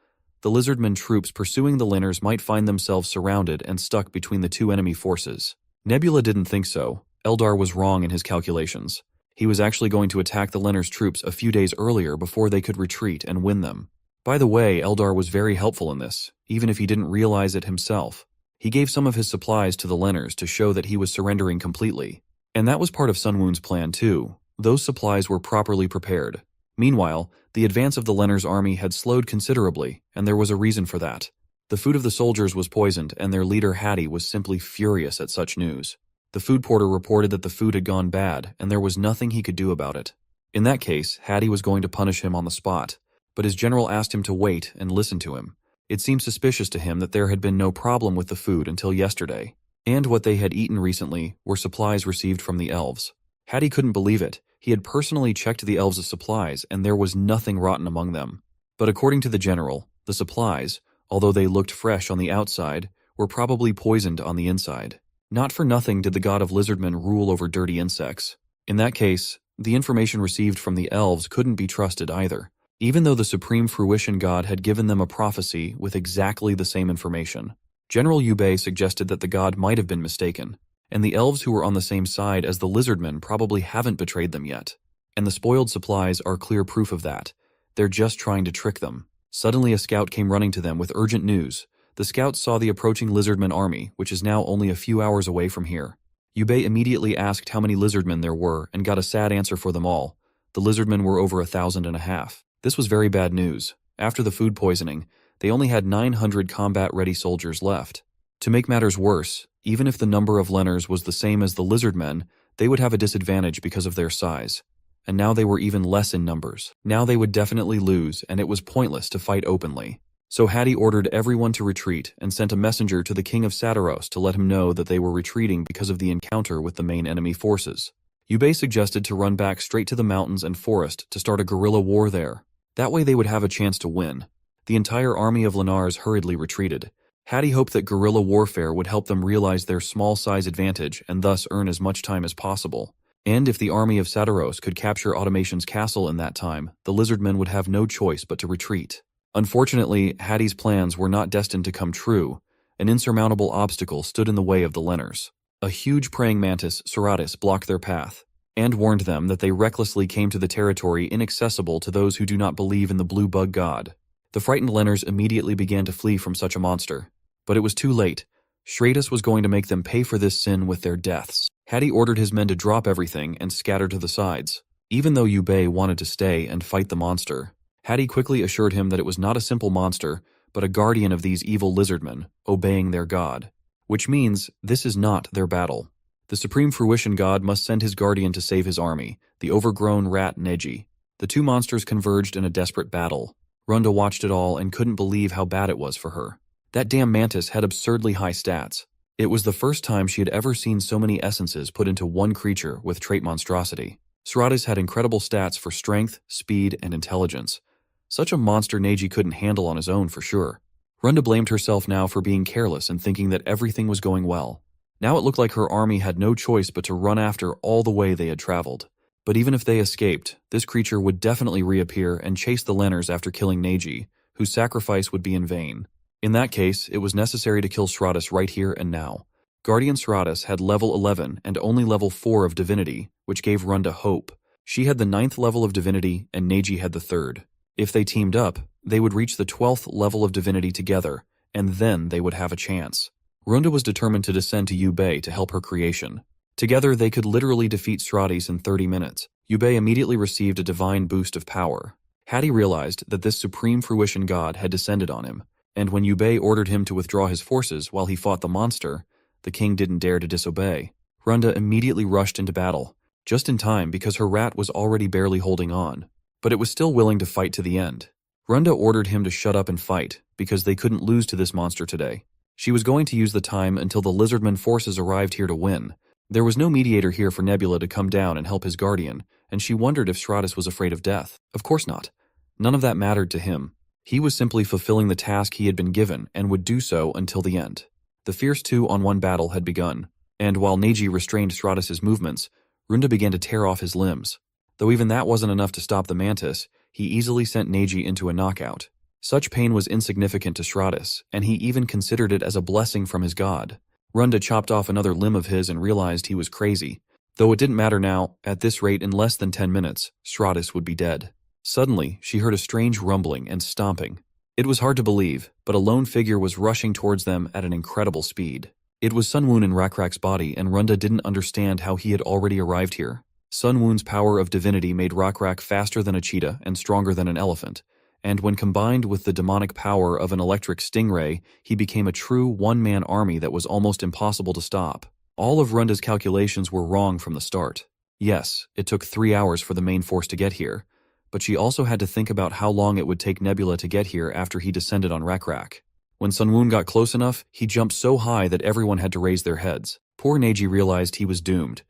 the Lizardmen troops pursuing the Lenners might find themselves surrounded and stuck between the two enemy forces. Nebula didn't think so. Eldar was wrong in his calculations. He was actually going to attack the Lenners troops a few days earlier before they could retreat and win them. By the way, Eldar was very helpful in this, even if he didn't realize it himself. He gave some of his supplies to the Lenners to show that he was surrendering completely. And that was part of Sun Moon's plan too. Those supplies were properly prepared. Meanwhile, the advance of the Lenners' army had slowed considerably, and there was a reason for that. The food of the soldiers was poisoned, and their leader Hattie was simply furious at such news. The food porter reported that the food had gone bad, and there was nothing he could do about it. In that case, Hattie was going to punish him on the spot, but his general asked him to wait and listen to him. It seemed suspicious to him that there had been no problem with the food until yesterday, and what they had eaten recently were supplies received from the elves. Hattie couldn't believe it. He had personally checked the elves' supplies, and there was nothing rotten among them. But according to the general, the supplies, although they looked fresh on the outside, were probably poisoned on the inside. Not for nothing did the god of Lizardmen rule over dirty insects. In that case, the information received from the elves couldn't be trusted either, even though the Supreme Fruition God had given them a prophecy with exactly the same information. General Yubei suggested that the god might have been mistaken, and the elves who were on the same side as the Lizardmen probably haven't betrayed them yet. And the spoiled supplies are clear proof of that. They're just trying to trick them. Suddenly a scout came running to them with urgent news. The scouts saw the approaching Lizardmen army, which is now only a few hours away from here. Yubei immediately asked how many Lizardmen there were and got a sad answer for them all. The Lizardmen were over 1,500. This was very bad news. After the food poisoning, they only had 900 combat-ready soldiers left. To make matters worse, even if the number of Lenners was the same as the Lizardmen, they would have a disadvantage because of their size. And now they were even less in numbers. Now they would definitely lose, and it was pointless to fight openly. So Hattie ordered everyone to retreat and sent a messenger to the king of Sadaros to let him know that they were retreating because of the encounter with the main enemy forces. Yubei suggested to run back straight to the mountains and forest to start a guerrilla war there. That way they would have a chance to win. The entire army of Lennars hurriedly retreated. Hattie hoped that guerrilla warfare would help them realize their small size advantage and thus earn as much time as possible. And if the army of Sadaros could capture Automation's castle in that time, the Lizardmen would have no choice but to retreat. Unfortunately, Hattie's plans were not destined to come true. An insurmountable obstacle stood in the way of the Lenners. A huge praying mantis, Seratis, blocked their path, and warned them that they recklessly came to the territory inaccessible to those who do not believe in the blue bug god. The frightened Lenners immediately began to flee from such a monster. But it was too late. Seratis was going to make them pay for this sin with their deaths. Hattie ordered his men to drop everything and scatter to the sides. even though Yubei wanted to stay and fight the monster. Hattie quickly assured him that it was not a simple monster, but a guardian of these evil lizardmen, obeying their god. Which means, this is not their battle. The Supreme Fruition God must send his guardian to save his army, the overgrown rat Neji. The two monsters converged in a desperate battle. Runda watched it all and couldn't believe how bad it was for her. That damn mantis had absurdly high stats. It was the first time she had ever seen so many essences put into one creature with trait monstrosity. Sratis had incredible stats for strength, speed, and intelligence. Such a monster Neji couldn't handle on his own for sure. Runda blamed herself now for being careless and thinking that everything was going well. Now it looked like her army had no choice but to run after all the way they had traveled. But even if they escaped, this creature would definitely reappear and chase the Lenners after killing Neji, whose sacrifice would be in vain. In that case, it was necessary to kill Sratis right here and now. Guardian Sratis had level 11 and only level 4 of Divinity, which gave Runda hope. She had the 9th level of Divinity and Neji had the 3rd. If they teamed up, they would reach the 12th level of Divinity together, and then they would have a chance. Runda was determined to descend to Yubei to help her creation. Together, they could literally defeat Sratis in 30 minutes. Yubei immediately received a divine boost of power. Hattie realized that this Supreme Fruition God had descended on him, and when Yubei ordered him to withdraw his forces while he fought the monster, the king didn't dare to disobey. Runda immediately rushed into battle, just in time because her rat was already barely holding on. But it was still willing to fight to the end. Runda ordered him to shut up and fight, because they couldn't lose to this monster today. She was going to use the time until the Lizardmen forces arrived here to win. There was no mediator here for Nebula to come down and help his guardian, and she wondered if Sratis was afraid of death. Of course not. None of that mattered to him. He was simply fulfilling the task he had been given and would do so until the end. The fierce 2-on-1 battle had begun, and while Neji restrained Sratis' movements, Runda began to tear off his limbs. Though even that wasn't enough to stop the mantis, he easily sent Neji into a knockout. Such pain was insignificant to Sratis, and he even considered it as a blessing from his god. Runda chopped off another limb of his and realized he was crazy. Though it didn't matter now, at this rate in less than 10 minutes, Sratis would be dead. Suddenly, she heard a strange rumbling and stomping. It was hard to believe, but a lone figure was rushing towards them at an incredible speed. It was Sunwoon in Rakrak's body, and Runda didn't understand how he had already arrived here. Sunwoon's power of divinity made Rakrak faster than a cheetah and stronger than an elephant, and when combined with the demonic power of an electric stingray, he became a true one-man army that was almost impossible to stop. All of Runda's calculations were wrong from the start. Yes, it took 3 hours for the main force to get here, but she also had to think about how long it would take Nebula to get here after he descended on Rakrak. When Sunwoon got close enough, he jumped so high that everyone had to raise their heads. Poor Neji realized he was doomed.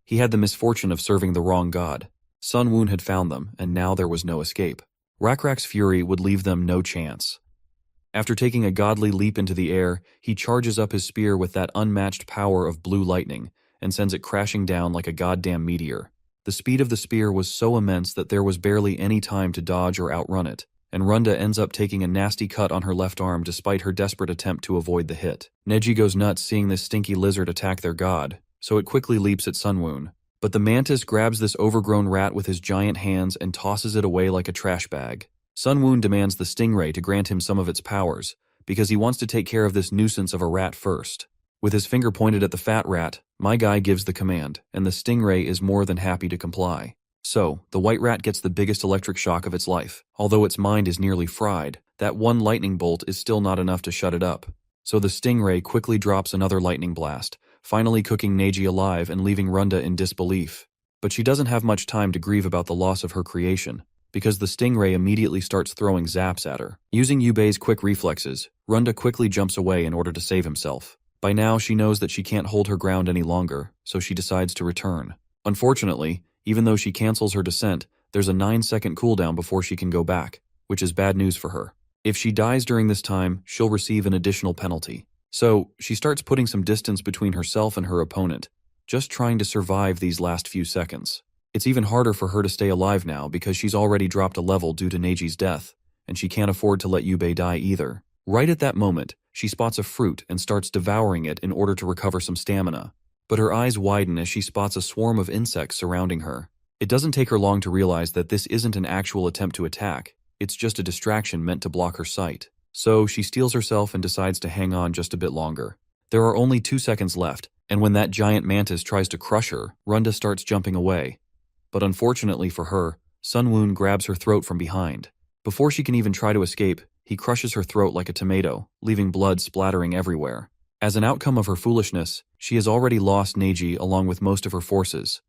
He had the misfortune of serving the wrong god. Sunwoon had found them, and now there was no escape. Rakrak's fury would leave them no chance. After taking a godly leap into the air, he charges up his spear with that unmatched power of blue lightning, and sends it crashing down like a goddamn meteor. The speed of the spear was so immense that there was barely any time to dodge or outrun it, and Runda ends up taking a nasty cut on her left arm despite her desperate attempt to avoid the hit. Neji goes nuts seeing this stinky lizard attack their god, so it quickly leaps at Sunwoon. But the mantis grabs this overgrown rat with his giant hands and tosses it away like a trash bag. Sunwoon demands the stingray to grant him some of its powers, because he wants to take care of this nuisance of a rat first. With his finger pointed at the fat rat, my guy gives the command, and the stingray is more than happy to comply. So, the white rat gets the biggest electric shock of its life. Although its mind is nearly fried, that one lightning bolt is still not enough to shut it up. So the stingray quickly drops another lightning blast, finally cooking Neji alive and leaving Runda in disbelief. But she doesn't have much time to grieve about the loss of her creation, because the stingray immediately starts throwing zaps at her. Using Yubei's quick reflexes, Runda quickly jumps away in order to save himself. By now, she knows that she can't hold her ground any longer, so she decides to return. Unfortunately, even though she cancels her descent, there's a 9-second cooldown before she can go back, which is bad news for her. If she dies during this time, she'll receive an additional penalty. So, she starts putting some distance between herself and her opponent, just trying to survive these last few seconds. It's even harder for her to stay alive now because she's already dropped a level due to Neji's death, and she can't afford to let Yubei die either. Right at that moment, she spots a fruit and starts devouring it in order to recover some stamina. But her eyes widen as she spots a swarm of insects surrounding her. It doesn't take her long to realize that this isn't an actual attempt to attack, it's just a distraction meant to block her sight. So she steels herself and decides to hang on just a bit longer. There are only 2 seconds left, and when that giant mantis tries to crush her, Runda starts jumping away. But unfortunately for her, Sunwoon grabs her throat from behind. Before she can even try to escape, he crushes her throat like a tomato, leaving blood splattering everywhere. As an outcome of her foolishness, she has already lost Neji along with most of her forces.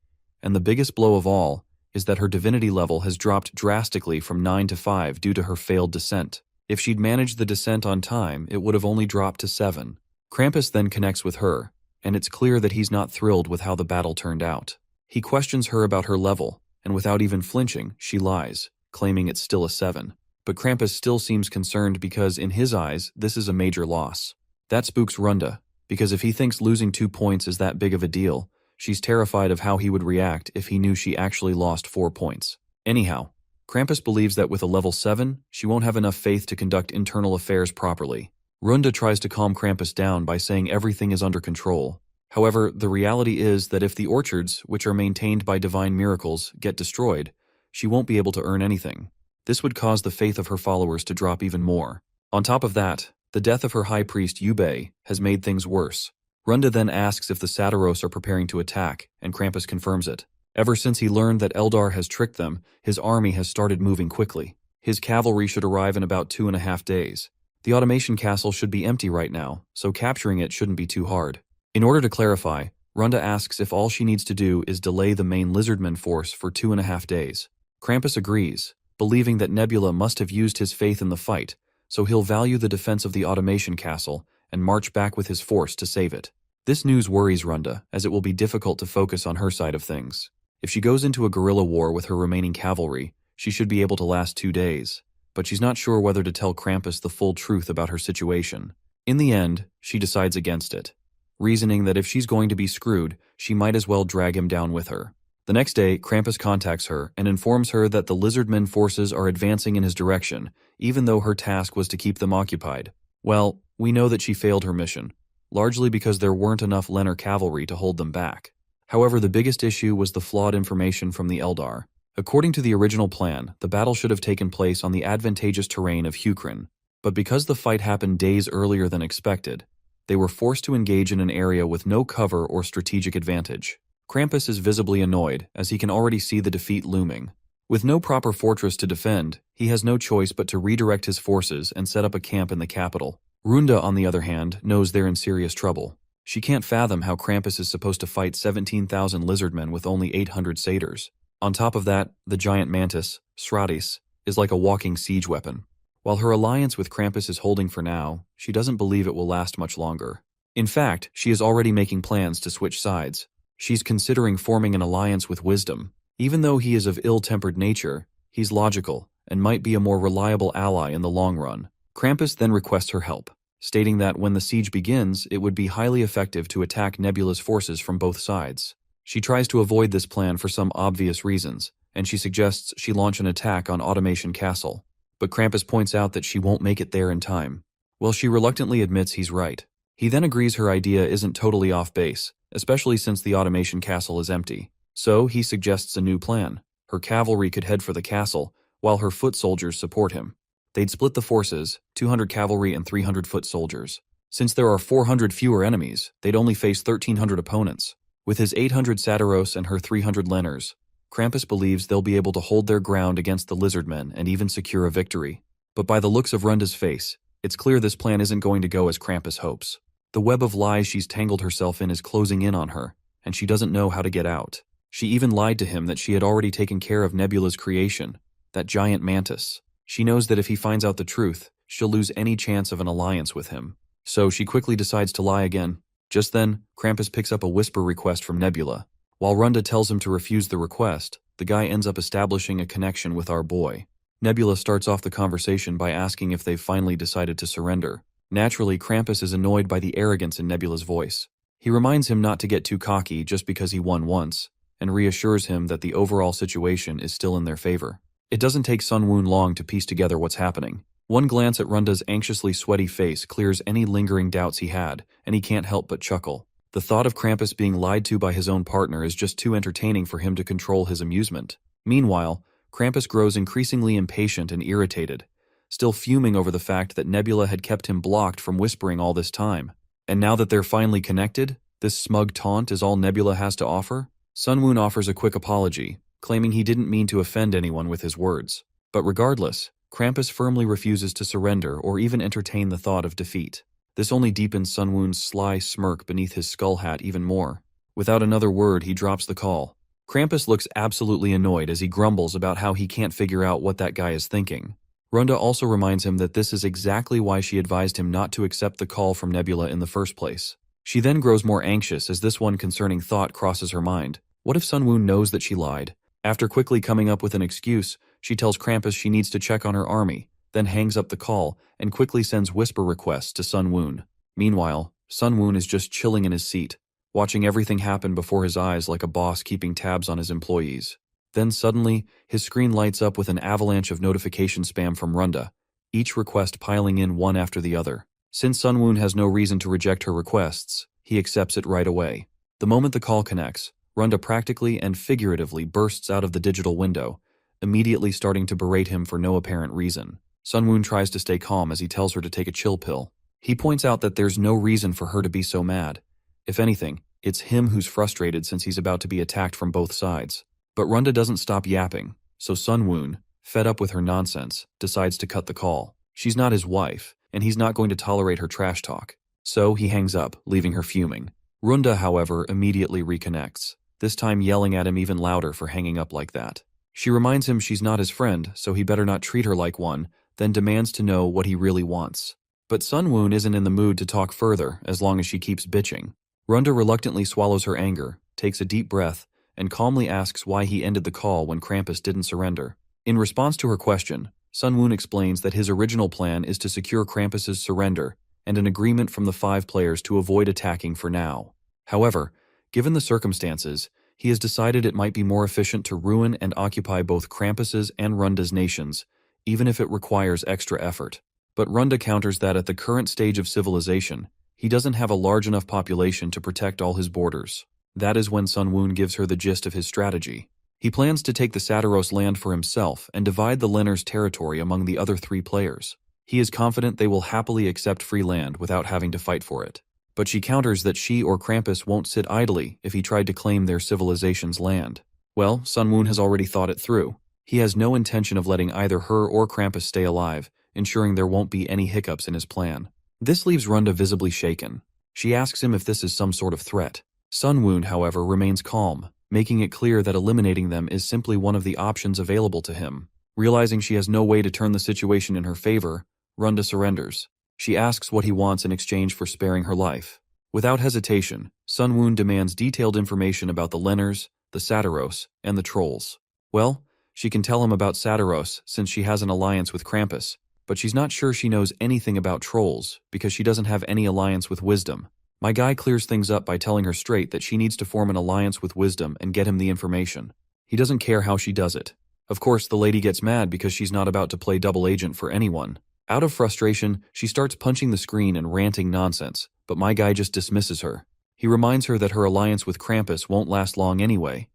And the biggest blow of all is that her divinity level has dropped drastically from 9 to 5 due to her failed descent. If she'd managed the descent on time, it would have only dropped to 7. Krampus then connects with her, and it's clear that he's not thrilled with how the battle turned out. He questions her about her level, and without even flinching, she lies, claiming it's still a 7. But Krampus still seems concerned because, in his eyes, this is a major loss. That spooks Runda, because if he thinks losing 2 points is that big of a deal, she's terrified of how he would react if he knew she actually lost 4 points. Anyhow, Krampus believes that with a level 7, she won't have enough faith to conduct internal affairs properly. Runda tries to calm Krampus down by saying everything is under control. However, the reality is that if the orchards, which are maintained by divine miracles, get destroyed, she won't be able to earn anything. This would cause the faith of her followers to drop even more. On top of that, the death of her high priest Yubei has made things worse. Runda then asks if the Sataros are preparing to attack, and Krampus confirms it. Ever since he learned that Eldar has tricked them, his army has started moving quickly. His cavalry should arrive in about 2.5 days. The automation castle should be empty right now, so capturing it shouldn't be too hard. In order to clarify, Runda asks if all she needs to do is delay the main Lizardmen force for 2.5 days. Krampus agrees, believing that Nebula must have used his faith in the fight, so he'll value the defense of the automation castle and march back with his force to save it. This news worries Runda, as it will be difficult to focus on her side of things. If she goes into a guerrilla war with her remaining cavalry, she should be able to last 2 days, but she's not sure whether to tell Krampus the full truth about her situation. In the end, she decides against it, reasoning that if she's going to be screwed, she might as well drag him down with her. The next day, Krampus contacts her and informs her that the Lizardmen forces are advancing in his direction, even though her task was to keep them occupied. Well, we know that she failed her mission, largely because there weren't enough Lenar cavalry to hold them back. However, the biggest issue was the flawed information from the Eldar. According to the original plan, the battle should have taken place on the advantageous terrain of Hukrin, but because the fight happened days earlier than expected, they were forced to engage in an area with no cover or strategic advantage. Krampus is visibly annoyed, as he can already see the defeat looming. With no proper fortress to defend, he has no choice but to redirect his forces and set up a camp in the capital. Runda, on the other hand, knows they're in serious trouble. She can't fathom how Krampus is supposed to fight 17,000 Lizardmen with only 800 satyrs. On top of that, the giant mantis, Sratis, is like a walking siege weapon. While her alliance with Krampus is holding for now, she doesn't believe it will last much longer. In fact, she is already making plans to switch sides. She's considering forming an alliance with Wisdom. Even though he is of ill-tempered nature, he's logical and might be a more reliable ally in the long run. Krampus then requests her help, stating that when the siege begins, it would be highly effective to attack Nebula's forces from both sides. She tries to avoid this plan for some obvious reasons, and she suggests she launch an attack on Automation Castle. But Krampus points out that she won't make it there in time. Well, she reluctantly admits he's right. He then agrees her idea isn't totally off base, especially since the Automation Castle is empty. So he suggests a new plan. Her cavalry could head for the castle, while her foot soldiers support him. They'd split the forces, 200 cavalry and 300 foot soldiers. Since there are 400 fewer enemies, they'd only face 1,300 opponents. With his 800 Sataros and her 300 Lenars, Krampus believes they'll be able to hold their ground against the Lizardmen and even secure a victory. But by the looks of Runda's face, it's clear this plan isn't going to go as Krampus hopes. The web of lies she's tangled herself in is closing in on her, and she doesn't know how to get out. She even lied to him that she had already taken care of Nebula's creation, that giant mantis. She knows that if he finds out the truth, she'll lose any chance of an alliance with him. So she quickly decides to lie again. Just then, Krampus picks up a whisper request from Nebula. While Runda tells him to refuse the request, the guy ends up establishing a connection with our boy. Nebula starts off the conversation by asking if they've finally decided to surrender. Naturally, Krampus is annoyed by the arrogance in Nebula's voice. He reminds him not to get too cocky just because he won once, and reassures him that the overall situation is still in their favor. It doesn't take Sunwoon long to piece together what's happening. One glance at Runda's anxiously sweaty face clears any lingering doubts he had, and he can't help but chuckle. The thought of Krampus being lied to by his own partner is just too entertaining for him to control his amusement. Meanwhile, Krampus grows increasingly impatient and irritated, still fuming over the fact that Nebula had kept him blocked from whispering all this time. And now that they're finally connected, this smug taunt is all Nebula has to offer? Sunwoon offers a quick apology, claiming he didn't mean to offend anyone with his words. But regardless, Krampus firmly refuses to surrender or even entertain the thought of defeat. This only deepens Sunwoon's sly smirk beneath his skull hat even more. Without another word, he drops the call. Krampus looks absolutely annoyed as he grumbles about how he can't figure out what that guy is thinking. Runda also reminds him that this is exactly why she advised him not to accept the call from Nebula in the first place. She then grows more anxious as this one concerning thought crosses her mind. What if Sunwoon knows that she lied? After quickly coming up with an excuse, she tells Krampus she needs to check on her army, then hangs up the call and quickly sends whisper requests to Sunwoon. Meanwhile, Sunwoon is just chilling in his seat, watching everything happen before his eyes like a boss keeping tabs on his employees. Then suddenly, his screen lights up with an avalanche of notification spam from Runda, each request piling in one after the other. Since Sunwoon has no reason to reject her requests, he accepts it right away. The moment the call connects, Runda practically and figuratively bursts out of the digital window, immediately starting to berate him for no apparent reason. Sunwoon tries to stay calm as he tells her to take a chill pill. He points out that there's no reason for her to be so mad. If anything, it's him who's frustrated since he's about to be attacked from both sides. But Runda doesn't stop yapping, so Sunwoon, fed up with her nonsense, decides to cut the call. She's not his wife, and he's not going to tolerate her trash talk. So he hangs up, leaving her fuming. Runda, however, immediately reconnects, this time yelling at him even louder for hanging up like that. She reminds him she's not his friend, so he better not treat her like one, then demands to know what he really wants. But Sunwoon isn't in the mood to talk further as long as she keeps bitching. Runda reluctantly swallows her anger, takes a deep breath, and calmly asks why he ended the call when Krampus didn't surrender. In response to her question, Sunwoon explains that his original plan is to secure Krampus's surrender and an agreement from the 5 players to avoid attacking for now. However, given the circumstances, he has decided it might be more efficient to ruin and occupy both Krampus's and Runda's nations, even if it requires extra effort. But Runda counters that at the current stage of civilization, he doesn't have a large enough population to protect all his borders. That is when Sunwoon gives her the gist of his strategy. He plans to take the Satiros land for himself and divide the Lenners' territory among the other 3 players. He is confident they will happily accept free land without having to fight for it. But she counters that she or Krampus won't sit idly if he tried to claim their civilization's land. Well, Sunwoon has already thought it through. He has no intention of letting either her or Krampus stay alive, ensuring there won't be any hiccups in his plan. This leaves Runda visibly shaken. She asks him if this is some sort of threat. Sunwoon, however, remains calm, making it clear that eliminating them is simply one of the options available to him. Realizing she has no way to turn the situation in her favor, Runda surrenders. She asks what he wants in exchange for sparing her life. Without hesitation, Sunwoon demands detailed information about the Lenners, the Satiros, and the Trolls. Well, she can tell him about Satiros since she has an alliance with Krampus, but she's not sure she knows anything about Trolls because she doesn't have any alliance with Wisdom. My guy clears things up by telling her straight that she needs to form an alliance with Wisdom and get him the information. He doesn't care how she does it. Of course, the lady gets mad because she's not about to play double agent for anyone. Out of frustration, she starts punching the screen and ranting nonsense, but my guy just dismisses her. He reminds her that her alliance with Krampus won't last long anyway,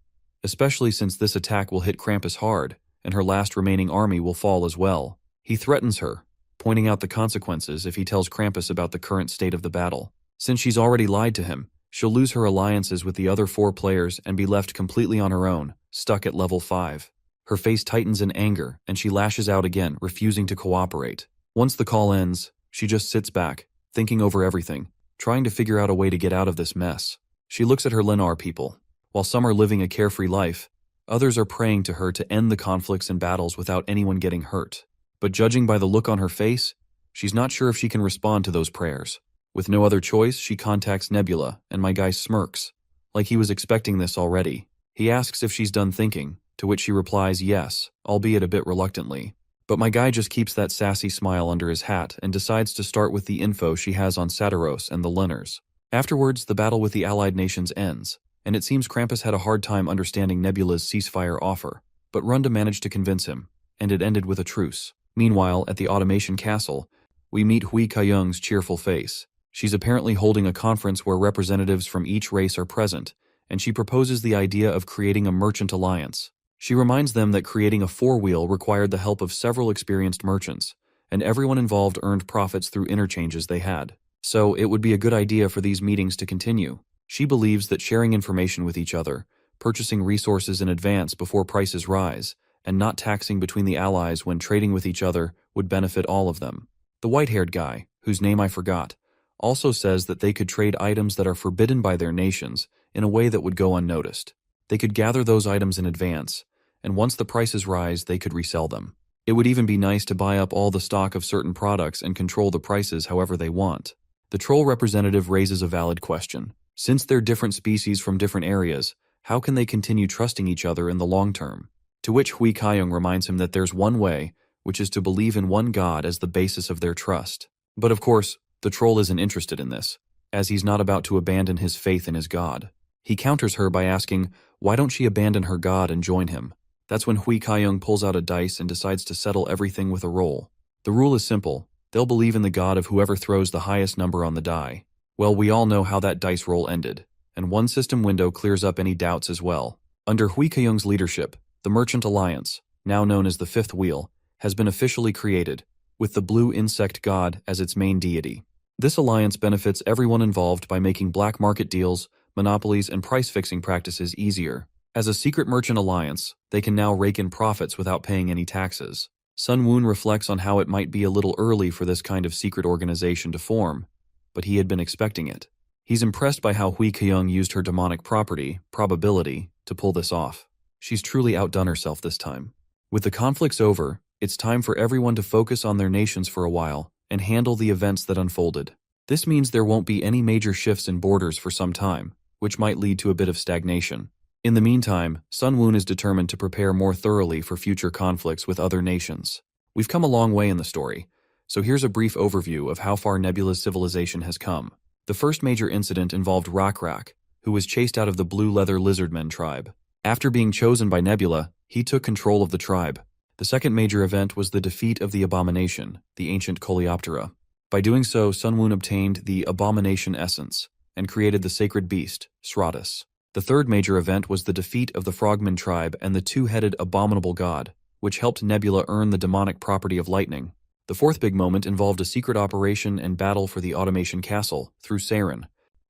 especially since this attack will hit Krampus hard, and her last remaining army will fall as well. He threatens her, pointing out the consequences if he tells Krampus about the current state of the battle. Since she's already lied to him, she'll lose her alliances with the other 4 players and be left completely on her own, stuck at level 5. Her face tightens in anger, and she lashes out again, refusing to cooperate. Once the call ends, she just sits back, thinking over everything, trying to figure out a way to get out of this mess. She looks at her Lennar people. While some are living a carefree life, others are praying to her to end the conflicts and battles without anyone getting hurt. But judging by the look on her face, she's not sure if she can respond to those prayers. With no other choice, she contacts Nebula, and my guy smirks, like he was expecting this already. He asks if she's done thinking, to which she replies yes, albeit a bit reluctantly. But my guy just keeps that sassy smile under his hat and decides to start with the info she has on Satiros and the Lenners. Afterwards, the battle with the allied nations ends, and it seems Krampus had a hard time understanding Nebula's ceasefire offer, but Runda managed to convince him, and it ended with a truce. Meanwhile, at the automation castle, we meet Hui Kayung's cheerful face. She's apparently holding a conference where representatives from each race are present, and she proposes the idea of creating a merchant alliance. She reminds them that creating a 4-wheel required the help of several experienced merchants, and everyone involved earned profits through interchanges they had. So it would be a good idea for these meetings to continue. She believes that sharing information with each other, purchasing resources in advance before prices rise, and not taxing between the allies when trading with each other would benefit all of them. The white-haired guy, whose name I forgot, also says that they could trade items that are forbidden by their nations in a way that would go unnoticed. They could gather those items in advance, and once the prices rise, they could resell them. It would even be nice to buy up all the stock of certain products and control the prices however they want. The troll representative raises a valid question. Since they're different species from different areas, how can they continue trusting each other in the long term? To which Hui Kaiyong reminds him that there's one way, which is to believe in one god as the basis of their trust. But of course, the troll isn't interested in this, as he's not about to abandon his faith in his god. He counters her by asking, why don't she abandon her god and join him? That's when Hui Kaiyong pulls out a dice and decides to settle everything with a roll. The rule is simple. They'll believe in the god of whoever throws the highest number on the die. Well, we all know how that dice roll ended, and one system window clears up any doubts as well. Under Hui Kaiyong's leadership, the Merchant Alliance, now known as the Fifth Wheel, has been officially created, with the blue insect god as its main deity. This alliance benefits everyone involved by making black market deals, monopolies, and price-fixing practices easier. As a secret merchant alliance, they can now rake in profits without paying any taxes. Sun Woon reflects on how it might be a little early for this kind of secret organization to form, but he had been expecting it. He's impressed by how Hui Kaiyong used her demonic property, probability, to pull this off. She's truly outdone herself this time. With the conflicts over, it's time for everyone to focus on their nations for a while and handle the events that unfolded. This means there won't be any major shifts in borders for some time, which might lead to a bit of stagnation. In the meantime, Sun Woon is determined to prepare more thoroughly for future conflicts with other nations. We've come a long way in the story, so here's a brief overview of how far Nebula's civilization has come. The first major incident involved Rak, who was chased out of the Blue Leather Lizardmen tribe. After being chosen by Nebula, he took control of the tribe. The second major event was the defeat of the Abomination, the ancient Coleoptera. By doing so, Sun Woon obtained the Abomination Essence and created the sacred beast, Sratus. The third major event was the defeat of the Frogman tribe and the two-headed abominable god, which helped Nebula earn the demonic property of lightning. The fourth big moment involved a secret operation and battle for the Automation Castle through Saren.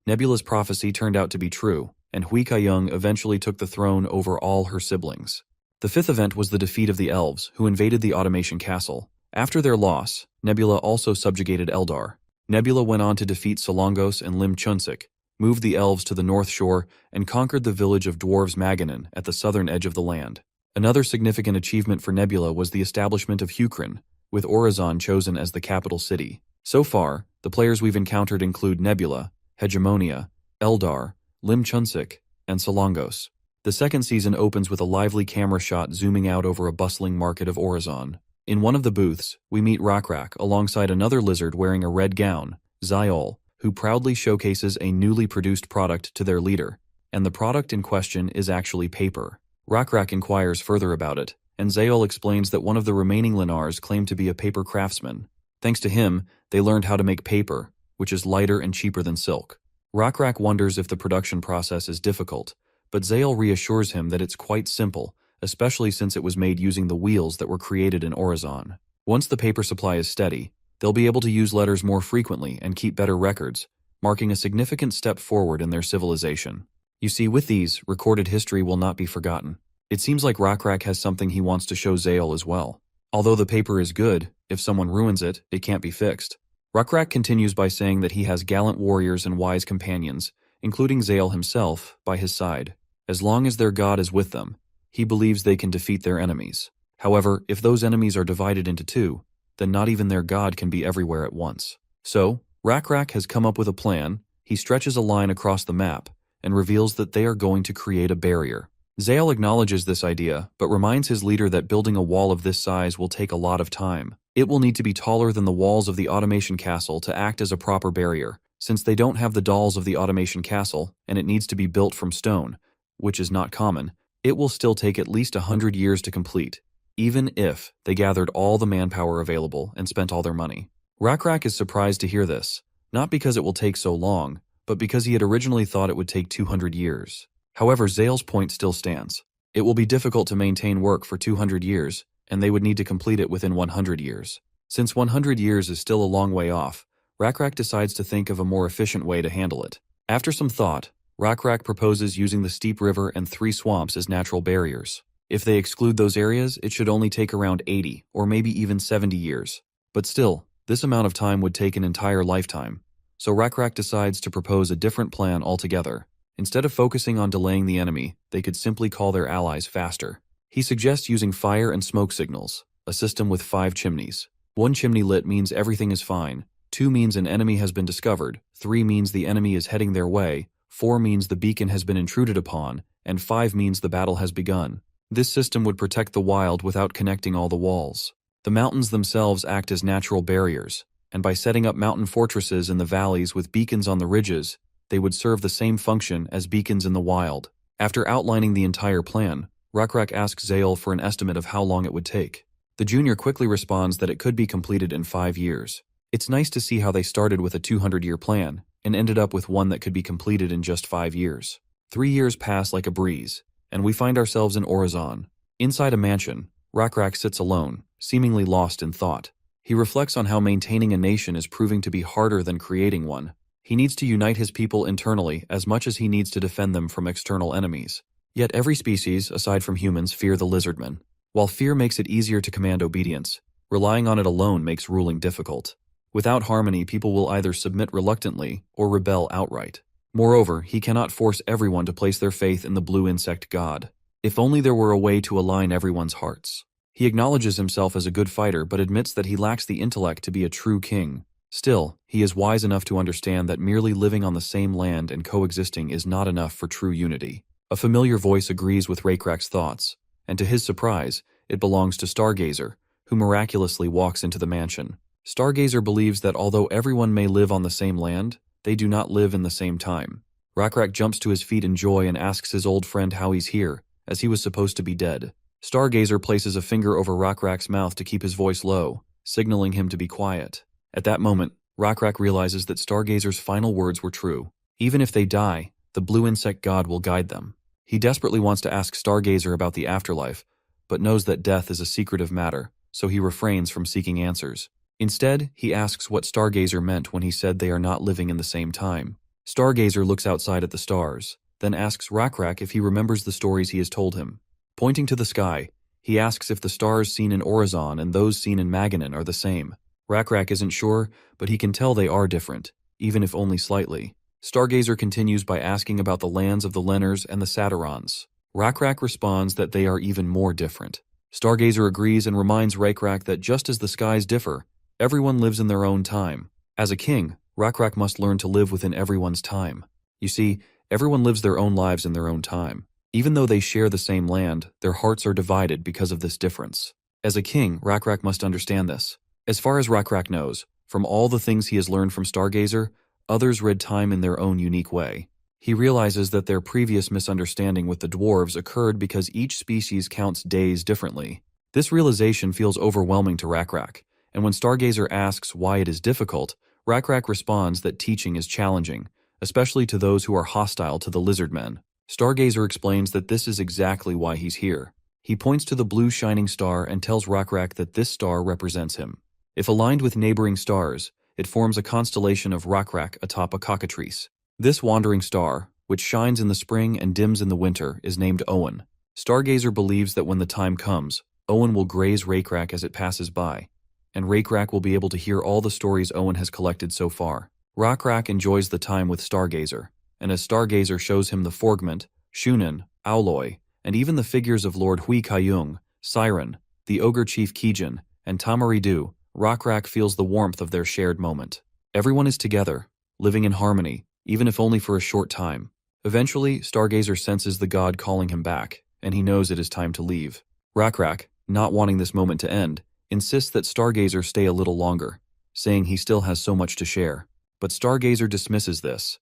Nebula's prophecy turned out to be true, and Hui Kaiyong eventually took the throne over all her siblings. The fifth event was the defeat of the elves, who invaded the Automation Castle. After their loss, Nebula also subjugated Eldar. Nebula went on to defeat Solongos and Lim Chunsik, moved the elves to the north shore, and conquered the village of dwarves Maganin at the southern edge of the land. Another significant achievement for Nebula was the establishment of Hukrin, with Orizon chosen as the capital city. So far, the players we've encountered include Nebula, Hegemonia, Eldar, Lim Chunsik, and Solongos. The second season opens with a lively camera shot zooming out over a bustling market of Orizon. In one of the booths, we meet Rak alongside another lizard wearing a red gown, Zyol, who proudly showcases a newly produced product to their leader, and the product in question is actually paper. Rak inquires further about it, and Zyol explains that one of the remaining Linars claimed to be a paper craftsman. Thanks to him, they learned how to make paper, which is lighter and cheaper than silk. Rak wonders if the production process is difficult, but Zyol reassures him that it's quite simple, especially since it was made using the wheels that were created in Orizon. Once the paper supply is steady, they'll be able to use letters more frequently and keep better records, marking a significant step forward in their civilization. You see, with these, recorded history will not be forgotten. It seems like Rak has something he wants to show Zyol as well. Although the paper is good, if someone ruins it, it can't be fixed. Rak continues by saying that he has gallant warriors and wise companions, including Zyol himself, by his side. As long as their god is with them, he believes they can defeat their enemies. However, if those enemies are divided into two, then not even their god can be everywhere at once. So, Rak has come up with a plan. He stretches a line across the map and reveals that they are going to create a barrier. Zyol acknowledges this idea, but reminds his leader that building a wall of this size will take a lot of time. It will need to be taller than the walls of the Automation Castle to act as a proper barrier, since they don't have the dolls of the Automation Castle, and it needs to be built from stone, which is not common. It will still take at least 100 years to complete, even if they gathered all the manpower available and spent all their money. Rak is surprised to hear this, not because it will take so long, but because he had originally thought it would take 200 years. However, Zayol's point still stands. It will be difficult to maintain work for 200 years, and they would need to complete it within 100 years. Since 100 years is still a long way off, Rak decides to think of a more efficient way to handle it. After some thought, Rakrak proposes using the steep river and 3 swamps as natural barriers. If they exclude those areas, it should only take around 80 or maybe even 70 years. But still, this amount of time would take an entire lifetime. So Rakrak decides to propose a different plan altogether. Instead of focusing on delaying the enemy, they could simply call their allies faster. He suggests using fire and smoke signals, a system with 5 chimneys. 1 chimney lit means everything is fine, 2 means an enemy has been discovered, 3 means the enemy is heading their way, 4 means the beacon has been intruded upon, and 5 means the battle has begun. This system would protect the wild without connecting all the walls. The mountains themselves act as natural barriers, and by setting up mountain fortresses in the valleys with beacons on the ridges, they would serve the same function as beacons in the wild. After outlining the entire plan, Rakrak asks Zael for an estimate of how long it would take. The junior quickly responds that it could be completed in 5 years. It's nice to see how they started with a 200-year plan and ended up with one that could be completed in just 5 years. 3 years pass like a breeze, and we find ourselves in Orizon. Inside a mansion, Rakrak sits alone, seemingly lost in thought. He reflects on how maintaining a nation is proving to be harder than creating one. He needs to unite his people internally as much as he needs to defend them from external enemies. Yet every species, aside from humans, fear the Lizardmen. While fear makes it easier to command obedience, relying on it alone makes ruling difficult. Without harmony, people will either submit reluctantly or rebel outright. Moreover, he cannot force everyone to place their faith in the blue insect god. If only there were a way to align everyone's hearts. He acknowledges himself as a good fighter but admits that he lacks the intellect to be a true king. Still, he is wise enough to understand that merely living on the same land and coexisting is not enough for true unity. A familiar voice agrees with Rakrak's thoughts, and to his surprise, it belongs to Stargazer, who miraculously walks into the mansion. Stargazer believes that although everyone may live on the same land, they do not live in the same time. Rakrak jumps to his feet in joy and asks his old friend how he's here, as he was supposed to be dead. Stargazer places a finger over Rakrak's mouth to keep his voice low, signaling him to be quiet. At that moment, Rakrak realizes that Stargazer's final words were true. Even if they die, the blue insect god will guide them. He desperately wants to ask Stargazer about the afterlife, but knows that death is a secretive matter, so he refrains from seeking answers. Instead, he asks what Stargazer meant when he said they are not living in the same time. Stargazer looks outside at the stars, then asks Rakrak if he remembers the stories he has told him. Pointing to the sky, he asks if the stars seen in Orizon and those seen in Maganin are the same. Rakrak isn't sure, but he can tell they are different, even if only slightly. Stargazer continues by asking about the lands of the Lenners and the Saturons. Rakrak responds that they are even more different. Stargazer agrees and reminds Rakrak that just as the skies differ, everyone lives in their own time. As a king, Rakrak must learn to live within everyone's time. You see, everyone lives their own lives in their own time. Even though they share the same land, their hearts are divided because of this difference. As a king, Rakrak must understand this. As far as Rakrak knows, from all the things he has learned from Stargazer, others read time in their own unique way. He realizes that their previous misunderstanding with the dwarves occurred because each species counts days differently. This realization feels overwhelming to Rakrak, and when Stargazer asks why it is difficult, Rakrak responds that teaching is challenging, especially to those who are hostile to the Lizardmen. Stargazer explains that this is exactly why he's here. He points to the blue shining star and tells Rakrak that this star represents him. If aligned with neighboring stars, it forms a constellation of Rakrak atop a cockatrice. This wandering star, which shines in the spring and dims in the winter, is named Owen. Stargazer believes that when the time comes, Owen will graze Rakrak as it passes by, and Rakrak will be able to hear all the stories Owen has collected so far. Rakrak enjoys the time with Stargazer, and as Stargazer shows him the Forgment, Shunin, Auloi, and even the figures of Lord Hui Kayung, Siren, the Ogre Chief Kijin, and Tamaridu, Rakrak feels the warmth of their shared moment. Everyone is together, living in harmony, even if only for a short time. Eventually, Stargazer senses the god calling him back, and he knows it is time to leave. Rakrak, not wanting this moment to end, insists that Stargazer stay a little longer, saying he still has so much to share. But Stargazer dismisses this,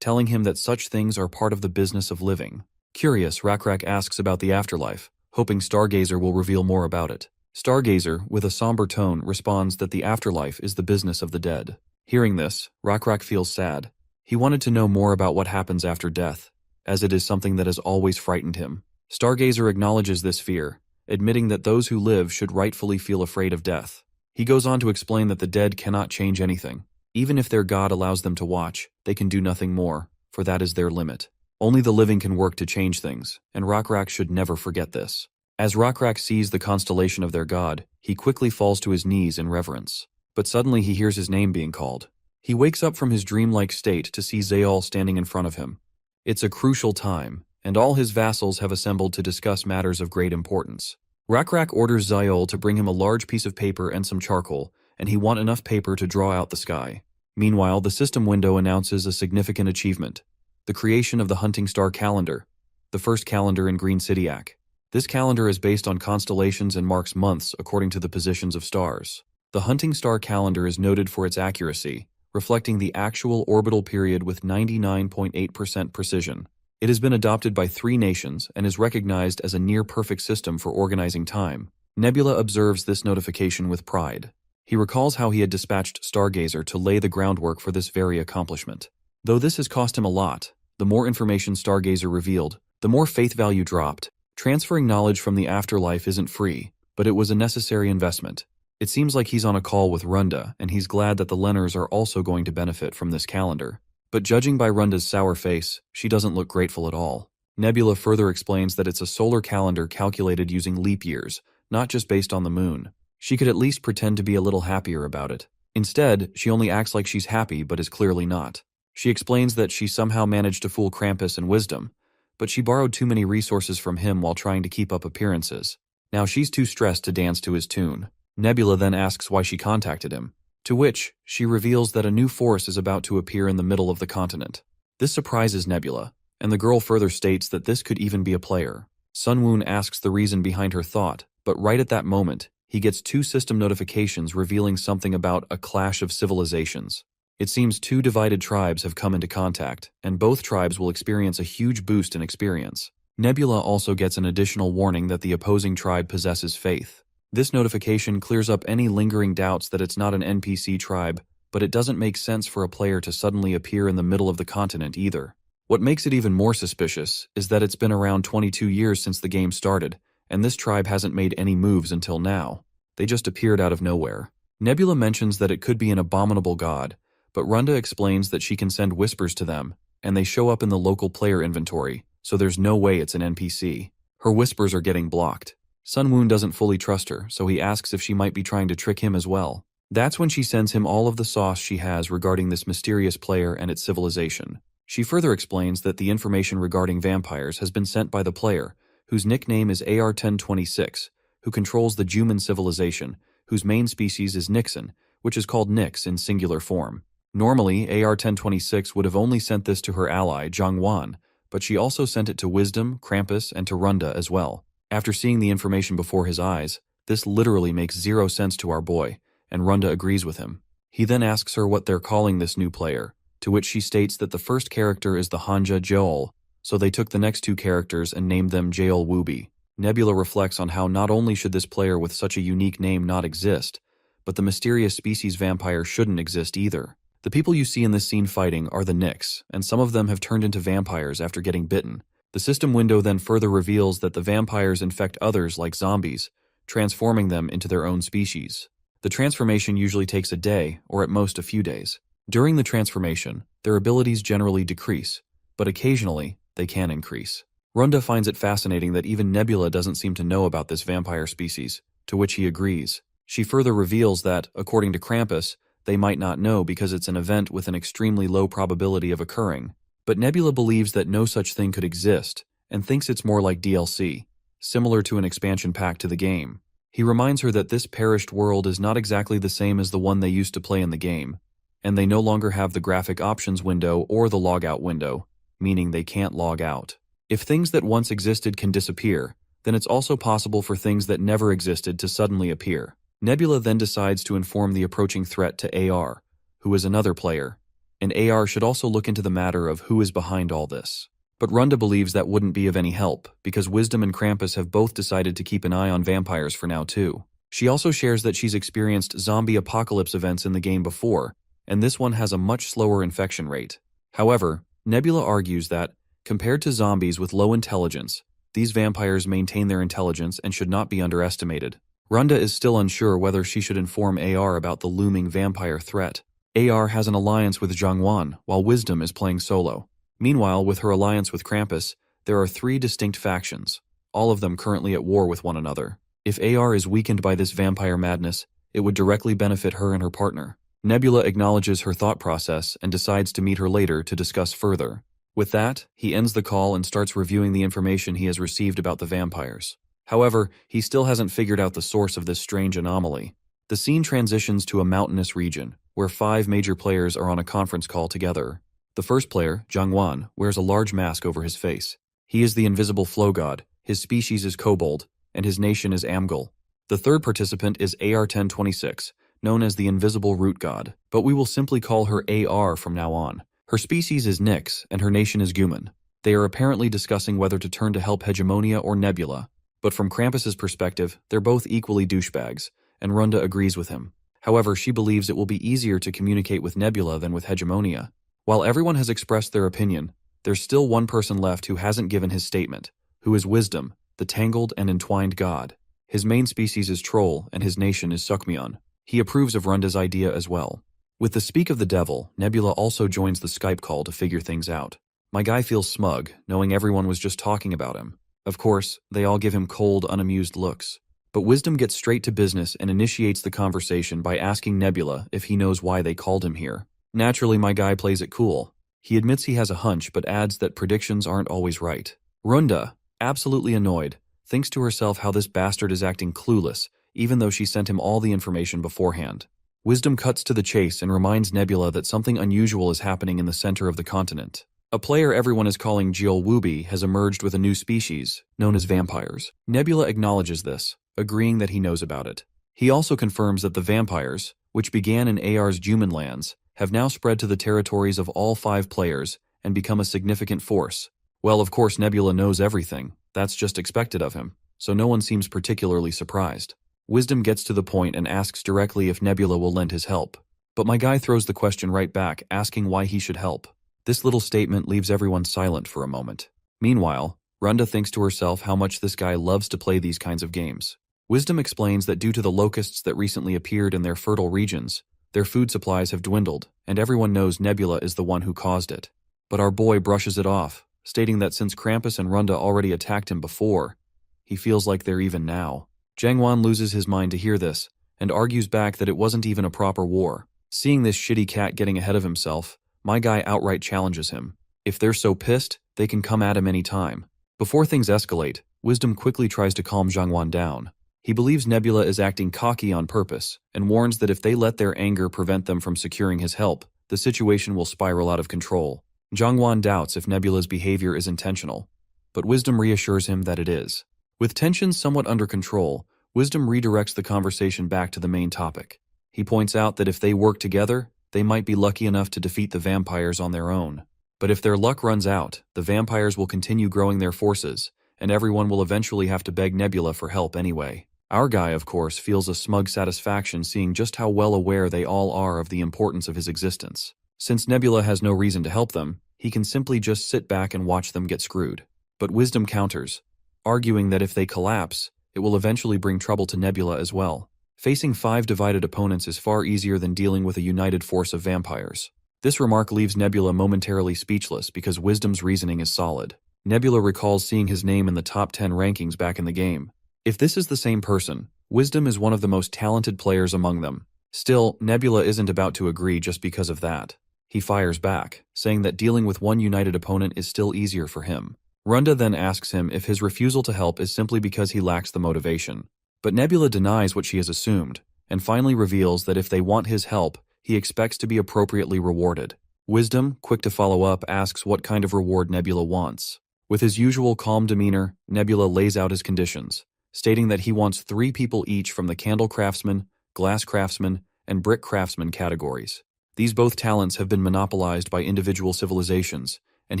telling him that such things are part of the business of living. Curious, Rakrak asks about the afterlife, hoping Stargazer will reveal more about it. Stargazer, with a somber tone, responds that the afterlife is the business of the dead. Hearing this, Rakrak feels sad. He wanted to know more about what happens after death, as it is something that has always frightened him. Stargazer acknowledges this fear, admitting that those who live should rightfully feel afraid of death. He goes on to explain that the dead cannot change anything. Even if their god allows them to watch, they can do nothing more, for that is their limit. Only the living can work to change things, and Rokrak should never forget this. As Rokrak sees the constellation of their god, he quickly falls to his knees in reverence. But suddenly he hears his name being called. He wakes up from his dreamlike state to see Zayal standing in front of him. It's a crucial time, and all his vassals have assembled to discuss matters of great importance. Rokrak orders Zayal to bring him a large piece of paper and some charcoal, and he wants enough paper to draw out the sky. Meanwhile, the system window announces a significant achievement: the creation of the Hunting Star Calendar, the first calendar in Green Cityac. This calendar is based on constellations and marks months according to the positions of stars. The Hunting Star Calendar is noted for its accuracy, reflecting the actual orbital period with 99.8% precision. It has been adopted by 3 nations and is recognized as a near-perfect system for organizing time. Nebula observes this notification with pride. He recalls how he had dispatched Stargazer to lay the groundwork for this very accomplishment. Though this has cost him a lot, the more information Stargazer revealed, the more faith value dropped. Transferring knowledge from the afterlife isn't free, but it was a necessary investment. It seems like he's on a call with Runda, and he's glad that the Lenners are also going to benefit from this calendar. But judging by Runda's sour face, she doesn't look grateful at all. Nebula further explains that it's a solar calendar calculated using leap years, not just based on the moon. She could at least pretend to be a little happier about it. Instead, she only acts like she's happy but is clearly not. She explains that she somehow managed to fool Krampus and Wisdom, but she borrowed too many resources from him while trying to keep up appearances. Now she's too stressed to dance to his tune. Nebula then asks why she contacted him, to which she reveals that a new force is about to appear in the middle of the continent. This surprises Nebula, and the girl further states that this could even be a player. Sunwoon asks the reason behind her thought, but right at that moment, he gets 2 system notifications revealing something about a clash of civilizations. It seems 2 divided tribes have come into contact, and both tribes will experience a huge boost in experience. Nebula also gets an additional warning that the opposing tribe possesses faith. This notification clears up any lingering doubts that it's not an NPC tribe, but it doesn't make sense for a player to suddenly appear in the middle of the continent either. What makes it even more suspicious is that it's been around 22 years since the game started, and this tribe hasn't made any moves until now. They just appeared out of nowhere. Nebula mentions that it could be an abominable god, but Runda explains that she can send whispers to them, and they show up in the local player inventory, so there's no way it's an NPC. Her whispers are getting blocked. Sunwoon doesn't fully trust her, so he asks if she might be trying to trick him as well. That's when she sends him all of the sauce she has regarding this mysterious player and its civilization. She further explains that the information regarding vampires has been sent by the player, whose nickname is AR-1026, who controls the Juman civilization, whose main species is Nixon, which is called Nix in singular form. Normally, AR-1026 would have only sent this to her ally, Zhangwan, but she also sent it to Wisdom, Krampus, and to Runda as well. After seeing the information before his eyes, this literally makes 0 sense to our boy, and Runda agrees with him. He then asks her what they're calling this new player, to which she states that the first character is the Hanja Joel, so they took the next 2 characters and named them Jael Wooby. Nebula reflects on how not only should this player with such a unique name not exist, but the mysterious species vampire shouldn't exist either. The people you see in this scene fighting are the Nix, and some of them have turned into vampires after getting bitten. The system window then further reveals that the vampires infect others like zombies, transforming them into their own species. The transformation usually takes a day, or at most a few days. During the transformation, their abilities generally decrease, but occasionally they can increase. Runda finds it fascinating that even Nebula doesn't seem to know about this vampire species, to which he agrees. She further reveals that, according to Krampus, they might not know because it's an event with an extremely low probability of occurring. But Nebula believes that no such thing could exist, and thinks it's more like DLC, similar to an expansion pack to the game. He reminds her that this perished world is not exactly the same as the one they used to play in the game, and they no longer have the graphic options window or the logout window, meaning they can't log out. If things that once existed can disappear, then it's also possible for things that never existed to suddenly appear. Nebula then decides to inform the approaching threat to AR, who is another player, and AR should also look into the matter of who is behind all this. But Runda believes that wouldn't be of any help, because Wisdom and Krampus have both decided to keep an eye on vampires for now too. She also shares that she's experienced zombie apocalypse events in the game before, and this one has a much slower infection rate. However, Nebula argues that, compared to zombies with low intelligence, these vampires maintain their intelligence and should not be underestimated. Runda is still unsure whether she should inform AR about the looming vampire threat. AR has an alliance with Zhangwan, while Wisdom is playing solo. Meanwhile, with her alliance with Krampus, there are 3 distinct factions, all of them currently at war with one another. If AR is weakened by this vampire madness, it would directly benefit her and her partner. Nebula acknowledges her thought process and decides to meet her later to discuss further. With that, he ends the call and starts reviewing the information he has received about the vampires. However, he still hasn't figured out the source of this strange anomaly. The scene transitions to a mountainous region, where 5 major players are on a conference call together. The first player, Jiangwan, wears a large mask over his face. He is the invisible flow god, his species is kobold, and his nation is Amgal. The third participant is AR-1026, known as the invisible root god, but we will simply call her AR from now on. Her species is Nyx, and her nation is Guman. They are apparently discussing whether to turn to help Hegemonia or Nebula, but from Krampus's perspective, they're both equally douchebags, and Runda agrees with him. However, she believes it will be easier to communicate with Nebula than with Hegemonia. While everyone has expressed their opinion, there's still one person left who hasn't given his statement, who is Wisdom, the tangled and entwined god. His main species is Troll, and his nation is Sukmion. He approves of Runda's idea as well. With the speak of the devil, Nebula also joins the Skype call to figure things out. My guy feels smug, knowing everyone was just talking about him. Of course, they all give him cold, unamused looks. But Wisdom gets straight to business and initiates the conversation by asking Nebula if he knows why they called him here. Naturally, my guy plays it cool. He admits he has a hunch but adds that predictions aren't always right. Runda, absolutely annoyed, thinks to herself how this bastard is acting clueless, even though she sent him all the information beforehand. Wisdom cuts to the chase and reminds Nebula that something unusual is happening in the center of the continent. A player everyone is calling Jiol Wubi has emerged with a new species, known as vampires. Nebula acknowledges this, agreeing that he knows about it. He also confirms that the vampires, which began in AR's Juman lands, have now spread to the territories of all 5 players and become a significant force. Well, of course Nebula knows everything, that's just expected of him, so no one seems particularly surprised. Wisdom gets to the point and asks directly if Nebula will lend his help. But my guy throws the question right back, asking why he should help. This little statement leaves everyone silent for a moment. Meanwhile, Runda thinks to herself how much this guy loves to play these kinds of games. Wisdom explains that due to the locusts that recently appeared in their fertile regions, their food supplies have dwindled, and everyone knows Nebula is the one who caused it. But our boy brushes it off, stating that since Krampus and Runda already attacked him before, he feels like they're even now. Jiangwan loses his mind to hear this, and argues back that it wasn't even a proper war. Seeing this shitty cat getting ahead of himself, my guy outright challenges him. If they're so pissed, they can come at him any time. Before things escalate, Wisdom quickly tries to calm Jiangwan down. He believes Nebula is acting cocky on purpose, and warns that if they let their anger prevent them from securing his help, the situation will spiral out of control. Jiangwan doubts if Nebula's behavior is intentional, but Wisdom reassures him that it is. With tensions somewhat under control, Wisdom redirects the conversation back to the main topic. He points out that if they work together, they might be lucky enough to defeat the vampires on their own. But if their luck runs out, the vampires will continue growing their forces, and everyone will eventually have to beg Nebula for help anyway. Our guy, of course, feels a smug satisfaction seeing just how well aware they all are of the importance of his existence. Since Nebula has no reason to help them, he can simply just sit back and watch them get screwed. But Wisdom counters, arguing that if they collapse, it will eventually bring trouble to Nebula as well. Facing 5 divided opponents is far easier than dealing with a united force of vampires. This remark leaves Nebula momentarily speechless because Wisdom's reasoning is solid. Nebula recalls seeing his name in the top 10 rankings back in the game. If this is the same person, Wisdom is one of the most talented players among them. Still, Nebula isn't about to agree just because of that. He fires back, saying that dealing with one united opponent is still easier for him. Runda then asks him if his refusal to help is simply because he lacks the motivation. But Nebula denies what she has assumed, and finally reveals that if they want his help, he expects to be appropriately rewarded. Wisdom, quick to follow up, asks what kind of reward Nebula wants. With his usual calm demeanor, Nebula lays out his conditions, stating that he wants 3 people each from the candle craftsman, glass craftsman, and brick craftsman categories. These both talents have been monopolized by individual civilizations, and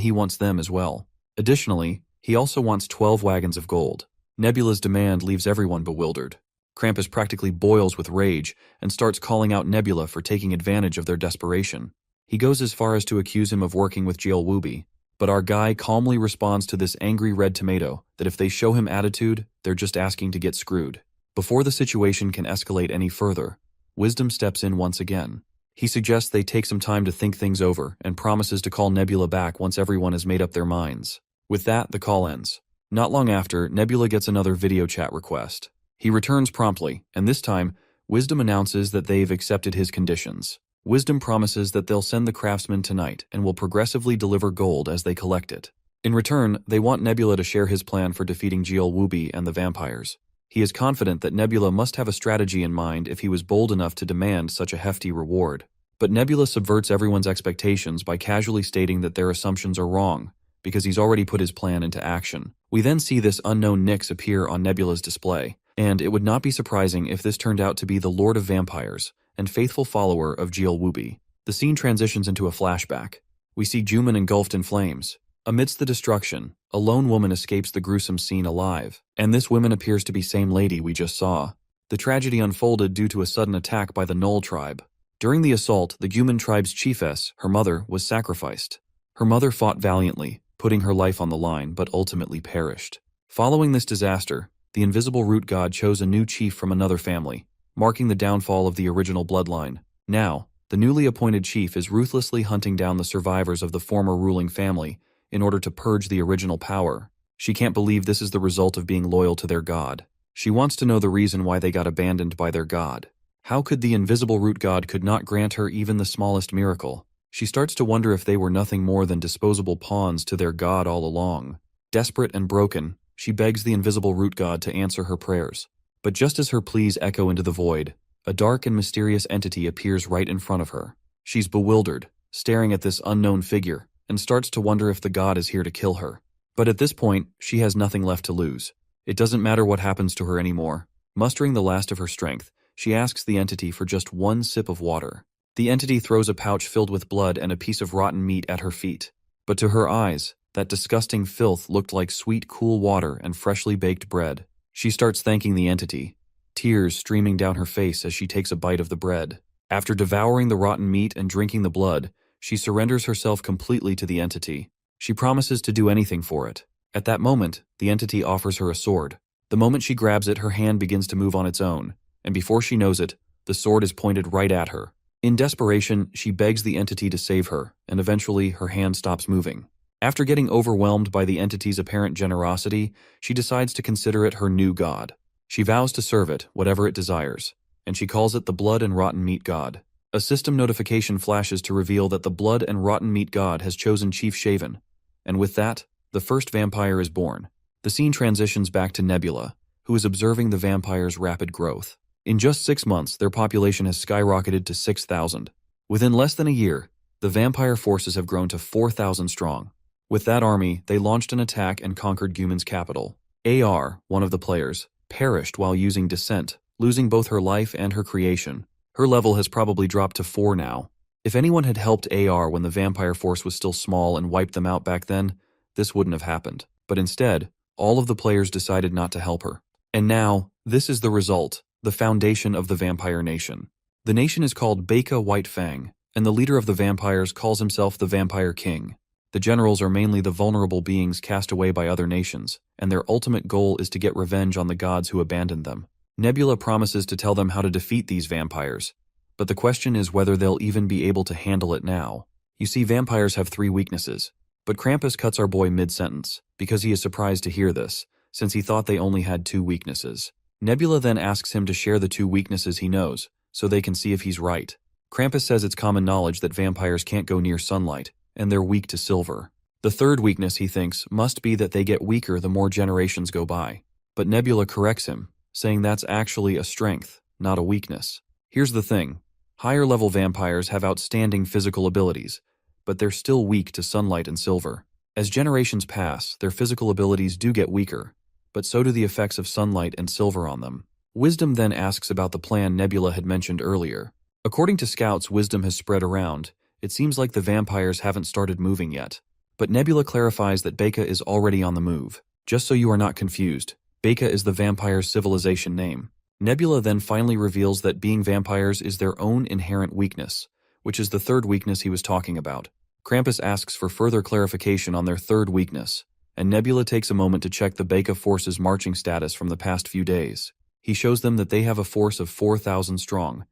he wants them as well. Additionally, he also wants 12 wagons of gold. Nebula's demand leaves everyone bewildered. Krampus practically boils with rage and starts calling out Nebula for taking advantage of their desperation. He goes as far as to accuse him of working with Jiol Wubi, but our guy calmly responds to this angry red tomato that if they show him attitude, they're just asking to get screwed. Before the situation can escalate any further, Wisdom steps in once again. He suggests they take some time to think things over and promises to call Nebula back once everyone has made up their minds. With that, the call ends. Not long after, Nebula gets another video chat request. He returns promptly, and this time, Wisdom announces that they've accepted his conditions. Wisdom promises that they'll send the craftsmen tonight and will progressively deliver gold as they collect it. In return, they want Nebula to share his plan for defeating Jielwubi and the vampires. He is confident that Nebula must have a strategy in mind if he was bold enough to demand such a hefty reward. But Nebula subverts everyone's expectations by casually stating that their assumptions are wrong, because he's already put his plan into action. We then see this unknown Nyx appear on Nebula's display, and it would not be surprising if this turned out to be the Lord of Vampires and faithful follower of Jielwubi. The scene transitions into a flashback. We see Juman engulfed in flames. Amidst the destruction, a lone woman escapes the gruesome scene alive, and this woman appears to be same lady we just saw. The tragedy unfolded due to a sudden attack by the Null tribe. During the assault, the human tribe's chiefess, her mother, was sacrificed. Her mother fought valiantly, putting her life on the line, but ultimately perished. Following this disaster, the invisible root god chose a new chief from another family, marking the downfall of the original bloodline. Now, the newly appointed chief is ruthlessly hunting down the survivors of the former ruling family in order to purge the original power. She can't believe this is the result of being loyal to their god. She wants to know the reason why they got abandoned by their god. How could the invisible root god could not grant her even the smallest miracle? She starts to wonder if they were nothing more than disposable pawns to their god all along. Desperate and broken, she begs the invisible root god to answer her prayers. But just as her pleas echo into the void, a dark and mysterious entity appears right in front of her. She's bewildered, staring at this unknown figure, and starts to wonder if the god is here to kill her. But at this point, she has nothing left to lose. It doesn't matter what happens to her anymore. Mustering the last of her strength, she asks the entity for just one sip of water. The entity throws a pouch filled with blood and a piece of rotten meat at her feet. But to her eyes, that disgusting filth looked like sweet, cool water and freshly baked bread. She starts thanking the entity, tears streaming down her face as she takes a bite of the bread. After devouring the rotten meat and drinking the blood, she surrenders herself completely to the entity. She promises to do anything for it. At that moment, the entity offers her a sword. The moment she grabs it, her hand begins to move on its own, and before she knows it, the sword is pointed right at her. In desperation, she begs the entity to save her, and eventually her hand stops moving. After getting overwhelmed by the entity's apparent generosity, she decides to consider it her new god. She vows to serve it, whatever it desires, and she calls it the Blood and Rotten Meat God. A system notification flashes to reveal that the Blood and Rotten Meat God has chosen Chief Shaven, and with that, the first vampire is born. The scene transitions back to Nebula, who is observing the vampire's rapid growth. In just 6 months, their population has skyrocketed to 6,000. Within less than a year, the vampire forces have grown to 4,000 strong. With that army, they launched an attack and conquered Guman's capital. AR, one of the players, perished while using Descent, losing both her life and her creation. Her level has probably dropped to 4 now. If anyone had helped AR when the vampire force was still small and wiped them out back then, this wouldn't have happened. But instead, all of the players decided not to help her. And now, this is the result, the foundation of the vampire nation. The nation is called Baeka White Fang, and the leader of the vampires calls himself the Vampire King. The generals are mainly the vulnerable beings cast away by other nations, and their ultimate goal is to get revenge on the gods who abandoned them. Nebula promises to tell them how to defeat these vampires, but the question is whether they'll even be able to handle it now. You see, vampires have 3 weaknesses, but Krampus cuts our boy mid-sentence, because he is surprised to hear this, since he thought they only had 2 weaknesses. Nebula then asks him to share the 2 weaknesses he knows, so they can see if he's right. Krampus says it's common knowledge that vampires can't go near sunlight, and they're weak to silver. The 3rd weakness, he thinks, must be that they get weaker the more generations go by. But Nebula corrects him, saying that's actually a strength, not a weakness. Here's the thing. Higher-level vampires have outstanding physical abilities, but they're still weak to sunlight and silver. As generations pass, their physical abilities do get weaker, but so do the effects of sunlight and silver on them. Wisdom then asks about the plan Nebula had mentioned earlier. According to scouts Wisdom has spread around, it seems like the vampires haven't started moving yet. But Nebula clarifies that Baeka is already on the move. Just so you are not confused, Baeka is the vampire civilization name. Nebula then finally reveals that being vampires is their own inherent weakness, which is the 3rd weakness he was talking about. Krampus asks for further clarification on their 3rd weakness, and Nebula takes a moment to check the Baeka force's marching status from the past few days. He shows them that they have a force of 4,000 strong,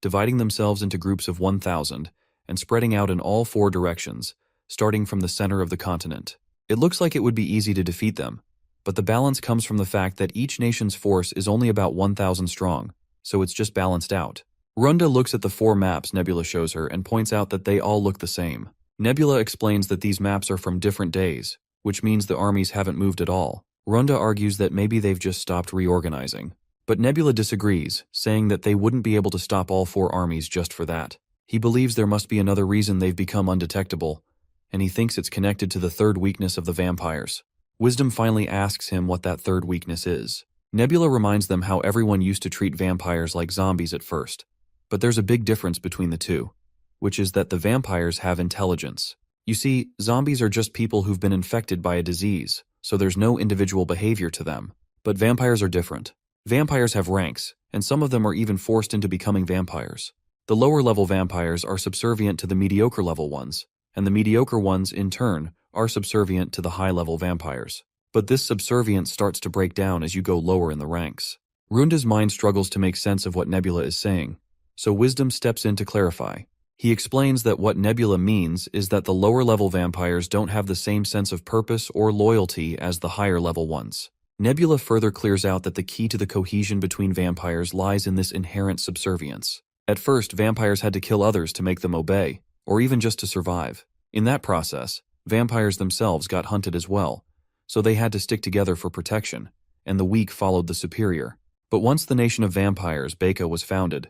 dividing themselves into groups of 1,000 and spreading out in all 4 directions, starting from the center of the continent. It looks like it would be easy to defeat them, but the balance comes from the fact that each nation's force is only about 1,000 strong, so it's just balanced out. Runda looks at the 4 maps Nebula shows her and points out that they all look the same. Nebula explains that these maps are from different days, which means the armies haven't moved at all. Runda argues that maybe they've just stopped reorganizing. But Nebula disagrees, saying that they wouldn't be able to stop all 4 armies just for that. He believes there must be another reason they've become undetectable, and he thinks it's connected to the 3rd weakness of the vampires. Wisdom finally asks him what that 3rd weakness is. Nebula reminds them how everyone used to treat vampires like zombies at first, but there's a big difference between the two, which is that the vampires have intelligence. You see, zombies are just people who've been infected by a disease, so there's no individual behavior to them. But vampires are different. Vampires have ranks, and some of them are even forced into becoming vampires. The lower-level vampires are subservient to the mediocre-level ones, and the mediocre ones, in turn, are subservient to the high-level vampires. But this subservience starts to break down as you go lower in the ranks. Runda's mind struggles to make sense of what Nebula is saying, so Wisdom steps in to clarify. He explains that what Nebula means is that the lower-level vampires don't have the same sense of purpose or loyalty as the higher-level ones. Nebula further clears out that the key to the cohesion between vampires lies in this inherent subservience. At first, vampires had to kill others to make them obey, or even just to survive. In that process, vampires themselves got hunted as well, so they had to stick together for protection, and the weak followed the superior. But once the nation of vampires, Beka, was founded,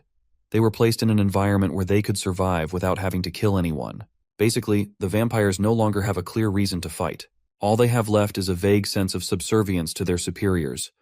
they were placed in an environment where they could survive without having to kill anyone. Basically, the vampires no longer have a clear reason to fight. All they have left is a vague sense of subservience to their superiors,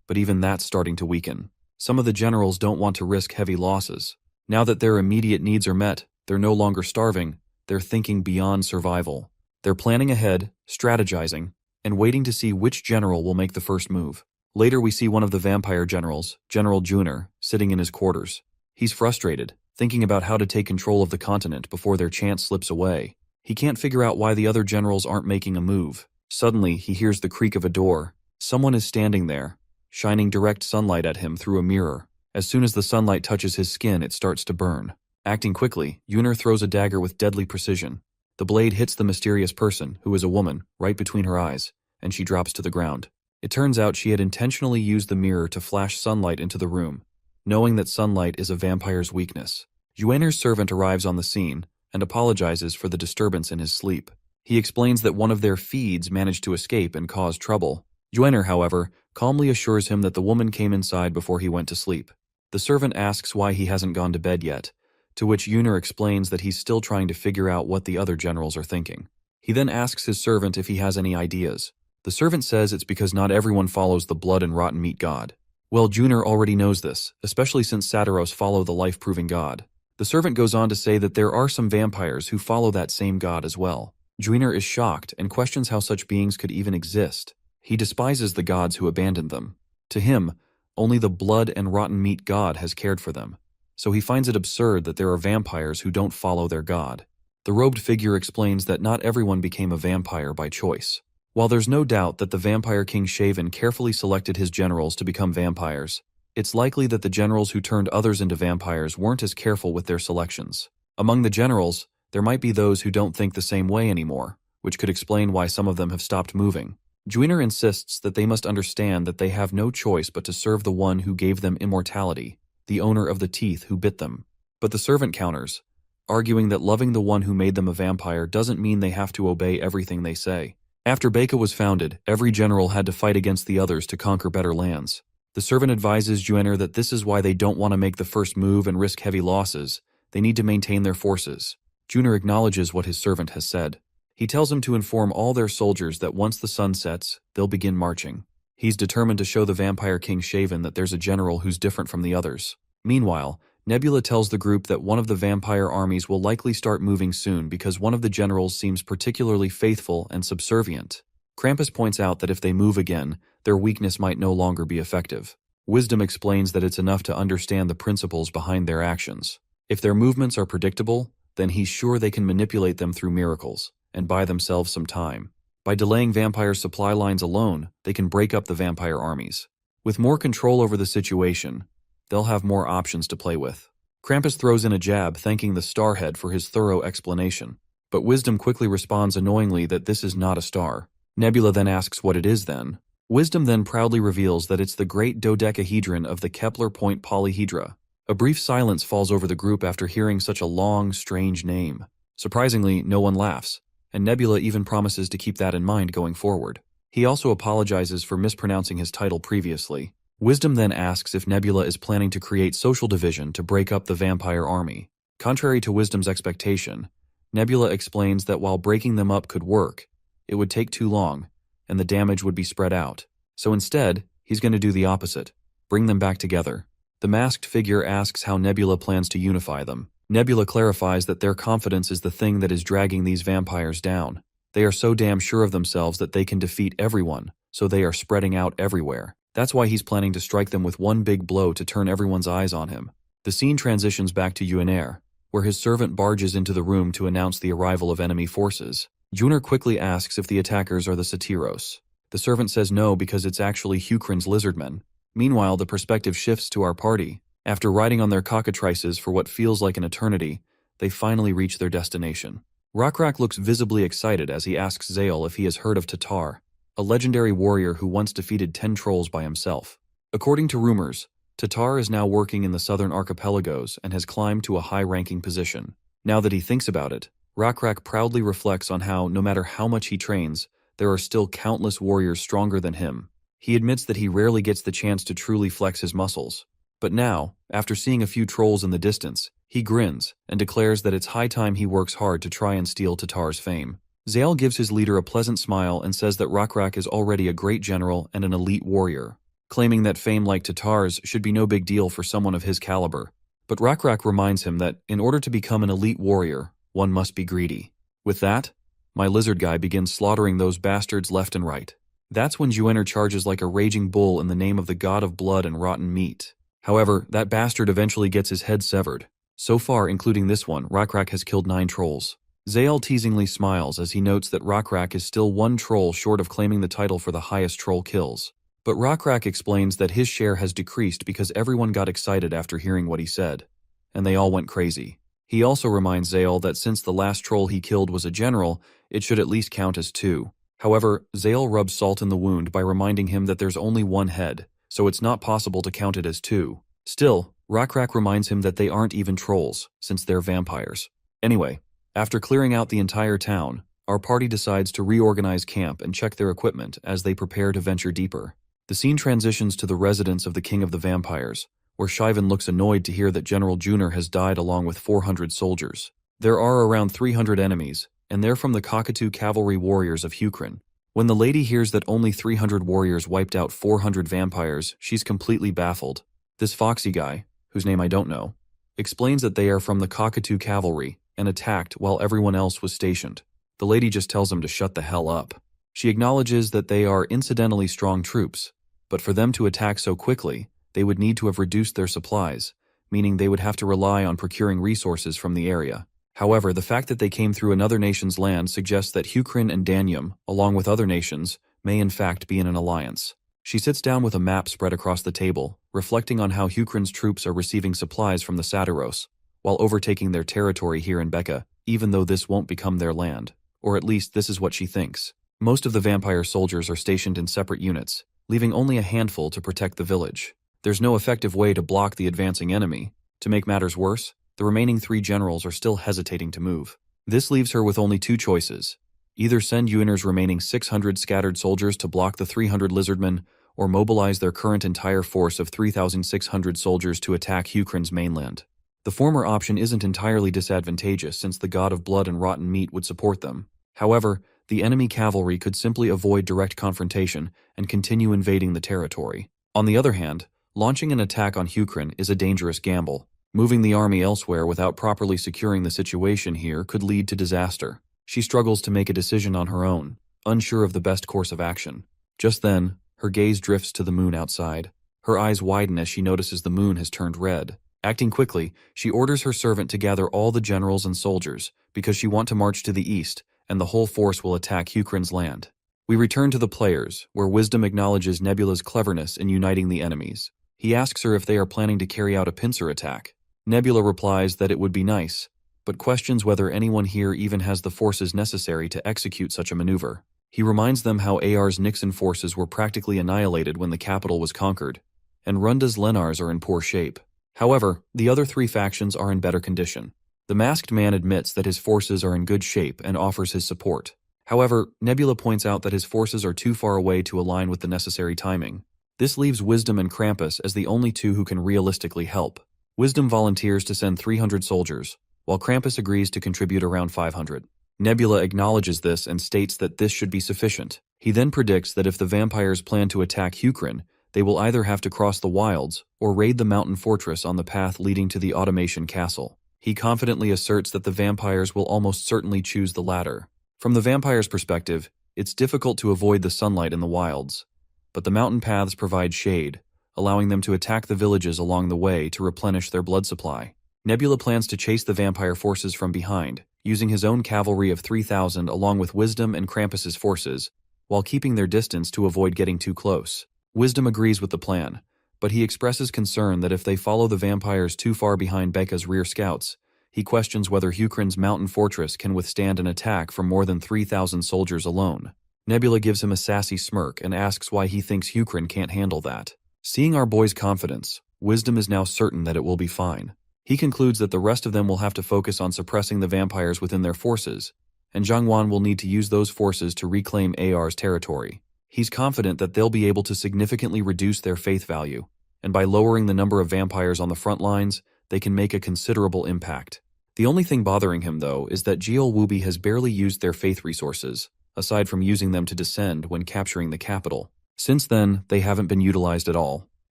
but even that's starting to weaken. Some of the generals don't want to risk heavy losses. Now that their immediate needs are met, they're no longer starving, they're thinking beyond survival. They're planning ahead, strategizing, and waiting to see which general will make the first move. Later we see one of the vampire generals, General Juner, sitting in his quarters. He's frustrated, thinking about how to take control of the continent before their chance slips away. He can't figure out why the other generals aren't making a move. Suddenly, he hears the creak of a door. Someone is standing there, shining direct sunlight at him through a mirror. As soon as the sunlight touches his skin, it starts to burn. Acting quickly, Juner throws a dagger with deadly precision. The blade hits the mysterious person, who is a woman, right between her eyes, and she drops to the ground. It turns out she had intentionally used the mirror to flash sunlight into the room, knowing that sunlight is a vampire's weakness. Juner's servant arrives on the scene and apologizes for the disturbance in his sleep. He explains that one of their feeds managed to escape and cause trouble. Juner, however, calmly assures him that the woman came inside before he went to sleep. The servant asks why he hasn't gone to bed yet, to which Juner explains that he's still trying to figure out what the other generals are thinking. He then asks his servant if he has any ideas. The servant says it's because not everyone follows the blood and rotten meat god. Well, Juner already knows this, especially since Satiros follow the life-proving god. The servant goes on to say that there are some vampires who follow that same god as well. Juner is shocked and questions how such beings could even exist. He despises the gods who abandoned them. To him, only the blood and rotten meat god has cared for them, so he finds it absurd that there are vampires who don't follow their god. The robed figure explains that not everyone became a vampire by choice. While there's no doubt that the vampire king Shaven carefully selected his generals to become vampires, it's likely that the generals who turned others into vampires weren't as careful with their selections. Among the generals, there might be those who don't think the same way anymore, which could explain why some of them have stopped moving. Juner insists that they must understand that they have no choice but to serve the one who gave them immortality, the owner of the teeth who bit them. But the servant counters, arguing that loving the one who made them a vampire doesn't mean they have to obey everything they say. After Beka was founded, every general had to fight against the others to conquer better lands. The servant advises Juner that this is why they don't want to make the first move and risk heavy losses. They need to maintain their forces. Juner acknowledges what his servant has said. He tells him to inform all their soldiers that once the sun sets, they'll begin marching. He's determined to show the vampire king Shaven that there's a general who's different from the others. Meanwhile, Nebula tells the group that one of the vampire armies will likely start moving soon because one of the generals seems particularly faithful and subservient. Krampus points out that if they move again, their weakness might no longer be effective. Wisdom explains that it's enough to understand the principles behind their actions. If their movements are predictable, then he's sure they can manipulate them through miracles and buy themselves some time. By delaying vampire supply lines alone, they can break up the vampire armies. With more control over the situation, they'll have more options to play with. Krampus throws in a jab, thanking the Starhead for his thorough explanation. But Wisdom quickly responds annoyingly that this is not a star. Nebula then asks what it is then. Wisdom then proudly reveals that it's the great dodecahedron of the Kepler point polyhedra. A brief silence falls over the group after hearing such a long, strange name. Surprisingly, no one laughs, and Nebula even promises to keep that in mind going forward. He also apologizes for mispronouncing his title previously. Wisdom then asks if Nebula is planning to create social division to break up the vampire army. Contrary to Wisdom's expectation, Nebula explains that while breaking them up could work, it would take too long, and the damage would be spread out. So instead, he's going to do the opposite, bring them back together. The masked figure asks how Nebula plans to unify them. Nebula clarifies that their confidence is the thing that is dragging these vampires down. They are so damn sure of themselves that they can defeat everyone, so they are spreading out everywhere. That's why he's planning to strike them with one big blow to turn everyone's eyes on him. The scene transitions back to Yuener, where his servant barges into the room to announce the arrival of enemy forces. Juner quickly asks if the attackers are the Satyros. The servant says no because it's actually Hukrin's Lizardmen. Meanwhile, the perspective shifts to our party. After riding on their cockatrices for what feels like an eternity, they finally reach their destination. Rockrak looks visibly excited as he asks Zael if he has heard of Tatar, a legendary warrior who once defeated 10 trolls by himself. According to rumors, Tatar is now working in the southern archipelagos and has climbed to a high-ranking position. Now that he thinks about it, Rockrak proudly reflects on how, no matter how much he trains, there are still countless warriors stronger than him. He admits that he rarely gets the chance to truly flex his muscles. But now, after seeing a few trolls in the distance, he grins and declares that it's high time he works hard to try and steal Tatar's fame. Zael gives his leader a pleasant smile and says that Rockrak is already a great general and an elite warrior, claiming that fame like Tatar's should be no big deal for someone of his caliber. But Rockrak reminds him that, in order to become an elite warrior, one must be greedy. With that, my lizard guy begins slaughtering those bastards left and right. That's when Juener charges like a raging bull in the name of the god of blood and rotten meat. However, that bastard eventually gets his head severed. So far, including this one, Rockrak has killed 9 trolls. Zael teasingly smiles as he notes that Rockrak is still 1 troll short of claiming the title for the highest troll kills. But Rockrak explains that his share has decreased because everyone got excited after hearing what he said, and they all went crazy. He also reminds Zael that since the last troll he killed was a general, it should at least count as 2. However, Zael rubs salt in the wound by reminding him that there's only 1 head, so it's not possible to count it as 2. Still, Rockrak reminds him that they aren't even trolls, since they're vampires. Anyway, after clearing out the entire town, our party decides to reorganize camp and check their equipment as they prepare to venture deeper. The scene transitions to the residence of the King of the Vampires, where Shivan looks annoyed to hear that General Juner has died along with 400 soldiers. There are around 300 enemies, and they're from the Cockatoo Cavalry Warriors of Hukrin. When the lady hears that only 300 warriors wiped out 400 vampires, she's completely baffled. This foxy guy, whose name I don't know, explains that they are from the Cockatoo Cavalry and attacked while everyone else was stationed. The lady just tells him to shut the hell up. She acknowledges that they are incidentally strong troops, but for them to attack so quickly, they would need to have reduced their supplies, meaning they would have to rely on procuring resources from the area. However, the fact that they came through another nation's land suggests that Hukrin and Danium, along with other nations, may in fact be in an alliance. She sits down with a map spread across the table, reflecting on how Hukrin's troops are receiving supplies from the Satyros, while overtaking their territory here in Becca, even though this won't become their land. Or at least this is what she thinks. Most of the vampire soldiers are stationed in separate units, leaving only a handful to protect the village. There's no effective way to block the advancing enemy. To make matters worse, the remaining 3 generals are still hesitating to move. This leaves her with only 2 choices. Either send Yuener's remaining 600 scattered soldiers to block the 300 Lizardmen, or mobilize their current entire force of 3,600 soldiers to attack Hukrin's mainland. The former option isn't entirely disadvantageous since the god of blood and rotten meat would support them. However, the enemy cavalry could simply avoid direct confrontation and continue invading the territory. On the other hand, launching an attack on Hukrin is a dangerous gamble. Moving the army elsewhere without properly securing the situation here could lead to disaster. She struggles to make a decision on her own, unsure of the best course of action. Just then, her gaze drifts to the moon outside. Her eyes widen as she notices the moon has turned red. Acting quickly, she orders her servant to gather all the generals and soldiers, because she wants to march to the east, and the whole force will attack Hukrin's land. We return to the players, where Wisdom acknowledges Nebula's cleverness in uniting the enemies. He asks her if they are planning to carry out a pincer attack. Nebula replies that it would be nice, but questions whether anyone here even has the forces necessary to execute such a maneuver. He reminds them how AR's Nixon forces were practically annihilated when the capital was conquered, and Runda's Lenars are in poor shape. However, the other three factions are in better condition. The masked man admits that his forces are in good shape and offers his support. However, Nebula points out that his forces are too far away to align with the necessary timing. This leaves Wisdom and Krampus as the only two who can realistically help. Wisdom volunteers to send 300 soldiers, while Krampus agrees to contribute around 500. Nebula acknowledges this and states that this should be sufficient. He then predicts that if the vampires plan to attack Hukrin, they will either have to cross the wilds or raid the mountain fortress on the path leading to the automation castle. He confidently asserts that the vampires will almost certainly choose the latter. From the vampires' perspective, it's difficult to avoid the sunlight in the wilds, but the mountain paths provide shade, allowing them to attack the villages along the way to replenish their blood supply. Nebula plans to chase the vampire forces from behind, using his own cavalry of 3,000 along with Wisdom and Krampus's forces, while keeping their distance to avoid getting too close. Wisdom agrees with the plan, but he expresses concern that if they follow the vampires too far behind Becca's rear scouts, he questions whether Hukrin's mountain fortress can withstand an attack from more than 3,000 soldiers alone. Nebula gives him a sassy smirk and asks why he thinks Hukrin can't handle that. Seeing our boy's confidence, Wisdom is now certain that it will be fine. He concludes that the rest of them will have to focus on suppressing the vampires within their forces, and Zhangwan will need to use those forces to reclaim AR's territory. He's confident that they'll be able to significantly reduce their faith value, and by lowering the number of vampires on the front lines, they can make a considerable impact. The only thing bothering him, though, is that Jeol Wubi has barely used their faith resources, aside from using them to descend when capturing the capital. Since then, they haven't been utilized at all.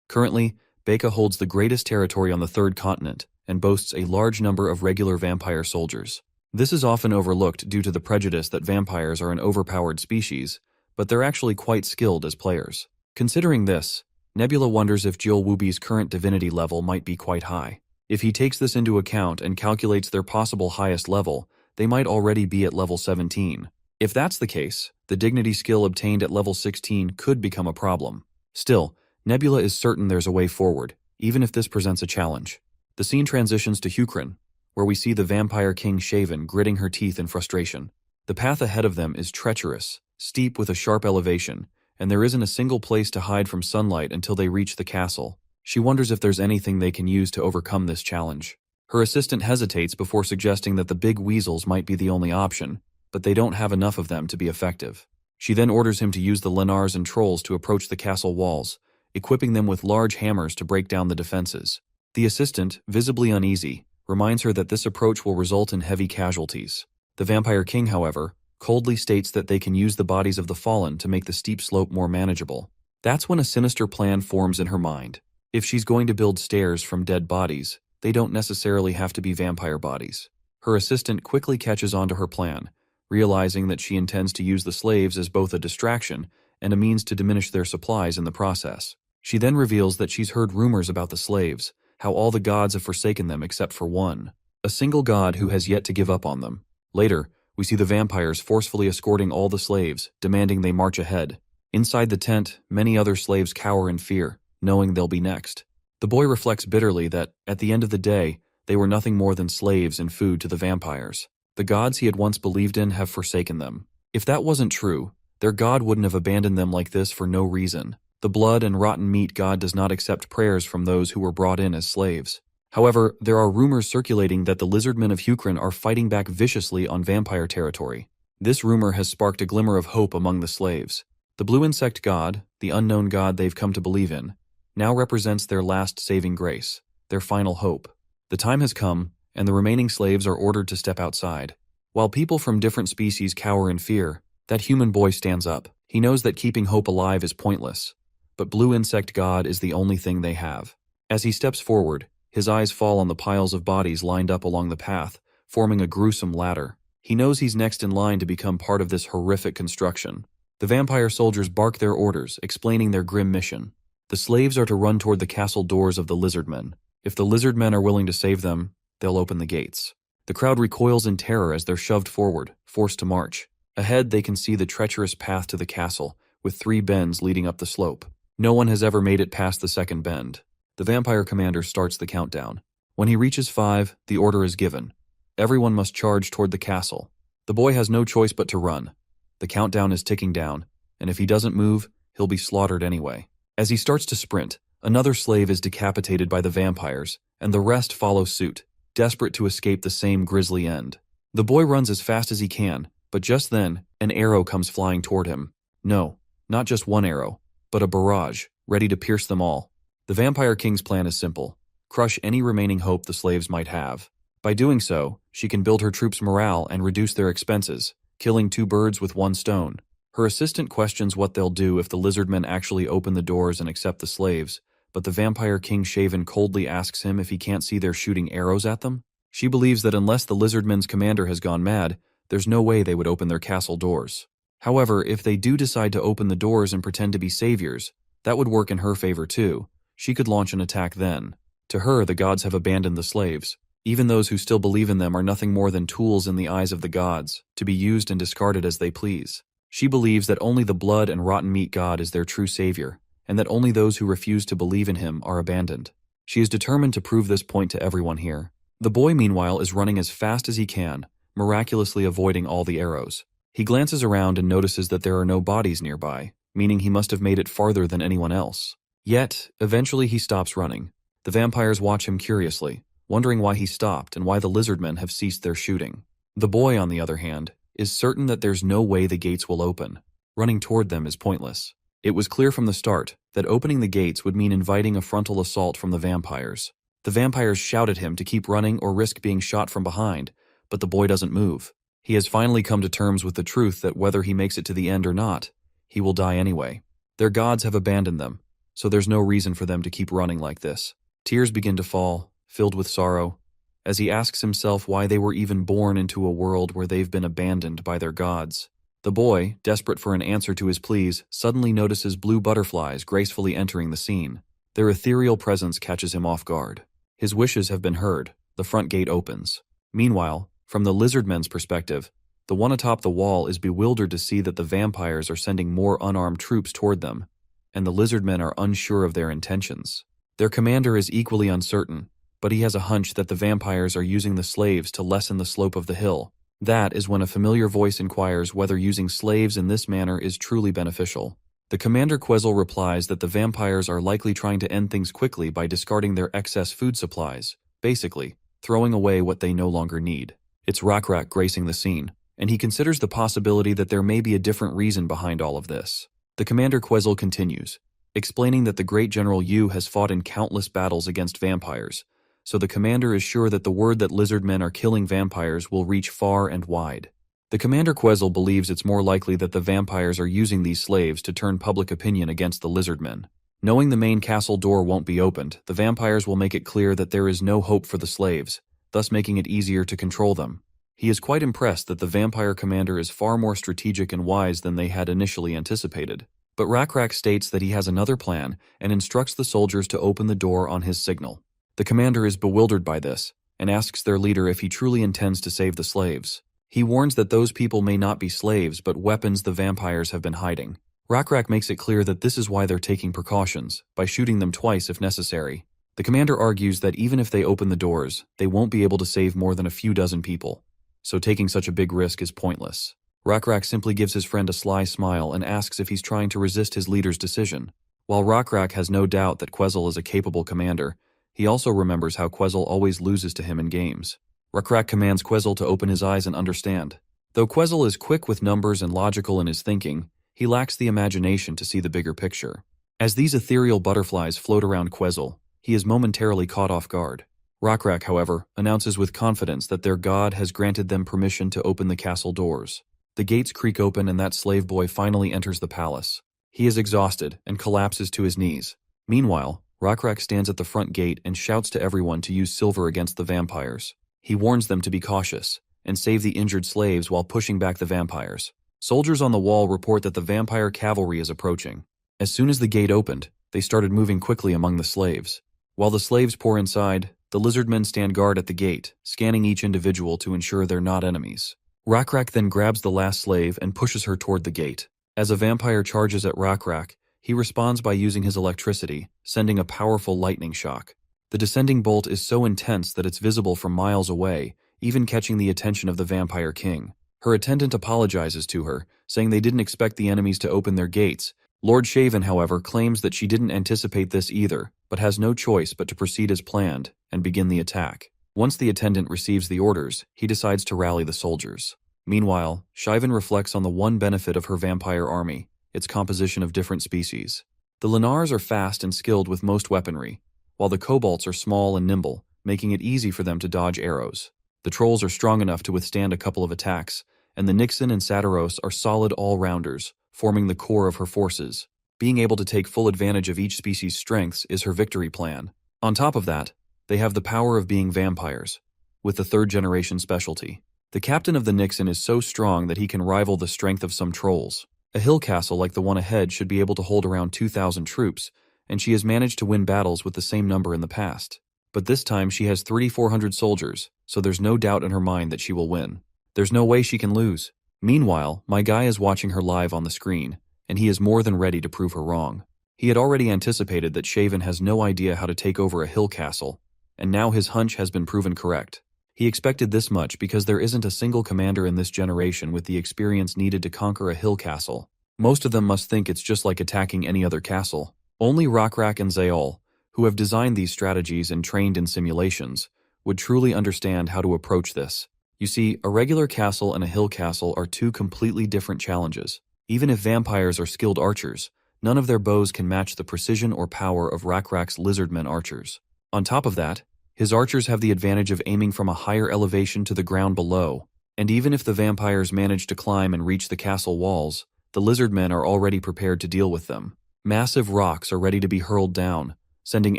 Currently, Becca holds the greatest territory on the third continent, and boasts a large number of regular vampire soldiers. This is often overlooked due to the prejudice that vampires are an overpowered species, but they're actually quite skilled as players. Considering this, Nebula wonders if Jeol Wubi's current divinity level might be quite high. If he takes this into account and calculates their possible highest level, they might already be at level 17. If that's the case, the dignity skill obtained at level 16 could become a problem. Still, Nebula is certain there's a way forward, even if this presents a challenge. The scene transitions to Hukrin, where we see the vampire king Shaven gritting her teeth in frustration. The path ahead of them is treacherous, steep with a sharp elevation, and there isn't a single place to hide from sunlight until they reach the castle. She wonders if there's anything they can use to overcome this challenge. Her assistant hesitates before suggesting that the big weasels might be the only option, but they don't have enough of them to be effective. She then orders him to use the Lenars and trolls to approach the castle walls, equipping them with large hammers to break down the defenses. The assistant, visibly uneasy, reminds her that this approach will result in heavy casualties. The Vampire King, however, coldly states that they can use the bodies of the fallen to make the steep slope more manageable. That's when a sinister plan forms in her mind. If she's going to build stairs from dead bodies, they don't necessarily have to be vampire bodies. Her assistant quickly catches on to her plan, realizing that she intends to use the slaves as both a distraction and a means to diminish their supplies in the process. She then reveals that she's heard rumors about the slaves, how all the gods have forsaken them except for one, a single god who has yet to give up on them. Later, we see the vampires forcefully escorting all the slaves, demanding they march ahead. Inside the tent, many other slaves cower in fear, knowing they'll be next. The boy reflects bitterly that, at the end of the day, they were nothing more than slaves and food to the vampires. The gods he had once believed in have forsaken them. If that wasn't true, their god wouldn't have abandoned them like this for no reason. The blood and rotten meat god does not accept prayers from those who were brought in as slaves. However, there are rumors circulating that the Lizardmen of Hukrin are fighting back viciously on vampire territory. This rumor has sparked a glimmer of hope among the slaves. The blue insect god, the unknown god they've come to believe in, now represents their last saving grace, their final hope. The time has come, and the remaining slaves are ordered to step outside. While people from different species cower in fear, that human boy stands up. He knows that keeping hope alive is pointless, but Blue Insect God is the only thing they have. As he steps forward, his eyes fall on the piles of bodies lined up along the path, forming a gruesome ladder. He knows he's next in line to become part of this horrific construction. The vampire soldiers bark their orders, explaining their grim mission. The slaves are to run toward the castle doors of the Lizardmen. If the Lizardmen are willing to save them, they'll open the gates. The crowd recoils in terror as they're shoved forward, forced to march. Ahead, they can see the treacherous path to the castle, with 3 bends leading up the slope. No one has ever made it past the second bend. The vampire commander starts the countdown. When he reaches 5, the order is given. Everyone must charge toward the castle. The boy has no choice but to run. The countdown is ticking down, and if he doesn't move, he'll be slaughtered anyway. As he starts to sprint, another slave is decapitated by the vampires, and the rest follow suit, desperate to escape the same grisly end. The boy runs as fast as he can, but just then, an arrow comes flying toward him. No, not just one arrow, but a barrage, ready to pierce them all. The Vampire King's plan is simple: crush any remaining hope the slaves might have. By doing so, she can build her troops' morale and reduce their expenses, killing 2 birds with 1 stone. Her assistant questions what they'll do if the Lizardmen actually open the doors and accept the slaves, but the Vampire King Shaven coldly asks him if he can't see they're shooting arrows at them. She believes that unless the Lizardmen's commander has gone mad, there's no way they would open their castle doors. However, if they do decide to open the doors and pretend to be saviors, that would work in her favor too. She could launch an attack then. To her, the gods have abandoned the slaves. Even those who still believe in them are nothing more than tools in the eyes of the gods, to be used and discarded as they please. She believes that only the blood and rotten meat god is their true savior, and that only those who refuse to believe in him are abandoned. She is determined to prove this point to everyone here. The boy, meanwhile, is running as fast as he can, miraculously avoiding all the arrows. He glances around and notices that there are no bodies nearby, meaning he must have made it farther than anyone else. Yet, eventually he stops running. The vampires watch him curiously, wondering why he stopped and why the Lizardmen have ceased their shooting. The boy, on the other hand, is certain that there's no way the gates will open. Running toward them is pointless. It was clear from the start that opening the gates would mean inviting a frontal assault from the vampires. The vampires shout at him to keep running or risk being shot from behind, but the boy doesn't move. He has finally come to terms with the truth that whether he makes it to the end or not, he will die anyway. Their gods have abandoned them, so there's no reason for them to keep running like this. Tears begin to fall, filled with sorrow, as he asks himself why they were even born into a world where they've been abandoned by their gods. The boy, desperate for an answer to his pleas, suddenly notices blue butterflies gracefully entering the scene. Their ethereal presence catches him off guard. His wishes have been heard. The front gate opens. Meanwhile, from the Lizardmen's perspective, the one atop the wall is bewildered to see that the vampires are sending more unarmed troops toward them, and the Lizardmen are unsure of their intentions. Their commander is equally uncertain, but he has a hunch that the vampires are using the slaves to lessen the slope of the hill. That is when a familiar voice inquires whether using slaves in this manner is truly beneficial. The commander Quetzal replies that the vampires are likely trying to end things quickly by discarding their excess food supplies, basically, throwing away what they no longer need. It's Rakrak gracing the scene, and he considers the possibility that there may be a different reason behind all of this. The commander Quetzal continues, explaining that the great General Yu has fought in countless battles against vampires, so the commander is sure that the word that Lizardmen are killing vampires will reach far and wide. The commander Quetzal believes it's more likely that the vampires are using these slaves to turn public opinion against the Lizardmen. Knowing the main castle door won't be opened, the vampires will make it clear that there is no hope for the slaves, thus making it easier to control them. He is quite impressed that the vampire commander is far more strategic and wise than they had initially anticipated. But Rakrak states that he has another plan and instructs the soldiers to open the door on his signal. The commander is bewildered by this and asks their leader if he truly intends to save the slaves. He warns that those people may not be slaves but weapons the vampires have been hiding. Rakrak makes it clear that this is why they're taking precautions, by shooting them twice if necessary. The commander argues that even if they open the doors, they won't be able to save more than a few dozen people, so taking such a big risk is pointless. Rakrak simply gives his friend a sly smile and asks if he's trying to resist his leader's decision. While Rakrak has no doubt that Quetzal is a capable commander, he also remembers how Quetzal always loses to him in games. Rakrak commands Quetzal to open his eyes and understand. Though Quetzal is quick with numbers and logical in his thinking, he lacks the imagination to see the bigger picture. As these ethereal butterflies float around Quetzal, he is momentarily caught off guard. Rakrak, however, announces with confidence that their god has granted them permission to open the castle doors. The gates creak open and that slave boy finally enters the palace. He is exhausted and collapses to his knees. Meanwhile, Rakrak stands at the front gate and shouts to everyone to use silver against the vampires. He warns them to be cautious and save the injured slaves while pushing back the vampires. Soldiers on the wall report that the vampire cavalry is approaching. As soon as the gate opened, they started moving quickly among the slaves. While the slaves pour inside, the Lizardmen stand guard at the gate, scanning each individual to ensure they're not enemies. Rakrak then grabs the last slave and pushes her toward the gate. As a vampire charges at Rakrak, he responds by using his electricity, sending a powerful lightning shock. The descending bolt is so intense that it's visible from miles away, even catching the attention of the Vampire King. Her attendant apologizes to her, saying they didn't expect the enemies to open their gates. Lord Shaven, however, claims that she didn't anticipate this either, but has no choice but to proceed as planned and begin the attack. Once the attendant receives the orders, he decides to rally the soldiers. Meanwhile, Shaven reflects on the one benefit of her vampire army, its composition of different species. The Lenars are fast and skilled with most weaponry, while the Kobolds are small and nimble, making it easy for them to dodge arrows. The Trolls are strong enough to withstand a couple of attacks, and the Nixon and Satiros are solid all-rounders, forming the core of her forces. Being able to take full advantage of each species' strengths is her victory plan. On top of that, they have the power of being vampires, with the third-generation specialty. The captain of the Nixon is so strong that he can rival the strength of some trolls. A hill castle like the one ahead should be able to hold around 2,000 troops, and she has managed to win battles with the same number in the past. But this time she has 3,400 soldiers, so there's no doubt in her mind that she will win. There's no way she can lose. Meanwhile, my guy is watching her live on the screen, and he is more than ready to prove her wrong. He had already anticipated that Shaven has no idea how to take over a hill castle, and now his hunch has been proven correct. He expected this much because there isn't a single commander in this generation with the experience needed to conquer a hill castle. Most of them must think it's just like attacking any other castle. Only Rokrak and Zaol, who have designed these strategies and trained in simulations, would truly understand how to approach this. You see, a regular castle and a hill castle are two completely different challenges. Even if vampires are skilled archers, none of their bows can match the precision or power of Rokrak's Lizardmen archers. On top of that, his archers have the advantage of aiming from a higher elevation to the ground below, and even if the vampires manage to climb and reach the castle walls, the Lizardmen are already prepared to deal with them. Massive rocks are ready to be hurled down, sending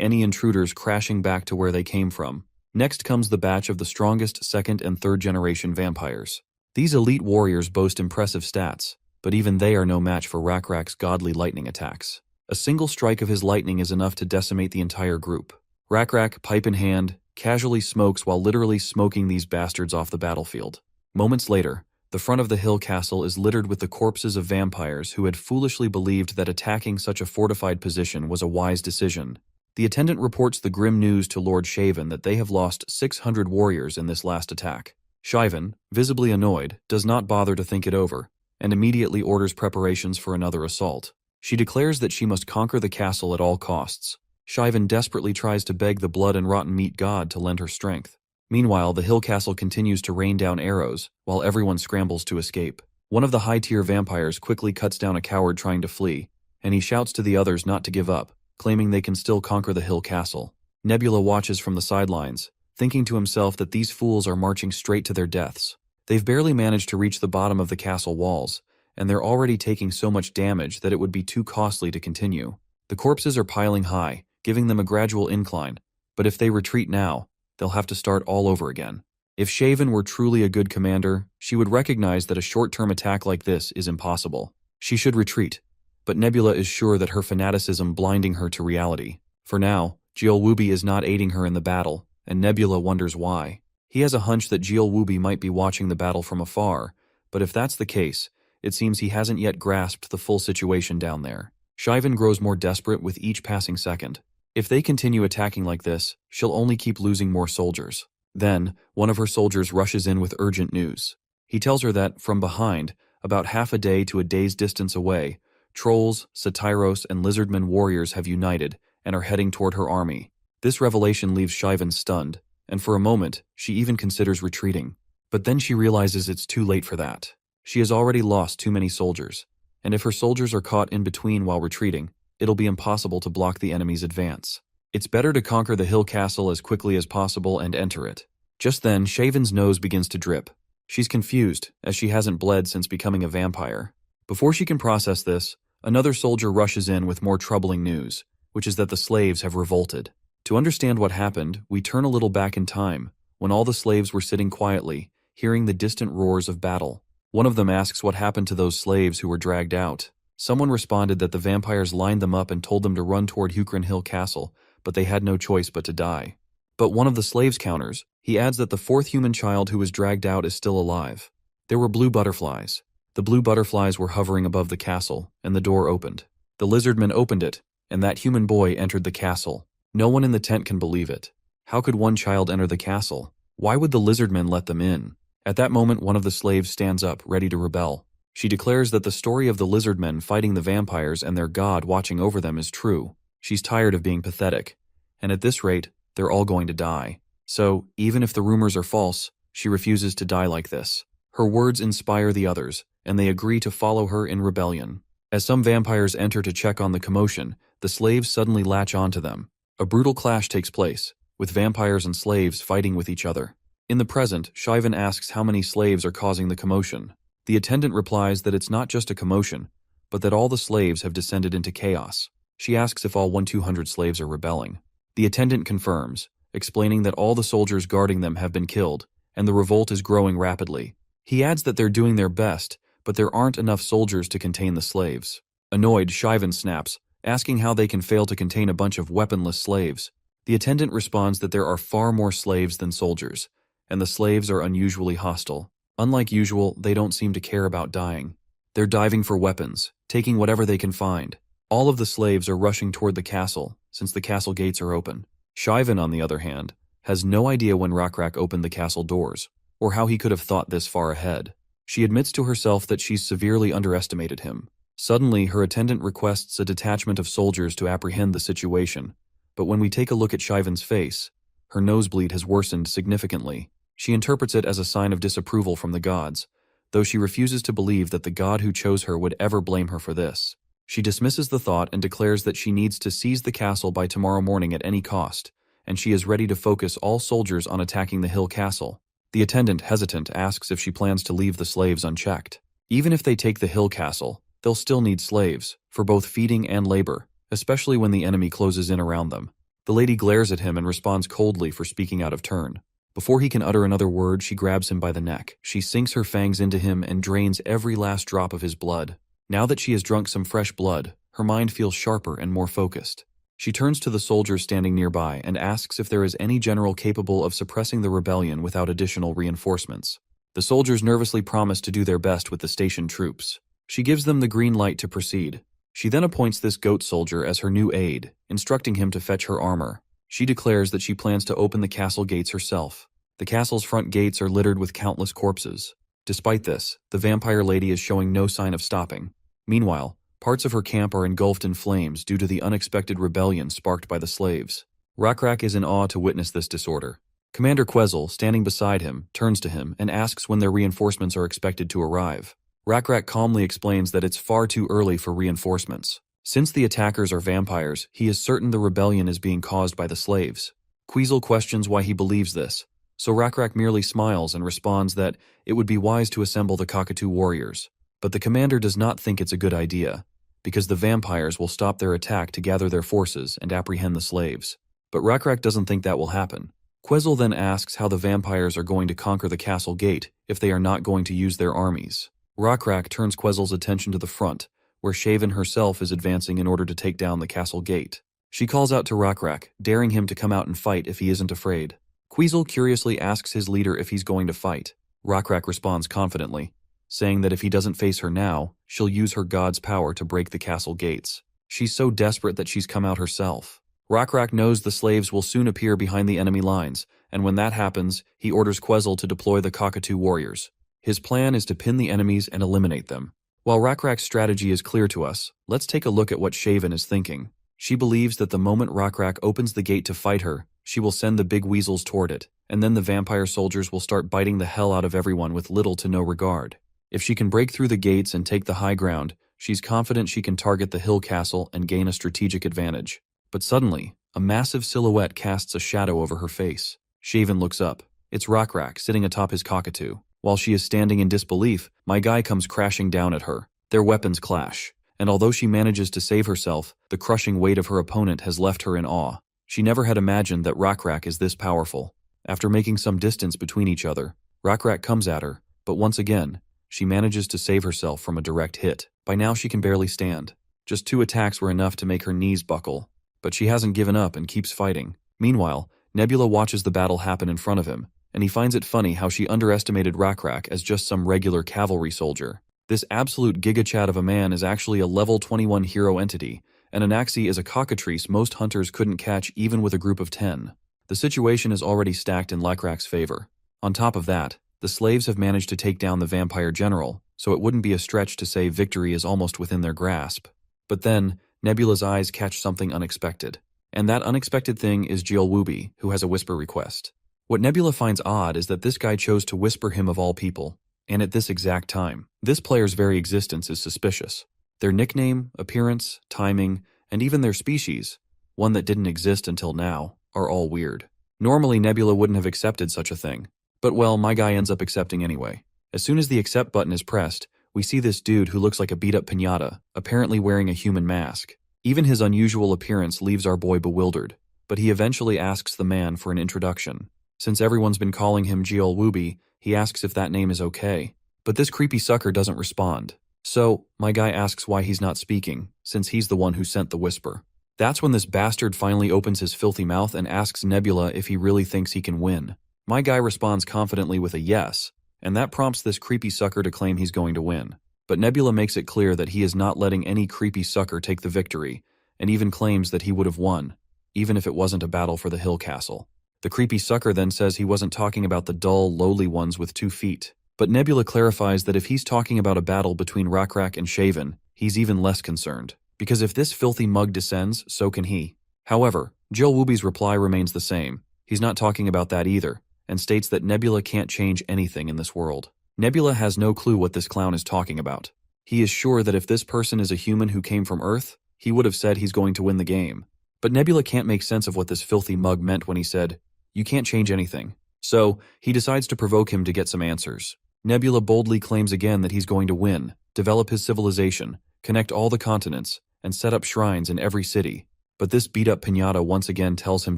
any intruders crashing back to where they came from. Next comes the batch of the strongest second and third generation vampires. These elite warriors boast impressive stats, but even they are no match for Rokrak's godly lightning attacks. A single strike of his lightning is enough to decimate the entire group. Rokrak, pipe in hand, casually smokes while literally smoking these bastards off the battlefield. Moments later, the front of the hill castle is littered with the corpses of vampires who had foolishly believed that attacking such a fortified position was a wise decision. The attendant reports the grim news to Lord Shaven that they have lost 600 warriors in this last attack. Shaven, visibly annoyed, does not bother to think it over, and immediately orders preparations for another assault. She declares that she must conquer the castle at all costs. Shaven desperately tries to beg the blood and rotten meat god to lend her strength. Meanwhile, the hill castle continues to rain down arrows, while everyone scrambles to escape. One of the high-tier vampires quickly cuts down a coward trying to flee, and he shouts to the others not to give up, claiming they can still conquer the hill castle. Nebula watches from the sidelines, thinking to himself that these fools are marching straight to their deaths. They've barely managed to reach the bottom of the castle walls, and they're already taking so much damage that it would be too costly to continue. The corpses are piling high, giving them a gradual incline, but if they retreat now, they'll have to start all over again. If Shaven were truly a good commander, she would recognize that a short-term attack like this is impossible. She should retreat, but Nebula is sure that her fanaticism blinding her to reality. For now, Jiolwubi is not aiding her in the battle, and Nebula wonders why. He has a hunch that Jiolwubi might be watching the battle from afar, but if that's the case, it seems he hasn't yet grasped the full situation down there. Shaven grows more desperate with each passing second. If they continue attacking like this, she'll only keep losing more soldiers. Then, one of her soldiers rushes in with urgent news. He tells her that, from behind, about half a day to a day's distance away, trolls, Satyros, and Lizardmen warriors have united and are heading toward her army. This revelation leaves Shaven stunned, and for a moment, she even considers retreating. But then she realizes it's too late for that. She has already lost too many soldiers, and if her soldiers are caught in between while retreating, it'll be impossible to block the enemy's advance. It's better to conquer the hill castle as quickly as possible and enter it. Just then, Shaven's nose begins to drip. She's confused, as she hasn't bled since becoming a vampire. Before she can process this, another soldier rushes in with more troubling news, which is that the slaves have revolted. To understand what happened, we turn a little back in time, when all the slaves were sitting quietly, hearing the distant roars of battle. One of them asks what happened to those slaves who were dragged out. Someone responded that the vampires lined them up and told them to run toward Hukrin Hill Castle, but they had no choice but to die. But one of the slaves counters. He adds that the fourth human child who was dragged out is still alive. There were blue butterflies. The blue butterflies were hovering above the castle, and the door opened. The Lizardmen opened it, and that human boy entered the castle. No one in the tent can believe it. How could one child enter the castle? Why would the Lizardmen let them in? At that moment, one of the slaves stands up, ready to rebel. She declares that the story of the Lizardmen fighting the vampires and their god watching over them is true. She's tired of being pathetic. And at this rate, they're all going to die. So, even if the rumors are false, she refuses to die like this. Her words inspire the others, and they agree to follow her in rebellion. As some vampires enter to check on the commotion, the slaves suddenly latch onto them. A brutal clash takes place, with vampires and slaves fighting with each other. In the present, Shivan asks how many slaves are causing the commotion. The attendant replies that it's not just a commotion, but that all the slaves have descended into chaos. She asks if all 1,200 slaves are rebelling. The attendant confirms, explaining that all the soldiers guarding them have been killed, and the revolt is growing rapidly. He adds that they're doing their best, but there aren't enough soldiers to contain the slaves. Annoyed, Shivan snaps, asking how they can fail to contain a bunch of weaponless slaves. The attendant responds that there are far more slaves than soldiers, and the slaves are unusually hostile. Unlike usual, they don't seem to care about dying. They're diving for weapons, taking whatever they can find. All of the slaves are rushing toward the castle, since the castle gates are open. Shivan, on the other hand, has no idea when Rakrak opened the castle doors, or how he could have thought this far ahead. She admits to herself that she's severely underestimated him. Suddenly, her attendant requests a detachment of soldiers to apprehend the situation, but when we take a look at Shivan's face, her nosebleed has worsened significantly. She interprets it as a sign of disapproval from the gods, though she refuses to believe that the god who chose her would ever blame her for this. She dismisses the thought and declares that she needs to seize the castle by tomorrow morning at any cost, and she is ready to focus all soldiers on attacking the hill castle. The attendant, hesitant, asks if she plans to leave the slaves unchecked. Even if they take the hill castle, they'll still need slaves, for both feeding and labor, especially when the enemy closes in around them. The lady glares at him and responds coldly for speaking out of turn. Before he can utter another word, she grabs him by the neck. She sinks her fangs into him and drains every last drop of his blood. Now that she has drunk some fresh blood, her mind feels sharper and more focused. She turns to the soldiers standing nearby and asks if there is any general capable of suppressing the rebellion without additional reinforcements. The soldiers nervously promise to do their best with the station troops. She gives them the green light to proceed. She then appoints this goat soldier as her new aide, instructing him to fetch her armor. She declares that she plans to open the castle gates herself. The castle's front gates are littered with countless corpses. Despite this, the vampire lady is showing no sign of stopping. Meanwhile, parts of her camp are engulfed in flames due to the unexpected rebellion sparked by the slaves. Rakrak is in awe to witness this disorder. Commander Quezel, standing beside him, turns to him and asks when their reinforcements are expected to arrive. Rakrak calmly explains that it's far too early for reinforcements. Since the attackers are vampires, he is certain the rebellion is being caused by the slaves. Quezel questions why he believes this, so Rakrak merely smiles and responds that it would be wise to assemble the Cockatoo warriors. But the commander does not think it's a good idea, because the vampires will stop their attack to gather their forces and apprehend the slaves. But Rakrak doesn't think that will happen. Quezel then asks how the vampires are going to conquer the castle gate if they are not going to use their armies. Rakrak turns Quezel's attention to the front, where Shaven herself is advancing in order to take down the castle gate. She calls out to Rakrak, daring him to come out and fight if he isn't afraid. Quezel curiously asks his leader if he's going to fight. Rakrak responds confidently, saying that if he doesn't face her now, she'll use her god's power to break the castle gates. She's so desperate that she's come out herself. Rakrak knows the slaves will soon appear behind the enemy lines, and when that happens, he orders Quezel to deploy the Cockatoo warriors. His plan is to pin the enemies and eliminate them. While Rakrak's strategy is clear to us, let's take a look at what Shaven is thinking. She believes that the moment Rakrak opens the gate to fight her, she will send the big weasels toward it, and then the vampire soldiers will start biting the hell out of everyone with little to no regard. If she can break through the gates and take the high ground, she's confident she can target the hill castle and gain a strategic advantage. But suddenly, a massive silhouette casts a shadow over her face. Shaven looks up. It's Rakrak sitting atop his cockatoo. While she is standing in disbelief, my guy comes crashing down at her. Their weapons clash, and although she manages to save herself, the crushing weight of her opponent has left her in awe. She never had imagined that Rakrak is this powerful. After making some distance between each other, Rakrak comes at her, but once again, she manages to save herself from a direct hit. By now she can barely stand. Just 2 attacks were enough to make her knees buckle, but she hasn't given up and keeps fighting. Meanwhile, Nebula watches the battle happen in front of him, and he finds it funny how she underestimated Rakrak as just some regular cavalry soldier. This absolute gigachat of a man is actually a level 21 hero entity, and Anaxi is a cockatrice most hunters couldn't catch even with a group of 10. The situation is already stacked in Lacrak's favor. On top of that, the slaves have managed to take down the vampire general, so it wouldn't be a stretch to say victory is almost within their grasp. But then, Nebula's eyes catch something unexpected. And that unexpected thing is Jielwubi, who has a whisper request. What Nebula finds odd is that this guy chose to whisper him of all people, and at this exact time. This player's very existence is suspicious. Their nickname, appearance, timing, and even their species, one that didn't exist until now, are all weird. Normally Nebula wouldn't have accepted such a thing, but well, my guy ends up accepting anyway. As soon as the accept button is pressed, we see this dude who looks like a beat-up piñata, apparently wearing a human mask. Even his unusual appearance leaves our boy bewildered, but he eventually asks the man for an introduction. Since everyone's been calling him Jielwubi, he asks if that name is okay. But this creepy sucker doesn't respond. So, my guy asks why he's not speaking, since he's the one who sent the whisper. That's when this bastard finally opens his filthy mouth and asks Nebula if he really thinks he can win. My guy responds confidently with a yes, and that prompts this creepy sucker to claim he's going to win. But Nebula makes it clear that he is not letting any creepy sucker take the victory, and even claims that he would have won, even if it wasn't a battle for the hill castle. The creepy sucker then says he wasn't talking about the dull, lowly ones with 2 feet. But Nebula clarifies that if he's talking about a battle between Rakrak and Shaven, he's even less concerned. Because if this filthy mug descends, so can he. However, Jielwubi's reply remains the same. He's not talking about that either, and states that Nebula can't change anything in this world. Nebula has no clue what this clown is talking about. He is sure that if this person is a human who came from Earth, he would have said he's going to win the game. But Nebula can't make sense of what this filthy mug meant when he said, "You can't change anything." So, he decides to provoke him to get some answers. Nebula boldly claims again that he's going to win, develop his civilization, connect all the continents, and set up shrines in every city. But this beat-up piñata once again tells him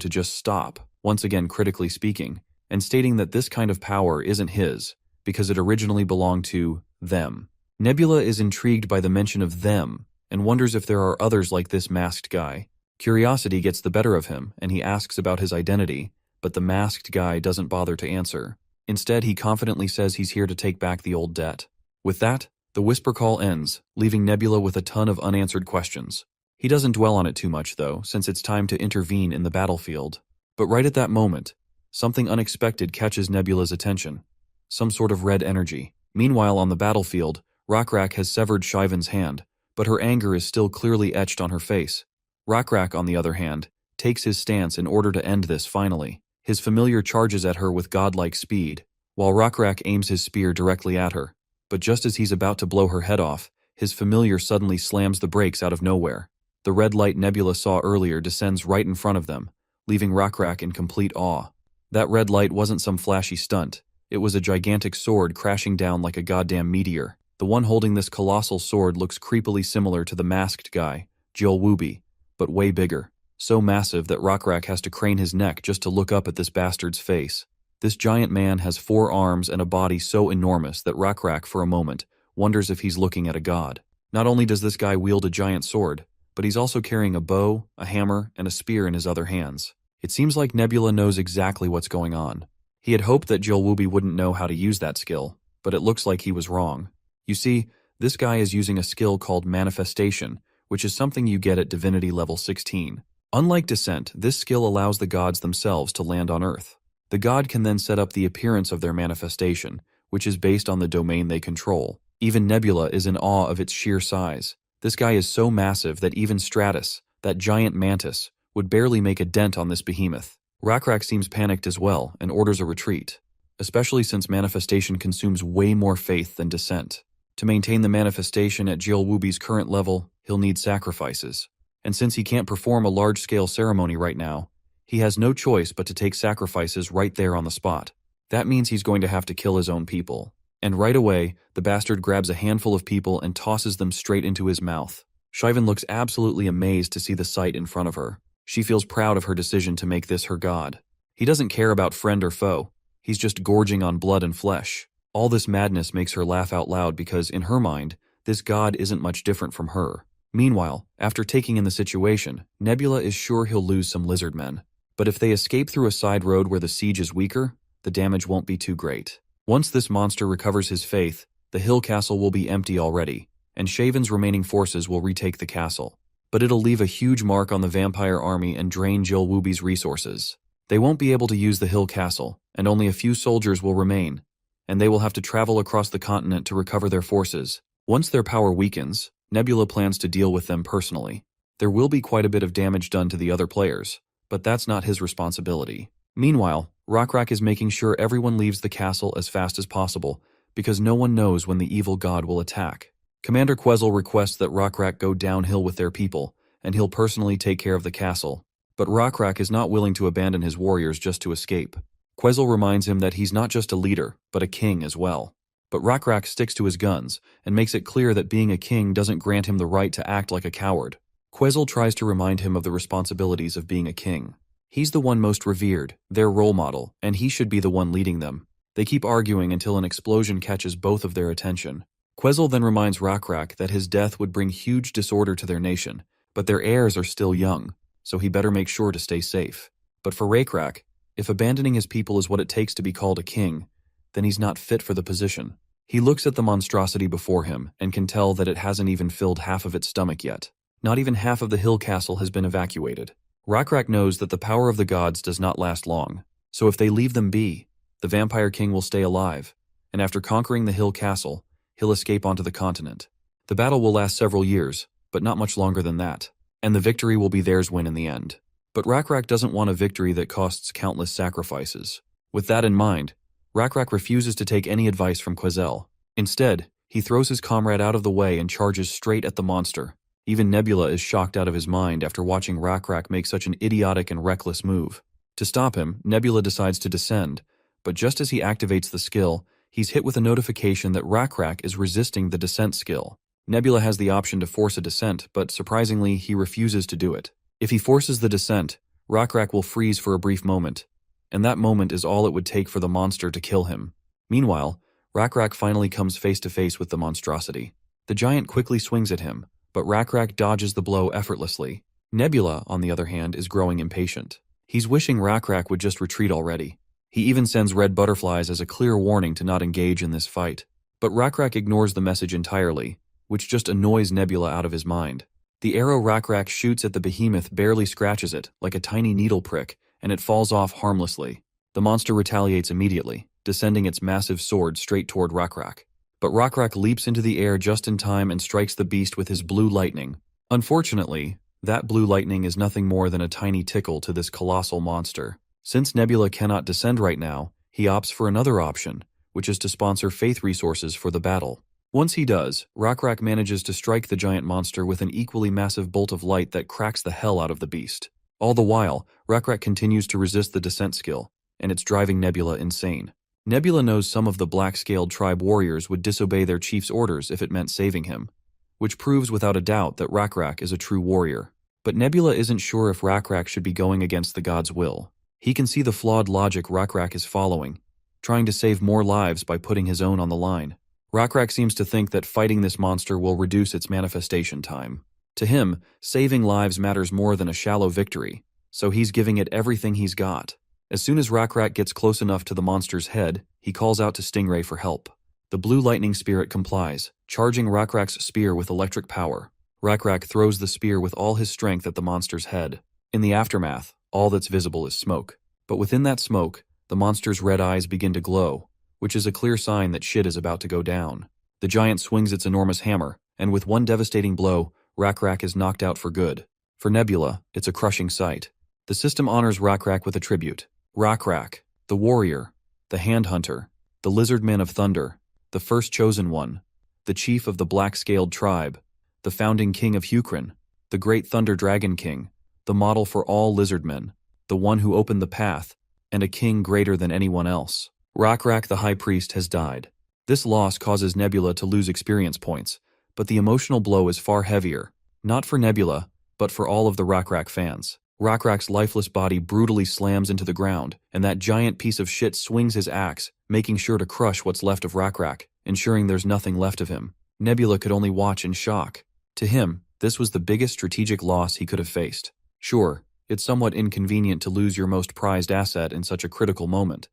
to just stop, once again critically speaking, and stating that this kind of power isn't his, because it originally belonged to them. Nebula is intrigued by the mention of them, and wonders if there are others like this masked guy. Curiosity gets the better of him, and he asks about his identity, but the masked guy doesn't bother to answer. Instead, he confidently says he's here to take back the old debt. With that, the whisper call ends, leaving Nebula with a ton of unanswered questions. He doesn't dwell on it too much, though, since it's time to intervene in the battlefield. But right at that moment, something unexpected catches Nebula's attention. Some sort of red energy. Meanwhile, on the battlefield, Rakrak has severed Shivan's hand, but her anger is still clearly etched on her face. Rakrak, on the other hand, takes his stance in order to end this finally. His familiar charges at her with godlike speed, while Rakrak aims his spear directly at her. But just as he's about to blow her head off, his familiar suddenly slams the brakes out of nowhere. The red light Nebula saw earlier descends right in front of them, leaving Rakrak in complete awe. That red light wasn't some flashy stunt. It was a gigantic sword crashing down like a goddamn meteor. The one holding this colossal sword looks creepily similar to the masked guy, Jielwubi, but way bigger. So massive that Rakrak has to crane his neck just to look up at this bastard's face. This giant man has 4 arms and a body so enormous that Rakrak, for a moment, wonders if he's looking at a god. Not only does this guy wield a giant sword, but he's also carrying a bow, a hammer, and a spear in his other hands. It seems like Nebula knows exactly what's going on. He had hoped that Jielwubi wouldn't know how to use that skill, but it looks like he was wrong. You see, this guy is using a skill called Manifestation, which is something you get at Divinity level 16. Unlike Descent, this skill allows the gods themselves to land on Earth. The god can then set up the appearance of their manifestation, which is based on the domain they control. Even Nebula is in awe of its sheer size. This guy is so massive that even Stratus, that giant mantis, would barely make a dent on this behemoth. Rakrak seems panicked as well and orders a retreat, especially since Manifestation consumes way more faith than Descent. To maintain the manifestation at Jielwubi's current level, he'll need sacrifices. And since he can't perform a large-scale ceremony right now, he has no choice but to take sacrifices right there on the spot. That means he's going to have to kill his own people. And right away, the bastard grabs a handful of people and tosses them straight into his mouth. Shivan looks absolutely amazed to see the sight in front of her. She feels proud of her decision to make this her god. He doesn't care about friend or foe. He's just gorging on blood and flesh. All this madness makes her laugh out loud because, in her mind, this god isn't much different from her. Meanwhile, after taking in the situation, Nebula is sure he'll lose some Lizardmen. But if they escape through a side road where the siege is weaker, the damage won't be too great. Once this monster recovers his faith, the hill castle will be empty already, and Shaven's remaining forces will retake the castle. but it'll leave a huge mark on the vampire army and drain Jill Wooby's resources. They won't be able to use the hill castle, and only a few soldiers will remain, and they will have to travel across the continent to recover their forces. Once their power weakens, Nebula plans to deal with them personally. There will be quite a bit of damage done to the other players, but that's not his responsibility. Meanwhile, Rockrak is making sure everyone leaves the castle as fast as possible, because no one knows when the evil god will attack. Commander Quezzle requests that Rockrak go downhill with their people, and he'll personally take care of the castle. But Rockrak is not willing to abandon his warriors just to escape. Quezzle reminds him that he's not just a leader, but a king as well. But Rockrak sticks to his guns, and makes it clear that being a king doesn't grant him the right to act like a coward. Quezzle tries to remind him of the responsibilities of being a king. He's the one most revered, their role model, and he should be the one leading them. They keep arguing until an explosion catches both of their attention. Quezzle then reminds Rockrak that his death would bring huge disorder to their nation, but their heirs are still young, so he better make sure to stay safe. But for Rockrak, if abandoning his people is what it takes to be called a king, then he's not fit for the position. He looks at the monstrosity before him and can tell that it hasn't even filled half of its stomach yet. Not even half of the hill castle has been evacuated. Rockrak knows that the power of the gods does not last long, so if they leave them be, the vampire king will stay alive, and after conquering the hill castle, he'll escape onto the continent. The battle will last several years, but not much longer than that, and the victory will be theirs win in the end. But Rockrak doesn't want a victory that costs countless sacrifices. With that in mind, Rockrak refuses to take any advice from Quezzle. Instead, he throws his comrade out of the way and charges straight at the monster. Even Nebula is shocked out of his mind after watching Rockrak make such an idiotic and reckless move. To stop him, Nebula decides to descend, but just as he activates the skill, he's hit with a notification that Rockrak is resisting the descent skill. Nebula has the option to force a descent, but surprisingly, he refuses to do it. If he forces the descent, Rockrak will freeze for a brief moment, and that moment is all it would take for the monster to kill him. Meanwhile, Rockrak finally comes face to face with the monstrosity. The giant quickly swings at him, but Rockrak dodges the blow effortlessly. Nebula, on the other hand, is growing impatient. He's wishing Rockrak would just retreat already. He even sends red butterflies as a clear warning to not engage in this fight. But Rockrak ignores the message entirely, which just annoys Nebula out of his mind. The arrow Rockrak shoots at the behemoth barely scratches it, like a tiny needle prick, and it falls off harmlessly. The monster retaliates immediately, descending its massive sword straight toward Rockrak. But Rockrak leaps into the air just in time and strikes the beast with his blue lightning. Unfortunately, that blue lightning is nothing more than a tiny tickle to this colossal monster. Since Nebula cannot descend right now, he opts for another option, which is to sponsor faith resources for the battle. Once he does, Rockrak manages to strike the giant monster with an equally massive bolt of light that cracks the hell out of the beast. All the while, Rockrak continues to resist the descent skill, and it's driving Nebula insane. Nebula knows some of the black-scaled tribe warriors would disobey their chief's orders if it meant saving him, which proves without a doubt that Rockrak is a true warrior. But Nebula isn't sure if Rockrak should be going against the god's will. He can see the flawed logic Rockrak is following, trying to save more lives by putting his own on the line. Rockrak seems to think that fighting this monster will reduce its manifestation time. To him, saving lives matters more than a shallow victory, so he's giving it everything he's got. As soon as Rockrak gets close enough to the monster's head, he calls out to Stingray for help. The blue lightning spirit complies, charging Rockrak's spear with electric power. Rockrak throws the spear with all his strength at the monster's head. In the aftermath, all that's visible is smoke. But within that smoke, the monster's red eyes begin to glow, which is a clear sign that shit is about to go down. The giant swings its enormous hammer, and with one devastating blow, Rockrak is knocked out for good. For Nebula, it's a crushing sight. The system honors Rockrak with a tribute. Rockrak, the warrior, the hand hunter, the Lizardmen of Thunder, the first chosen one, the chief of the black-scaled tribe, the founding king of Hukrin, the great Thunder Dragon King, the model for all Lizardmen, the one who opened the path, and a king greater than anyone else. Rockrak the High Priest has died. This loss causes Nebula to lose experience points, but the emotional blow is far heavier, not for Nebula, but for all of the Rockrak fans. Rockrak's lifeless body brutally slams into the ground, and that giant piece of shit swings his axe, making sure to crush what's left of Rockrak, ensuring there's nothing left of him. Nebula could only watch in shock. To him, this was the biggest strategic loss he could have faced. Sure, it's somewhat inconvenient to lose your most prized asset in such a critical moment,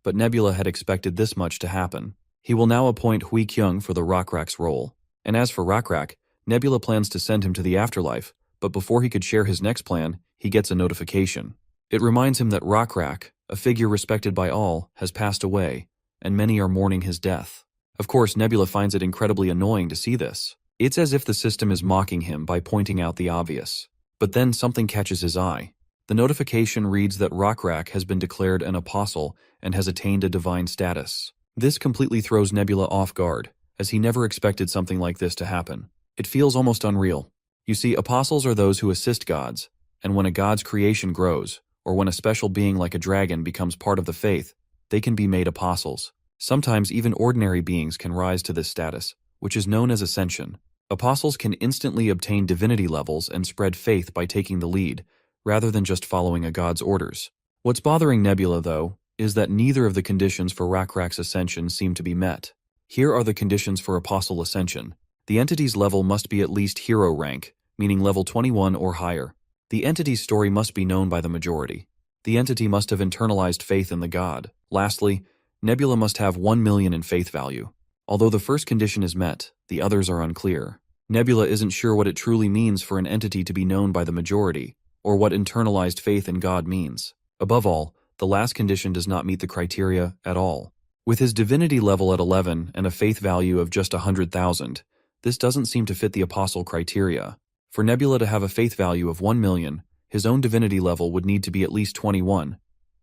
but Nebula had expected this much to happen. He will now appoint Hui Kyung for the Rockrak's role. And as for Rockrak, Nebula plans to send him to the afterlife, but before he could share his next plan, he gets a notification. It reminds him that Rockrak, a figure respected by all, has passed away, and many are mourning his death. Of course, Nebula finds it incredibly annoying to see this. It's as if the system is mocking him by pointing out the obvious. But then something catches his eye. The notification reads that Rockrak has been declared an apostle and has attained a divine status. This completely throws Nebula off guard, as he never expected something like this to happen. It feels almost unreal. You see, apostles are those who assist gods, and when a god's creation grows, or when a special being like a dragon becomes part of the faith, they can be made apostles. Sometimes even ordinary beings can rise to this status, which is known as ascension. Apostles can instantly obtain divinity levels and spread faith by taking the lead, rather than just following a god's orders. What's bothering Nebula, though, is that neither of the conditions for Rockrak's ascension seem to be met. Here are the conditions for apostle ascension. The entity's level must be at least hero rank, meaning level 21 or higher. The entity's story must be known by the majority. The entity must have internalized faith in the god. Lastly, Nebula must have 1 million in faith value. Although the first condition is met, the others are unclear. Nebula isn't sure what it truly means for an entity to be known by the majority, or what internalized faith in God means. Above all, the last condition does not meet the criteria at all. With his divinity level at 11 and a faith value of just 100,000, this doesn't seem to fit the apostle criteria. For Nebula to have a faith value of 1 million, his own divinity level would need to be at least 21,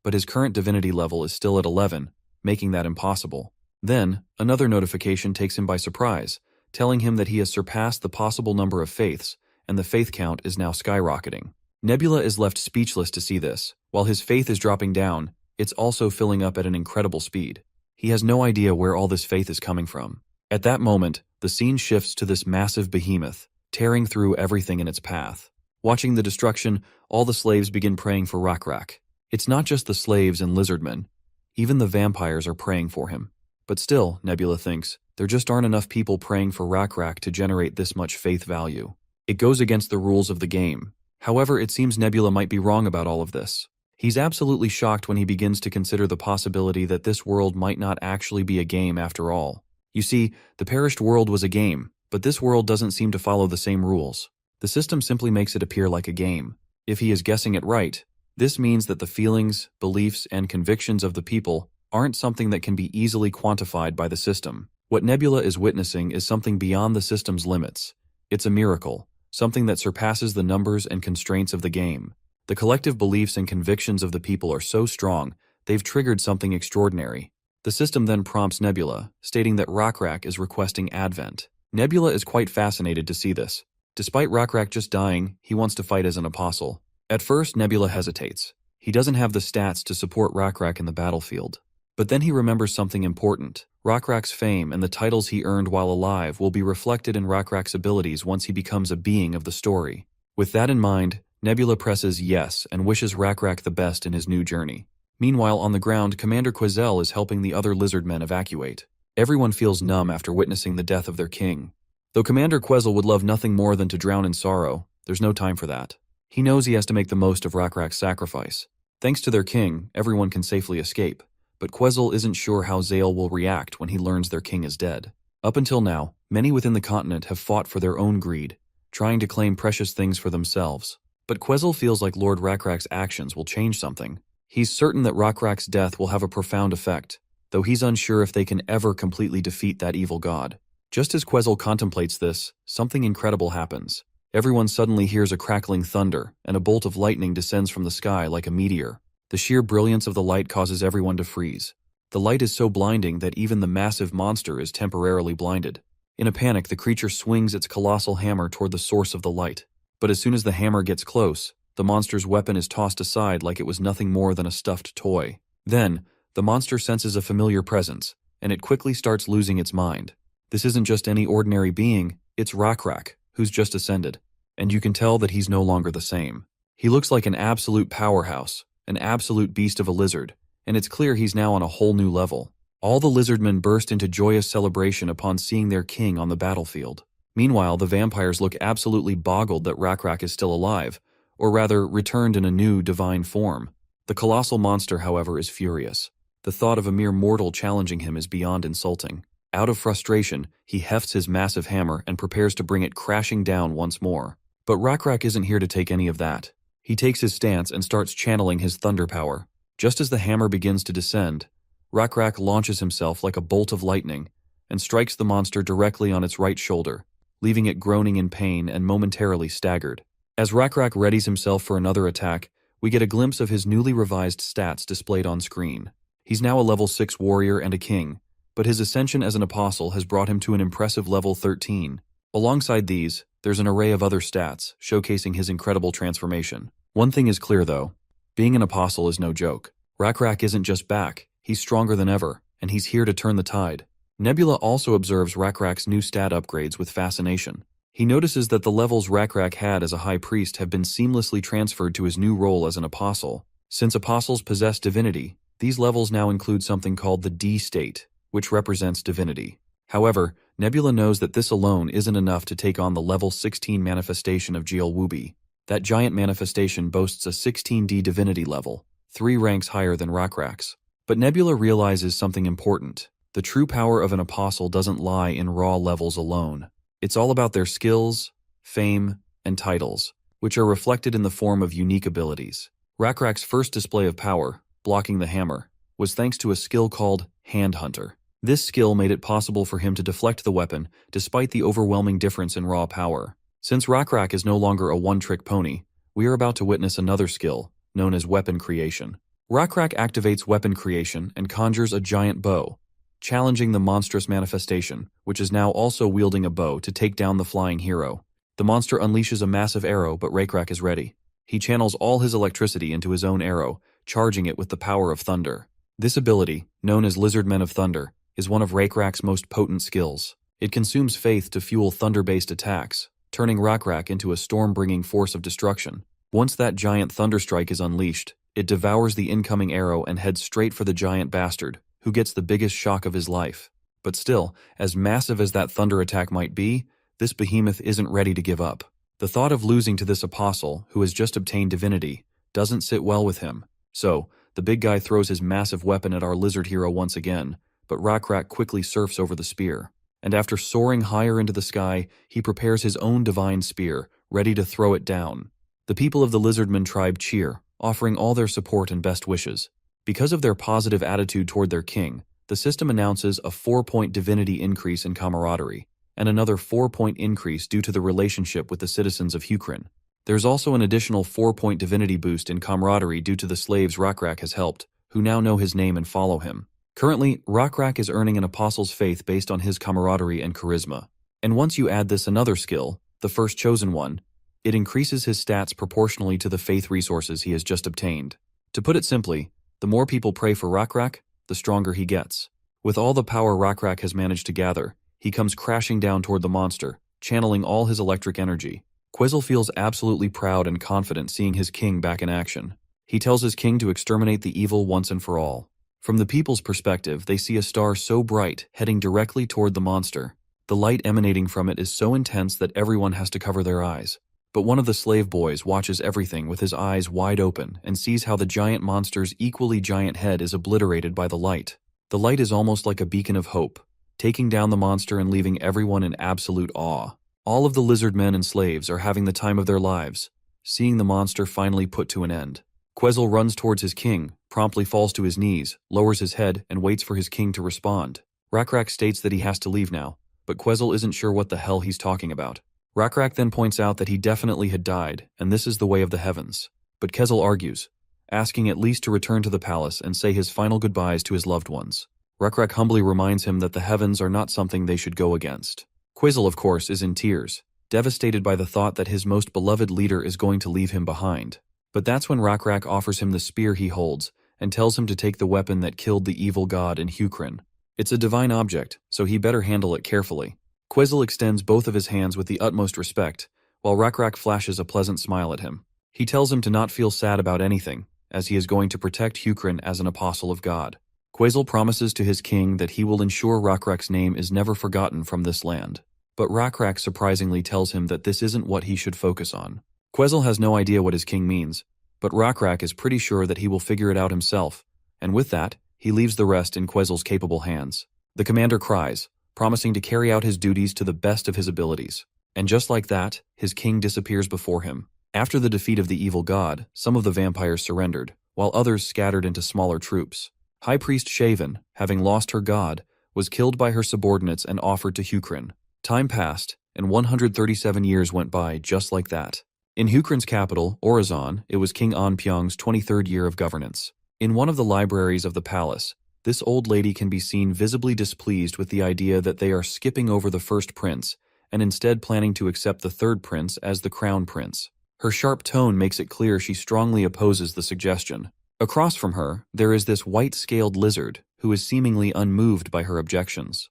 but his current divinity level is still at 11, making that impossible. Then, another notification takes him by surprise, telling him that he has surpassed the possible number of faiths, and the faith count is now skyrocketing. Nebula is left speechless to see this. While his faith is dropping down, it's also filling up at an incredible speed. He has no idea where all this faith is coming from. At that moment, the scene shifts to this massive behemoth, tearing through everything in its path. Watching the destruction, all the slaves begin praying for Rockrak. It's not just the slaves and Lizardmen. Even the vampires are praying for him. But still, Nebula thinks, there just aren't enough people praying for Rockrak to generate this much faith value. It goes against the rules of the game. However, it seems Nebula might be wrong about all of this. He's absolutely shocked when he begins to consider the possibility that this world might not actually be a game after all. You see, the perished world was a game, but this world doesn't seem to follow the same rules. The system simply makes it appear like a game. If he is guessing it right, this means that the feelings, beliefs, and convictions of the people aren't something that can be easily quantified by the system. What Nebula is witnessing is something beyond the system's limits. It's a miracle, something that surpasses the numbers and constraints of the game. The collective beliefs and convictions of the people are so strong, they've triggered something extraordinary. The system then prompts Nebula, stating that Rockrak is requesting Advent. Nebula is quite fascinated to see this. Despite Rockrak just dying, he wants to fight as an apostle. At first, Nebula hesitates. He doesn't have the stats to support Rockrak in the battlefield. But then he remembers something important. Rockrak's fame and the titles he earned while alive will be reflected in Rockrak's abilities once he becomes a being of the story. With that in mind, Nebula presses yes and wishes Rockrak the best in his new journey. Meanwhile, on the ground, Commander Quezel is helping the other Lizardmen evacuate. Everyone feels numb after witnessing the death of their king. Though Commander Quezel would love nothing more than to drown in sorrow, there's no time for that. He knows he has to make the most of Rockrak's sacrifice. Thanks to their king, everyone can safely escape. But Quezel isn't sure how Zale will react when he learns their king is dead. Up until now, many within the continent have fought for their own greed, trying to claim precious things for themselves. But Quezel feels like Lord Rockrak's actions will change something. He's certain that Rockrak's death will have a profound effect, though he's unsure if they can ever completely defeat that evil god. Just as Quezel contemplates this, something incredible happens. Everyone suddenly hears a crackling thunder, and a bolt of lightning descends from the sky like a meteor. The sheer brilliance of the light causes everyone to freeze. The light is so blinding that even the massive monster is temporarily blinded. In a panic, the creature swings its colossal hammer toward the source of the light. But as soon as the hammer gets close, the monster's weapon is tossed aside like it was nothing more than a stuffed toy. Then, the monster senses a familiar presence, and it quickly starts losing its mind. This isn't just any ordinary being, it's Rockrak, who's just ascended. And you can tell that he's no longer the same. He looks like an absolute powerhouse, an absolute beast of a lizard, and it's clear he's now on a whole new level. All the Lizardmen burst into joyous celebration upon seeing their king on the battlefield. Meanwhile, the vampires look absolutely boggled that Rockrak is still alive, or rather, returned in a new, divine form. The colossal monster, however, is furious. The thought of a mere mortal challenging him is beyond insulting. Out of frustration, he hefts his massive hammer and prepares to bring it crashing down once more. But Rakrak isn't here to take any of that. He takes his stance and starts channeling his thunder power. Just as the hammer begins to descend, Rakrak launches himself like a bolt of lightning and strikes the monster directly on its right shoulder, leaving it groaning in pain and momentarily staggered. As Rakrak readies himself for another attack, we get a glimpse of his newly revised stats displayed on screen. He's now a level 6 warrior and a king, but his ascension as an apostle has brought him to an impressive level 13. Alongside these, there's an array of other stats, showcasing his incredible transformation. One thing is clear though, being an apostle is no joke. Rakrak isn't just back, he's stronger than ever, and he's here to turn the tide. Nebula also observes Rakrak's new stat upgrades with fascination. He notices that the levels Rakrak had as a high priest have been seamlessly transferred to his new role as an apostle. Since apostles possess divinity, these levels now include something called the D state, which represents divinity. However, Nebula knows that this alone isn't enough to take on the level 16 manifestation of Jielwubi. That giant manifestation boasts a 16D divinity level, 3 ranks higher than Rakrak's. But Nebula realizes something important. The true power of an apostle doesn't lie in raw levels alone. It's all about their skills, fame, and titles, which are reflected in the form of unique abilities. Rakrak's first display of power, blocking the hammer, was thanks to a skill called Hand Hunter. This skill made it possible for him to deflect the weapon despite the overwhelming difference in raw power. Since Rakrak is no longer a one-trick pony, we are about to witness another skill, known as weapon creation. Rakrak activates weapon creation and conjures a giant bow, challenging the monstrous manifestation, which is now also wielding a bow to take down the flying hero. The monster unleashes a massive arrow, but Rakrak is ready. He channels all his electricity into his own arrow, charging it with the power of thunder. This ability, known as Lizardmen of Thunder, is one of Rakrak's most potent skills. It consumes faith to fuel thunder-based attacks, turning Rakrak into a storm-bringing force of destruction. Once that giant thunder strike is unleashed, it devours the incoming arrow and heads straight for the giant bastard, who gets the biggest shock of his life. But still, as massive as that thunder attack might be, this behemoth isn't ready to give up. The thought of losing to this apostle, who has just obtained divinity, doesn't sit well with him. So, the big guy throws his massive weapon at our lizard hero once again, but Rakrak quickly surfs over the spear. And after soaring higher into the sky, he prepares his own divine spear, ready to throw it down. The people of the Lizardmen tribe cheer, offering all their support and best wishes. Because of their positive attitude toward their king, the system announces a 4-point divinity increase in camaraderie, and another 4-point increase due to the relationship with the citizens of Hukrin. There's also an additional 4-point divinity boost in camaraderie due to the slaves Rakrak has helped, who now know his name and follow him. Currently, Rakrak is earning an apostle's faith based on his camaraderie and charisma. And once you add this another skill, the first chosen one, it increases his stats proportionally to the faith resources he has just obtained. To put it simply, the more people pray for Rakrak, the stronger he gets. With all the power Rakrak has managed to gather, he comes crashing down toward the monster, channeling all his electric energy. Quizzle feels absolutely proud and confident seeing his king back in action. He tells his king to exterminate the evil once and for all. From the people's perspective, they see a star so bright heading directly toward the monster. The light emanating from it is so intense that everyone has to cover their eyes. But one of the slave boys watches everything with his eyes wide open and sees how the giant monster's equally giant head is obliterated by the light. The light is almost like a beacon of hope, taking down the monster and leaving everyone in absolute awe. All of the lizardmen and slaves are having the time of their lives, seeing the monster finally put to an end. Quezzle runs towards his king, promptly falls to his knees, lowers his head, and waits for his king to respond. Rakrak states that he has to leave now, but Quezzle isn't sure what the hell he's talking about. Rakrak then points out that he definitely had died, and this is the way of the heavens. But Quezzle argues, asking at least to return to the palace and say his final goodbyes to his loved ones. Rakrak humbly reminds him that the heavens are not something they should go against. Quezzle, of course, is in tears, devastated by the thought that his most beloved leader is going to leave him behind. But that's when Rakrak offers him the spear he holds and tells him to take the weapon that killed the evil god in Hukrin. It's a divine object, so he better handle it carefully. Quezzle extends both of his hands with the utmost respect, while Rakrak flashes a pleasant smile at him. He tells him to not feel sad about anything, as he is going to protect Hukrin as an apostle of God. Quezzle promises to his king that he will ensure Rakrak's name is never forgotten from this land. But Rakrak surprisingly tells him that this isn't what he should focus on. Quezzle has no idea what his king means, but Rakrak is pretty sure that he will figure it out himself, and with that, he leaves the rest in Quezzle's capable hands. The commander cries, promising to carry out his duties to the best of his abilities. And just like that, his king disappears before him. After the defeat of the evil god, some of the vampires surrendered, while others scattered into smaller troops. High Priest Shaven, having lost her god, was killed by her subordinates and offered to Hukrin. Time passed, and 137 years went by just like that. In Hukrin's capital, Orazon, it was King Anpyong's 23rd year of governance. In one of the libraries of the palace, this old lady can be seen visibly displeased with the idea that they are skipping over the first prince and instead planning to accept the third prince as the crown prince. Her sharp tone makes it clear she strongly opposes the suggestion. Across from her, there is this white-scaled lizard who is seemingly unmoved by her objections.